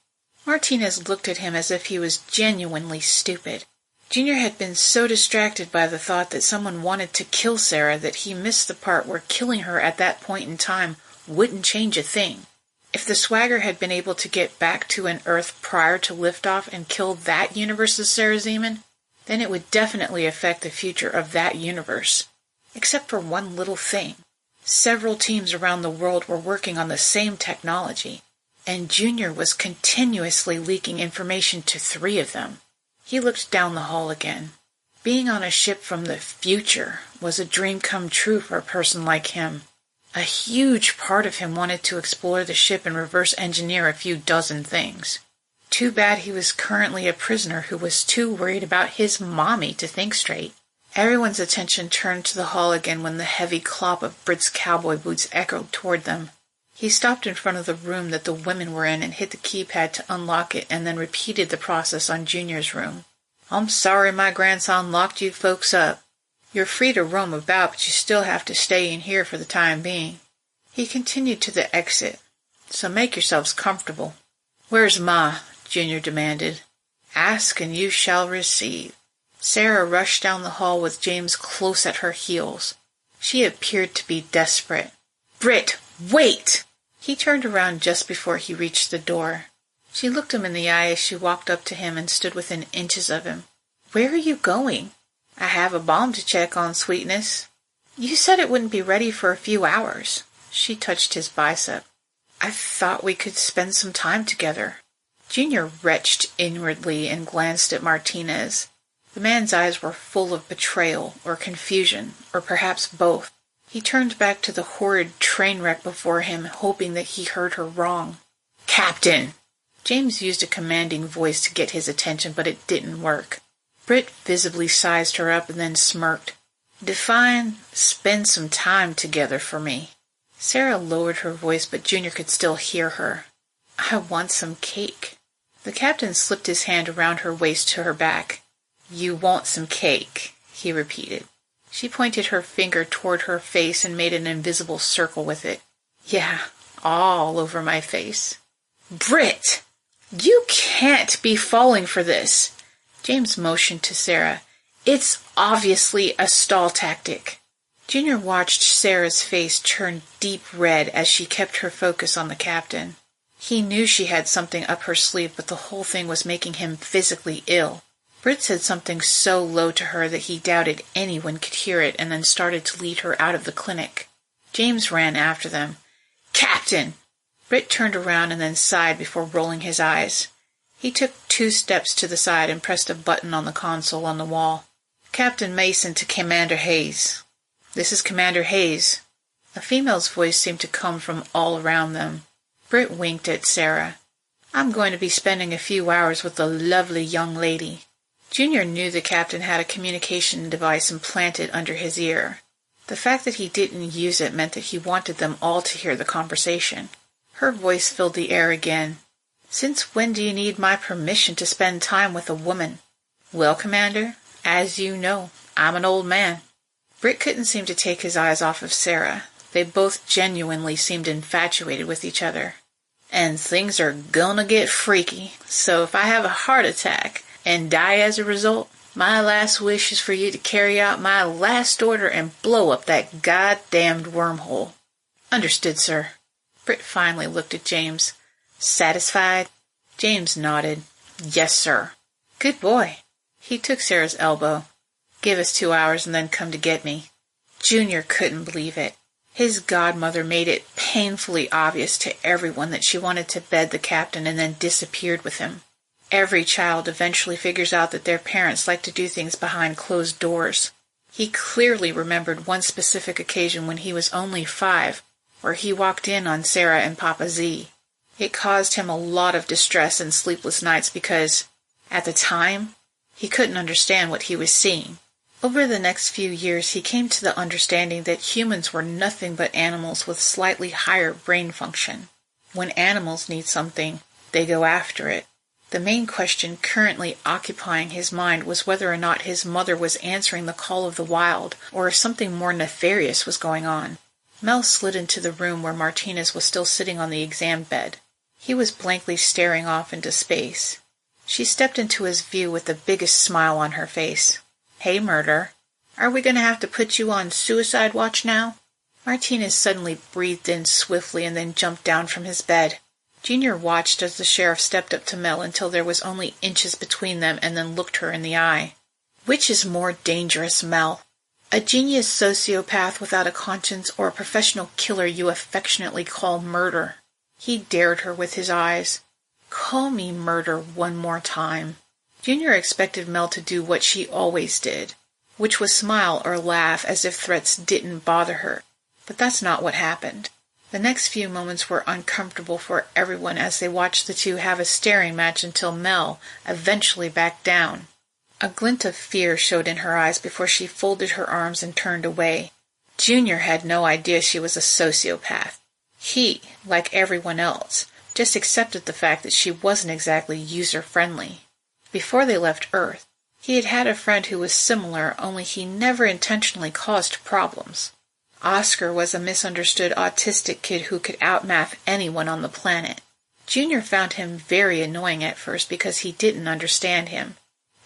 [SPEAKER 2] Martinez looked at him as if he was genuinely stupid. Junior had been so distracted by the thought that someone wanted to kill Sara that he missed the part where killing her at that point in time wouldn't change a thing. If the Swagger had been able to get back to an Earth prior to liftoff and kill that universe's Sara Zeeman, then it would definitely affect the future of that universe. Except for one little thing. Several teams around the world were working on the same technology, and Junior was continuously leaking information to 3 of them. He looked down the hall again. Being on a ship from the future was a dream come true for a person like him. A huge part of him wanted to explore the ship and reverse engineer a few dozen things. Too bad he was currently a prisoner who was too worried about his mommy to think straight. Everyone's attention turned to the hall again when the heavy clop of Britt's cowboy boots echoed toward them. He stopped in front of the room that the women were in and hit the keypad to unlock it and then repeated the process on Junior's room. I'm sorry my grandson locked you folks up. You're free to roam about, but you still have to stay in here for the time being. He continued to the exit. So make yourselves comfortable. Where's Ma? Junior demanded. Ask and you shall receive. Sara rushed down the hall with James close at her heels. She appeared to be desperate. Britt, wait! He turned around just before he reached the door. She looked him in the eye as she walked up to him and stood within inches of him. Where are you going? I have a bomb to check on, sweetness. You said it wouldn't be ready for a few hours. She touched his bicep. I thought we could spend some time together. Junior retched inwardly and glanced at Martinez. The man's eyes were full of betrayal or confusion, or perhaps both. He turned back to the horrid train wreck before him, hoping that he heard her wrong. Captain! James used a commanding voice to get his attention, but it didn't work. Britt visibly sized her up and then smirked. Define, spend some time together for me. Sara lowered her voice, but Junior could still hear her. I want some cake. The captain slipped his hand around her waist to her back. You want some cake, he repeated. She pointed her finger toward her face and made an invisible circle with it. Yeah, all over my face. Britt! You can't be falling for this. James motioned to Sara. It's obviously a stall tactic. Junior watched Sara's face turn deep red as she kept her focus on the captain. He knew she had something up her sleeve, but the whole thing was making him physically ill. Britt said something so low to her that he doubted anyone could hear it and then started to lead her out of the clinic. James ran after them. "Captain!" Britt turned around and then sighed before rolling his eyes. He took 2 steps to the side and pressed a button on the console on the wall. "Captain Mason to Commander Hayes." "This is Commander Hayes." A female's voice seemed to come from all around them. Britt winked at Sara. "I'm going to be spending a few hours with the lovely young lady." Junior knew the captain had a communication device implanted under his ear. The fact that he didn't use it meant that he wanted them all to hear the conversation. Her voice filled the air again. "Since when do you need my permission to spend time with a woman?" "Well, Commander, as you know, I'm an old man." Britt couldn't seem to take his eyes off of Sara. They both genuinely seemed infatuated with each other. "And things are gonna get freaky, so if I have a heart attack and die as a result, my last wish is for you to carry out my last order and blow up that goddamned wormhole." "Understood, sir." Britt finally looked at James. "Satisfied?" James nodded. "Yes, sir." "Good boy." He took Sara's elbow. "Give us 2 hours and then come to get me." Junior couldn't believe it. His godmother made it painfully obvious to everyone that she wanted to bed the captain and then disappeared with him. Every child eventually figures out that their parents like to do things behind closed doors. He clearly remembered one specific occasion when he was only 5, where he walked in on Sara and Papa Z. It caused him a lot of distress and sleepless nights because, at the time, he couldn't understand what he was seeing. Over the next few years, he came to the understanding that humans were nothing but animals with slightly higher brain function. When animals need something, they go after it. The main question currently occupying his mind was whether or not his mother was answering the call of the wild, or if something more nefarious was going on. Mel slid into the room where Martinez was still sitting on the exam bed. He was blankly staring off into space. She stepped into his view with the biggest smile on her face. "Hey, Murder. Are we going to have to put you on suicide watch now?" Martinez suddenly breathed in swiftly and then jumped down from his bed. Junior watched as the sheriff stepped up to Mel until there was only inches between them and then looked her in the eye. "Which is more dangerous, Mel? A genius sociopath without a conscience or a professional killer you affectionately call Murder?" He dared her with his eyes. "Call me Murder one more time." Junior expected Mel to do what she always did, which was smile or laugh as if threats didn't bother her. But that's not what happened. The next few moments were uncomfortable for everyone as they watched the two have a staring match until Mel eventually backed down. A glint of fear showed in her eyes before she folded her arms and turned away. Junior had no idea she was a sociopath. He, like everyone else, just accepted the fact that she wasn't exactly user-friendly. Before they left Earth, he had had a friend who was similar, only he never intentionally caused problems. Oscar was a misunderstood autistic kid who could outmath anyone on the planet. Junior found him very annoying at first because he didn't understand him.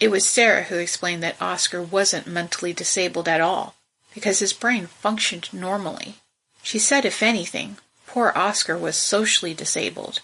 [SPEAKER 2] It was Sara who explained that Oscar wasn't mentally disabled at all, because his brain functioned normally. She said, if anything, poor Oscar was socially disabled.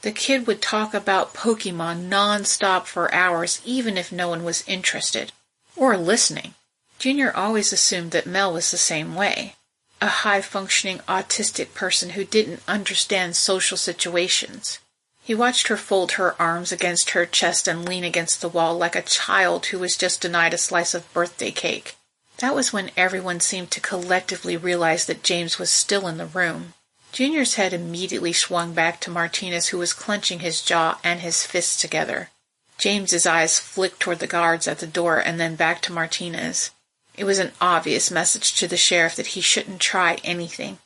[SPEAKER 2] The kid would talk about Pokemon non-stop for hours even if no one was interested, or listening. Junior always assumed that Mel was the same way. A high-functioning autistic person who didn't understand social situations. He watched her fold her arms against her chest and lean against the wall like a child who was just denied a slice of birthday cake. That was when everyone seemed to collectively realize that James was still in the room. Junior's head immediately swung back to Martinez, who was clenching his jaw and his fists together. James's eyes flicked toward the guards at the door and then back to Martinez. It was an obvious message to the sheriff that he shouldn't try anything.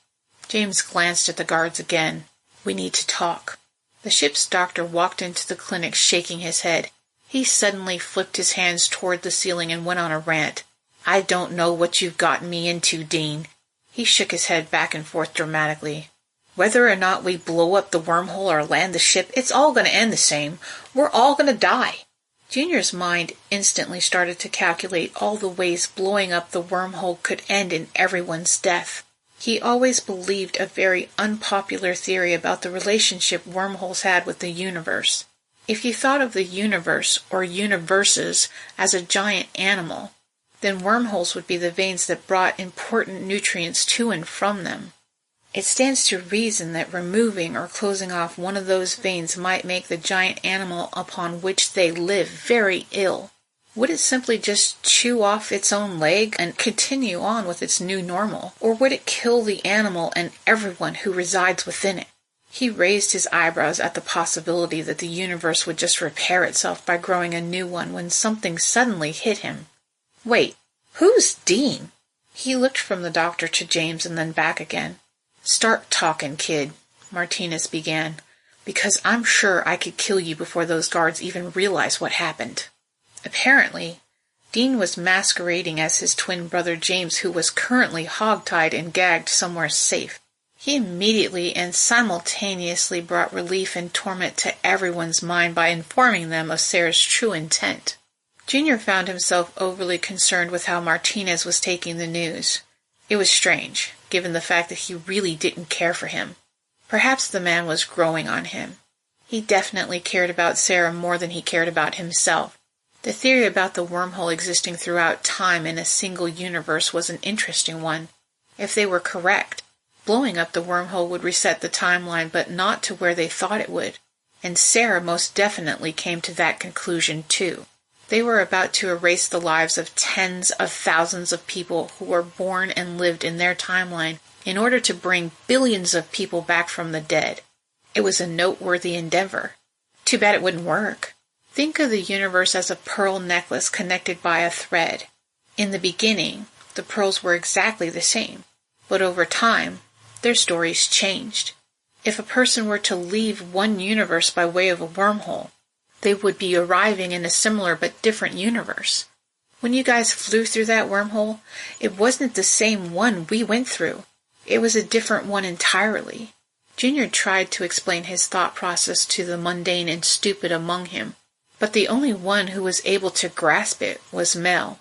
[SPEAKER 2] James glanced at the guards again. "We need to talk." The ship's doctor walked into the clinic shaking his head. He suddenly flipped his hands toward the ceiling and went on a rant. "I don't know what you've gotten me into, Dean." He shook his head back and forth dramatically. "Whether or not we blow up the wormhole or land the ship, it's all going to end the same. We're all going to die." Junior's mind instantly started to calculate all the ways blowing up the wormhole could end in everyone's death. He always believed a very unpopular theory about the relationship wormholes had with the universe. If you thought of the universe or universes as a giant animal, then wormholes would be the veins that brought important nutrients to and from them. It stands to reason that removing or closing off one of those veins might make the giant animal upon which they live very ill. Would it simply just chew off its own leg and continue on with its new normal, or would it kill the animal and everyone who resides within it? He raised his eyebrows at the possibility that the universe would just repair itself by growing a new one when something suddenly hit him. Wait, who's Dean? He looked from the doctor to James and then back again. Start talking, kid, Martinez began, because I'm sure I could kill you before those guards even realize what happened. Apparently, Dean was masquerading as his twin brother James, who was currently hogtied and gagged somewhere safe. He immediately and simultaneously brought relief and torment to everyone's mind by informing them of Sarah's true intent. Junior found himself overly concerned with how Martinez was taking the news. It was strange, given the fact that he really didn't care for him. Perhaps the man was growing on him. He definitely cared about Sarah more than he cared about himself. The theory about the wormhole existing throughout time in a single universe was an interesting one. If they were correct, blowing up the wormhole would reset the timeline, but not to where they thought it would. And Sarah most definitely came to that conclusion too. They were about to erase the lives of tens of thousands of people who were born and lived in their timeline in order to bring billions of people back from the dead. It was a noteworthy endeavor. Too bad it wouldn't work. Think of the universe as a pearl necklace connected by a thread. In the beginning, the pearls were exactly the same, but over time, their stories changed. If a person were to leave one universe by way of a wormhole, they would be arriving in a similar but different universe. When you guys flew through that wormhole, it wasn't the same one we went through. It was a different one entirely. Junior tried to explain his thought process to the mundane and stupid among him, but the only one who was able to grasp it was Mel.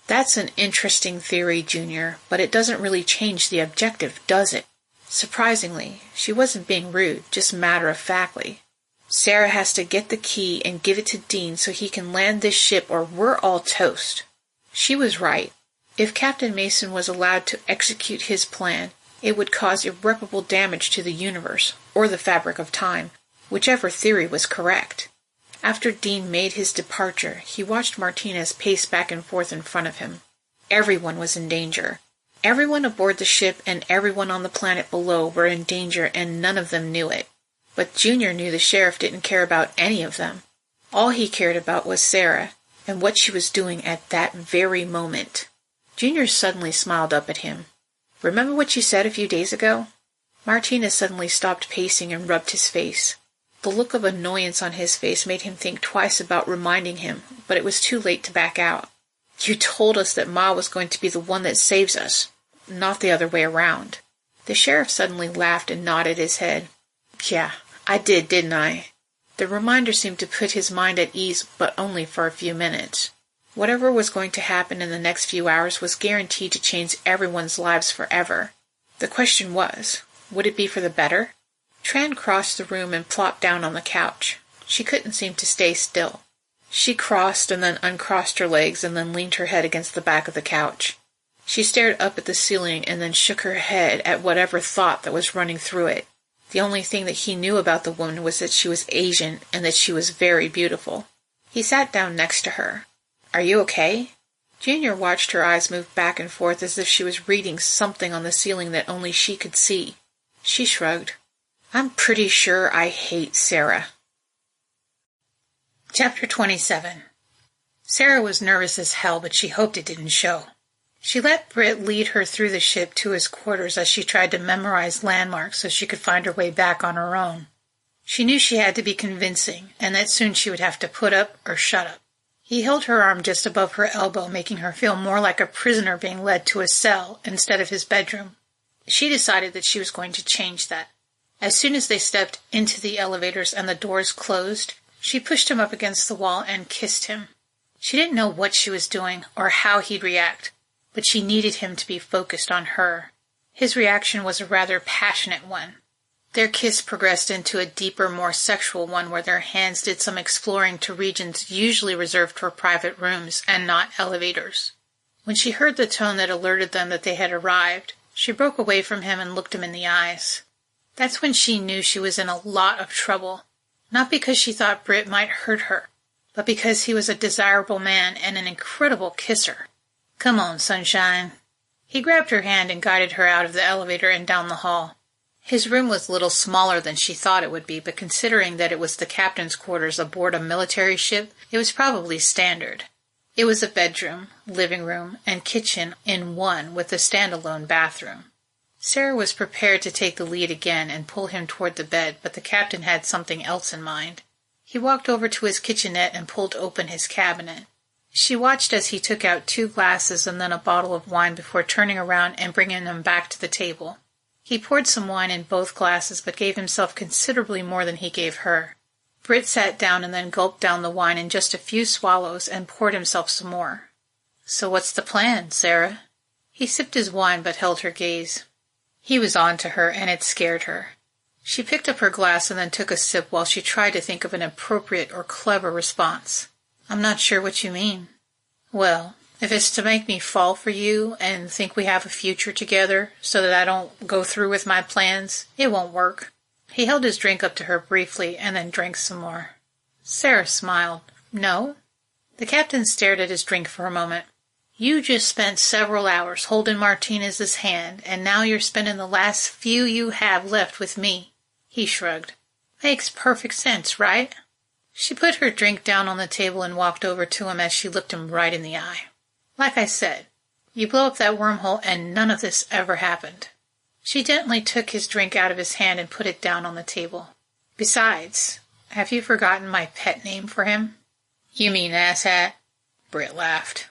[SPEAKER 2] That's an interesting theory, Junior, but it doesn't really change the objective, does it? Surprisingly, she wasn't being rude, just matter-of-factly. Sarah has to get the key and give it to Dean so he can land this ship or we're all toast. She was right. If Captain Mason was allowed to execute his plan, it would cause irreparable damage to the universe, or the fabric of time, whichever theory was correct. After Dean made his departure, he watched Martinez pace back and forth in front of him. Everyone was in danger. Everyone aboard the ship and everyone on the planet below were in danger, and none of them knew it. But Junior knew the sheriff didn't care about any of them. All he cared about was Sarah, and what she was doing at that very moment. Junior suddenly smiled up at him. Remember what you said a few days ago? Martinez suddenly stopped pacing and rubbed his face. The look of annoyance on his face made him think twice about reminding him, but it was too late to back out. You told us that Ma was going to be the one that saves us, not the other way around. The sheriff suddenly laughed and nodded his head. Yeah, I did, didn't I? The reminder seemed to put his mind at ease, but only for a few minutes. Whatever was going to happen in the next few hours was guaranteed to change everyone's lives forever. The question was, would it be for the better? Tran crossed the room and plopped down on the couch. She couldn't seem to stay still. She crossed and then uncrossed her legs and then leaned her head against the back of the couch. She stared up at the ceiling and then shook her head at whatever thought that was running through it. The only thing that he knew about the woman was that she was Asian and that she was very beautiful. He sat down next to her. Are you okay? Junior watched her eyes move back and forth as if she was reading something on the ceiling that only she could see. She shrugged. I'm pretty sure I hate Sarah. Chapter 27. Sarah was nervous as hell, but she hoped it didn't show. She let Britt lead her through the ship to his quarters as she tried to memorize landmarks so she could find her way back on her own. She knew she had to be convincing, and that soon she would have to put up or shut up. He held her arm just above her elbow, making her feel more like a prisoner being led to a cell instead of his bedroom. She decided that she was going to change that. As soon as they stepped into the elevators and the doors closed, she pushed him up against the wall and kissed him. She didn't know what she was doing or how he'd react, but she needed him to be focused on her. His reaction was a rather passionate one. Their kiss progressed into a deeper, more sexual one where their hands did some exploring to regions usually reserved for private rooms and not elevators. When she heard the tone that alerted them that they had arrived, she broke away from him and looked him in the eyes. That's when she knew she was in a lot of trouble, not because she thought Britt might hurt her, but because he was a desirable man and an incredible kisser. "Come on, sunshine." He grabbed her hand and guided her out of the elevator and down the hall. His room was a little smaller than she thought it would be, but considering that it was the captain's quarters aboard a military ship, it was probably standard. It was a bedroom, living room, and kitchen in one with a standalone bathroom. Sara was prepared to take the lead again and pull him toward the bed, but the captain had something else in mind. He walked over to his kitchenette and pulled open his cabinet. She watched as he took out 2 glasses and then a bottle of wine before turning around and bringing them back to the table. He poured some wine in both glasses, but gave himself considerably more than he gave her. Britt sat down and then gulped down the wine in just a few swallows and poured himself some more. "So what's the plan, Sara?" He sipped his wine but held her gaze. He was on to her, and it scared her. She picked up her glass and then took a sip while she tried to think of an appropriate or clever response. "I'm not sure what you mean." "Well, if it's to make me fall for you and think we have a future together so that I don't go through with my plans, it won't work." He held his drink up to her briefly and then drank some more. Sara smiled. "No?" The captain stared at his drink for a moment. "You just spent several hours holding Martinez's hand, and now you're spending the last few you have left with me." He shrugged. "Makes perfect sense, right?" She put her drink down on the table and walked over to him as she looked him right in the eye. "Like I said, you blow up that wormhole and none of this ever happened." She gently took his drink out of his hand and put it down on the table. "Besides, have you forgotten my pet name for him?" "You mean asshat?" Britt laughed.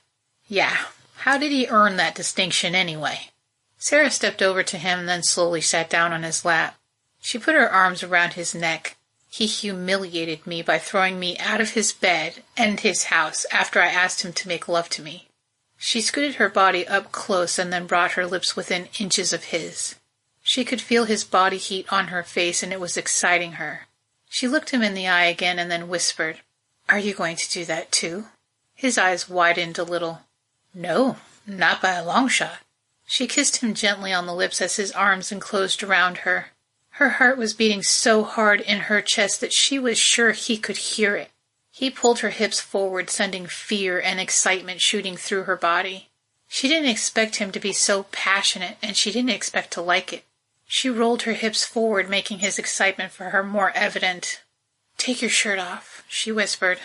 [SPEAKER 2] "Yeah. How did he earn that distinction anyway?" Sara stepped over to him and then slowly sat down on his lap. She put her arms around his neck. "He humiliated me by throwing me out of his bed and his house after I asked him to make love to me." She scooted her body up close and then brought her lips within inches of his. She could feel his body heat on her face, and it was exciting her. She looked him in the eye again and then whispered, "Are you going to do that too?" His eyes widened a little. "No, not by a long shot." She kissed him gently on the lips as his arms enclosed around her. Her heart was beating so hard in her chest that she was sure he could hear it. He pulled her hips forward, sending fear and excitement shooting through her body. She didn't expect him to be so passionate, and she didn't expect to like it. She rolled her hips forward, making his excitement for her more evident. "Take your shirt off," she whispered.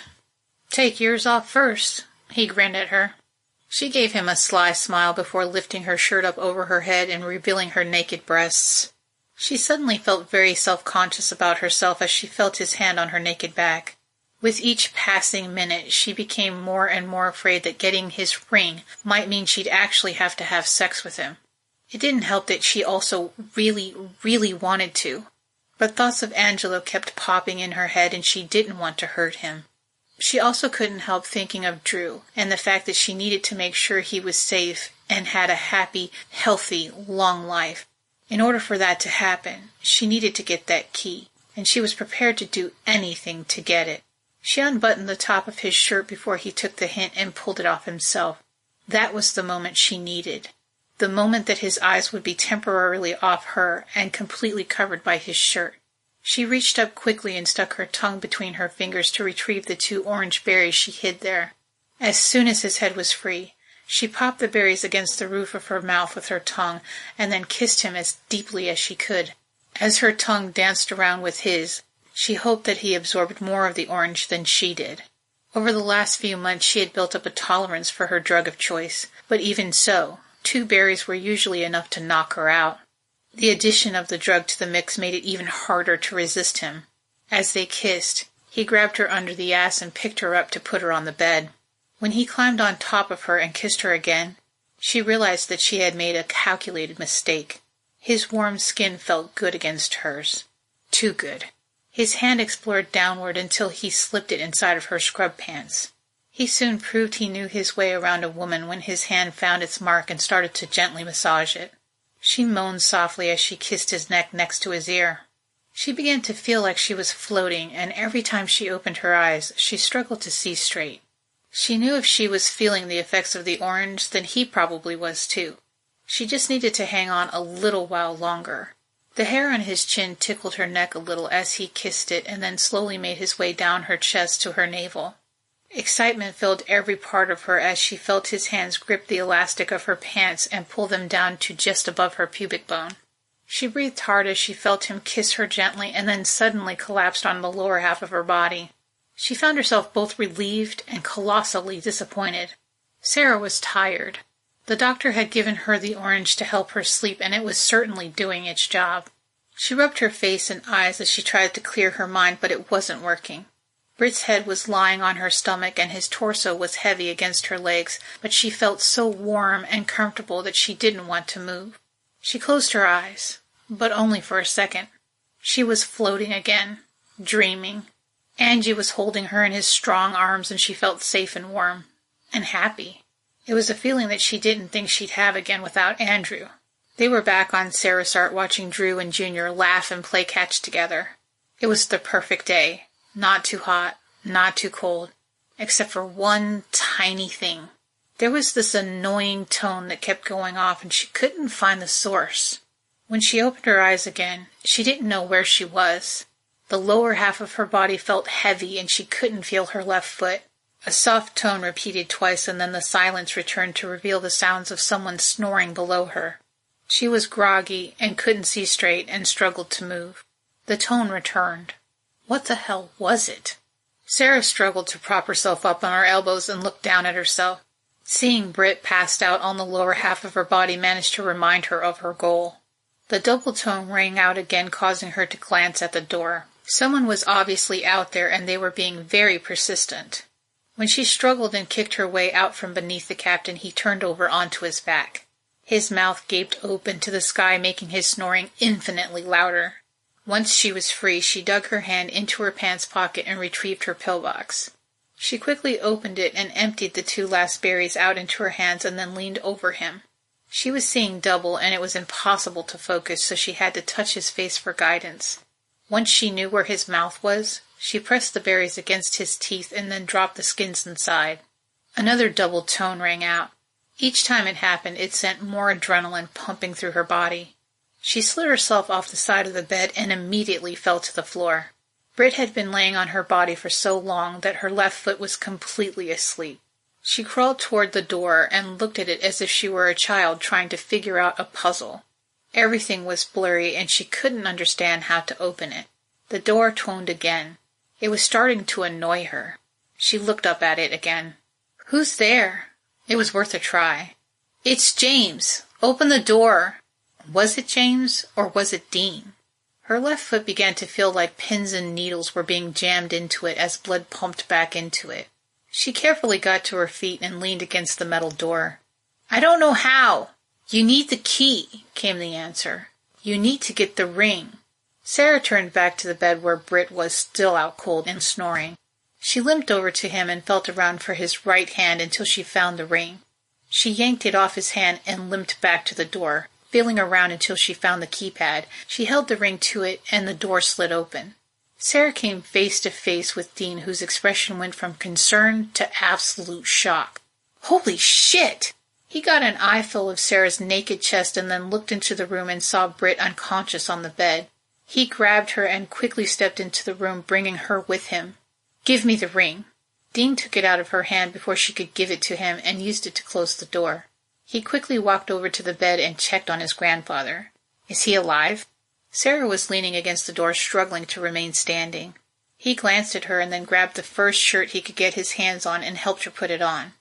[SPEAKER 2] "Take yours off first." He grinned at her. She gave him a sly smile before lifting her shirt up over her head and revealing her naked breasts. She suddenly felt very self-conscious about herself as she felt his hand on her naked back. With each passing minute, she became more and more afraid that getting his ring might mean she'd actually have to have sex with him. It didn't help that she also really, really wanted to. But thoughts of Angelo kept popping in her head, and she didn't want to hurt him. She also couldn't help thinking of Drew and the fact that she needed to make sure he was safe and had a happy, healthy, long life. In order for that to happen, she needed to get that key, and she was prepared to do anything to get it. She unbuttoned the top of his shirt before he took the hint and pulled it off himself. That was the moment she needed. The moment that his eyes would be temporarily off her and completely covered by his shirt. She reached up quickly and stuck her tongue between her fingers to retrieve the 2 orange berries she hid there. As soon as his head was free, she popped the berries against the roof of her mouth with her tongue and then kissed him as deeply as she could. As her tongue danced around with his, she hoped that he absorbed more of the orange than she did. Over the last few months she had built up a tolerance for her drug of choice, but even so, 2 berries were usually enough to knock her out. The addition of the drug to the mix made it even harder to resist him. As they kissed, he grabbed her under the ass and picked her up to put her on the bed. When he climbed on top of her and kissed her again, she realized that she had made a calculated mistake. His warm skin felt good against hers. Too good. His hand explored downward until he slipped it inside of her scrub pants. He soon proved he knew his way around a woman when his hand found its mark and started to gently massage it. She moaned softly as she kissed his neck next to his ear. She began to feel like she was floating, and every time she opened her eyes, she struggled to see straight. She knew if she was feeling the effects of the orange, then he probably was too. She just needed to hang on a little while longer. The hair on his chin tickled her neck a little as he kissed it and then slowly made his way down her chest to her navel. Excitement filled every part of her as she felt his hands grip the elastic of her pants and pull them down to just above her pubic bone. She breathed hard as she felt him kiss her gently and then suddenly collapsed on the lower half of her body. She found herself both relieved and colossally disappointed. Sara was tired. The doctor had given her the orange to help her sleep, and it was certainly doing its job. She rubbed her face and eyes as she tried to clear her mind, but it wasn't working. Britt's head was lying on her stomach, and his torso was heavy against her legs, but she felt so warm and comfortable that she didn't want to move. She closed her eyes, but only for a second. She was floating again, dreaming. Angie was holding her in his strong arms, and she felt safe and warm, and happy. It was a feeling that she didn't think she'd have again without Andrew. They were back on Sarisart watching Drew and Junior laugh and play catch together. It was the perfect day. Not too hot, not too cold, except for one tiny thing. There was this annoying tone that kept going off, and she couldn't find the source. When she opened her eyes again, she didn't know where she was. The lower half of her body felt heavy, and she couldn't feel her left foot. A soft tone repeated twice, and then the silence returned to reveal the sounds of someone snoring below her. She was groggy and couldn't see straight and struggled to move. The tone returned. What the hell was it? Sara struggled to prop herself up on her elbows and looked down at herself. Seeing Britt passed out on the lower half of her body managed to remind her of her goal. The double tone rang out again, causing her to glance at the door. Someone was obviously out there, and they were being very persistent. When she struggled and kicked her way out from beneath the captain, he turned over onto his back. His mouth gaped open to the sky, making his snoring infinitely louder. Once she was free, she dug her hand into her pants pocket and retrieved her pillbox. She quickly opened it and emptied the 2 last berries out into her hands and then leaned over him. She was seeing double, and it was impossible to focus, so she had to touch his face for guidance. Once she knew where his mouth was, she pressed the berries against his teeth and then dropped the skins inside. Another double tone rang out. Each time it happened, it sent more adrenaline pumping through her body. She slid herself off the side of the bed and immediately fell to the floor. Britt had been laying on her body for so long that her left foot was completely asleep. She crawled toward the door and looked at it as if she were a child trying to figure out a puzzle. Everything was blurry, and she couldn't understand how to open it. The door toned again. It was starting to annoy her. She looked up at it again. "Who's there?" It was worth a try. "It's James. Open the door." Was it James, or was it Dean? Her left foot began to feel like pins and needles were being jammed into it as blood pumped back into it. She carefully got to her feet and leaned against the metal door. "I don't know how." "You need the key," came the answer. "You need to get the ring." Sara turned back to the bed where Britt was still out cold and snoring. She limped over to him and felt around for his right hand until she found the ring. She yanked it off his hand and limped back to the door, feeling around until she found the keypad. She held the ring to it, and the door slid open. Sara came face to face with Dean, whose expression went from concern to absolute shock. "Holy shit!" He got an eyeful of Sara's naked chest and then looked into the room and saw Britt unconscious on the bed. He grabbed her and quickly stepped into the room, bringing her with him. "Give me the ring." Dean took it out of her hand before she could give it to him and used it to close the door. He quickly walked over to the bed and checked on his grandfather. "Is he alive?" Sara was leaning against the door, struggling to remain standing. He glanced at her and then grabbed the first shirt he could get his hands on and helped her put it on.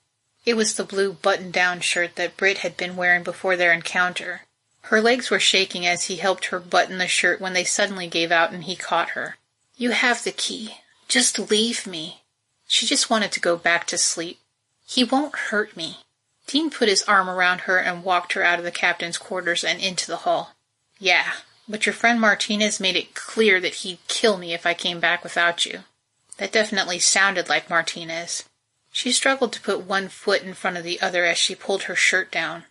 [SPEAKER 2] It was the blue button-down shirt that Britt had been wearing before their encounter. Her legs were shaking as he helped her button the shirt when they suddenly gave out and he caught her. "You have the key. Just leave me." She just wanted to go back to sleep. "He won't hurt me." Dean put his arm around her and walked her out of the captain's quarters and into the hall. "Yeah, but your friend Martinez made it clear that he'd kill me if I came back without you." That definitely sounded like Martinez. She struggled to put one foot in front of the other as she pulled her shirt down.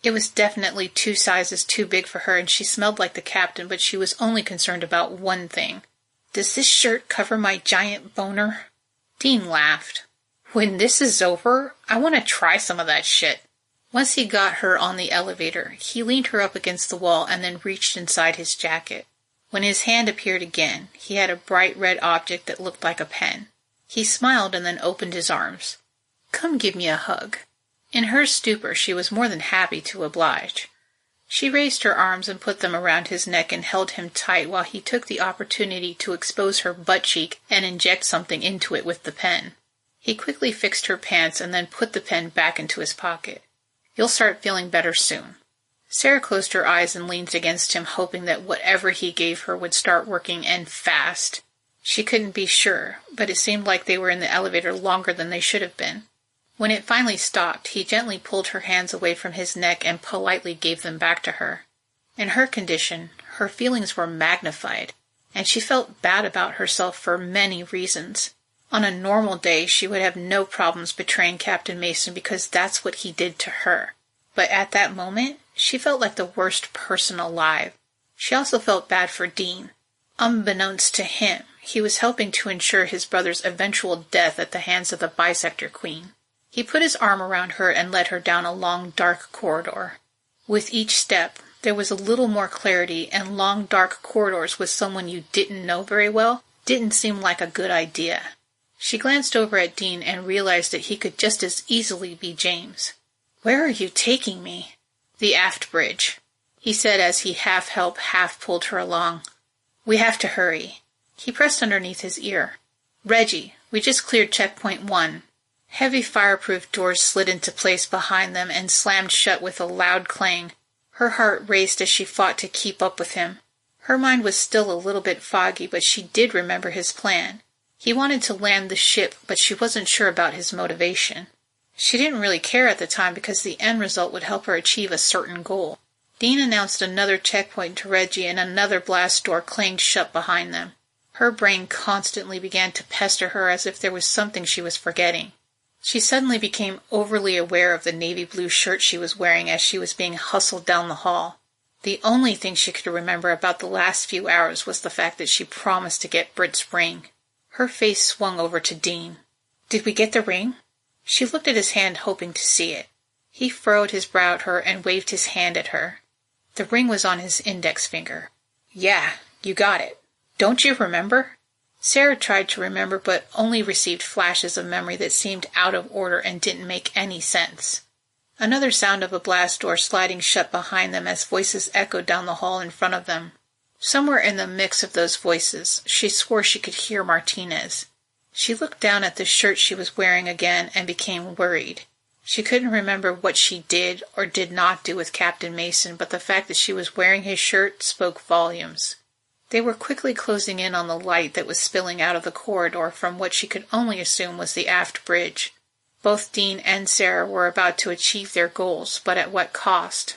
[SPEAKER 2] It was definitely 2 sizes too big for her, and she smelled like the captain, but she was only concerned about one thing. "Does this shirt cover my giant boner?" Dean laughed. "When this is over, I want to try some of that shit." Once he got her on the elevator, he leaned her up against the wall and then reached inside his jacket. When his hand appeared again, he had a bright red object that looked like a pen. He smiled and then opened his arms. "Come give me a hug." In her stupor, she was more than happy to oblige. She raised her arms and put them around his neck and held him tight while he took the opportunity to expose her butt cheek and inject something into it with the pen. He quickly fixed her pants and then put the pen back into his pocket. "You'll start feeling better soon." Sara closed her eyes and leaned against him, hoping that whatever he gave her would start working and fast. She couldn't be sure, but it seemed like they were in the elevator longer than they should have been. When it finally stopped, he gently pulled her hands away from his neck and politely gave them back to her. In her condition, her feelings were magnified, and she felt bad about herself for many reasons. On a normal day, she would have no problems betraying Captain Mason because that's what he did to her. But at that moment, she felt like the worst person alive. She also felt bad for Dean. Unbeknownst to him, he was helping to ensure his brother's eventual death at the hands of the Bisector Queen. He put his arm around her and led her down a long, dark corridor. With each step, there was a little more clarity, and long, dark corridors with someone you didn't know very well didn't seem like a good idea. She glanced over at Dean and realized that he could just as easily be James. "Where are you taking me?" "The aft bridge," he said as he half-helped, half-pulled her along. "We have to hurry." He pressed underneath his ear. "Reggie, we just cleared checkpoint 1. Heavy fireproof doors slid into place behind them and slammed shut with a loud clang. Her heart raced as she fought to keep up with him. Her mind was still a little bit foggy, but she did remember his plan. He wanted to land the ship, but she wasn't sure about his motivation. She didn't really care at the time because the end result would help her achieve a certain goal. Dean announced another checkpoint to Reggie, and another blast door clanged shut behind them. Her brain constantly began to pester her as if there was something she was forgetting. She suddenly became overly aware of the navy blue shirt she was wearing as she was being hustled down the hall. The only thing she could remember about the last few hours was the fact that she promised to get Britt's ring. Her face swung over to Dean. "Did we get the ring?" She looked at his hand, hoping to see it. He furrowed his brow at her and waved his hand at her. The ring was on his index finger. "Yeah, you got it. Don't you remember?" Sara tried to remember, but only received flashes of memory that seemed out of order and didn't make any sense. Another sound of a blast door sliding shut behind them as voices echoed down the hall in front of them. Somewhere in the mix of those voices, she swore she could hear Martinez. She looked down at the shirt she was wearing again and became worried. She couldn't remember what she did or did not do with Captain Mason, but the fact that she was wearing his shirt spoke volumes. They were quickly closing in on the light that was spilling out of the corridor from what she could only assume was the aft bridge. Both Dean and Sara were about to achieve their goals, but at what cost?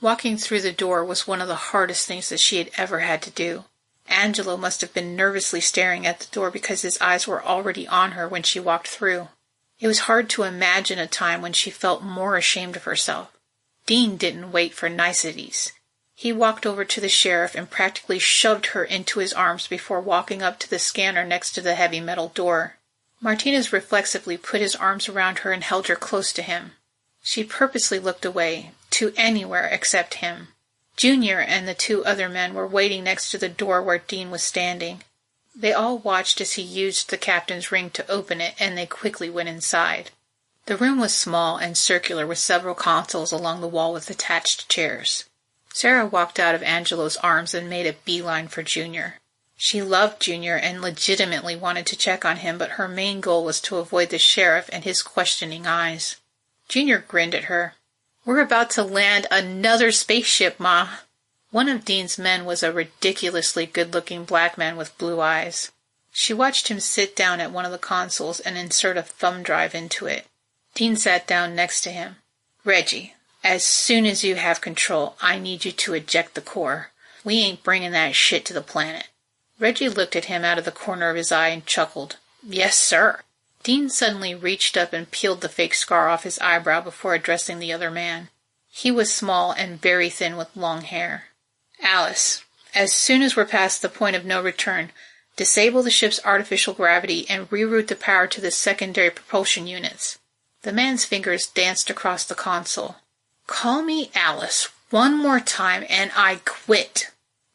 [SPEAKER 2] Walking through the door was one of the hardest things that she had ever had to do. Angelo must have been nervously staring at the door because his eyes were already on her when she walked through. It was hard to imagine a time when she felt more ashamed of herself. Dean didn't wait for niceties. He walked over to the sheriff and practically shoved her into his arms before walking up to the scanner next to the heavy metal door. Martinez reflexively put his arms around her and held her close to him. She purposely looked away, to anywhere except him. Junior and the 2 other men were waiting next to the door where Dean was standing. They all watched as he used the captain's ring to open it, and they quickly went inside. The room was small and circular with several consoles along the wall with attached chairs. Sara walked out of Angelo's arms and made a beeline for Junior. She loved Junior and legitimately wanted to check on him, but her main goal was to avoid the sheriff and his questioning eyes. Junior grinned at her. "We're about to land another spaceship, Ma." One of Dean's men was a ridiculously good-looking black man with blue eyes. She watched him sit down at one of the consoles and insert a thumb drive into it. Dean sat down next to him. "Reggie, as soon as you have control, I need you to eject the core. We ain't bringing that shit to the planet." Reggie looked at him out of the corner of his eye and chuckled. "Yes, sir." Dean suddenly reached up and peeled the fake scar off his eyebrow before addressing the other man. He was small and very thin with long hair. "Alice, as soon as we're past the point of no return, disable the ship's artificial gravity and reroute the power to the secondary propulsion units." The man's fingers danced across the console. "Call me Alice one more time and I quit."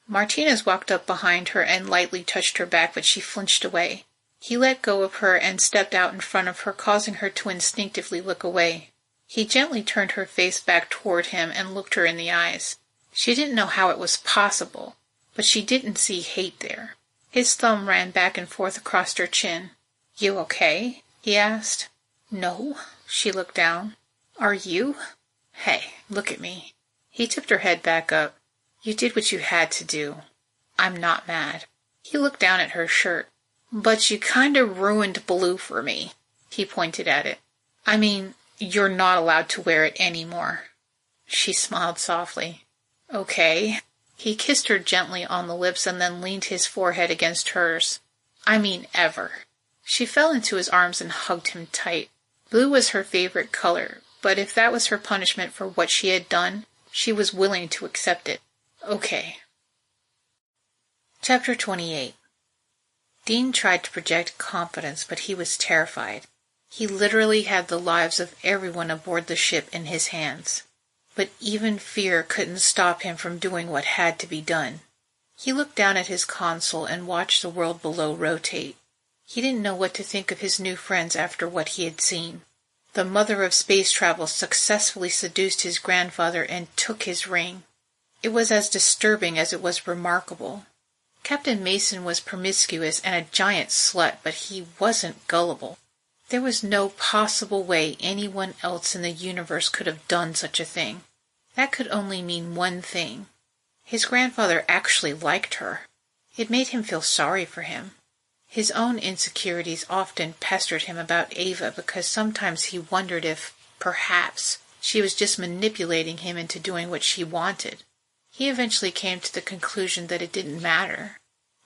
[SPEAKER 2] Martinez walked up behind her and lightly touched her back, but she flinched away. He let go of her and stepped out in front of her, causing her to instinctively look away. He gently turned her face back toward him and looked her in the eyes. She didn't know how it was possible, but she didn't see hate there. His thumb ran back and forth across her chin. "You okay?" he asked. "No." She looked down. "Are you?" "Hey, look at me." He tipped her head back up. "You did what you had to do. I'm not mad." He looked down at her shirt. "But you kinda ruined blue for me." He pointed at it. "I mean, you're not allowed to wear it anymore." She smiled softly. "Okay." He kissed her gently on the lips and then leaned his forehead against hers. "I mean ever." She fell into his arms and hugged him tight. Blue was her favorite color, but if that was her punishment for what she had done, she was willing to accept it. "Okay." Chapter 28. Dean tried to project confidence, but he was terrified. He literally had the lives of everyone aboard the ship in his hands. But even fear couldn't stop him from doing what had to be done. He looked down at his console and watched the world below rotate. He didn't know what to think of his new friends after what he had seen. The mother of space travel successfully seduced his grandfather and took his ring. It was as disturbing as it was remarkable. Captain Mason was promiscuous and a giant slut, but he wasn't gullible. There was no possible way anyone else in the universe could have done such a thing. That could only mean one thing. His grandfather actually liked her. It made him feel sorry for him. His own insecurities often pestered him about Ava because sometimes he wondered if, perhaps, she was just manipulating him into doing what she wanted. He eventually came to the conclusion that it didn't matter.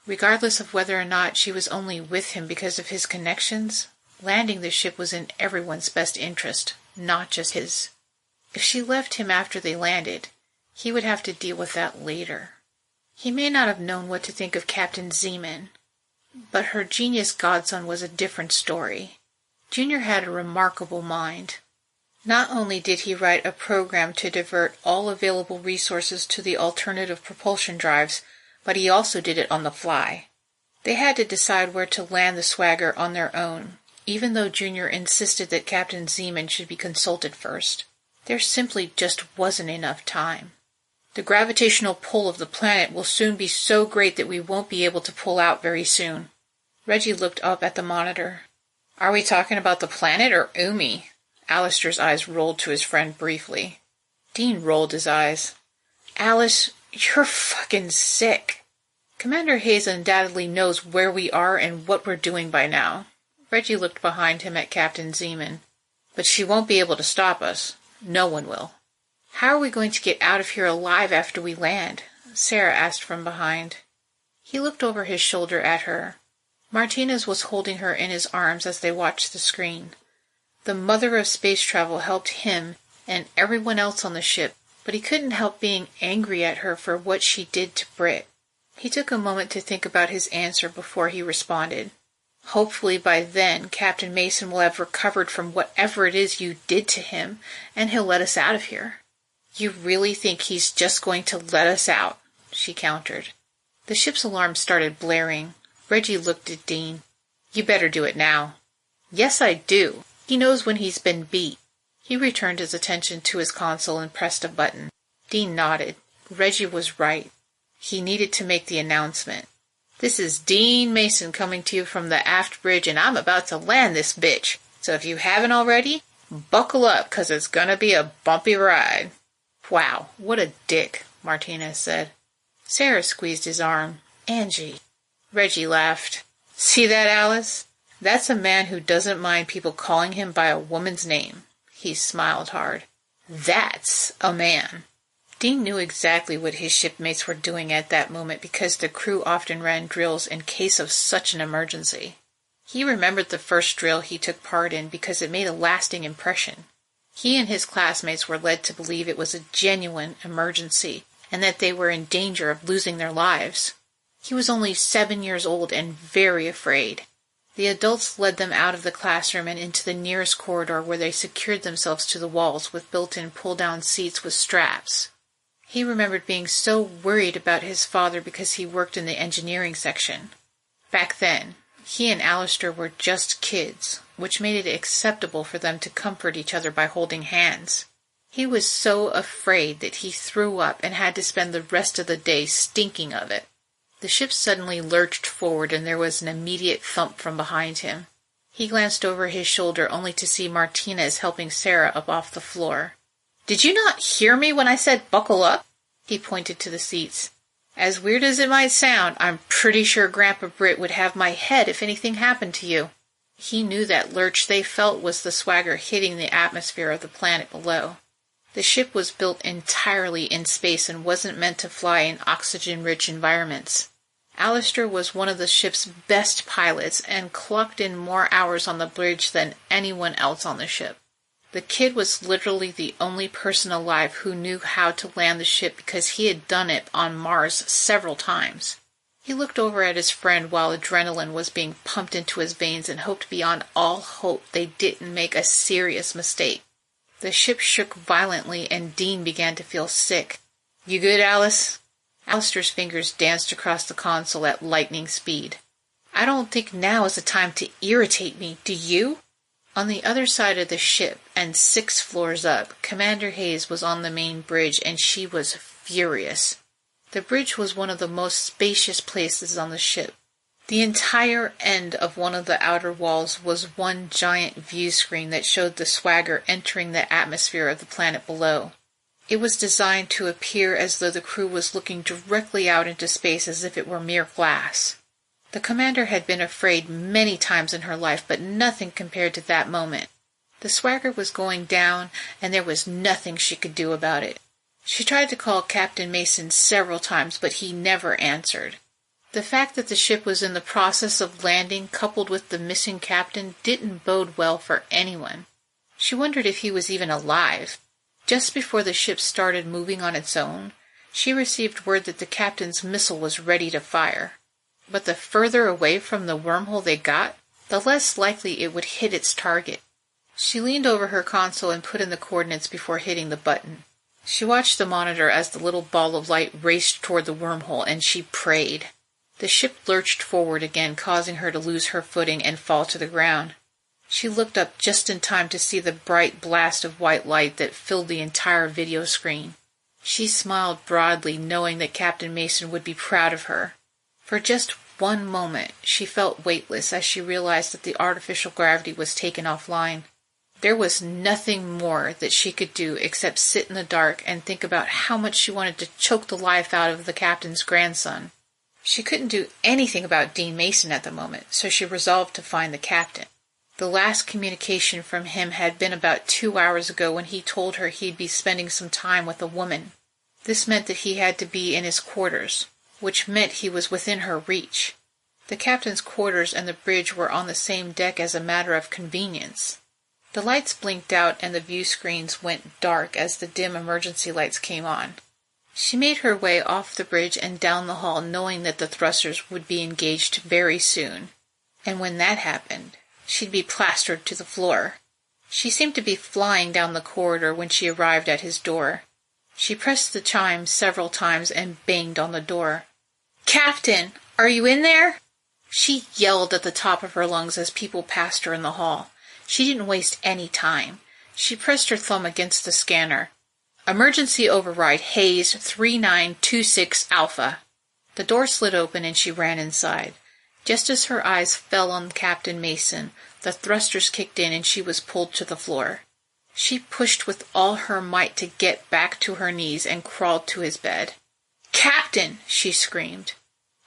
[SPEAKER 2] Regardless of whether or not she was only with him because of his connections, landing the ship was in everyone's best interest, not just his. If she left him after they landed, he would have to deal with that later. He may not have known what to think of Captain Zeeman, but her genius godson was a different story. Junior had a remarkable mind. Not only did he write a program to divert all available resources to the alternative propulsion drives, but he also did it on the fly. They had to decide where to land the swagger on their own, even though Junior insisted that Captain Zeeman should be consulted first. There simply just wasn't enough time. "The gravitational pull of the planet will soon be so great that we won't be able to pull out very soon." Reggie looked up at the monitor. "Are we talking about the planet or Umi?" Alistair's eyes rolled to his friend briefly. Dean rolled his eyes. "Alice, you're fucking sick. Commander Hayes undoubtedly knows where we are and what we're doing by now." Reggie looked behind him at Captain Zeeman. "But she won't be able to stop us. No one will." "How are we going to get out of here alive after we land?" Sarah asked from behind. He looked over his shoulder at her. Martinez was holding her in his arms as they watched the screen. The mother of space travel helped him and everyone else on the ship, but he couldn't help being angry at her for what she did to Britt. He took a moment to think about his answer before he responded. "Hopefully by then Captain Mason will have recovered from whatever it is you did to him, and he'll let us out of here." "You really think he's just going to let us out?" she countered. The ship's alarm started blaring. Reggie looked at Dean. "You better do it now." "Yes, I do. He knows when he's been beat." He returned his attention to his console and pressed a button. Dean nodded. Reggie was right. He needed to make the announcement. "This is Dean Mason coming to you from the aft bridge, and I'm about to land this bitch. So if you haven't already, buckle up, 'cause it's gonna be a bumpy ride." "Wow, what a dick," Martinez said. Sarah squeezed his arm. "Angie." Reggie laughed. "See that, Alice? That's a man who doesn't mind people calling him by a woman's name." He smiled hard. "That's a man." Dean knew exactly what his shipmates were doing at that moment because the crew often ran drills in case of such an emergency. He remembered the first drill he took part in because it made a lasting impression. He and his classmates were led to believe it was a genuine emergency and that they were in danger of losing their lives. He was only 7 years old and very afraid. The adults led them out of the classroom and into the nearest corridor where they secured themselves to the walls with built-in pull-down seats with straps. He remembered being so worried about his father because he worked in the engineering section. Back then, he and Alistair were just kids, which made it acceptable for them to comfort each other by holding hands. He was so afraid that he threw up and had to spend the rest of the day stinking of it. The ship suddenly lurched forward and there was an immediate thump from behind him. He glanced over his shoulder only to see Martinez helping Sara up off the floor. "Did you not hear me when I said buckle up?" He pointed to the seats. "As weird as it might sound, I'm pretty sure Grandpa Britt would have my head if anything happened to you." He knew that lurch they felt was the swagger hitting the atmosphere of the planet below. The ship was built entirely in space and wasn't meant to fly in oxygen-rich environments. Alistair was one of the ship's best pilots and clocked in more hours on the bridge than anyone else on the ship. The kid was literally the only person alive who knew how to land the ship because he had done it on Mars several times. He looked over at his friend while adrenaline was being pumped into his veins and hoped beyond all hope they didn't make a serious mistake. The ship shook violently and Dean began to feel sick. "You good, Alice?" Alistair's fingers danced across the console at lightning speed. "I don't think now is the time to irritate me, do you?" On the other side of the ship, and 6 floors up, Commander Hayes was on the main bridge and she was furious. The bridge was one of the most spacious places on the ship. The entire end of one of the outer walls was one giant view screen that showed the swagger entering the atmosphere of the planet below. It was designed to appear as though the crew was looking directly out into space as if it were mere glass. The commander had been afraid many times in her life, but nothing compared to that moment. The swagger was going down, and there was nothing she could do about it. She tried to call Captain Mason several times, but he never answered. The fact that the ship was in the process of landing, coupled with the missing captain, didn't bode well for anyone. She wondered if he was even alive. Just before the ship started moving on its own, she received word that the captain's missile was ready to fire. But the further away from the wormhole they got, the less likely it would hit its target. She leaned over her console and put in the coordinates before hitting the button. She watched the monitor as the little ball of light raced toward the wormhole, and she prayed. The ship lurched forward again, causing her to lose her footing and fall to the ground. She looked up just in time to see the bright blast of white light that filled the entire video screen. She smiled broadly, knowing that Captain Mason would be proud of her. For just one moment, she felt weightless as she realized that the artificial gravity was taken offline. There was nothing more that she could do except sit in the dark and think about how much she wanted to choke the life out of the captain's grandson. She couldn't do anything about Dean Mason at the moment, so she resolved to find the captain. The last communication from him had been about 2 hours ago when he told her he'd be spending some time with a woman. This meant that he had to be in his quarters, which meant he was within her reach. The captain's quarters and the bridge were on the same deck as a matter of convenience. The lights blinked out and the view screens went dark as the dim emergency lights came on. She made her way off the bridge and down the hall, knowing that the thrusters would be engaged very soon. And when that happened, she'd be plastered to the floor. She seemed to be flying down the corridor when she arrived at his door. She pressed the chime several times and banged on the door. "Captain, are you in there?" She yelled at the top of her lungs as people passed her in the hall. She didn't waste any time. She pressed her thumb against the scanner. "Emergency override, Hayes 3926 Alpha." The door slid open and she ran inside. Just as her eyes fell on Captain Mason, the thrusters kicked in and she was pulled to the floor. She pushed with all her might to get back to her knees and crawled to his bed. "Captain!" she screamed.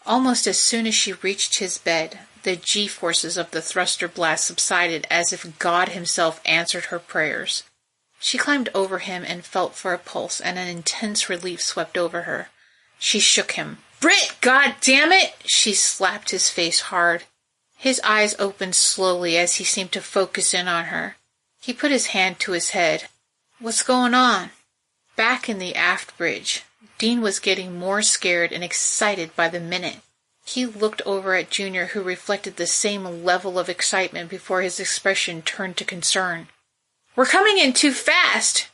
[SPEAKER 2] Almost as soon as she reached his bed, the G-forces of the thruster blast subsided as if God himself answered her prayers. She climbed over him and felt for a pulse, and an intense relief swept over her. She shook him. "Britt, goddammit!" She slapped his face hard. His eyes opened slowly as he seemed to focus in on her. He put his hand to his head. What's going on? Back in the aft bridge, Dean was getting more scared and excited by the minute. He looked over at Junior, who reflected the same level of excitement before his expression turned to concern. We're coming in too fast!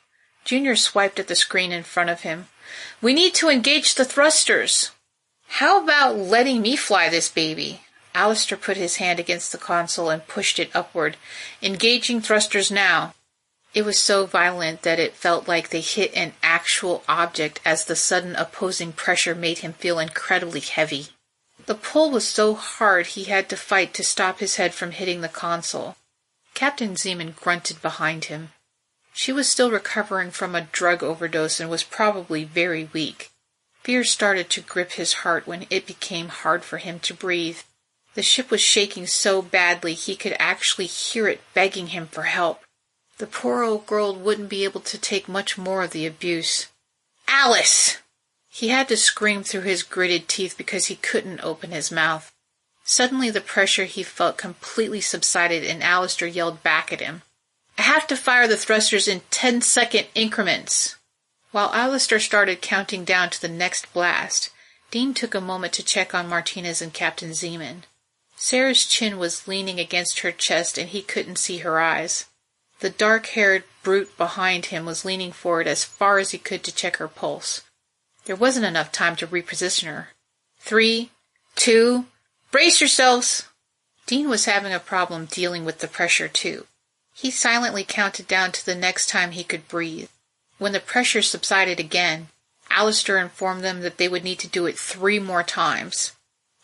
[SPEAKER 2] Junior swiped at the screen in front of him. We need to engage the thrusters. How about letting me fly this baby? Alistair put his hand against the console and pushed it upward. Engaging thrusters now. It was so violent that it felt like they hit an actual object as the sudden opposing pressure made him feel incredibly heavy. The pull was so hard he had to fight to stop his head from hitting the console. Captain Zeeman grunted behind him. She was still recovering from a drug overdose and was probably very weak. Fear started to grip his heart when it became hard for him to breathe. The ship was shaking so badly he could actually hear it begging him for help. The poor old girl wouldn't be able to take much more of the abuse. Alice! He had to scream through his gritted teeth because he couldn't open his mouth. Suddenly the pressure he felt completely subsided and Alistair yelled back at him. I have to fire the thrusters in 10-second increments. While Alistair started counting down to the next blast, Dean took a moment to check on Martinez and Captain Zeeman. Sarah's chin was leaning against her chest and he couldn't see her eyes. The dark-haired brute behind him was leaning forward as far as he could to check her pulse. There wasn't enough time to reposition her. 3, 2, brace yourselves! Dean was having a problem dealing with the pressure, too. He silently counted down to the next time he could breathe. When the pressure subsided again, Alistair informed them that they would need to do it 3 more times.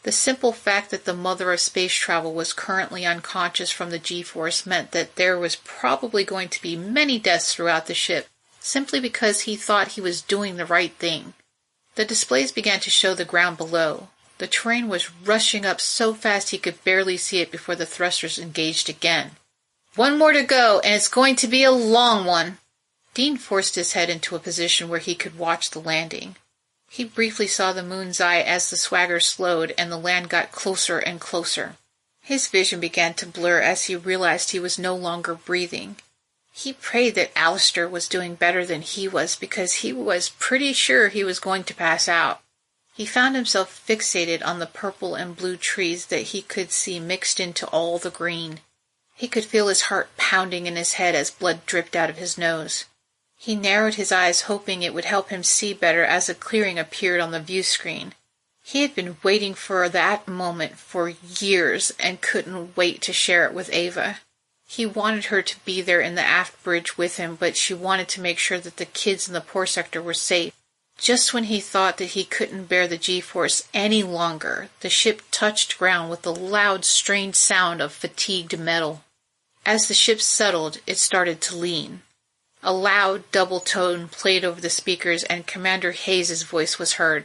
[SPEAKER 2] The simple fact that the mother of space travel was currently unconscious from the G-force meant that there was probably going to be many deaths throughout the ship, simply because he thought he was doing the right thing. The displays began to show the ground below. The terrain was rushing up so fast he could barely see it before the thrusters engaged again. 1 more to go, and it's going to be a long one. Dean forced his head into a position where he could watch the landing. He briefly saw the moon's eye as the swagger slowed and the land got closer and closer. His vision began to blur as he realized he was no longer breathing. He prayed that Alistair was doing better than he was because he was pretty sure he was going to pass out. He found himself fixated on the purple and blue trees that he could see mixed into all the green. He could feel his heart pounding in his head as blood dripped out of his nose. He narrowed his eyes, hoping it would help him see better as a clearing appeared on the view screen. He had been waiting for that moment for years and couldn't wait to share it with Ava. He wanted her to be there in the aft bridge with him, but she wanted to make sure that the kids in the poor sector were safe. Just when he thought that he couldn't bear the G-force any longer, the ship touched ground with the loud, strained sound of fatigued metal. As the ship settled, it started to lean. A loud double tone played over the speakers and Commander Hayes' voice was heard.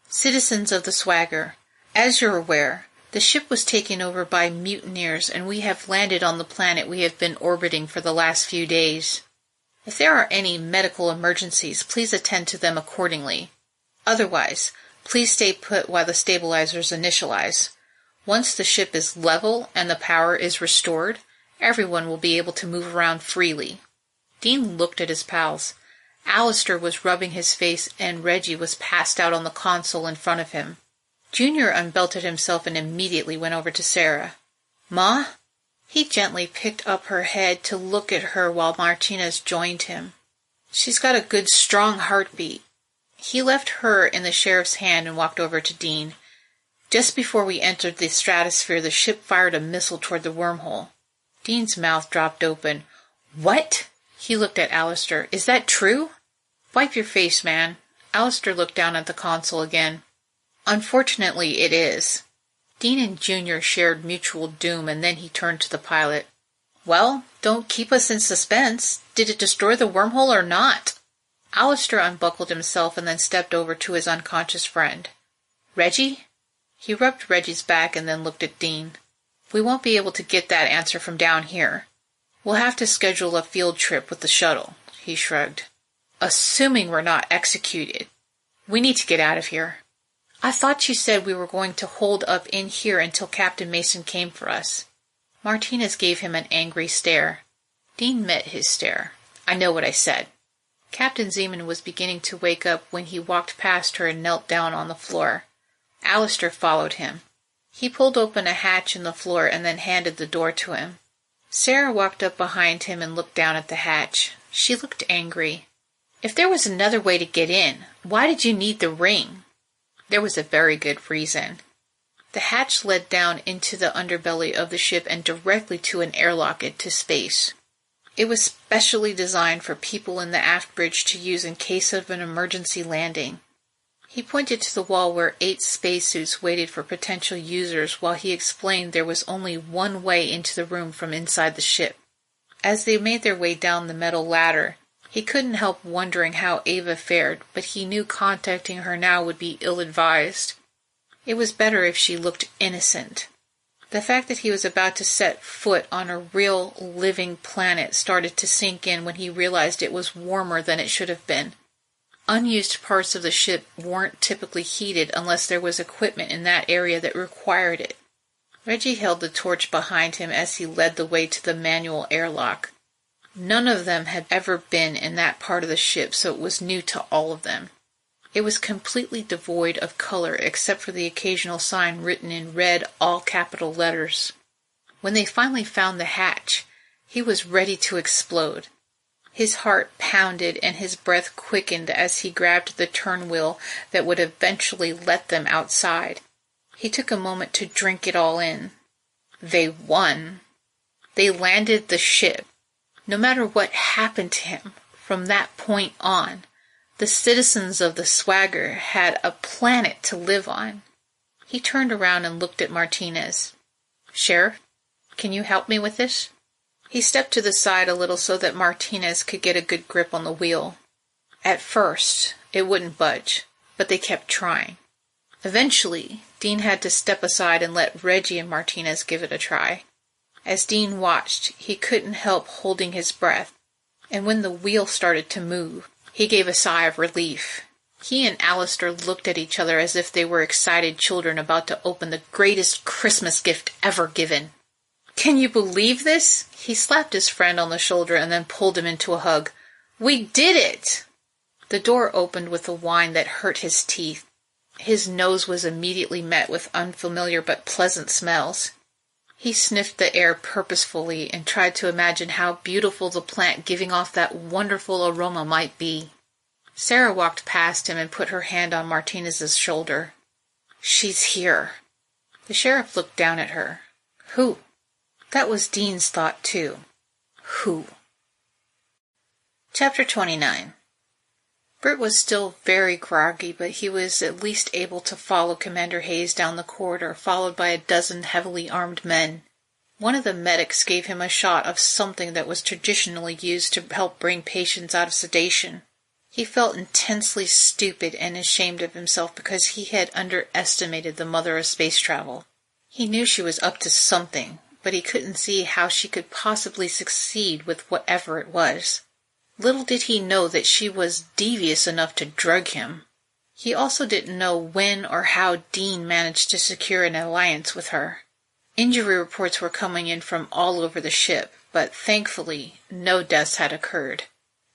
[SPEAKER 2] Citizens of the Swagger, as you're aware, the ship was taken over by mutineers and we have landed on the planet we have been orbiting for the last few days. If there are any medical emergencies, please attend to them accordingly. Otherwise, please stay put while the stabilizers initialize. Once the ship is level and the power is restored, everyone will be able to move around freely. Dean looked at his pals. Alistair was rubbing his face and Reggie was passed out on the console in front of him. Junior unbelted himself and immediately went over to Sarah. Ma? He gently picked up her head to look at her while Martinez joined him. She's got a good, strong heartbeat. He left her in the sheriff's hand and walked over to Dean. Just before we entered the stratosphere, the ship fired a missile toward the wormhole. Dean's mouth dropped open. What? He looked at Alistair. Is that true? Wipe your face, man. Alistair looked down at the console again. Unfortunately, it is. Dean and Junior shared mutual doom, and then he turned to the pilot. Well, don't keep us in suspense. Did it destroy the wormhole or not? Alistair unbuckled himself and then stepped over to his unconscious friend. Reggie? He rubbed Reggie's back and then looked at Dean. We won't be able to get that answer from down here. We'll have to schedule a field trip with the shuttle, he shrugged. Assuming we're not executed. We need to get out of here. I thought you said we were going to hold up in here until Captain Mason came for us. Martinez gave him an angry stare. Dean met his stare. I know what I said. Captain Zeeman was beginning to wake up when he walked past her and knelt down on the floor. Alistair followed him. He pulled open a hatch in the floor and then handed the door to him. Sara walked up behind him and looked down at the hatch. She looked angry. If there was another way to get in, why did you need the ring? There was a very good reason. The hatch led down into the underbelly of the ship and directly to an airlock into space. It was specially designed for people in the aft bridge to use in case of an emergency landing. He pointed to the wall where 8 spacesuits waited for potential users while he explained there was only one way into the room from inside the ship. As they made their way down the metal ladder, he couldn't help wondering how Ava fared, but he knew contacting her now would be ill-advised. It was better if she looked innocent. The fact that he was about to set foot on a real, living planet started to sink in when he realized it was warmer than it should have been. Unused parts of the ship weren't typically heated unless there was equipment in that area that required it. Reggie held the torch behind him as he led the way to the manual airlock. None of them had ever been in that part of the ship, so it was new to all of them. It was completely devoid of color except for the occasional sign written in red, all-capital letters. When they finally found the hatch, he was ready to explode. His heart pounded and his breath quickened as he grabbed the turnwheel that would eventually let them outside. He took a moment to drink it all in. They won. They landed the ship. No matter what happened to him from that point on, the citizens of the Swagger had a planet to live on. He turned around and looked at Martinez. "Sheriff, can you help me with this?" He stepped to the side a little so that Martinez could get a good grip on the wheel. At first, it wouldn't budge, but they kept trying. Eventually, Dean had to step aside and let Reggie and Martinez give it a try. As Dean watched, he couldn't help holding his breath, and when the wheel started to move, he gave a sigh of relief. He and Alistair looked at each other as if they were excited children about to open the greatest Christmas gift ever given. "Can you believe this?" He slapped his friend on the shoulder and then pulled him into a hug. "We did it!" The door opened with a whine that hurt his teeth. His nose was immediately met with unfamiliar but pleasant smells. He sniffed the air purposefully and tried to imagine how beautiful the plant giving off that wonderful aroma might be. Sara walked past him and put her hand on Martinez's shoulder. "She's here." The sheriff looked down at her. Who? That was Dean's thought, too. Who? Chapter 29. Britt was still very groggy, but he was at least able to follow Commander Hayes down the corridor, followed by a dozen heavily armed men. One of the medics gave him a shot of something that was traditionally used to help bring patients out of sedation. He felt intensely stupid and ashamed of himself because he had underestimated the mother of space travel. He knew she was up to something, but he couldn't see how she could possibly succeed with whatever it was. Little did he know that she was devious enough to drug him. He also didn't know when or how Dean managed to secure an alliance with her. Injury reports were coming in from all over the ship, but thankfully no deaths had occurred.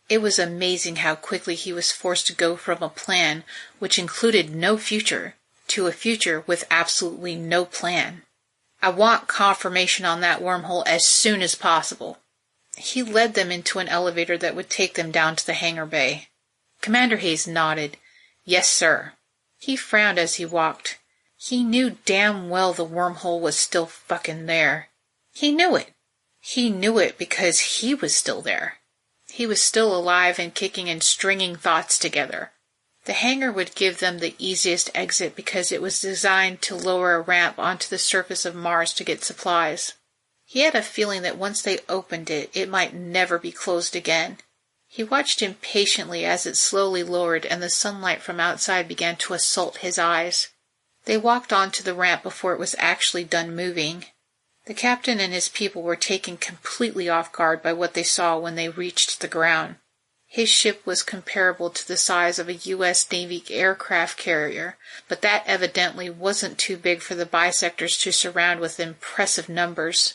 [SPEAKER 2] It was amazing how quickly he was forced to go from a plan which included no future to a future with absolutely no plan. "I want confirmation on that wormhole as soon as possible." He led them into an elevator that would take them down to the hangar bay. Commander Hayes nodded. "Yes, sir." He frowned as he walked. He knew damn well the wormhole was still fucking there. He knew it. He knew it because he was still there. He was still alive and kicking and stringing thoughts together. The hangar would give them the easiest exit because it was designed to lower a ramp onto the surface of Mars to get supplies. He had a feeling that once they opened it, it might never be closed again. He watched impatiently as it slowly lowered and the sunlight from outside began to assault his eyes. They walked onto the ramp before it was actually done moving. The captain and his people were taken completely off guard by what they saw when they reached the ground. His ship was comparable to the size of a U.S. Navy aircraft carrier, but that evidently wasn't too big for the bisectors to surround with impressive numbers.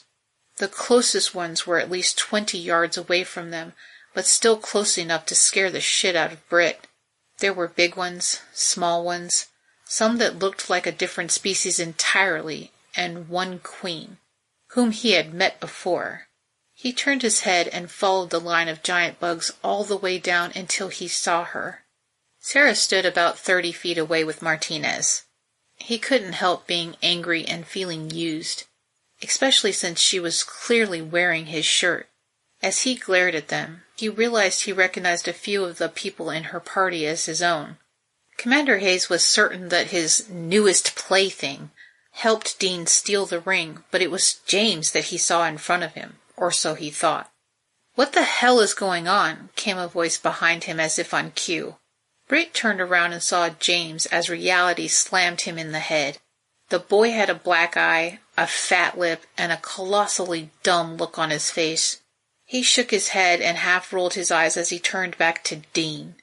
[SPEAKER 2] The closest ones were at least 20 yards away from them, but still close enough to scare the shit out of Britt. There were big ones, small ones, some that looked like a different species entirely, and one queen, whom he had met before. He turned his head and followed the line of giant bugs all the way down until he saw her. Sara stood about 30 feet away with Martinez. He couldn't help being angry and feeling used, especially since she was clearly wearing his shirt. As he glared at them, he realized he recognized a few of the people in her party as his own. Commander Hayes was certain that his newest plaything helped Dean steal the ring, but it was James that he saw in front of him, or so he thought. "What the hell is going on?" came a voice behind him as if on cue. Britt turned around and saw James as reality slammed him in the head. The boy had a black eye, a fat lip, and a colossally dumb look on his face. He shook his head and half rolled his eyes as he turned back to Dean.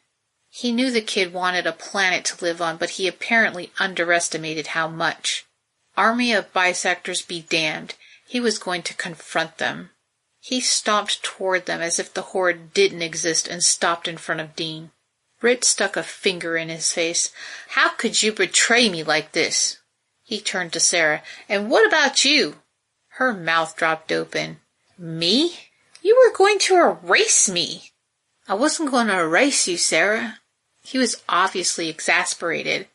[SPEAKER 2] He knew the kid wanted a planet to live on, but he apparently underestimated how much. Army of bisectors be damned, he was going to confront them. He stomped toward them as if the horde didn't exist and stopped in front of Dean. Britt stuck a finger in his face. "How could you betray me like this?" He turned to Sara. "And what about you?" Her mouth dropped open. "Me? You were going to erase me." "I wasn't going to erase you, Sara." He was obviously exasperated.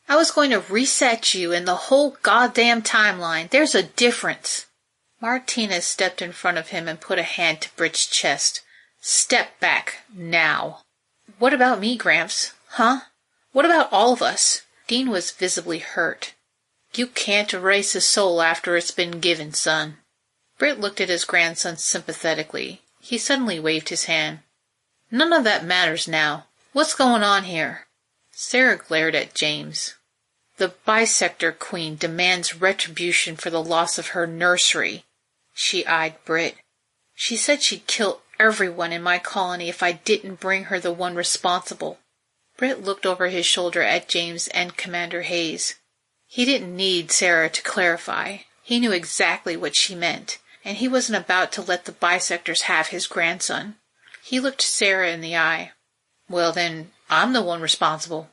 [SPEAKER 2] "I was going to reset you and the whole goddamn timeline. There's a difference." Martinez stepped in front of him and put a hand to Britt's chest. "Step back, now." "What about me, Gramps? Huh? What about all of us?" Dean was visibly hurt. "You can't erase a soul after it's been given, son." Britt looked at his grandson sympathetically. He suddenly waved his hand. "None of that matters now. What's going on here?" Sara glared at James. "The bisector queen demands retribution for the loss of her nursery." She eyed Britt. "She said she'd kill everyone in my colony if I didn't bring her the one responsible." Britt looked over his shoulder at James and Commander Hayes. He didn't need Sara to clarify. He knew exactly what she meant, and he wasn't about to let the bisectors have his grandson. He looked Sara in the eye. "Well then, I'm the one responsible."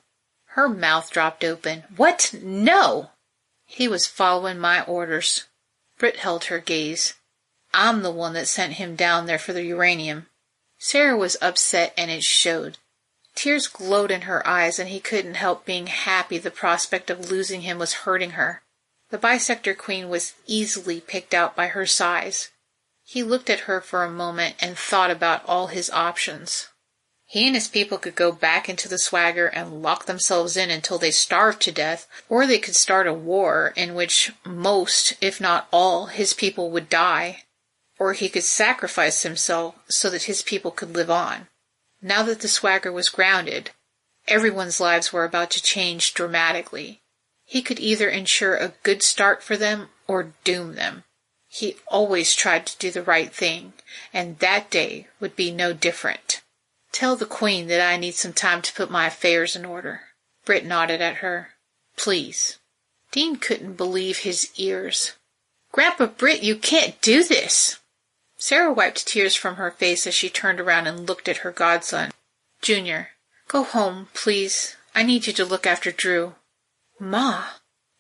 [SPEAKER 2] Her mouth dropped open. "What? No!" He was following my orders. Britt held her gaze. "I'm the one that sent him down there for the uranium." Sara was upset, and it showed. Tears glowed in her eyes, and he couldn't help being happy the prospect of losing him was hurting her. The bisector queen was easily picked out by her size. He looked at her for a moment and thought about all his options. He and his people could go back into the swagger and lock themselves in until they starved to death, or they could start a war in which most, if not all, his people would die. Or he could sacrifice himself so that his people could live on. Now that the swagger was grounded, everyone's lives were about to change dramatically. He could either ensure a good start for them or doom them. He always tried to do the right thing, and that day would be no different. "Tell the Queen that I need some time to put my affairs in order." Britt nodded at her. "Please." Dean couldn't believe his ears. "Grandpa Britt, you can't do this." Sara wiped tears from her face as she turned around and looked at her godson. "Junior, go home, please. I need you to look after Drew." "Ma."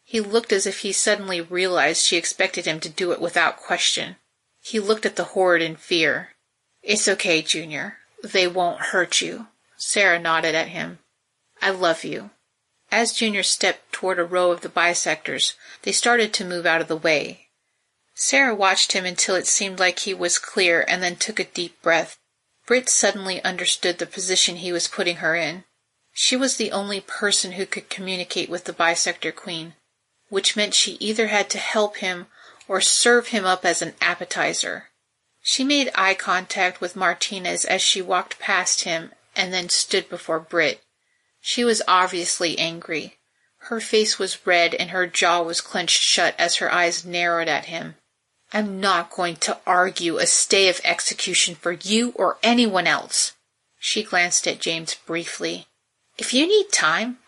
[SPEAKER 2] He looked as if he suddenly realized she expected him to do it without question. He looked at the horde in fear. "It's okay, Junior. They won't hurt you." Sara nodded at him. "I love you." As Junior stepped toward a row of the bisectors, they started to move out of the way. Sara watched him until it seemed like he was clear and then took a deep breath. Britt suddenly understood the position he was putting her in. She was the only person who could communicate with the bisector queen, which meant she either had to help him or serve him up as an appetizer. She made eye contact with Martinez as she walked past him and then stood before Britt. She was obviously angry. Her face was red and her jaw was clenched shut as her eyes narrowed at him. "I'm not going to argue a stay of execution for you or anyone else." She glanced at James briefly. "If you need time,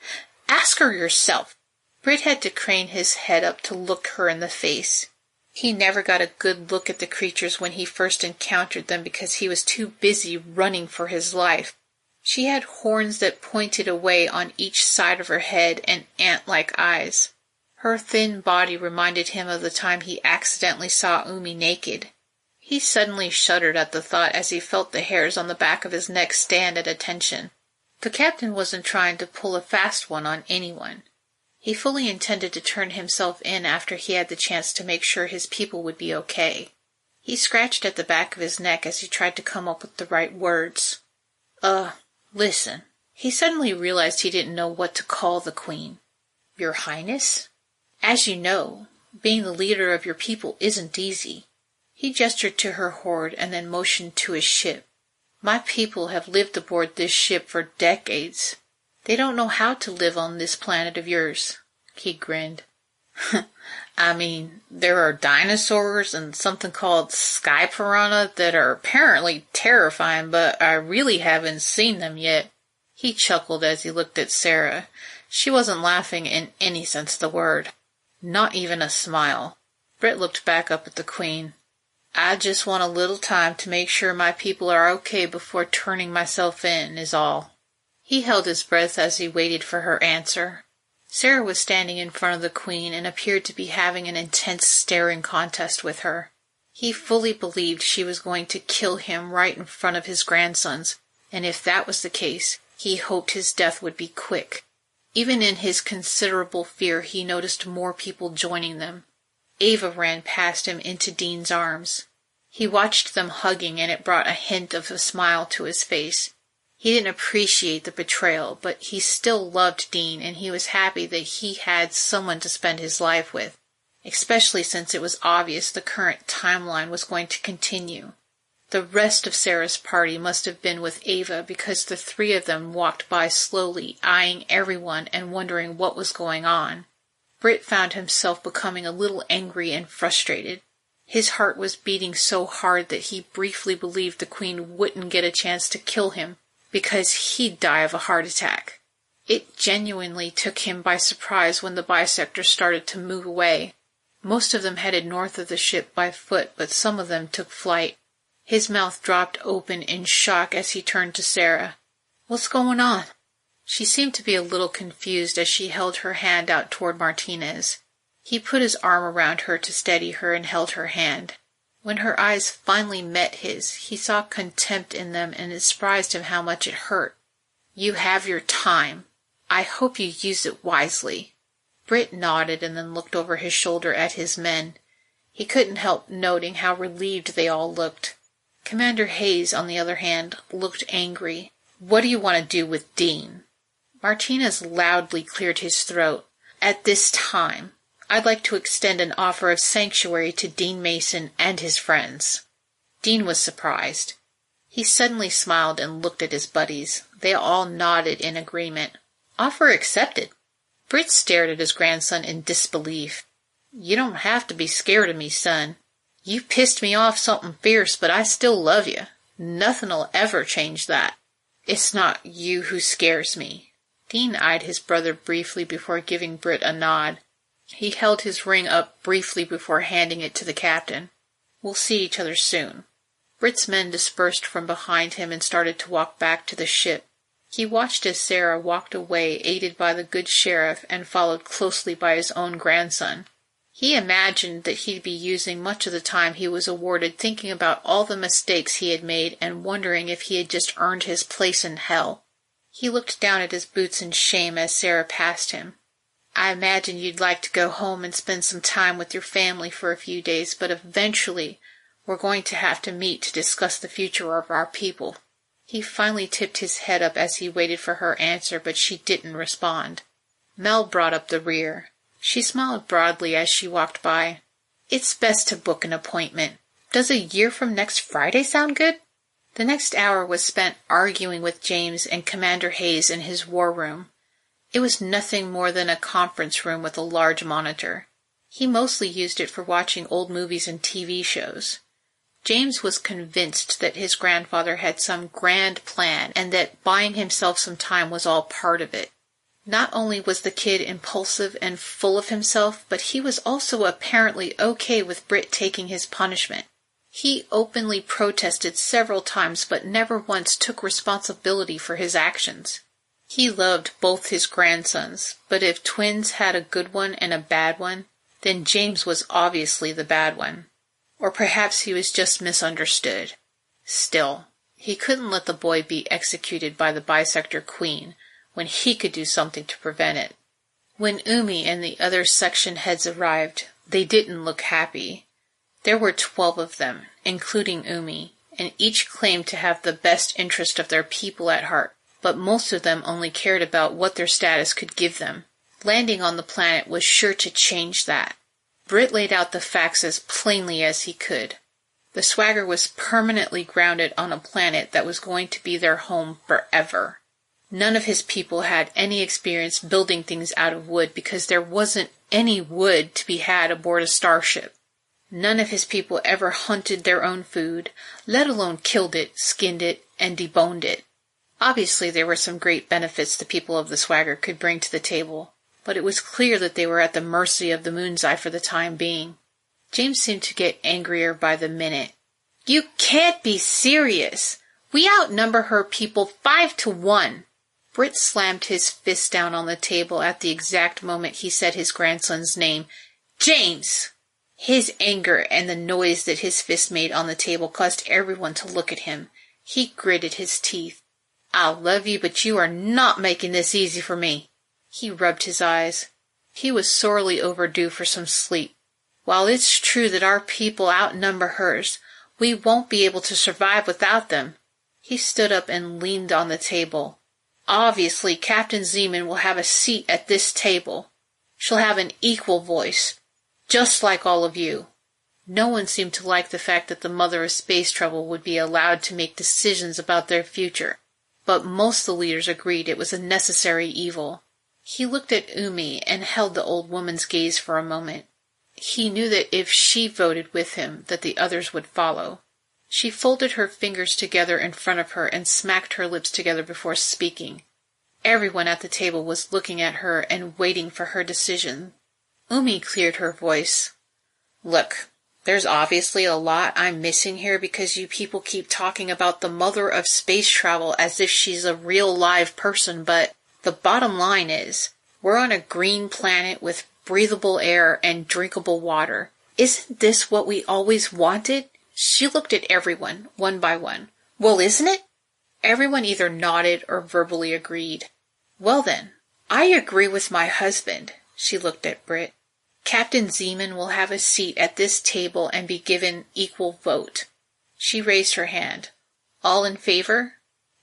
[SPEAKER 2] ask her yourself." Britt had to crane his head up to look her in the face. He never got a good look at the creatures when he first encountered them because he was too busy running for his life. She had horns that pointed away on each side of her head and ant-like eyes. Her thin body reminded him of the time he accidentally saw Umi naked. He suddenly shuddered at the thought as he felt the hairs on the back of his neck stand at attention. The captain wasn't trying to pull a fast one on anyone. He fully intended to turn himself in after he had the chance to make sure his people would be okay. He scratched at the back of his neck as he tried to come up with the right words. Listen. He suddenly realized he didn't know what to call the queen. Your Highness? As you know, being the leader of your people isn't easy. He gestured to her horde and then motioned to his ship. My people have lived aboard this ship for decades. They don't know how to live on this planet of yours. He grinned. I mean, there are dinosaurs and something called sky piranha that are apparently terrifying, but I really haven't seen them yet. He chuckled as he looked at Sara. She wasn't laughing in any sense of the word. Not even a smile. Britt looked back up at the Queen. I just want a little time to make sure my people are okay before turning myself in, is all. He held his breath as he waited for her answer. Sara was standing in front of the Queen and appeared to be having an intense staring contest with her. He fully believed she was going to kill him right in front of his grandsons, and if that was the case, he hoped his death would be quick. Even in his considerable fear, he noticed more people joining them. Ava ran past him into Dean's arms. He watched them hugging, and it brought a hint of a smile to his face. He didn't appreciate the betrayal, but he still loved Dean, and he was happy that he had someone to spend his life with, especially since it was obvious the current timeline was going to continue. The rest of Sara's party must have been with Ava because the three of them walked by slowly, eyeing everyone and wondering what was going on. Britt found himself becoming a little angry and frustrated. His heart was beating so hard that he briefly believed the Queen wouldn't get a chance to kill him because he'd die of a heart attack. It genuinely took him by surprise when the bisectors started to move away. Most of them headed north of the ship by foot, but some of them took flight. His mouth dropped open in shock as he turned to Sara. What's going on? She seemed to be a little confused as she held her hand out toward Martinez. He put his arm around her to steady her and held her hand. When her eyes finally met his, he saw contempt in them, and it surprised him how much it hurt. You have your time. I hope you use it wisely. Britt nodded and then looked over his shoulder at his men. He couldn't help noting how relieved they all looked. Commander Hayes, on the other hand, looked angry. What do you want to do with Dean? Martinez loudly cleared his throat. At this time, I'd like to extend an offer of sanctuary to Dean Mason and his friends. Dean was surprised. He suddenly smiled and looked at his buddies. They all nodded in agreement. Offer accepted. Britt stared at his grandson in disbelief. You don't have to be scared of me, son. You pissed me off something fierce, but I still love you. Nothing'll ever change that. It's not you who scares me. Dean eyed his brother briefly before giving Britt a nod. He held his ring up briefly before handing it to the captain. We'll see each other soon. Britt's men dispersed from behind him and started to walk back to the ship. He watched as Sara walked away, aided by the good sheriff and followed closely by his own grandson. He imagined that he'd be using much of the time he was awarded thinking about all the mistakes he had made and wondering if he had just earned his place in hell. He looked down at his boots in shame as Sara passed him. I imagine you'd like to go home and spend some time with your family for a few days, but eventually we're going to have to meet to discuss the future of our people. He finally tipped his head up as he waited for her answer, but she didn't respond. Mel brought up the rear. She smiled broadly as she walked by. It's best to book an appointment. Does a year from next Friday sound good? The next hour was spent arguing with James and Commander Hayes in his war room. It was nothing more than a conference room with a large monitor. He mostly used it for watching old movies and TV shows. James was convinced that his grandfather had some grand plan and that buying himself some time was all part of it. Not only was the kid impulsive and full of himself, but he was also apparently okay with Britt taking his punishment. He openly protested several times, but never once took responsibility for his actions. He loved both his grandsons, but if twins had a good one and a bad one, then James was obviously the bad one. Or perhaps he was just misunderstood. Still, he couldn't let the boy be executed by the bisector queen when he could do something to prevent it. When Umi and the other section heads arrived, they didn't look happy. There were 12 of them, including Umi, and each claimed to have the best interest of their people at heart, but most of them only cared about what their status could give them. Landing on the planet was sure to change that. Britt laid out the facts as plainly as he could. The swagger was permanently grounded on a planet that was going to be their home forever. None of his people had any experience building things out of wood because there wasn't any wood to be had aboard a starship. None of his people ever hunted their own food, let alone killed it, skinned it, and deboned it. Obviously there were some great benefits the people of the swagger could bring to the table, but it was clear that they were at the mercy of the Moon's Eye for the time being. James seemed to get angrier by the minute. "You can't be serious! We outnumber her people 5-1. Britt slammed his fist down on the table at the exact moment he said his grandson's name. "James!" His anger and the noise that his fist made on the table caused everyone to look at him. He gritted his teeth. "I love you, but you are not making this easy for me." He rubbed his eyes. He was sorely overdue for some sleep. "While it's true that our people outnumber hers, we won't be able to survive without them." He stood up and leaned on the table. "Obviously, Captain Zeeman will have a seat at this table. She'll have an equal voice, just like all of you." No one seemed to like the fact that the mother of space travel would be allowed to make decisions about their future, but most of the leaders agreed it was a necessary evil. He looked at Umi and held the old woman's gaze for a moment. He knew that if she voted with him, that the others would follow. She folded her fingers together in front of her and smacked her lips together before speaking. Everyone at the table was looking at her and waiting for her decision. Umi cleared her voice. "Look, there's obviously a lot I'm missing here because you people keep talking about the mother of space travel as if she's a real live person, but the bottom line is, we're on a green planet with breathable air and drinkable water. Isn't this what we always wanted?" She looked at everyone, one by one. "Well, isn't it?" Everyone either nodded or verbally agreed. "Well then, I agree with my husband." She looked at Britt. "Captain Zeeman will have a seat at this table and be given equal vote." She raised her hand. "All in favor?"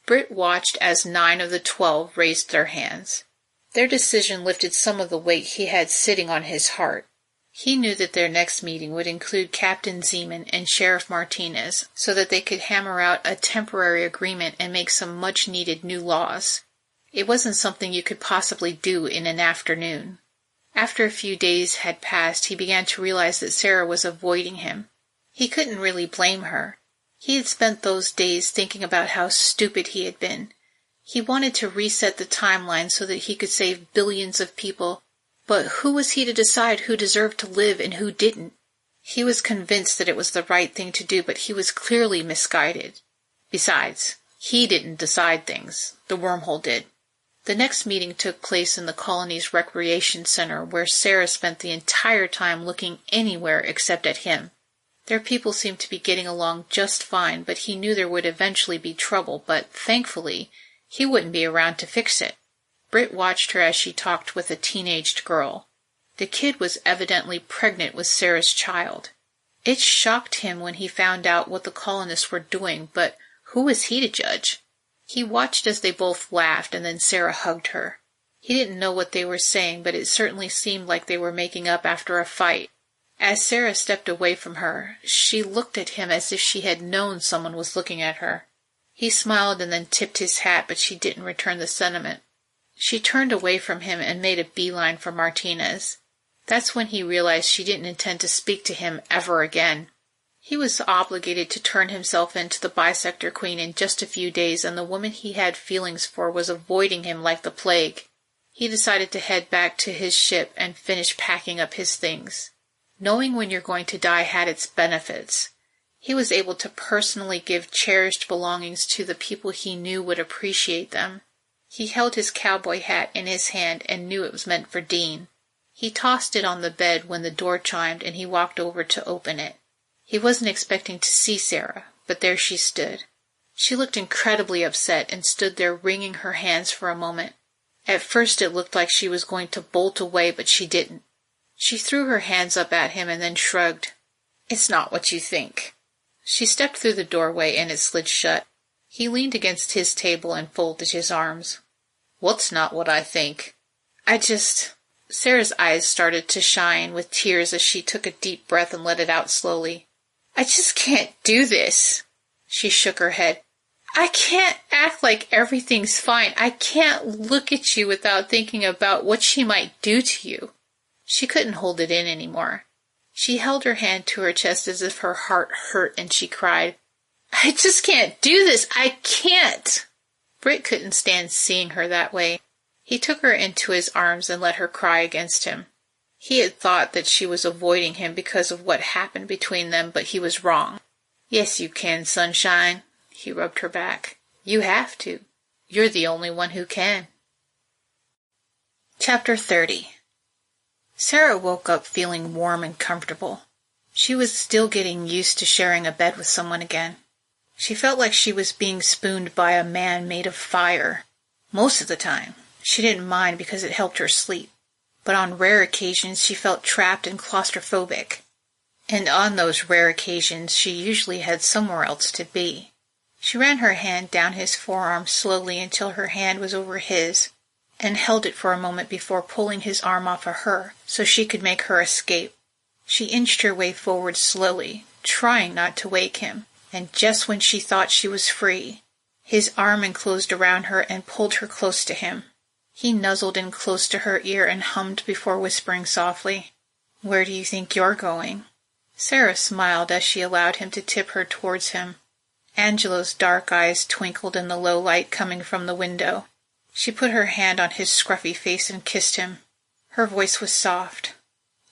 [SPEAKER 2] Britt watched as 9 of the 12 raised their hands. Their decision lifted some of the weight he had sitting on his heart. He knew that their next meeting would include Captain Zeeman and Sheriff Martinez, so that they could hammer out a temporary agreement and make some much-needed new laws. It wasn't something you could possibly do in an afternoon. After a few days had passed, he began to realize that Sara was avoiding him. He couldn't really blame her. He had spent those days thinking about how stupid he had been. He wanted to reset the timeline so that he could save billions of people, but who was he to decide who deserved to live and who didn't? He was convinced that it was the right thing to do, but he was clearly misguided. Besides, he didn't decide things. The wormhole did. The next meeting took place in the colony's recreation center, where Sara spent the entire time looking anywhere except at him. Their people seemed to be getting along just fine, but he knew there would eventually be trouble, but thankfully, he wouldn't be around to fix it. Britt watched her as she talked with a teenaged girl. The kid was evidently pregnant with Sara's child. It shocked him when he found out what the colonists were doing, but who was he to judge? He watched as they both laughed, and then Sara hugged her. He didn't know what they were saying, but it certainly seemed like they were making up after a fight. As Sara stepped away from her, she looked at him as if she had known someone was looking at her. He smiled and then tipped his hat, but she didn't return the sentiment. She turned away from him and made a beeline for Martinez. That's when he realized she didn't intend to speak to him ever again. He was obligated to turn himself in to the bisector queen in just a few days, and the woman he had feelings for was avoiding him like the plague. He decided to head back to his ship and finish packing up his things. Knowing when you're going to die had its benefits. He was able to personally give cherished belongings to the people he knew would appreciate them. He held his cowboy hat in his hand and knew it was meant for Dean. He tossed it on the bed when the door chimed and he walked over to open it. He wasn't expecting to see Sara, but there she stood. She looked incredibly upset and stood there wringing her hands for a moment. At first it looked like she was going to bolt away, but she didn't. She threw her hands up at him and then shrugged. "It's not what you think." She stepped through the doorway and it slid shut. He leaned against his table and folded his arms. "What's not what I think?" Sarah's eyes started to shine with tears as she took a deep breath and let it out slowly. "I just can't do this." She shook her head. "I can't act like everything's fine. I can't look at you without thinking about what she might do to you." She couldn't hold it in anymore. She held her hand to her chest as if her heart hurt and she cried, "I just can't do this. I can't." Britt couldn't stand seeing her that way. He took her into his arms and let her cry against him. He had thought that she was avoiding him because of what happened between them, but he was wrong. "Yes, you can, sunshine." He rubbed her back. "You have to. You're the only one who can." Chapter 30. Sara woke up feeling warm and comfortable. She was still getting used to sharing a bed with someone again. She felt like she was being spooned by a man made of fire. Most of the time, she didn't mind because it helped her sleep. But on rare occasions, she felt trapped and claustrophobic. And on those rare occasions, she usually had somewhere else to be. She ran her hand down his forearm slowly until her hand was over his, and held it for a moment before pulling his arm off of her so she could make her escape. She inched her way forward slowly, trying not to wake him, and just when she thought she was free, his arm enclosed around her and pulled her close to him. He nuzzled in close to her ear and hummed before whispering softly, "Where do you think you're going?" Sara smiled as she allowed him to tip her towards him. Angelo's dark eyes twinkled in the low light coming from the window. She put her hand on his scruffy face and kissed him. Her voice was soft.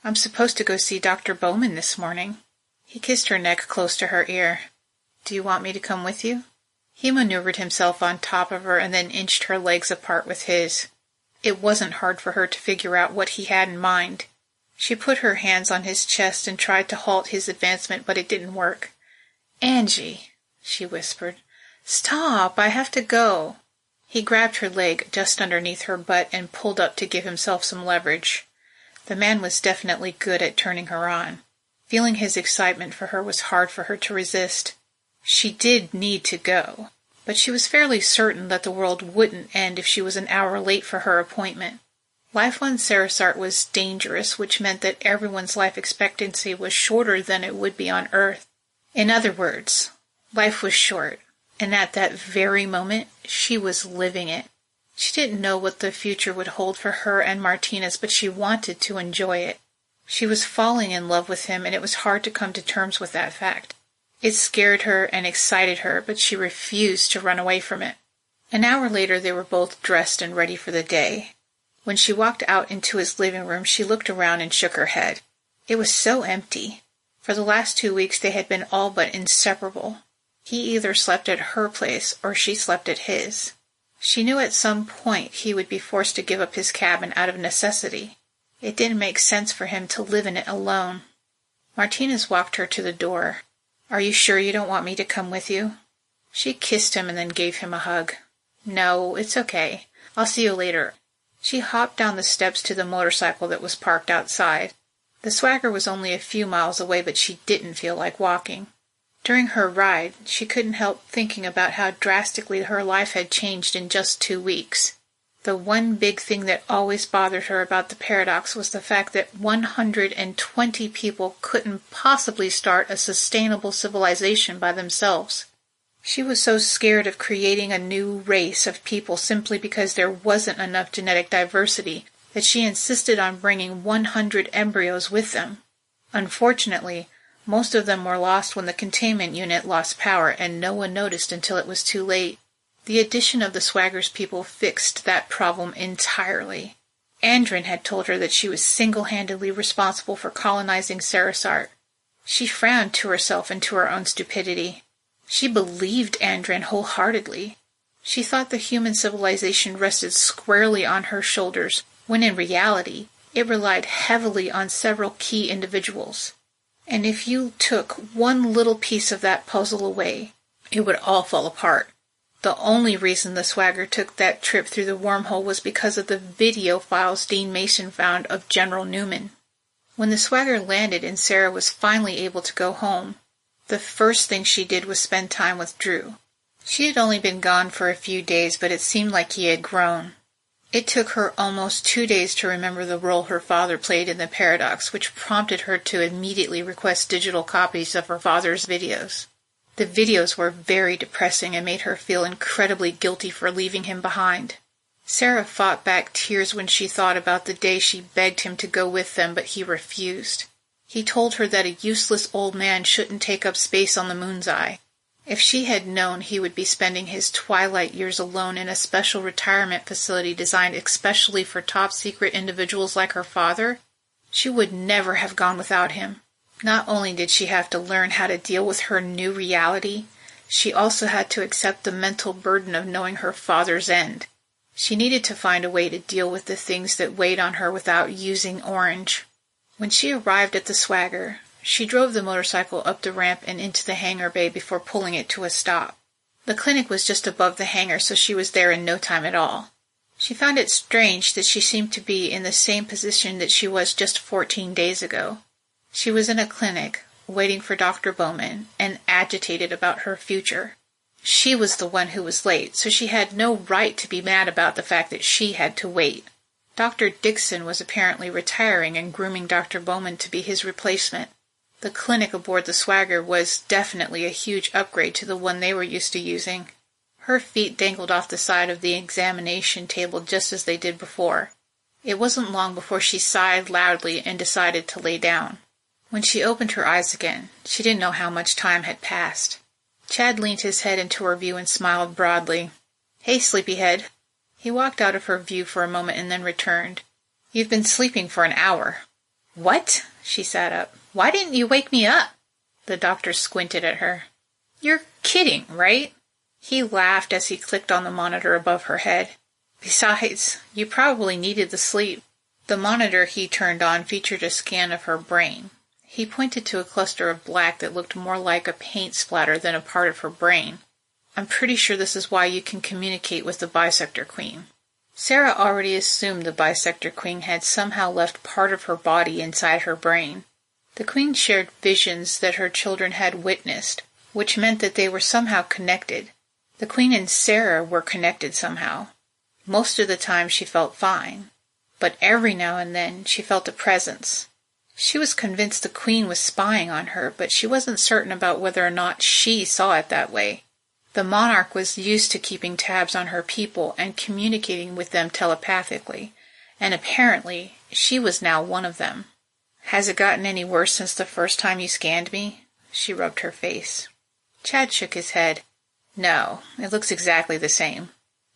[SPEAKER 2] "I'm supposed to go see Dr. Bowman this morning." He kissed her neck close to her ear. "Do you want me to come with you?" He maneuvered himself on top of her and then inched her legs apart with his. It wasn't hard for her to figure out what he had in mind. She put her hands on his chest and tried to halt his advancement, but it didn't work. "Angie," she whispered. "Stop, I have to go." He grabbed her leg just underneath her butt and pulled up to give himself some leverage. The man was definitely good at turning her on. Feeling his excitement for her was hard for her to resist. She did need to go, but she was fairly certain that the world wouldn't end if she was an hour late for her appointment. Life on Sarisart was dangerous, which meant that everyone's life expectancy was shorter than it would be on Earth. In other words, life was short. And at that very moment, she was living it. She didn't know what the future would hold for her and Martinez, but she wanted to enjoy it. She was falling in love with him, and it was hard to come to terms with that fact. It scared her and excited her, but she refused to run away from it. An hour later, they were both dressed and ready for the day. When she walked out into his living room, she looked around and shook her head. It was so empty. For the last 2 weeks, they had been all but inseparable. He either slept at her place or she slept at his. She knew at some point he would be forced to give up his cabin out of necessity. It didn't make sense for him to live in it alone. Martinez walked her to the door. "Are you sure you don't want me to come with you?" She kissed him and then gave him a hug. "No, it's okay. I'll see you later." She hopped down the steps to the motorcycle that was parked outside. The Swagger was only a few miles away, but she didn't feel like walking. During her ride, she couldn't help thinking about how drastically her life had changed in just 2 weeks. The one big thing that always bothered her about the paradox was the fact that 120 people couldn't possibly start a sustainable civilization by themselves. She was so scared of creating a new race of people simply because there wasn't enough genetic diversity that she insisted on bringing 100 embryos with them. Unfortunately, most of them were lost when the containment unit lost power, and no one noticed until it was too late. The addition of the Swaggers people fixed that problem entirely. Andrin had told her that she was single-handedly responsible for colonizing Sarisart. She frowned to herself and to her own stupidity. She believed Andrin wholeheartedly. She thought the human civilization rested squarely on her shoulders, when in reality it relied heavily on several key individuals. And if you took one little piece of that puzzle away, it would all fall apart. The only reason the Swagger took that trip through the wormhole was because of the video files Dean Mason found of General Newman. When the Swagger landed and Sara was finally able to go home, the first thing she did was spend time with Drew. She had only been gone for a few days, but it seemed like he had grown. It took her almost 2 days to remember the role her father played in the paradox, which prompted her to immediately request digital copies of her father's videos. The videos were very depressing and made her feel incredibly guilty for leaving him behind. Sara fought back tears when she thought about the day she begged him to go with them, but he refused. He told her that a useless old man shouldn't take up space on the moon's eye. If she had known he would be spending his twilight years alone in a special retirement facility designed especially for top-secret individuals like her father, she would never have gone without him. Not only did she have to learn how to deal with her new reality, she also had to accept the mental burden of knowing her father's end. She needed to find a way to deal with the things that weighed on her without using Orange. When she arrived at the Swagger, she drove the motorcycle up the ramp and into the hangar bay before pulling it to a stop. The clinic was just above the hangar, so she was there in no time at all. She found it strange that she seemed to be in the same position that she was just 14 days ago. She was in a clinic, waiting for Dr. Bowman, and agitated about her future. She was the one who was late, so she had no right to be mad about the fact that she had to wait. Dr. Dixon was apparently retiring and grooming Dr. Bowman to be his replacement. The clinic aboard the Swagger was definitely a huge upgrade to the one they were used to using. Her feet dangled off the side of the examination table just as they did before. It wasn't long before she sighed loudly and decided to lay down. When she opened her eyes again, she didn't know how much time had passed. Chad leaned his head into her view and smiled broadly. "Hey, sleepyhead." He walked out of her view for a moment and then returned. "You've been sleeping for an hour." "What?" She sat up. "Why didn't you wake me up?" The doctor squinted at her. "You're kidding, right?" He laughed as he clicked on the monitor above her head. "Besides, you probably needed the sleep." The monitor he turned on featured a scan of her brain. He pointed to a cluster of black that looked more like a paint splatter than a part of her brain. "I'm pretty sure this is why you can communicate with the Bisector Queen." Sara already assumed the Bisector Queen had somehow left part of her body inside her brain. The Queen shared visions that her children had witnessed, which meant that they were somehow connected. The Queen and Sara were connected somehow. Most of the time she felt fine, but every now and then she felt a presence. She was convinced the Queen was spying on her, but she wasn't certain about whether or not she saw it that way. The monarch was used to keeping tabs on her people and communicating with them telepathically, and apparently she was now one of them. "Has it gotten any worse since the first time you scanned me?" She rubbed her face. Chad shook his head. "No, it looks exactly the same."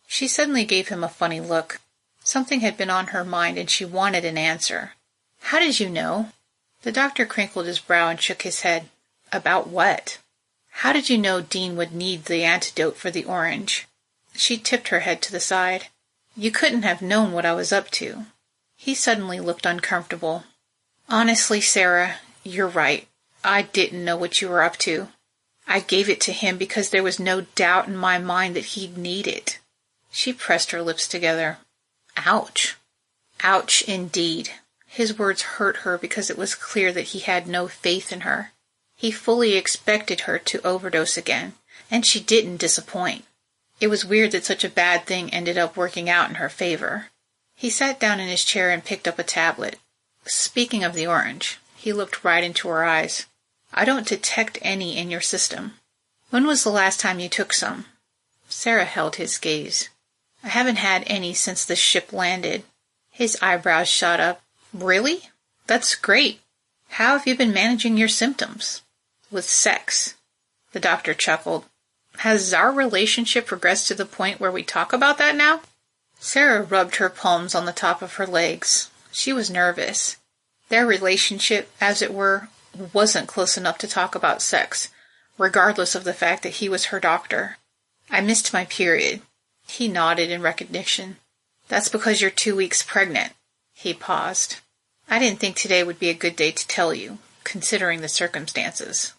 [SPEAKER 2] She suddenly gave him a funny look. Something had been on her mind and she wanted an answer. "How did you know?" The doctor crinkled his brow and shook his head. "About what?" "How did you know Dean would need the antidote for the Orange?" She tipped her head to the side. "You couldn't have known what I was up to." He suddenly looked uncomfortable. "Honestly, Sara, you're right. I didn't know what you were up to. I gave it to him because there was no doubt in my mind that he'd need it." She pressed her lips together. Ouch. Ouch, indeed. His words hurt her because it was clear that he had no faith in her. He fully expected her to overdose again, and she didn't disappoint. It was weird that such a bad thing ended up working out in her favor. He sat down in his chair and picked up a tablet. "Speaking of the Orange," he looked right into her eyes. "I don't detect any in your system. When was the last time you took some?" Sara held his gaze. "I haven't had any since the ship landed." His eyebrows shot up. "Really? That's great. How have you been managing your symptoms?" "With sex." The doctor chuckled. Has our relationship progressed to the point where we talk about that now? Sara rubbed her palms on the top of her legs. She was nervous. Their relationship, as it were, wasn't close enough to talk about sex, regardless of the fact that he was her doctor. I missed my period. He nodded in recognition. That's because you're 2 weeks pregnant. He paused. I didn't think today would be a good day to tell you, considering the circumstances.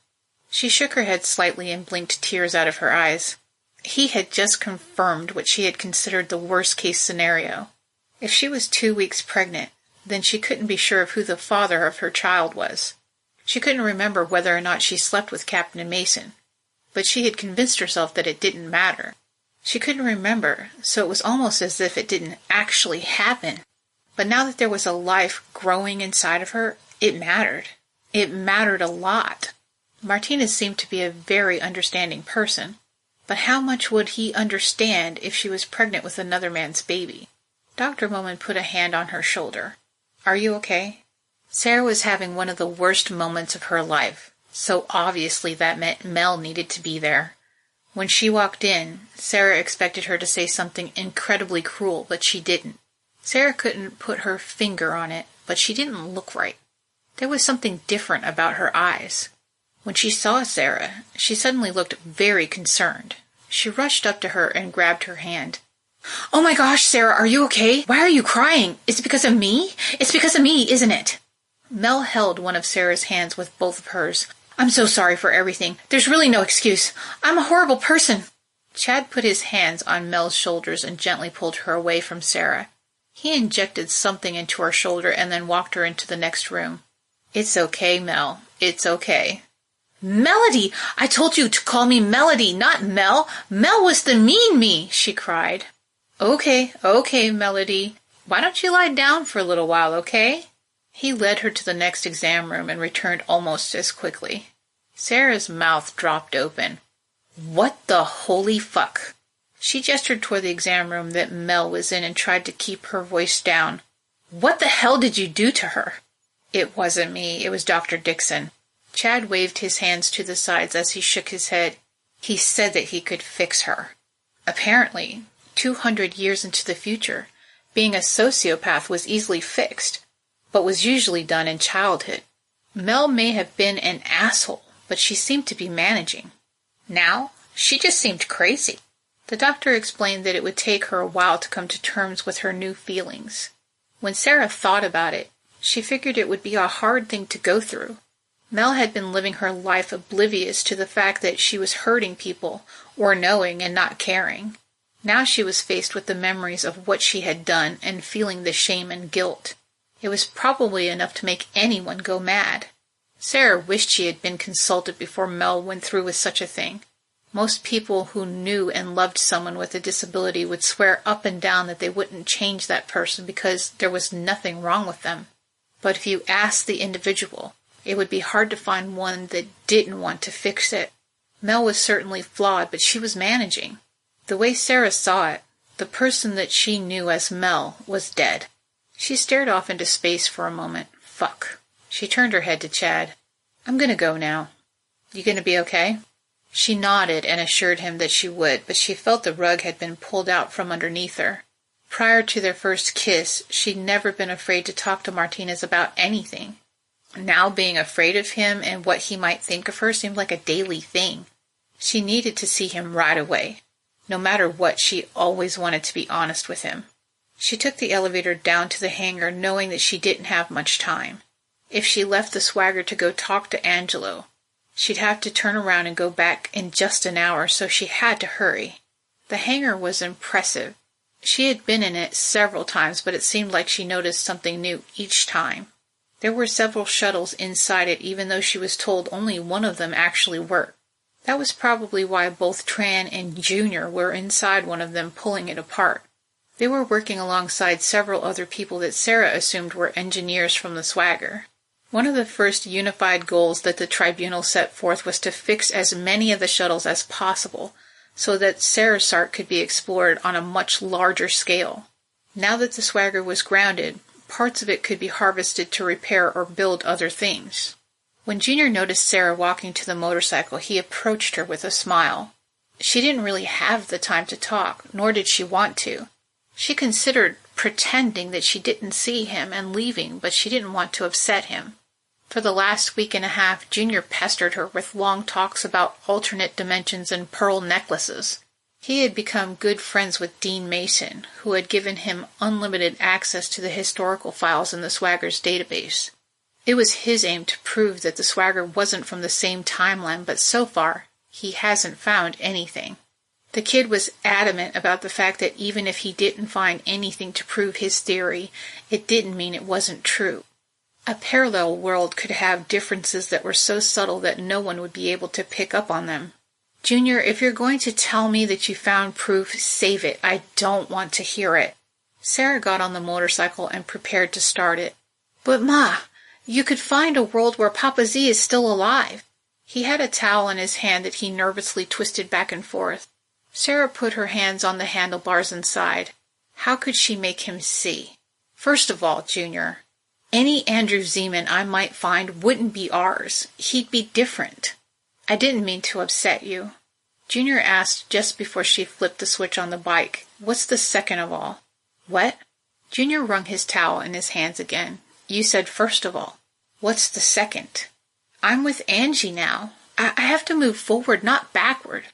[SPEAKER 2] She shook her head slightly and blinked tears out of her eyes. He had just confirmed what she had considered the worst-case scenario. If she was 2 weeks pregnant, then she couldn't be sure of who the father of her child was. She couldn't remember whether or not she slept with Captain Mason, but she had convinced herself that it didn't matter. She couldn't remember, so it was almost as if it didn't actually happen. But now that there was a life growing inside of her, it mattered. It mattered a lot. Martinez seemed to be a very understanding person, but how much would he understand if she was pregnant with another man's baby? Dr. Momin put a hand on her shoulder. Are you okay? Sara was having one of the worst moments of her life, so obviously that meant Mel needed to be there. When she walked in, Sara expected her to say something incredibly cruel, but she didn't. Sara couldn't put her finger on it, but she didn't look right. There was something different about her eyes. When she saw Sara, she suddenly looked very concerned. She rushed up to her and grabbed her hand. Oh my gosh, Sara, are you okay? Why are you crying? Is it because of me? It's because of me, isn't it? Mel held one of Sara's hands with both of hers. I'm so sorry for everything. There's really no excuse. I'm a horrible person. Chad put his hands on Mel's shoulders and gently pulled her away from Sara. He injected something into her shoulder and then walked her into the next room. It's okay, Mel. It's okay. Melody! I told you to call me Melody, not Mel. Mel was the mean me, she cried. Okay, Melody. Why don't you lie down for a little while, okay? He led her to the next exam room and returned almost as quickly. Sara's mouth dropped open. What the holy fuck? She gestured toward the exam room that Mel was in and tried to keep her voice down. What the hell did you do to her? It wasn't me. It was Dr. Dixon. Chad waved his hands to the sides as he shook his head. He said that he could fix her. Apparently, 200 years into the future, being a sociopath was easily fixed, but was usually done in childhood. Mel may have been an asshole, but she seemed to be managing. Now, she just seemed crazy. The doctor explained that it would take her a while to come to terms with her new feelings. When Sara thought about it, she figured it would be a hard thing to go through. Mel had been living her life oblivious to the fact that she was hurting people, or knowing and not caring. Now she was faced with the memories of what she had done and feeling the shame and guilt. It was probably enough to make anyone go mad. Sara wished she had been consulted before Mel went through with such a thing. Most people who knew and loved someone with a disability would swear up and down that they wouldn't change that person because there was nothing wrong with them. But if you asked the individual, it would be hard to find one that didn't want to fix it. Mel was certainly flawed, but she was managing. The way Sara saw it, the person that she knew as Mel was dead. She stared off into space for a moment. Fuck. She turned her head to Chad. I'm gonna go now. You gonna be okay? She nodded and assured him that she would, but she felt the rug had been pulled out from underneath her. Prior to their first kiss, she'd never been afraid to talk to Martinez about anything. Now being afraid of him and what he might think of her seemed like a daily thing. She needed to see him right away. No matter what, she always wanted to be honest with him. She took the elevator down to the hangar knowing that she didn't have much time. If she left the swagger to go talk to Angelo, she'd have to turn around and go back in just an hour, so she had to hurry. The hangar was impressive. She had been in it several times, but it seemed like she noticed something new each time. There were several shuttles inside it, even though she was told only one of them actually worked. That was probably why both Tran and Junior were inside one of them pulling it apart. They were working alongside several other people that Sara assumed were engineers from the swagger. One of the first unified goals that the tribunal set forth was to fix as many of the shuttles as possible, so that Sarisart could be explored on a much larger scale. Now that the swagger was grounded, parts of it could be harvested to repair or build other things. When Junior noticed Sara walking to the motorcycle, he approached her with a smile. She didn't really have the time to talk, nor did she want to. She considered pretending that she didn't see him and leaving, but she didn't want to upset him. For the last week and a half, Junior pestered her with long talks about alternate dimensions and pearl necklaces. He had become good friends with Dean Mason, who had given him unlimited access to the historical files in the Swagger's database. It was his aim to prove that the Swagger wasn't from the same timeline, but so far, he hasn't found anything. The kid was adamant about the fact that even if he didn't find anything to prove his theory, it didn't mean it wasn't true. A parallel world could have differences that were so subtle that no one would be able to pick up on them. Junior, if you're going to tell me that you found proof, save it. I don't want to hear it. Sara got on the motorcycle and prepared to start it. But Ma, you could find a world where Papa Z is still alive. He had a towel in his hand that he nervously twisted back and forth. Sara put her hands on the handlebars and sighed. How could she make him see? First of all, Junior, any Andrew Zeeman I might find wouldn't be ours. He'd be different. I didn't mean to upset you. Junior asked just before she flipped the switch on the bike. What's the second of all? What? Junior wrung his towel in his hands again. You said first of all. What's the second? I'm with Angie now. I have to move forward, not backward.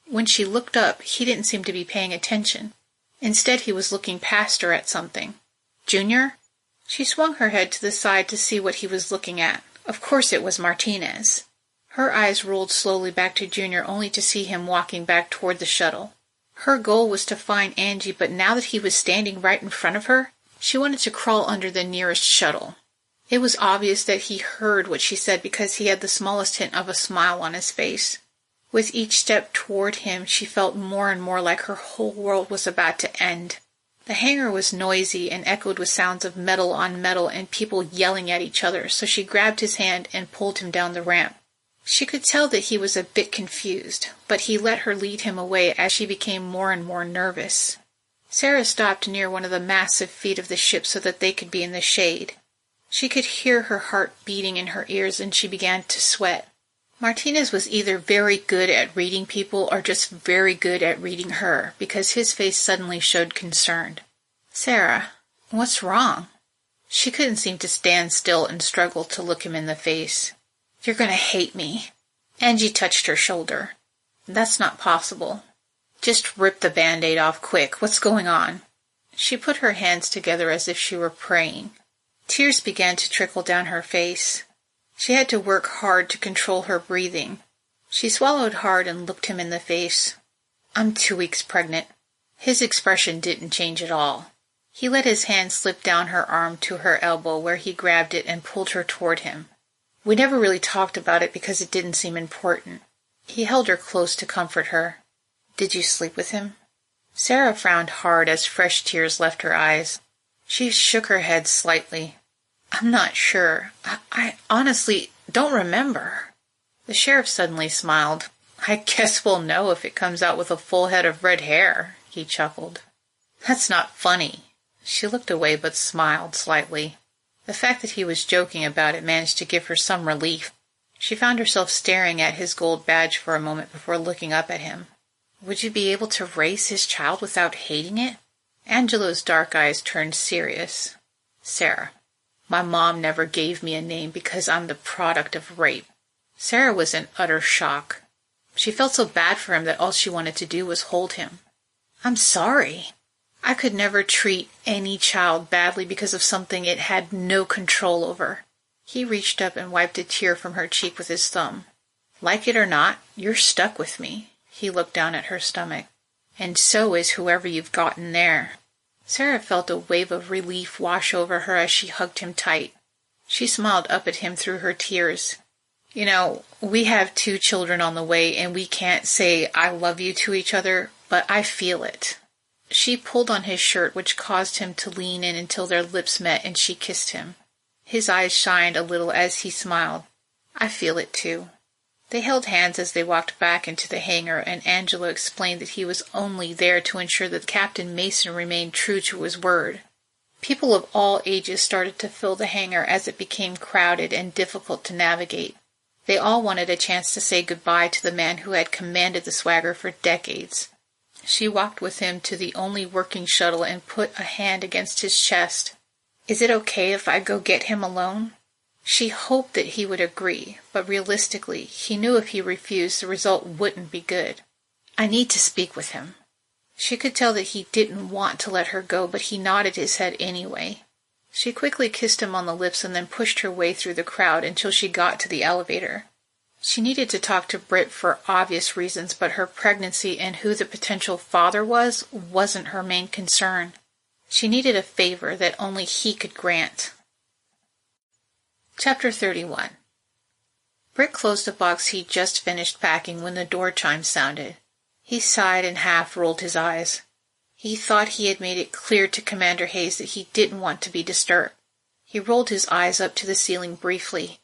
[SPEAKER 2] When she looked up, he didn't seem to be paying attention. Instead, he was looking past her at something. Junior? She swung her head to the side to see what he was looking at. Of course it was Martinez. Her eyes rolled slowly back to Junior, only to see him walking back toward the shuttle. Her goal was to find Angie, but now that he was standing right in front of her, she wanted to crawl under the nearest shuttle. It was obvious that he heard what she said because he had the smallest hint of a smile on his face. With each step toward him, she felt more and more like her whole world was about to end. The hangar was noisy and echoed with sounds of metal on metal and people yelling at each other, so she grabbed his hand and pulled him down the ramp. She could tell that he was a bit confused, but he let her lead him away as she became more and more nervous. Sara stopped near one of the massive feet of the ship so that they could be in the shade. She could hear her heart beating in her ears and she began to sweat. Martinez was either very good at reading people or just very good at reading her, because his face suddenly showed concern. Sara, what's wrong? She couldn't seem to stand still and struggled to look him in the face. You're going to hate me. Angie touched her shoulder. That's not possible. Just rip the Band-Aid off quick. What's going on? She put her hands together as if she were praying. Tears began to trickle down her face. She had to work hard to control her breathing. She swallowed hard and looked him in the face. I'm 2 weeks pregnant. His expression didn't change at all. He let his hand slip down her arm to her elbow where he grabbed it and pulled her toward him. We never really talked about it because it didn't seem important. He held her close to comfort her. Did you sleep with him? Sara frowned hard as fresh tears left her eyes. She shook her head slightly. I'm not sure. I honestly don't remember. The sheriff suddenly smiled. I guess we'll know if it comes out with a full head of red hair, he chuckled. That's not funny. She looked away but smiled slightly. The fact that he was joking about it managed to give her some relief. She found herself staring at his gold badge for a moment before looking up at him. Would you be able to raise his child without hating it? Angelo's dark eyes turned serious. Sara, my mom never gave me a name because I'm the product of rape. Sara was in utter shock. She felt so bad for him that all she wanted to do was hold him. I'm sorry. I could never treat any child badly because of something it had no control over. He reached up and wiped a tear from her cheek with his thumb. Like it or not, you're stuck with me. He looked down at her stomach. And so is whoever you've gotten there. Sara felt a wave of relief wash over her as she hugged him tight. She smiled up at him through her tears. You know, we have 2 children on the way and we can't say I love you to each other, but I feel it. She pulled on his shirt, which caused him to lean in until their lips met, and she kissed him. His eyes shined a little as he smiled. I feel it too. They held hands as they walked back into the hangar, and Angela explained that he was only there to ensure that Captain Mason remained true to his word. People of all ages started to fill the hangar as it became crowded and difficult to navigate. They all wanted a chance to say goodbye to the man who had commanded the swagger for decades. She walked with him to the only working shuttle and put a hand against his chest. "Is it okay if I go get him alone?" She hoped that he would agree, but realistically, he knew if he refused, the result wouldn't be good. "I need to speak with him." She could tell that he didn't want to let her go, but he nodded his head anyway. She quickly kissed him on the lips and then pushed her way through the crowd until she got to the elevator. She needed to talk to Britt for obvious reasons, but her pregnancy and who the potential father wasn't her main concern. She needed a favor that only he could grant. Chapter 31. Britt closed the box he'd just finished packing when the door chime sounded. He sighed and half rolled his eyes. He thought he had made it clear to Commander Hayes that he didn't want to be disturbed. He rolled his eyes up to the ceiling briefly.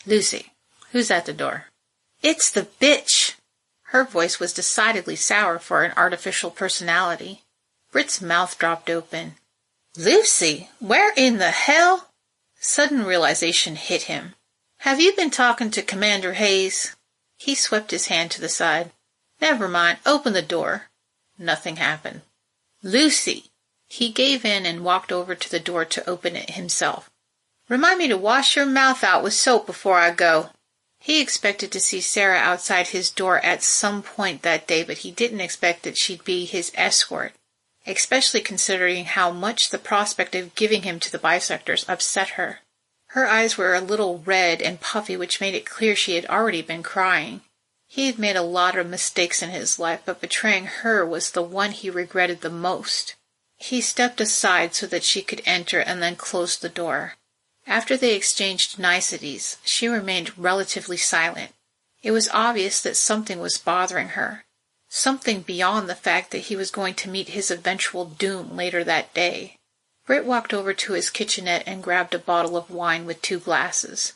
[SPEAKER 2] "Lucy, who's at the door?" "It's the bitch!" Her voice was decidedly sour for an artificial personality. Britt's mouth dropped open. "Lucy, where in the hell?" Sudden realization hit him. "Have you been talking to Commander Hayes?" He swept his hand to the side. "Never mind, open the door." Nothing happened. "Lucy!" He gave in and walked over to the door to open it himself. "Remind me to wash your mouth out with soap before I go." He expected to see Sara outside his door at some point that day, but he didn't expect that she'd be his escort, especially considering how much the prospect of giving him to the bisectors upset her. Her eyes were a little red and puffy, which made it clear she had already been crying. He had made a lot of mistakes in his life, but betraying her was the one he regretted the most. He stepped aside so that she could enter and then closed the door. After they exchanged niceties, she remained relatively silent. It was obvious that something was bothering her. Something beyond the fact that he was going to meet his eventual doom later that day. Britt walked over to his kitchenette and grabbed a bottle of wine with 2 glasses.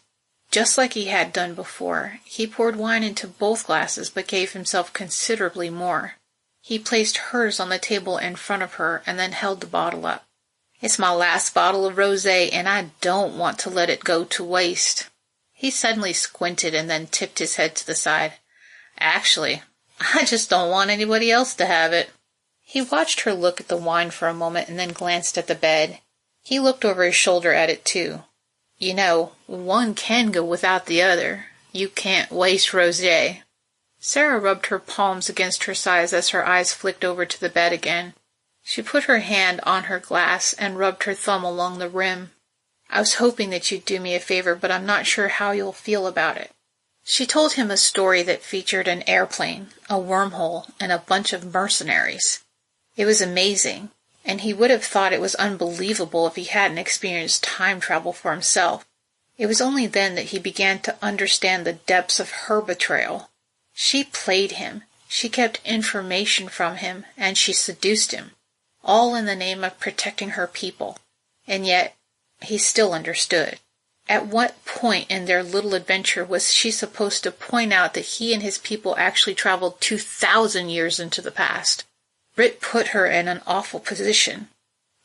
[SPEAKER 2] Just like he had done before, he poured wine into both glasses but gave himself considerably more. He placed hers on the table in front of her and then held the bottle up. "It's my last bottle of rosé, and I don't want to let it go to waste." He suddenly squinted and then tipped his head to the side. "Actually, I just don't want anybody else to have it." He watched her look at the wine for a moment and then glanced at the bed. He looked over his shoulder at it too. "You know, one can go without the other. You can't waste rosé." Sara rubbed her palms against her sides as her eyes flicked over to the bed again. She put her hand on her glass and rubbed her thumb along the rim. "I was hoping that you'd do me a favor, but I'm not sure how you'll feel about it." She told him a story that featured an airplane, a wormhole, and a bunch of mercenaries. It was amazing, and he would have thought it was unbelievable if he hadn't experienced time travel for himself. It was only then that he began to understand the depths of her betrayal. She played him, she kept information from him, and she seduced him, all in the name of protecting her people. And yet, he still understood. At what point in their little adventure was she supposed to point out that he and his people actually traveled 2,000 years into the past? Britt put her in an awful position.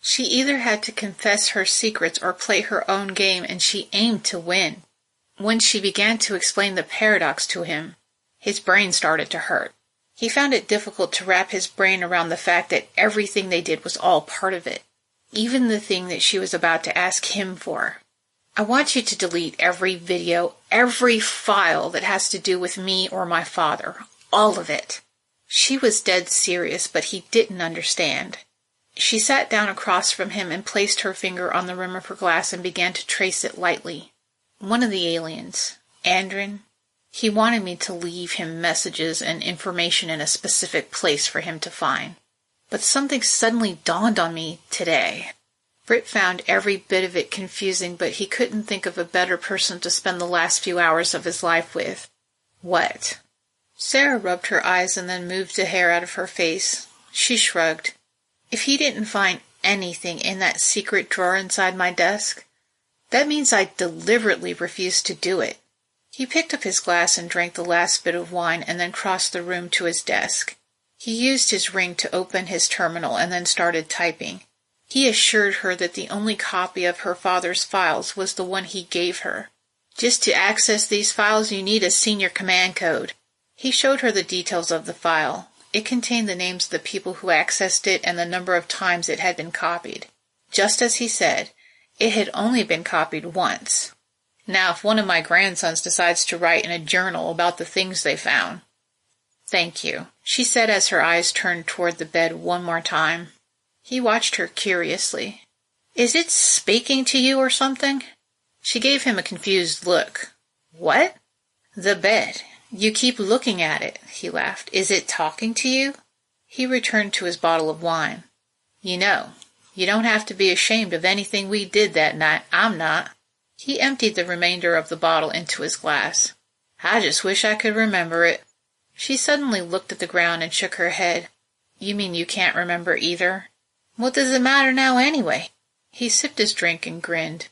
[SPEAKER 2] She either had to confess her secrets or play her own game, and she aimed to win. When she began to explain the paradox to him, his brain started to hurt. He found it difficult to wrap his brain around the fact that everything they did was all part of it, even the thing that she was about to ask him for. "I want you to delete every video, every file that has to do with me or my father. All of it." She was dead serious, but he didn't understand. She sat down across from him and placed her finger on the rim of her glass and began to trace it lightly. "One of the aliens, Andrin, he wanted me to leave him messages and information in a specific place for him to find. But something suddenly dawned on me today." Britt found every bit of it confusing, but he couldn't think of a better person to spend the last few hours of his life with. "What?" Sara rubbed her eyes and then moved the hair out of her face. She shrugged. "If he didn't find anything in that secret drawer inside my desk, that means I deliberately refused to do it." He picked up his glass and drank the last bit of wine and then crossed the room to his desk. He used his ring to open his terminal and then started typing. He assured her that the only copy of her father's files was the one he gave her. Just to access these files, you need a senior command code. He showed her the details of the file. It contained the names of the people who accessed it and the number of times it had been copied. Just as he said, it had only been copied once. Now, if one of my grandsons decides to write in a journal about the things they found. Thank you, she said as her eyes turned toward the bed one more time. He watched her curiously. Is it speaking to you or something? She gave him a confused look. What? The bed. You keep looking at it, he laughed. Is it talking to you? He returned to his bottle of wine. You know, you don't have to be ashamed of anything we did that night. I'm not. He emptied the remainder of the bottle into his glass. I just wish I could remember it. She suddenly looked at the ground and shook her head. You mean you can't remember either? What does it matter now anyway? He sipped his drink and grinned.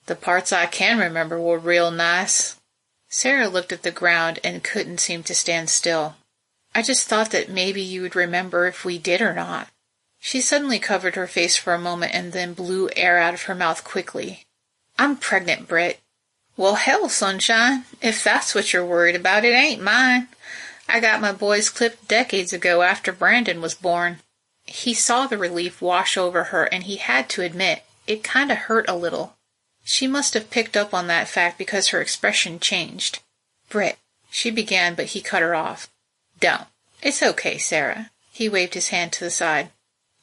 [SPEAKER 2] The parts I can remember were real nice. Sara looked at the ground and couldn't seem to stand still. I just thought that maybe you would remember if we did or not. She suddenly covered her face for a moment and then blew air out of her mouth quickly. I'm pregnant, Britt. Well, hell, sunshine. If that's what you're worried about, it ain't mine. I got my boys clipped decades ago after Brandon was born. He saw the relief wash over her, and he had to admit, it kinda hurt a little. She must have picked up on that fact because her expression changed. Britt, she began, but he cut her off. Don't. It's okay, Sara. He waved his hand to the side.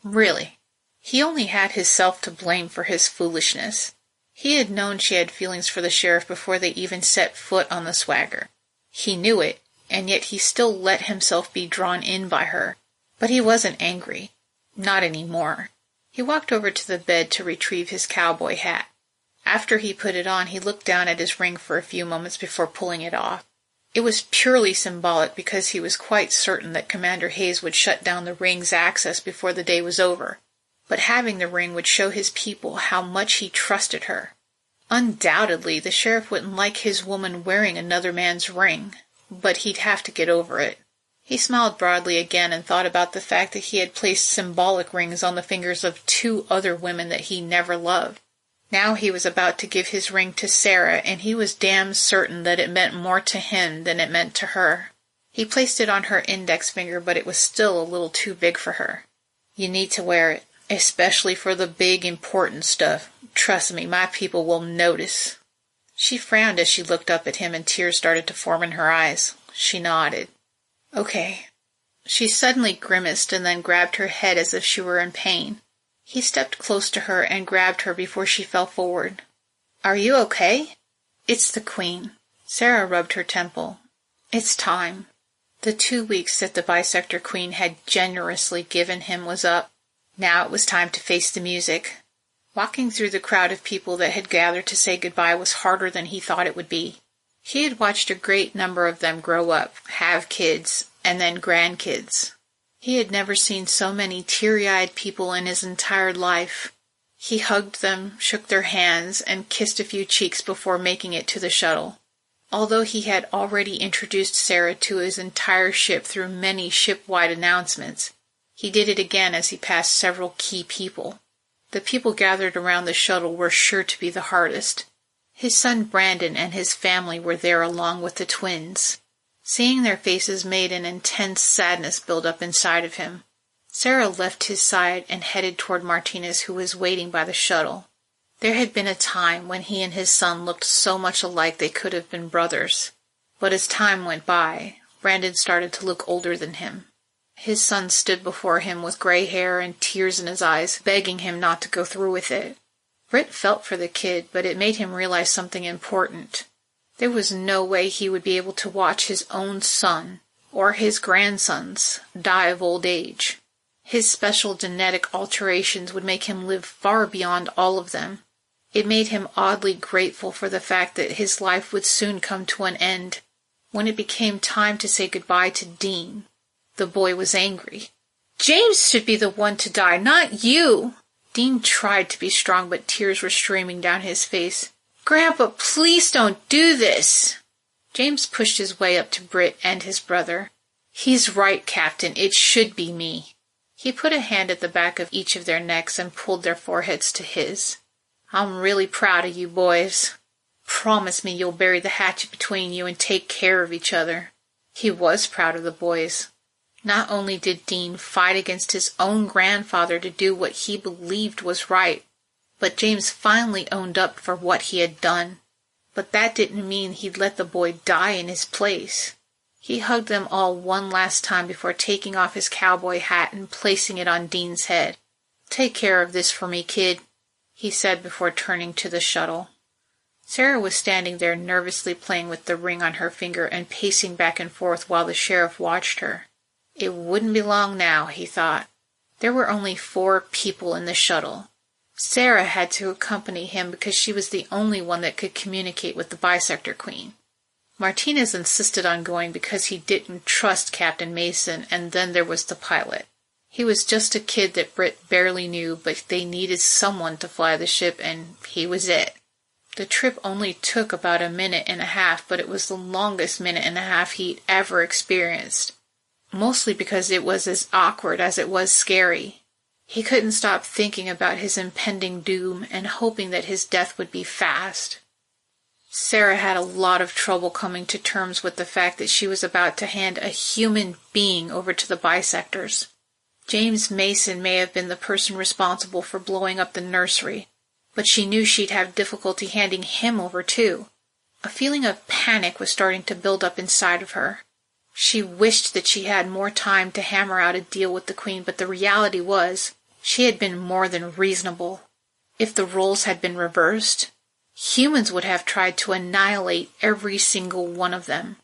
[SPEAKER 2] Really. He only had himself to blame for his foolishness. He had known she had feelings for the sheriff before they even set foot on the swagger. He knew it, and yet he still let himself be drawn in by her. But he wasn't angry. Not anymore. He walked over to the bed to retrieve his cowboy hat. After he put it on, he looked down at his ring for a few moments before pulling it off. It was purely symbolic because he was quite certain that Commander Hayes would shut down the ring's access before the day was over. But having the ring would show his people how much he trusted her. Undoubtedly, the sheriff wouldn't like his woman wearing another man's ring, but he'd have to get over it. He smiled broadly again and thought about the fact that he had placed symbolic rings on the fingers of 2 other women that he never loved. Now he was about to give his ring to Sara, and he was damn certain that it meant more to him than it meant to her. He placed it on her index finger, but it was still a little too big for her. You need to wear it, especially for the big, important stuff. Trust me, my people will notice. She frowned as she looked up at him, and tears started to form in her eyes. She nodded. Okay. She suddenly grimaced and then grabbed her head as if she were in pain. He stepped close to her and grabbed her before she fell forward. Are you okay? It's the Queen. Sara rubbed her temple. It's time. The 2 weeks that the Bisector Queen had generously given him was up. Now it was time to face the music. Walking through the crowd of people that had gathered to say goodbye was harder than he thought it would be. He had watched a great number of them grow up, have kids, and then grandkids. He had never seen so many teary-eyed people in his entire life. He hugged them, shook their hands, and kissed a few cheeks before making it to the shuttle. Although he had already introduced Sara to his entire ship through many ship-wide announcements, he did it again as he passed several key people. The people gathered around the shuttle were sure to be the hardest. His son Brandon and his family were there along with the twins. Seeing their faces made an intense sadness build up inside of him. Sara left his side and headed toward Martinez, who was waiting by the shuttle. There had been a time when he and his son looked so much alike they could have been brothers. But as time went by, Brandon started to look older than him. His son stood before him with gray hair and tears in his eyes, begging him not to go through with it. Britt felt for the kid, but it made him realize something important. There was no way he would be able to watch his own son, or his grandsons, die of old age. His special genetic alterations would make him live far beyond all of them. It made him oddly grateful for the fact that his life would soon come to an end. When it became time to say goodbye to Dean, the boy was angry. James should be the one to die, not you! Dean tried to be strong, but tears were streaming down his face. Grandpa, please don't do this! James pushed his way up to Britt and his brother. He's right, Captain. It should be me. He put a hand at the back of each of their necks and pulled their foreheads to his. I'm really proud of you boys. Promise me you'll bury the hatchet between you and take care of each other." He was proud of the boys. Not only did Dean fight against his own grandfather to do what he believed was right, but James finally owned up for what he had done. But that didn't mean he'd let the boy die in his place. He hugged them all one last time before taking off his cowboy hat and placing it on Dean's head. "Take care of this for me, kid," he said before turning to the shuttle. Sara was standing there nervously playing with the ring on her finger and pacing back and forth while the sheriff watched her. It wouldn't be long now, he thought. There were only 4 people in the shuttle. Sara had to accompany him because she was the only one that could communicate with the Bisector Queen. Martinez insisted on going because he didn't trust Captain Mason, and then there was the pilot. He was just a kid that Britt barely knew, but they needed someone to fly the ship, and he was it. The trip only took about a minute and a half, but it was the longest minute and a half he'd ever experienced. Mostly because it was as awkward as it was scary. He couldn't stop thinking about his impending doom and hoping that his death would be fast. Sara had a lot of trouble coming to terms with the fact that she was about to hand a human being over to the Bisectors. James Mason may have been the person responsible for blowing up the nursery, but she knew she'd have difficulty handing him over too. A feeling of panic was starting to build up inside of her. She wished that she had more time to hammer out a deal with the Queen, but the reality was, she had been more than reasonable. If the roles had been reversed, humans would have tried to annihilate every single one of them.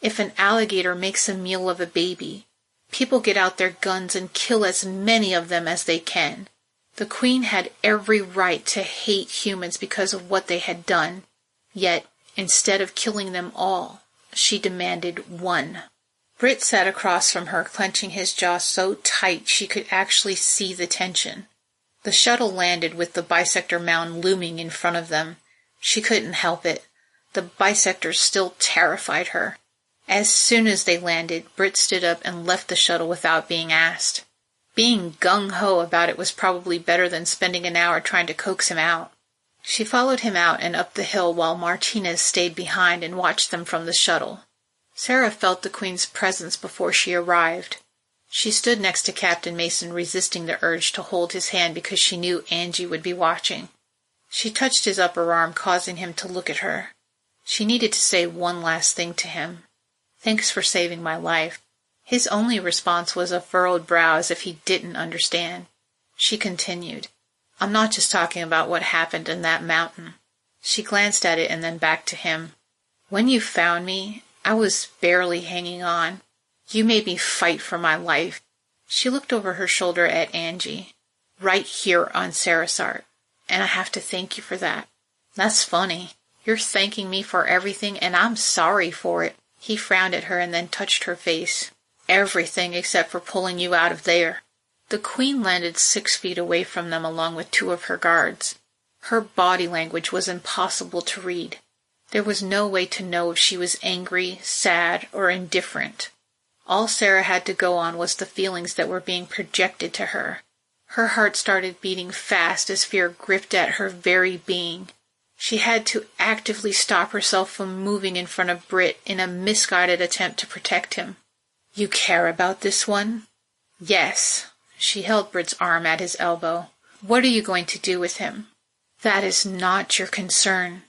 [SPEAKER 2] If an alligator makes a meal of a baby, people get out their guns and kill as many of them as they can. The Queen had every right to hate humans because of what they had done. Yet, instead of killing them all, she demanded one. Britt sat across from her, clenching his jaw so tight she could actually see the tension. The shuttle landed with the Bisector mound looming in front of them. She couldn't help it. The Bisectors still terrified her. As soon as they landed, Britt stood up and left the shuttle without being asked. Being gung-ho about it was probably better than spending an hour trying to coax him out. She followed him out and up the hill while Martinez stayed behind and watched them from the shuttle. Sara felt the Queen's presence before she arrived. She stood next to Captain Mason, resisting the urge to hold his hand because she knew Angie would be watching. She touched his upper arm, causing him to look at her. She needed to say one last thing to him. "Thanks for saving my life." His only response was a furrowed brow as if he didn't understand. She continued, "I'm not just talking about what happened in that mountain." She glanced at it and then back to him. "When you found me, I was barely hanging on. You made me fight for my life." She looked over her shoulder at Angie. "Right here on Sarisart. And I have to thank you for that." "That's funny. You're thanking me for everything, and I'm sorry for it." He frowned at her and then touched her face. "Everything except for pulling you out of there." The Queen landed 6 feet away from them along with 2 of her guards. Her body language was impossible to read. There was no way to know if she was angry, sad, or indifferent. All Sara had to go on was the feelings that were being projected to her. Her heart started beating fast as fear gripped at her very being. She had to actively stop herself from moving in front of Britt in a misguided attempt to protect him. "You care about this one?" "Yes." She held Britt's arm at his elbow. "What are you going to do with him?" "That is not your concern."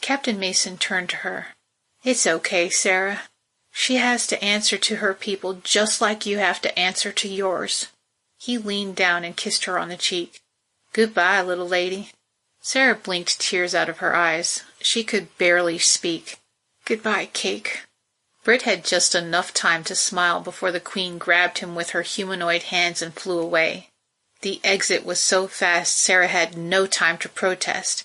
[SPEAKER 2] Captain Mason turned to her. "It's okay, Sara. She has to answer to her people just like you have to answer to yours." He leaned down and kissed her on the cheek. "Goodbye, little lady." Sara blinked tears out of her eyes. She could barely speak. "Goodbye, Cake." Britt had just enough time to smile before the Queen grabbed him with her humanoid hands and flew away. The exit was so fast Sara had no time to protest.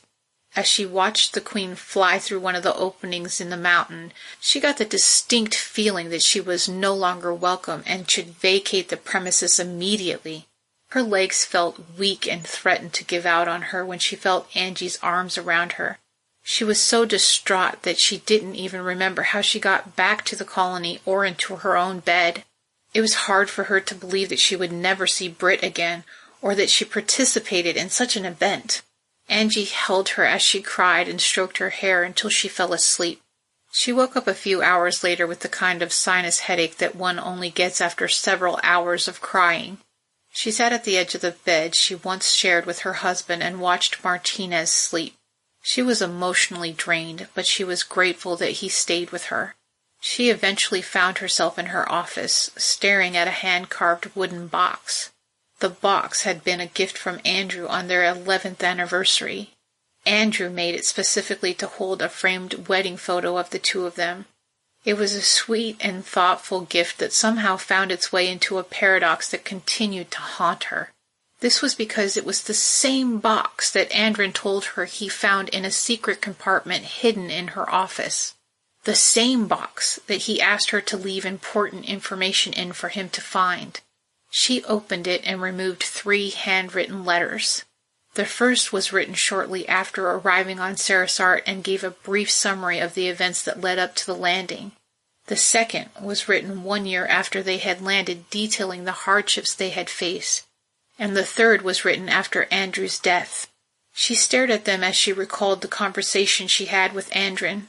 [SPEAKER 2] As she watched the Queen fly through one of the openings in the mountain, she got the distinct feeling that she was no longer welcome and should vacate the premises immediately. Her legs felt weak and threatened to give out on her when she felt Angie's arms around her. She was so distraught that she didn't even remember how she got back to the colony or into her own bed. It was hard for her to believe that she would never see Britt again, or that she participated in such an event. Angie held her as she cried and stroked her hair until she fell asleep. She woke up a few hours later with the kind of sinus headache that one only gets after several hours of crying. She sat at the edge of the bed she once shared with her husband and watched Martinez sleep. She was emotionally drained, but she was grateful that he stayed with her. She eventually found herself in her office, staring at a hand-carved wooden box. The box had been a gift from Andrew on their 11th anniversary. Andrew made it specifically to hold a framed wedding photo of the two of them. It was a sweet and thoughtful gift that somehow found its way into a paradox that continued to haunt her. This was because it was the same box that Andrin told her he found in a secret compartment hidden in her office. The same box that he asked her to leave important information in for him to find. She opened it and removed 3 handwritten letters. The first was written shortly after arriving on Sarisart and gave a brief summary of the events that led up to the landing. The second was written 1 year after they had landed, detailing the hardships they had faced. And the third was written after Andrew's death. She stared at them as she recalled the conversation she had with Andrin.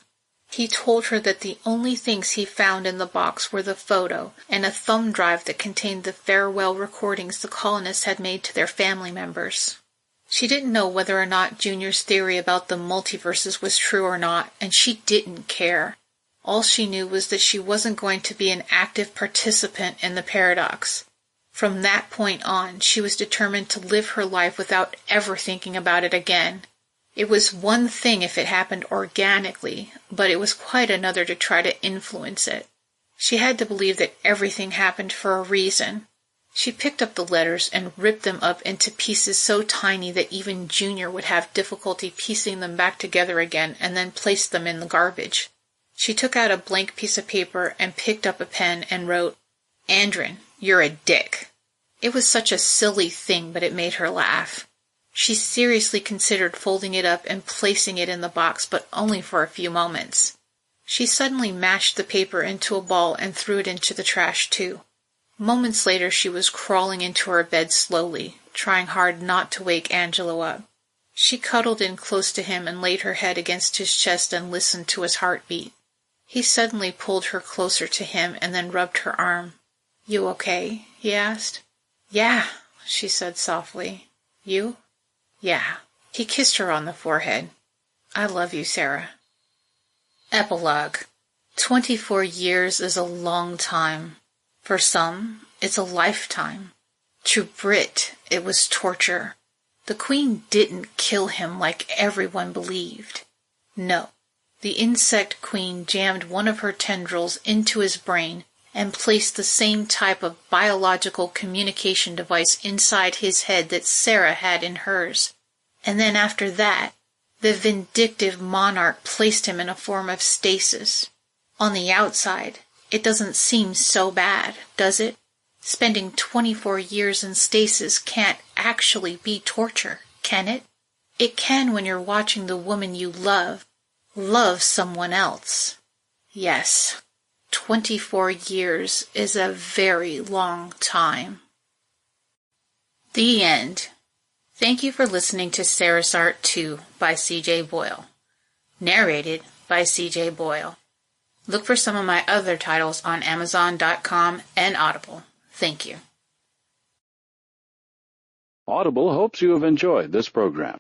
[SPEAKER 2] He told her that the only things he found in the box were the photo and a thumb drive that contained the farewell recordings the colonists had made to their family members. She didn't know whether or not Junior's theory about the multiverses was true or not, and she didn't care. All she knew was that she wasn't going to be an active participant in the paradox. From that point on, she was determined to live her life without ever thinking about it again. It was one thing if it happened organically, but it was quite another to try to influence it. She had to believe that everything happened for a reason. She picked up the letters and ripped them up into pieces so tiny that even Junior would have difficulty piecing them back together again, and then placed them in the garbage. She took out a blank piece of paper and picked up a pen and wrote, "Andrin, you're a dick." It was such a silly thing, but it made her laugh. She seriously considered folding it up and placing it in the box, but only for a few moments. She suddenly mashed the paper into a ball and threw it into the trash too. Moments later she was crawling into her bed slowly, trying hard not to wake Angelo up. She cuddled in close to him and laid her head against his chest and listened to his heartbeat. He suddenly pulled her closer to him and then rubbed her arm. "You okay?" he asked. "Yeah," she said softly. "You?" "Yeah." He kissed her on the forehead. "I love you, Sarah." Epilogue. 24 years is a long time. For some, it's a lifetime. To Britt, it was torture. The Queen didn't kill him like everyone believed. No, the insect queen jammed one of her tendrils into his brain and placed the same type of biological communication device inside his head that Sarah had in hers. And then after that, the vindictive monarch placed him in a form of stasis. On the outside, it doesn't seem so bad, does it? Spending 24 years in stasis can't actually be torture, can it? It can when you're watching the woman you love someone else. Yes, 24 years is a very long time. The end. Thank you for listening to Sarisart 2 by C.J. Boyle. Narrated by C.J. Boyle. Look for some of my other titles on Amazon.com and Audible. Thank you.
[SPEAKER 1] Audible hopes you have enjoyed this program.